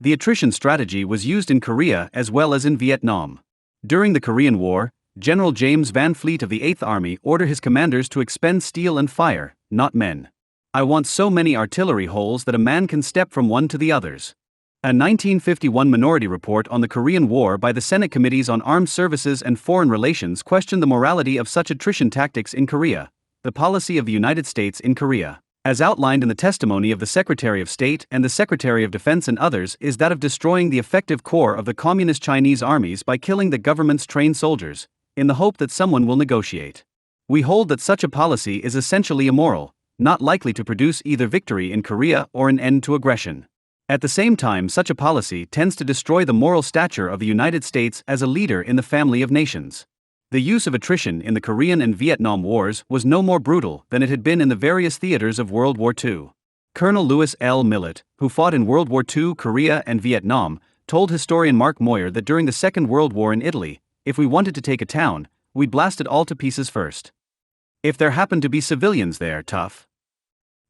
The attrition strategy was used in Korea as well as in Vietnam. During the Korean War, General James Van Fleet of the 8th Army ordered his commanders to expend steel and fire, not men. I want so many artillery holes that a man can step from one to the others. A 1951 minority report on the Korean War by the Senate Committees on Armed Services and Foreign Relations questioned the morality of such attrition tactics in Korea, the policy of the United States in Korea, as outlined in the testimony of the Secretary of State and the Secretary of Defense and others, is that of destroying the effective core of the Communist Chinese armies by killing the government's trained soldiers, in the hope that someone will negotiate. We hold that such a policy is essentially immoral, not likely to produce either victory in Korea or an end to aggression. At the same time, such a policy tends to destroy the moral stature of the United States as a leader in the family of nations. The use of attrition in the Korean and Vietnam Wars was no more brutal than it had been in the various theaters of World War II. Colonel Lewis L. Millett, who fought in World War II, Korea, and Vietnam, told historian Mark Moyer that during the Second World War in Italy, if we wanted to take a town, we'd blast it all to pieces first. If there happened to be civilians there, tough.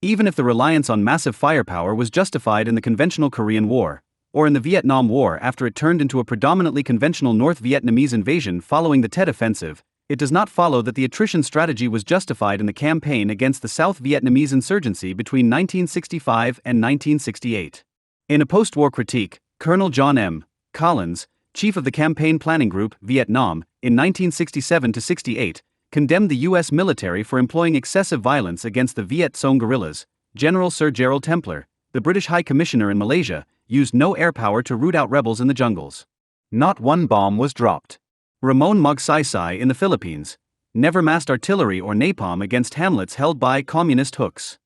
Even if the reliance on massive firepower was justified in the conventional Korean War, or in the Vietnam War after it turned into a predominantly conventional North Vietnamese invasion following the Tet Offensive, it does not follow that the attrition strategy was justified in the campaign against the South Vietnamese insurgency between 1965 and 1968. In a post-war critique, Colonel John M. Collins, chief of the Campaign Planning Group, Vietnam, in 1967-68, condemned the U.S. military for employing excessive violence against the Viet Cong guerrillas. General Sir Gerald Templer, the British High Commissioner in Malaysia, used no air power to root out rebels in the jungles. Not one bomb was dropped. Ramon Magsaysay in the Philippines, never massed artillery or napalm against hamlets held by communist hooks.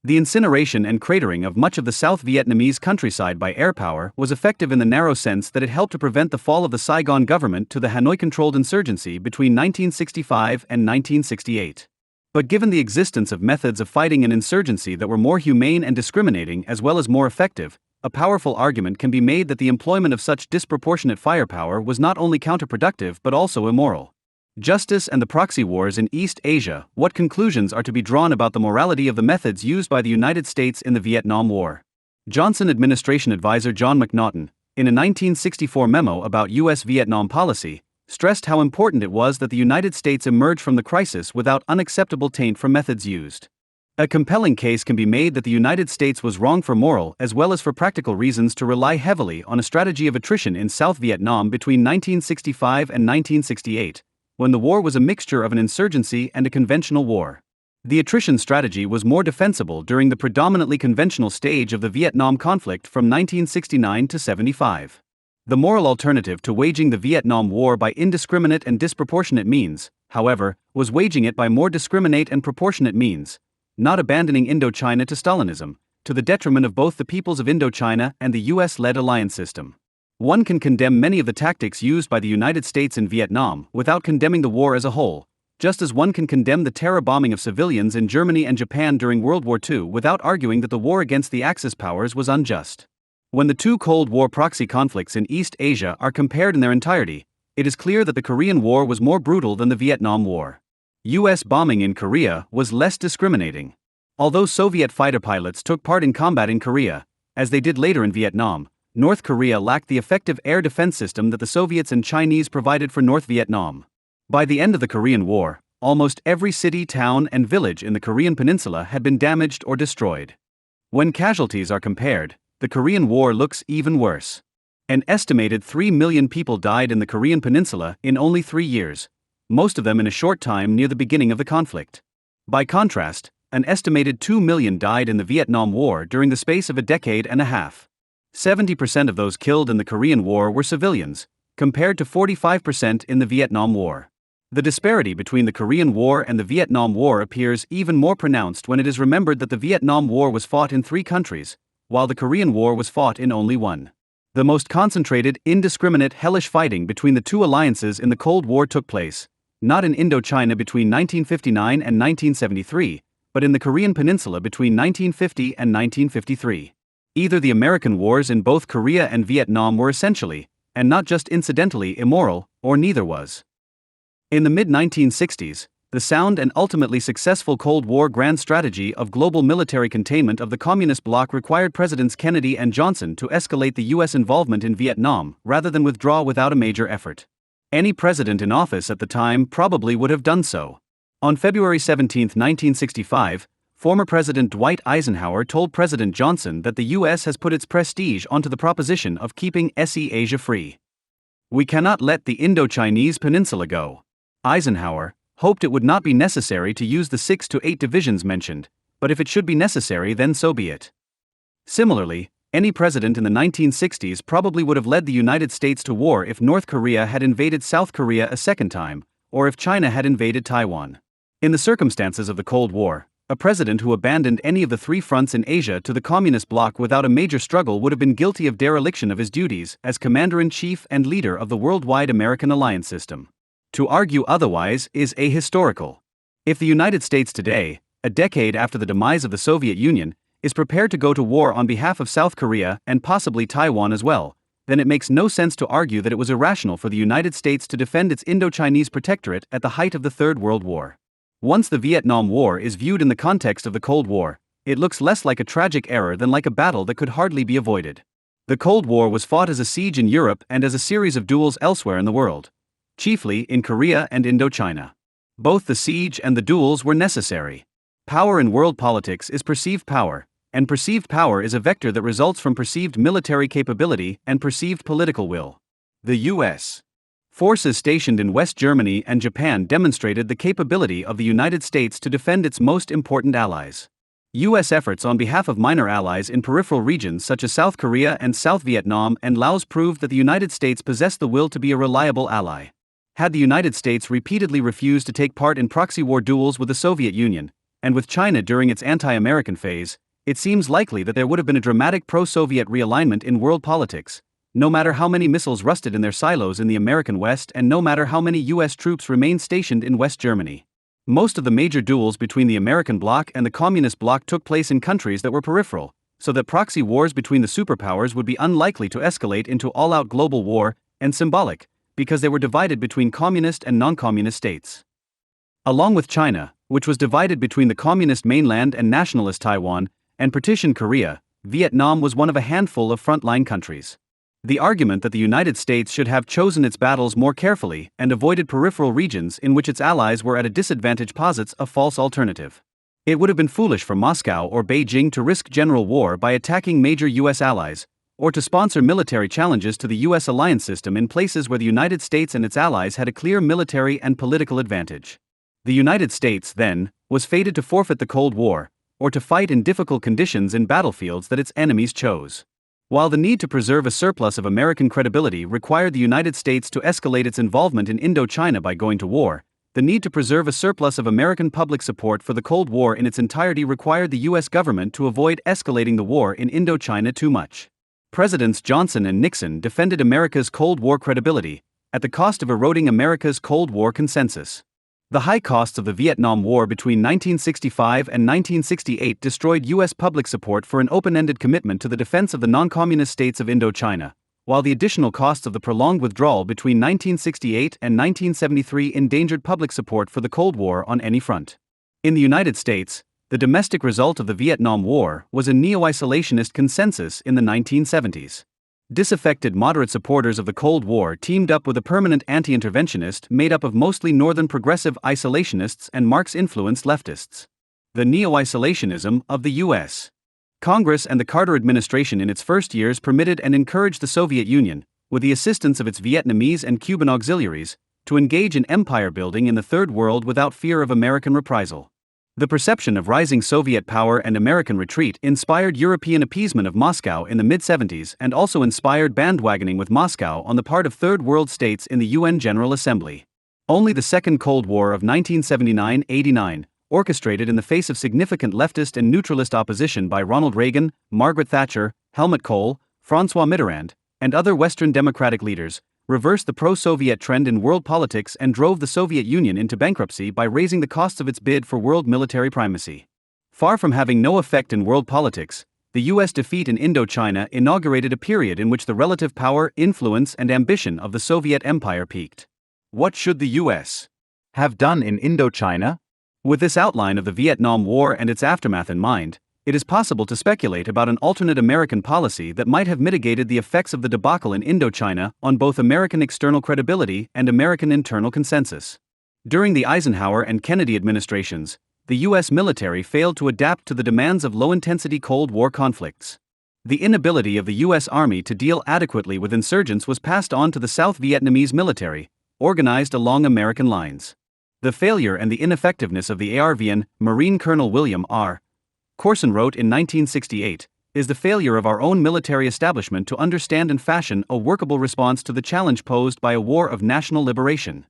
The incineration and cratering of much of the South Vietnamese countryside by air power was effective in the narrow sense that it helped to prevent the fall of the Saigon government to the Hanoi-controlled insurgency between 1965 and 1968. But given the existence of methods of fighting an insurgency that were more humane and discriminating as well as more effective, a powerful argument can be made that the employment of such disproportionate firepower was not only counterproductive but also immoral. Justice and the proxy wars in East Asia. What conclusions are to be drawn about the morality of the methods used by the United States in the Vietnam War? Johnson administration advisor John McNaughton, in a 1964 memo about U.S. Vietnam policy, stressed how important it was that the United States emerge from the crisis without unacceptable taint from methods used. A compelling case can be made that the United States was wrong for moral as well as for practical reasons to rely heavily on a strategy of attrition in South Vietnam between 1965 and 1968. When the war was a mixture of an insurgency and a conventional war. The attrition strategy was more defensible during the predominantly conventional stage of the Vietnam conflict from 1969 to 75. The moral alternative to waging the Vietnam War by indiscriminate and disproportionate means, however, was waging it by more discriminate and proportionate means, not abandoning Indochina to Stalinism, to the detriment of both the peoples of Indochina and the US-led alliance system. One can condemn many of the tactics used by the United States in Vietnam without condemning the war as a whole, just as one can condemn the terror bombing of civilians in Germany and Japan during World War II without arguing that the war against the Axis powers was unjust. When the two Cold War proxy conflicts in East Asia are compared in their entirety, it is clear that the Korean War was more brutal than the Vietnam War. U.S. bombing in Korea was less discriminating. Although Soviet fighter pilots took part in combat in Korea, as they did later in Vietnam, North Korea lacked the effective air defense system that the Soviets and Chinese provided for North Vietnam. By the end of the Korean War, almost every city, town, and village in the Korean peninsula had been damaged or destroyed. When casualties are compared, the Korean War looks even worse. An estimated 3 million people died in the Korean peninsula in only 3 years, most of them in a short time near the beginning of the conflict. By contrast, an estimated 2 million died in the Vietnam War during the space of a decade and a half. 70% of those killed in the Korean War were civilians, compared to 45% in the Vietnam War. The disparity between the Korean War and the Vietnam War appears even more pronounced when it is remembered that the Vietnam War was fought in 3 countries, while the Korean War was fought in only 1. The most concentrated, indiscriminate, hellish fighting between the two alliances in the Cold War took place, not in Indochina between 1959 and 1973, but in the Korean Peninsula between 1950 and 1953. Either the American wars in both Korea and Vietnam were essentially, and not just incidentally, immoral, or neither was. In the mid-1960s, the sound and ultimately successful Cold War grand strategy of global military containment of the Communist bloc required Presidents Kennedy and Johnson to escalate the U.S. involvement in Vietnam rather than withdraw without a major effort. Any president in office at the time probably would have done so. On February 17, 1965, former President Dwight Eisenhower told President Johnson that the U.S. has put its prestige onto the proposition of keeping SE Asia free. We cannot let the Indo-Chinese peninsula go. Eisenhower hoped it would not be necessary to use the 6 to 8 divisions mentioned, but if it should be necessary, then so be it. Similarly, any president in the 1960s probably would have led the United States to war if North Korea had invaded South Korea a second time, or if China had invaded Taiwan. In the circumstances of the Cold War, a president who abandoned any of the 3 fronts in Asia to the Communist bloc without a major struggle would have been guilty of dereliction of his duties as commander-in-chief and leader of the worldwide American alliance system. To argue otherwise is ahistorical. If the United States today, a decade after the demise of the Soviet Union, is prepared to go to war on behalf of South Korea and possibly Taiwan as well, then it makes no sense to argue that it was irrational for the United States to defend its Indo-Chinese protectorate at the height of the Third World War. Once the Vietnam War is viewed in the context of the Cold War, it looks less like a tragic error than like a battle that could hardly be avoided. The Cold War was fought as a siege in Europe and as a series of duels elsewhere in the world, chiefly in Korea and Indochina. Both the siege and the duels were necessary. Power in world politics is perceived power, and perceived power is a vector that results from perceived military capability and perceived political will. The U.S. forces stationed in West Germany and Japan demonstrated the capability of the United States to defend its most important allies. U.S. efforts on behalf of minor allies in peripheral regions such as South Korea and South Vietnam and Laos proved that the United States possessed the will to be a reliable ally. Had the United States repeatedly refused to take part in proxy war duels with the Soviet Union, and with China during its anti-American phase, it seems likely that there would have been a dramatic pro-Soviet realignment in world politics, no matter how many missiles rusted in their silos in the American West and no matter how many U.S. troops remained stationed in West Germany. Most of the major duels between the American bloc and the Communist bloc took place in countries that were peripheral, so that proxy wars between the superpowers would be unlikely to escalate into all-out global war, and symbolic, because they were divided between communist and non-communist states. Along with China, which was divided between the communist mainland and nationalist Taiwan, and partitioned Korea, Vietnam was one of a handful of frontline countries. The argument that the United States should have chosen its battles more carefully and avoided peripheral regions in which its allies were at a disadvantage posits a false alternative. It would have been foolish for Moscow or Beijing to risk general war by attacking major U.S. allies, or to sponsor military challenges to the U.S. alliance system in places where the United States and its allies had a clear military and political advantage. The United States, then, was fated to forfeit the Cold War, or to fight in difficult conditions in battlefields that its enemies chose. While the need to preserve a surplus of American credibility required the United States to escalate its involvement in Indochina by going to war, the need to preserve a surplus of American public support for the Cold War in its entirety required the U.S. government to avoid escalating the war in Indochina too much. Presidents Johnson and Nixon defended America's Cold War credibility, at the cost of eroding America's Cold War consensus. The high costs of the Vietnam War between 1965 and 1968 destroyed U.S. public support for an open-ended commitment to the defense of the non-communist states of Indochina, while the additional costs of the prolonged withdrawal between 1968 and 1973 endangered public support for the Cold War on any front. In the United States, the domestic result of the Vietnam War was a neo-isolationist consensus in the 1970s. Disaffected moderate supporters of the Cold War teamed up with a permanent anti-interventionist made up of mostly northern progressive isolationists and Marx-influenced leftists. The neo-isolationism of the U.S. Congress and the Carter administration in its first years permitted and encouraged the Soviet Union, with the assistance of its Vietnamese and Cuban auxiliaries, to engage in empire building in the Third World without fear of American reprisal. The perception of rising Soviet power and American retreat inspired European appeasement of Moscow in the mid-70s and also inspired bandwagoning with Moscow on the part of Third World states in the UN General Assembly. Only the Second Cold War of 1979-89, orchestrated in the face of significant leftist and neutralist opposition by Ronald Reagan, Margaret Thatcher, Helmut Kohl, François Mitterrand, and other Western democratic leaders, reversed the pro-Soviet trend in world politics and drove the Soviet Union into bankruptcy by raising the costs of its bid for world military primacy. Far from having no effect in world politics, the U.S. defeat in Indochina inaugurated a period in which the relative power, influence, and ambition of the Soviet Empire peaked. What should the U.S. have done in Indochina? With this outline of the Vietnam War and its aftermath in mind, it is possible to speculate about an alternate American policy that might have mitigated the effects of the debacle in Indochina on both American external credibility and American internal consensus. During the Eisenhower and Kennedy administrations, the U.S. military failed to adapt to the demands of low-intensity Cold War conflicts. The inability of the U.S. Army to deal adequately with insurgents was passed on to the South Vietnamese military, organized along American lines. The failure and the ineffectiveness of the ARVN, Marine Colonel William R. Corson wrote in 1968, is the failure of our own military establishment to understand and fashion a workable response to the challenge posed by a war of national liberation.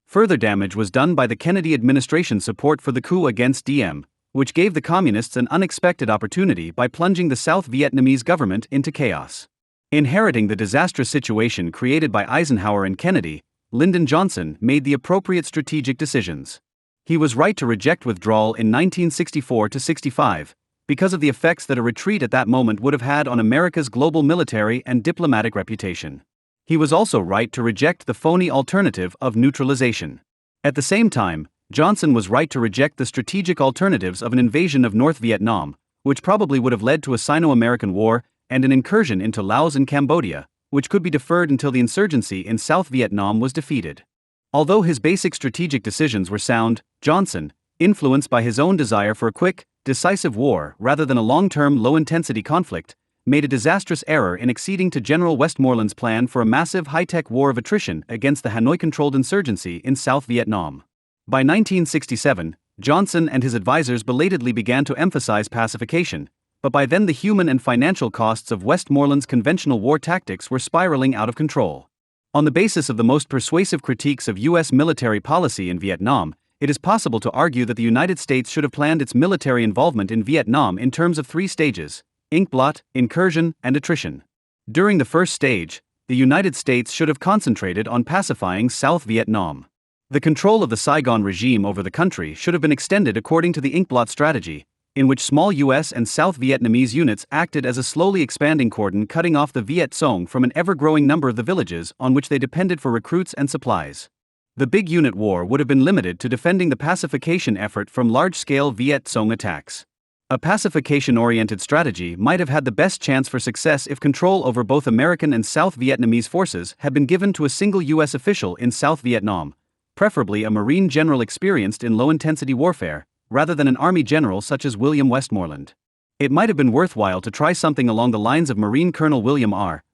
Further damage was done by the Kennedy administration's support for the coup against Diem, which gave the Communists an unexpected opportunity by plunging the South Vietnamese government into chaos. Inheriting the disastrous situation created by Eisenhower and Kennedy, Lyndon Johnson made the appropriate strategic decisions. He was right to reject withdrawal in 1964-65, because of the effects that a retreat at that moment would have had on America's global military and diplomatic reputation. He was also right to reject the phony alternative of neutralization. At the same time, Johnson was right to reject the strategic alternatives of an invasion of North Vietnam, which probably would have led to a Sino-American war and an incursion into Laos and Cambodia, which could be deferred until the insurgency in South Vietnam was defeated. Although his basic strategic decisions were sound, Johnson, influenced by his own desire for a quick, decisive war rather than a long-term low-intensity conflict, made a disastrous error in acceding to General Westmoreland's plan for a massive high-tech war of attrition against the Hanoi-controlled insurgency in South Vietnam. By 1967, Johnson and his advisors belatedly began to emphasize pacification, but by then the human and financial costs of Westmoreland's conventional war tactics were spiraling out of control. On the basis of the most persuasive critiques of U.S. military policy in Vietnam, it is possible to argue that the United States should have planned its military involvement in Vietnam in terms of three stages: inkblot, incursion, and attrition. During the first stage, the United States should have concentrated on pacifying South Vietnam. The control of the Saigon regime over the country should have been extended according to the inkblot strategy, in which small U.S. and South Vietnamese units acted as a slowly expanding cordon cutting off the Viet Cong from an ever-growing number of the villages on which they depended for recruits and supplies. The big unit war would have been limited to defending the pacification effort from large-scale Viet Cong attacks. A pacification-oriented strategy might have had the best chance for success if control over both American and South Vietnamese forces had been given to a single U.S. official in South Vietnam, preferably a Marine general experienced in low-intensity warfare, rather than an Army general such as William Westmoreland. It might have been worthwhile to try something along the lines of Marine Colonel William R.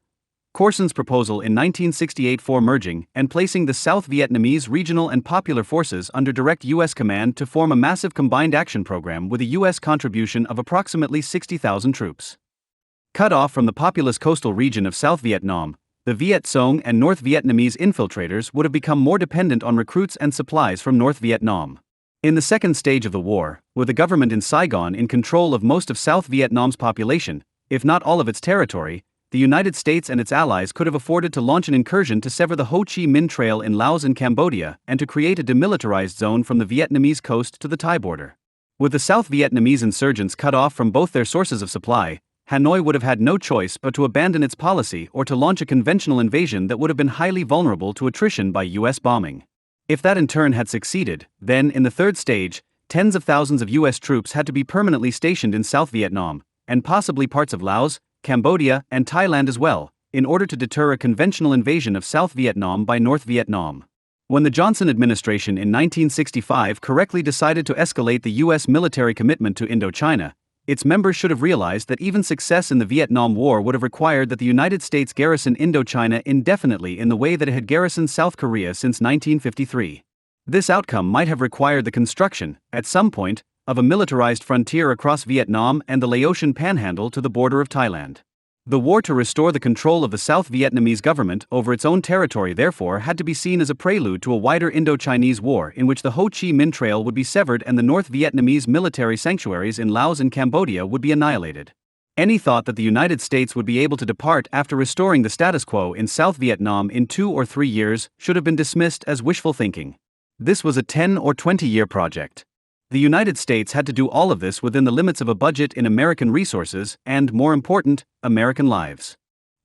Corson's proposal in 1968 for merging and placing the South Vietnamese regional and popular forces under direct U.S. command to form a massive combined action program with a U.S. contribution of approximately 60,000 troops. Cut off from the populous coastal region of South Vietnam, the Viet Cong and North Vietnamese infiltrators would have become more dependent on recruits and supplies from North Vietnam. In the second stage of the war, with the government in Saigon in control of most of South Vietnam's population, if not all of its territory, the United States and its allies could have afforded to launch an incursion to sever the Ho Chi Minh Trail in Laos and Cambodia and to create a demilitarized zone from the Vietnamese coast to the Thai border. With the South Vietnamese insurgents cut off from both their sources of supply, Hanoi would have had no choice but to abandon its policy or to launch a conventional invasion that would have been highly vulnerable to attrition by U.S. bombing. If that in turn had succeeded, then, in the third stage, tens of thousands of U.S. troops had to be permanently stationed in South Vietnam, and possibly parts of Laos, Cambodia, and Thailand as well, in order to deter a conventional invasion of South Vietnam by North Vietnam. When the Johnson administration in 1965 correctly decided to escalate the U.S. military commitment to Indochina, its members should have realized that even success in the Vietnam War would have required that the United States garrison Indochina indefinitely in the way that it had garrisoned South Korea since 1953. This outcome might have required the construction, at some point, of a militarized frontier across Vietnam and the Laotian Panhandle to the border of Thailand. The war to restore the control of the South Vietnamese government over its own territory therefore had to be seen as a prelude to a wider Indo-Chinese war in which the Ho Chi Minh Trail would be severed and the North Vietnamese military sanctuaries in Laos and Cambodia would be annihilated. Any thought that the United States would be able to depart after restoring the status quo in South Vietnam in 2 or 3 years should have been dismissed as wishful thinking. This was a 10 or 20-year project. The United States had to do all of this within the limits of a budget in American resources and, more important, American lives.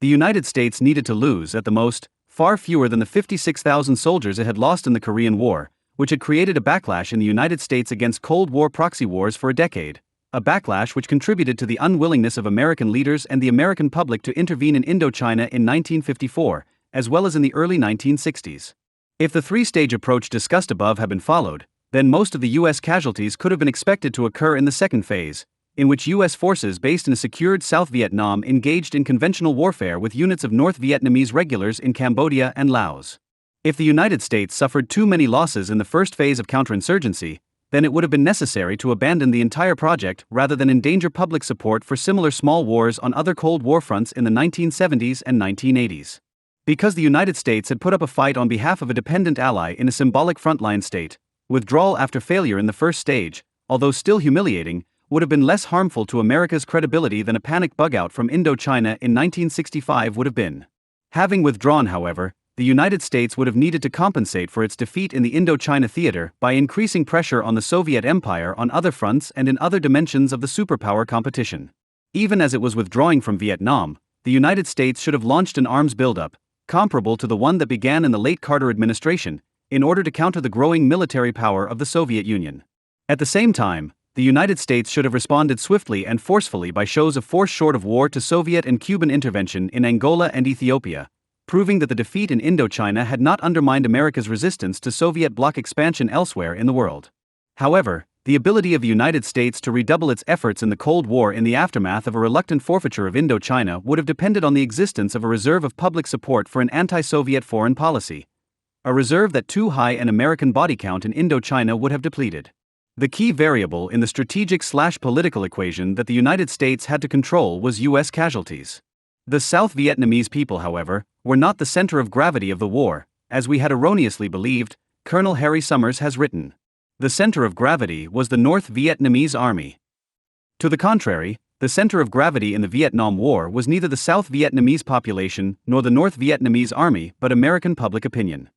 The United States needed to lose, at the most, far fewer than the 56,000 soldiers it had lost in the Korean War, which had created a backlash in the United States against Cold War proxy wars for a decade, a backlash which contributed to the unwillingness of American leaders and the American public to intervene in Indochina in 1954, as well as in the early 1960s. If the three-stage approach discussed above had been followed, then most of the U.S. casualties could have been expected to occur in the second phase, in which U.S. forces based in a secured South Vietnam engaged in conventional warfare with units of North Vietnamese regulars in Cambodia and Laos. If the United States suffered too many losses in the first phase of counterinsurgency, then it would have been necessary to abandon the entire project rather than endanger public support for similar small wars on other Cold War fronts in the 1970s and 1980s. Because the United States had put up a fight on behalf of a dependent ally in a symbolic frontline state, withdrawal after failure in the first stage, although still humiliating, would have been less harmful to America's credibility than a panic bug-out from Indochina in 1965 would have been. Having withdrawn, however, the United States would have needed to compensate for its defeat in the Indochina theater by increasing pressure on the Soviet Empire on other fronts and in other dimensions of the superpower competition. Even as it was withdrawing from Vietnam, the United States should have launched an arms buildup, comparable to the one that began in the late Carter administration, in order to counter the growing military power of the Soviet Union. At the same time, the the United States should have responded swiftly and forcefully by shows of force short of war to Soviet and Cuban intervention in Angola and Ethiopia, proving that the defeat in Indochina had not undermined America's resistance to Soviet bloc expansion elsewhere in the world. However, the ability of the United States to redouble its efforts in the Cold War in the aftermath of a reluctant forfeiture of Indochina would have depended on the existence of a reserve of public support for an anti-Soviet foreign policy, a reserve that too high an American body count in Indochina would have depleted. The key variable in the strategic/political equation that the United States had to control was U.S. casualties. The South Vietnamese people, however, were not the center of gravity of the war, as we had erroneously believed, Colonel Harry Summers has written. The center of gravity was the North Vietnamese Army. To the contrary, the center of gravity in the Vietnam War was neither the South Vietnamese population nor the North Vietnamese Army but American public opinion.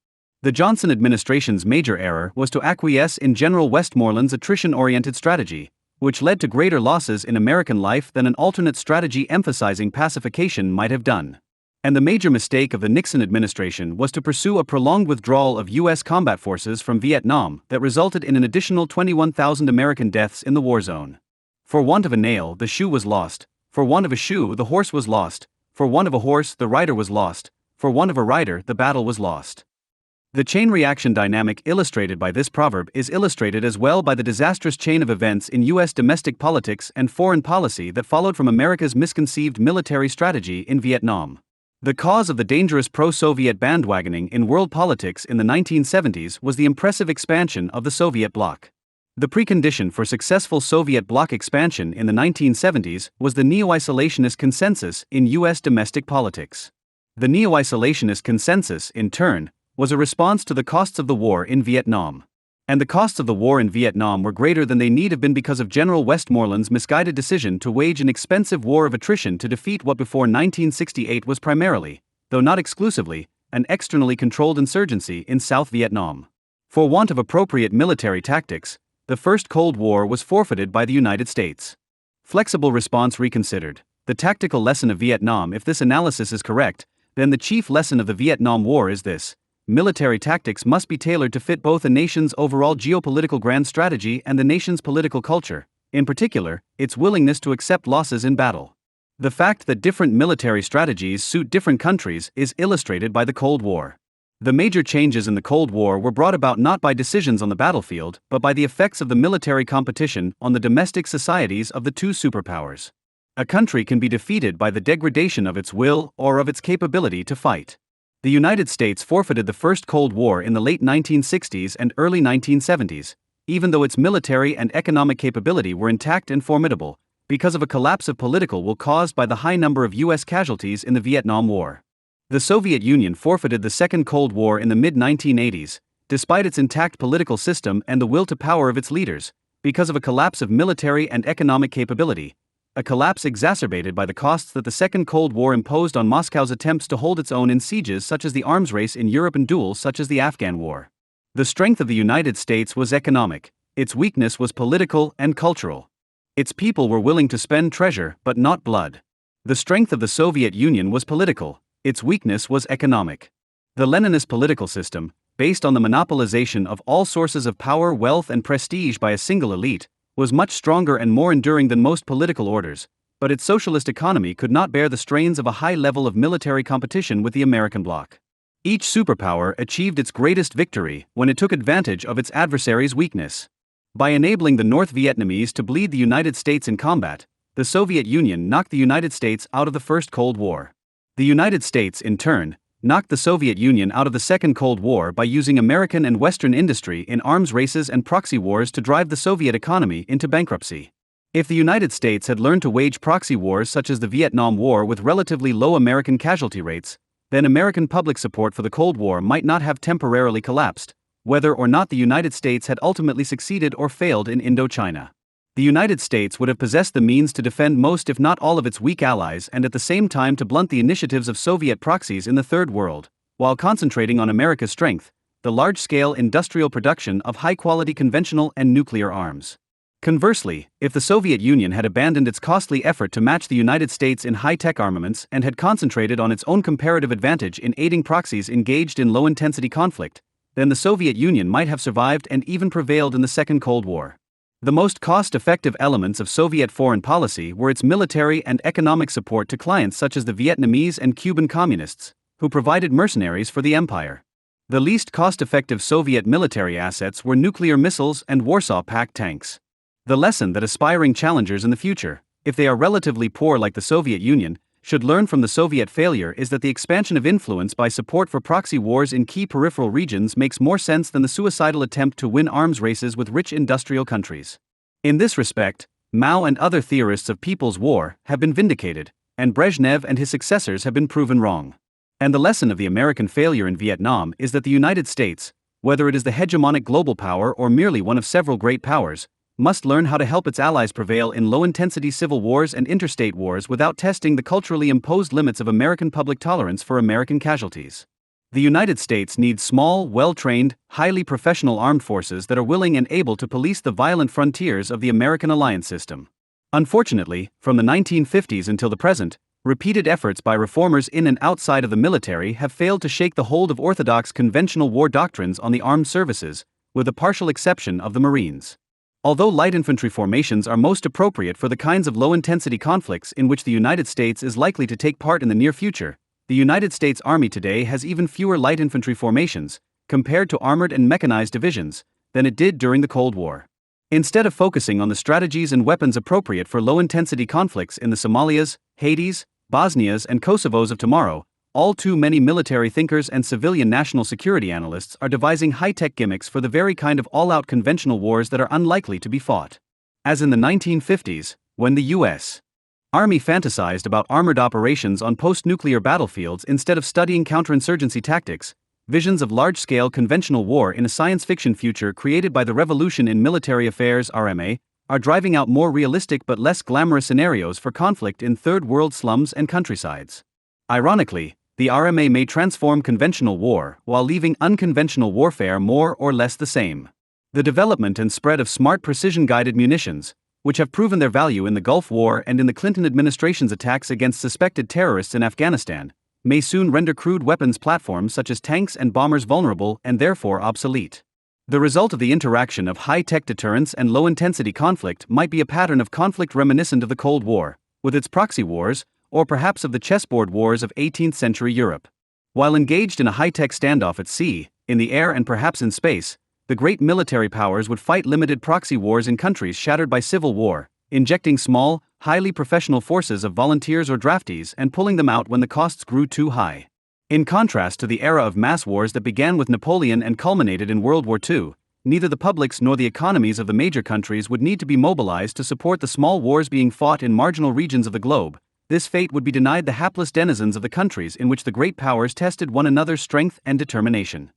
The Johnson administration's major error was to acquiesce in General Westmoreland's attrition-oriented strategy, which led to greater losses in American life than an alternate strategy emphasizing pacification might have done. And the major mistake of the Nixon administration was to pursue a prolonged withdrawal of U.S. combat forces from Vietnam that resulted in an additional 21,000 American deaths in the war zone. For want of a nail, the shoe was lost. For want of a shoe, the horse was lost. For want of a horse, the rider was lost. For want of a rider, the battle was lost. The chain reaction dynamic illustrated by this proverb is illustrated as well by the disastrous chain of events in U.S. domestic politics and foreign policy that followed from America's misconceived military strategy in Vietnam. The cause of the dangerous pro-Soviet bandwagoning in world politics in the 1970s was the impressive expansion of the Soviet bloc. The precondition for successful Soviet bloc expansion in the 1970s was the neo-isolationist consensus in U.S. domestic politics. The neo-isolationist consensus, in turn, was a response to the costs of the war in Vietnam. And the costs of the war in Vietnam were greater than they need have been because of General Westmoreland's misguided decision to wage an expensive war of attrition to defeat what before 1968 was primarily, though not exclusively, an externally controlled insurgency in South Vietnam. For want of appropriate military tactics, the First Cold War was forfeited by the United States. Flexible response reconsidered. The tactical lesson of Vietnam. If this analysis is correct, then the chief lesson of the Vietnam War is this: military tactics must be tailored to fit both a nation's overall geopolitical grand strategy and the nation's political culture, in particular, its willingness to accept losses in battle. The fact that different military strategies suit different countries is illustrated by the Cold War. The major changes in the Cold War were brought about not by decisions on the battlefield, but by the effects of the military competition on the domestic societies of the two superpowers. A country can be defeated by the degradation of its will or of its capability to fight. The United States forfeited the First Cold War in the late 1960s and early 1970s, even though its military and economic capability were intact and formidable, because of a collapse of political will caused by the high number of U.S. casualties in the Vietnam War. The Soviet Union forfeited the Second Cold War in the mid-1980s, despite its intact political system and the will to power of its leaders, because of a collapse of military and economic capability, a collapse exacerbated by the costs that the Second Cold War imposed on Moscow's attempts to hold its own in sieges such as the arms race in Europe and duels such as the Afghan War. The strength of the United States was economic, its weakness was political and cultural. Its people were willing to spend treasure but not blood. The strength of the Soviet Union was political, its weakness was economic. The Leninist political system, based on the monopolization of all sources of power, wealth, and prestige by a single elite, was much stronger and more enduring than most political orders, but its socialist economy could not bear the strains of a high level of military competition with the American bloc. Each superpower achieved its greatest victory when it took advantage of its adversary's weakness. By enabling the North Vietnamese to bleed the United States in combat, the Soviet Union knocked the United States out of the First Cold War. The United States, in turn, knocked the Soviet Union out of the Second Cold War by using American and Western industry in arms races and proxy wars to drive the Soviet economy into bankruptcy. If the United States had learned to wage proxy wars such as the Vietnam War with relatively low American casualty rates, then American public support for the Cold War might not have temporarily collapsed, whether or not the United States had ultimately succeeded or failed in Indochina. The United States would have possessed the means to defend most if not all of its weak allies and at the same time to blunt the initiatives of Soviet proxies in the Third World, while concentrating on America's strength, the large-scale industrial production of high-quality conventional and nuclear arms. Conversely, if the Soviet Union had abandoned its costly effort to match the United States in high-tech armaments and had concentrated on its own comparative advantage in aiding proxies engaged in low-intensity conflict, then the Soviet Union might have survived and even prevailed in the Second Cold War. The most cost-effective elements of Soviet foreign policy were its military and economic support to clients such as the Vietnamese and Cuban communists, who provided mercenaries for the empire. The least cost-effective Soviet military assets were nuclear missiles and Warsaw Pact tanks. The lesson that aspiring challengers in the future, if they are relatively poor like the Soviet Union, should learn from the Soviet failure is that the expansion of influence by support for proxy wars in key peripheral regions makes more sense than the suicidal attempt to win arms races with rich industrial countries. In this respect, Mao and other theorists of People's War have been vindicated, and Brezhnev and his successors have been proven wrong. And the lesson of the American failure in Vietnam is that the United States, whether it is the hegemonic global power or merely one of several great powers, must learn how to help its allies prevail in low-intensity civil wars and interstate wars without testing the culturally imposed limits of American public tolerance for American casualties. The United States needs small, well-trained, highly professional armed forces that are willing and able to police the violent frontiers of the American alliance system. Unfortunately, from the 1950s until the present, repeated efforts by reformers in and outside of the military have failed to shake the hold of orthodox conventional war doctrines on the armed services, with the partial exception of the Marines. Although light infantry formations are most appropriate for the kinds of low-intensity conflicts in which the United States is likely to take part in the near future, the United States Army today has even fewer light infantry formations, compared to armored and mechanized divisions, than it did during the Cold War. Instead of focusing on the strategies and weapons appropriate for low-intensity conflicts in the Somalias, Haitis, Bosnias and Kosovos of tomorrow, all too many military thinkers and civilian national security analysts are devising high-tech gimmicks for the very kind of all-out conventional wars that are unlikely to be fought. As in the 1950s, when the U.S. Army fantasized about armored operations on post-nuclear battlefields instead of studying counterinsurgency tactics, visions of large-scale conventional war in a science fiction future created by the Revolution in Military Affairs (RMA) are driving out more realistic but less glamorous scenarios for conflict in third-world slums and countrysides. Ironically, the RMA may transform conventional war while leaving unconventional warfare more or less the same. The development and spread of smart precision-guided munitions, which have proven their value in the Gulf War and in the Clinton administration's attacks against suspected terrorists in Afghanistan, may soon render crude weapons platforms such as tanks and bombers vulnerable and therefore obsolete. The result of the interaction of high-tech deterrence and low-intensity conflict might be a pattern of conflict reminiscent of the Cold War, with its proxy wars, or perhaps of the chessboard wars of 18th-century Europe. While engaged in a high-tech standoff at sea, in the air and perhaps in space, the great military powers would fight limited proxy wars in countries shattered by civil war, injecting small, highly professional forces of volunteers or draftees and pulling them out when the costs grew too high. In contrast to the era of mass wars that began with Napoleon and culminated in World War II, neither the publics nor the economies of the major countries would need to be mobilized to support the small wars being fought in marginal regions of the globe. This fate would be denied the hapless denizens of the countries in which the great powers tested one another's strength and determination.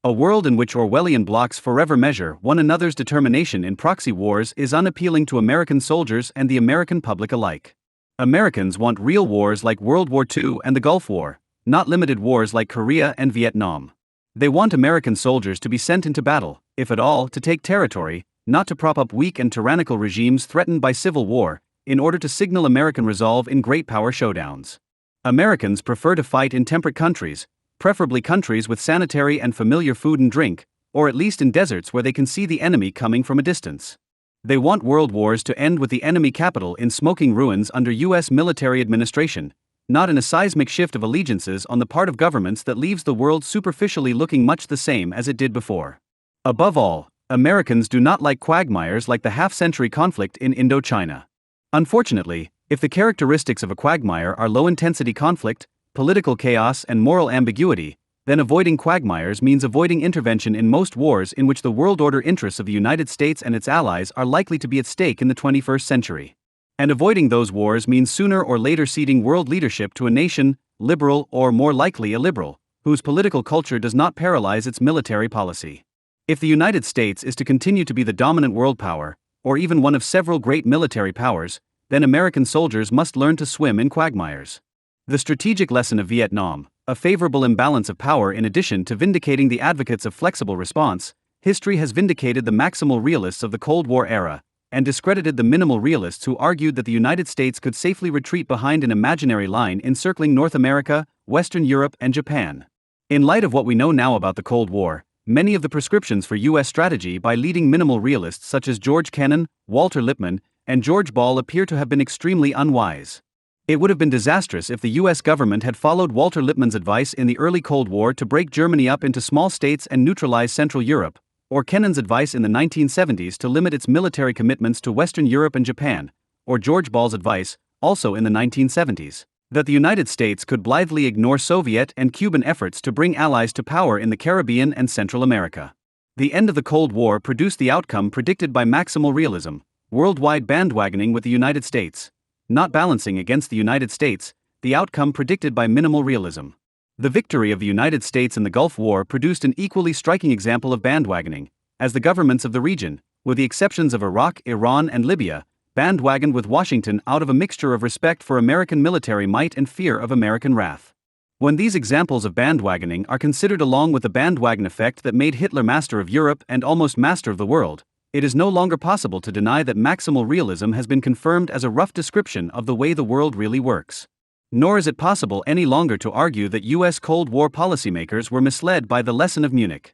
A world in which Orwellian blocks forever measure one another's determination in proxy wars is unappealing to American soldiers and the American public alike. Americans want real wars like World War II and the Gulf War, not limited wars like Korea and Vietnam. They want American soldiers to be sent into battle, if at all, to take territory, not to prop up weak and tyrannical regimes threatened by civil war, in order to signal American resolve in great power showdowns. Americans prefer to fight in temperate countries, preferably countries with sanitary and familiar food and drink, or at least in deserts where they can see the enemy coming from a distance. They want world wars to end with the enemy capital in smoking ruins under U.S. military administration, not in a seismic shift of allegiances on the part of governments that leaves the world superficially looking much the same as it did before. Above all, Americans do not like quagmires like the half-century conflict in Indochina. Unfortunately, if the characteristics of a quagmire are low-intensity conflict, political chaos and moral ambiguity, then avoiding quagmires means avoiding intervention in most wars in which the world order interests of the United States and its allies are likely to be at stake in the 21st century. And avoiding those wars means sooner or later ceding world leadership to a nation, liberal or more likely illiberal, whose political culture does not paralyze its military policy. If the United States is to continue to be the dominant world power, or even one of several great military powers, then American soldiers must learn to swim in quagmires. The strategic lesson of Vietnam, a favorable imbalance of power in addition to vindicating the advocates of flexible response, history has vindicated the maximal realists of the Cold War era, and discredited the minimal realists who argued that the United States could safely retreat behind an imaginary line encircling North America, Western Europe and Japan. In light of what we know now about the Cold War, Many of the prescriptions for U.S. strategy by leading minimal realists such as George Kennan, Walter Lippmann, and George Ball appear to have been extremely unwise. It would have been disastrous if the U.S. government had followed Walter Lippmann's advice in the early Cold War to break Germany up into small states and neutralize Central Europe, or Kennan's advice in the 1970s to limit its military commitments to Western Europe and Japan, or George Ball's advice, also in the 1970s, that the United States could blithely ignore Soviet and Cuban efforts to bring allies to power in the Caribbean and Central America. The end of the Cold War produced the outcome predicted by maximal realism, worldwide bandwagoning with the United States, not balancing against the United States, the outcome predicted by minimal realism. The victory of the United States in the Gulf War produced an equally striking example of bandwagoning, as the governments of the region, with the exceptions of Iraq, Iran, and Libya, bandwagoned with Washington out of a mixture of respect for American military might and fear of American wrath. When these examples of bandwagoning are considered along with the bandwagon effect that made Hitler master of Europe and almost master of the world, it is no longer possible to deny that maximal realism has been confirmed as a rough description of the way the world really works. Nor is it possible any longer to argue that U.S. Cold War policymakers were misled by the lesson of Munich.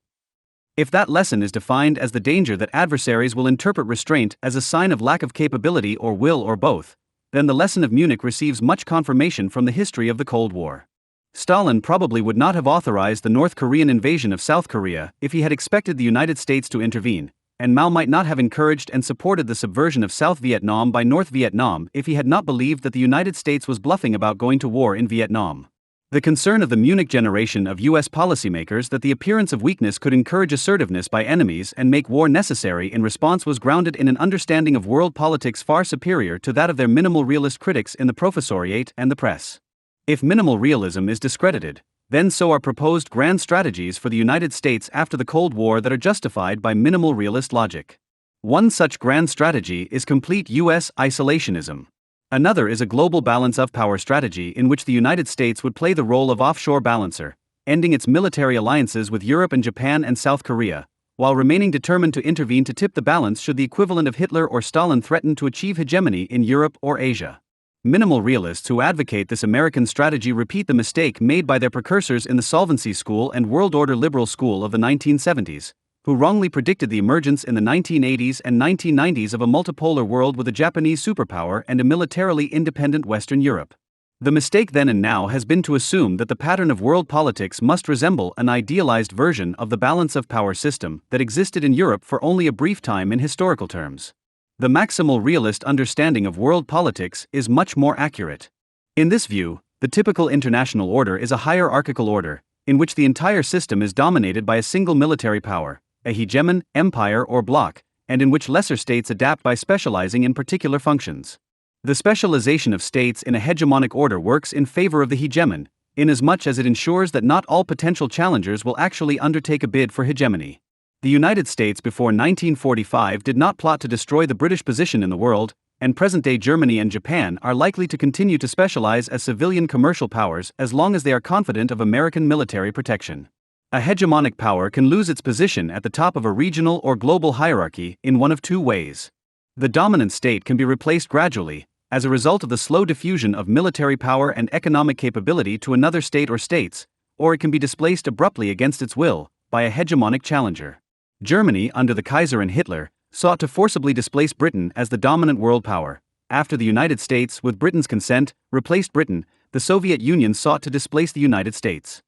If that lesson is defined as the danger that adversaries will interpret restraint as a sign of lack of capability or will or both, then the lesson of Munich receives much confirmation from the history of the Cold War. Stalin probably would not have authorized the North Korean invasion of South Korea if he had expected the United States to intervene, and Mao might not have encouraged and supported the subversion of South Vietnam by North Vietnam if he had not believed that the United States was bluffing about going to war in Vietnam. The concern of the Munich generation of U.S. policymakers that the appearance of weakness could encourage assertiveness by enemies and make war necessary in response was grounded in an understanding of world politics far superior to that of their minimal realist critics in the professoriate and the press. If minimal realism is discredited, then so are proposed grand strategies for the United States after the Cold War that are justified by minimal realist logic. One such grand strategy is complete U.S. isolationism. Another is a global balance of power strategy in which the United States would play the role of offshore balancer, ending its military alliances with Europe and Japan and South Korea, while remaining determined to intervene to tip the balance should the equivalent of Hitler or Stalin threaten to achieve hegemony in Europe or Asia. Minimal realists who advocate this American strategy repeat the mistake made by their precursors in the Solvency School and World Order Liberal School of the 1970s, who wrongly predicted the emergence in the 1980s and 1990s of a multipolar world with a Japanese superpower and a militarily independent Western Europe. The mistake then and now has been to assume that the pattern of world politics must resemble an idealized version of the balance of power system that existed in Europe for only a brief time in historical terms. The maximal realist understanding of world politics is much more accurate. In this view, the typical international order is a hierarchical order, in which the entire system is dominated by a single military power, a hegemon, empire, or bloc, and in which lesser states adapt by specializing in particular functions. The specialization of states in a hegemonic order works in favor of the hegemon, inasmuch as it ensures that not all potential challengers will actually undertake a bid for hegemony. The United States before 1945 did not plot to destroy the British position in the world, and present-day Germany and Japan are likely to continue to specialize as civilian commercial powers as long as they are confident of American military protection. A hegemonic power can lose its position at the top of a regional or global hierarchy in one of two ways. The dominant state can be replaced gradually, as a result of the slow diffusion of military power and economic capability to another state or states, or it can be displaced abruptly against its will by a hegemonic challenger. Germany, under the Kaiser and Hitler, sought to forcibly displace Britain as the dominant world power. After the United States, with Britain's consent, replaced Britain, the Soviet Union sought to displace the United States.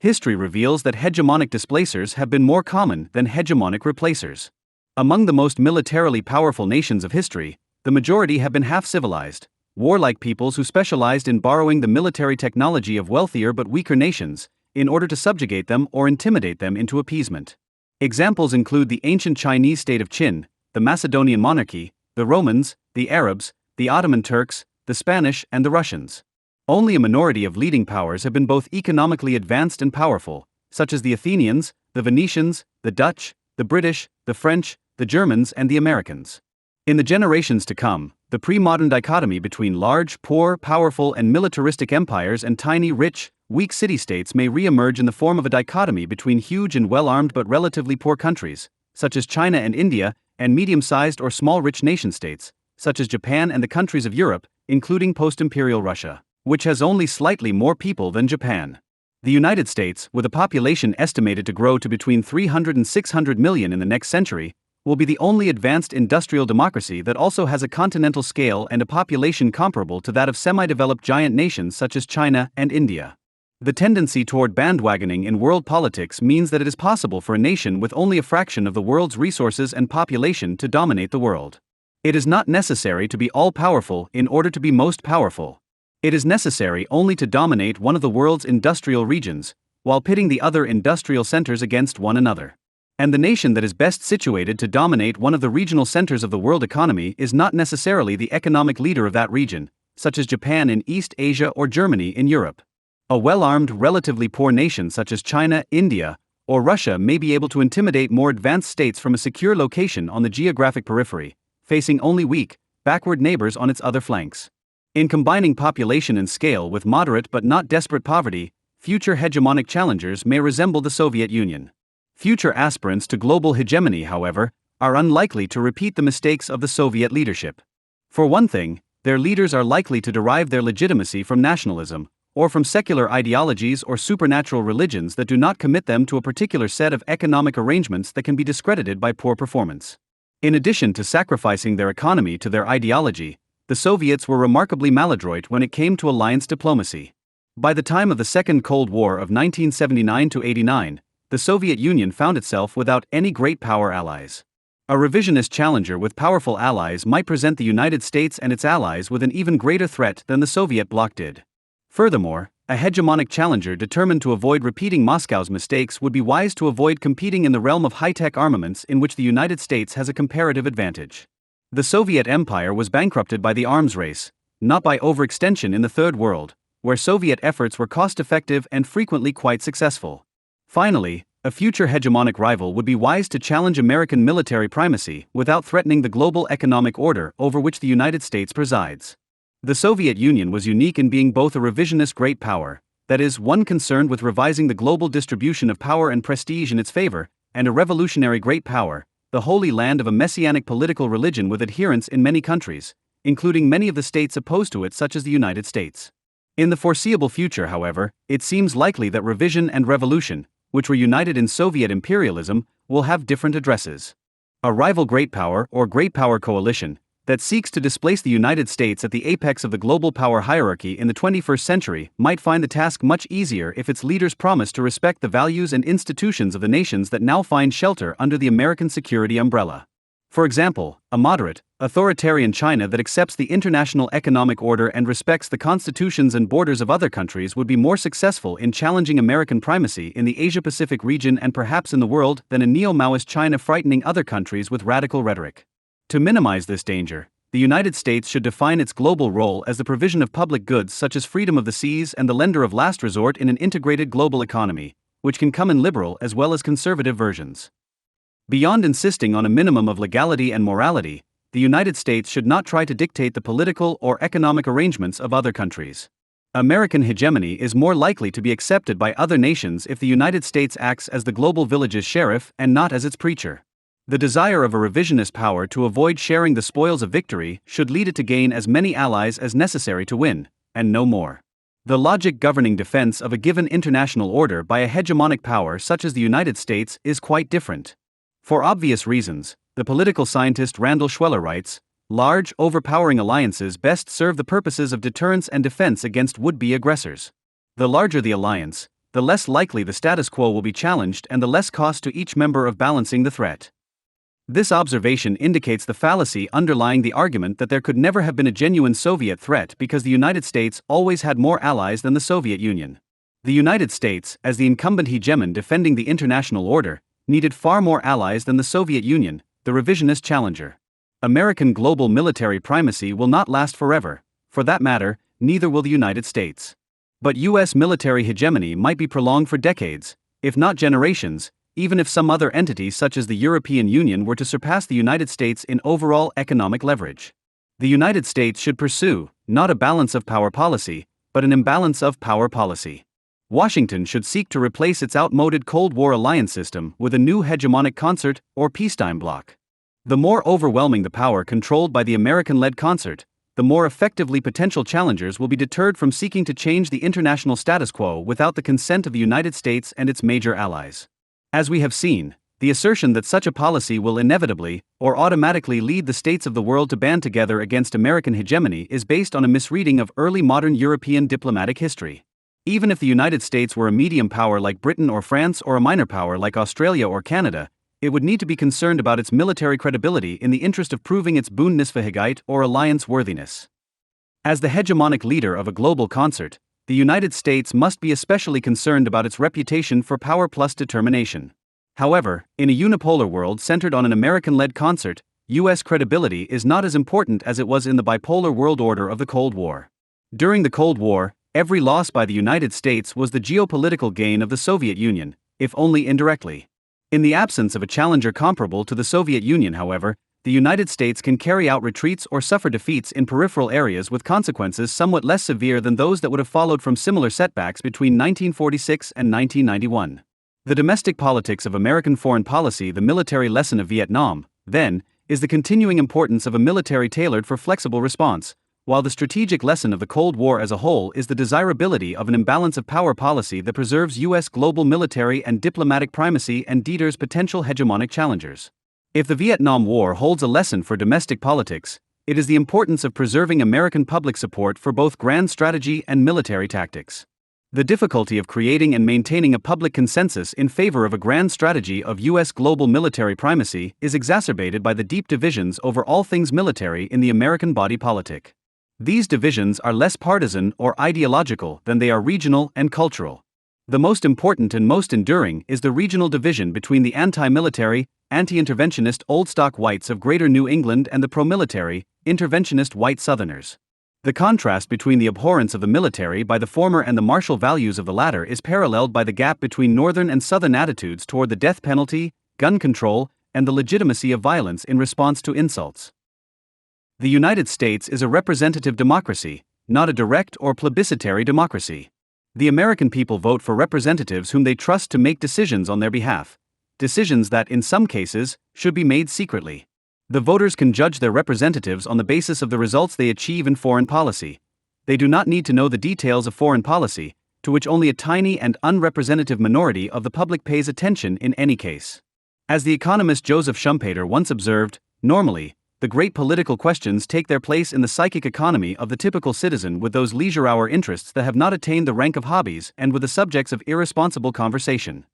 History reveals that hegemonic displacers have been more common than hegemonic replacers. Among the most militarily powerful nations of history, the majority have been half-civilized, warlike peoples who specialized in borrowing the military technology of wealthier but weaker nations, in order to subjugate them or intimidate them into appeasement. Examples include the ancient Chinese state of Qin, the Macedonian monarchy, the Romans, the Arabs, the Ottoman Turks, the Spanish, and the Russians. Only a minority of leading powers have been both economically advanced and powerful, such as the Athenians, the Venetians, the Dutch, the British, the French, the Germans, and the Americans. In the generations to come, the pre-modern dichotomy between large, poor, powerful, and militaristic empires and tiny, rich, weak city-states may re-emerge in the form of a dichotomy between huge and well-armed but relatively poor countries, such as China and India, and medium-sized or small rich nation-states, such as Japan and the countries of Europe, including post-imperial Russia, which has only slightly more people than Japan. The United States, with a population estimated to grow to between 300 and 600 million in the next century, will be the only advanced industrial democracy that also has a continental scale and a population comparable to that of semi-developed giant nations such as China and India. The tendency toward bandwagoning in world politics means that it is possible for a nation with only a fraction of the world's resources and population to dominate the world. It is not necessary to be all-powerful in order to be most powerful. It is necessary only to dominate one of the world's industrial regions, while pitting the other industrial centers against one another. And the nation that is best situated to dominate one of the regional centers of the world economy is not necessarily the economic leader of that region, such as Japan in East Asia or Germany in Europe. A well-armed, relatively poor nation such as China, India, or Russia may be able to intimidate more advanced states from a secure location on the geographic periphery, facing only weak, backward neighbors on its other flanks. In combining population and scale with moderate but not desperate poverty, future hegemonic challengers may resemble the Soviet Union. Future aspirants to global hegemony, however, are unlikely to repeat the mistakes of the Soviet leadership. For one thing, their leaders are likely to derive their legitimacy from nationalism, or from secular ideologies or supernatural religions that do not commit them to a particular set of economic arrangements that can be discredited by poor performance. In addition to sacrificing their economy to their ideology, the Soviets were remarkably maladroit when it came to alliance diplomacy. By the time of the Second Cold War of 1979-89, the Soviet Union found itself without any great power allies. A revisionist challenger with powerful allies might present the United States and its allies with an even greater threat than the Soviet bloc did. Furthermore, a hegemonic challenger determined to avoid repeating Moscow's mistakes would be wise to avoid competing in the realm of high-tech armaments in which the United States has a comparative advantage. The Soviet Empire was bankrupted by the arms race, not by overextension in the Third World, where Soviet efforts were cost-effective and frequently quite successful. Finally, a future hegemonic rival would be wise to challenge American military primacy without threatening the global economic order over which the United States presides. The Soviet Union was unique in being both a revisionist great power, that is, one concerned with revising the global distribution of power and prestige in its favor, and a revolutionary great power, the holy land of a messianic political religion with adherents in many countries, including many of the states opposed to it such as the United States. In the foreseeable future, however, it seems likely that revision and revolution, which were united in Soviet imperialism, will have different addresses. A rival great power or great power coalition that seeks to displace the United States at the apex of the global power hierarchy in the 21st century might find the task much easier if its leaders promise to respect the values and institutions of the nations that now find shelter under the American security umbrella. For example, a moderate, authoritarian China that accepts the international economic order and respects the constitutions and borders of other countries would be more successful in challenging American primacy in the Asia-Pacific region and perhaps in the world than a neo-Maoist China frightening other countries with radical rhetoric. To minimize this danger, the United States should define its global role as the provision of public goods such as freedom of the seas and the lender of last resort in an integrated global economy, which can come in liberal as well as conservative versions. Beyond insisting on a minimum of legality and morality, the United States should not try to dictate the political or economic arrangements of other countries. American hegemony is more likely to be accepted by other nations if the United States acts as the global village's sheriff and not as its preacher. The desire of a revisionist power to avoid sharing the spoils of victory should lead it to gain as many allies as necessary to win, and no more. The logic governing defense of a given international order by a hegemonic power such as the United States is quite different. For obvious reasons, the political scientist Randall Schweller writes, large, overpowering alliances best serve the purposes of deterrence and defense against would-be aggressors. The larger the alliance, the less likely the status quo will be challenged and the less cost to each member of balancing the threat. This observation indicates the fallacy underlying the argument that there could never have been a genuine Soviet threat because the United States always had more allies than the Soviet Union. The United States, as the incumbent hegemon defending the international order, needed far more allies than the Soviet Union, the revisionist challenger. American global military primacy will not last forever, for that matter, neither will the United States. But U.S. military hegemony might be prolonged for decades, if not generations, even if some other entity such as the European Union were to surpass the United States in overall economic leverage. The United States should pursue, not a balance of power policy, but an imbalance of power policy. Washington should seek to replace its outmoded Cold War alliance system with a new hegemonic concert or peacetime bloc. The more overwhelming the power controlled by the American-led concert, the more effectively potential challengers will be deterred from seeking to change the international status quo without the consent of the United States and its major allies. As we have seen, the assertion that such a policy will inevitably, or automatically lead the states of the world to band together against American hegemony is based on a misreading of early modern European diplomatic history. Even if the United States were a medium power like Britain or France or a minor power like Australia or Canada, it would need to be concerned about its military credibility in the interest of proving its Bündnisfähigkeit or alliance worthiness. As the hegemonic leader of a global concert, the United States must be especially concerned about its reputation for power plus determination. However, in a unipolar world centered on an American-led concert, U.S. credibility is not as important as it was in the bipolar world order of the Cold War. During the Cold War, every loss by the United States was the geopolitical gain of the Soviet Union, if only indirectly. In the absence of a challenger comparable to the Soviet Union, however, the United States can carry out retreats or suffer defeats in peripheral areas with consequences somewhat less severe than those that would have followed from similar setbacks between 1946 and 1991. The domestic politics of American foreign policy, the military lesson of Vietnam, then, is the continuing importance of a military tailored for flexible response, while the strategic lesson of the Cold War as a whole is the desirability of an imbalance of power policy that preserves U.S. global military and diplomatic primacy and deters potential hegemonic challengers. If the Vietnam War holds a lesson for domestic politics, it is the importance of preserving American public support for both grand strategy and military tactics. The difficulty of creating and maintaining a public consensus in favor of a grand strategy of U.S. global military primacy is exacerbated by the deep divisions over all things military in the American body politic. These divisions are less partisan or ideological than they are regional and cultural. The most important and most enduring is the regional division between the anti-military, anti-interventionist old stock whites of Greater New England and the pro-military, interventionist white Southerners. The contrast between the abhorrence of the military by the former and the martial values of the latter is paralleled by the gap between Northern and Southern attitudes toward the death penalty, gun control, and the legitimacy of violence in response to insults. The United States is a representative democracy, not a direct or plebiscitary democracy. The American people vote for representatives whom they trust to make decisions on their behalf, decisions that, in some cases, should be made secretly. The voters can judge their representatives on the basis of the results they achieve in foreign policy. They do not need to know the details of foreign policy, to which only a tiny and unrepresentative minority of the public pays attention in any case. As the economist Joseph Schumpeter once observed, normally, the great political questions take their place in the psychic economy of the typical citizen with those leisure hour interests that have not attained the rank of hobbies and with the subjects of irresponsible conversation.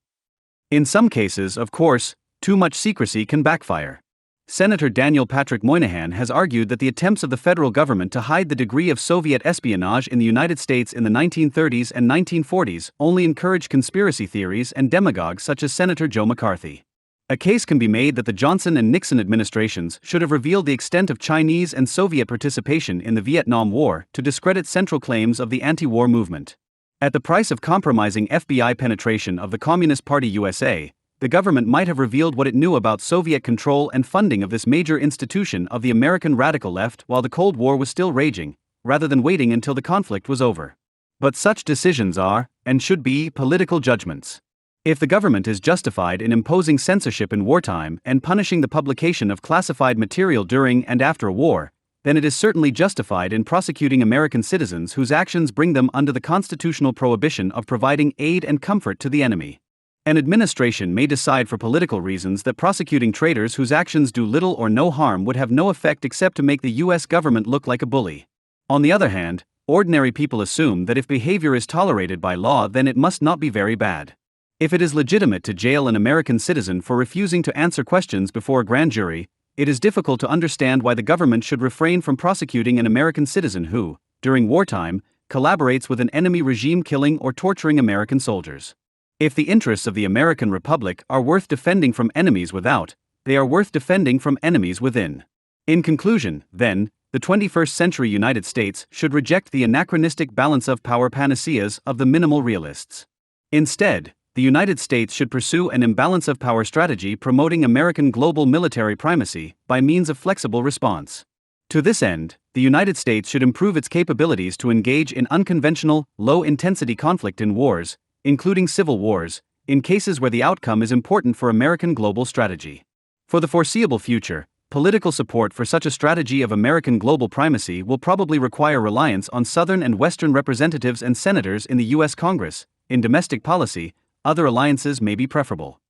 In some cases, of course, too much secrecy can backfire. Senator Daniel Patrick Moynihan has argued that the attempts of the federal government to hide the degree of Soviet espionage in the United States in the 1930s and 1940s only encouraged conspiracy theories and demagogues such as Senator Joe McCarthy. A case can be made that the Johnson and Nixon administrations should have revealed the extent of Chinese and Soviet participation in the Vietnam War to discredit central claims of the anti-war movement. At the price of compromising FBI penetration of the Communist Party USA, the government might have revealed what it knew about Soviet control and funding of this major institution of the American radical left while the Cold War was still raging, rather than waiting until the conflict was over. But such decisions are, and should be, political judgments. If the government is justified in imposing censorship in wartime and punishing the publication of classified material during and after a war, then it is certainly justified in prosecuting American citizens whose actions bring them under the constitutional prohibition of providing aid and comfort to the enemy. An administration may decide for political reasons that prosecuting traitors whose actions do little or no harm would have no effect except to make the U.S. government look like a bully. On the other hand, ordinary people assume that if behavior is tolerated by law, then it must not be very bad. If it is legitimate to jail an American citizen for refusing to answer questions before a grand jury, it is difficult to understand why the government should refrain from prosecuting an American citizen who, during wartime, collaborates with an enemy regime killing or torturing American soldiers. If the interests of the American Republic are worth defending from enemies without, they are worth defending from enemies within. In conclusion, then, the 21st century United States should reject the anachronistic balance of power panaceas of the minimal realists. Instead, the United States should pursue an imbalance of power strategy promoting American global military primacy by means of flexible response. To this end, the United States should improve its capabilities to engage in unconventional, low-intensity conflict in wars, including civil wars, in cases where the outcome is important for American global strategy. For the foreseeable future, political support for such a strategy of American global primacy will probably require reliance on Southern and Western representatives and senators in the U.S. Congress. In domestic policy, other alliances may be preferable.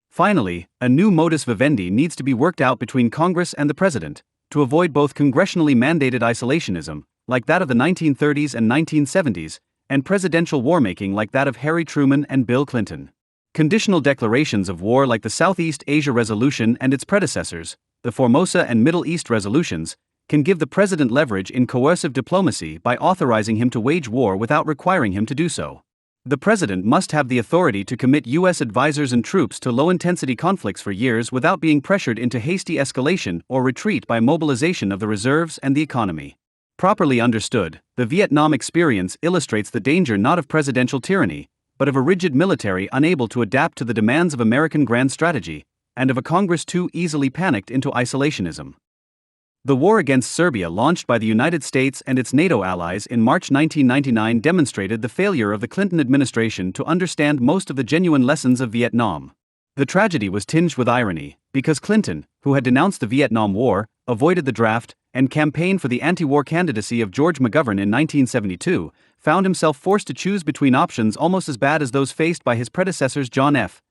Finally, a new modus vivendi needs to be worked out between Congress and the President, to avoid both congressionally mandated isolationism, like that of the 1930s and 1970s, and presidential war-making like that of Harry Truman and Bill Clinton. Conditional declarations of war like the Southeast Asia Resolution and its predecessors, the Formosa and Middle East resolutions, can give the president leverage in coercive diplomacy by authorizing him to wage war without requiring him to do so. The president must have the authority to commit U.S. advisors and troops to low-intensity conflicts for years without being pressured into hasty escalation or retreat by mobilization of the reserves and the economy. Properly understood, the Vietnam experience illustrates the danger not of presidential tyranny, but of a rigid military unable to adapt to the demands of American grand strategy, and of a Congress too easily panicked into isolationism. The war against Serbia launched by the United States and its NATO allies in March 1999 demonstrated the failure of the Clinton administration to understand most of the genuine lessons of Vietnam. The tragedy was tinged with irony, because Clinton, who had denounced the Vietnam War, avoided the draft, and campaigned for the anti-war candidacy of George McGovern in 1972, found himself forced to choose between options almost as bad as those faced by his predecessors John F.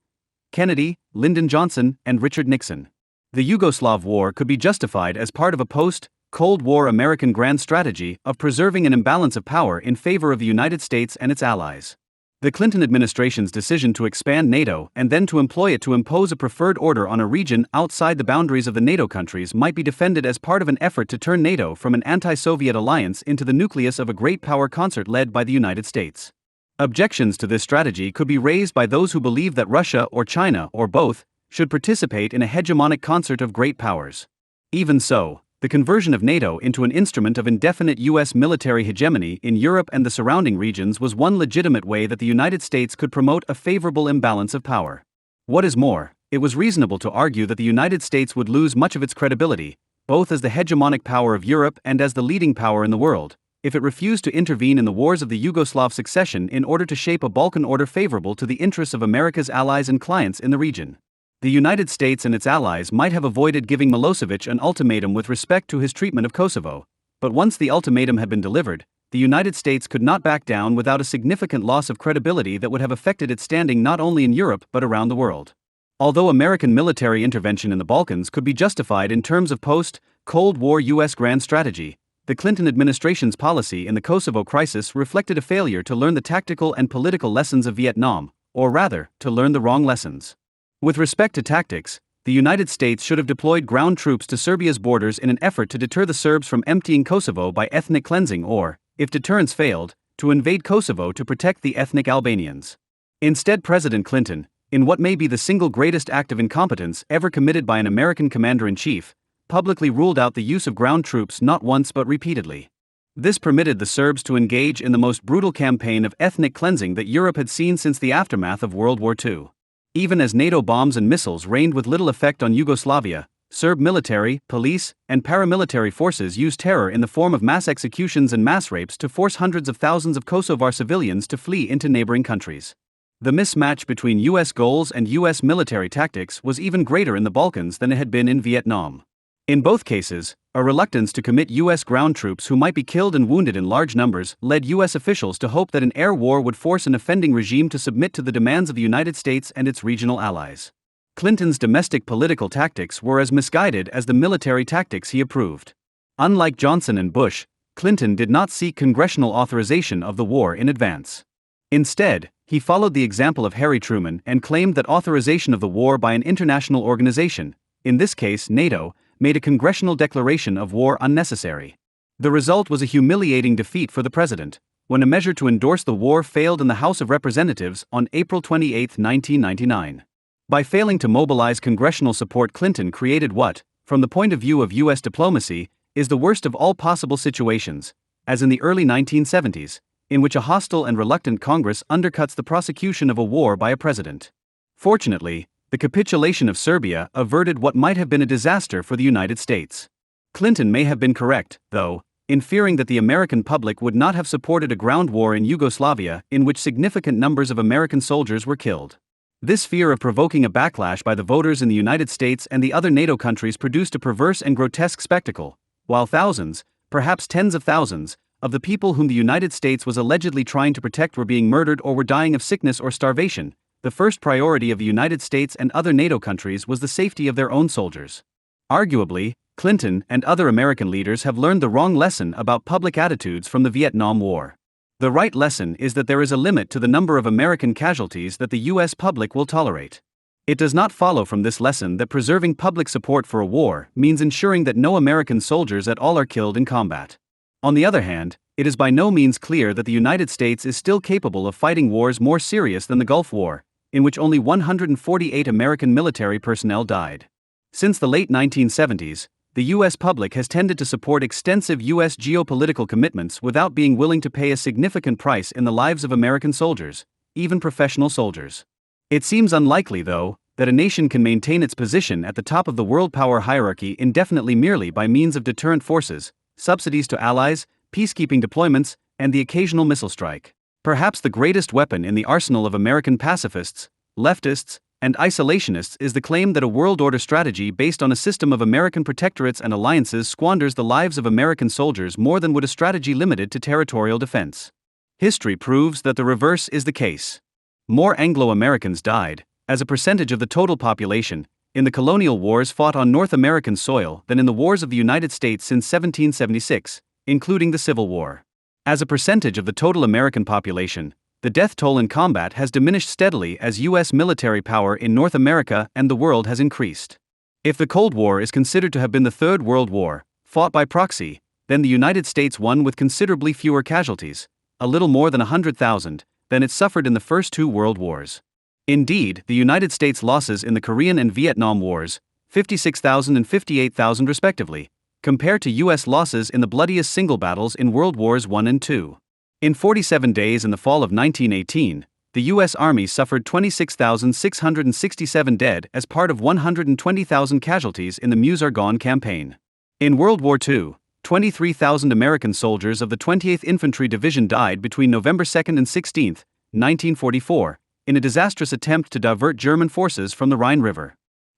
Kennedy, Lyndon Johnson, and Richard Nixon. The Yugoslav War could be justified as part of a post-Cold War American grand strategy of preserving an imbalance of power in favor of the United States and its allies. The Clinton administration's decision to expand NATO and then to employ it to impose a preferred order on a region outside the boundaries of the NATO countries might be defended as part of an effort to turn NATO from an anti-Soviet alliance into the nucleus of a great power concert led by the United States. Objections to this strategy could be raised by those who believe that Russia or China, or both, should participate in a hegemonic concert of great powers. Even so, the conversion of NATO into an instrument of indefinite U.S. military hegemony in Europe and the surrounding regions was one legitimate way that the United States could promote a favorable imbalance of power. What is more, it was reasonable to argue that the United States would lose much of its credibility, both as the hegemonic power of Europe and as the leading power in the world, if it refused to intervene in the wars of the Yugoslav succession in order to shape a Balkan order favorable to the interests of America's allies and clients in the region. The United States and its allies might have avoided giving Milosevic an ultimatum with respect to his treatment of Kosovo, but once the ultimatum had been delivered, the United States could not back down without a significant loss of credibility that would have affected its standing not only in Europe but around the world. Although American military intervention in the Balkans could be justified in terms of post-Cold War U.S. grand strategy, the Clinton administration's policy in the Kosovo crisis reflected a failure to learn the tactical and political lessons of Vietnam, or rather, to learn the wrong lessons. With respect to tactics, the United States should have deployed ground troops to Serbia's borders in an effort to deter the Serbs from emptying Kosovo by ethnic cleansing or, if deterrence failed, to invade Kosovo to protect the ethnic Albanians. Instead, President Clinton, in what may be the single greatest act of incompetence ever committed by an American commander-in-chief, publicly ruled out the use of ground troops not once but repeatedly. This permitted the Serbs to engage in the most brutal campaign of ethnic cleansing that Europe had seen since the aftermath of World War II. Even as NATO bombs and missiles rained with little effect on Yugoslavia, Serb military, police, and paramilitary forces used terror in the form of mass executions and mass rapes to force hundreds of thousands of Kosovar civilians to flee into neighboring countries. The mismatch between U.S. goals and U.S. military tactics was even greater in the Balkans than it had been in Vietnam. In both cases, a reluctance to commit U.S. ground troops who might be killed and wounded in large numbers led U.S. officials to hope that an air war would force an offending regime to submit to the demands of the United States and its regional allies. Clinton's domestic political tactics were as misguided as the military tactics he approved. Unlike Johnson and Bush, Clinton did not seek congressional authorization of the war in advance. Instead, he followed the example of Harry Truman and claimed that authorization of the war by an international organization, in this case NATO, made a congressional declaration of war unnecessary. The result was a humiliating defeat for the president, when a measure to endorse the war failed in the House of Representatives on April 28, 1999. By failing to mobilize congressional support, Clinton created what, from the point of view of U.S. diplomacy, is the worst of all possible situations, as in the early 1970s, in which a hostile and reluctant Congress undercuts the prosecution of a war by a president. Fortunately, the capitulation of Serbia averted what might have been a disaster for the United States. Clinton may have been correct, though, in fearing that the American public would not have supported a ground war in Yugoslavia in which significant numbers of American soldiers were killed. This fear of provoking a backlash by the voters in the United States and the other NATO countries produced a perverse and grotesque spectacle, while thousands, perhaps tens of thousands, of the people whom the United States was allegedly trying to protect were being murdered or were dying of sickness or starvation. The first priority of the United States and other NATO countries was the safety of their own soldiers. Arguably, Clinton and other American leaders have learned the wrong lesson about public attitudes from the Vietnam War. The right lesson is that there is a limit to the number of American casualties that the U.S. public will tolerate. It does not follow from this lesson that preserving public support for a war means ensuring that no American soldiers at all are killed in combat. On the other hand, it is by no means clear that the United States is still capable of fighting wars more serious than the Gulf War, in which only 148 American military personnel died. Since the late 1970s, the U.S. public has tended to support extensive U.S. geopolitical commitments without being willing to pay a significant price in the lives of American soldiers, even professional soldiers. It seems unlikely, though, that a nation can maintain its position at the top of the world power hierarchy indefinitely merely by means of deterrent forces, subsidies to allies, peacekeeping deployments, and the occasional missile strike. Perhaps the greatest weapon in the arsenal of American pacifists, leftists, and isolationists is the claim that a world order strategy based on a system of American protectorates and alliances squanders the lives of American soldiers more than would a strategy limited to territorial defense. History proves that the reverse is the case. More Anglo-Americans died, as a percentage of the total population, in the colonial wars fought on North American soil than in the wars of the United States since 1776, including the Civil War. As a percentage of the total American population, the death toll in combat has diminished steadily as U.S. military power in North America and the world has increased. If the Cold War is considered to have been the Third World War, fought by proxy, then the United States won with considerably fewer casualties, a little more than 100,000, than it suffered in the first two world wars. Indeed, the United States' losses in the Korean and Vietnam Wars, 56,000 and 58,000 respectively, compared to U.S. losses in the bloodiest single battles in World Wars I and II. In 47 days in the fall of 1918, the U.S. Army suffered 26,667 dead as part of 120,000 casualties in the Meuse-Argonne campaign. In World War II, 23,000 American soldiers of the 28th Infantry Division died between November 2 and 16, 1944, in a disastrous attempt to divert German forces from the Rhine River.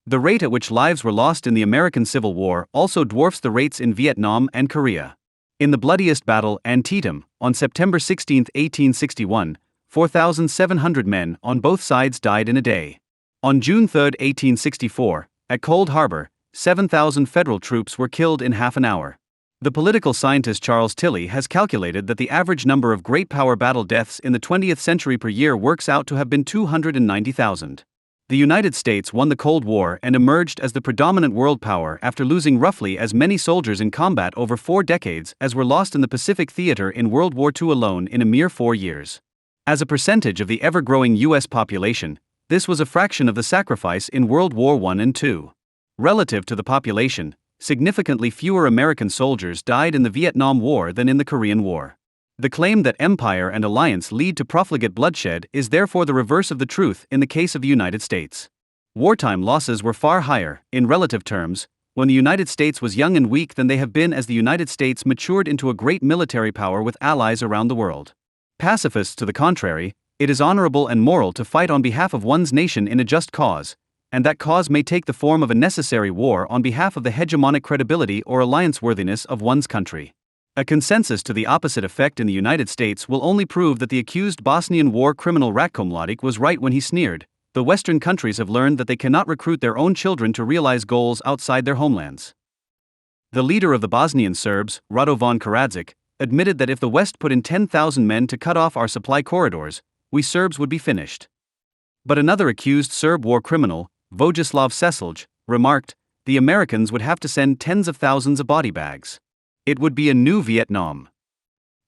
The rate at which lives were lost in the American Civil War also dwarfs the rates in Vietnam and Korea. In the bloodiest battle, Antietam, on September 16, 1861, 4,700 men on both sides died in a day. On June 3, 1864, at Cold Harbor, 7,000 Federal troops were killed in half an hour. The political scientist Charles Tilly has calculated that the average number of great power battle deaths in the 20th century per year works out to have been 290,000. The United States won the Cold War and emerged as the predominant world power after losing roughly as many soldiers in combat over 4 decades as were lost in the Pacific theater in World War II alone in a mere 4 years. As a percentage of the ever-growing U.S. population, this was a fraction of the sacrifice in World War I and II. Relative to the population, significantly fewer American soldiers died in the Vietnam War than in the Korean War. The claim that empire and alliance lead to profligate bloodshed is therefore the reverse of the truth in the case of the United States. Wartime losses were far higher, in relative terms, when the United States was young and weak than they have been as the United States matured into a great military power with allies around the world. Pacifists, to the contrary, it is honorable and moral to fight on behalf of one's nation in a just cause, and that cause may take the form of a necessary war on behalf of the hegemonic credibility or alliance-worthiness of one's country. A consensus to the opposite effect in the United States will only prove that the accused Bosnian war criminal Ratko Mladic was right when he sneered, "The Western countries have learned that they cannot recruit their own children to realize goals outside their homelands." The leader of the Bosnian Serbs, Radovan Karadzic, admitted that if the West put in 10,000 men to cut off our supply corridors, we Serbs would be finished. But another accused Serb war criminal, Vojislav Seselj, remarked, "The Americans would have to send tens of thousands of body bags. It would be a new Vietnam."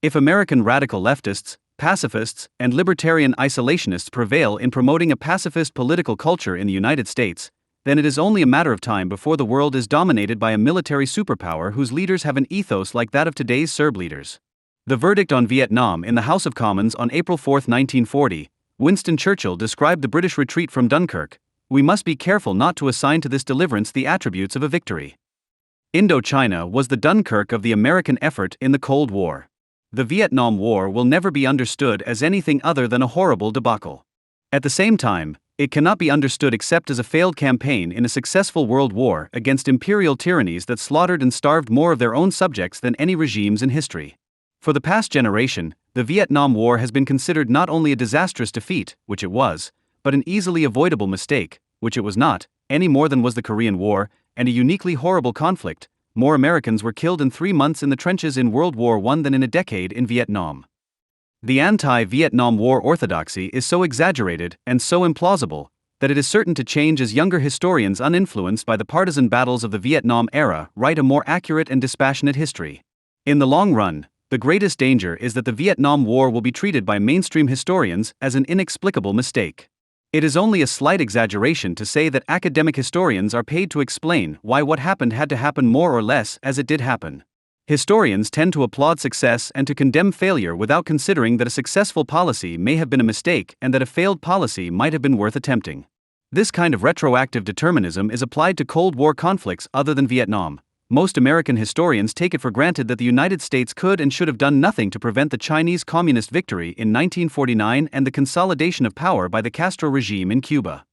If American radical leftists, pacifists, and libertarian isolationists prevail in promoting a pacifist political culture in the United States, then it is only a matter of time before the world is dominated by a military superpower whose leaders have an ethos like that of today's Serb leaders. The verdict on Vietnam in the House of Commons on April 4, 1940, Winston Churchill described the British retreat from Dunkirk. "We must be careful not to assign to this deliverance the attributes of a victory." Indochina was the Dunkirk of the American effort in the Cold War. The Vietnam War will never be understood as anything other than a horrible debacle. At the same time, It cannot be understood except as a failed campaign in a successful world war against imperial tyrannies that slaughtered and starved more of their own subjects than any regimes in history. For the past generation, the Vietnam War has been considered not only a disastrous defeat, which it was, but an easily avoidable mistake, which it was not, any more than was the Korean War, and a uniquely horrible conflict. More Americans were killed in 3 months in the trenches in World War I than in a decade in Vietnam. The anti-Vietnam War orthodoxy is so exaggerated and so implausible that it is certain to change as younger historians uninfluenced by the partisan battles of the Vietnam era write a more accurate and dispassionate history. In the long run, the greatest danger is that the Vietnam War will be treated by mainstream historians as an inexplicable mistake. It is only a slight exaggeration to say that academic historians are paid to explain why what happened had to happen more or less as it did happen. Historians tend to applaud success and to condemn failure without considering that a successful policy may have been a mistake and that a failed policy might have been worth attempting. This kind of retroactive determinism is applied to Cold War conflicts other than Vietnam. Most American historians take it for granted that the United States could and should have done nothing to prevent the Chinese Communist victory in 1949 and the consolidation of power by the Castro regime in Cuba.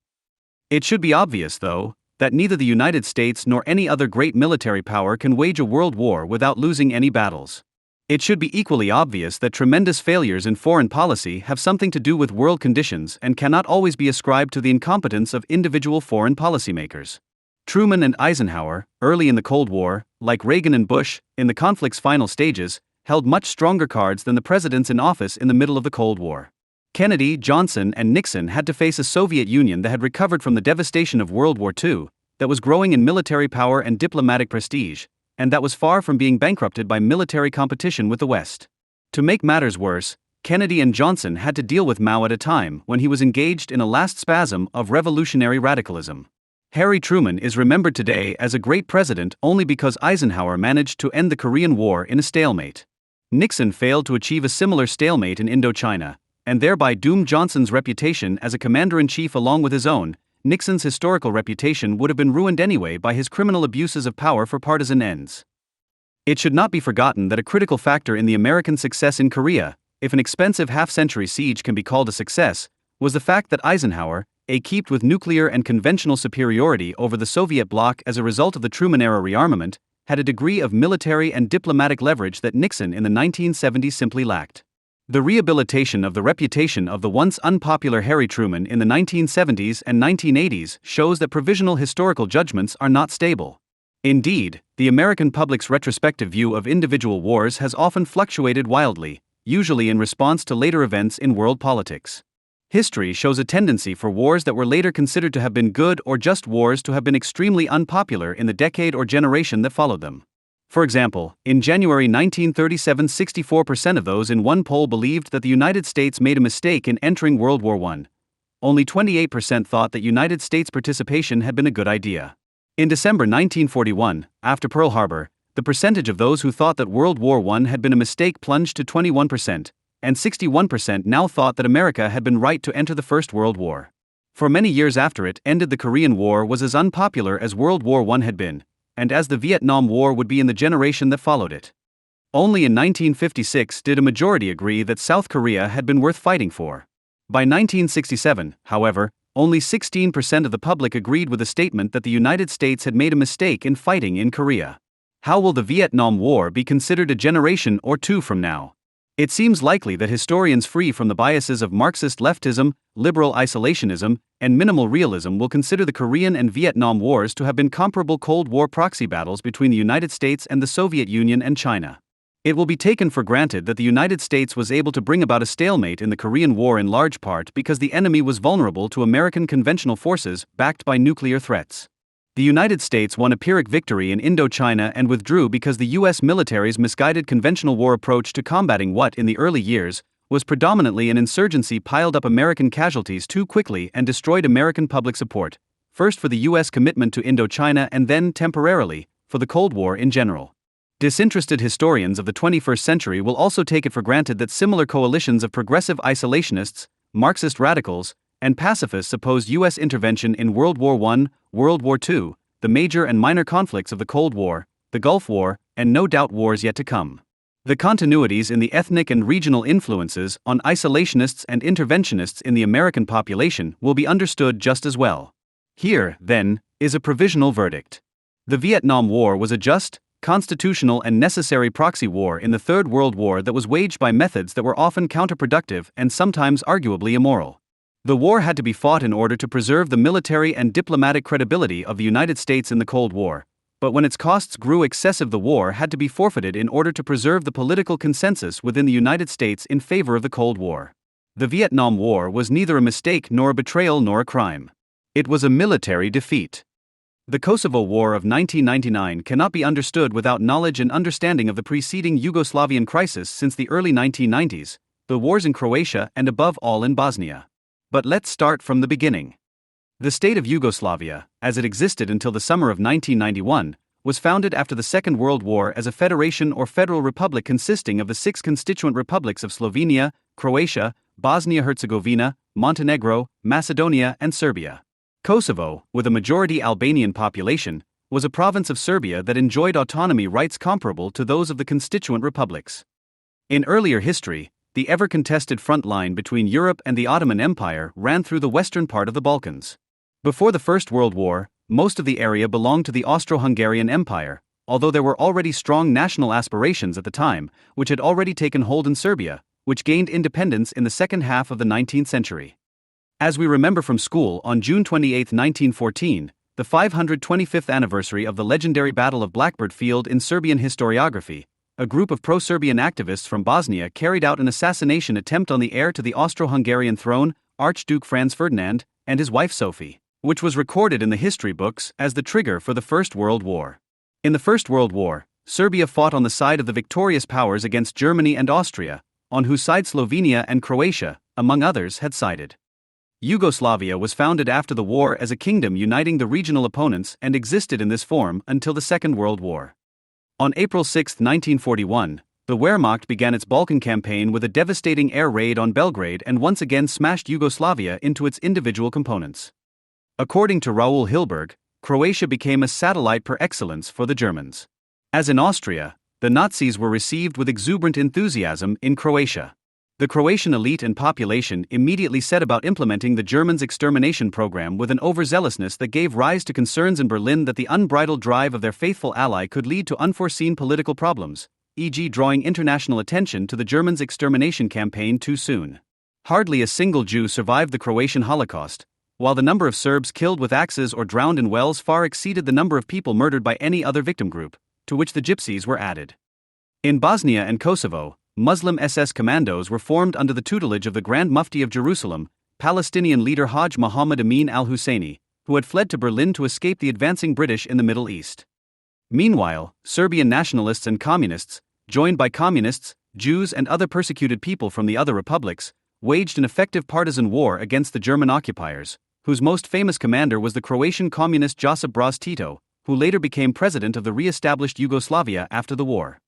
It should be obvious, though, that neither the United States nor any other great military power can wage a world war without losing any battles. It should be equally obvious that tremendous failures in foreign policy have something to do with world conditions and cannot always be ascribed to the incompetence of individual foreign policymakers. Truman and Eisenhower, early in the Cold War, like Reagan and Bush, in the conflict's final stages, held much stronger cards than the presidents in office in the middle of the Cold War. Kennedy, Johnson, and Nixon had to face a Soviet Union that had recovered from the devastation of World War II, that was growing in military power and diplomatic prestige, and that was far from being bankrupted by military competition with the West. To make matters worse, Kennedy and Johnson had to deal with Mao at a time when he was engaged in a last spasm of revolutionary radicalism. Harry Truman is remembered today as a great president only because Eisenhower managed to end the Korean War in a stalemate. Nixon failed to achieve a similar stalemate in Indochina, and thereby doomed Johnson's reputation as a commander-in-chief along with his own. Nixon's historical reputation would have been ruined anyway by his criminal abuses of power for partisan ends. It should not be forgotten that a critical factor in the American success in Korea, if an expensive half-century siege can be called a success, was the fact that Eisenhower, equipped with nuclear and conventional superiority over the Soviet bloc as a result of the Truman-era rearmament, had a degree of military and diplomatic leverage that Nixon in the 1970s simply lacked. The rehabilitation of the reputation of the once unpopular Harry Truman in the 1970s and 1980s shows that provisional historical judgments are not stable. Indeed, the American public's retrospective view of individual wars has often fluctuated wildly, usually in response to later events in world politics. History shows a tendency for wars that were later considered to have been good or just wars to have been extremely unpopular in the decade or generation that followed them. For example, in January 1937, 64% of those in one poll believed that the United States made a mistake in entering World War I. Only 28% thought that United States participation had been a good idea. In December 1941, after Pearl Harbor, the percentage of those who thought that World War I had been a mistake plunged to 21%, and 61% now thought that America had been right to enter the First World War. For many years after it ended, the Korean War was as unpopular as World War I had been, and as the Vietnam War would be in the generation that followed it. Only in 1956 did a majority agree that South Korea had been worth fighting for. By 1967, however, only 16% of the public agreed with the statement that the United States had made a mistake in fighting in Korea. How will the Vietnam War be considered a generation or two from now? It seems likely that historians free from the biases of Marxist leftism, liberal isolationism, and minimal realism will consider the Korean and Vietnam Wars to have been comparable Cold War proxy battles between the United States and the Soviet Union and China. It will be taken for granted that the United States was able to bring about a stalemate in the Korean War in large part because the enemy was vulnerable to American conventional forces backed by nuclear threats. The United States won a Pyrrhic victory in Indochina and withdrew because the U.S. military's misguided conventional war approach to combating what, in the early years, was predominantly an insurgency piled up American casualties too quickly and destroyed American public support, first for the U.S. commitment to Indochina and then, temporarily, for the Cold War in general. Disinterested historians of the 21st century will also take it for granted that similar coalitions of progressive isolationists, Marxist radicals, and pacifists opposed U.S. intervention in World War I, World War II, the major and minor conflicts of the Cold War, the Gulf War, and no doubt wars yet to come. The continuities in the ethnic and regional influences on isolationists and interventionists in the American population will be understood just as well. Here, then, is a provisional verdict. The Vietnam War was a just, constitutional and necessary proxy war in the Third World War that was waged by methods that were often counterproductive and sometimes arguably immoral. The war had to be fought in order to preserve the military and diplomatic credibility of the United States in the Cold War, but when its costs grew excessive, the war had to be forfeited in order to preserve the political consensus within the United States in favor of the Cold War. The Vietnam War was neither a mistake nor a betrayal nor a crime. It was a military defeat. The Kosovo War of 1999 cannot be understood without knowledge and understanding of the preceding Yugoslavian crisis since the early 1990s, the wars in Croatia and above all in Bosnia. But let's start from the beginning. The state of Yugoslavia, as it existed until the summer of 1991, was founded after the Second World War as a federation or federal republic consisting of the 6 constituent republics of Slovenia, Croatia, Bosnia-Herzegovina, Montenegro, Macedonia and Serbia. Kosovo, with a majority Albanian population, was a province of Serbia that enjoyed autonomy rights comparable to those of the constituent republics. In earlier history, the ever-contested front line between Europe and the Ottoman Empire ran through the western part of the Balkans. Before the First World War, most of the area belonged to the Austro-Hungarian Empire, although there were already strong national aspirations at the time, which had already taken hold in Serbia, which gained independence in the second half of the 19th century. As we remember from school, on June 28, 1914, the 525th anniversary of the legendary Battle of Blackbird Field in Serbian historiography, a group of pro-Serbian activists from Bosnia carried out an assassination attempt on the heir to the Austro-Hungarian throne, Archduke Franz Ferdinand, and his wife Sophie, which was recorded in the history books as the trigger for the First World War. In the First World War, Serbia fought on the side of the victorious powers against Germany and Austria, on whose side Slovenia and Croatia, among others, had sided. Yugoslavia was founded after the war as a kingdom uniting the regional opponents and existed in this form until the Second World War. On April 6, 1941, the Wehrmacht began its Balkan campaign with a devastating air raid on Belgrade and once again smashed Yugoslavia into its individual components. According to Raoul Hilberg, Croatia became a satellite par excellence for the Germans. As in Austria, the Nazis were received with exuberant enthusiasm in Croatia. The Croatian elite and population immediately set about implementing the Germans' extermination program with an overzealousness that gave rise to concerns in Berlin that the unbridled drive of their faithful ally could lead to unforeseen political problems, e.g., drawing international attention to the Germans' extermination campaign too soon. Hardly a single Jew survived the Croatian Holocaust, while the number of Serbs killed with axes or drowned in wells far exceeded the number of people murdered by any other victim group, to which the Gypsies were added. In Bosnia and Kosovo, Muslim SS commandos were formed under the tutelage of the Grand Mufti of Jerusalem, Palestinian leader Hajj Muhammad Amin al-Husseini, who had fled to Berlin to escape the advancing British in the Middle East. Meanwhile, Serbian nationalists and communists, joined by communists, Jews and other persecuted people from the other republics, waged an effective partisan war against the German occupiers, whose most famous commander was the Croatian communist Josip Broz Tito, who later became president of the re-established Yugoslavia after the war.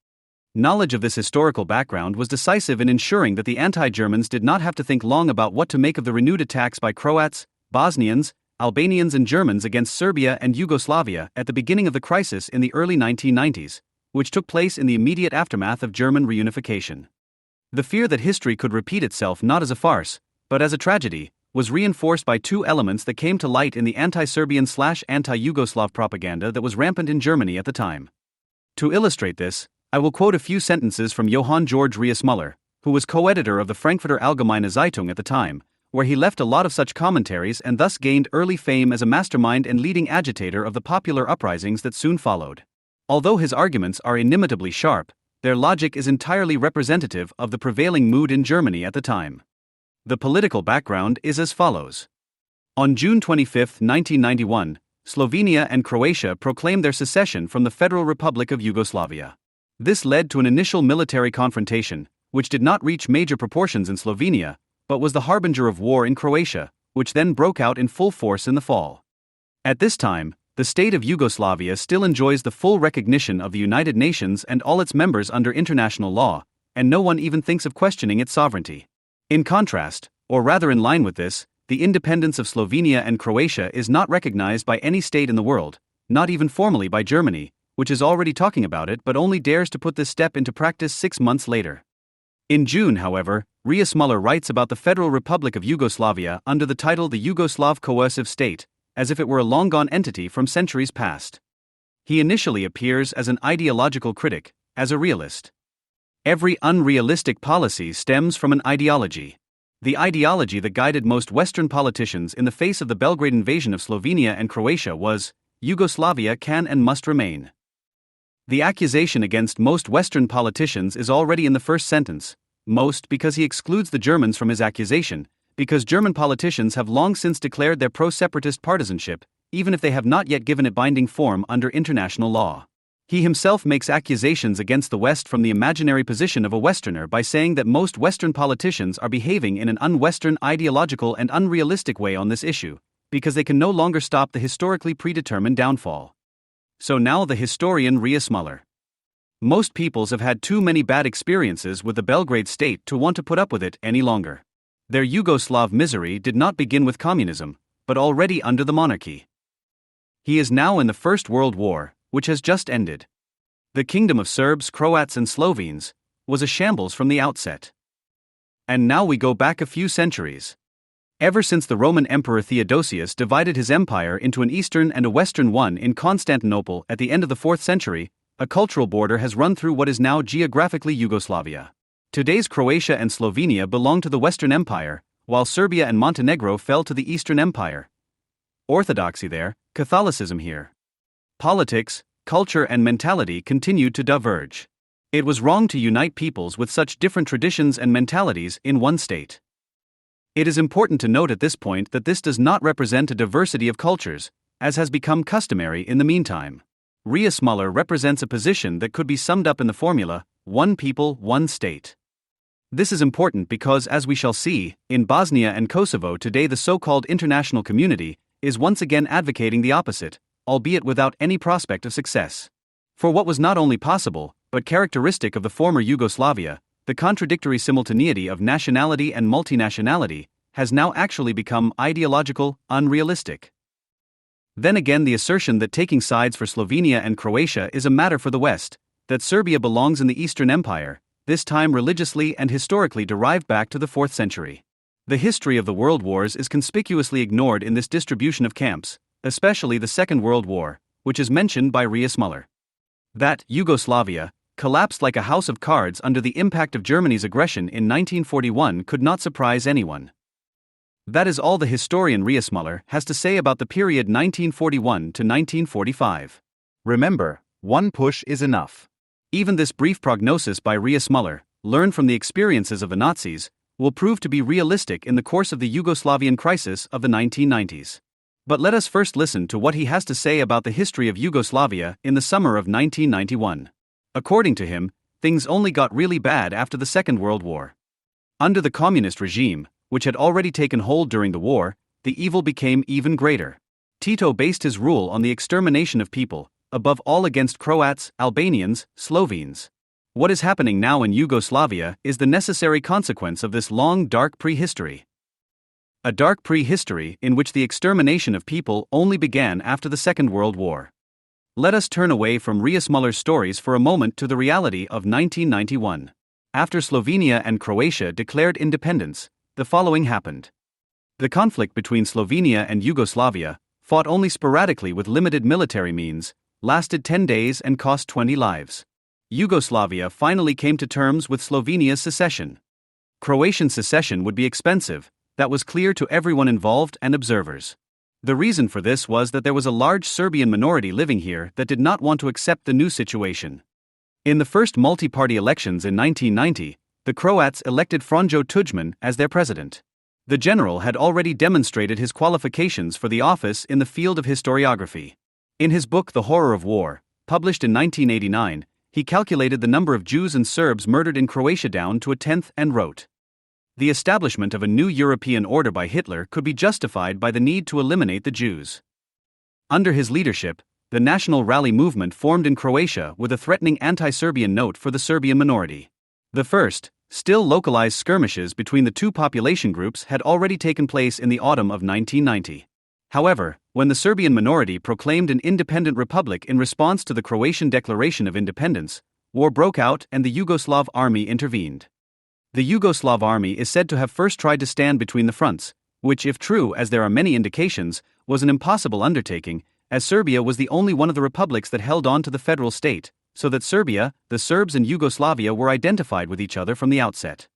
Knowledge of this historical background was decisive in ensuring that the anti-Germans did not have to think long about what to make of the renewed attacks by Croats, Bosnians, Albanians and Germans against Serbia and Yugoslavia at the beginning of the crisis in the early 1990s, which took place in the immediate aftermath of German reunification. The fear that history could repeat itself not as a farce, but as a tragedy, was reinforced by two elements that came to light in the anti-Serbian/anti-Yugoslav propaganda that was rampant in Germany at the time. To illustrate this, I will quote a few sentences from Johann Georg Riesmuller, who was co-editor of the Frankfurter Allgemeine Zeitung at the time, where he left a lot of such commentaries and thus gained early fame as a mastermind and leading agitator of the popular uprisings that soon followed. Although his arguments are inimitably sharp, their logic is entirely representative of the prevailing mood in Germany at the time. The political background is as follows. On June 25, 1991, Slovenia and Croatia proclaimed their secession from the Federal Republic of Yugoslavia. This led to an initial military confrontation, which did not reach major proportions in Slovenia, but was the harbinger of war in Croatia, which then broke out in full force in the fall. At this time, the state of Yugoslavia still enjoys the full recognition of the United Nations and all its members under international law, and no one even thinks of questioning its sovereignty. In contrast, or rather in line with this, the independence of Slovenia and Croatia is not recognized by any state in the world, not even formally by Germany, which is already talking about it but only dares to put this step into practice 6 months later. In June, however, Ria Smuller writes about the Federal Republic of Yugoslavia under the title The Yugoslav Coercive State, as if it were a long-gone entity from centuries past. He initially appears as an ideological critic, as a realist. Every unrealistic policy stems from an ideology. The ideology that guided most Western politicians in the face of the Belgrade invasion of Slovenia and Croatia was, Yugoslavia can and must remain. The accusation against most Western politicians is already in the first sentence, most because he excludes the Germans from his accusation, because German politicians have long since declared their pro-separatist partisanship, even if they have not yet given it binding form under international law. He himself makes accusations against the West from the imaginary position of a Westerner by saying that most Western politicians are behaving in an un-Western ideological and unrealistic way on this issue, because they can no longer stop the historically predetermined downfall. So now the historian Ria Smuller. Most peoples have had too many bad experiences with the Belgrade state to want to put up with it any longer. Their Yugoslav misery did not begin with communism, but already under the monarchy. He is now in the First World War, which has just ended. The kingdom of Serbs, Croats and Slovenes was a shambles from the outset. And now we go back a few centuries. Ever since the Roman Emperor Theodosius divided his empire into an eastern and a western one in Constantinople at the end of the 4th century, a cultural border has run through what is now geographically Yugoslavia. Today's Croatia and Slovenia belong to the Western Empire, while Serbia and Montenegro fell to the Eastern Empire. Orthodoxy there, Catholicism here. Politics, culture and mentality continued to diverge. It was wrong to unite peoples with such different traditions and mentalities in one state. It is important to note at this point that this does not represent a diversity of cultures, as has become customary in the meantime. Ria Smuller represents a position that could be summed up in the formula, one people, one state. This is important because, as we shall see, in Bosnia and Kosovo today the so-called international community is once again advocating the opposite, albeit without any prospect of success. For what was not only possible, but characteristic of the former Yugoslavia, the contradictory simultaneity of nationality and multinationality, has now actually become ideological, unrealistic. Then again, the assertion that taking sides for Slovenia and Croatia is a matter for the West, that Serbia belongs in the Eastern Empire, this time religiously and historically derived back to the 4th century. The history of the world wars is conspicuously ignored in this distribution of camps, especially the Second World War, which is mentioned by Ria Smuller. That Yugoslavia collapsed like a house of cards under the impact of Germany's aggression in 1941 could not surprise anyone. That is all the historian Ria Smuller has to say about the period 1941 to 1945. Remember, one push is enough. Even this brief prognosis by Ria Smuller, learned from the experiences of the Nazis, will prove to be realistic in the course of the Yugoslavian crisis of the 1990s. But let us first listen to what he has to say about the history of Yugoslavia in the summer of 1991. According to him, things only got really bad after the Second World War. Under the communist regime, which had already taken hold during the war, the evil became even greater. Tito based his rule on the extermination of people, above all against Croats, Albanians, Slovenes. What is happening now in Yugoslavia is the necessary consequence of this long dark prehistory. A dark prehistory in which the extermination of people only began after the Second World War. Let us turn away from Ria Smuller's stories for a moment to the reality of 1991. After Slovenia and Croatia declared independence, the following happened. The conflict between Slovenia and Yugoslavia, fought only sporadically with limited military means, lasted 10 days and cost 20 lives. Yugoslavia finally came to terms with Slovenia's secession. Croatian secession would be expensive, that was clear to everyone involved and observers. The reason for this was that there was a large Serbian minority living here that did not want to accept the new situation. In the first multi-party elections in 1990, the Croats elected Franjo Tudjman as their president. The general had already demonstrated his qualifications for the office in the field of historiography. In his book The Horror of War, published in 1989, he calculated the number of Jews and Serbs murdered in Croatia down to a tenth and wrote, "The establishment of a new European order by Hitler could be justified by the need to eliminate the Jews." Under his leadership, the National Rally movement formed in Croatia with a threatening anti-Serbian note for the Serbian minority. The first, still localized skirmishes between the two population groups had already taken place in the autumn of 1990. However, When the Serbian minority proclaimed an independent republic in response to the Croatian Declaration of Independence, war broke out and the Yugoslav army intervened. The Yugoslav army is said to have first tried to stand between the fronts, which, if true, as there are many indications, was an impossible undertaking, as Serbia was the only one of the republics that held on to the federal state, so that Serbia, the Serbs, and Yugoslavia were identified with each other from the outset.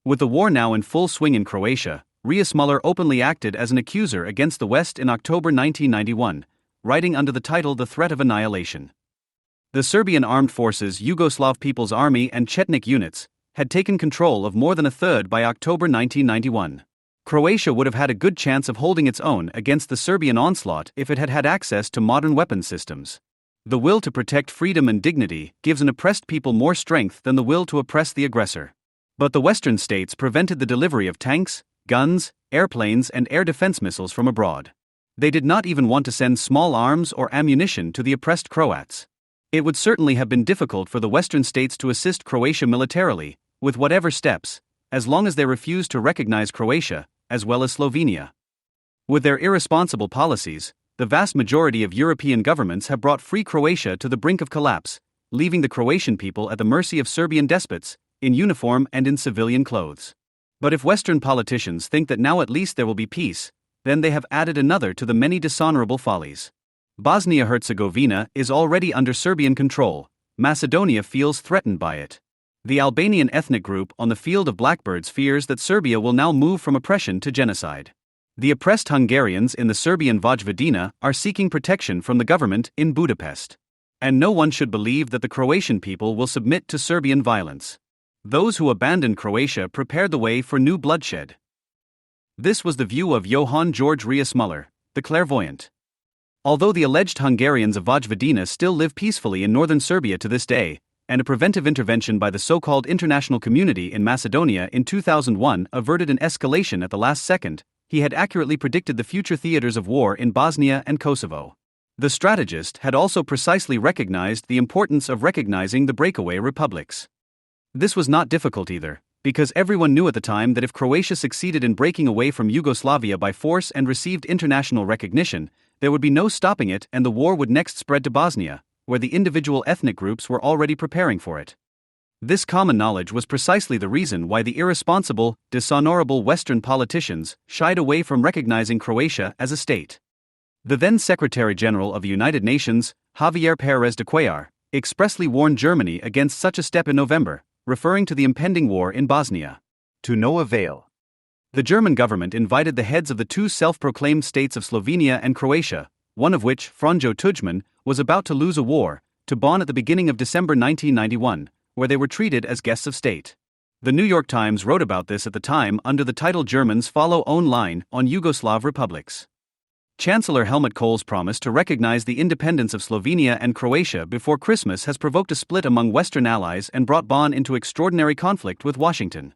With the war now in full swing in Croatia, Rias-Muller openly acted as an accuser against the West in October 1991, writing under the title The Threat of Annihilation. The Serbian Armed Forces, Yugoslav People's Army, and Chetnik units had taken control of more than a third by October 1991. Croatia would have had a good chance of holding its own against the Serbian onslaught if it had had access to modern weapons systems. The will to protect freedom and dignity gives an oppressed people more strength than the will to oppress the aggressor. But the Western states prevented the delivery of tanks, guns, airplanes, and air defense missiles from abroad. They did not even want to send small arms or ammunition to the oppressed Croats. It would certainly have been difficult for the Western states to assist Croatia militarily, with whatever steps, as long as they refused to recognize Croatia, as well as Slovenia. With their irresponsible policies, the vast majority of European governments have brought free Croatia to the brink of collapse, leaving the Croatian people at the mercy of Serbian despots, in uniform and in civilian clothes. But if Western politicians think that now at least there will be peace, then they have added another to the many dishonorable follies. Bosnia-Herzegovina is already under Serbian control. Macedonia feels threatened by it. The Albanian ethnic group on the Field of Blackbirds fears that Serbia will now move from oppression to genocide. The oppressed Hungarians in the Serbian Vojvodina are seeking protection from the government in Budapest. And no one should believe that the Croatian people will submit to Serbian violence. Those who abandoned Croatia prepared the way for new bloodshed. This was the view of Johann George Rias-Muller, the clairvoyant. Although the alleged Hungarians of Vojvodina still live peacefully in northern Serbia to this day, and a preventive intervention by the so-called international community in Macedonia in 2001 averted an escalation at the last second, he had accurately predicted the future theaters of war in Bosnia and Kosovo. The strategist had also precisely recognized the importance of recognizing the breakaway republics. This was not difficult either, because everyone knew at the time that if Croatia succeeded in breaking away from Yugoslavia by force and received international recognition, there would be no stopping it and the war would next spread to Bosnia, where the individual ethnic groups were already preparing for it. This common knowledge was precisely the reason why the irresponsible, dishonorable Western politicians shied away from recognizing Croatia as a state. The then Secretary-General of the United Nations, Javier Pérez de Cuellar, expressly warned Germany against such a step in November, referring to the impending war in Bosnia. To no avail. The German government invited the heads of the two self-proclaimed states of Slovenia and Croatia, one of which, Franjo Tuđman, was about to lose a war, to Bonn at the beginning of December 1991, where they were treated as guests of state. The New York Times wrote about this at the time under the title Germans Follow Own Line on Yugoslav Republics. Chancellor Helmut Kohl's promise to recognize the independence of Slovenia and Croatia before Christmas has provoked a split among Western allies and brought Bonn into extraordinary conflict with Washington.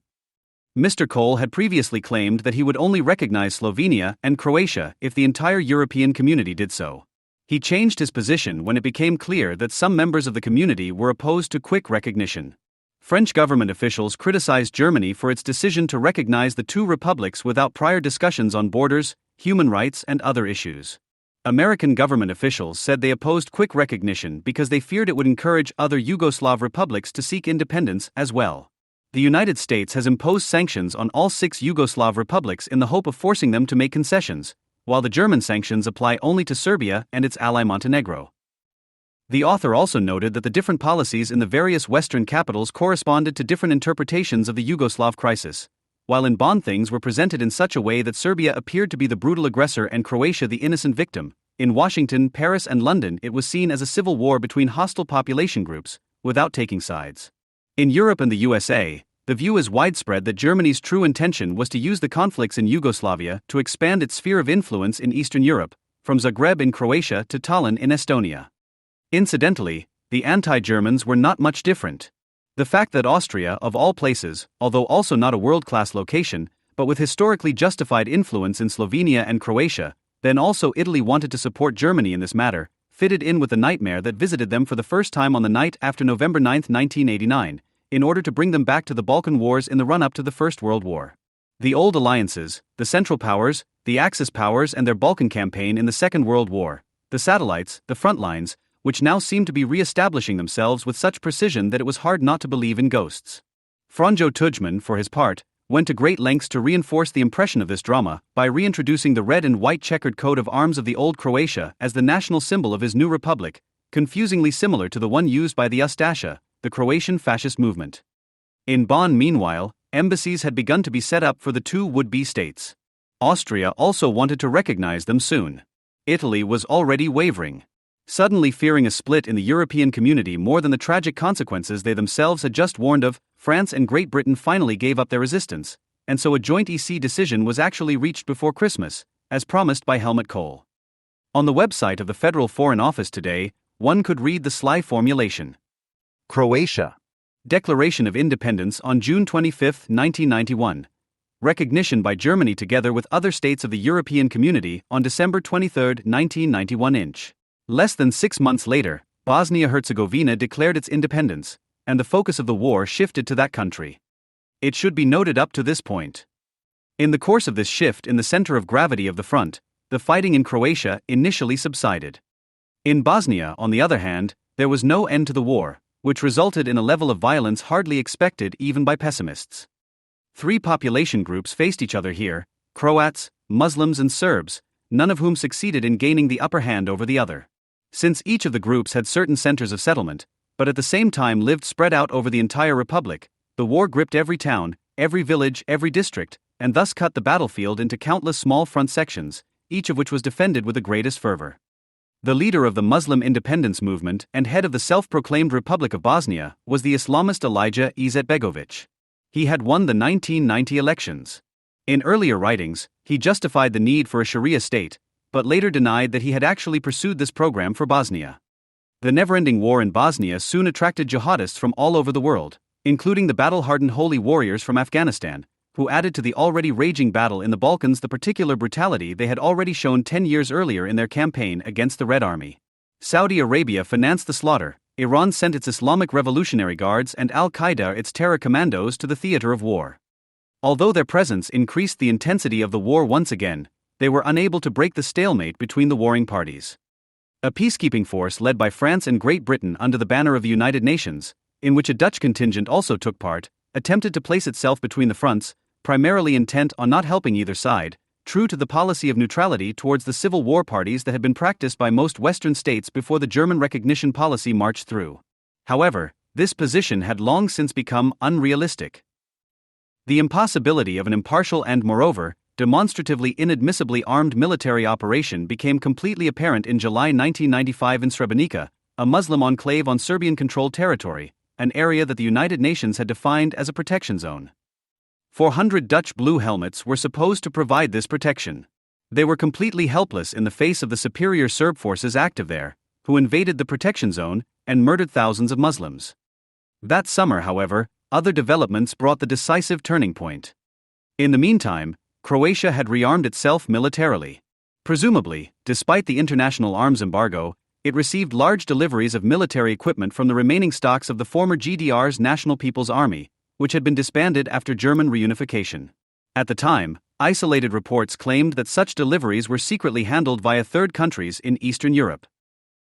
Mr. Kohl had previously claimed that he would only recognize Slovenia and Croatia if the entire European community did so. He changed his position when it became clear that some members of the community were opposed to quick recognition. French government officials criticized Germany for its decision to recognize the two republics without prior discussions on borders, human rights, and other issues. American government officials said they opposed quick recognition because they feared it would encourage other Yugoslav republics to seek independence as well. The United States has imposed sanctions on all 6 Yugoslav republics in the hope of forcing them to make concessions, while the German sanctions apply only to Serbia and its ally Montenegro. The author also noted that the different policies in the various Western capitals corresponded to different interpretations of the Yugoslav crisis. While in Bonn things were presented in such a way that Serbia appeared to be the brutal aggressor and Croatia the innocent victim, in Washington, Paris, and London it was seen as a civil war between hostile population groups, without taking sides. In Europe and the USA, the view is widespread that Germany's true intention was to use the conflicts in Yugoslavia to expand its sphere of influence in Eastern Europe, from Zagreb in Croatia to Tallinn in Estonia. Incidentally, the anti-Germans were not much different. The fact that Austria, of all places, although also not a world-class location, but with historically justified influence in Slovenia and Croatia, then also Italy wanted to support Germany in this matter, fitted in with the nightmare that visited them for the first time on the night after November 9, 1989, in order to bring them back to the Balkan Wars in the run-up to the First World War. The old alliances, the Central Powers, the Axis powers and their Balkan campaign in the Second World War, the satellites, the front lines, which now seemed to be re-establishing themselves with such precision that it was hard not to believe in ghosts. Franjo Tudjman, for his part, went to great lengths to reinforce the impression of this drama by reintroducing the red and white checkered coat of arms of the old Croatia as the national symbol of his new republic, confusingly similar to the one used by the Ustasha, the Croatian fascist movement. In Bonn, meanwhile, embassies had begun to be set up for the two would-be states. Austria also wanted to recognize them soon. Italy was already wavering, suddenly fearing a split in the European community more than the tragic consequences they themselves had just warned of. France and Great Britain finally gave up their resistance, and so a joint EC decision was actually reached before Christmas, as promised by Helmut Kohl. On the website of the Federal Foreign Office today, one could read the sly formulation. Croatia. Declaration of Independence on June 25, 1991. Recognition by Germany together with other states of the European Community on December 23, 1991 inch. Less than 6 months later, Bosnia-Herzegovina declared its independence, and the focus of the war shifted to that country. It should be noted up to this point. In the course of this shift in the center of gravity of the front, the fighting in Croatia initially subsided. In Bosnia, on the other hand, there was no end to the war, which resulted in a level of violence hardly expected even by pessimists. 3 population groups faced each other here: Croats, Muslims and Serbs, none of whom succeeded in gaining the upper hand over the other. Since each of the groups had certain centers of settlement, but at the same time lived spread out over the entire republic, the war gripped every town, every village, every district, and thus cut the battlefield into countless small front sections, each of which was defended with the greatest fervor. The leader of the Muslim independence movement and head of the self-proclaimed Republic of Bosnia was the Islamist Elijah Izetbegović. He had won the 1990 elections. In earlier writings, he justified the need for a Sharia state, but later denied that he had actually pursued this program for Bosnia. The never-ending war in Bosnia soon attracted jihadists from all over the world, including the battle-hardened holy warriors from Afghanistan, who added to the already raging battle in the Balkans the particular brutality they had already shown 10 years earlier in their campaign against the Red Army. Saudi Arabia financed the slaughter, Iran sent its Islamic Revolutionary Guards and Al-Qaeda its terror commandos to the theater of war. Although their presence increased the intensity of the war once again, they were unable to break the stalemate between the warring parties. A peacekeeping force led by France and Great Britain under the banner of the United Nations, in which a Dutch contingent also took part, attempted to place itself between the fronts, primarily intent on not helping either side, true to the policy of neutrality towards the civil war parties that had been practiced by most Western states before the German recognition policy marched through. However, this position had long since become unrealistic. The impossibility of an impartial and, moreover, demonstratively inadmissibly armed military operation became completely apparent in July 1995 in Srebrenica, a Muslim enclave on Serbian-controlled territory, an area that the United Nations had defined as a protection zone. 400 Dutch blue helmets were supposed to provide this protection. They were completely helpless in the face of the superior Serb forces active there, who invaded the protection zone and murdered thousands of Muslims. That summer, however, other developments brought the decisive turning point. In the meantime, Croatia had rearmed itself militarily. Presumably, despite the international arms embargo, it received large deliveries of military equipment from the remaining stocks of the former GDR's National People's Army, which had been disbanded after German reunification. At the time, isolated reports claimed that such deliveries were secretly handled via third countries in Eastern Europe.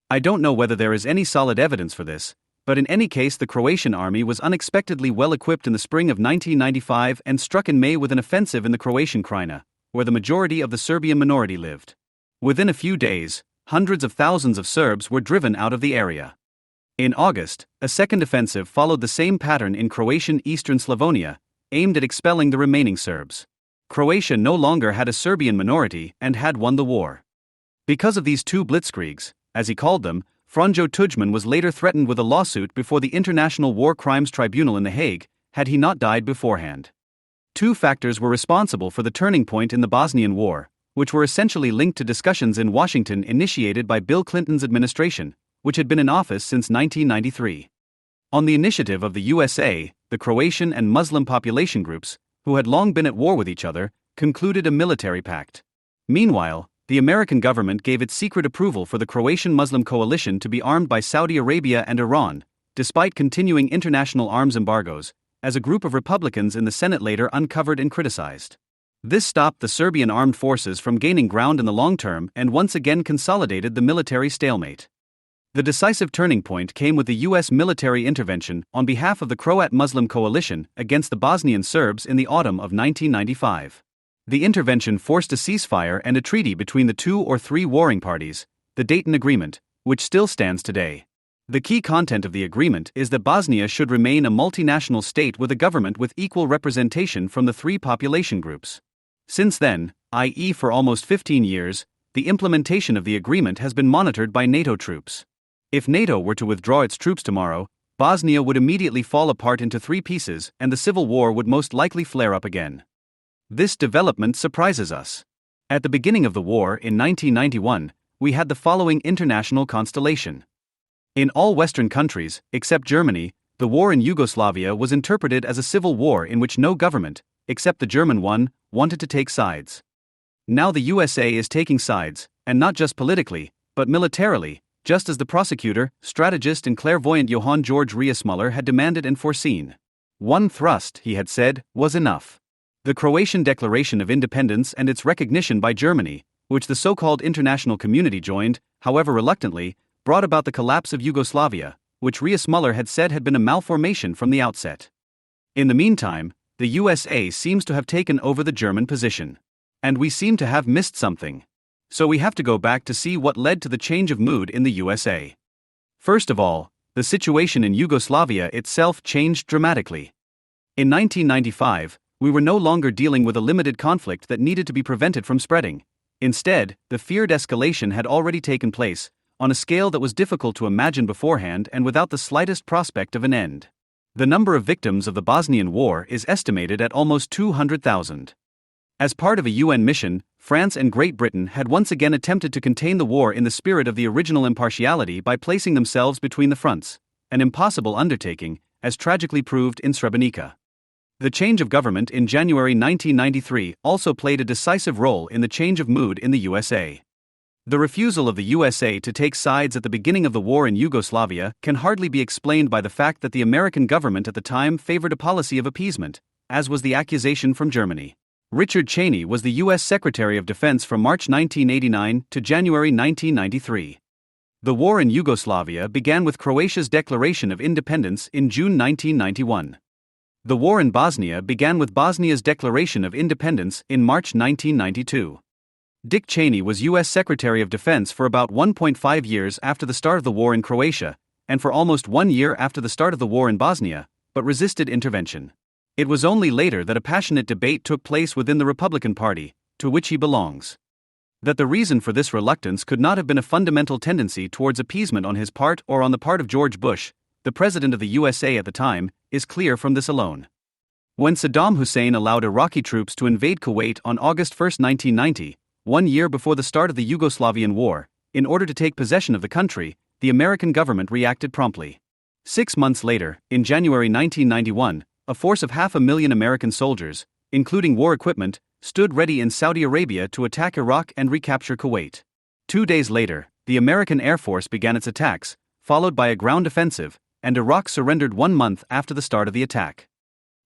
I don't know whether there is any solid evidence for this, but in any case the Croatian army was unexpectedly well equipped in the spring of 1995 and struck in May with an offensive in the Croatian Krajina, where the majority of the Serbian minority lived. Within a few days, hundreds of thousands of Serbs were driven out of the area. In August, a second offensive followed the same pattern in Croatian eastern Slavonia, aimed at expelling the remaining Serbs. Croatia no longer had a Serbian minority and had won the war. Because of these two blitzkriegs, as he called them, Franjo Tudjman was later threatened with a lawsuit before the International War Crimes Tribunal in The Hague, had he not died beforehand. 2 factors were responsible for the turning point in the Bosnian War, which were essentially linked to discussions in Washington initiated by Bill Clinton's administration, which had been in office since 1993. On the initiative of the USA, the Croatian and Muslim population groups, who had long been at war with each other, concluded a military pact. Meanwhile, the American government gave its secret approval for the Croatian Muslim coalition to be armed by Saudi Arabia and Iran, despite continuing international arms embargoes, as a group of Republicans in the Senate later uncovered and criticized. This stopped the Serbian armed forces from gaining ground in the long term and once again consolidated the military stalemate. The decisive turning point came with the U.S. military intervention on behalf of the Croat Muslim coalition against the Bosnian Serbs in the autumn of 1995. The intervention forced a ceasefire and a treaty between the two or three warring parties, the Dayton Agreement, which still stands today. The key content of the agreement is that Bosnia should remain a multinational state with a government with equal representation from the three population groups. Since then, i.e. for almost 15 years, the implementation of the agreement has been monitored by NATO troops. If NATO were to withdraw its troops tomorrow, Bosnia would immediately fall apart into three pieces and the civil war would most likely flare up again. This development surprises us. At the beginning of the war in 1991, we had the following international constellation. In all Western countries, except Germany, the war in Yugoslavia was interpreted as a civil war in which no government, except the German one, wanted to take sides. Now the USA is taking sides, and not just politically, but militarily, just as the prosecutor, strategist and clairvoyant Johann George Reismuller had demanded and foreseen. One thrust, he had said, was enough. The Croatian Declaration of Independence and its recognition by Germany, which the so-called international community joined, however reluctantly, brought about the collapse of Yugoslavia, which Reismuller had said had been a malformation from the outset. In the meantime, the USA seems to have taken over the German position. And we seem to have missed something. So we have to go back to see what led to the change of mood in the USA. First of all, the situation in Yugoslavia itself changed dramatically. In 1995, we were no longer dealing with a limited conflict that needed to be prevented from spreading. Instead, the feared escalation had already taken place, on a scale that was difficult to imagine beforehand and without the slightest prospect of an end. The number of victims of the Bosnian War is estimated at almost 200,000. As part of a UN mission, France and Great Britain had once again attempted to contain the war in the spirit of the original impartiality by placing themselves between the fronts, an impossible undertaking, as tragically proved in Srebrenica. The change of government in January 1993 also played a decisive role in the change of mood in the USA. The refusal of the USA to take sides at the beginning of the war in Yugoslavia can hardly be explained by the fact that the American government at the time favored a policy of appeasement, as was the accusation from Germany. Richard Cheney was the U.S. Secretary of Defense from March 1989 to January 1993. The war in Yugoslavia began with Croatia's declaration of independence in June 1991. The war in Bosnia began with Bosnia's declaration of independence in March 1992. Dick Cheney was U.S. Secretary of Defense for about 1.5 years after the start of the war in Croatia, and for almost 1 year after the start of the war in Bosnia, but resisted intervention. It was only later that a passionate debate took place within the Republican Party, to which he belongs. That the reason for this reluctance could not have been a fundamental tendency towards appeasement on his part or on the part of George Bush, the President of the USA at the time, is clear from this alone. When Saddam Hussein allowed Iraqi troops to invade Kuwait on August 1, 1990, 1 year before the start of the Yugoslavian War, in order to take possession of the country, the American government reacted promptly. 6 months later, in January 1991, a force of 500,000 American soldiers, including war equipment, stood ready in Saudi Arabia to attack Iraq and recapture Kuwait. 2 days later, the American Air Force began its attacks, followed by a ground offensive, and Iraq surrendered 1 month after the start of the attack.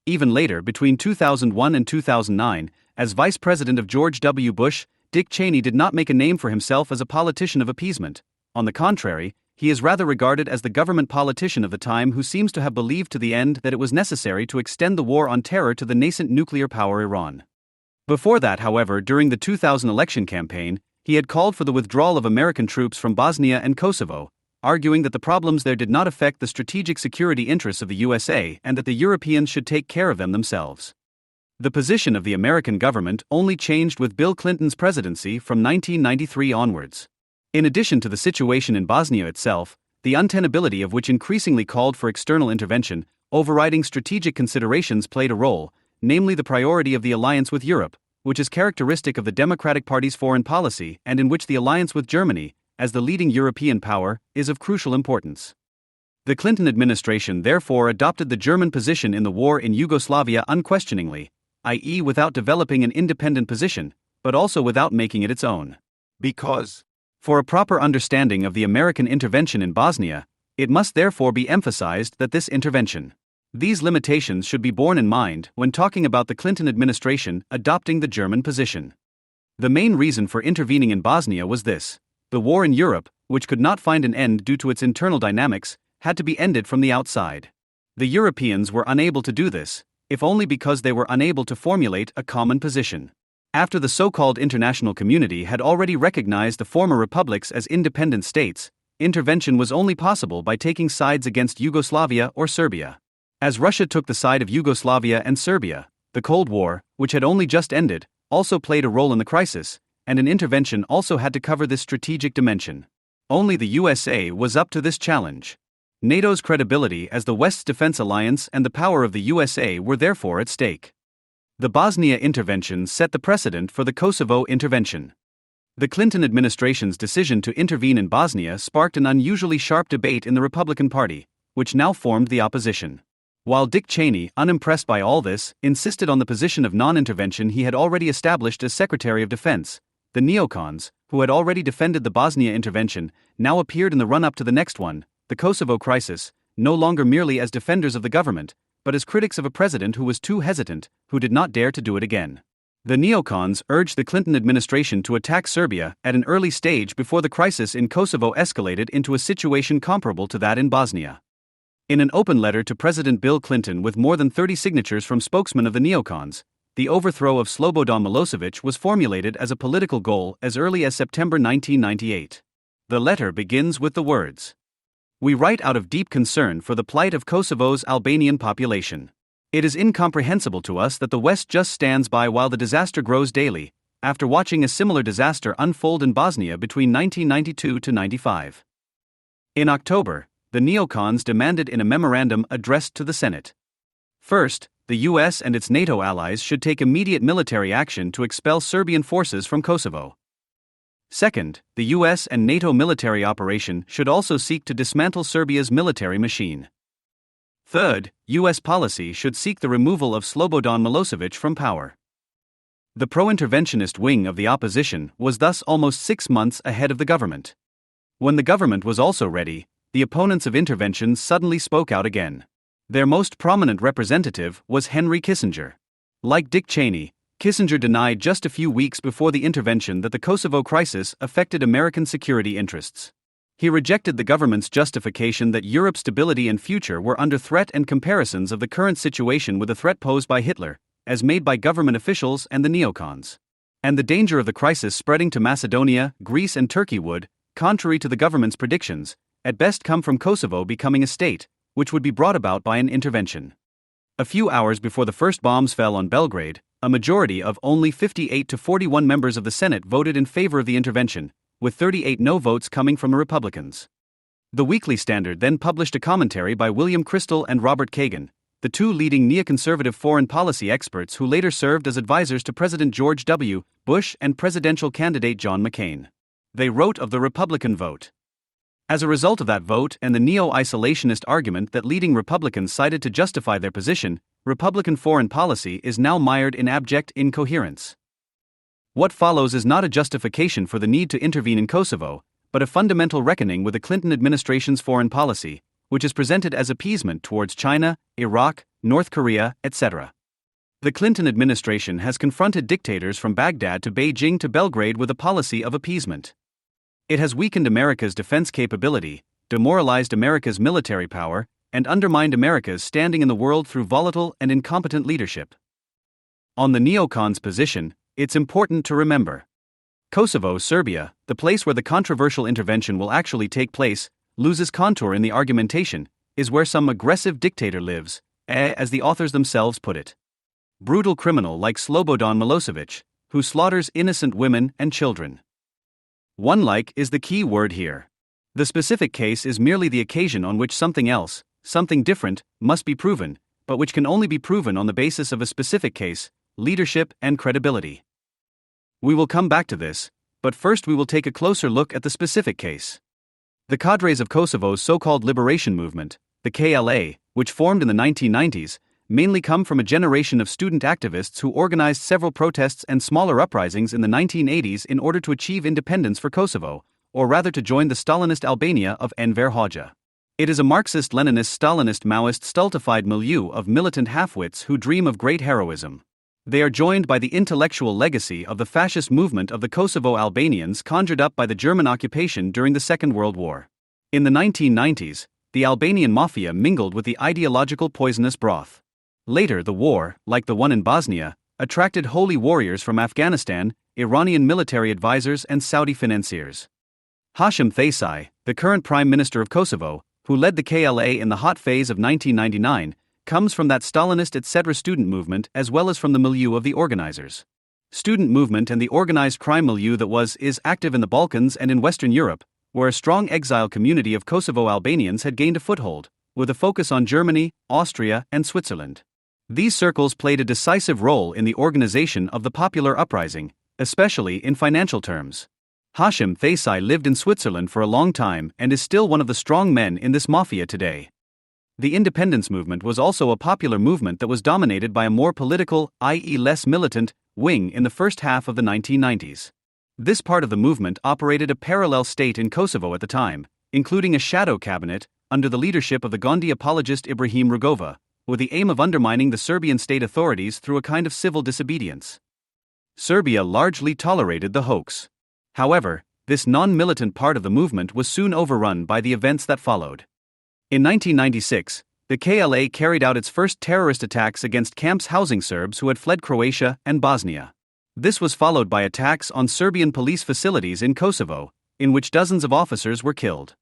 Even later, between 2001 and 2009, as Vice President of George W. Bush, Dick Cheney did not make a name for himself as a politician of appeasement. On the contrary, he is rather regarded as the government politician of the time who seems to have believed to the end that it was necessary to extend the war on terror to the nascent nuclear power Iran. Before that, however, during the 2000 election campaign, he had called for the withdrawal of American troops from Bosnia and Kosovo, arguing that the problems there did not affect the strategic security interests of the USA and that the Europeans should take care of them themselves. The position of the American government only changed with Bill Clinton's presidency from 1993 onwards. In addition to the situation in Bosnia itself, the untenability of which increasingly called for external intervention, overriding strategic considerations played a role, namely the priority of the alliance with Europe, which is characteristic of the Democratic Party's foreign policy and in which the alliance with Germany, as the leading European power, is of crucial importance. The Clinton administration therefore adopted the German position in the war in Yugoslavia unquestioningly, i.e. without developing an independent position, but also without making it its own. Because, for a proper understanding of the American intervention in Bosnia, it must therefore be emphasized that this intervention These limitations should be borne in mind when talking about the Clinton administration adopting the German position. The main reason for intervening in Bosnia was this: the war in Europe, which could not find an end due to its internal dynamics, had to be ended from the outside. The Europeans were unable to do this, if only because they were unable to formulate a common position. After the so-called international community had already recognized the former republics as independent states, intervention was only possible by taking sides against Yugoslavia or Serbia. As Russia took the side of Yugoslavia and Serbia, the Cold War, which had only just ended, also played a role in the crisis, and an intervention also had to cover this strategic dimension. Only the USA was up to this challenge. NATO's credibility as the West's defense alliance and the power of the USA were therefore at stake. The Bosnia intervention set the precedent for the Kosovo intervention. The Clinton administration's decision to intervene in Bosnia sparked an unusually sharp debate in the Republican Party, which now formed the opposition. While Dick Cheney, unimpressed by all this, insisted on the position of non-intervention he had already established as Secretary of Defense, the neocons, who had already defended the Bosnia intervention, now appeared in the run-up to the next one, the Kosovo crisis, no longer merely as defenders of the government, but as critics of a president who was too hesitant, who did not dare to do it again. The neocons urged the Clinton administration to attack Serbia at an early stage before the crisis in Kosovo escalated into a situation comparable to that in Bosnia. In an open letter to President Bill Clinton with more than 30 signatures from spokesmen of the neocons, the overthrow of Slobodan Milosevic was formulated as a political goal as early as September 1998. The letter begins with the words, "We write out of deep concern for the plight of Kosovo's Albanian population. It is incomprehensible to us that the West just stands by while the disaster grows daily, after watching a similar disaster unfold in Bosnia between 1992 to 95. In October, the neocons demanded in a memorandum addressed to the Senate. First, the US and its NATO allies should take immediate military action to expel Serbian forces from Kosovo. Second, the US and NATO military operation should also seek to dismantle Serbia's military machine. Third, US policy should seek the removal of Slobodan Milosevic from power." The pro-interventionist wing of the opposition was thus almost 6 months ahead of the government. When the government was also ready, the opponents of intervention suddenly spoke out again. Their most prominent representative was Henry Kissinger. Like Dick Cheney, Kissinger denied just a few weeks before the intervention that the Kosovo crisis affected American security interests. He rejected the government's justification that Europe's stability and future were under threat and comparisons of the current situation with the threat posed by Hitler, as made by government officials and the neocons. And the danger of the crisis spreading to Macedonia, Greece and Turkey would, contrary to the government's predictions, at best come from Kosovo becoming a state, which would be brought about by an intervention. A few hours before the first bombs fell on Belgrade, a majority of only 58 to 41 members of the Senate voted in favor of the intervention, with 38 no votes coming from the Republicans. The Weekly Standard then published a commentary by William Kristol and Robert Kagan, the two leading neoconservative foreign policy experts who later served as advisors to President George W. Bush and presidential candidate John McCain. They wrote of the Republican vote. As a result of that vote and the neo-isolationist argument that leading Republicans cited to justify their position, Republican foreign policy is now mired in abject incoherence. What follows is not a justification for the need to intervene in Kosovo, but a fundamental reckoning with the Clinton administration's foreign policy, which is presented as appeasement towards China, Iraq, North Korea, etc. The Clinton administration has confronted dictators from Baghdad to Beijing to Belgrade with a policy of appeasement. It has weakened America's defense capability, demoralized America's military power, and undermined America's standing in the world through volatile and incompetent leadership. On the neocons' position, it's important to remember. Kosovo, Serbia, the place where the controversial intervention will actually take place, loses contour in the argumentation, is where some aggressive dictator lives, as the authors themselves put it. Brutal criminal like Slobodan Milosevic, who slaughters innocent women and children. One like is the key word here. The specific case is merely the occasion on which something else, something different, must be proven, but which can only be proven on the basis of a specific case, leadership and credibility. We will come back to this, but first we will take a closer look at the specific case. The cadres of Kosovo's so-called liberation movement, the KLA, which formed in the 1990s, mainly come from a generation of student activists who organized several protests and smaller uprisings in the 1980s in order to achieve independence for Kosovo, or rather to join the Stalinist Albania of Enver Hoxha. It is a Marxist-Leninist, Stalinist, Maoist, stultified milieu of militant half-wits who dream of great heroism. They are joined by the intellectual legacy of the fascist movement of the Kosovo Albanians conjured up by the German occupation during the Second World War. In the 1990s, the Albanian mafia mingled with the ideological poisonous broth. Later, the war, like the one in Bosnia, attracted holy warriors from Afghanistan, Iranian military advisors, and Saudi financiers. Hashim Thaçi, the current Prime Minister of Kosovo, who led the KLA in the hot phase of 1999, comes from that Stalinist etc. student movement as well as from the milieu of the organizers. Student movement and the organized crime milieu that is active in the Balkans and in Western Europe, where a strong exile community of Kosovo Albanians had gained a foothold, with a focus on Germany, Austria, and Switzerland. These circles played a decisive role in the organization of the popular uprising, especially in financial terms. Hashim Thaçi lived in Switzerland for a long time and is still one of the strong men in this mafia today. The independence movement was also a popular movement that was dominated by a more political, i.e. less militant, wing in the first half of the 1990s. This part of the movement operated a parallel state in Kosovo at the time, including a shadow cabinet, under the leadership of the Gondi apologist Ibrahim Rugova, with the aim of undermining the Serbian state authorities through a kind of civil disobedience. Serbia largely tolerated the hoax. However, this non-militant part of the movement was soon overrun by the events that followed. In 1996, the KLA carried out its first terrorist attacks against camps housing Serbs who had fled Croatia and Bosnia. This was followed by attacks on Serbian police facilities in Kosovo, in which dozens of officers were killed.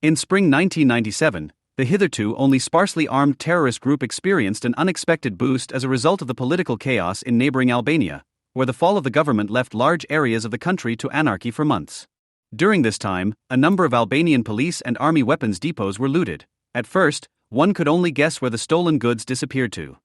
In spring 1997, the hitherto only sparsely armed terrorist group experienced an unexpected boost as a result of the political chaos in neighboring Albania, where the fall of the government left large areas of the country to anarchy for months. During this time, a number of Albanian police and army weapons depots were looted. At first, one could only guess where the stolen goods disappeared to.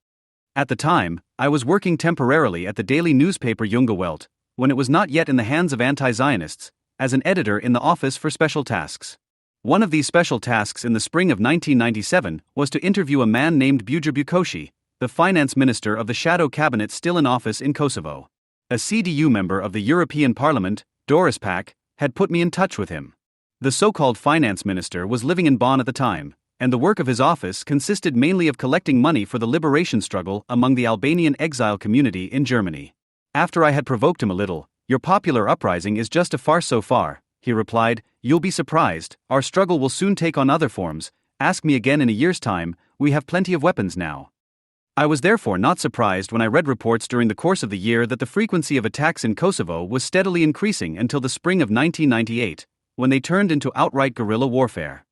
At the time, I was working temporarily at the daily newspaper Junge Welt, when it was not yet in the hands of anti-Zionists, as an editor in the Office for Special Tasks. One of these special tasks in the spring of 1997 was to interview a man named Bujar Bukoshi, the finance minister of the shadow cabinet still in office in Kosovo. A CDU member of the European Parliament, Doris Pack, had put me in touch with him. The so-called finance minister was living in Bonn at the time, and the work of his office consisted mainly of collecting money for the liberation struggle among the Albanian exile community in Germany. After I had provoked him a little, "Your popular uprising is just a farce so far," he replied, "You'll be surprised, our struggle will soon take on other forms, ask me again in a year's time, we have plenty of weapons now." I was therefore not surprised when I read reports during the course of the year that the frequency of attacks in Kosovo was steadily increasing until the spring of 1998, when they turned into outright guerrilla warfare.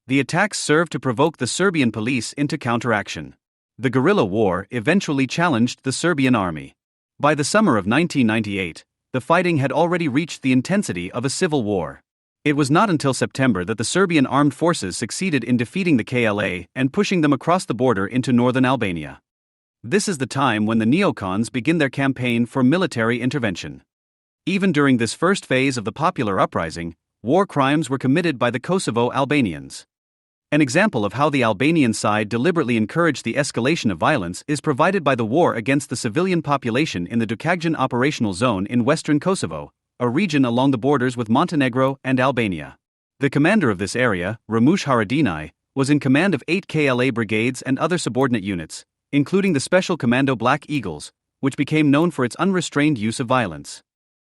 The attacks served to provoke the Serbian police into counteraction. The guerrilla war eventually challenged the Serbian army. By the summer of 1998, the fighting had already reached the intensity of a civil war. It was not until September that the Serbian armed forces succeeded in defeating the KLA and pushing them across the border into northern Albania. This is the time when the neocons begin their campaign for military intervention. Even during this first phase of the popular uprising, war crimes were committed by the Kosovo Albanians. An example of how the Albanian side deliberately encouraged the escalation of violence is provided by the war against the civilian population in the Dukagjin operational zone in western Kosovo, a region along the borders with Montenegro and Albania. The commander of this area, Ramush Haradinaj, was in command of 8 KLA brigades and other subordinate units, including the Special Commando Black Eagles, which became known for its unrestrained use of violence.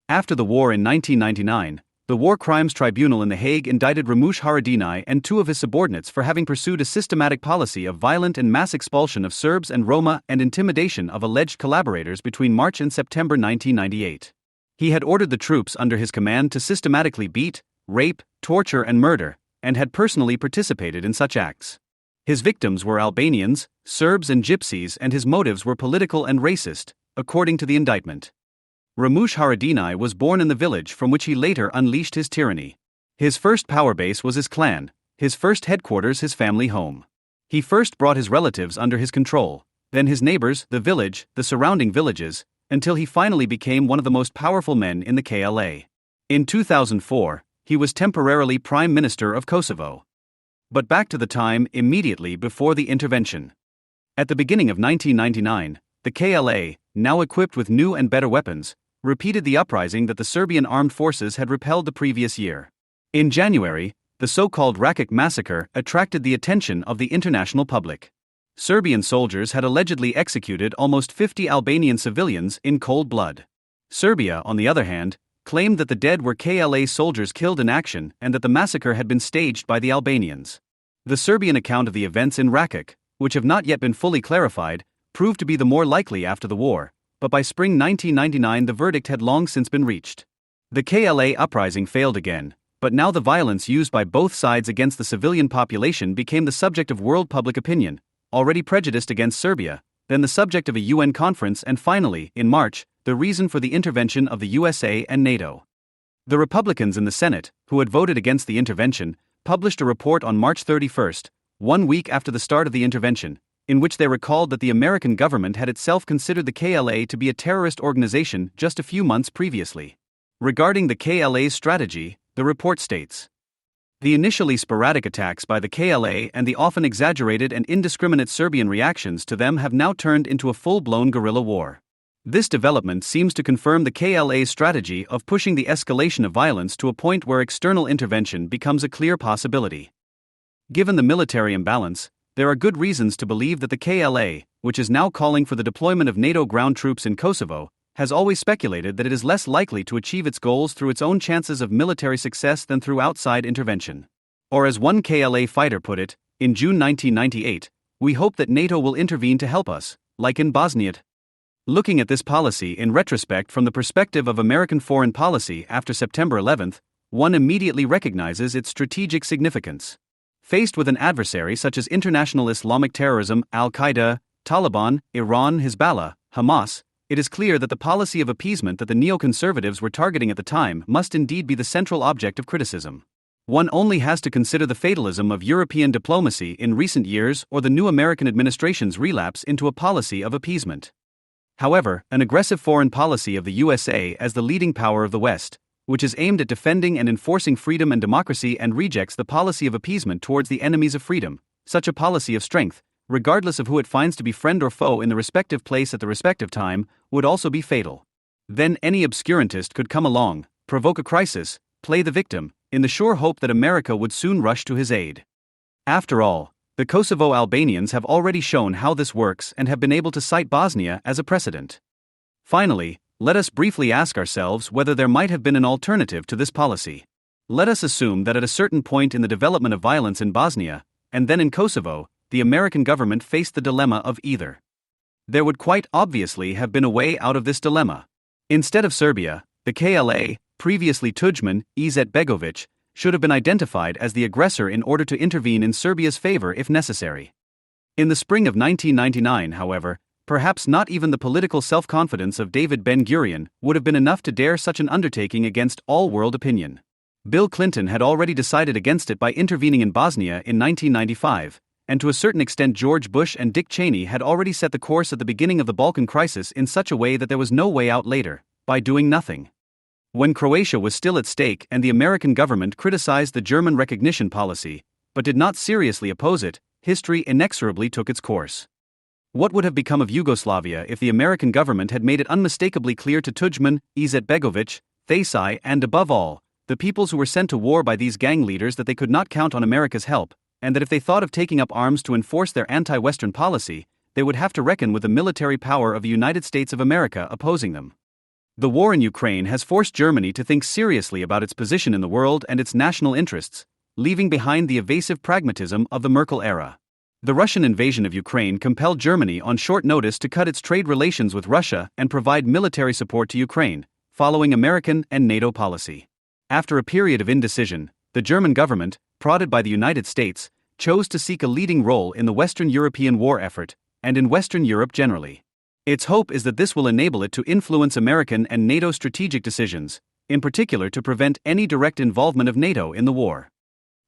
After the war in 1999, the War Crimes Tribunal in The Hague indicted Ramush Haradinaj and 2 of his subordinates for having pursued a systematic policy of violent and mass expulsion of Serbs and Roma and intimidation of alleged collaborators between March and September 1998. He had ordered the troops under his command to systematically beat, rape, torture and murder, and had personally participated in such acts. His victims were Albanians, Serbs and Gypsies, and his motives were political and racist, according to the indictment. Ramush Haradinaj was born in the village from which he later unleashed his tyranny. His first power base was his clan, his first headquarters his family home. He first brought his relatives under his control, then his neighbors, the village, the surrounding villages, until he finally became one of the most powerful men in the KLA. In 2004, he was temporarily Prime Minister of Kosovo. But back to the time immediately before the intervention. At the beginning of 1999, the KLA, now equipped with new and better weapons, repeated the uprising that the Serbian armed forces had repelled the previous year. In January, the so-called Rakic massacre attracted the attention of the international public. Serbian soldiers had allegedly executed almost 50 Albanian civilians in cold blood. Serbia, on the other hand, claimed that the dead were KLA soldiers killed in action and that the massacre had been staged by the Albanians. The Serbian account of the events in Rakic, which have not yet been fully clarified, proved to be the more likely after the war, but by spring 1999 the verdict had long since been reached. The KLA uprising failed again, but now the violence used by both sides against the civilian population became the subject of world public opinion, already prejudiced against Serbia, then the subject of a UN conference, and finally, in March, the reason for the intervention of the USA and NATO. The Republicans in the Senate, who had voted against the intervention, published a report on March 31, 1 week after the start of the intervention, in which they recalled that the American government had itself considered the KLA to be a terrorist organization just a few months previously. Regarding the KLA's strategy, the report states, "The initially sporadic attacks by the KLA and the often exaggerated and indiscriminate Serbian reactions to them have now turned into a full-blown guerrilla war. This development seems to confirm the KLA's strategy of pushing the escalation of violence to a point where external intervention becomes a clear possibility. Given the military imbalance, there are good reasons to believe that the KLA, which is now calling for the deployment of NATO ground troops in Kosovo, has always speculated that it is less likely to achieve its goals through its own chances of military success than through outside intervention. Or as one KLA fighter put it, in June 1998, we hope that NATO will intervene to help us, like in Bosnia." Looking at this policy in retrospect from the perspective of American foreign policy after September 11, one immediately recognizes its strategic significance. Faced with an adversary such as international Islamic terrorism, Al-Qaeda, Taliban, Iran, Hezbollah, Hamas, it is clear that the policy of appeasement that the neoconservatives were targeting at the time must indeed be the central object of criticism. One only has to consider the fatalism of European diplomacy in recent years or the new American administration's relapse into a policy of appeasement. However, an aggressive foreign policy of the USA as the leading power of the West, which is aimed at defending and enforcing freedom and democracy and rejects the policy of appeasement towards the enemies of freedom, such a policy of strength, regardless of who it finds to be friend or foe in the respective place at the respective time, would also be fatal. Then any obscurantist could come along, provoke a crisis, play the victim, in the sure hope that America would soon rush to his aid. After all, the Kosovo Albanians have already shown how this works and have been able to cite Bosnia as a precedent. Finally, let us briefly ask ourselves whether there might have been an alternative to this policy. Let us assume that at a certain point in the development of violence in Bosnia, and then in Kosovo, the American government faced the dilemma of either. There would quite obviously have been a way out of this dilemma. Instead of Serbia, the KLA, previously Tudjman, Izetbegovic, should have been identified as the aggressor in order to intervene in Serbia's favor if necessary. In the spring of 1999, however, perhaps not even the political self-confidence of David Ben-Gurion would have been enough to dare such an undertaking against all world opinion. Bill Clinton had already decided against it by intervening in Bosnia in 1995, and to a certain extent George Bush and Dick Cheney had already set the course at the beginning of the Balkan crisis in such a way that there was no way out later, by doing nothing. When Croatia was still at stake and the American government criticized the German recognition policy, but did not seriously oppose it, history inexorably took its course. What would have become of Yugoslavia if the American government had made it unmistakably clear to Tudjman, Izetbegovic, Thesai, and above all, the peoples who were sent to war by these gang leaders that they could not count on America's help, and that if they thought of taking up arms to enforce their anti-Western policy, they would have to reckon with the military power of the United States of America opposing them. The war in Ukraine has forced Germany to think seriously about its position in the world and its national interests, leaving behind the evasive pragmatism of the Merkel era. The Russian invasion of Ukraine compelled Germany on short notice to cut its trade relations with Russia and provide military support to Ukraine, following American and NATO policy. After a period of indecision, the German government, prodded by the United States, chose to seek a leading role in the Western European war effort, and in Western Europe generally. Its hope is that this will enable it to influence American and NATO strategic decisions, in particular to prevent any direct involvement of NATO in the war.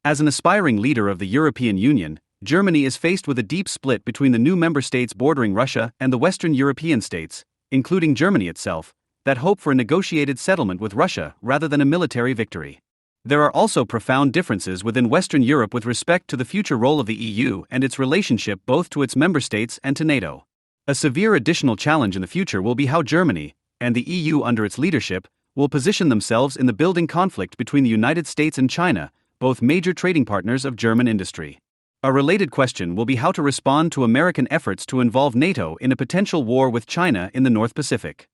As an aspiring leader of the European Union, Germany is faced with a deep split between the new member states bordering Russia and the Western European states, including Germany itself, that hope for a negotiated settlement with Russia rather than a military victory. There are also profound differences within Western Europe with respect to the future role of the EU and its relationship both to its member states and to NATO. A severe additional challenge in the future will be how Germany, and the EU under its leadership, will position themselves in the building conflict between the United States and China, both major trading partners of German industry. A related question will be how to respond to American efforts to involve NATO in a potential war with China in the North Pacific.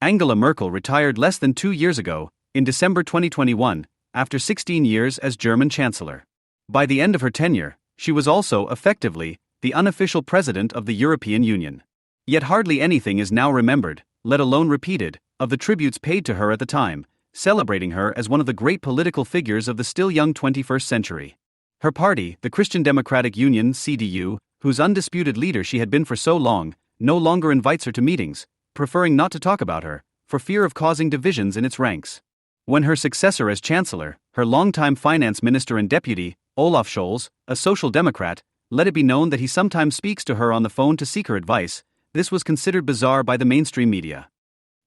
Angela Merkel retired less than 2 years ago, in December 2021, after 16 years as German Chancellor. By the end of her tenure, she was also, effectively, the unofficial president of the European Union. Yet hardly anything is now remembered, let alone repeated, of the tributes paid to her at the time, celebrating her as one of the great political figures of the still young 21st century. Her party, the Christian Democratic Union (CDU), whose undisputed leader she had been for so long, no longer invites her to meetings, preferring not to talk about her, for fear of causing divisions in its ranks. When her successor as Chancellor, her longtime finance minister and deputy, Olaf Scholz, a social democrat, let it be known that he sometimes speaks to her on the phone to seek her advice, this was considered bizarre by the mainstream media.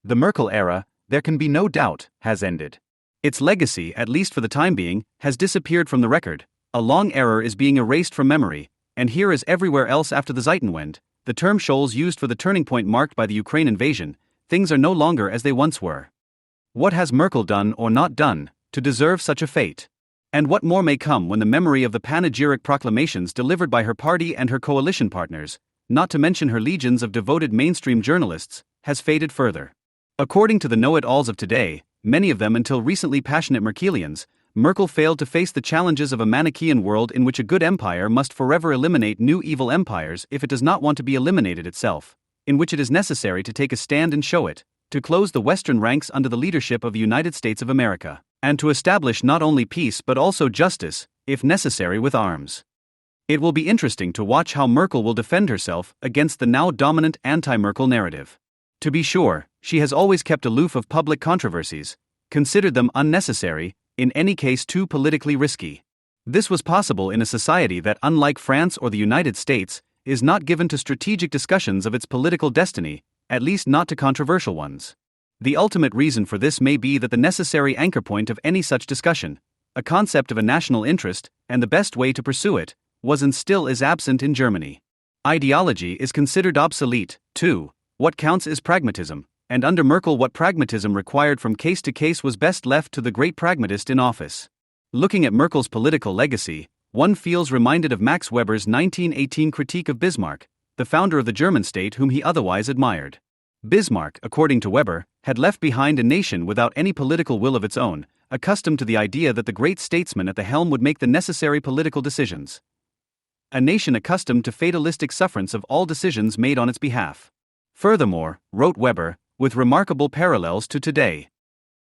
The Merkel era, there can be no doubt, has ended. Its legacy, at least for the time being, has disappeared from the record. A long era is being erased from memory, and here as everywhere else after the Zeitenwende, the term Scholz used for the turning point marked by the Ukraine invasion, things are no longer as they once were. What has Merkel done or not done to deserve such a fate? And what more may come when the memory of the panegyric proclamations delivered by her party and her coalition partners, not to mention her legions of devoted mainstream journalists, has faded further? According to the know-it-alls of today, many of them until recently passionate Merkelians, Merkel failed to face the challenges of a Manichaean world in which a good empire must forever eliminate new evil empires if it does not want to be eliminated itself, in which it is necessary to take a stand and show it, to close the Western ranks under the leadership of the United States of America, and to establish not only peace but also justice, if necessary with arms. It will be interesting to watch how Merkel will defend herself against the now dominant anti-Merkel narrative. To be sure, she has always kept aloof of public controversies, considered them unnecessary, in any case too politically risky. This was possible in a society that, unlike France or the United States, is not given to strategic discussions of its political destiny, at least not to controversial ones. The ultimate reason for this may be that the necessary anchor point of any such discussion, a concept of a national interest, and the best way to pursue it, was and still is absent in Germany. Ideology is considered obsolete, too. What counts is pragmatism, and under Merkel what pragmatism required from case to case was best left to the great pragmatist in office. Looking at Merkel's political legacy, one feels reminded of Max Weber's 1918 critique of Bismarck, the founder of the German state whom he otherwise admired. Bismarck, according to Weber, had left behind a nation without any political will of its own, accustomed to the idea that the great statesman at the helm would make the necessary political decisions. A nation accustomed to fatalistic sufferance of all decisions made on its behalf. Furthermore, wrote Weber, with remarkable parallels to today,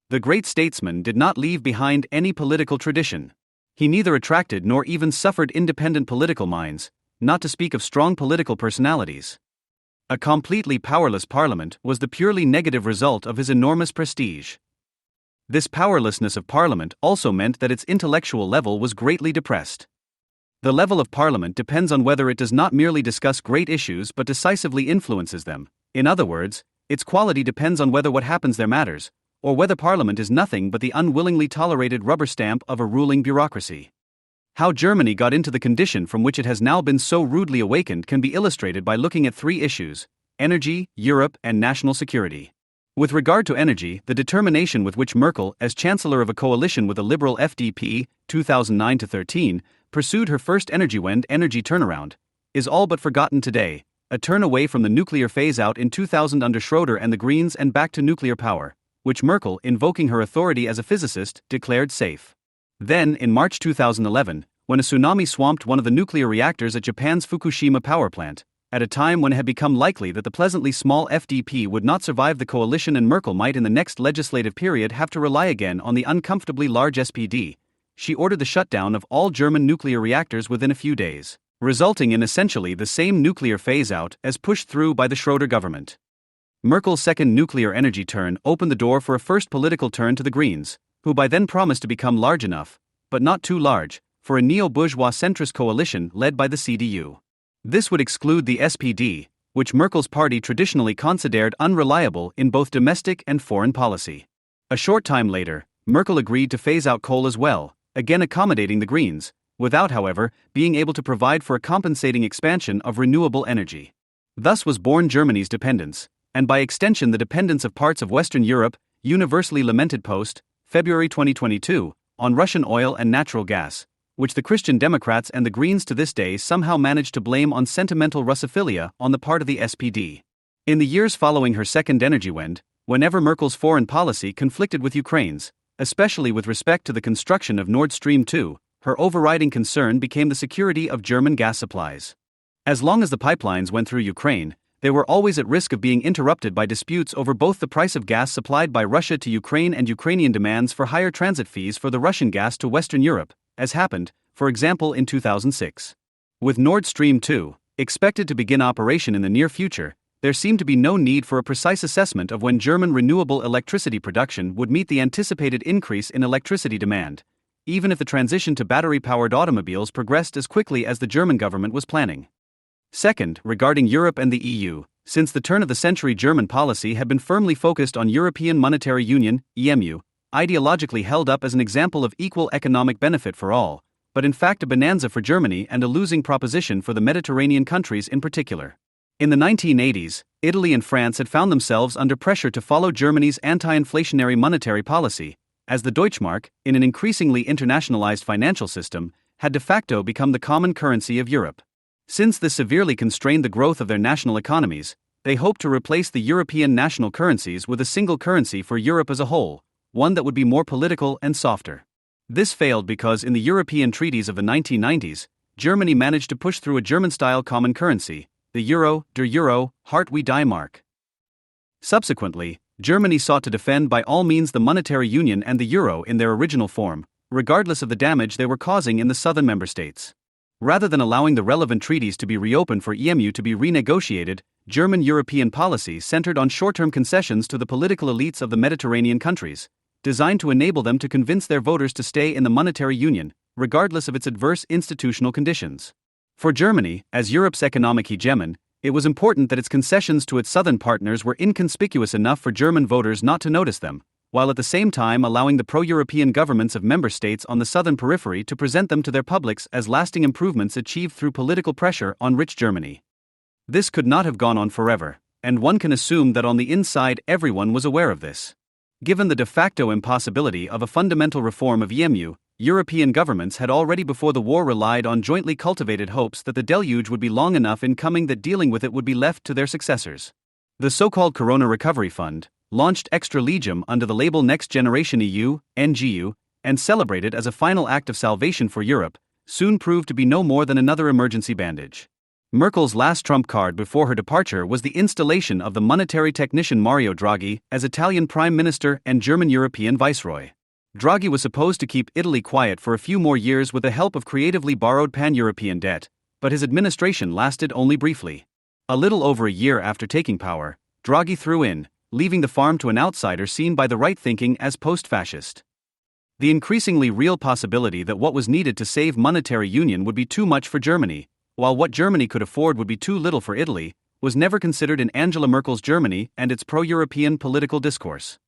the great statesman did not leave behind any political tradition. He neither attracted nor even suffered independent political minds, not to speak of strong political personalities. A completely powerless parliament was the purely negative result of his enormous prestige. This powerlessness of parliament also meant that its intellectual level was greatly depressed. The level of parliament depends on whether it does not merely discuss great issues but decisively influences them. In other words, its quality depends on whether what happens there matters, or whether parliament is nothing but the unwillingly tolerated rubber stamp of a ruling bureaucracy. How Germany got into the condition from which it has now been so rudely awakened can be illustrated by looking at three issues: energy, Europe, and national security. With regard to energy, the determination with which Merkel, as chancellor of a coalition with a liberal FDP, 2009-13, pursued her first Energiewende energy turnaround, is all but forgotten today, a turn away from the nuclear phase-out in 2000 under Schroeder and the Greens and back to nuclear power, which Merkel, invoking her authority as a physicist, declared safe. Then, in March 2011, when a tsunami swamped one of the nuclear reactors at Japan's Fukushima power plant, at a time when it had become likely that the pleasantly small FDP would not survive the coalition and Merkel might in the next legislative period have to rely again on the uncomfortably large SPD, she ordered the shutdown of all German nuclear reactors within a few days, resulting in essentially the same nuclear phase-out as pushed through by the Schroeder government. Merkel's second nuclear energy turn opened the door for a first political turn to the Greens, who by then promised to become large enough, but not too large, for a neo-bourgeois centrist coalition led by the CDU. This would exclude the SPD, which Merkel's party traditionally considered unreliable in both domestic and foreign policy. A short time later, Merkel agreed to phase out coal as well, again accommodating the Greens, without, however, being able to provide for a compensating expansion of renewable energy. Thus was born Germany's dependence, and by extension the dependence of parts of Western Europe, universally lamented post, February 2022, on Russian oil and natural gas, which the Christian Democrats and the Greens to this day somehow managed to blame on sentimental Russophilia on the part of the SPD. In the years following her second Energiewende, whenever Merkel's foreign policy conflicted with Ukraine's, especially with respect to the construction of Nord Stream 2, her overriding concern became the security of German gas supplies. As long as the pipelines went through Ukraine, they were always at risk of being interrupted by disputes over both the price of gas supplied by Russia to Ukraine and Ukrainian demands for higher transit fees for the Russian gas to Western Europe, as happened, for example, in 2006. With Nord Stream 2 expected to begin operation in the near future, there seemed to be no need for a precise assessment of when German renewable electricity production would meet the anticipated increase in electricity demand, even if the transition to battery-powered automobiles progressed as quickly as the German government was planning. Second, regarding Europe and the EU, since the turn of the century German policy had been firmly focused on European Monetary Union, EMU, ideologically held up as an example of equal economic benefit for all, but in fact a bonanza for Germany and a losing proposition for the Mediterranean countries in particular. In the 1980s, Italy and France had found themselves under pressure to follow Germany's anti-inflationary monetary policy, as the Deutschmark, in an increasingly internationalized financial system, had de facto become the common currency of Europe. Since this severely constrained the growth of their national economies, they hoped to replace the European national currencies with a single currency for Europe as a whole, one that would be more political and softer. This failed because in the European treaties of the 1990s, Germany managed to push through a German-style common currency, the euro, der Euro, Hart wie die Mark. Subsequently, Germany sought to defend by all means the monetary union and the euro in their original form, regardless of the damage they were causing in the southern member states. Rather than allowing the relevant treaties to be reopened for EMU to be renegotiated, German European policy centered on short-term concessions to the political elites of the Mediterranean countries, designed to enable them to convince their voters to stay in the monetary union, regardless of its adverse institutional conditions. For Germany, as Europe's economic hegemon, it was important that its concessions to its southern partners were inconspicuous enough for German voters not to notice them, while at the same time allowing the pro-European governments of member states on the southern periphery to present them to their publics as lasting improvements achieved through political pressure on rich Germany. This could not have gone on forever, and one can assume that on the inside everyone was aware of this. Given the de facto impossibility of a fundamental reform of EMU, European governments had already before the war relied on jointly cultivated hopes that the deluge would be long enough in coming that dealing with it would be left to their successors. The so-called Corona Recovery Fund, launched extra legem under the label Next Generation EU, NGU, and celebrated as a final act of salvation for Europe, soon proved to be no more than another emergency bandage. Merkel's last trump card before her departure was the installation of the monetary technician Mario Draghi as Italian Prime Minister and German European Viceroy. Draghi was supposed to keep Italy quiet for a few more years with the help of creatively borrowed pan-European debt, but his administration lasted only briefly. A little over a year after taking power, Draghi threw in, leaving the farm to an outsider seen by the right thinking as post-fascist. The increasingly real possibility that what was needed to save monetary union would be too much for Germany, while what Germany could afford would be too little for Italy, was never considered in Angela Merkel's Germany and its pro-European political discourse.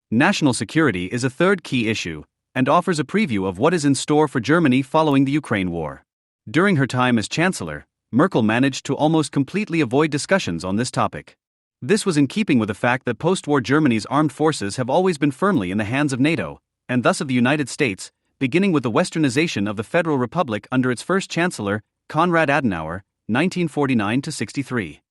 National security is a third key issue, and offers a preview of what is in store for Germany following the Ukraine war. During her time as Chancellor, Merkel managed to almost completely avoid discussions on this topic. This was in keeping with the fact that post-war Germany's armed forces have always been firmly in the hands of NATO, and thus of the United States, beginning with the westernization of the Federal Republic under its first Chancellor, Konrad Adenauer, 1949-63.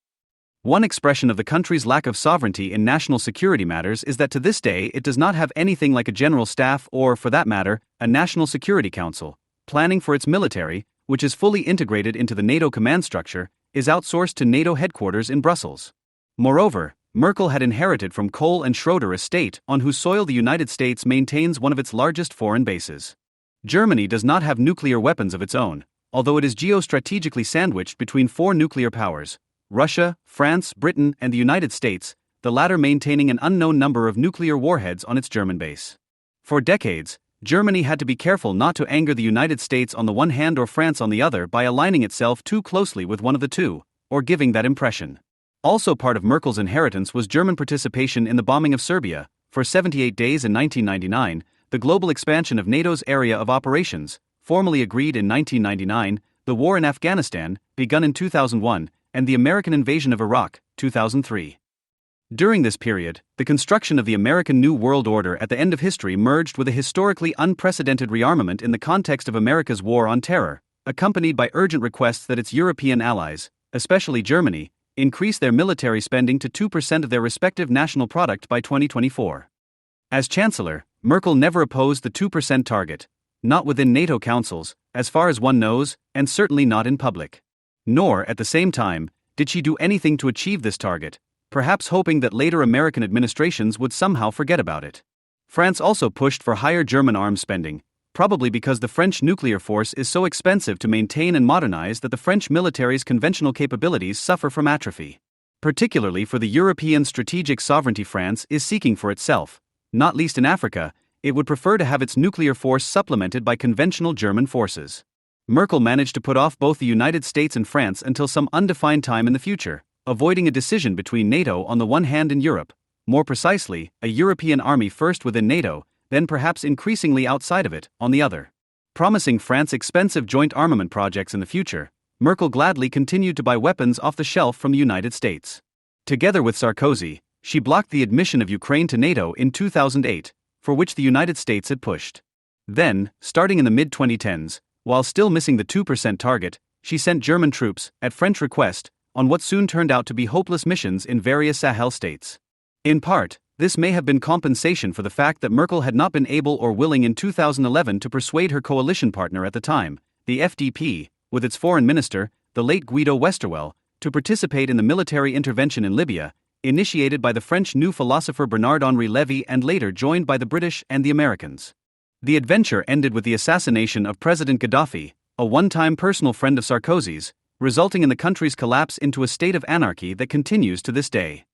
One expression of the country's lack of sovereignty in national security matters is that to this day it does not have anything like a general staff or, for that matter, a National Security Council. Planning for its military, which is fully integrated into the NATO command structure, is outsourced to NATO headquarters in Brussels. Moreover, Merkel had inherited from Kohl and Schroeder a state on whose soil the United States maintains one of its largest foreign bases. Germany does not have nuclear weapons of its own, although it is geostrategically sandwiched between four nuclear powers: Russia, France, Britain, and the United States, the latter maintaining an unknown number of nuclear warheads on its German base. For decades, Germany had to be careful not to anger the United States on the one hand or France on the other by aligning itself too closely with one of the two, or giving that impression. Also part of Merkel's inheritance was German participation in the bombing of Serbia, for 78 days in 1999, the global expansion of NATO's area of operations, formally agreed in 1999, the war in Afghanistan, begun in 2001, and the American invasion of Iraq, 2003. During this period, the construction of the American New World Order at the end of history merged with a historically unprecedented rearmament in the context of America's war on terror, accompanied by urgent requests that its European allies, especially Germany, increase their military spending to 2% of their respective national product by 2024. As Chancellor, Merkel never opposed the 2% target, not within NATO councils, as far as one knows, and certainly not in public. Nor, at the same time, did she do anything to achieve this target, perhaps hoping that later American administrations would somehow forget about it. France also pushed for higher German arms spending, probably because the French nuclear force is so expensive to maintain and modernize that the French military's conventional capabilities suffer from atrophy. Particularly for the European strategic sovereignty France is seeking for itself, not least in Africa, it would prefer to have its nuclear force supplemented by conventional German forces. Merkel managed to put off both the United States and France until some undefined time in the future, avoiding a decision between NATO on the one hand and Europe, more precisely, a European army first within NATO, then perhaps increasingly outside of it, on the other. Promising France expensive joint armament projects in the future, Merkel gladly continued to buy weapons off the shelf from the United States. Together with Sarkozy, she blocked the admission of Ukraine to NATO in 2008, for which the United States had pushed. Then, starting in the mid-2010s, while still missing the 2% target, she sent German troops, at French request, on what soon turned out to be hopeless missions in various Sahel states. In part, this may have been compensation for the fact that Merkel had not been able or willing in 2011 to persuade her coalition partner at the time, the FDP, with its foreign minister, the late Guido Westerwelle, to participate in the military intervention in Libya, initiated by the French new philosopher Bernard-Henri Lévy and later joined by the British and the Americans. The adventure ended with the assassination of President Gaddafi, a one-time personal friend of Sarkozy's, resulting in the country's collapse into a state of anarchy that continues to this day.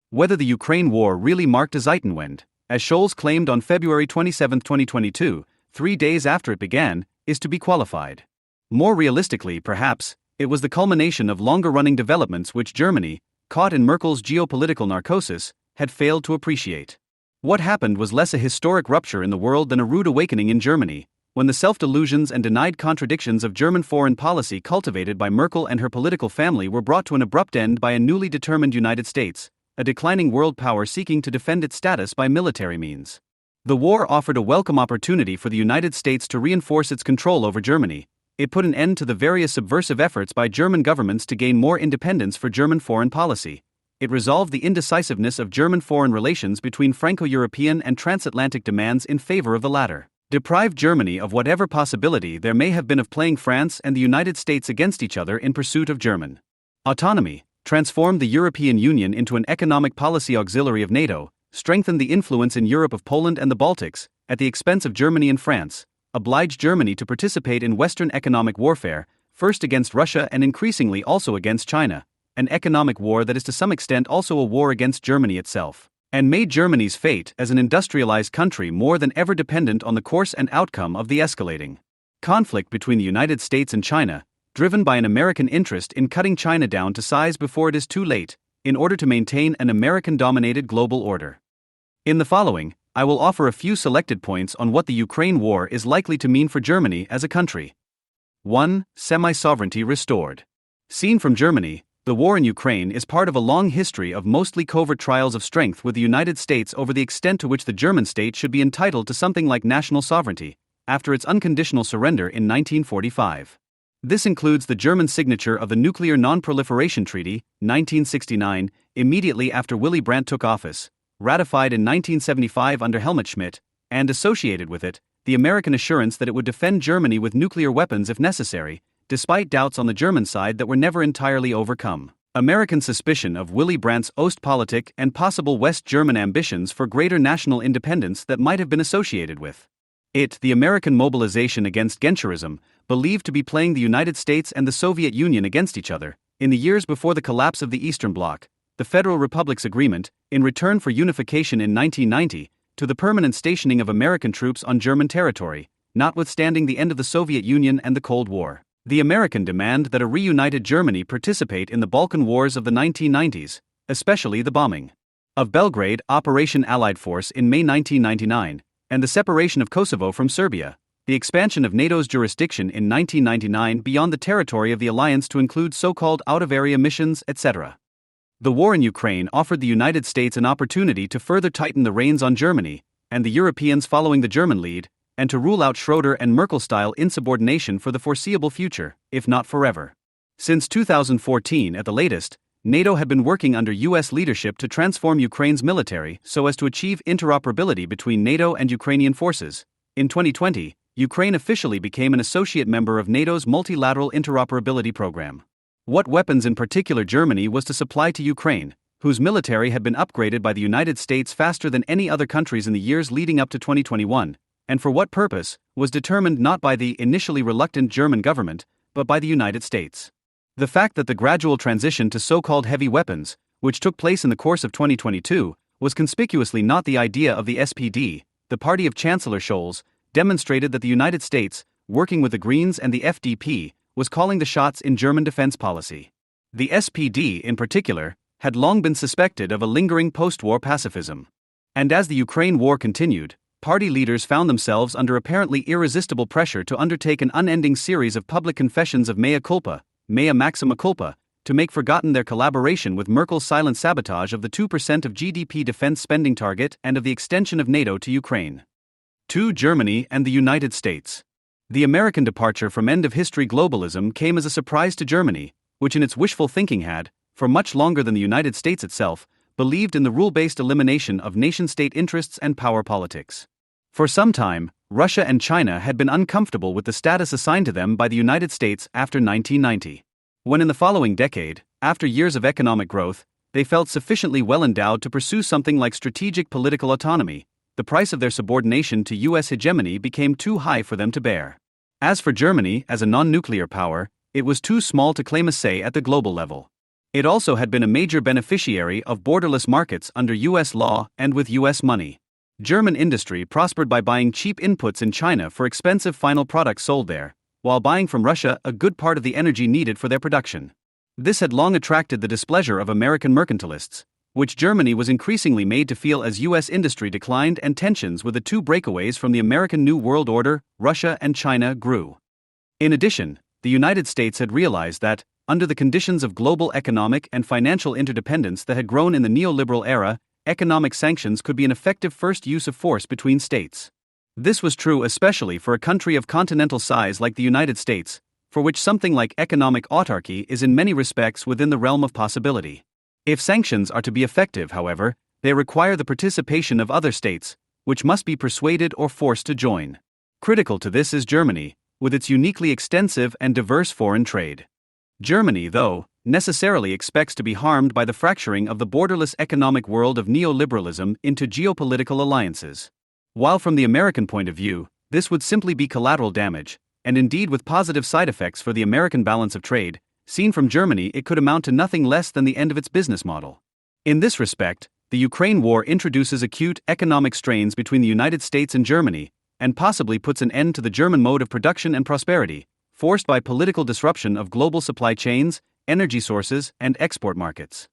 Whether the Ukraine war really marked a Zeitenwende, as Scholz claimed on February 27, 2022, 3 days after it began, is to be qualified. More realistically, perhaps, it was the culmination of longer-running developments which Germany, caught in Merkel's geopolitical narcosis, had failed to appreciate. What happened was less a historic rupture in the world than a rude awakening in Germany, when the self-delusions and denied contradictions of German foreign policy cultivated by Merkel and her political family were brought to an abrupt end by a newly determined United States, a declining world power seeking to defend its status by military means. The war offered a welcome opportunity for the United States to reinforce its control over Germany. It put an end to the various subversive efforts by German governments to gain more independence for German foreign policy. It resolved the indecisiveness of German foreign relations between Franco-European and transatlantic demands in favor of the latter. Deprived Germany of whatever possibility there may have been of playing France and the United States against each other in pursuit of German autonomy, transformed the European Union into an economic policy auxiliary of NATO, strengthened the influence in Europe of Poland and the Baltics, at the expense of Germany and France, obliged Germany to participate in Western economic warfare, first against Russia and increasingly also against China, an economic war that is to some extent also a war against Germany itself, and made Germany's fate as an industrialized country more than ever dependent on the course and outcome of the escalating conflict between the United States and China, driven by an American interest in cutting China down to size before it is too late, in order to maintain an American-dominated global order. In the following, I will offer a few selected points on what the Ukraine war is likely to mean for Germany as a country. 1. Semi-sovereignty restored. Seen from Germany, the war in Ukraine is part of a long history of mostly covert trials of strength with the United States over the extent to which the German state should be entitled to something like national sovereignty, after its unconditional surrender in 1945. This includes the German signature of the Nuclear Non-Proliferation Treaty, 1969, immediately after Willy Brandt took office, ratified in 1975 under Helmut Schmidt, and associated with it, the American assurance that it would defend Germany with nuclear weapons if necessary, despite doubts on the German side that were never entirely overcome. American suspicion of Willy Brandt's Ostpolitik and possible West German ambitions for greater national independence that might have been associated with it. The American mobilization against Genscherism, believed to be playing the United States and the Soviet Union against each other, in the years before the collapse of the Eastern Bloc, the Federal Republics Agreement, in return for unification in 1990, to the permanent stationing of American troops on German territory, notwithstanding the end of the Soviet Union and the Cold War. The American demand that a reunited Germany participate in the Balkan Wars of the 1990s, especially the bombing of Belgrade, Operation Allied Force in May 1999, and the separation of Kosovo from Serbia, the expansion of NATO's jurisdiction in 1999 beyond the territory of the alliance to include so-called out-of-area missions, etc. The war in Ukraine offered the United States an opportunity to further tighten the reins on Germany, and the Europeans following the German lead, and to rule out Schroeder and Merkel-style insubordination for the foreseeable future, if not forever. Since 2014 at the latest, NATO had been working under US leadership to transform Ukraine's military so as to achieve interoperability between NATO and Ukrainian forces. In 2020, Ukraine officially became an associate member of NATO's multilateral interoperability program. What weapons in particular Germany was to supply to Ukraine, whose military had been upgraded by the United States faster than any other countries in the years leading up to 2021, and for what purpose, was determined not by the initially reluctant German government, but by the United States. The fact that the gradual transition to so-called heavy weapons, which took place in the course of 2022, was conspicuously not the idea of the SPD, the party of Chancellor Scholz, demonstrated that the United States, working with the Greens and the FDP, was calling the shots in German defense policy. The SPD, in particular, had long been suspected of a lingering post-war pacifism. And as the Ukraine war continued, party leaders found themselves under apparently irresistible pressure to undertake an unending series of public confessions of mea culpa, mea maxima culpa, to make forgotten their collaboration with Merkel's silent sabotage of the 2% of GDP defense spending target and of the extension of NATO to Ukraine. 2. Germany and the United States. The American departure from end-of-history globalism came as a surprise to Germany, which in its wishful thinking had, for much longer than the United States itself, believed in the rule-based elimination of nation-state interests and power politics. For some time, Russia and China had been uncomfortable with the status assigned to them by the United States after 1990. When in the following decade, after years of economic growth, they felt sufficiently well endowed to pursue something like strategic political autonomy, the price of their subordination to US hegemony became too high for them to bear. As for Germany, as a non-nuclear power, it was too small to claim a say at the global level. It also had been a major beneficiary of borderless markets under US law and with US money. German industry prospered by buying cheap inputs in China for expensive final products sold there, while buying from Russia a good part of the energy needed for their production. This had long attracted the displeasure of American mercantilists, which Germany was increasingly made to feel as US industry declined and tensions with the two breakaways from the American New World Order, Russia and China, grew. In addition, the United States had realized that, under the conditions of global economic and financial interdependence that had grown in the neoliberal era, economic sanctions could be an effective first use of force between states. This was true especially for a country of continental size like the United States, for which something like economic autarky is in many respects within the realm of possibility. If sanctions are to be effective, however, they require the participation of other states, which must be persuaded or forced to join. Critical to this is Germany, with its uniquely extensive and diverse foreign trade. Germany, though, necessarily expects to be harmed by the fracturing of the borderless economic world of neoliberalism into geopolitical alliances. While from the American point of view, this would simply be collateral damage, and indeed with positive side effects for the American balance of trade, seen from Germany it could amount to nothing less than the end of its business model. In this respect, the Ukraine war introduces acute economic strains between the United States and Germany, and possibly puts an end to the German mode of production and prosperity, forced by political disruption of global supply chains, energy sources, and export markets.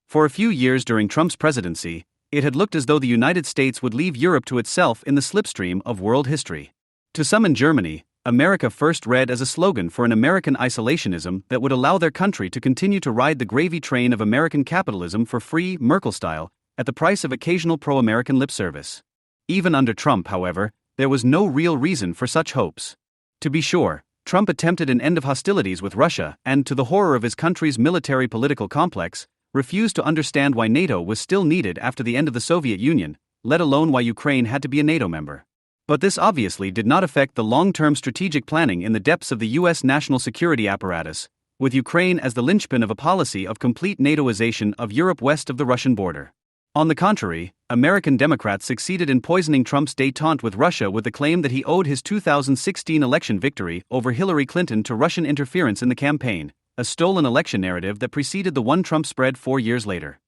For a few years during Trump's presidency, it had looked as though the United States would leave Europe to itself in the slipstream of world history. To some in Germany, America first read as a slogan for an American isolationism that would allow their country to continue to ride the gravy train of American capitalism for free, Merkel style, at the price of occasional pro-American lip service. Even under Trump, however, there was no real reason for such hopes. To be sure, Trump attempted an end of hostilities with Russia and, to the horror of his country's military-political complex, refused to understand why NATO was still needed after the end of the Soviet Union, let alone why Ukraine had to be a NATO member. But this obviously did not affect the long-term strategic planning in the depths of the U.S. national security apparatus, with Ukraine as the linchpin of a policy of complete NATOization of Europe west of the Russian border. On the contrary, American Democrats succeeded in poisoning Trump's détente with Russia with the claim that he owed his 2016 election victory over Hillary Clinton to Russian interference in the campaign, a stolen election narrative that preceded the one Trump spread 4 years later.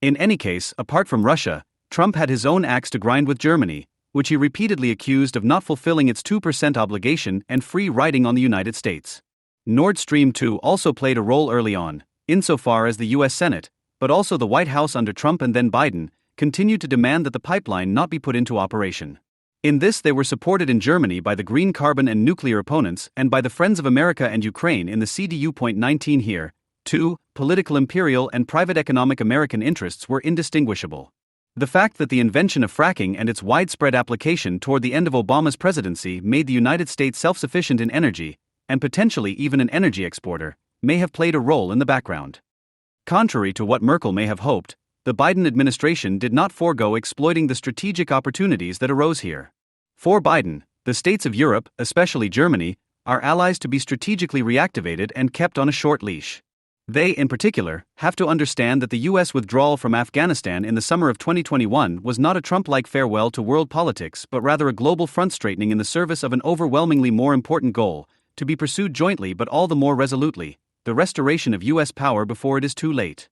In any case, apart from Russia, Trump had his own axe to grind with Germany, which he repeatedly accused of not fulfilling its 2% obligation and free riding on the United States. Nord Stream 2 also played a role early on, insofar as the U.S. Senate, but also the White House under Trump and then Biden, continued to demand that the pipeline not be put into operation. In this they were supported in Germany by the green carbon and nuclear opponents and by the Friends of America and Ukraine in the CDU.19 here, 2. Political imperial and private economic American interests were indistinguishable. The fact that the invention of fracking and its widespread application toward the end of Obama's presidency made the United States self-sufficient in energy, and potentially even an energy exporter, may have played a role in the background. Contrary to what Merkel may have hoped, the Biden administration did not forego exploiting the strategic opportunities that arose here. For Biden, the states of Europe, especially Germany, are allies to be strategically reactivated and kept on a short leash. They, in particular, have to understand that the U.S. withdrawal from Afghanistan in the summer of 2021 was not a Trump-like farewell to world politics but rather a global front-straightening in the service of an overwhelmingly more important goal, to be pursued jointly but all the more resolutely, the restoration of U.S. power before it is too late.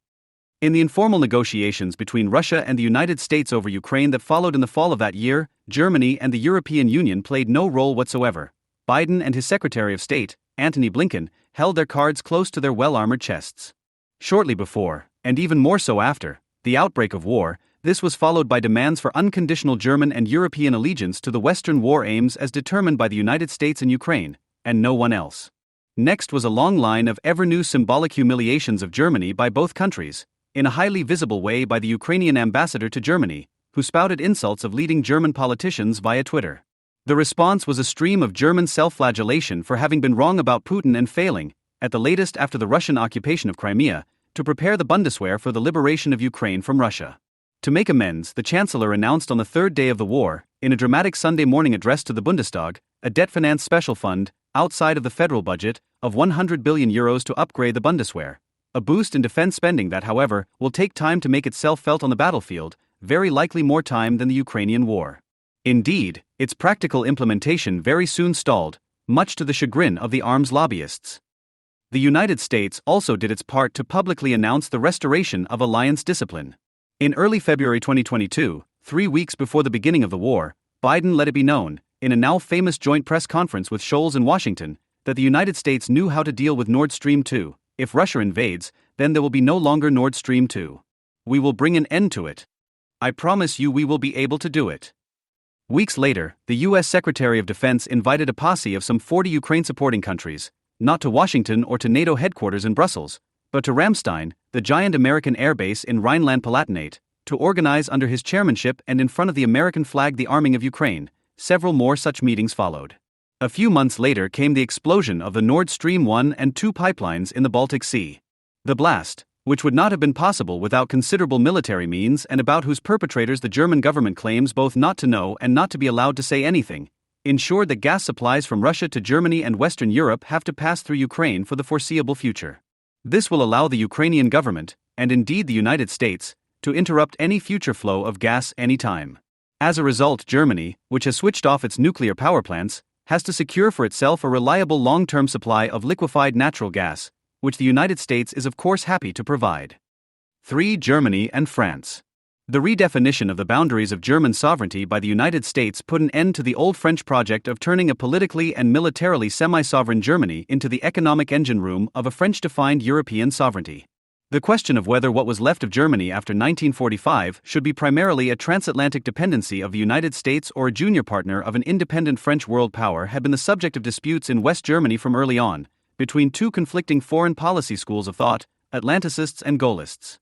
In the informal negotiations between Russia and the United States over Ukraine that followed in the fall of that year, Germany and the European Union played no role whatsoever. Biden and his Secretary of State, Antony Blinken, held their cards close to their well-armored chests. Shortly before, and even more so after, the outbreak of war, this was followed by demands for unconditional German and European allegiance to the Western war aims as determined by the United States and Ukraine, and no one else. Next was a long line of ever-new symbolic humiliations of Germany by both countries, in a highly visible way by the Ukrainian ambassador to Germany, who spouted insults of leading German politicians via Twitter. The response was a stream of German self-flagellation for having been wrong about Putin and failing, at the latest after the Russian occupation of Crimea, to prepare the Bundeswehr for the liberation of Ukraine from Russia. To make amends, the Chancellor announced on the third day of the war, in a dramatic Sunday morning address to the Bundestag, a debt-financed special fund, outside of the federal budget, of €100 billion to upgrade the Bundeswehr. A boost in defense spending that, however, will take time to make itself felt on the battlefield, very likely more time than the Ukrainian war. Indeed, its practical implementation very soon stalled, much to the chagrin of the arms lobbyists. The United States also did its part to publicly announce the restoration of alliance discipline. In early February 2022, 3 weeks before the beginning of the war, Biden let it be known, in a now famous joint press conference with Scholz in Washington, that the United States knew how to deal with Nord Stream 2. If Russia invades, then there will be no longer Nord Stream 2. We will bring an end to it. I promise you we will be able to do it. Weeks later, the U.S. Secretary of Defense invited a posse of some 40 Ukraine-supporting countries, not to Washington or to NATO headquarters in Brussels, but to Ramstein, the giant American air base in Rhineland-Palatinate, to organize under his chairmanship and in front of the American flag the arming of Ukraine. Several more such meetings followed. A few months later came the explosion of the Nord Stream 1 and 2 pipelines in the Baltic Sea. The blast, which would not have been possible without considerable military means and about whose perpetrators the German government claims both not to know and not to be allowed to say anything, ensured that gas supplies from Russia to Germany and Western Europe have to pass through Ukraine for the foreseeable future. This will allow the Ukrainian government, and indeed the United States, to interrupt any future flow of gas anytime. As a result, Germany, which has switched off its nuclear power plants, has to secure for itself a reliable long-term supply of liquefied natural gas, which the United States is of course happy to provide. 3. Germany and France. The redefinition of the boundaries of German sovereignty by the United States put an end to the old French project of turning a politically and militarily semi-sovereign Germany into the economic engine room of a French-defined European sovereignty. The question of whether what was left of Germany after 1945 should be primarily a transatlantic dependency of the United States or a junior partner of an independent French world power had been the subject of disputes in West Germany from early on, between two conflicting foreign policy schools of thought, Atlanticists and Gaullists.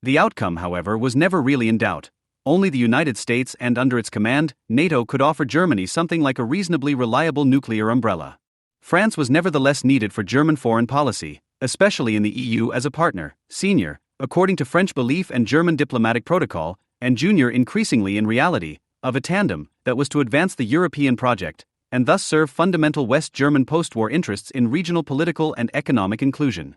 The outcome, however, was never really in doubt. Only the United States and, under its command, NATO could offer Germany something like a reasonably reliable nuclear umbrella. France was nevertheless needed for German foreign policy, especially in the EU as a partner, senior, according to French belief and German diplomatic protocol, and junior increasingly in reality, of a tandem that was to advance the European project, and thus serve fundamental West German post-war interests in regional political and economic inclusion.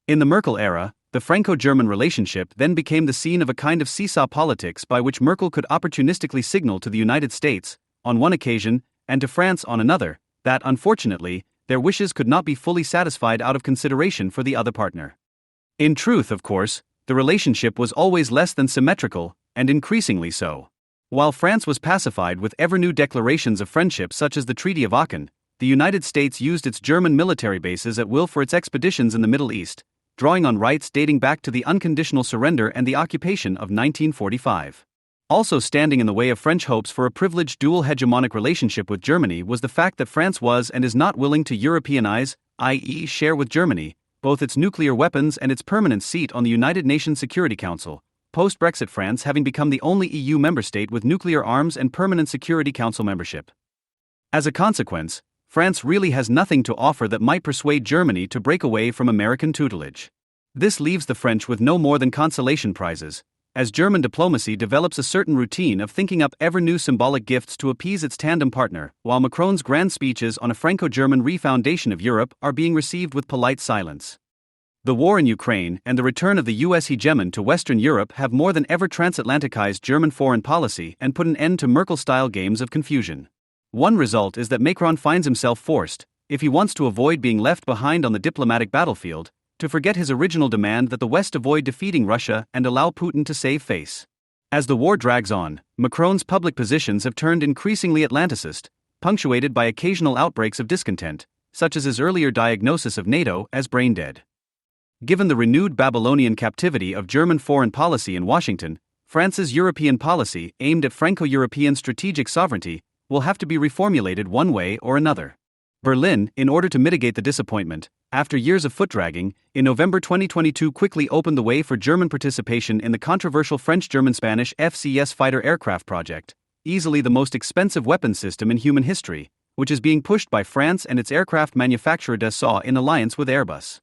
In the Merkel era, the Franco-German relationship then became the scene of a kind of seesaw politics by which Merkel could opportunistically signal to the United States, on one occasion, and to France on another, that, unfortunately, their wishes could not be fully satisfied out of consideration for the other partner. In truth, of course, the relationship was always less than symmetrical, and increasingly so. While France was pacified with ever-new declarations of friendship such as the Treaty of Aachen, the United States used its German military bases at will for its expeditions in the Middle East, drawing on rights dating back to the unconditional surrender and the occupation of 1945. Also standing in the way of French hopes for a privileged dual hegemonic relationship with Germany was the fact that France was and is not willing to Europeanize, i.e. share with Germany, both its nuclear weapons and its permanent seat on the United Nations Security Council, post-Brexit France having become the only EU member state with nuclear arms and permanent Security Council membership. As a consequence, France really has nothing to offer that might persuade Germany to break away from American tutelage. This leaves the French with no more than consolation prizes, as German diplomacy develops a certain routine of thinking up ever-new symbolic gifts to appease its tandem partner, while Macron's grand speeches on a Franco-German refoundation of Europe are being received with polite silence. The war in Ukraine and the return of the US hegemon to Western Europe have more than ever transatlanticized German foreign policy and put an end to Merkel-style games of confusion. One result is that Macron finds himself forced, if he wants to avoid being left behind on the diplomatic battlefield, to forget his original demand that the West avoid defeating Russia and allow Putin to save face. As the war drags on, Macron's public positions have turned increasingly Atlanticist, punctuated by occasional outbreaks of discontent, such as his earlier diagnosis of NATO as brain dead. Given the renewed Babylonian captivity of German foreign policy in Washington, France's European policy, aimed at Franco-European strategic sovereignty, will have to be reformulated one way or another. Berlin, in order to mitigate the disappointment, after years of foot-dragging, in November 2022 quickly opened the way for German participation in the controversial French-German-Spanish FCS fighter aircraft project, easily the most expensive weapons system in human history, which is being pushed by France and its aircraft manufacturer Dassault in alliance with Airbus.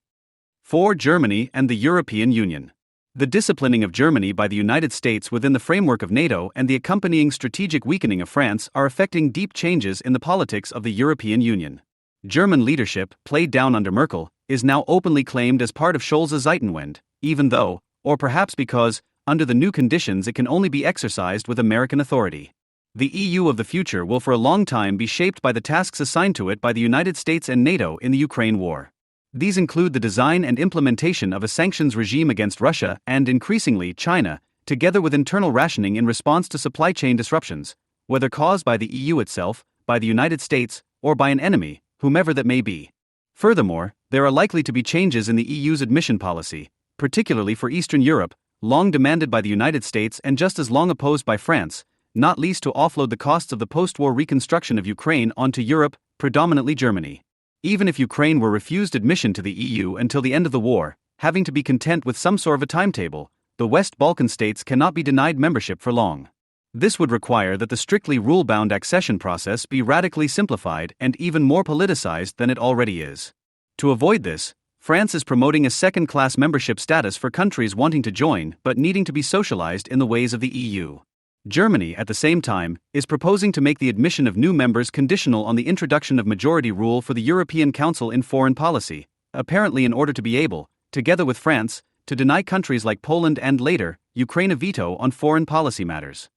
For Germany and the European Union. The disciplining of Germany by the United States within the framework of NATO and the accompanying strategic weakening of France are affecting deep changes in the politics of the European Union. German leadership, played down under Merkel, is now openly claimed as part of Scholz's Zeitenwende, even though, or perhaps because, under the new conditions it can only be exercised with American authority. The EU of the future will for a long time be shaped by the tasks assigned to it by the United States and NATO in the Ukraine war. These include the design and implementation of a sanctions regime against Russia and, increasingly, China, together with internal rationing in response to supply chain disruptions, whether caused by the EU itself, by the United States, or by an enemy, whomever that may be. Furthermore, there are likely to be changes in the EU's admission policy, particularly for Eastern Europe, long demanded by the United States and just as long opposed by France, not least to offload the costs of the post-war reconstruction of Ukraine onto Europe, predominantly Germany. Even if Ukraine were refused admission to the EU until the end of the war, having to be content with some sort of a timetable, the West Balkan states cannot be denied membership for long. This would require that the strictly rule-bound accession process be radically simplified and even more politicized than it already is. To avoid this, France is promoting a second-class membership status for countries wanting to join but needing to be socialized in the ways of the EU. Germany, at the same time, is proposing to make the admission of new members conditional on the introduction of majority rule for the European Council in foreign policy, apparently in order to be able, together with France, to deny countries like Poland and, later, Ukraine a veto on foreign policy matters.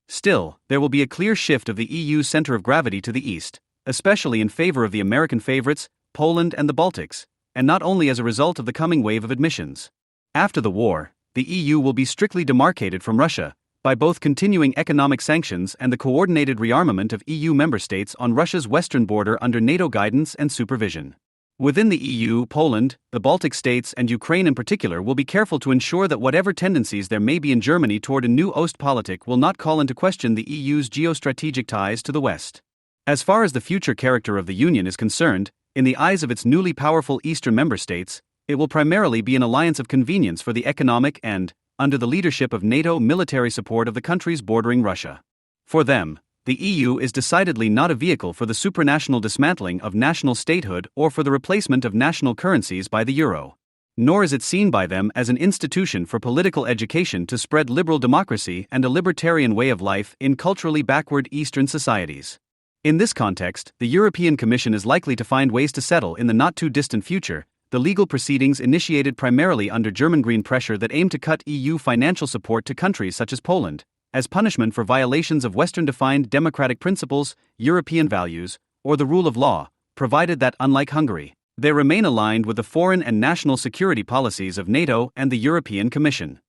Still, there will be a clear shift of the EU's center of gravity to the east, especially in favor of the American favorites, Poland and the Baltics, and not only as a result of the coming wave of admissions. After the war, the EU will be strictly demarcated from Russia, by both continuing economic sanctions and the coordinated rearmament of EU member states on Russia's western border under NATO guidance and supervision. Within the EU, Poland, the Baltic states and Ukraine in particular will be careful to ensure that whatever tendencies there may be in Germany toward a new Ostpolitik will not call into question the EU's geostrategic ties to the West. As far as the future character of the Union is concerned, in the eyes of its newly powerful Eastern member states, it will primarily be an alliance of convenience for the economic and, under the leadership of NATO, military support of the countries bordering Russia. For them, the EU is decidedly not a vehicle for the supranational dismantling of national statehood or for the replacement of national currencies by the euro. Nor is it seen by them as an institution for political education to spread liberal democracy and a libertarian way of life in culturally backward Eastern societies. In this context, the European Commission is likely to find ways to settle in the not-too-distant future the legal proceedings initiated primarily under German Green pressure that aim to cut EU financial support to countries such as Poland, as punishment for violations of Western-defined democratic principles, European values, or the rule of law, provided that, unlike Hungary, they remain aligned with the foreign and national security policies of NATO and the European Commission.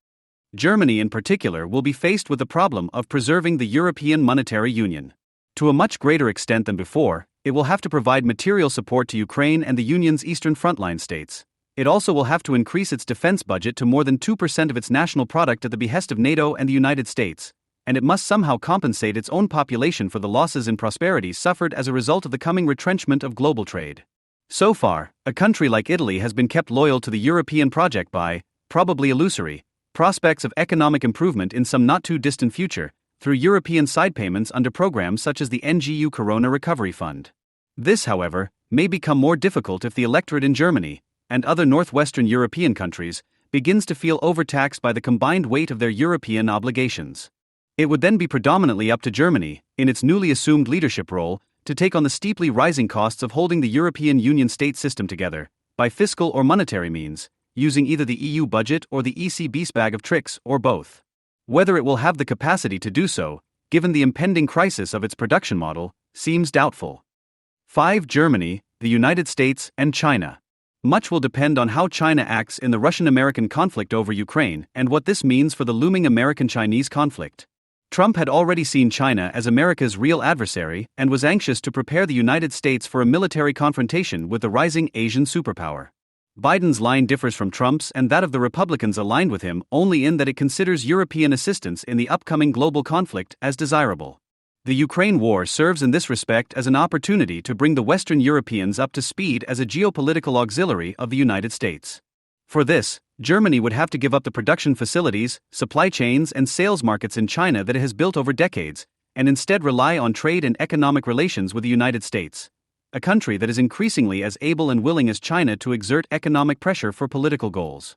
Germany in particular will be faced with the problem of preserving the European Monetary Union. To a much greater extent than before, it will have to provide material support to Ukraine and the Union's eastern frontline states. It also will have to increase its defense budget to more than 2% of its national product at the behest of NATO and the United States, and it must somehow compensate its own population for the losses in prosperity suffered as a result of the coming retrenchment of global trade. So far, a country like Italy has been kept loyal to the European project by, probably illusory, prospects of economic improvement in some not-too-distant future, through European side payments under programs such as the NGU Corona Recovery Fund. This, however, may become more difficult if the electorate in Germany, and other northwestern European countries, begins to feel overtaxed by the combined weight of their European obligations. It would then be predominantly up to Germany, in its newly assumed leadership role, to take on the steeply rising costs of holding the European Union state system together, by fiscal or monetary means, using either the EU budget or the ECB's bag of tricks, or both. Whether it will have the capacity to do so, given the impending crisis of its production model, seems doubtful. 5. Germany, the United States, and China. Much will depend on how China acts in the Russian-American conflict over Ukraine and what this means for the looming American-Chinese conflict. Trump had already seen China as America's real adversary and was anxious to prepare the United States for a military confrontation with the rising Asian superpower. Biden's line differs from Trump's and that of the Republicans aligned with him only in that it considers European assistance in the upcoming global conflict as desirable. The Ukraine war serves in this respect as an opportunity to bring the Western Europeans up to speed as a geopolitical auxiliary of the United States. For this, Germany would have to give up the production facilities, supply chains, and sales markets in China that it has built over decades, and instead rely on trade and economic relations with the United States, a country that is increasingly as able and willing as China to exert economic pressure for political goals.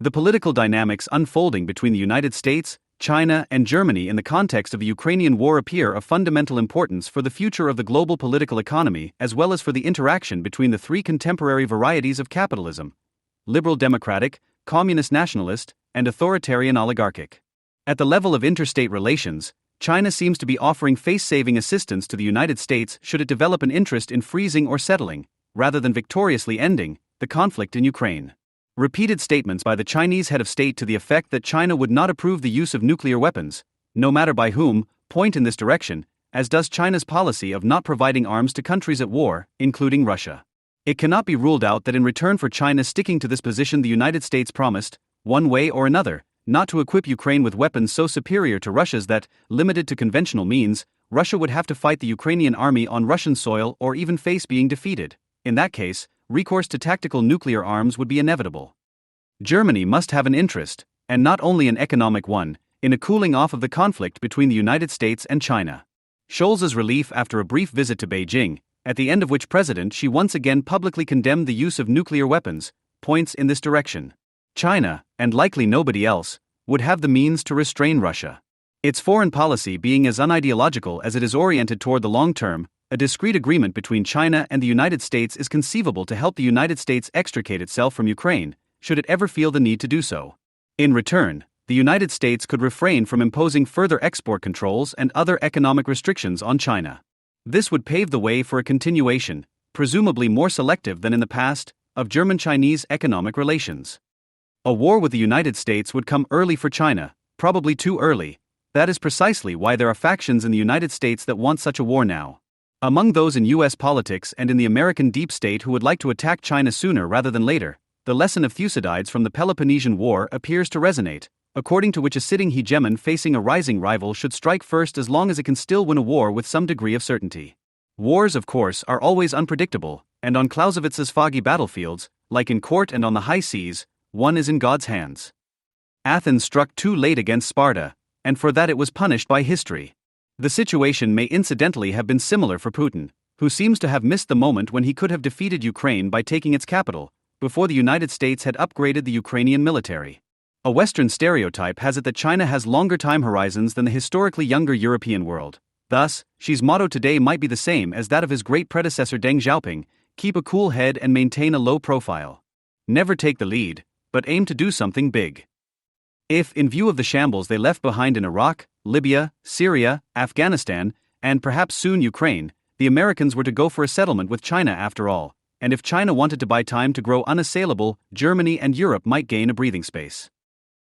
The political dynamics unfolding between the United States, China, and Germany in the context of the Ukrainian war appear of fundamental importance for the future of the global political economy as well as for the interaction between the three contemporary varieties of capitalism: liberal democratic, communist nationalist, and authoritarian oligarchic. At the level of interstate relations, China seems to be offering face-saving assistance to the United States should it develop an interest in freezing or settling, rather than victoriously ending, the conflict in Ukraine. Repeated statements by the Chinese head of state to the effect that China would not approve the use of nuclear weapons, no matter by whom, point in this direction, as does China's policy of not providing arms to countries at war, including Russia. It cannot be ruled out that in return for China sticking to this position, the United States promised, one way or another, not to equip Ukraine with weapons so superior to Russia's that, limited to conventional means, Russia would have to fight the Ukrainian army on Russian soil or even face being defeated. In that case, recourse to tactical nuclear arms would be inevitable. Germany must have an interest, and not only an economic one, in a cooling off of the conflict between the United States and China. Scholz's relief after a brief visit to Beijing, at the end of which President Xi once again publicly condemned the use of nuclear weapons, points in this direction. China, and likely nobody else, would have the means to restrain Russia. Its foreign policy being as unideological as it is oriented toward the long term, a discreet agreement between China and the United States is conceivable to help the United States extricate itself from Ukraine, should it ever feel the need to do so. In return, the United States could refrain from imposing further export controls and other economic restrictions on China. This would pave the way for a continuation, presumably more selective than in the past, of German-Chinese economic relations. A war with the United States would come early for China, probably too early. That is precisely why there are factions in the United States that want such a war now. Among those in U.S. politics and in the American deep state who would like to attack China sooner rather than later, the lesson of Thucydides from the Peloponnesian War appears to resonate, according to which a sitting hegemon facing a rising rival should strike first as long as it can still win a war with some degree of certainty. Wars, of course, are always unpredictable, and on Clausewitz's foggy battlefields, like in court and on the high seas, one is in God's hands. Athens struck too late against Sparta, and for that it was punished by history. The situation may incidentally have been similar for Putin, who seems to have missed the moment when he could have defeated Ukraine by taking its capital, before the United States had upgraded the Ukrainian military. A Western stereotype has it that China has longer time horizons than the historically younger European world. Thus, Xi's motto today might be the same as that of his great predecessor Deng Xiaoping: keep a cool head and maintain a low profile. Never take the lead, but aim to do something big. If, in view of the shambles they left behind in Iraq, Libya, Syria, Afghanistan, and perhaps soon Ukraine, the Americans were to go for a settlement with China after all, and if China wanted to buy time to grow unassailable, Germany and Europe might gain a breathing space.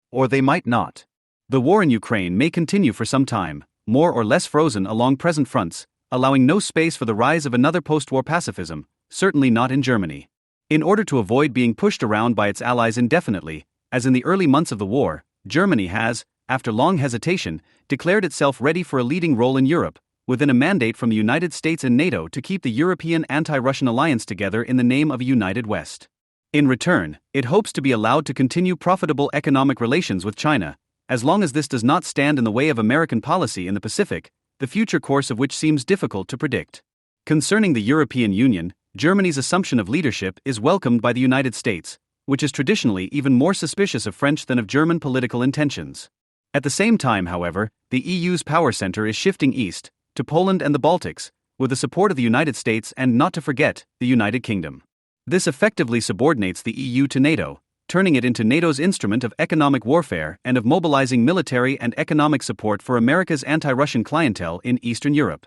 Or they might not. The war in Ukraine may continue for some time, more or less frozen along present fronts, allowing no space for the rise of another post-war pacifism, certainly not in Germany. In order to avoid being pushed around by its allies indefinitely, as in the early months of the war, Germany has, after long hesitation, declared itself ready for a leading role in Europe, within a mandate from the United States and NATO to keep the European anti-Russian alliance together in the name of a united West. In return, it hopes to be allowed to continue profitable economic relations with China, as long as this does not stand in the way of American policy in the Pacific, the future course of which seems difficult to predict. Concerning the European Union, Germany's assumption of leadership is welcomed by the United States, which is traditionally even more suspicious of French than of German political intentions. At the same time, however, the EU's power center is shifting east, to Poland and the Baltics, with the support of the United States and, not to forget, the United Kingdom. This effectively subordinates the EU to NATO, turning it into NATO's instrument of economic warfare and of mobilizing military and economic support for America's anti-Russian clientele in Eastern Europe.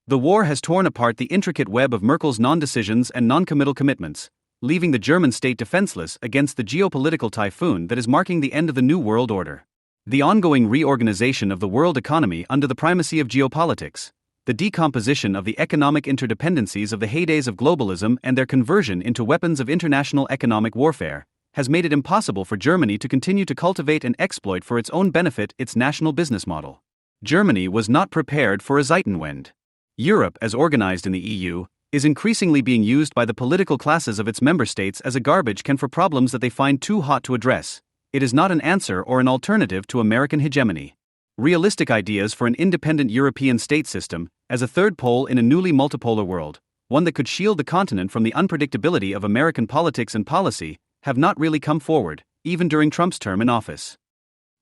The war has torn apart the intricate web of Merkel's non-decisions and non-committal commitments, leaving the German state defenseless against the geopolitical typhoon that is marking the end of the New World Order. The ongoing reorganization of the world economy under the primacy of geopolitics, the decomposition of the economic interdependencies of the heydays of globalism and their conversion into weapons of international economic warfare, has made it impossible for Germany to continue to cultivate and exploit for its own benefit its national business model. Germany was not prepared for a Zeitenwende. Europe, as organized in the EU, is increasingly being used by the political classes of its member states as a garbage can for problems that they find too hot to address. It is not an answer or an alternative to American hegemony. Realistic ideas for an independent European state system, as a third pole in a newly multipolar world, one that could shield the continent from the unpredictability of American politics and policy, have not really come forward, even during Trump's term in office.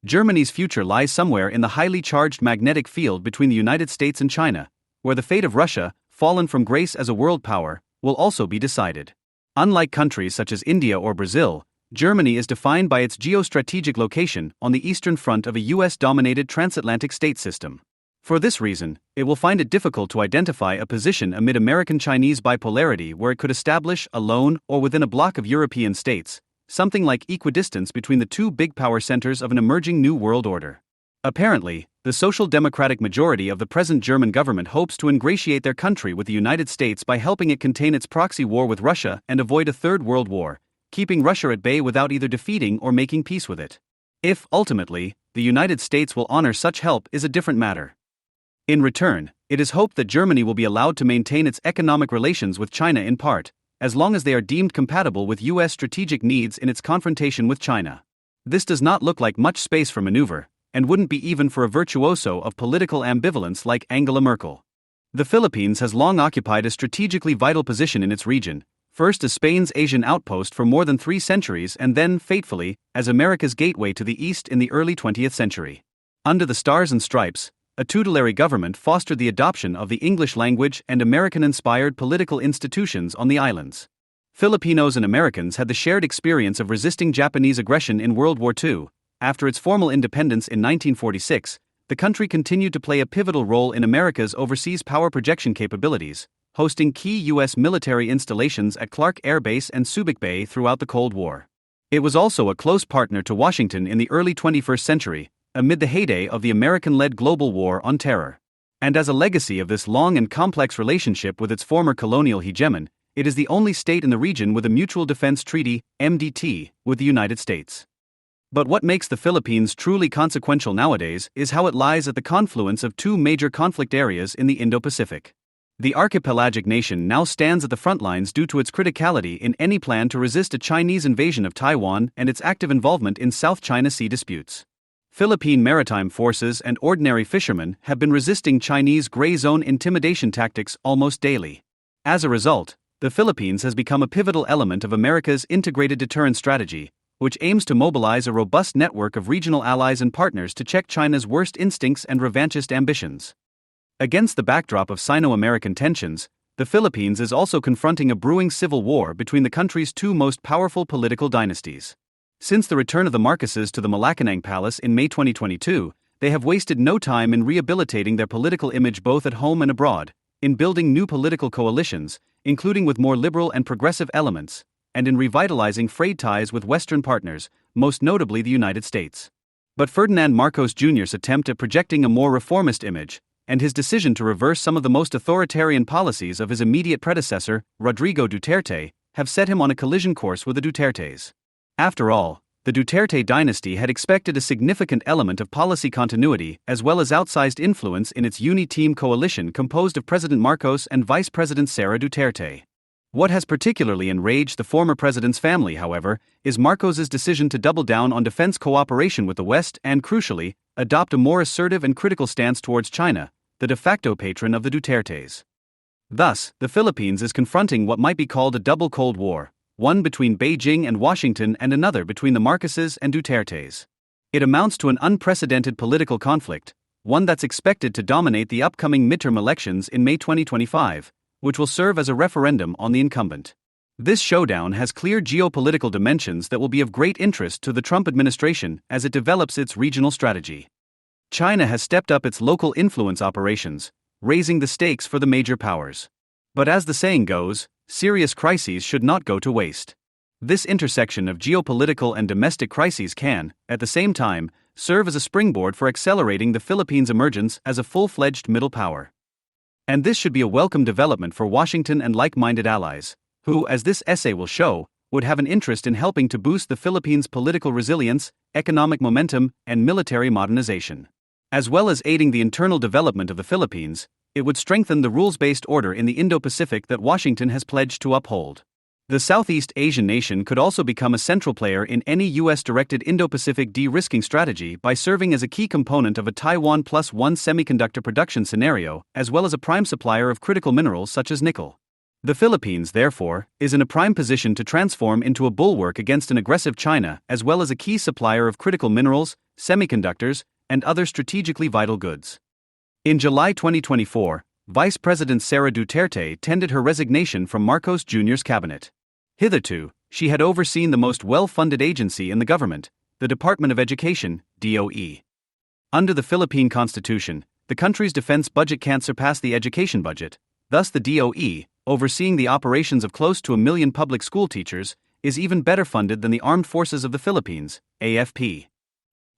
Germany's future lies somewhere in the highly charged magnetic field between the United States and China, where the fate of Russia, fallen from grace as a world power, will also be decided. Unlike countries such as India or Brazil, Germany is defined by its geostrategic location on the eastern front of a US-dominated transatlantic state system. For this reason, it will find it difficult to identify a position amid American-Chinese bipolarity where it could establish, alone or within a bloc of European states, something like equidistance between the two big power centers of an emerging new world order. Apparently, the social democratic majority of the present German government hopes to ingratiate their country with the United States by helping it contain its proxy war with Russia and avoid a third world war, keeping Russia at bay without either defeating or making peace with it. If, ultimately, the United States will honor such help is a different matter. In return, it is hoped that Germany will be allowed to maintain its economic relations with China in part, as long as they are deemed compatible with US strategic needs in its confrontation with China. This does not look like much space for maneuver, and wouldn't be even for a virtuoso of political ambivalence like Angela Merkel. The Philippines has long occupied a strategically vital position in its region, first as Spain's Asian outpost for more than 3 centuries and then, fatefully, as America's gateway to the East in the early 20th century. Under the Stars and Stripes, a tutelary government fostered the adoption of the English language and American-inspired political institutions on the islands. Filipinos and Americans had the shared experience of resisting Japanese aggression in World War II. After its formal independence in 1946, the country continued to play a pivotal role in America's overseas power projection capabilities, hosting key U.S. military installations at Clark Air Base and Subic Bay throughout the Cold War. It was also a close partner to Washington in the early 21st century, amid the heyday of the American-led global war on terror. And as a legacy of this long and complex relationship with its former colonial hegemon, it is the only state in the region with a Mutual Defense Treaty, MDT, with the United States. But what makes the Philippines truly consequential nowadays is how it lies at the confluence of 2 major conflict areas in the Indo-Pacific. The archipelagic nation now stands at the front lines due to its criticality in any plan to resist a Chinese invasion of Taiwan and its active involvement in South China Sea disputes. Philippine maritime forces and ordinary fishermen have been resisting Chinese gray zone intimidation tactics almost daily. As a result, the Philippines has become a pivotal element of America's integrated deterrence strategy, which aims to mobilize a robust network of regional allies and partners to check China's worst instincts and revanchist ambitions. Against the backdrop of Sino-American tensions, the Philippines is also confronting a brewing civil war between the country's 2 most powerful political dynasties. Since the return of the Marcoses to the Malacanang Palace in May 2022, they have wasted no time in rehabilitating their political image both at home and abroad, in building new political coalitions, including with more liberal and progressive elements, and in revitalizing frayed ties with Western partners, most notably the United States. But Ferdinand Marcos Jr.'s attempt at projecting a more reformist image, and his decision to reverse some of the most authoritarian policies of his immediate predecessor, Rodrigo Duterte, have set him on a collision course with the Dutertes. After all, the the Duterte dynasty had expected a significant element of policy continuity as well as outsized influence in its uni-team coalition composed of President Marcos and Vice President Sara Duterte. What has particularly enraged the former president's family, however, is Marcos's decision to double down on defense cooperation with the West and, crucially, adopt a more assertive and critical stance towards China, the de facto patron of the Dutertes. Thus, the Philippines is confronting what might be called a double Cold War, one between Beijing and Washington and another between the Marcoses and Dutertes. It amounts to an unprecedented political conflict, one that's expected to dominate the upcoming midterm elections in May 2025, which will serve as a referendum on the incumbent. This showdown has clear geopolitical dimensions that will be of great interest to the Trump administration as it develops its regional strategy. China has stepped up its local influence operations, raising the stakes for the major powers. But as the saying goes, serious crises should not go to waste. This intersection of geopolitical and domestic crises can, at the same time, serve as a springboard for accelerating the Philippines' emergence as a full-fledged middle power. And this should be a welcome development for Washington and like-minded allies, who, as this essay will show, would have an interest in helping to boost the Philippines' political resilience, economic momentum, and military modernization. As well as aiding the internal development of the Philippines, it would strengthen the rules-based order in the Indo-Pacific that Washington has pledged to uphold. The Southeast Asian nation could also become a central player in any U.S.-directed Indo-Pacific de-risking strategy by serving as a key component of a Taiwan +1 semiconductor production scenario, as well as a prime supplier of critical minerals such as nickel. The Philippines, therefore, is in a prime position to transform into a bulwark against an aggressive China, as well as a key supplier of critical minerals, semiconductors, and other strategically vital goods. In July 2024, Vice President Sara Duterte tendered her resignation from Marcos Jr.'s cabinet. Hitherto, she had overseen the most well-funded agency in the government, the Department of Education, DOE. Under the Philippine Constitution, the country's defense budget can't surpass the education budget, thus the DOE, overseeing the operations of close to 1 million public school teachers, is even better funded than the Armed Forces of the Philippines, AFP.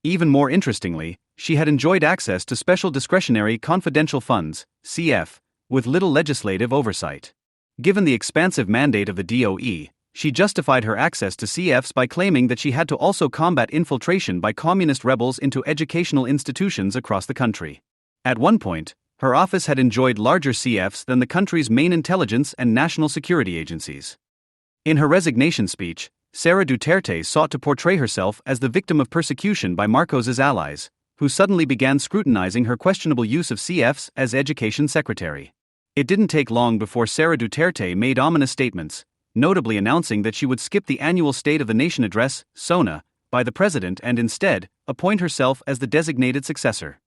Even more interestingly, she had enjoyed access to Special Discretionary Confidential Funds, CF, with little legislative oversight. Given the expansive mandate of the DOE, she justified her access to CFs by claiming that she had to also combat infiltration by communist rebels into educational institutions across the country. At one point, her office had enjoyed larger CFs than the country's main intelligence and national security agencies. In her resignation speech, Sara Duterte sought to portray herself as the victim of persecution by Marcos's allies, who suddenly began scrutinizing her questionable use of CFs as education secretary. It didn't take long before Sara Duterte made ominous statements, notably announcing that she would skip the annual State of the Nation address, SONA, by the president and instead appoint herself as the designated successor.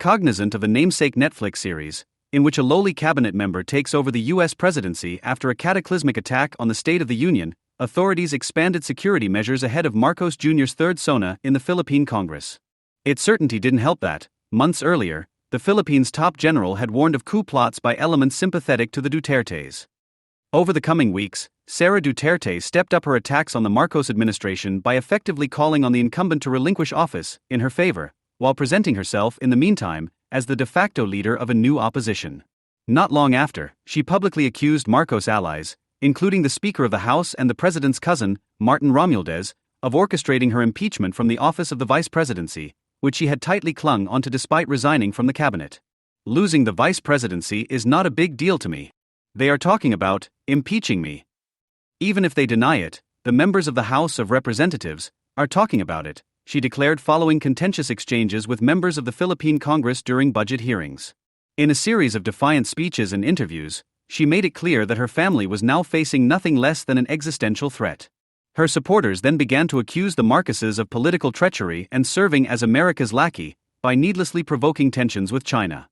Cognizant of the namesake Netflix series, in which a lowly cabinet member takes over the U.S. presidency after a cataclysmic attack on the State of the Union, authorities expanded security measures ahead of Marcos Jr.'s third SONA in the Philippine Congress. Its certainty didn't help that, months earlier, the Philippines' top general had warned of coup plots by elements sympathetic to the Dutertes. Over the coming weeks, Sara Duterte stepped up her attacks on the Marcos administration by effectively calling on the incumbent to relinquish office in her favor, while presenting herself, in the meantime, as the de facto leader of a new opposition. Not long after, she publicly accused Marcos allies, including the Speaker of the House and the President's cousin, Martin Romualdez, of orchestrating her impeachment from the office of the vice presidency, which she had tightly clung onto despite resigning from the cabinet. Losing the vice presidency is not a big deal to me. They are talking about impeaching me. Even if they deny it, the members of the House of Representatives are talking about it, she declared following contentious exchanges with members of the Philippine Congress during budget hearings. In a series of defiant speeches and interviews, she made it clear that her family was now facing nothing less than an existential threat. Her supporters then began to accuse the Marcoses of political treachery and serving as America's lackey, by needlessly provoking tensions with China.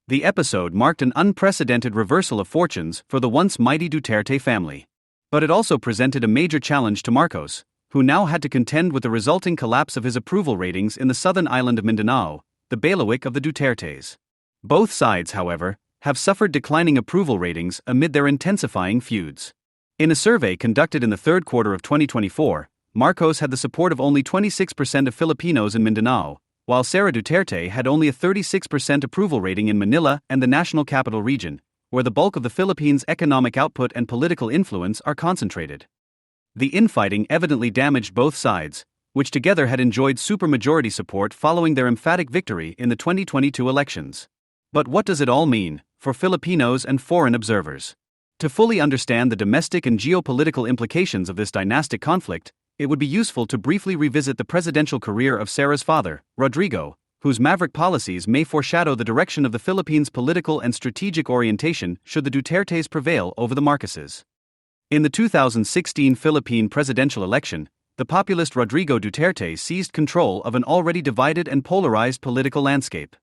The episode marked an unprecedented reversal of fortunes for the once mighty Duterte family. But it also presented a major challenge to Marcos, who now had to contend with the resulting collapse of his approval ratings in the southern island of Mindanao, the bailiwick of the Dutertes. Both sides, however, have suffered declining approval ratings amid their intensifying feuds. In a survey conducted in the third quarter of 2024, Marcos had the support of only 26% of Filipinos in Mindanao, while Sara Duterte had only a 36% approval rating in Manila and the National Capital Region, where the bulk of the Philippines' economic output and political influence are concentrated. The infighting evidently damaged both sides, which together had enjoyed supermajority support following their emphatic victory in the 2022 elections. But what does it all mean for Filipinos and foreign observers? To fully understand the domestic and geopolitical implications of this dynastic conflict, it would be useful to briefly revisit the presidential career of Sara's father, Rodrigo, whose maverick policies may foreshadow the direction of the Philippines' political and strategic orientation should the Dutertes prevail over the Marcoses. In the 2016 Philippine presidential election, the populist Rodrigo Duterte seized control of an already divided and polarized political landscape.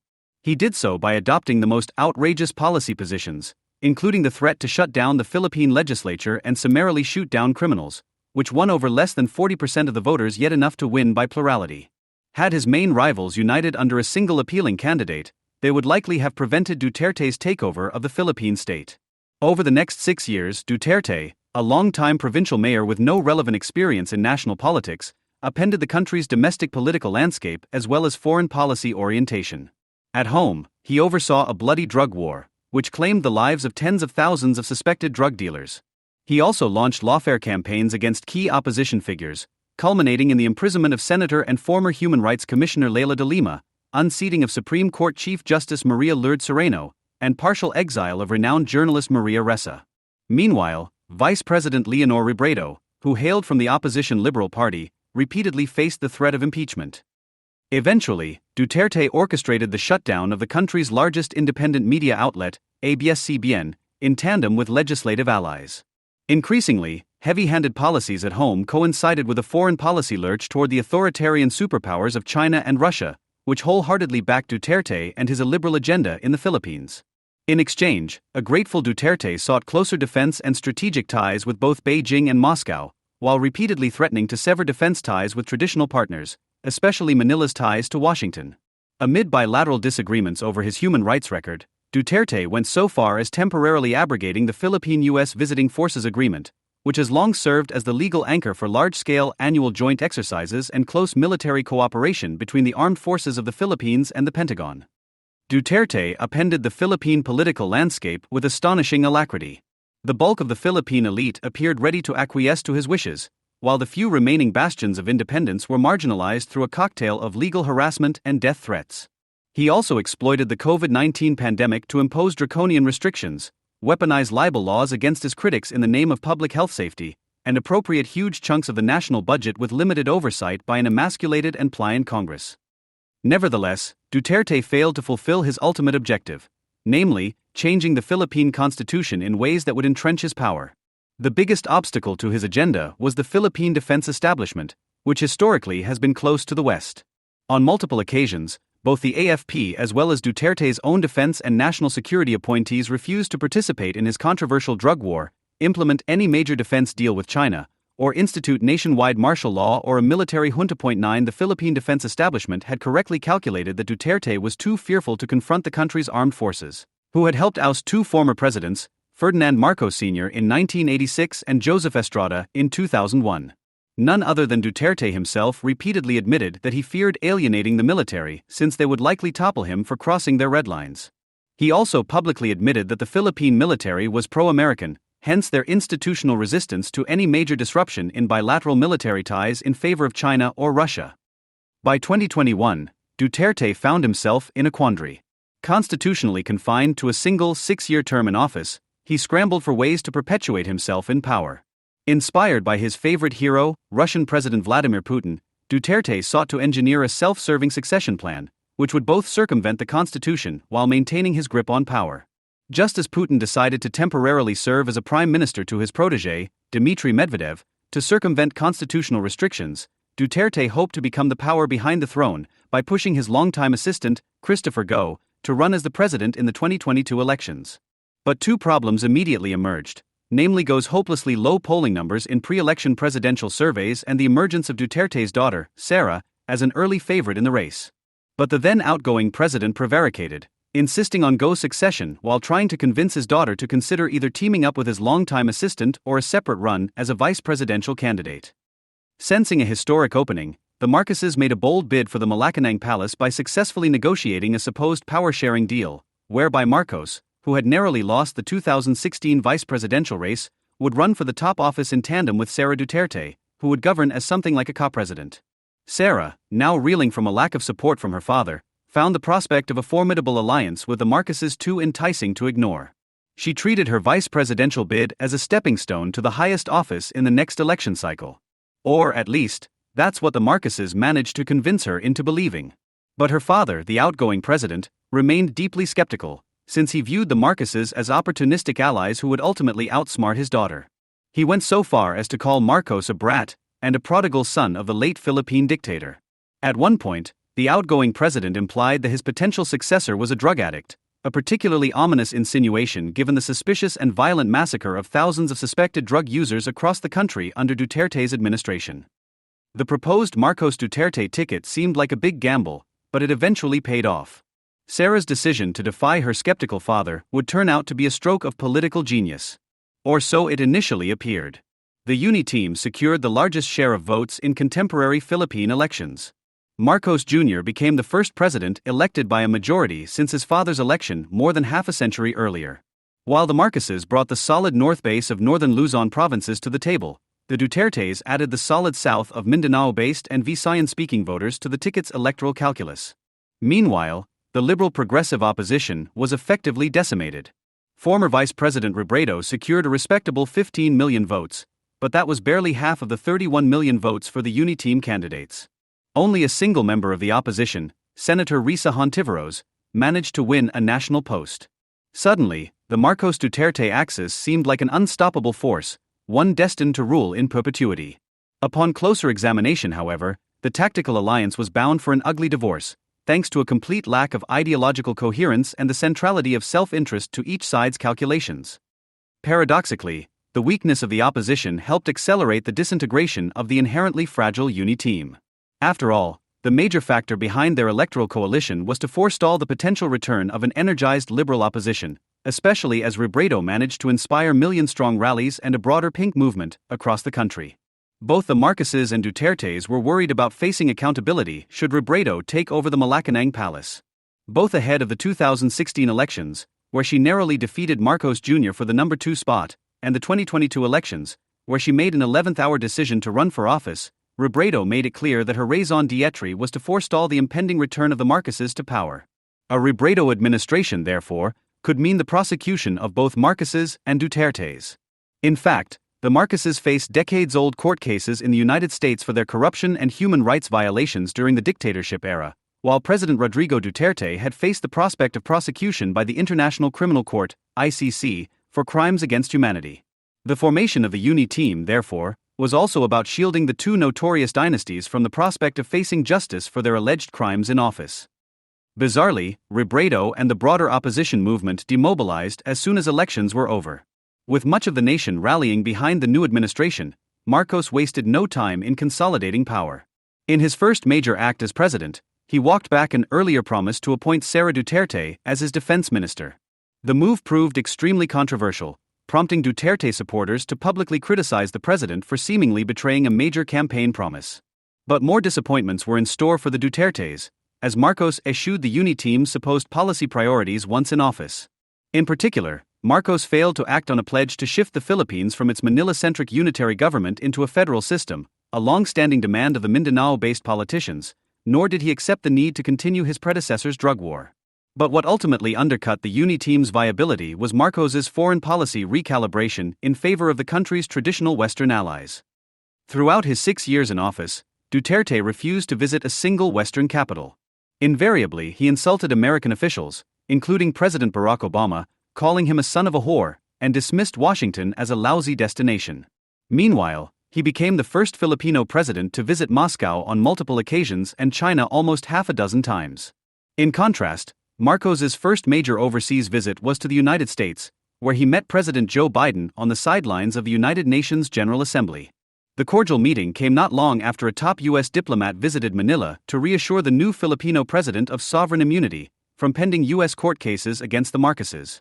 He did so by adopting the most outrageous policy positions, including the threat to shut down the Philippine legislature and summarily shoot down criminals, which won over less than 40% of the voters, yet enough to win by plurality. Had his main rivals united under a single appealing candidate, they would likely have prevented Duterte's takeover of the Philippine state. Over the next 6 years, Duterte, a long-time provincial mayor with no relevant experience in national politics, upended the country's domestic political landscape as well as foreign policy orientation. At home, he oversaw a bloody drug war, which claimed the lives of tens of thousands of suspected drug dealers. He also launched lawfare campaigns against key opposition figures, culminating in the imprisonment of Senator and former Human Rights Commissioner Leila de Lima, unseating of Supreme Court Chief Justice Maria Lourdes Sereno, and partial exile of renowned journalist Maria Ressa. Meanwhile, Vice President Leonor Robredo, who hailed from the opposition Liberal Party, repeatedly faced the threat of impeachment. Eventually, Duterte orchestrated the shutdown of the country's largest independent media outlet, ABS-CBN, in tandem with legislative allies. Increasingly, heavy-handed policies at home coincided with a foreign policy lurch toward the authoritarian superpowers of China and Russia, which wholeheartedly backed Duterte and his illiberal agenda in the Philippines. In exchange, a grateful Duterte sought closer defense and strategic ties with both Beijing and Moscow, while repeatedly threatening to sever defense ties with traditional partners, especially Manila's ties to Washington. Amid bilateral disagreements over his human rights record, Duterte went so far as temporarily abrogating the Philippine-U.S. Visiting Forces Agreement, which has long served as the legal anchor for large-scale annual joint exercises and close military cooperation between the armed forces of the Philippines and the Pentagon. Duterte upended the Philippine political landscape with astonishing alacrity. The bulk of the Philippine elite appeared ready to acquiesce to his wishes, while the few remaining bastions of independence were marginalized through a cocktail of legal harassment and death threats. He also exploited the COVID-19 pandemic to impose draconian restrictions, weaponize libel laws against his critics in the name of public health safety, and appropriate huge chunks of the national budget with limited oversight by an emasculated and pliant Congress. Nevertheless, Duterte failed to fulfill his ultimate objective, namely, changing the Philippine constitution in ways that would entrench his power. The biggest obstacle to his agenda was the Philippine defense establishment, which historically has been close to the West. On multiple occasions, both the AFP as well as Duterte's own defense and national security appointees refused to participate in his controversial drug war, implement any major defense deal with China, or institute nationwide martial law or a military junta. 9 The Philippine defense establishment had correctly calculated that Duterte was too fearful to confront the country's armed forces, who had helped oust two former presidents, Ferdinand Marcos Sr. in 1986 and Joseph Estrada in 2001. None other than Duterte himself repeatedly admitted that he feared alienating the military since they would likely topple him for crossing their red lines. He also publicly admitted that the Philippine military was pro-American, hence their institutional resistance to any major disruption in bilateral military ties in favor of China or Russia. By 2021, Duterte found himself in a quandary. Constitutionally confined to a single 6-year term in office, he scrambled for ways to perpetuate himself in power. Inspired by his favorite hero, Russian President Vladimir Putin, Duterte sought to engineer a self-serving succession plan, which would both circumvent the constitution while maintaining his grip on power. Just as Putin decided to temporarily serve as a prime minister to his protege, Dmitry Medvedev, to circumvent constitutional restrictions, Duterte hoped to become the power behind the throne by pushing his longtime assistant, Christopher Go, to run as the president in the 2022 elections. But two problems immediately emerged, namely Go's hopelessly low polling numbers in pre-election presidential surveys and the emergence of Duterte's daughter, Sara, as an early favorite in the race. But the then outgoing president prevaricated, insisting on Go's succession while trying to convince his daughter to consider either teaming up with his longtime assistant or a separate run as a vice presidential candidate. Sensing a historic opening, the Marcoses made a bold bid for the Malacanang Palace by successfully negotiating a supposed power-sharing deal, whereby Marcos, who had narrowly lost the 2016 vice presidential race, would run for the top office in tandem with Sara Duterte, who would govern as something like a co-president. Sarah, now reeling from a lack of support from her father, found the prospect of a formidable alliance with the Marcoses too enticing to ignore. She treated her vice presidential bid as a stepping stone to the highest office in the next election cycle. Or, at least, that's what the Marcoses managed to convince her into believing. But her father, the outgoing president, remained deeply skeptical, since he viewed the Marcoses as opportunistic allies who would ultimately outsmart his daughter. He went so far as to call Marcos a brat and a prodigal son of the late Philippine dictator. At one point, the outgoing president implied that his potential successor was a drug addict, a particularly ominous insinuation given the suspicious and violent massacre of thousands of suspected drug users across the country under Duterte's administration. The proposed Marcos Duterte ticket seemed like a big gamble, but it eventually paid off. Sarah's decision to defy her skeptical father would turn out to be a stroke of political genius. Or so it initially appeared. The Uni team secured the largest share of votes in contemporary Philippine elections. Marcos Jr. became the first president elected by a majority since his father's election more than half a century earlier. While the Marcoses brought the solid north base of northern Luzon provinces to the table, the Dutertes added the solid south of Mindanao-based and Visayan-speaking voters to the ticket's electoral calculus. Meanwhile, the liberal-progressive opposition was effectively decimated. Former Vice President Robredo secured a respectable 15 million votes, but that was barely half of the 31 million votes for the Uni team candidates. Only a single member of the opposition, Senator Risa Hontiveros, managed to win a national post. Suddenly, the Marcos Duterte axis seemed like an unstoppable force, one destined to rule in perpetuity. Upon closer examination, however, the tactical alliance was bound for an ugly divorce, thanks to a complete lack of ideological coherence and the centrality of self-interest to each side's calculations. Paradoxically, the weakness of the opposition helped accelerate the disintegration of the inherently fragile Uni team. After all, the major factor behind their electoral coalition was to forestall the potential return of an energized liberal opposition, especially as Robredo managed to inspire million-strong rallies and a broader pink movement across the country. Both the Marcoses and Dutertes were worried about facing accountability should Robredo take over the Malacanang Palace. Both ahead of the 2016 elections, where she narrowly defeated Marcos Jr. for the number 2 spot, and the 2022 elections, where she made an 11th-hour decision to run for office, Robredo made it clear that her raison d'etre was to forestall the impending return of the Marcoses to power. A Robredo administration, therefore, could mean the prosecution of both Marcoses and Dutertes. In fact, the Marcoses faced decades-old court cases in the United States for their corruption and human rights violations during the dictatorship era, while President Rodrigo Duterte had faced the prospect of prosecution by the International Criminal Court, ICC, for crimes against humanity. The formation of the Uni team, therefore, was also about shielding the two notorious dynasties from the prospect of facing justice for their alleged crimes in office. Bizarrely, Robredo and the broader opposition movement demobilized as soon as elections were over. With much of the nation rallying behind the new administration, Marcos wasted no time in consolidating power. In his first major act as president, he walked back an earlier promise to appoint Sara Duterte as his defense minister. The move proved extremely controversial, prompting Duterte supporters to publicly criticize the president for seemingly betraying a major campaign promise. But more disappointments were in store for the Dutertes, as Marcos eschewed the Uni team's supposed policy priorities once in office. In particular, Marcos failed to act on a pledge to shift the Philippines from its Manila-centric unitary government into a federal system, a long-standing demand of the Mindanao-based politicians, nor did he accept the need to continue his predecessor's drug war. But what ultimately undercut the Uni team's viability was Marcos's foreign policy recalibration in favor of the country's traditional Western allies. Throughout his 6 years in office, Duterte refused to visit a single Western capital. Invariably, he insulted American officials, including President Barack Obama, calling him a son of a whore, and dismissed Washington as a lousy destination. Meanwhile, he became the first Filipino president to visit Moscow on multiple occasions and China almost half a dozen times. In contrast, Marcos's first major overseas visit was to the United States, where he met President Joe Biden on the sidelines of the United Nations General Assembly. The cordial meeting came not long after a top U.S. diplomat visited Manila to reassure the new Filipino president of sovereign immunity from pending U.S. court cases against the Marcoses.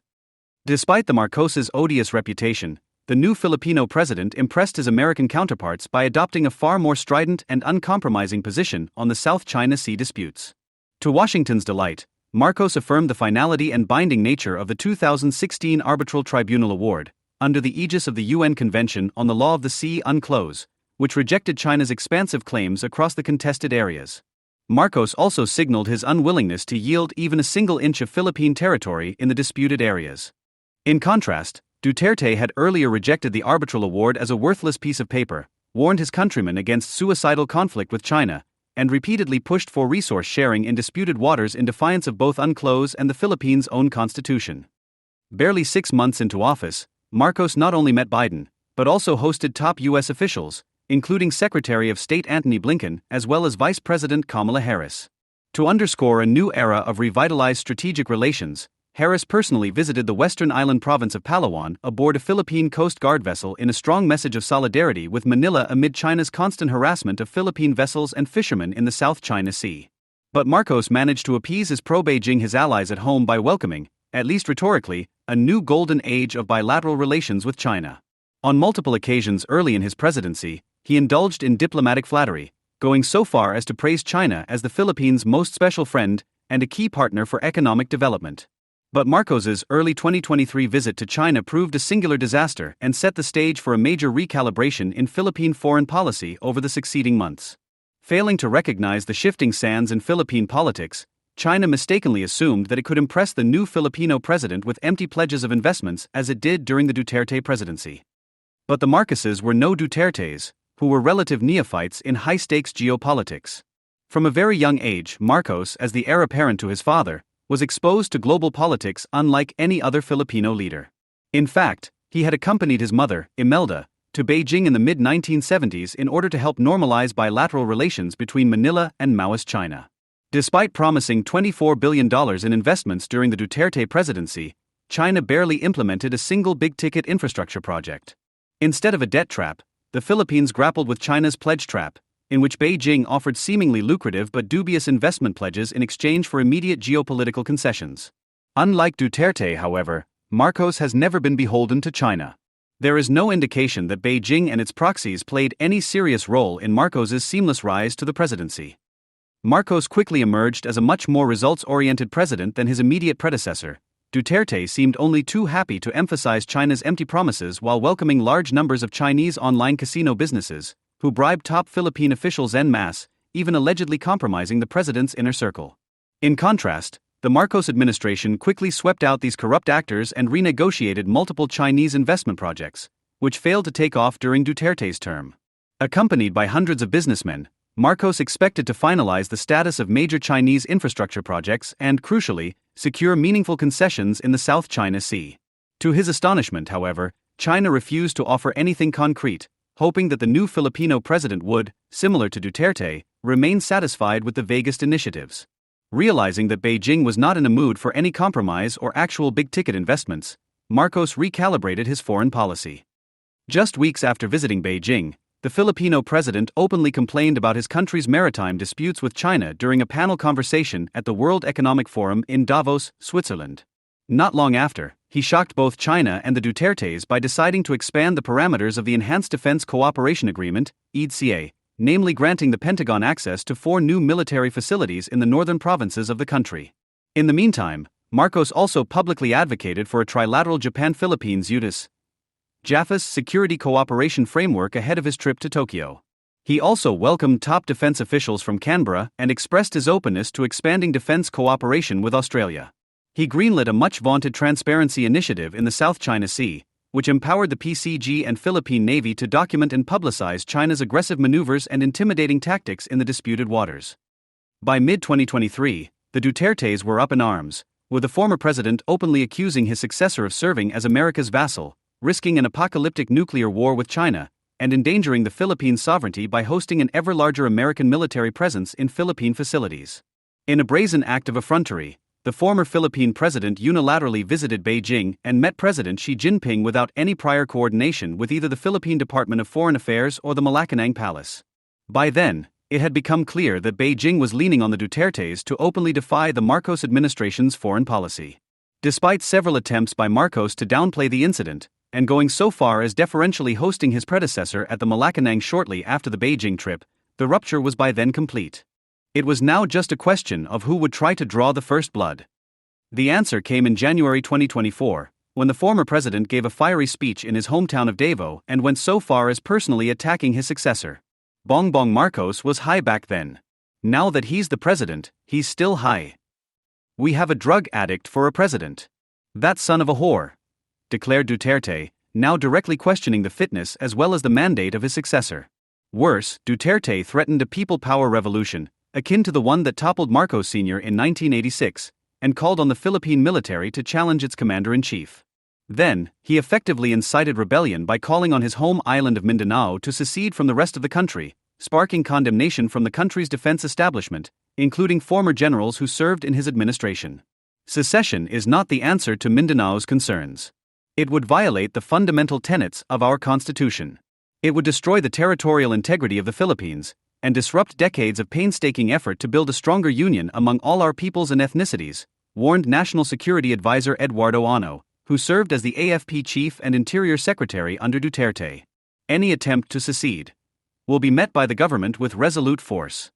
Despite the Marcoses' odious reputation, the new Filipino president impressed his American counterparts by adopting a far more strident and uncompromising position on the South China Sea disputes. To Washington's delight, Marcos affirmed the finality and binding nature of the 2016 Arbitral Tribunal Award, under the aegis of the UN Convention on the Law of the Sea UNCLOS, which rejected China's expansive claims across the contested areas. Marcos also signaled his unwillingness to yield even a single inch of Philippine territory in the disputed areas. In contrast, Duterte had earlier rejected the arbitral award as a worthless piece of paper, warned his countrymen against suicidal conflict with China, and repeatedly pushed for resource sharing in disputed waters in defiance of both UNCLOS and the Philippines' own constitution. Barely 6 months into office, Marcos not only met Biden, but also hosted top U.S. officials, including Secretary of State Antony Blinken as well as Vice President Kamala Harris. To underscore a new era of revitalized strategic relations, Harris personally visited the western island province of Palawan aboard a Philippine Coast Guard vessel in a strong message of solidarity with Manila amid China's constant harassment of Philippine vessels and fishermen in the South China Sea. But Marcos managed to appease his pro-Beijing his allies at home by welcoming, at least rhetorically, a new golden age of bilateral relations with China. On multiple occasions early in his presidency, he indulged in diplomatic flattery, going so far as to praise China as the Philippines' most special friend and a key partner for economic development. But Marcos's early 2023 visit to China proved a singular disaster and set the stage for a major recalibration in Philippine foreign policy over the succeeding months. Failing to recognize the shifting sands in Philippine politics, China mistakenly assumed that it could impress the new Filipino president with empty pledges of investments as it did during the Duterte presidency. But the Marcoses were no Dutertes, who were relative neophytes in high-stakes geopolitics. From a very young age, Marcos, as the heir apparent to his father, was exposed to global politics unlike any other Filipino leader. In fact, he had accompanied his mother, Imelda, to Beijing in the mid-1970s in order to help normalize bilateral relations between Manila and Maoist China. Despite promising $24 billion in investments during the Duterte presidency, China barely implemented a single big-ticket infrastructure project. Instead of a debt trap, the Philippines grappled with China's pledge trap, in which Beijing offered seemingly lucrative but dubious investment pledges in exchange for immediate geopolitical concessions. Unlike Duterte, however, Marcos has never been beholden to China. There is no indication that Beijing and its proxies played any serious role in Marcos's seamless rise to the presidency. Marcos quickly emerged as a much more results-oriented president than his immediate predecessor. Duterte seemed only too happy to emphasize China's empty promises while welcoming large numbers of Chinese online casino businesses, who bribed top Philippine officials en masse, even allegedly compromising the president's inner circle. In contrast, the Marcos administration quickly swept out these corrupt actors and renegotiated multiple Chinese investment projects, which failed to take off during Duterte's term. Accompanied by hundreds of businessmen, Marcos expected to finalize the status of major Chinese infrastructure projects and, crucially, secure meaningful concessions in the South China Sea. To his astonishment, however, China refused to offer anything concrete, hoping that the new Filipino president would, similar to Duterte, remain satisfied with the vaguest initiatives. Realizing that Beijing was not in a mood for any compromise or actual big-ticket investments, Marcos recalibrated his foreign policy. Just weeks after visiting Beijing, the Filipino president openly complained about his country's maritime disputes with China during a panel conversation at the World Economic Forum in Davos, Switzerland. Not long after, he shocked both China and the Dutertes by deciding to expand the parameters of the Enhanced Defense Cooperation Agreement, EDCA, namely granting the Pentagon access to 4 new military facilities in the northern provinces of the country. In the meantime, Marcos also publicly advocated for a trilateral Japan-Philippines JAFAS security cooperation framework ahead of his trip to Tokyo. He also welcomed top defense officials from Canberra and expressed his openness to expanding defense cooperation with Australia. He greenlit a much-vaunted transparency initiative in the South China Sea, which empowered the PCG and Philippine Navy to document and publicize China's aggressive maneuvers and intimidating tactics in the disputed waters. By mid-2023, the Dutertes were up in arms, with the former president openly accusing his successor of serving as America's vassal, risking an apocalyptic nuclear war with China, and endangering the Philippines' sovereignty by hosting an ever larger American military presence in Philippine facilities. In a brazen act of effrontery, the former Philippine president unilaterally visited Beijing and met President Xi Jinping without any prior coordination with either the Philippine Department of Foreign Affairs or the Malacanang Palace. By then, it had become clear that Beijing was leaning on the Dutertes to openly defy the Marcos administration's foreign policy. Despite several attempts by Marcos to downplay the incident, and going so far as deferentially hosting his predecessor at the Malacanang shortly after the Beijing trip, the rupture was by then complete. It was now just a question of who would try to draw the first blood. The answer came in January 2024, when the former president gave a fiery speech in his hometown of Davao and went so far as personally attacking his successor. Bongbong Marcos was high back then. Now that he's the president, he's still high. "We have a drug addict for a president. That son of a whore," declared Duterte, now directly questioning the fitness as well as the mandate of his successor. Worse, Duterte threatened a people power revolution, akin to the one that toppled Marcos Sr. in 1986, and called on the Philippine military to challenge its commander-in-chief. Then, he effectively incited rebellion by calling on his home island of Mindanao to secede from the rest of the country, sparking condemnation from the country's defense establishment, including former generals who served in his administration. Secession is not the answer to Mindanao's concerns. It would violate the fundamental tenets of our Constitution. It would destroy the territorial integrity of the Philippines, and disrupt decades of painstaking effort to build a stronger union among all our peoples and ethnicities, warned National Security Advisor Eduardo Ano, who served as the AFP chief and interior secretary under Duterte. Any attempt to secede will be met by the government with resolute force.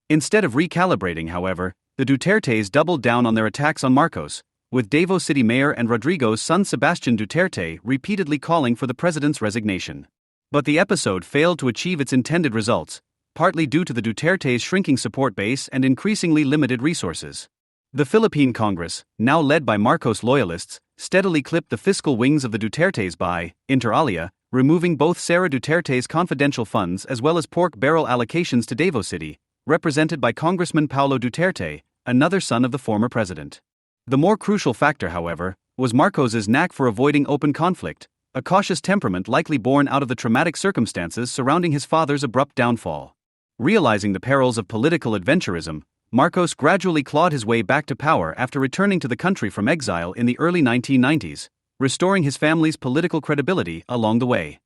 Instead of recalibrating, however, the Dutertes doubled down on their attacks on Marcos, with Davao City Mayor and Rodrigo's son Sebastian Duterte repeatedly calling for the president's resignation. But the episode failed to achieve its intended results, partly due to the Dutertes' shrinking support base and increasingly limited resources. The Philippine Congress, now led by Marcos loyalists, steadily clipped the fiscal wings of the Dutertes by, inter alia, removing both Sara Duterte's confidential funds as well as pork barrel allocations to Davao City, represented by Congressman Paulo Duterte, another son of the former president. The more crucial factor, however, was Marcos's knack for avoiding open conflict, a cautious temperament likely born out of the traumatic circumstances surrounding his father's abrupt downfall. Realizing the perils of political adventurism, Marcos gradually clawed his way back to power after returning to the country from exile in the early 1990s, restoring his family's political credibility along the way.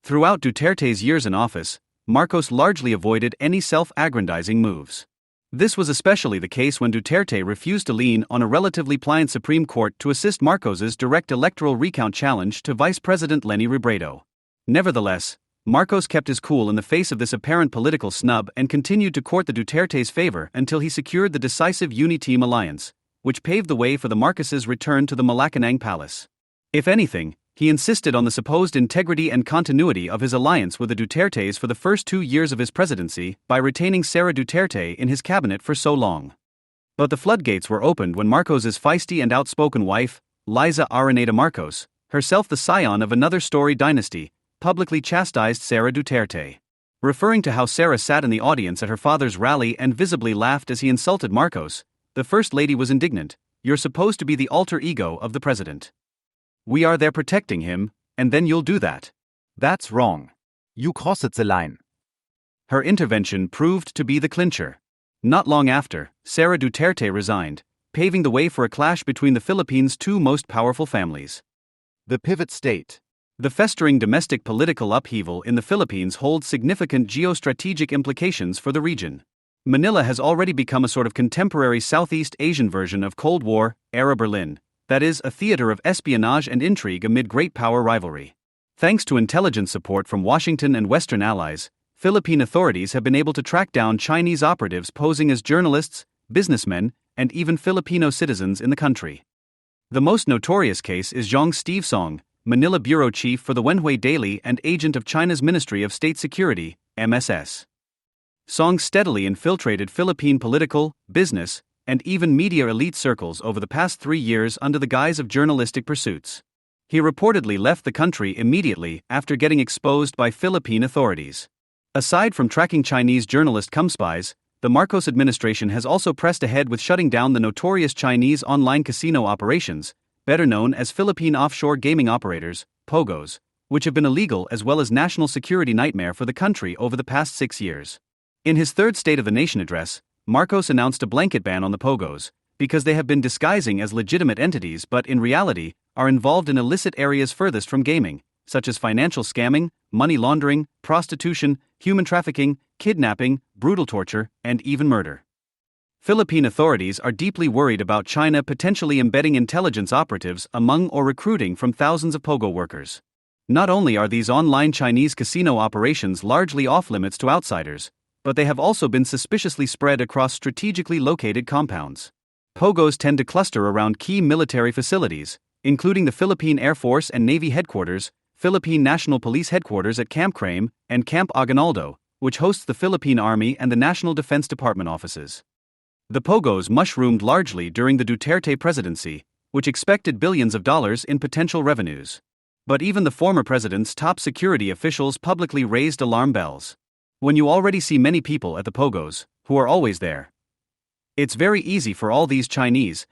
Throughout Duterte's years in office, Marcos largely avoided any self-aggrandizing moves. This was especially the case when Duterte refused to lean on a relatively pliant Supreme Court to assist Marcos's direct electoral recount challenge to Vice President Leni Robredo. Nevertheless, Marcos kept his cool in the face of this apparent political snub and continued to court the Duterte's favor until he secured the decisive Uni-Team alliance, which paved the way for the Marcoses' return to the Malacanang Palace. If anything, he insisted on the supposed integrity and continuity of his alliance with the Dutertes for the first 2 years of his presidency by retaining Sara Duterte in his cabinet for so long. But the floodgates were opened when Marcos's feisty and outspoken wife, Liza Araneta Marcos, herself the scion of another Story dynasty, publicly chastised Sara Duterte. Referring to how Sara sat in the audience at her father's rally and visibly laughed as he insulted Marcos, the First Lady was indignant. "You're supposed to be the alter ego of the president. We are there protecting him, and then you'll do that. That's wrong. You crossed the line." Her intervention proved to be the clincher. Not long after, Sara Duterte resigned, paving the way for a clash between the Philippines' two most powerful families. The pivot state. The festering domestic political upheaval in the Philippines holds significant geostrategic implications for the region. Manila has already become a sort of contemporary Southeast Asian version of Cold War-era Berlin, that is, a theater of espionage and intrigue amid great power rivalry. Thanks to intelligence support from Washington and Western allies, Philippine authorities have been able to track down Chinese operatives posing as journalists, businessmen, and even Filipino citizens in the country. The most notorious case is Zhang Steve Song, Manila bureau chief for the Wenhui Daily and agent of China's Ministry of State Security, MSS. Song steadily infiltrated Philippine political, business, and even media elite circles over the past 3 years under the guise of journalistic pursuits. He reportedly left the country immediately after getting exposed by Philippine authorities. Aside from tracking Chinese journalist cum spies, the Marcos administration has also pressed ahead with shutting down the notorious Chinese online casino operations, better known as Philippine Offshore Gaming Operators, POGOs, which have been illegal as well as national security nightmare for the country over the past 6 years. In his third State of the Nation address, Marcos announced a blanket ban on the POGOs, because they have been disguising as legitimate entities but in reality are involved in illicit areas furthest from gaming, such as financial scamming, money laundering, prostitution, human trafficking, kidnapping, brutal torture, and even murder. Philippine authorities are deeply worried about China potentially embedding intelligence operatives among or recruiting from thousands of POGO workers. Not only are these online Chinese casino operations largely off-limits to outsiders, but they have also been suspiciously spread across strategically located compounds. POGOs tend to cluster around key military facilities, including the Philippine Air Force and Navy Headquarters, Philippine National Police Headquarters at Camp Crame, and Camp Aguinaldo, which hosts the Philippine Army and the National Defense Department offices. The Pogos mushroomed largely during the Duterte presidency, which expected billions of dollars in potential revenues. But even the former president's top security officials publicly raised alarm bells. When you already see many people at the Pogos, who are always there, it's very easy for all these Chinese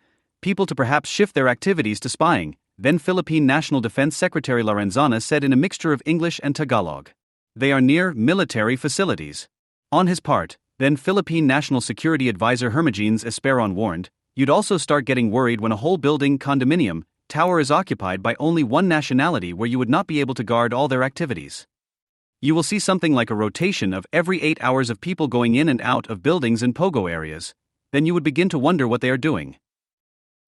people to perhaps shift their activities to spying, then Philippine National Defense Secretary Lorenzana said in a mixture of English and Tagalog. They are near military facilities. On his part, then Philippine National Security Advisor Hermogenes Esperon warned, you'd also start getting worried when a whole building, condominium, tower is occupied by only one nationality where you would not be able to guard all their activities. You will see something like a rotation of every 8 hours of people going in and out of buildings in Pogo areas, then you would begin to wonder what they are doing.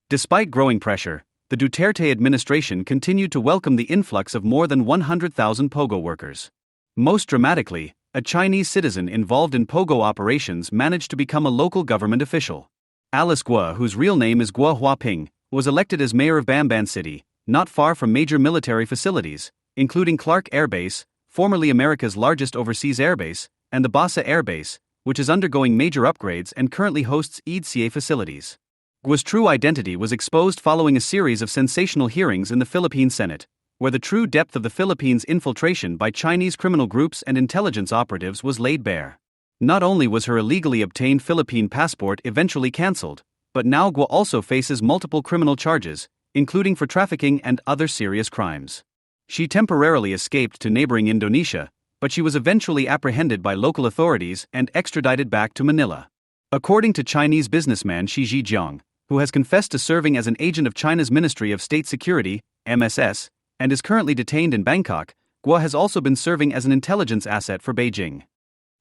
Despite growing pressure, the Duterte administration continued to welcome the influx of more than 100,000 Pogo workers. Most dramatically, a Chinese citizen involved in Pogo operations managed to become a local government official. Alice Guo, whose real name is Guo Huaping, was elected as mayor of Bamban City, not far from major military facilities, including Clark Air Base, formerly America's largest overseas airbase, and the Basa Air Base, which is undergoing major upgrades and currently hosts EDCA facilities. Guo's true identity was exposed following a series of sensational hearings in the Philippine Senate, where the true depth of the Philippines' infiltration by Chinese criminal groups and intelligence operatives was laid bare. Not only was her illegally obtained Philippine passport eventually cancelled, but now Guo also faces multiple criminal charges, including for trafficking and other serious crimes. She temporarily escaped to neighboring Indonesia, but she was eventually apprehended by local authorities and extradited back to Manila. According to Chinese businessman Shi Zhejiang, who has confessed to serving as an agent of China's Ministry of State Security, MSS, and is currently detained in Bangkok, Guo has also been serving as an intelligence asset for Beijing.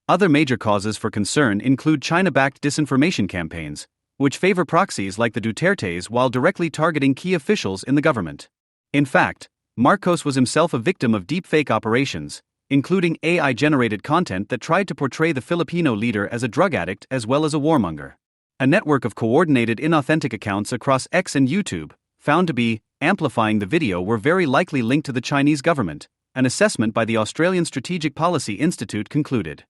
Other major causes for concern include China-backed disinformation campaigns, which favor proxies like the Dutertes while directly targeting key officials in the government. In fact, Marcos was himself a victim of deepfake operations, including AI-generated content that tried to portray the Filipino leader as a drug addict as well as a warmonger. A network of coordinated inauthentic accounts across X and YouTube, found to be amplifying the video, were very likely linked to the Chinese government, an assessment by the Australian Strategic Policy Institute concluded.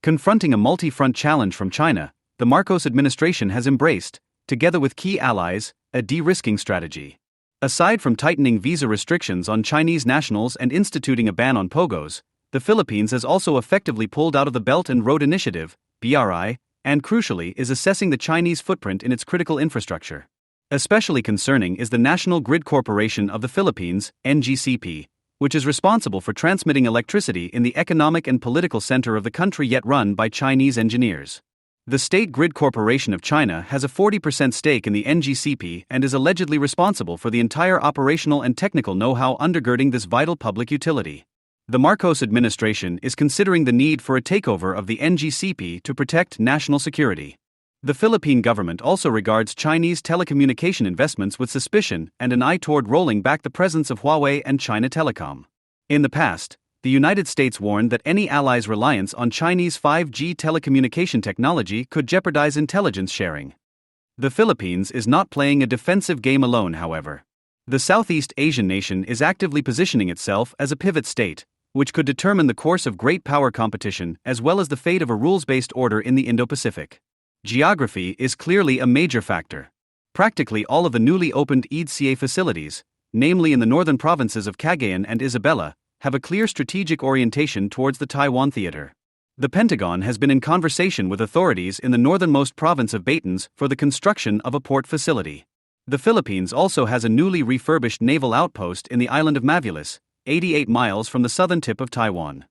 Confronting a multi-front challenge from China, the Marcos administration has embraced, together with key allies, a de-risking strategy. Aside from tightening visa restrictions on Chinese nationals and instituting a ban on Pogos, the Philippines has also effectively pulled out of the Belt and Road Initiative, BRI, and crucially is assessing the Chinese footprint in its critical infrastructure. Especially concerning is the National Grid Corporation of the Philippines, NGCP, which is responsible for transmitting electricity in the economic and political center of the country yet run by Chinese engineers. The State Grid Corporation of China has a 40% stake in the NGCP and is allegedly responsible for the entire operational and technical know-how undergirding this vital public utility. The Marcos administration is considering the need for a takeover of the NGCP to protect national security. The Philippine government also regards Chinese telecommunication investments with suspicion and an eye toward rolling back the presence of Huawei and China Telecom. In the past, the United States warned that any allies' reliance on Chinese 5G telecommunication technology could jeopardize intelligence sharing. The Philippines is not playing a defensive game alone, however. The Southeast Asian nation is actively positioning itself as a pivot state, which could determine the course of great power competition as well as the fate of a rules-based order in the Indo-Pacific. Geography is clearly a major factor. Practically all of the newly opened EDCA facilities, namely in the northern provinces of Cagayan and Isabela, have a clear strategic orientation towards the Taiwan theater. The Pentagon has been in conversation with authorities in the northernmost province of Baton's for the construction of a port facility. The Philippines also has a newly refurbished naval outpost in the island of Mavulis, 88 miles from the southern tip of Taiwan.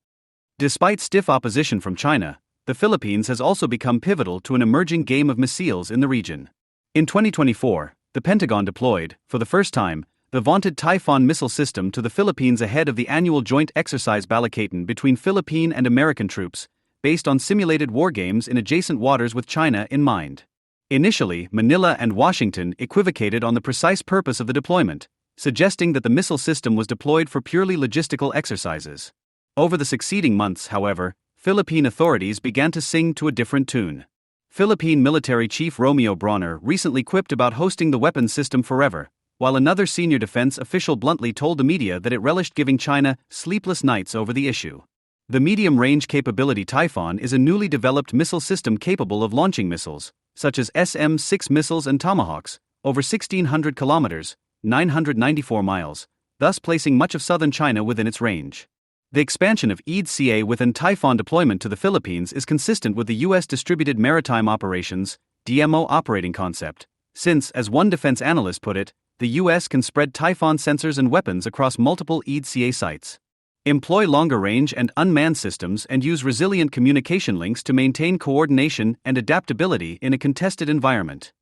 Despite stiff opposition from China, the Philippines has also become pivotal to an emerging game of missiles in the region. In 2024, the Pentagon deployed, for the first time, the vaunted Typhoon missile system to the Philippines ahead of the annual joint exercise Balikatan between Philippine and American troops, based on simulated war games in adjacent waters with China in mind. Initially, Manila and Washington equivocated on the precise purpose of the deployment, suggesting that the missile system was deployed for purely logistical exercises. Over the succeeding months, however, Philippine authorities began to sing to a different tune. Philippine military chief Romeo Brawner recently quipped about hosting the weapons system forever, while another senior defense official bluntly told the media that it relished giving China sleepless nights over the issue. The medium-range capability Typhoon is a newly developed missile system capable of launching missiles, such as SM-6 missiles and Tomahawks, over 1,600 kilometers, 994 miles, thus placing much of southern China within its range. The expansion of EAD-CA within Typhoon deployment to the Philippines is consistent with the U.S. Distributed Maritime Operations (DMO) operating concept, since, as one defense analyst put it, the U.S. can spread Typhoon sensors and weapons across multiple EAD-CA sites, employ longer-range and unmanned systems, and use resilient communication links to maintain coordination and adaptability in a contested environment.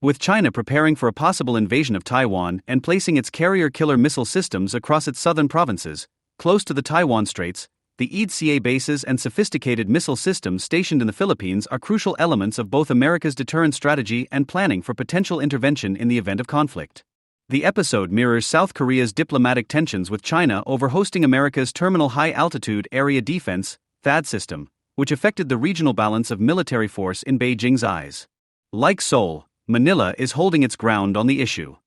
With China preparing for a possible invasion of Taiwan and placing its carrier-killer missile systems across its southern provinces, close to the Taiwan Straits, the EAD-CA bases and sophisticated missile systems stationed in the Philippines are crucial elements of both America's deterrent strategy and planning for potential intervention in the event of conflict. The episode mirrors South Korea's diplomatic tensions with China over hosting America's Terminal High Altitude Area Defense (THAAD) system, which affected the regional balance of military force in Beijing's eyes. Like Seoul, Manila is holding its ground on the issue.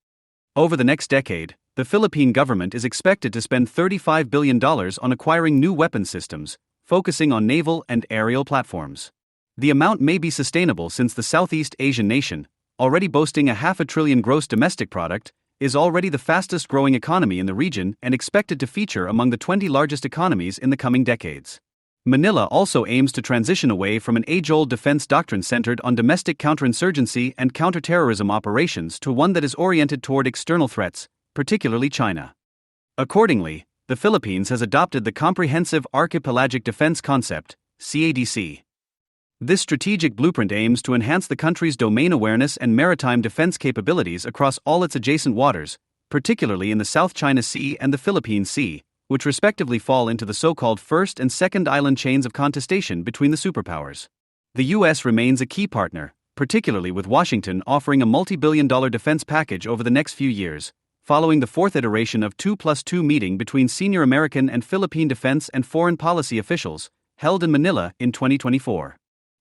Over the next decade, the Philippine government is expected to spend $35 billion on acquiring new weapon systems, focusing on naval and aerial platforms. The amount may be sustainable since the Southeast Asian nation, already boasting $500 billion gross domestic product, is already the fastest-growing economy in the region and expected to feature among the 20 largest economies in the coming decades. Manila also aims to transition away from an age-old defense doctrine centered on domestic counterinsurgency and counterterrorism operations to one that is oriented toward external threats, particularly China. Accordingly, the Philippines has adopted the Comprehensive Archipelagic Defense Concept, CADC. This strategic blueprint aims to enhance the country's domain awareness and maritime defense capabilities across all its adjacent waters, particularly in the South China Sea and the Philippine Sea, which respectively fall into the so-called first and second island chains of contestation between the superpowers. The U.S. remains a key partner, particularly with Washington offering a multi-billion-dollar defense package over the next few years, following the fourth iteration of 2+2 meeting between senior American and Philippine defense and foreign policy officials, held in Manila in 2024.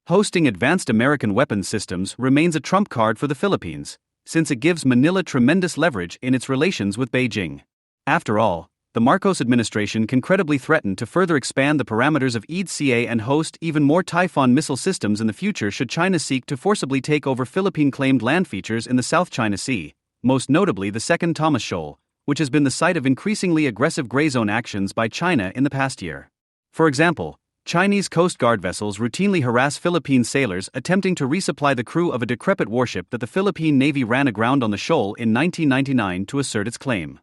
Hosting advanced American weapons systems remains a trump card for the Philippines, since it gives Manila tremendous leverage in its relations with Beijing. After all, the Marcos administration can credibly threaten to further expand the parameters of EAD-CA and host even more Typhoon missile systems in the future should China seek to forcibly take over Philippine-claimed land features in the South China Sea, most notably the Second Thomas Shoal, which has been the site of increasingly aggressive gray zone actions by China in the past year. For example, Chinese Coast Guard vessels routinely harass Philippine sailors attempting to resupply the crew of a decrepit warship that the Philippine Navy ran aground on the shoal in 1999 to assert its claim.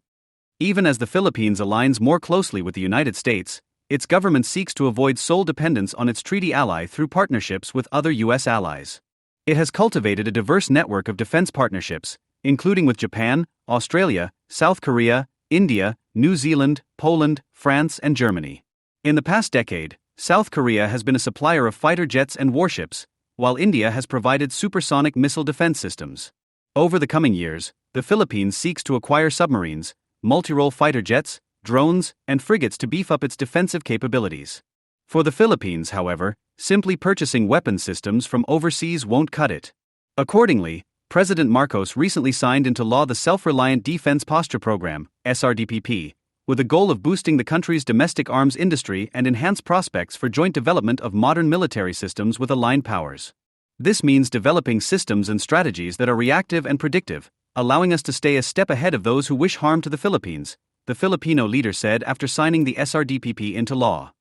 Even as the Philippines aligns more closely with the United States, its government seeks to avoid sole dependence on its treaty ally through partnerships with other U.S. allies. It has cultivated a diverse network of defense partnerships, including with Japan, Australia, South Korea, India, New Zealand, Poland, France, and Germany. In the past decade, South Korea has been a supplier of fighter jets and warships, while India has provided supersonic missile defense systems. Over the coming years, the Philippines seeks to acquire submarines, multi-role fighter jets, drones, and frigates to beef up its defensive capabilities. For the Philippines, however, simply purchasing weapon systems from overseas won't cut it. Accordingly, President Marcos recently signed into law the Self-Reliant Defense Posture Program, SRDPP, with the goal of boosting the country's domestic arms industry and enhance prospects for joint development of modern military systems with aligned powers. This means developing systems and strategies that are reactive and predictive, allowing us to stay a step ahead of those who wish harm to the Philippines, the Filipino leader said after signing the SRDPP into law.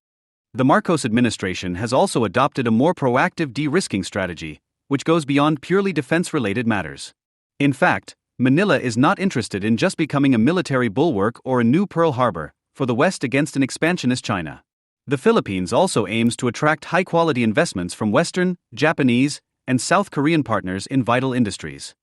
The Marcos administration has also adopted a more proactive de-risking strategy, which goes beyond purely defense-related matters. In fact, Manila is not interested in just becoming a military bulwark or a new Pearl Harbor for the West against an expansionist China. The Philippines also aims to attract high-quality investments from Western, Japanese, and South Korean partners in vital industries.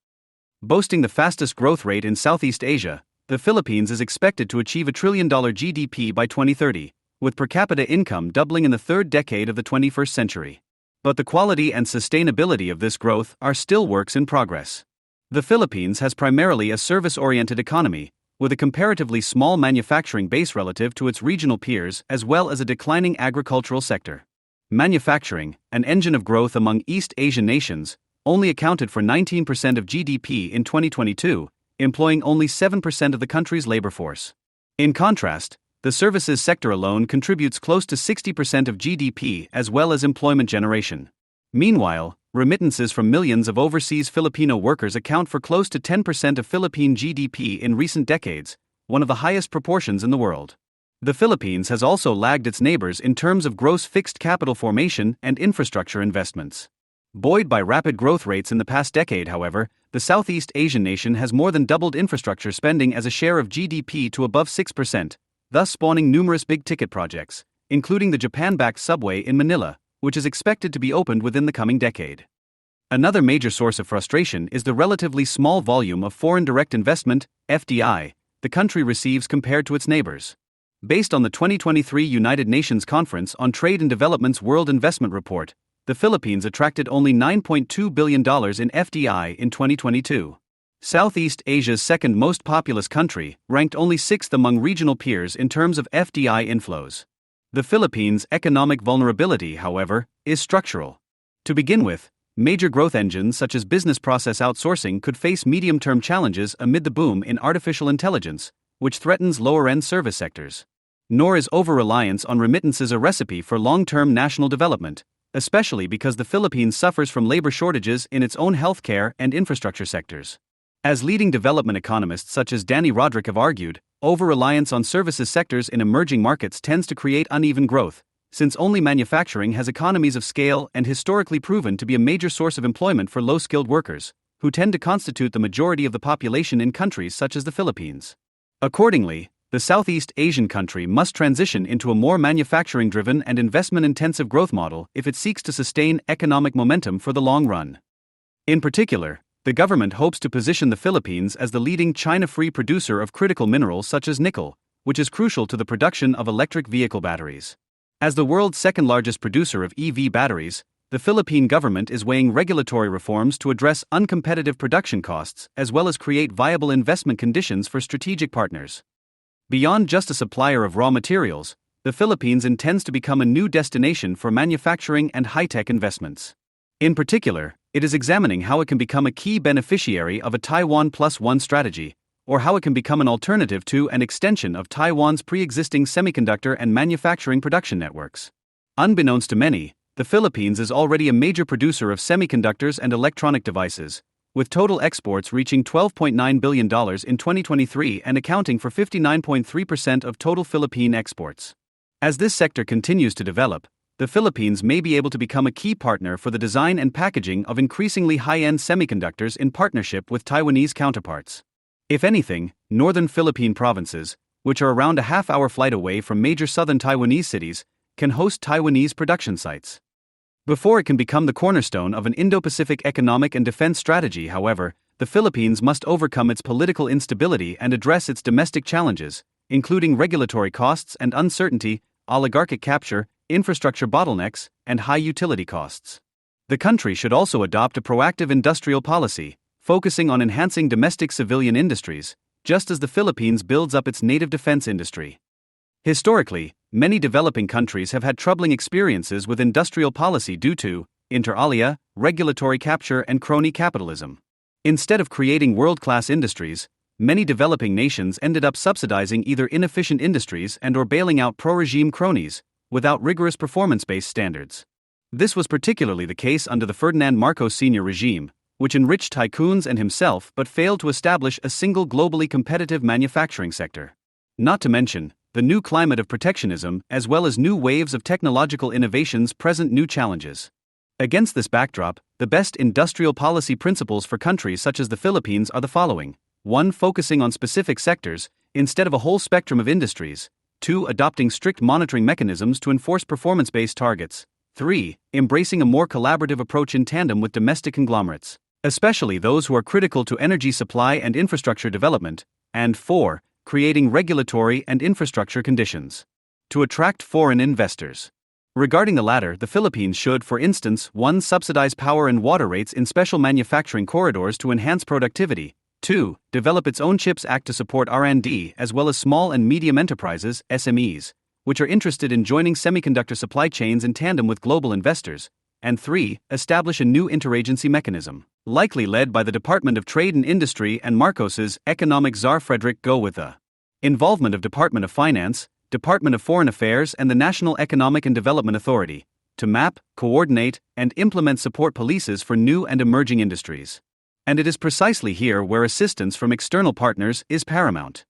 Boasting the fastest growth rate in Southeast Asia, the Philippines is expected to achieve $1 trillion GDP by 2030, with per capita income doubling in the third decade of the 21st century. But the quality and sustainability of this growth are still works in progress. The Philippines has primarily a service-oriented economy, with a comparatively small manufacturing base relative to its regional peers as well as a declining agricultural sector. Manufacturing, an engine of growth among East Asian nations, only accounted for 19% of GDP in 2022, employing only 7% of the country's labor force. In contrast, the services sector alone contributes close to 60% of GDP as well as employment generation. Meanwhile, remittances from millions of overseas Filipino workers account for close to 10% of Philippine GDP in recent decades, one of the highest proportions in the world. The Philippines has also lagged its neighbors in terms of gross fixed capital formation and infrastructure investments. Buoyed by rapid growth rates in the past decade, however, the Southeast Asian nation has more than doubled infrastructure spending as a share of GDP to above 6%, thus spawning numerous big-ticket projects, including the Japan-backed subway in Manila, which is expected to be opened within the coming decade. Another major source of frustration is the relatively small volume of foreign direct investment, FDI, the country receives compared to its neighbors. Based on the 2023 United Nations Conference on Trade and Development's World Investment Report, the Philippines attracted only $9.2 billion in FDI in 2022. Southeast Asia's second most populous country, ranked only sixth among regional peers in terms of FDI inflows. The Philippines' economic vulnerability, however, is structural. To begin with, major growth engines such as business process outsourcing could face medium-term challenges amid the boom in artificial intelligence, which threatens lower-end service sectors. Nor is over-reliance on remittances a recipe for long-term national development, especially because the Philippines suffers from labor shortages in its own healthcare and infrastructure sectors. As leading development economists such as Danny Roderick have argued, over-reliance on services sectors in emerging markets tends to create uneven growth, since only manufacturing has economies of scale and historically proven to be a major source of employment for low-skilled workers, who tend to constitute the majority of the population in countries such as the Philippines. Accordingly, the Southeast Asian country must transition into a more manufacturing-driven and investment-intensive growth model if it seeks to sustain economic momentum for the long run. In particular, the government hopes to position the Philippines as the leading China-free producer of critical minerals such as nickel, which is crucial to the production of electric vehicle batteries. As the world's second-largest producer of EV batteries, the Philippine government is weighing regulatory reforms to address uncompetitive production costs as well as create viable investment conditions for strategic partners. Beyond just a supplier of raw materials, the Philippines intends to become a new destination for manufacturing and high-tech investments. In particular, it is examining how it can become a key beneficiary of a Taiwan Plus One strategy, or how it can become an alternative to and extension of Taiwan's pre-existing semiconductor and manufacturing production networks. Unbeknownst to many, the Philippines is already a major producer of semiconductors and electronic devices, with total exports reaching $12.9 billion in 2023 and accounting for 59.3% of total Philippine exports. As this sector continues to develop, the Philippines may be able to become a key partner for the design and packaging of increasingly high-end semiconductors in partnership with Taiwanese counterparts. If anything, northern Philippine provinces, which are around a half-hour flight away from major southern Taiwanese cities, can host Taiwanese production sites. Before it can become the cornerstone of an Indo-Pacific economic and defense strategy, however, the Philippines must overcome its political instability and address its domestic challenges, including regulatory costs and uncertainty, oligarchic capture, infrastructure bottlenecks, and high utility costs. The country should also adopt a proactive industrial policy, focusing on enhancing domestic civilian industries, just as the Philippines builds up its native defense industry. Historically, many developing countries have had troubling experiences with industrial policy due to, inter alia, regulatory capture and crony capitalism. Instead of creating world-class industries, many developing nations ended up subsidizing either inefficient industries and/or bailing out pro-regime cronies, without rigorous performance-based standards. This was particularly the case under the Ferdinand Marcos Sr. regime, which enriched tycoons and himself but failed to establish a single globally competitive manufacturing sector. Not to mention, the new climate of protectionism as well as new waves of technological innovations present new challenges. Against this backdrop, the best industrial policy principles for countries such as the Philippines are the following: 1. Focusing on specific sectors, instead of a whole spectrum of industries. 2. Adopting strict monitoring mechanisms to enforce performance-based targets. 3. Embracing a more collaborative approach in tandem with domestic conglomerates, especially those who are critical to energy supply and infrastructure development. And 4. Creating regulatory and infrastructure conditions to attract foreign investors. Regarding the latter, the Philippines should, for instance, 1. Subsidize power and water rates in special manufacturing corridors to enhance productivity. 2. Develop its own CHIPS Act to support R&D as well as small and medium enterprises, SMEs, which are interested in joining semiconductor supply chains in tandem with global investors. and 3. Establish a new interagency mechanism, likely led by the Department of Trade and Industry and Marcos's economic czar Frederick Go with the involvement of Department of Finance, Department of Foreign Affairs and the National Economic and Development Authority, to map, coordinate, and implement support policies for new and emerging industries. And it is precisely here where assistance from external partners is paramount.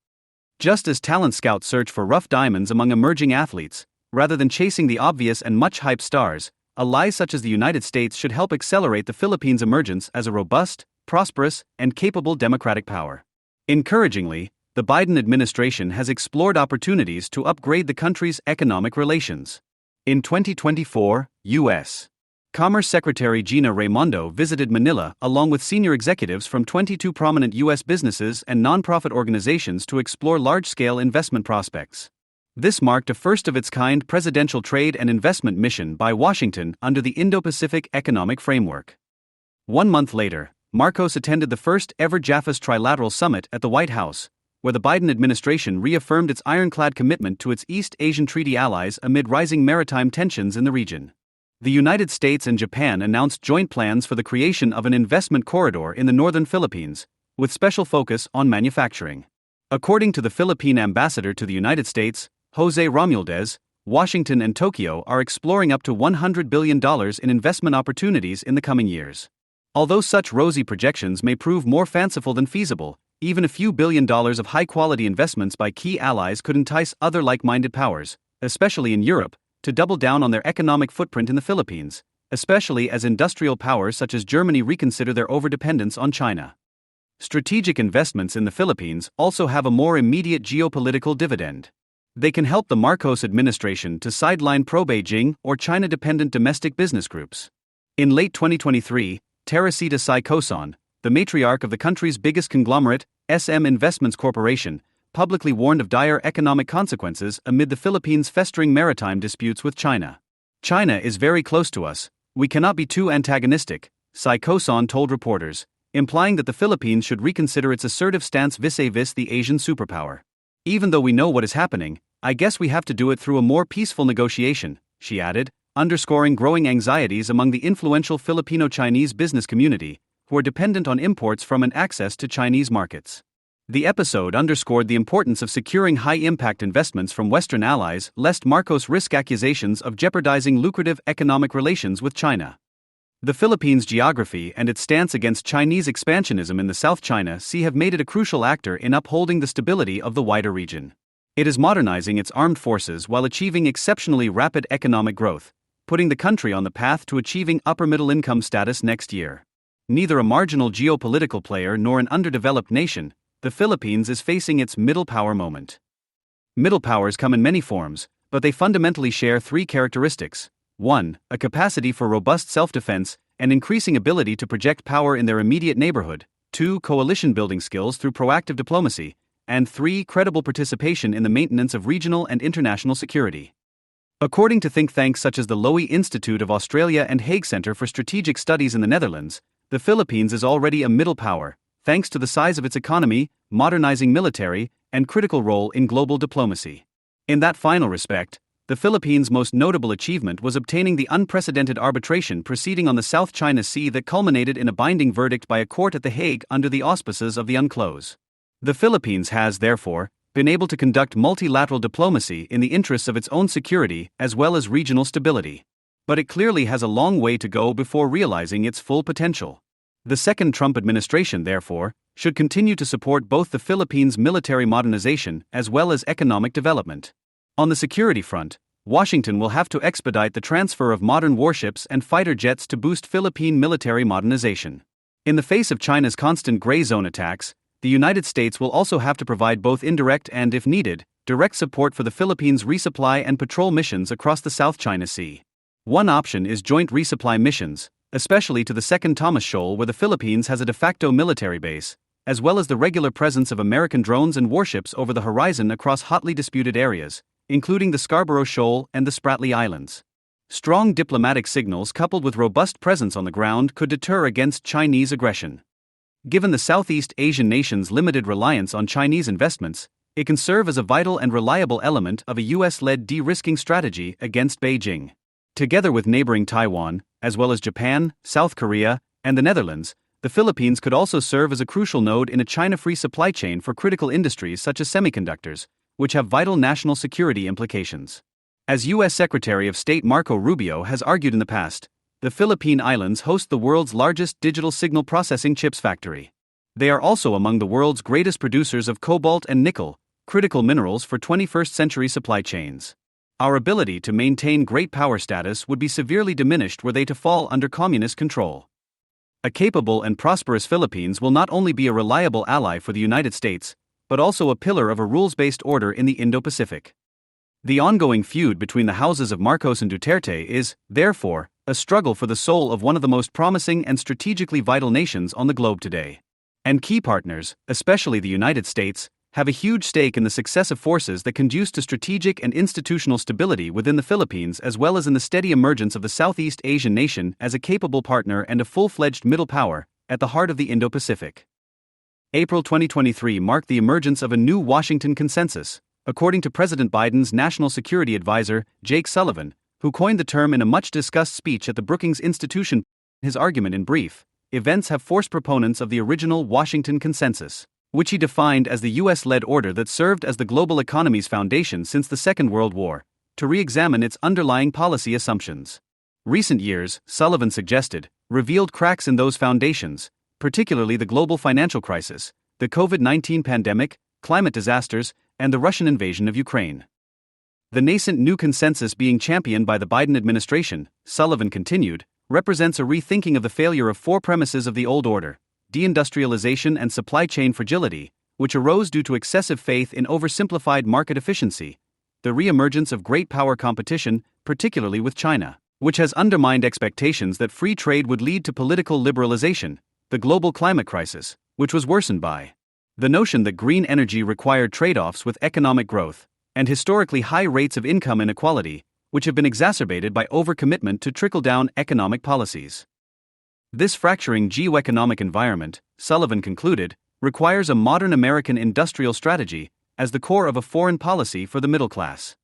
Just as talent scouts search for rough diamonds among emerging athletes, rather than chasing the obvious and much-hyped stars, allies such as the United States should help accelerate the Philippines' emergence as a robust, prosperous, and capable democratic power. Encouragingly, the Biden administration has explored opportunities to upgrade the country's economic relations. In 2024, U.S. Commerce Secretary Gina Raimondo visited Manila along with senior executives from 22 prominent U.S. businesses and nonprofit organizations to explore large-scale investment prospects. This marked a first-of-its-kind presidential trade and investment mission by Washington under the Indo-Pacific Economic Framework. 1 month later, Marcos attended the first-ever JAFAS Trilateral Summit at the White House, where the Biden administration reaffirmed its ironclad commitment to its East Asian treaty allies amid rising maritime tensions in the region. The United States and Japan announced joint plans for the creation of an investment corridor in the northern Philippines, with special focus on manufacturing. According to the Philippine ambassador to the United States, Jose Romualdez, Washington and Tokyo are exploring up to $100 billion in investment opportunities in the coming years. Although such rosy projections may prove more fanciful than feasible, even a few $1 billion of high-quality investments by key allies could entice other like-minded powers, especially in Europe, to double down on their economic footprint in the Philippines, especially as industrial powers such as Germany reconsider their overdependence on China. Strategic investments in the Philippines also have a more immediate geopolitical dividend. They can help the Marcos administration to sideline pro-Beijing or China-dependent domestic business groups. In late 2023, Teresita Sy Coson, the matriarch of the country's biggest conglomerate, SM Investments Corporation, publicly warned of dire economic consequences amid the Philippines' festering maritime disputes with China. China is very close to us, we cannot be too antagonistic, Sy Coson told reporters, implying that the Philippines should reconsider its assertive stance vis-a-vis the Asian superpower. Even though we know what is happening, I guess we have to do it through a more peaceful negotiation, she added, underscoring growing anxieties among the influential Filipino-Chinese business community, who are dependent on imports from and access to Chinese markets. The episode underscored the importance of securing high-impact investments from Western allies lest Marcos risk accusations of jeopardizing lucrative economic relations with China. The Philippines' geography and its stance against Chinese expansionism in the South China Sea have made it a crucial actor in upholding the stability of the wider region. It is modernizing its armed forces while achieving exceptionally rapid economic growth, putting the country on the path to achieving upper-middle-income status next year. Neither a marginal geopolitical player nor an underdeveloped nation, the Philippines is facing its middle power moment. Middle powers come in many forms, but they fundamentally share 3 characteristics. 1. A capacity for robust self-defense and increasing ability to project power in their immediate neighborhood. 2. Coalition-building skills through proactive diplomacy. And 3. Credible participation in the maintenance of regional and international security. According to think tanks such as the Lowy Institute of Australia and Hague Center for Strategic Studies in the Netherlands, the Philippines is already a middle power, thanks to the size of its economy, modernizing military, and critical role in global diplomacy. In that final respect, the Philippines' most notable achievement was obtaining the unprecedented arbitration proceeding on the South China Sea that culminated in a binding verdict by a court at The Hague under the auspices of the UNCLOS. The Philippines has, therefore, been able to conduct multilateral diplomacy in the interests of its own security as well as regional stability. But it clearly has a long way to go before realizing its full potential. The second Trump administration, therefore, should continue to support both the Philippines' military modernization as well as economic development. On the security front, Washington will have to expedite the transfer of modern warships and fighter jets to boost Philippine military modernization. In the face of China's constant gray zone attacks, the United States will also have to provide both indirect and, if needed, direct support for the Philippines' resupply and patrol missions across the South China Sea. One option is joint resupply missions, especially to the Second Thomas Shoal where the Philippines has a de facto military base, as well as the regular presence of American drones and warships over the horizon across hotly disputed areas, including the Scarborough Shoal and the Spratly Islands. Strong diplomatic signals coupled with robust presence on the ground could deter against Chinese aggression. Given the Southeast Asian nation's limited reliance on Chinese investments, it can serve as a vital and reliable element of a US-led de-risking strategy against Beijing. Together with neighboring Taiwan, as well as Japan, South Korea, and the Netherlands, the Philippines could also serve as a crucial node in a China-free supply chain for critical industries such as semiconductors, which have vital national security implications. As U.S. Secretary of State Marco Rubio has argued in the past, the Philippine Islands host the world's largest digital signal processing chips factory. They are also among the world's greatest producers of cobalt and nickel, critical minerals for 21st century supply chains. Our ability to maintain great power status would be severely diminished were they to fall under communist control. A capable and prosperous Philippines will not only be a reliable ally for the United States, but also a pillar of a rules-based order in the Indo-Pacific. The ongoing feud between the houses of Marcos and Duterte is, therefore, a struggle for the soul of one of the most promising and strategically vital nations on the globe today. And key partners, especially the United States, have a huge stake in the success of forces that conduce to strategic and institutional stability within the Philippines as well as in the steady emergence of the Southeast Asian nation as a capable partner and a full-fledged middle power at the heart of the Indo-Pacific. April 2023 marked the emergence of a new Washington consensus, according to President Biden's National Security Advisor, Jake Sullivan, who coined the term in a much-discussed speech at the Brookings Institution. His argument in brief: events have forced proponents of the original Washington consensus, which he defined as the U.S.-led order that served as the global economy's foundation since the Second World War, to re-examine its underlying policy assumptions. Recent years, Sullivan suggested, revealed cracks in those foundations, particularly the global financial crisis, the COVID-19 pandemic, climate disasters, and the Russian invasion of Ukraine. The nascent new consensus being championed by the Biden administration, Sullivan continued, represents a rethinking of the failure of four premises of the old order: deindustrialization and supply chain fragility, which arose due to excessive faith in oversimplified market efficiency, the re-emergence of great power competition, particularly with China, which has undermined expectations that free trade would lead to political liberalization, the global climate crisis, which was worsened by the notion that green energy required trade-offs with economic growth, and historically high rates of income inequality, which have been exacerbated by overcommitment to trickle-down economic policies. This fracturing geoeconomic environment, Sullivan concluded, requires a modern American industrial strategy as the core of a foreign policy for the middle class.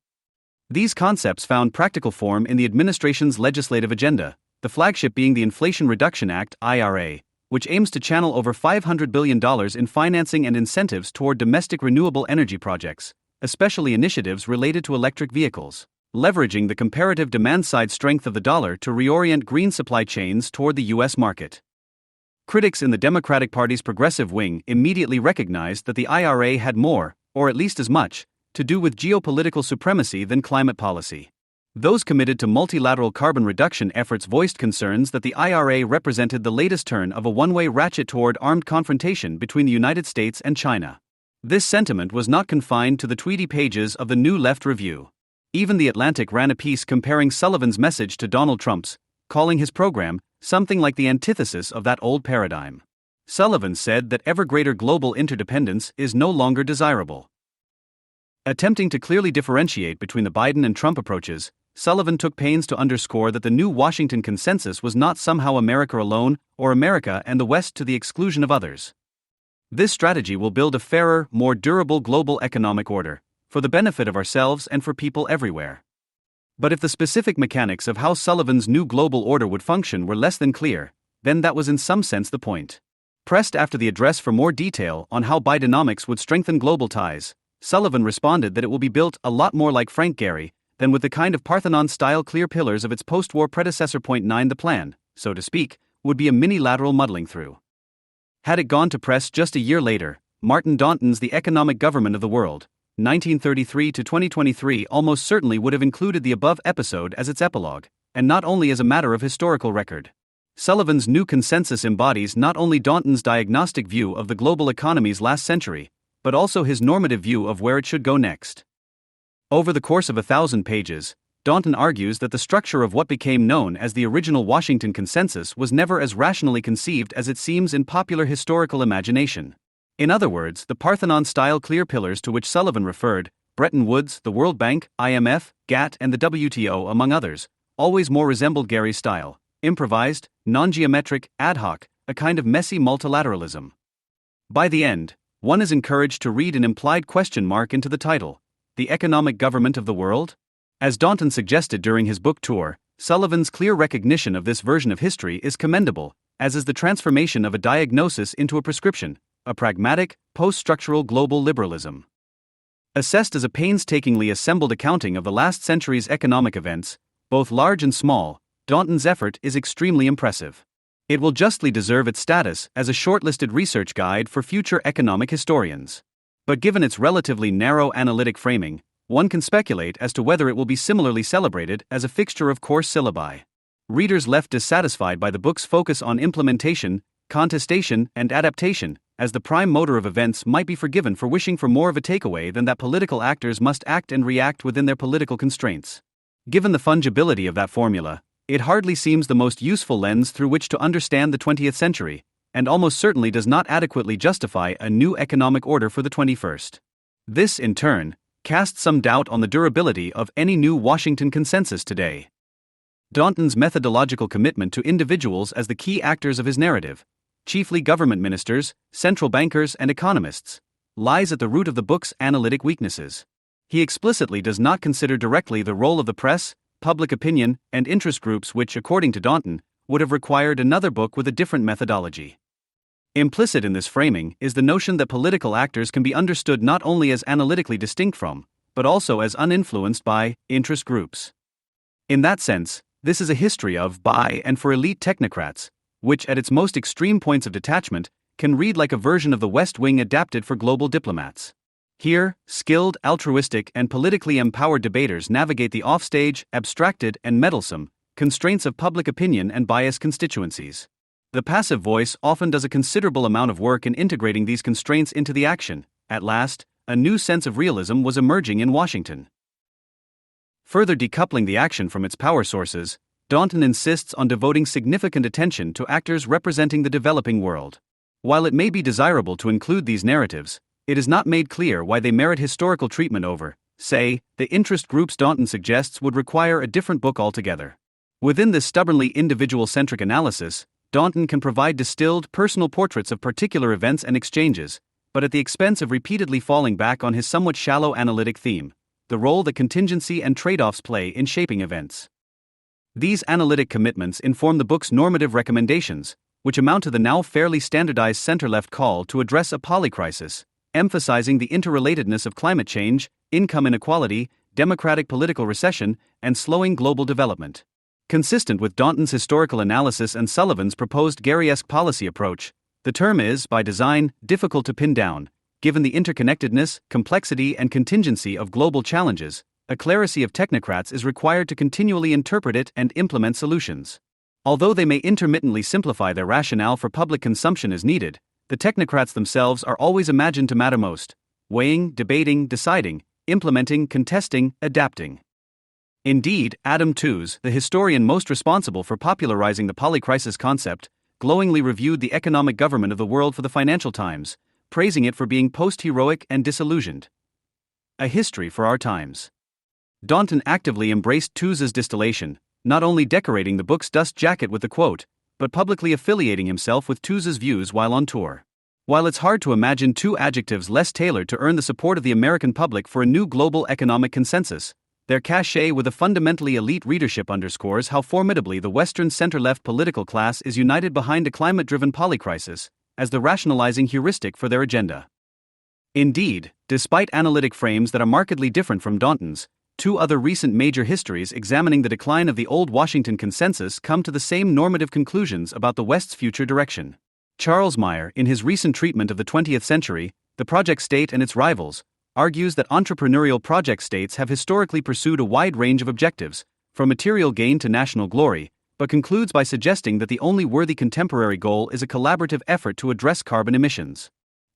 These concepts found practical form in the administration's legislative agenda, the flagship being the Inflation Reduction Act (IRA), which aims to channel over $500 billion in financing and incentives toward domestic renewable energy projects, especially initiatives related to electric vehicles, leveraging the comparative demand-side strength of the dollar to reorient green supply chains toward the U.S. market. Critics in the Democratic Party's progressive wing immediately recognized that the IRA had more, or at least as much, to do with geopolitical supremacy than climate policy. Those committed to multilateral carbon reduction efforts voiced concerns that the IRA represented the latest turn of a one-way ratchet toward armed confrontation between the United States and China. This sentiment was not confined to the tweety pages of the New Left Review. Even The Atlantic ran a piece comparing Sullivan's message to Donald Trump's, calling his program something like the antithesis of that old paradigm. Sullivan said that ever greater global interdependence is no longer desirable. Attempting to clearly differentiate between the Biden and Trump approaches, Sullivan took pains to underscore that the new Washington consensus was not somehow America alone, or America and the West to the exclusion of others. This strategy will build a fairer, more durable global economic order, for the benefit of ourselves and for people everywhere. But if the specific mechanics of how Sullivan's new global order would function were less than clear, then that was in some sense the point. Pressed after the address for more detail on how Bidenomics would strengthen global ties, Sullivan responded that it will be built a lot more like Frank Gehry than with the kind of Parthenon-style clear pillars of its post-war predecessor. 9 The plan, so to speak, would be a mini-lateral muddling through. Had it gone to press just a year later, Martin Daunton's The Economic Government of the World, 1933 to 2023 almost certainly would have included the above episode as its epilogue, and not only as a matter of historical record. Sullivan's new consensus embodies not only Daunton's diagnostic view of the global economy's last century, but also his normative view of where it should go next. Over the course of 1,000 pages, Daunton argues that the structure of what became known as the original Washington Consensus was never as rationally conceived as it seems in popular historical imagination. In other words, the Parthenon-style clear pillars to which Sullivan referred, Bretton Woods, the World Bank, IMF, GATT and the WTO among others, always more resembled Gehry's style, improvised, non-geometric, ad hoc, a kind of messy multilateralism. By the end, one is encouraged to read an implied question mark into the title, The Economic Government of the World? As Daunton suggested during his book tour, Sullivan's clear recognition of this version of history is commendable, as is the transformation of a diagnosis into a prescription, a pragmatic, post-structural global liberalism. Assessed as a painstakingly assembled accounting of the last century's economic events, both large and small, Daunton's effort is extremely impressive. It will justly deserve its status as a shortlisted research guide for future economic historians. But given its relatively narrow analytic framing, one can speculate as to whether it will be similarly celebrated as a fixture of course syllabi. Readers left dissatisfied by the book's focus on implementation, contestation, and adaptation, as the prime motor of events, might be forgiven for wishing for more of a takeaway than that political actors must act and react within their political constraints. Given the fungibility of that formula, it hardly seems the most useful lens through which to understand the 20th century, and almost certainly does not adequately justify a new economic order for the 21st. This, in turn, casts some doubt on the durability of any new Washington consensus today. Daunton's methodological commitment to individuals as the key actors of his narrative, chiefly government ministers, central bankers, and economists, lies at the root of the book's analytic weaknesses. He explicitly does not consider directly the role of the press, public opinion, and interest groups which, according to Daunton, would have required another book with a different methodology. Implicit in this framing is the notion that political actors can be understood not only as analytically distinct from, but also as uninfluenced by, interest groups. In that sense, this is a history of, by, and for elite technocrats, which at its most extreme points of detachment, can read like a version of the West Wing adapted for global diplomats. Here, skilled, altruistic, and politically empowered debaters navigate the offstage, abstracted, and meddlesome constraints of public opinion and biased constituencies. The passive voice often does a considerable amount of work in integrating these constraints into the action. At last, a new sense of realism was emerging in Washington. Further decoupling the action from its power sources, Daunton insists on devoting significant attention to actors representing the developing world. While it may be desirable to include these narratives, it is not made clear why they merit historical treatment over, say, the interest groups Daunton suggests would require a different book altogether. Within this stubbornly individual-centric analysis, Daunton can provide distilled, personal portraits of particular events and exchanges, but at the expense of repeatedly falling back on his somewhat shallow analytic theme, the role that contingency and trade-offs play in shaping events. These analytic commitments inform the book's normative recommendations, which amount to the now fairly standardized center-left call to address a polycrisis, emphasizing the interrelatedness of climate change, income inequality, democratic political recession, and slowing global development. Consistent with Daunton's historical analysis and Sullivan's proposed Garyesque policy approach, the term is, by design, difficult to pin down, given the interconnectedness, complexity, and contingency of global challenges. A clerisy of technocrats is required to continually interpret it and implement solutions. Although they may intermittently simplify their rationale for public consumption as needed, the technocrats themselves are always imagined to matter most, weighing, debating, deciding, implementing, contesting, adapting. Indeed, Adam Tooze, the historian most responsible for popularizing the polycrisis concept, glowingly reviewed the economic government of the world for the Financial Times, praising it for being post-heroic and disillusioned. A history for our times. Daunton actively embraced Tooze's distillation, not only decorating the book's dust jacket with the quote, but publicly affiliating himself with Tooze's views while on tour. While it's hard to imagine two adjectives less tailored to earn the support of the American public for a new global economic consensus, their cachet with a fundamentally elite readership underscores how formidably the Western center-left political class is united behind a climate-driven polycrisis as the rationalizing heuristic for their agenda. Indeed, despite analytic frames that are markedly different from Daunton's, two other recent major histories examining the decline of the old Washington consensus come to the same normative conclusions about the West's future direction. Charles Meyer, in his recent treatment of the 20th century, The Project State and Its Rivals, argues that entrepreneurial project states have historically pursued a wide range of objectives, from material gain to national glory, but concludes by suggesting that the only worthy contemporary goal is a collaborative effort to address carbon emissions.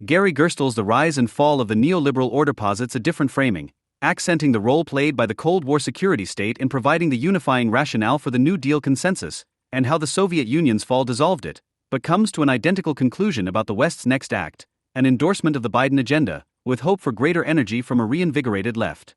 Gary Gerstl's The Rise and Fall of the Neoliberal Order posits a different framing, accenting the role played by the Cold War security state in providing the unifying rationale for the New Deal consensus, and how the Soviet Union's fall dissolved it, but comes to an identical conclusion about the West's next act, an endorsement of the Biden agenda, with hope for greater energy from a reinvigorated left.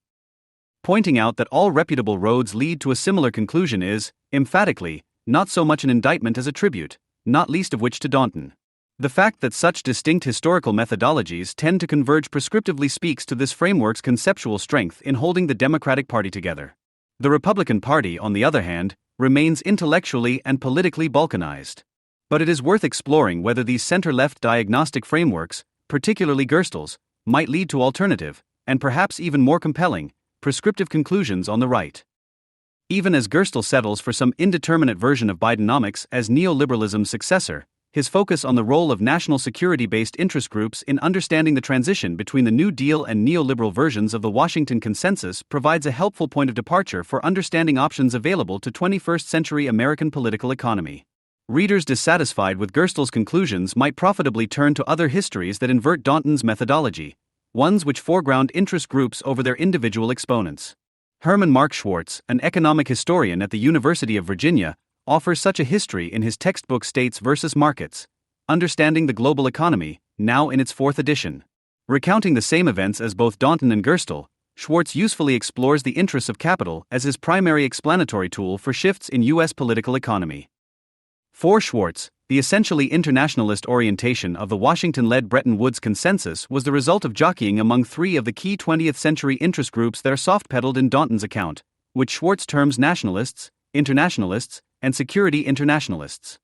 Pointing out that all reputable roads lead to a similar conclusion is, emphatically, not so much an indictment as a tribute, not least of which to Daunton. The fact that such distinct historical methodologies tend to converge prescriptively speaks to this framework's conceptual strength in holding the Democratic Party together. The Republican Party, on the other hand, remains intellectually and politically balkanized. But it is worth exploring whether these center-left diagnostic frameworks, particularly Gerstl's, might lead to alternative, and perhaps even more compelling, prescriptive conclusions on the right. Even as Gerstl settles for some indeterminate version of Bidenomics as neoliberalism's successor, his focus on the role of national security-based interest groups in understanding the transition between the New Deal and neoliberal versions of the Washington Consensus provides a helpful point of departure for understanding options available to 21st-century American political economy. Readers dissatisfied with Gerstl's conclusions might profitably turn to other histories that invert Daunton's methodology, ones which foreground interest groups over their individual exponents. Herman Mark Schwartz, an economic historian at the University of Virginia, offers such a history in his textbook States versus Markets, Understanding the Global Economy, now in its 4th edition. Recounting the same events as both Daunton and Gerstl, Schwartz usefully explores the interests of capital as his primary explanatory tool for shifts in U.S. political economy. For Schwartz, the essentially internationalist orientation of the Washington-led Bretton Woods Consensus was the result of jockeying among 3 of the key 20th-century interest groups that are soft-pedaled in Daunton's account, which Schwartz terms nationalists, internationalists, and security internationalists.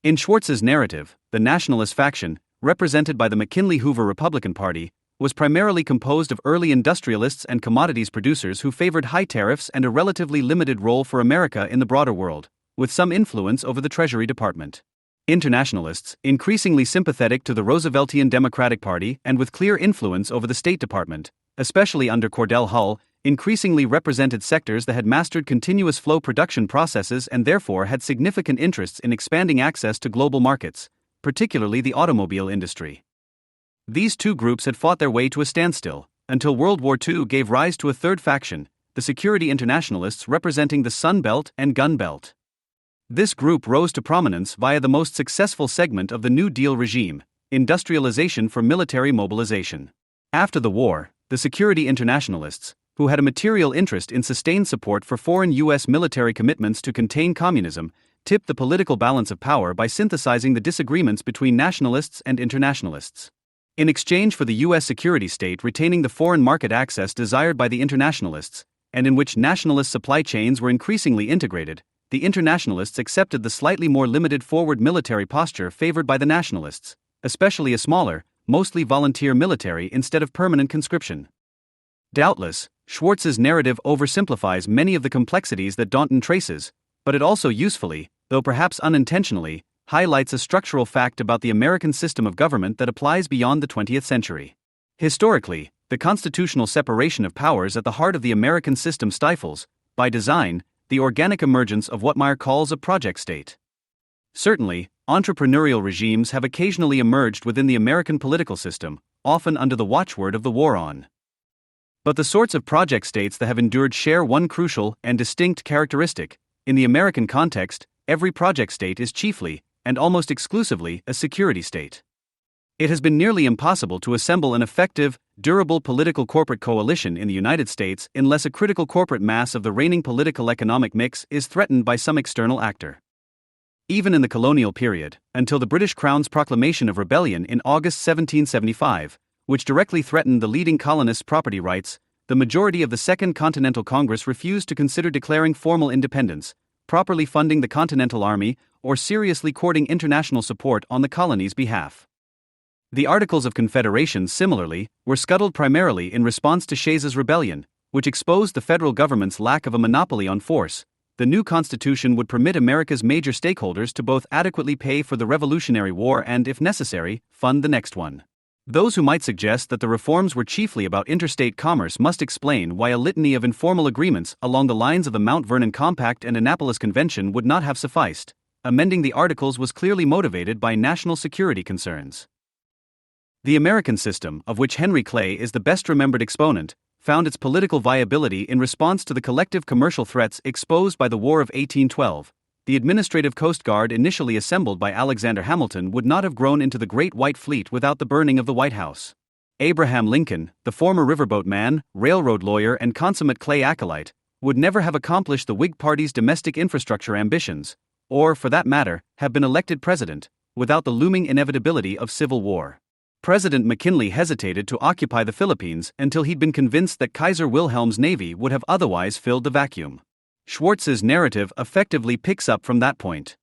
In Schwartz's narrative, the nationalist faction, represented by the McKinley-Hoover Republican Party, was primarily composed of early industrialists and commodities producers who favored high tariffs and a relatively limited role for America in the broader world, with some influence over the Treasury Department. Internationalists, increasingly sympathetic to the Rooseveltian Democratic Party and with clear influence over the State Department, especially under Cordell Hull, increasingly represented sectors that had mastered continuous flow production processes and therefore had significant interests in expanding access to global markets, particularly the automobile industry. These 2 groups had fought their way to a standstill, until World War II gave rise to a third faction, the security internationalists representing the Sun Belt and Gun Belt. This group rose to prominence via the most successful segment of the New Deal regime, industrialization for military mobilization. After the war, the security internationalists, who had a material interest in sustained support for foreign U.S. military commitments to contain communism, tipped the political balance of power by synthesizing the disagreements between nationalists and internationalists. In exchange for the U.S. security state retaining the foreign market access desired by the internationalists, and in which nationalist supply chains were increasingly integrated, the internationalists accepted the slightly more limited forward military posture favored by the nationalists, especially a smaller, mostly volunteer military instead of permanent conscription. Doubtless, Schwartz's narrative oversimplifies many of the complexities that Daunton traces, but it also usefully, though perhaps unintentionally, highlights a structural fact about the American system of government that applies beyond the 20th century. Historically, the constitutional separation of powers at the heart of the American system stifles, by design, the organic emergence of what Meyer calls a project state. Certainly, entrepreneurial regimes have occasionally emerged within the American political system, often under the watchword of the war on. But the sorts of project states that have endured share one crucial and distinct characteristic. In the American context, every project state is chiefly, and almost exclusively, a security state. It has been nearly impossible to assemble an effective, durable political corporate coalition in the United States unless a critical corporate mass of the reigning political economic mix is threatened by some external actor. Even in the colonial period, until the British Crown's proclamation of rebellion in August 1775, which directly threatened the leading colonists' property rights, the majority of the Second Continental Congress refused to consider declaring formal independence, properly funding the Continental Army, or seriously courting international support on the colony's behalf. The Articles of Confederation, similarly, were scuttled primarily in response to Shays's rebellion, which exposed the federal government's lack of a monopoly on force. The new Constitution would permit America's major stakeholders to both adequately pay for the Revolutionary War and, if necessary, fund the next one. Those who might suggest that the reforms were chiefly about interstate commerce must explain why a litany of informal agreements along the lines of the Mount Vernon Compact and Annapolis Convention would not have sufficed. Amending the Articles was clearly motivated by national security concerns. The American system, of which Henry Clay is the best remembered exponent, found its political viability in response to the collective commercial threats exposed by the War of 1812. The administrative Coast Guard initially assembled by Alexander Hamilton would not have grown into the Great White Fleet without the burning of the White House. Abraham Lincoln, the former riverboat man, railroad lawyer and consummate Clay acolyte, would never have accomplished the Whig Party's domestic infrastructure ambitions, or, for that matter, have been elected president, without the looming inevitability of civil war. President McKinley hesitated to occupy the Philippines until he'd been convinced that Kaiser Wilhelm's navy would have otherwise filled the vacuum. Schwartz's narrative effectively picks up from that point.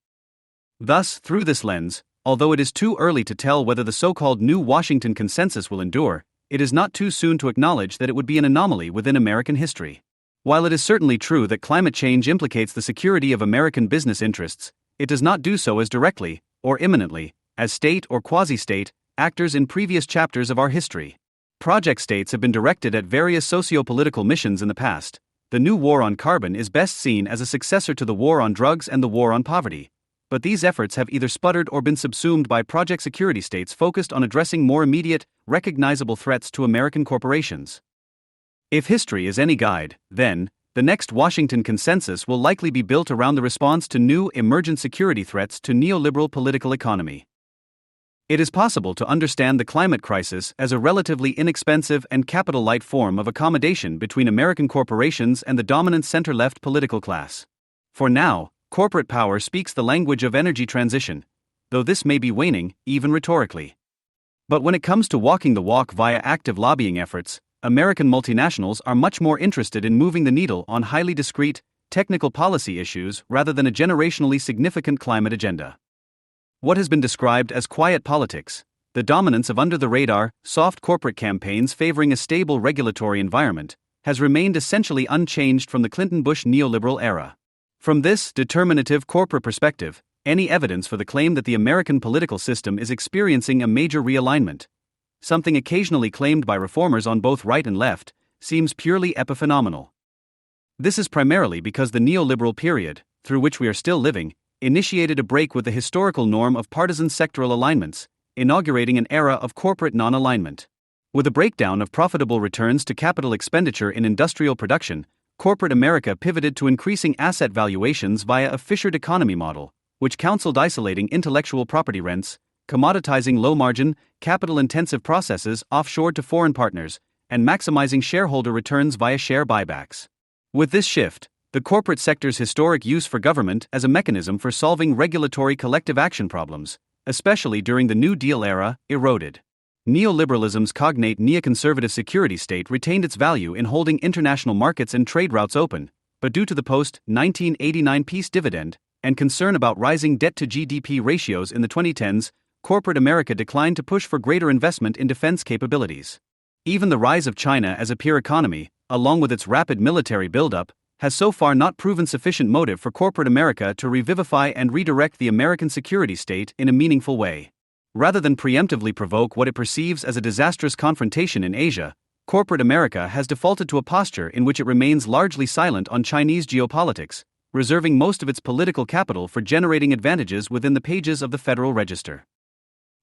Thus, through this lens, although it is too early to tell whether the so-called New Washington Consensus will endure, it is not too soon to acknowledge that it would be an anomaly within American history. While it is certainly true that climate change implicates the security of American business interests, it does not do so as directly, or imminently, as state or quasi-state actors in previous chapters of our history. Project states have been directed at various socio-political missions in the past. The new war on carbon is best seen as a successor to the war on drugs and the war on poverty. But these efforts have either sputtered or been subsumed by project security states focused on addressing more immediate, recognizable threats to American corporations. If history is any guide, then, the next Washington Consensus will likely be built around the response to new emergent security threats to neoliberal political economy. It is possible to understand the climate crisis as a relatively inexpensive and capital-light form of accommodation between American corporations and the dominant center-left political class. For now, corporate power speaks the language of energy transition, though this may be waning, even rhetorically. But when it comes to walking the walk via active lobbying efforts, American multinationals are much more interested in moving the needle on highly discrete, technical policy issues rather than a generationally significant climate agenda. What has been described as quiet politics, the dominance of under-the-radar, soft corporate campaigns favoring a stable regulatory environment, has remained essentially unchanged from the Clinton-Bush neoliberal era. From this determinative corporate perspective, any evidence for the claim that the American political system is experiencing a major realignment, something occasionally claimed by reformers on both right and left, seems purely epiphenomenal. This is primarily because the neoliberal period, through which we are still living, initiated a break with the historical norm of partisan sectoral alignments, inaugurating an era of corporate non-alignment. With a breakdown of profitable returns to capital expenditure in industrial production, corporate America pivoted to increasing asset valuations via a Fishered economy model, which counseled isolating intellectual property rents, commoditizing low-margin, capital-intensive processes offshored to foreign partners, and maximizing shareholder returns via share buybacks. With this shift, the corporate sector's historic use for government as a mechanism for solving regulatory collective action problems, especially during the New Deal era, eroded. Neoliberalism's cognate neoconservative security state retained its value in holding international markets and trade routes open, but due to the post-1989 peace dividend and concern about rising debt-to-GDP ratios in the 2010s, corporate America declined to push for greater investment in defense capabilities. Even the rise of China as a peer economy, along with its rapid military buildup, has so far not proven sufficient motive for corporate America to revivify and redirect the American security state in a meaningful way. Rather than preemptively provoke what it perceives as a disastrous confrontation in Asia, corporate America has defaulted to a posture in which it remains largely silent on Chinese geopolitics, reserving most of its political capital for generating advantages within the pages of the Federal Register.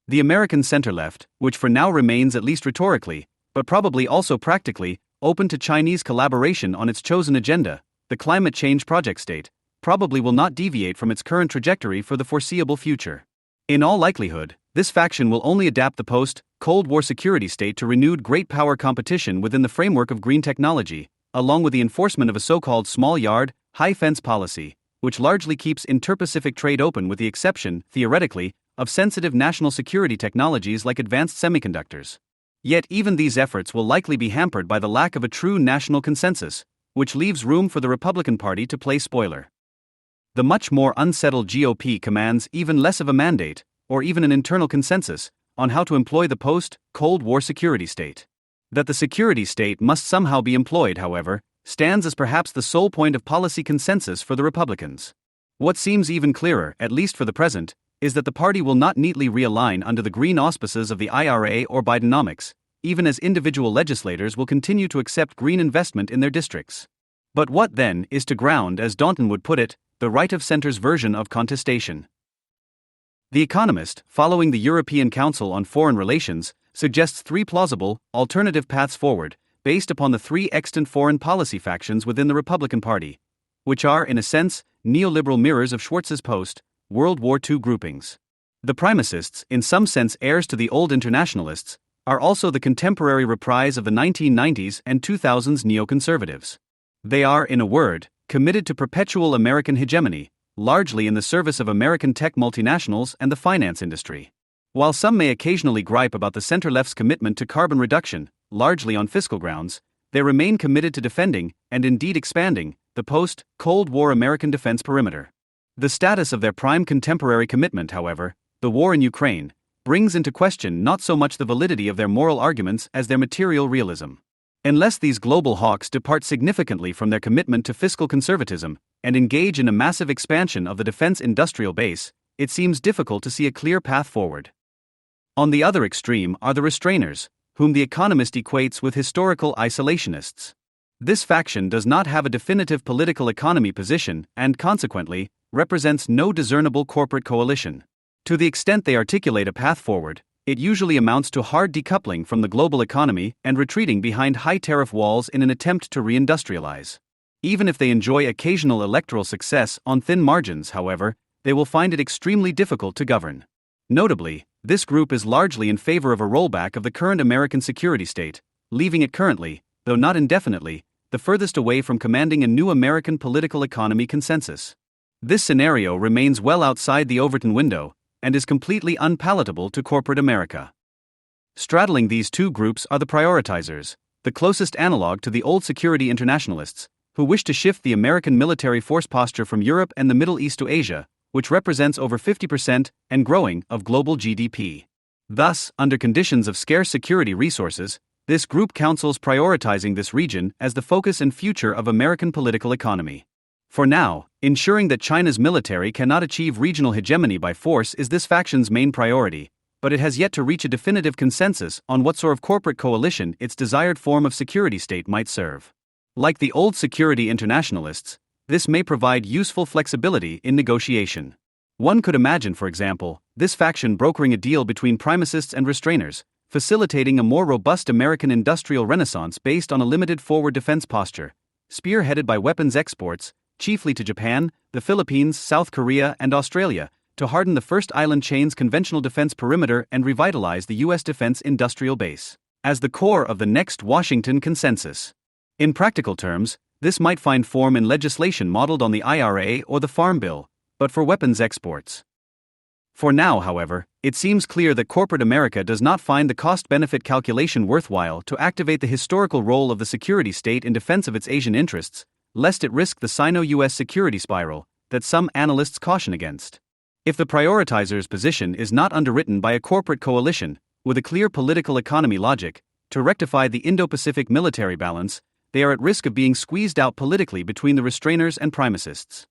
The American center-left, which for now remains at least rhetorically, but probably also practically, open to Chinese collaboration on its chosen agenda, the climate change project state, probably will not deviate from its current trajectory for the foreseeable future. In all likelihood, this faction will only adapt the post-Cold War security state to renewed great power competition within the framework of green technology, along with the enforcement of a so-called small yard, high fence policy, which largely keeps inter-Pacific trade open with the exception, theoretically, of sensitive national security technologies like advanced semiconductors. Yet even these efforts will likely be hampered by the lack of a true national consensus, which leaves room for the Republican Party to play spoiler. The much more unsettled GOP commands even less of a mandate, or even an internal consensus, on how to employ the post-Cold War security state. That the security state must somehow be employed, however, stands as perhaps the sole point of policy consensus for the Republicans. What seems even clearer, at least for the present, is that the party will not neatly realign under the green auspices of the IRA or Bidenomics, even as individual legislators will continue to accept green investment in their districts. But what then is to ground, as Daunton would put it, the right of center's version of contestation? The Economist, following the European Council on Foreign Relations, suggests three plausible, alternative paths forward, based upon the three extant foreign policy factions within the Republican Party, which are, in a sense, neoliberal mirrors of Schwartz's post-World War II groupings. The primacists, in some sense heirs to the old internationalists, are also the contemporary reprise of the 1990s and 2000s neoconservatives. They are, in a word, committed to perpetual American hegemony, largely in the service of American tech multinationals and the finance industry. While some may occasionally gripe about the center-left's commitment to carbon reduction, largely on fiscal grounds, they remain committed to defending, and indeed expanding, the post-Cold War American defense perimeter. The status of their prime contemporary commitment, however, the war in Ukraine, brings into question not so much the validity of their moral arguments as their material realism. Unless these global hawks depart significantly from their commitment to fiscal conservatism and engage in a massive expansion of the defense industrial base, it seems difficult to see a clear path forward. On the other extreme are the restrainers, whom The Economist equates with historical isolationists. This faction does not have a definitive political economy position and, consequently, represents no discernible corporate coalition. To the extent they articulate a path forward, it usually amounts to hard decoupling from the global economy and retreating behind high tariff walls in an attempt to reindustrialize. Even if they enjoy occasional electoral success on thin margins, however, they will find it extremely difficult to govern. Notably, this group is largely in favor of a rollback of the current American security state, leaving it currently, though not indefinitely, the furthest away from commanding a new American political economy consensus. This scenario remains well outside the Overton window and is completely unpalatable to corporate America. Straddling these two groups are the prioritizers, the closest analog to the old security internationalists, who wish to shift the American military force posture from Europe and the Middle East to Asia, which represents over 50% and growing of global GDP. Thus, under conditions of scarce security resources, this group counsels prioritizing this region as the focus and future of American political economy. For now, ensuring that China's military cannot achieve regional hegemony by force is this faction's main priority, but it has yet to reach a definitive consensus on what sort of corporate coalition its desired form of security state might serve. Like the old security internationalists, this may provide useful flexibility in negotiation. One could imagine, for example, this faction brokering a deal between primacists and restrainers, facilitating a more robust American industrial renaissance based on a limited forward defense posture, spearheaded by weapons exports, chiefly to Japan, the Philippines, South Korea, and Australia, to harden the first island chain's conventional defense perimeter and revitalize the U.S. defense industrial base, as the core of the next Washington consensus. In practical terms, this might find form in legislation modeled on the IRA or the Farm Bill, but for weapons exports. For now, however, it seems clear that corporate America does not find the cost-benefit calculation worthwhile to activate the historical role of the security state in defense of its Asian interests, lest it risk the Sino-US security spiral that some analysts caution against. If the prioritizer's position is not underwritten by a corporate coalition with a clear political economy logic to rectify the Indo-Pacific military balance, they are at risk of being squeezed out politically between the restrainers and primacists.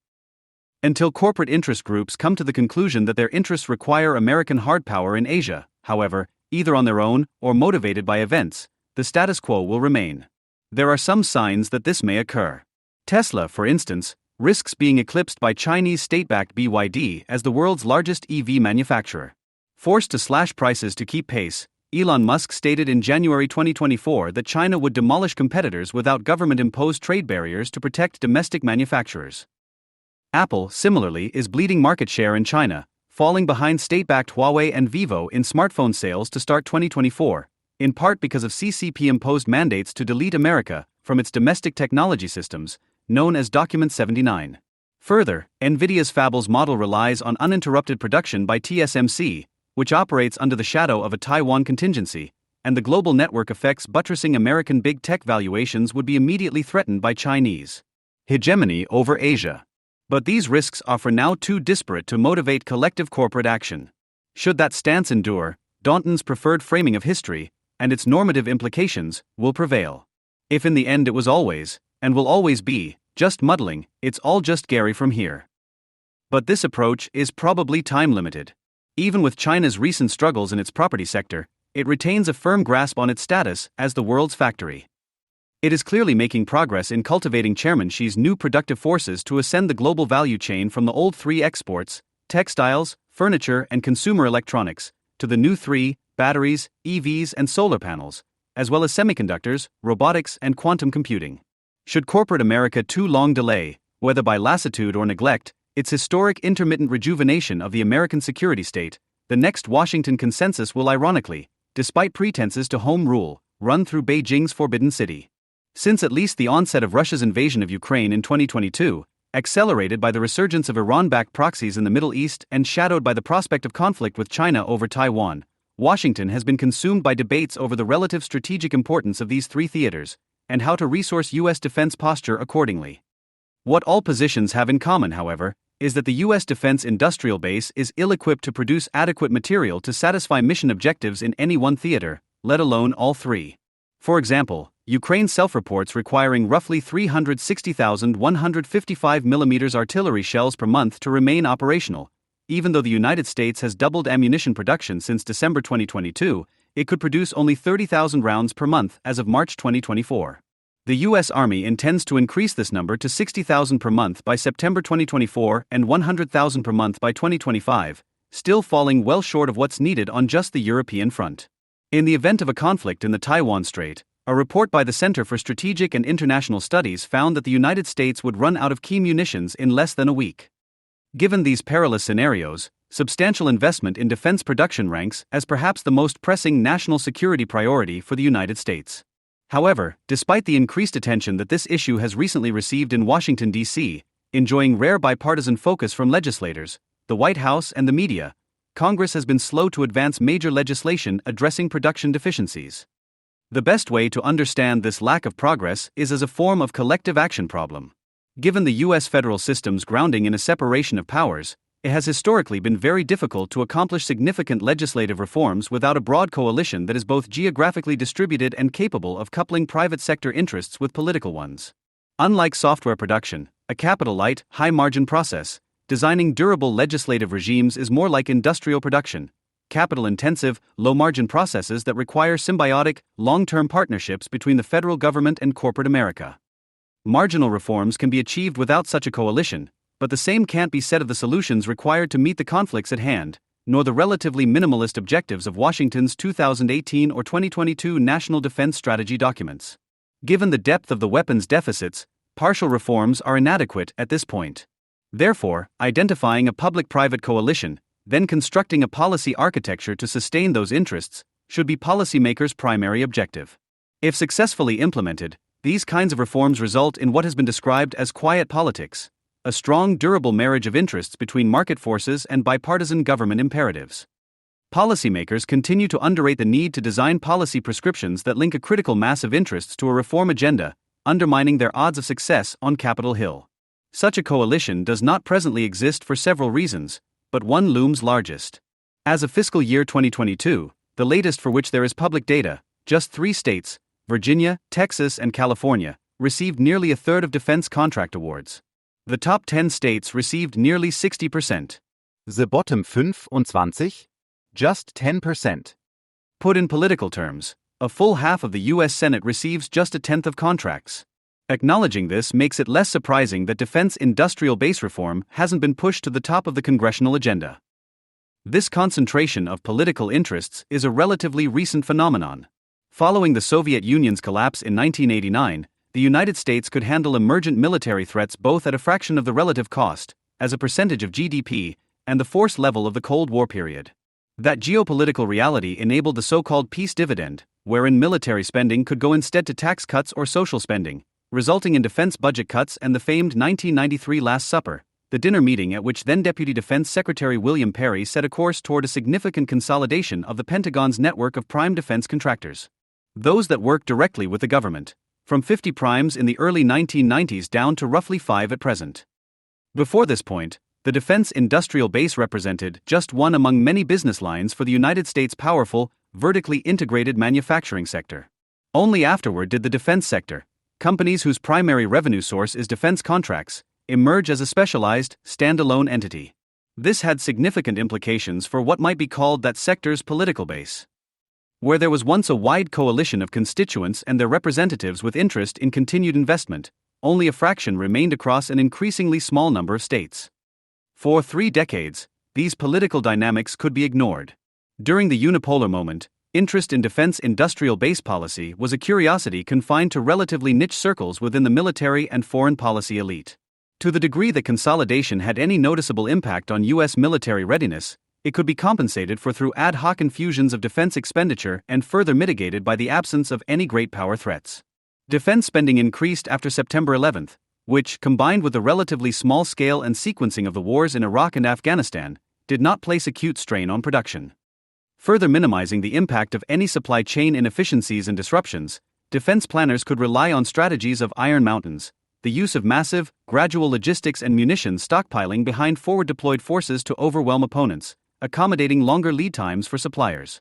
Until corporate interest groups come to the conclusion that their interests require American hard power in Asia, however, either on their own or motivated by events, the status quo will remain. There are some signs that this may occur. Tesla, for instance, risks being eclipsed by Chinese state-backed BYD as the world's largest EV manufacturer. Forced to slash prices to keep pace, Elon Musk stated in January 2024 that China would demolish competitors without government-imposed trade barriers to protect domestic manufacturers. Apple, similarly, is bleeding market share in China, falling behind state-backed Huawei and Vivo in smartphone sales to start 2024, in part because of CCP-imposed mandates to delete America from its domestic technology systems, known as Document 79. Further, NVIDIA's Fables model relies on uninterrupted production by TSMC, which operates under the shadow of a Taiwan contingency, and the global network effects buttressing American big tech valuations would be immediately threatened by Chinese hegemony over Asia. But these risks are for now too disparate to motivate collective corporate action. Should that stance endure, Daunton's preferred framing of history, and its normative implications, will prevail. If in the end it was always, and will always be, just muddling, it's all just Gary from here. But this approach is probably time-limited. Even with China's recent struggles in its property sector, it retains a firm grasp on its status as the world's factory. It is clearly making progress in cultivating Chairman Xi's new productive forces to ascend the global value chain from the old three exports, textiles, furniture, and consumer electronics, to the new three, batteries, EVs, and solar panels, as well as semiconductors, robotics, and quantum computing. Should corporate America too long delay, whether by lassitude or neglect, its historic intermittent rejuvenation of the American security state, the next Washington consensus will ironically, despite pretenses to home rule, run through Beijing's Forbidden City. Since at least the onset of Russia's invasion of Ukraine in 2022, accelerated by the resurgence of Iran-backed proxies in the Middle East and shadowed by the prospect of conflict with China over Taiwan, Washington has been consumed by debates over the relative strategic importance of these three theaters, and how to resource U.S. defense posture accordingly. What all positions have in common, however, is that the U.S. defense industrial base is ill-equipped to produce adequate material to satisfy mission objectives in any one theater, let alone all three. For example, Ukraine self-reports requiring roughly 360,155mm artillery shells per month to remain operational. Even though the United States has doubled ammunition production since December 2022, it could produce only 30,000 rounds per month as of March 2024. The U.S. Army intends to increase this number to 60,000 per month by September 2024 and 100,000 per month by 2025, still falling well short of what's needed on just the European front. In the event of a conflict in the Taiwan Strait, a report by the Center for Strategic and International Studies found that the United States would run out of key munitions in less than a week. Given these perilous scenarios, substantial investment in defense production ranks as perhaps the most pressing national security priority for the United States. However, despite the increased attention that this issue has recently received in Washington, D.C., enjoying rare bipartisan focus from legislators, the White House, and the media, Congress has been slow to advance major legislation addressing production deficiencies. The best way to understand this lack of progress is as a form of collective action problem. Given the U.S. federal system's grounding in a separation of powers, it has historically been very difficult to accomplish significant legislative reforms without a broad coalition that is both geographically distributed and capable of coupling private sector interests with political ones. Unlike software production, a capital-light, high-margin process, designing durable legislative regimes is more like industrial production, capital-intensive, low-margin processes that require symbiotic, long-term partnerships between the federal government and corporate America. Marginal reforms can be achieved without such a coalition, but the same can't be said of the solutions required to meet the conflicts at hand, nor the relatively minimalist objectives of Washington's 2018 or 2022 National Defense Strategy documents. Given the depth of the weapons deficits, partial reforms are inadequate at this point. Therefore, identifying a public-private coalition, then constructing a policy architecture to sustain those interests, should be policymakers' primary objective. If successfully implemented, these kinds of reforms result in what has been described as quiet politics, a strong, durable marriage of interests between market forces and bipartisan government imperatives. Policymakers continue to underrate the need to design policy prescriptions that link a critical mass of interests to a reform agenda, undermining their odds of success on Capitol Hill. Such a coalition does not presently exist for several reasons, but one looms largest. As of fiscal year 2022, the latest for which there is public data, just 3 states, Virginia, Texas, and California, received nearly a third of defense contract awards. The top 10 states received nearly 60%. The bottom 25? Just 10%. Put in political terms, a full half of the U.S. Senate receives just a tenth of contracts. Acknowledging this makes it less surprising that defense industrial base reform hasn't been pushed to the top of the congressional agenda. This concentration of political interests is a relatively recent phenomenon. Following the Soviet Union's collapse in 1989, the United States could handle emergent military threats both at a fraction of the relative cost, as a percentage of GDP, and the force level of the Cold War period. That geopolitical reality enabled the so-called peace dividend, wherein military spending could go instead to tax cuts or social spending, resulting in defense budget cuts and the famed 1993 Last Supper, the dinner meeting at which then-Deputy Defense Secretary William Perry set a course toward a significant consolidation of the Pentagon's network of prime defense contractors. Those that work directly with the government, from 50 primes in the early 1990s down to roughly 5 at present. Before this point, the defense industrial base represented just one among many business lines for the United States' powerful, vertically integrated manufacturing sector. Only afterward did the defense sector, companies whose primary revenue source is defense contracts, emerge as a specialized, standalone entity. This had significant implications for what might be called that sector's political base. Where there was once a wide coalition of constituents and their representatives with interest in continued investment, only a fraction remained across an increasingly small number of states. For 3 decades, these political dynamics could be ignored. During the unipolar moment, interest in defense industrial base policy was a curiosity confined to relatively niche circles within the military and foreign policy elite. To the degree that consolidation had any noticeable impact on U.S. military readiness, it could be compensated for through ad hoc infusions of defense expenditure and further mitigated by the absence of any great power threats. Defense spending increased after September 11, which, combined with the relatively small scale and sequencing of the wars in Iraq and Afghanistan, did not place acute strain on production. Further minimizing the impact of any supply chain inefficiencies and disruptions, defense planners could rely on strategies of iron mountains, the use of massive, gradual logistics and munitions stockpiling behind forward-deployed forces to overwhelm opponents, accommodating longer lead times for suppliers.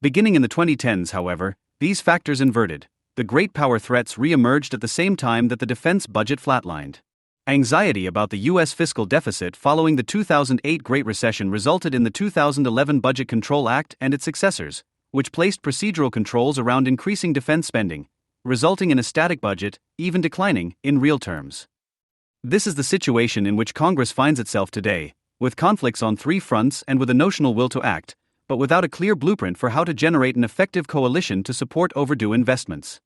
Beginning in the 2010s, however, these factors inverted. The great power threats re-emerged at the same time that the defense budget flatlined. Anxiety about the U.S. fiscal deficit following the 2008 Great Recession resulted in the 2011 Budget Control Act and its successors, which placed procedural controls around increasing defense spending, resulting in a static budget, even declining, in real terms. This is the situation in which Congress finds itself today, with conflicts on three fronts and with a notional will to act, but without a clear blueprint for how to generate an effective coalition to support overdue investments.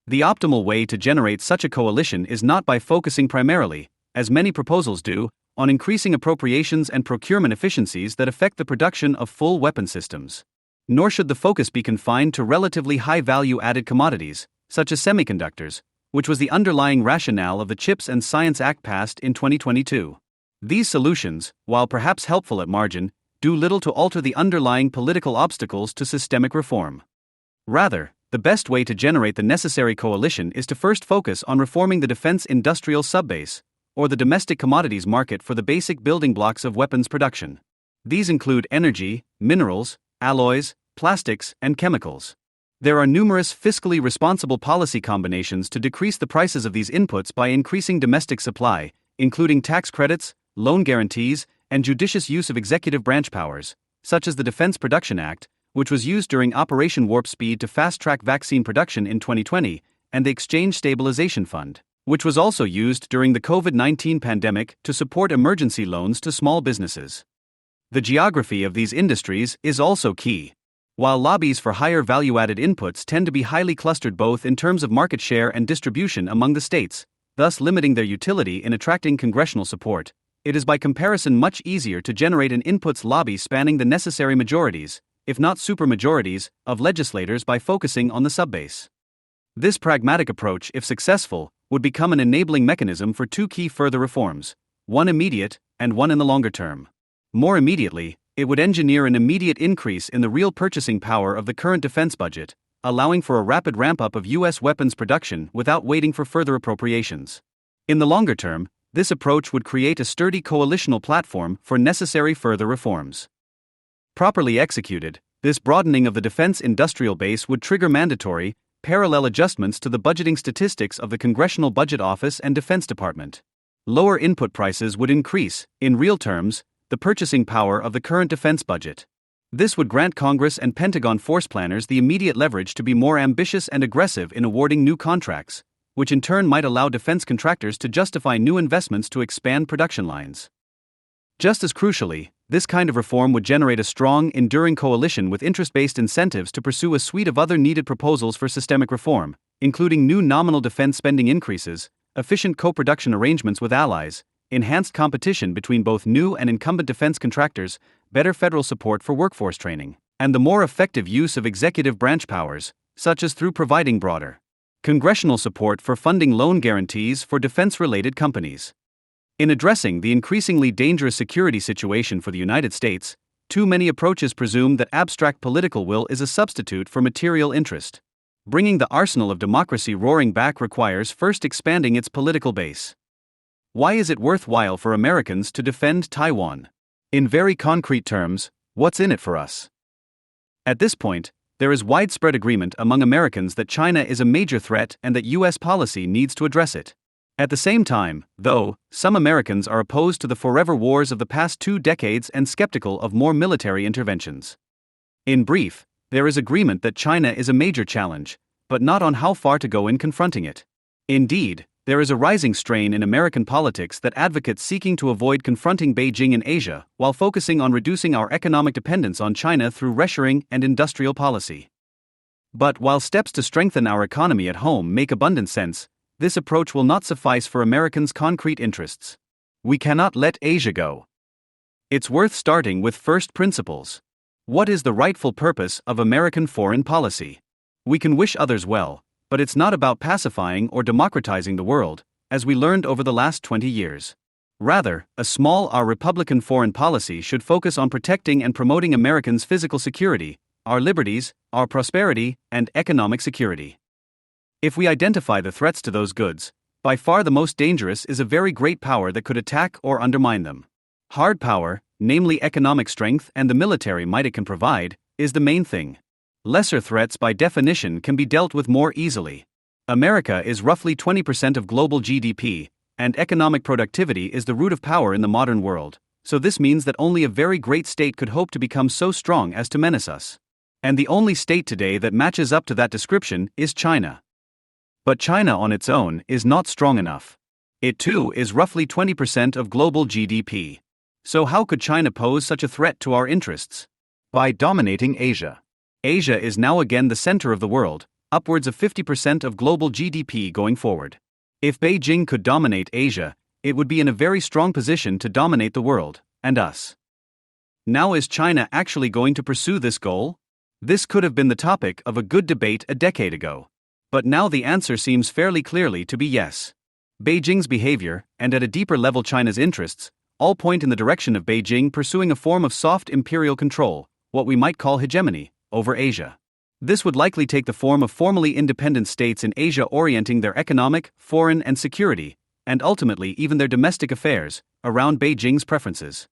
The optimal way to generate such a coalition is not by focusing primarily, as many proposals do, on increasing appropriations and procurement efficiencies that affect the production of full weapon systems. Nor should the focus be confined to relatively high value-added commodities, such as semiconductors, which was the underlying rationale of the CHIPS and Science Act passed in 2022. These solutions, while perhaps helpful at margin, do little to alter the underlying political obstacles to systemic reform. Rather, the best way to generate the necessary coalition is to first focus on reforming the defense industrial subbase, or the domestic commodities market for the basic building blocks of weapons production. These include energy, minerals, alloys, plastics, and chemicals. There are numerous fiscally responsible policy combinations to decrease the prices of these inputs by increasing domestic supply, including tax credits, loan guarantees, and judicious use of executive branch powers, such as the Defense Production Act, which was used during Operation Warp Speed to fast-track vaccine production in 2020, and the Exchange Stabilization Fund, which was also used during the COVID-19 pandemic to support emergency loans to small businesses. The geography of these industries is also key. While lobbies for higher value-added inputs tend to be highly clustered both in terms of market share and distribution among the states, thus limiting their utility in attracting congressional support, it is by comparison much easier to generate an inputs lobby spanning the necessary majorities, if not supermajorities, of legislators by focusing on the subbase. This pragmatic approach, if successful, would become an enabling mechanism for two key further reforms, one immediate and one in the longer term. More immediately, it would engineer an immediate increase in the real purchasing power of the current defense budget, allowing for a rapid ramp-up of U.S. weapons production without waiting for further appropriations. In the longer term, this approach would create a sturdy coalitional platform for necessary further reforms. Properly executed, this broadening of the defense industrial base would trigger mandatory, parallel adjustments to the budgeting statistics of the Congressional Budget Office and Defense Department. Lower input prices would increase, in real terms, the purchasing power of the current defense budget. This would grant Congress and Pentagon force planners the immediate leverage to be more ambitious and aggressive in awarding new contracts, which in turn might allow defense contractors to justify new investments to expand production lines. Just as crucially, this kind of reform would generate a strong, enduring coalition with interest-based incentives to pursue a suite of other needed proposals for systemic reform, including new nominal defense spending increases, efficient co-production arrangements with allies, enhanced competition between both new and incumbent defense contractors, better federal support for workforce training, and the more effective use of executive branch powers, such as through providing broader congressional support for funding loan guarantees for defense-related companies. In addressing the increasingly dangerous security situation for the United States, too many approaches presume that abstract political will is a substitute for material interest. Bringing the arsenal of democracy roaring back requires first expanding its political base. Why is it worthwhile for Americans to defend Taiwan? In very concrete terms, what's in it for us? At this point, there is widespread agreement among Americans that China is a major threat and that U.S. policy needs to address it. At the same time, though, some Americans are opposed to the forever wars of the past 2 decades and skeptical of more military interventions. In brief, there is agreement that China is a major challenge, but not on how far to go in confronting it. Indeed, there is a rising strain in American politics that advocates seeking to avoid confronting Beijing in Asia while focusing on reducing our economic dependence on China through reshoring and industrial policy. But while steps to strengthen our economy at home make abundant sense, this approach will not suffice for Americans' concrete interests. We cannot let Asia go. It's worth starting with first principles. What is the rightful purpose of American foreign policy? We can wish others well, but it's not about pacifying or democratizing the world, as we learned over the last 20 years. Rather, a small R Republican foreign policy should focus on protecting and promoting Americans' physical security, our liberties, our prosperity, and economic security. If we identify the threats to those goods, By far the most dangerous is a very great power that could attack or undermine them. Hard power, namely economic strength and the military might it can provide, is the main thing. Lesser threats by definition can be dealt with more easily. America is roughly 20% of global GDP, and economic productivity is the root of power in the modern world, so this means that only a very great state could hope to become so strong as to menace us. And the only state today that matches up to that description is China. But China on its own is not strong enough. It too is roughly 20% of global GDP. So how could China pose such a threat to our interests? By dominating Asia. Asia is now again the center of the world, upwards of 50% of global GDP going forward. If Beijing could dominate Asia, it would be in a very strong position to dominate the world, and us. Now, is China actually going to pursue this goal? This could have been the topic of a good debate a decade ago. But now the answer seems fairly clearly to be yes. Beijing's behavior, and at a deeper level China's interests, all point in the direction of Beijing pursuing a form of soft imperial control, what we might call hegemony, over Asia. This would likely take the form of formally independent states in Asia orienting their economic, foreign and security, and ultimately even their domestic affairs, around Beijing's preferences.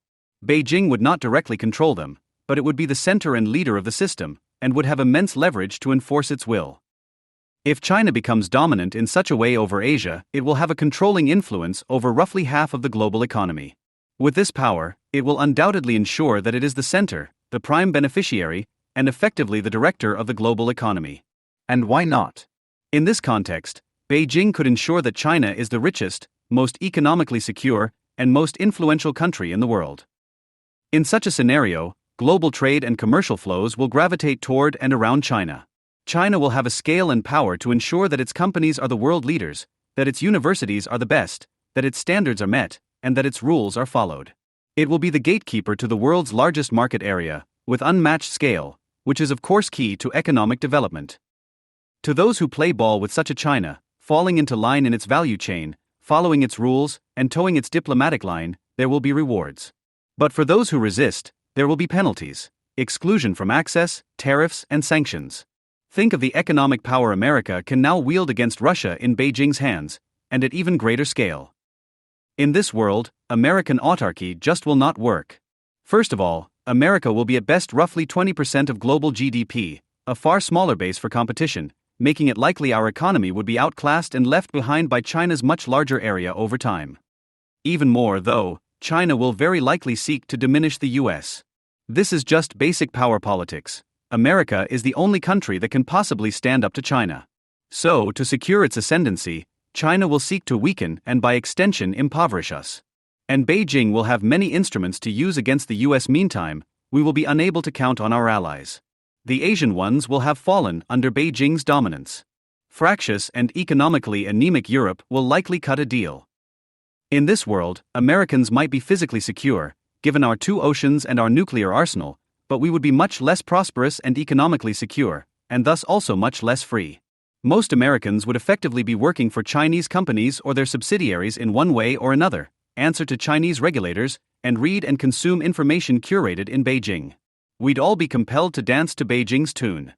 Beijing would not directly control them, but it would be the center and leader of the system, and would have immense leverage to enforce its will. If China becomes dominant in such a way over Asia, it will have a controlling influence over roughly half of the global economy. With this power, it will undoubtedly ensure that it is the center, the prime beneficiary, and effectively the director of the global economy. And why not? In this context, Beijing could ensure that China is the richest, most economically secure, and most influential country in the world. In such a scenario, global trade and commercial flows will gravitate toward and around China. China will have a scale and power to ensure that its companies are the world leaders, that its universities are the best, that its standards are met, and that its rules are followed. It will be the gatekeeper to the world's largest market area, with unmatched scale, which is of course key to economic development. To those who play ball with such a China, falling into line in its value chain, following its rules, and towing its diplomatic line, there will be rewards. But for those who resist, there will be penalties, exclusion from access, tariffs, and sanctions. Think of the economic power America can now wield against Russia in Beijing's hands, and at even greater scale. In this world, American autarky just will not work. First of all, America will be at best roughly 20% of global GDP, a far smaller base for competition, making it likely our economy would be outclassed and left behind by China's much larger area over time. Even more, though, China will very likely seek to diminish the US. This is just basic power politics. America is the only country that can possibly stand up to China. So, to secure its ascendancy, China will seek to weaken and by extension impoverish us. And Beijing will have many instruments to use against the US. Meantime, we will be unable to count on our allies. The Asian ones will have fallen under Beijing's dominance. Fractious and economically anemic Europe will likely cut a deal. In this world, Americans might be physically secure, given our 2 oceans and our nuclear arsenal, but we would be much less prosperous and economically secure, and thus also much less free. Most Americans would effectively be working for Chinese companies or their subsidiaries in one way or another, answer to Chinese regulators, and read and consume information curated in Beijing. We'd all be compelled to dance to Beijing's tune.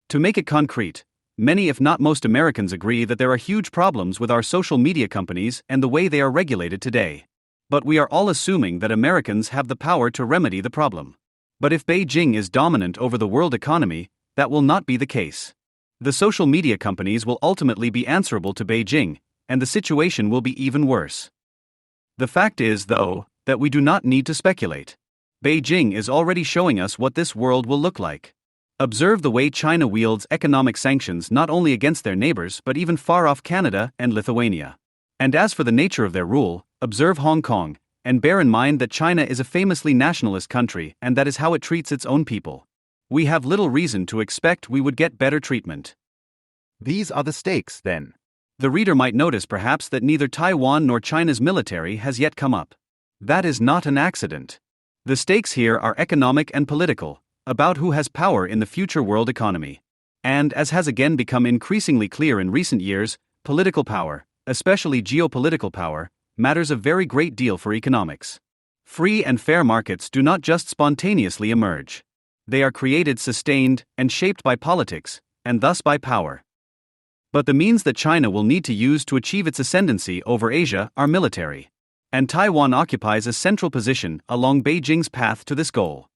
To make it concrete, many if not most Americans agree that there are huge problems with our social media companies and the way they are regulated today. But we are all assuming that Americans have the power to remedy the problem. But if Beijing is dominant over the world economy, that will not be the case. The social media companies will ultimately be answerable to Beijing, and the situation will be even worse. The fact is, though, that we do not need to speculate. Beijing is already showing us what this world will look like. Observe the way China wields economic sanctions not only against their neighbors but even far off Canada and Lithuania. And as for the nature of their rule, observe Hong Kong, and bear in mind that China is a famously nationalist country and that is how it treats its own people. We have little reason to expect we would get better treatment. These are the stakes, then. The reader might notice perhaps that neither Taiwan nor China's military has yet come up. That is not an accident. The stakes here are economic and political, about who has power in the future world economy. And, as has again become increasingly clear in recent years, political power, especially geopolitical power, matters a very great deal for economics. Free and fair markets do not just spontaneously emerge. They are created, sustained, and shaped by politics, and thus by power. But the means that China will need to use to achieve its ascendancy over Asia are military. And Taiwan occupies a central position along Beijing's path to this goal.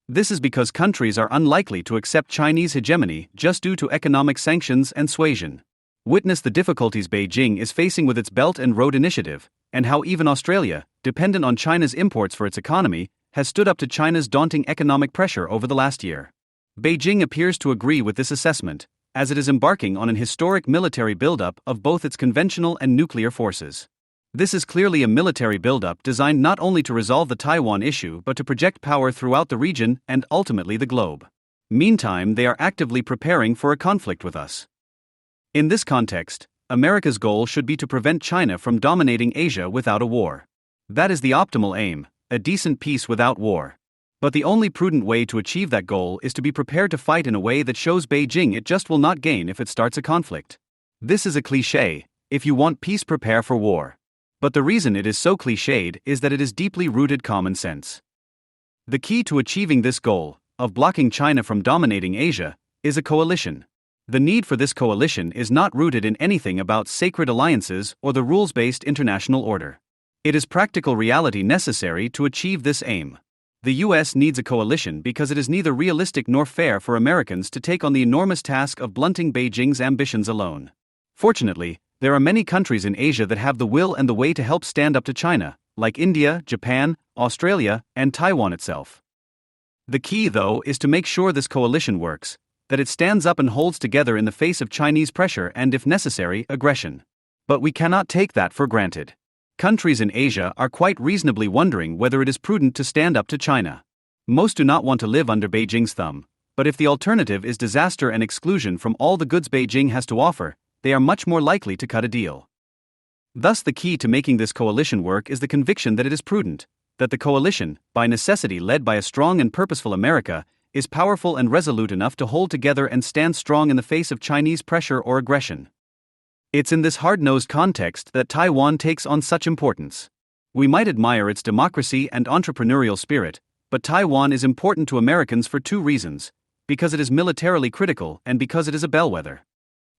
This is because countries are unlikely to accept Chinese hegemony just due to economic sanctions and suasion. Witness the difficulties Beijing is facing with its Belt and Road Initiative, and how even Australia, dependent on China's imports for its economy, has stood up to China's daunting economic pressure over the last year. Beijing appears to agree with this assessment, as it is embarking on an historic military buildup of both its conventional and nuclear forces. This is clearly a military buildup designed not only to resolve the Taiwan issue but to project power throughout the region and ultimately the globe. Meantime, they are actively preparing for a conflict with us. In this context, America's goal should be to prevent China from dominating Asia without a war. That is the optimal aim, a decent peace without war. But the only prudent way to achieve that goal is to be prepared to fight in a way that shows Beijing it just will not gain if it starts a conflict. This is a cliché: if you want peace, prepare for war. But the reason it is so cliched is that it is deeply rooted common sense. The key to achieving this goal, of blocking China from dominating Asia, is a coalition. The need for this coalition is not rooted in anything about sacred alliances or the rules-based international order. It is practical reality necessary to achieve this aim. The US needs a coalition because it is neither realistic nor fair for Americans to take on the enormous task of blunting Beijing's ambitions alone. Fortunately, there are many countries in Asia that have the will and the way to help stand up to China, like India, Japan, Australia, and Taiwan itself. The key, though, is to make sure this coalition works, that it stands up and holds together in the face of Chinese pressure and, if necessary, aggression. But we cannot take that for granted. Countries in Asia are quite reasonably wondering whether it is prudent to stand up to China. Most do not want to live under Beijing's thumb, but if the alternative is disaster and exclusion from all the goods Beijing has to offer, they are much more likely to cut a deal. Thus, the key to making this coalition work is the conviction that it is prudent, that the coalition, by necessity led by a strong and purposeful America, is powerful and resolute enough to hold together and stand strong in the face of Chinese pressure or aggression. It's in this hard-nosed context that Taiwan takes on such importance. We might admire its democracy and entrepreneurial spirit, but Taiwan is important to Americans for two reasons: because it is militarily critical and because it is a bellwether.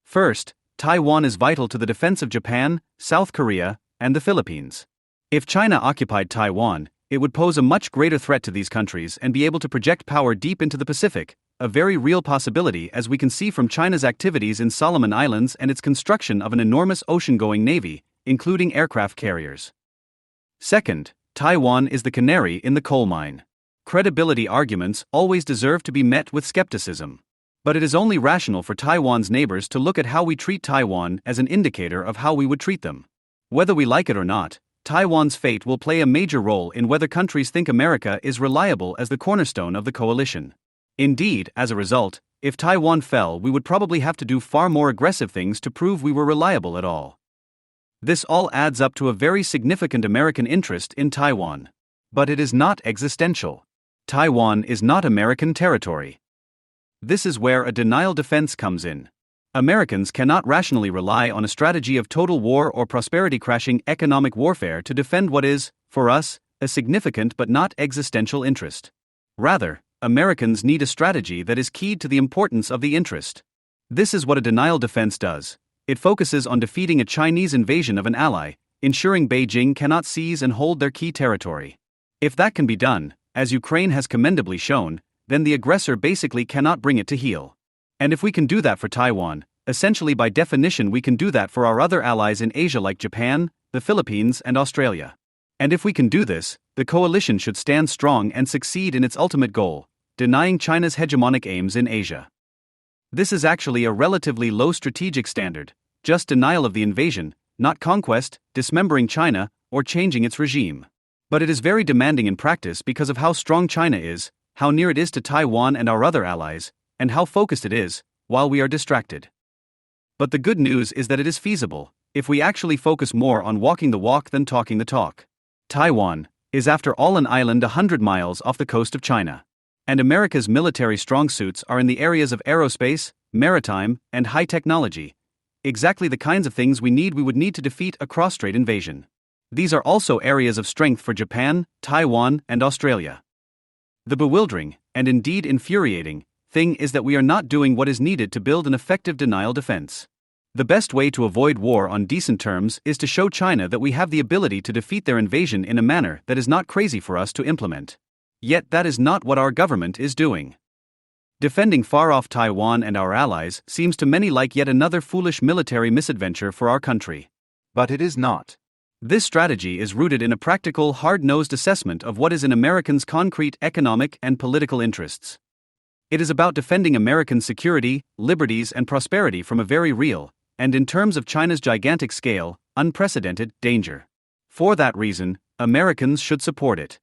First, Taiwan is vital to the defense of Japan, South Korea, and the Philippines. If China occupied Taiwan, it would pose a much greater threat to these countries and be able to project power deep into the Pacific, a very real possibility as we can see from China's activities in Solomon Islands and its construction of an enormous ocean-going navy, including aircraft carriers. Second, Taiwan is the canary in the coal mine. Credibility arguments always deserve to be met with skepticism. But it is only rational for Taiwan's neighbors to look at how we treat Taiwan as an indicator of how we would treat them. Whether we like it or not, Taiwan's fate will play a major role in whether countries think America is reliable as the cornerstone of the coalition. Indeed, as a result, if Taiwan fell, we would probably have to do far more aggressive things to prove we were reliable at all. This all adds up to a very significant American interest in Taiwan. But it is not existential. Taiwan is not American territory. This is where a denial defense comes in. Americans cannot rationally rely on a strategy of total war or prosperity-crashing economic warfare to defend what is, for us, a significant but not existential interest. Rather, Americans need a strategy that is keyed to the importance of the interest. This is what a denial defense does. It focuses on defeating a Chinese invasion of an ally, ensuring Beijing cannot seize and hold their key territory. If that can be done, as Ukraine has commendably shown, then the aggressor basically cannot bring it to heel. And if we can do that for Taiwan, essentially by definition we can do that for our other allies in Asia like Japan, the Philippines, and Australia. And if we can do this, the coalition should stand strong and succeed in its ultimate goal, denying China's hegemonic aims in Asia. This is actually a relatively low strategic standard, just denial of the invasion, not conquest, dismembering China, or changing its regime. But it is very demanding in practice because of how strong China is, how near it is to Taiwan and our other allies, and how focused it is, while we are distracted. But the good news is that it is feasible, if we actually focus more on walking the walk than talking the talk. Taiwan is after all an island 100 miles off the coast of China. And America's military strong suits are in the areas of aerospace, maritime, and high technology. Exactly the kinds of things we would need to defeat a cross-strait invasion. These are also areas of strength for Japan, Taiwan, and Australia. The bewildering, and indeed infuriating, thing is that we are not doing what is needed to build an effective denial defense. The best way to avoid war on decent terms is to show China that we have the ability to defeat their invasion in a manner that is not crazy for us to implement. Yet that is not what our government is doing. Defending far-off Taiwan and our allies seems to many like yet another foolish military misadventure for our country. But it is not. This strategy is rooted in a practical, hard-nosed assessment of what is in Americans' concrete economic and political interests. It is about defending American security, liberties, and prosperity from a very real, and in terms of China's gigantic scale, unprecedented danger. For that reason, Americans should support it.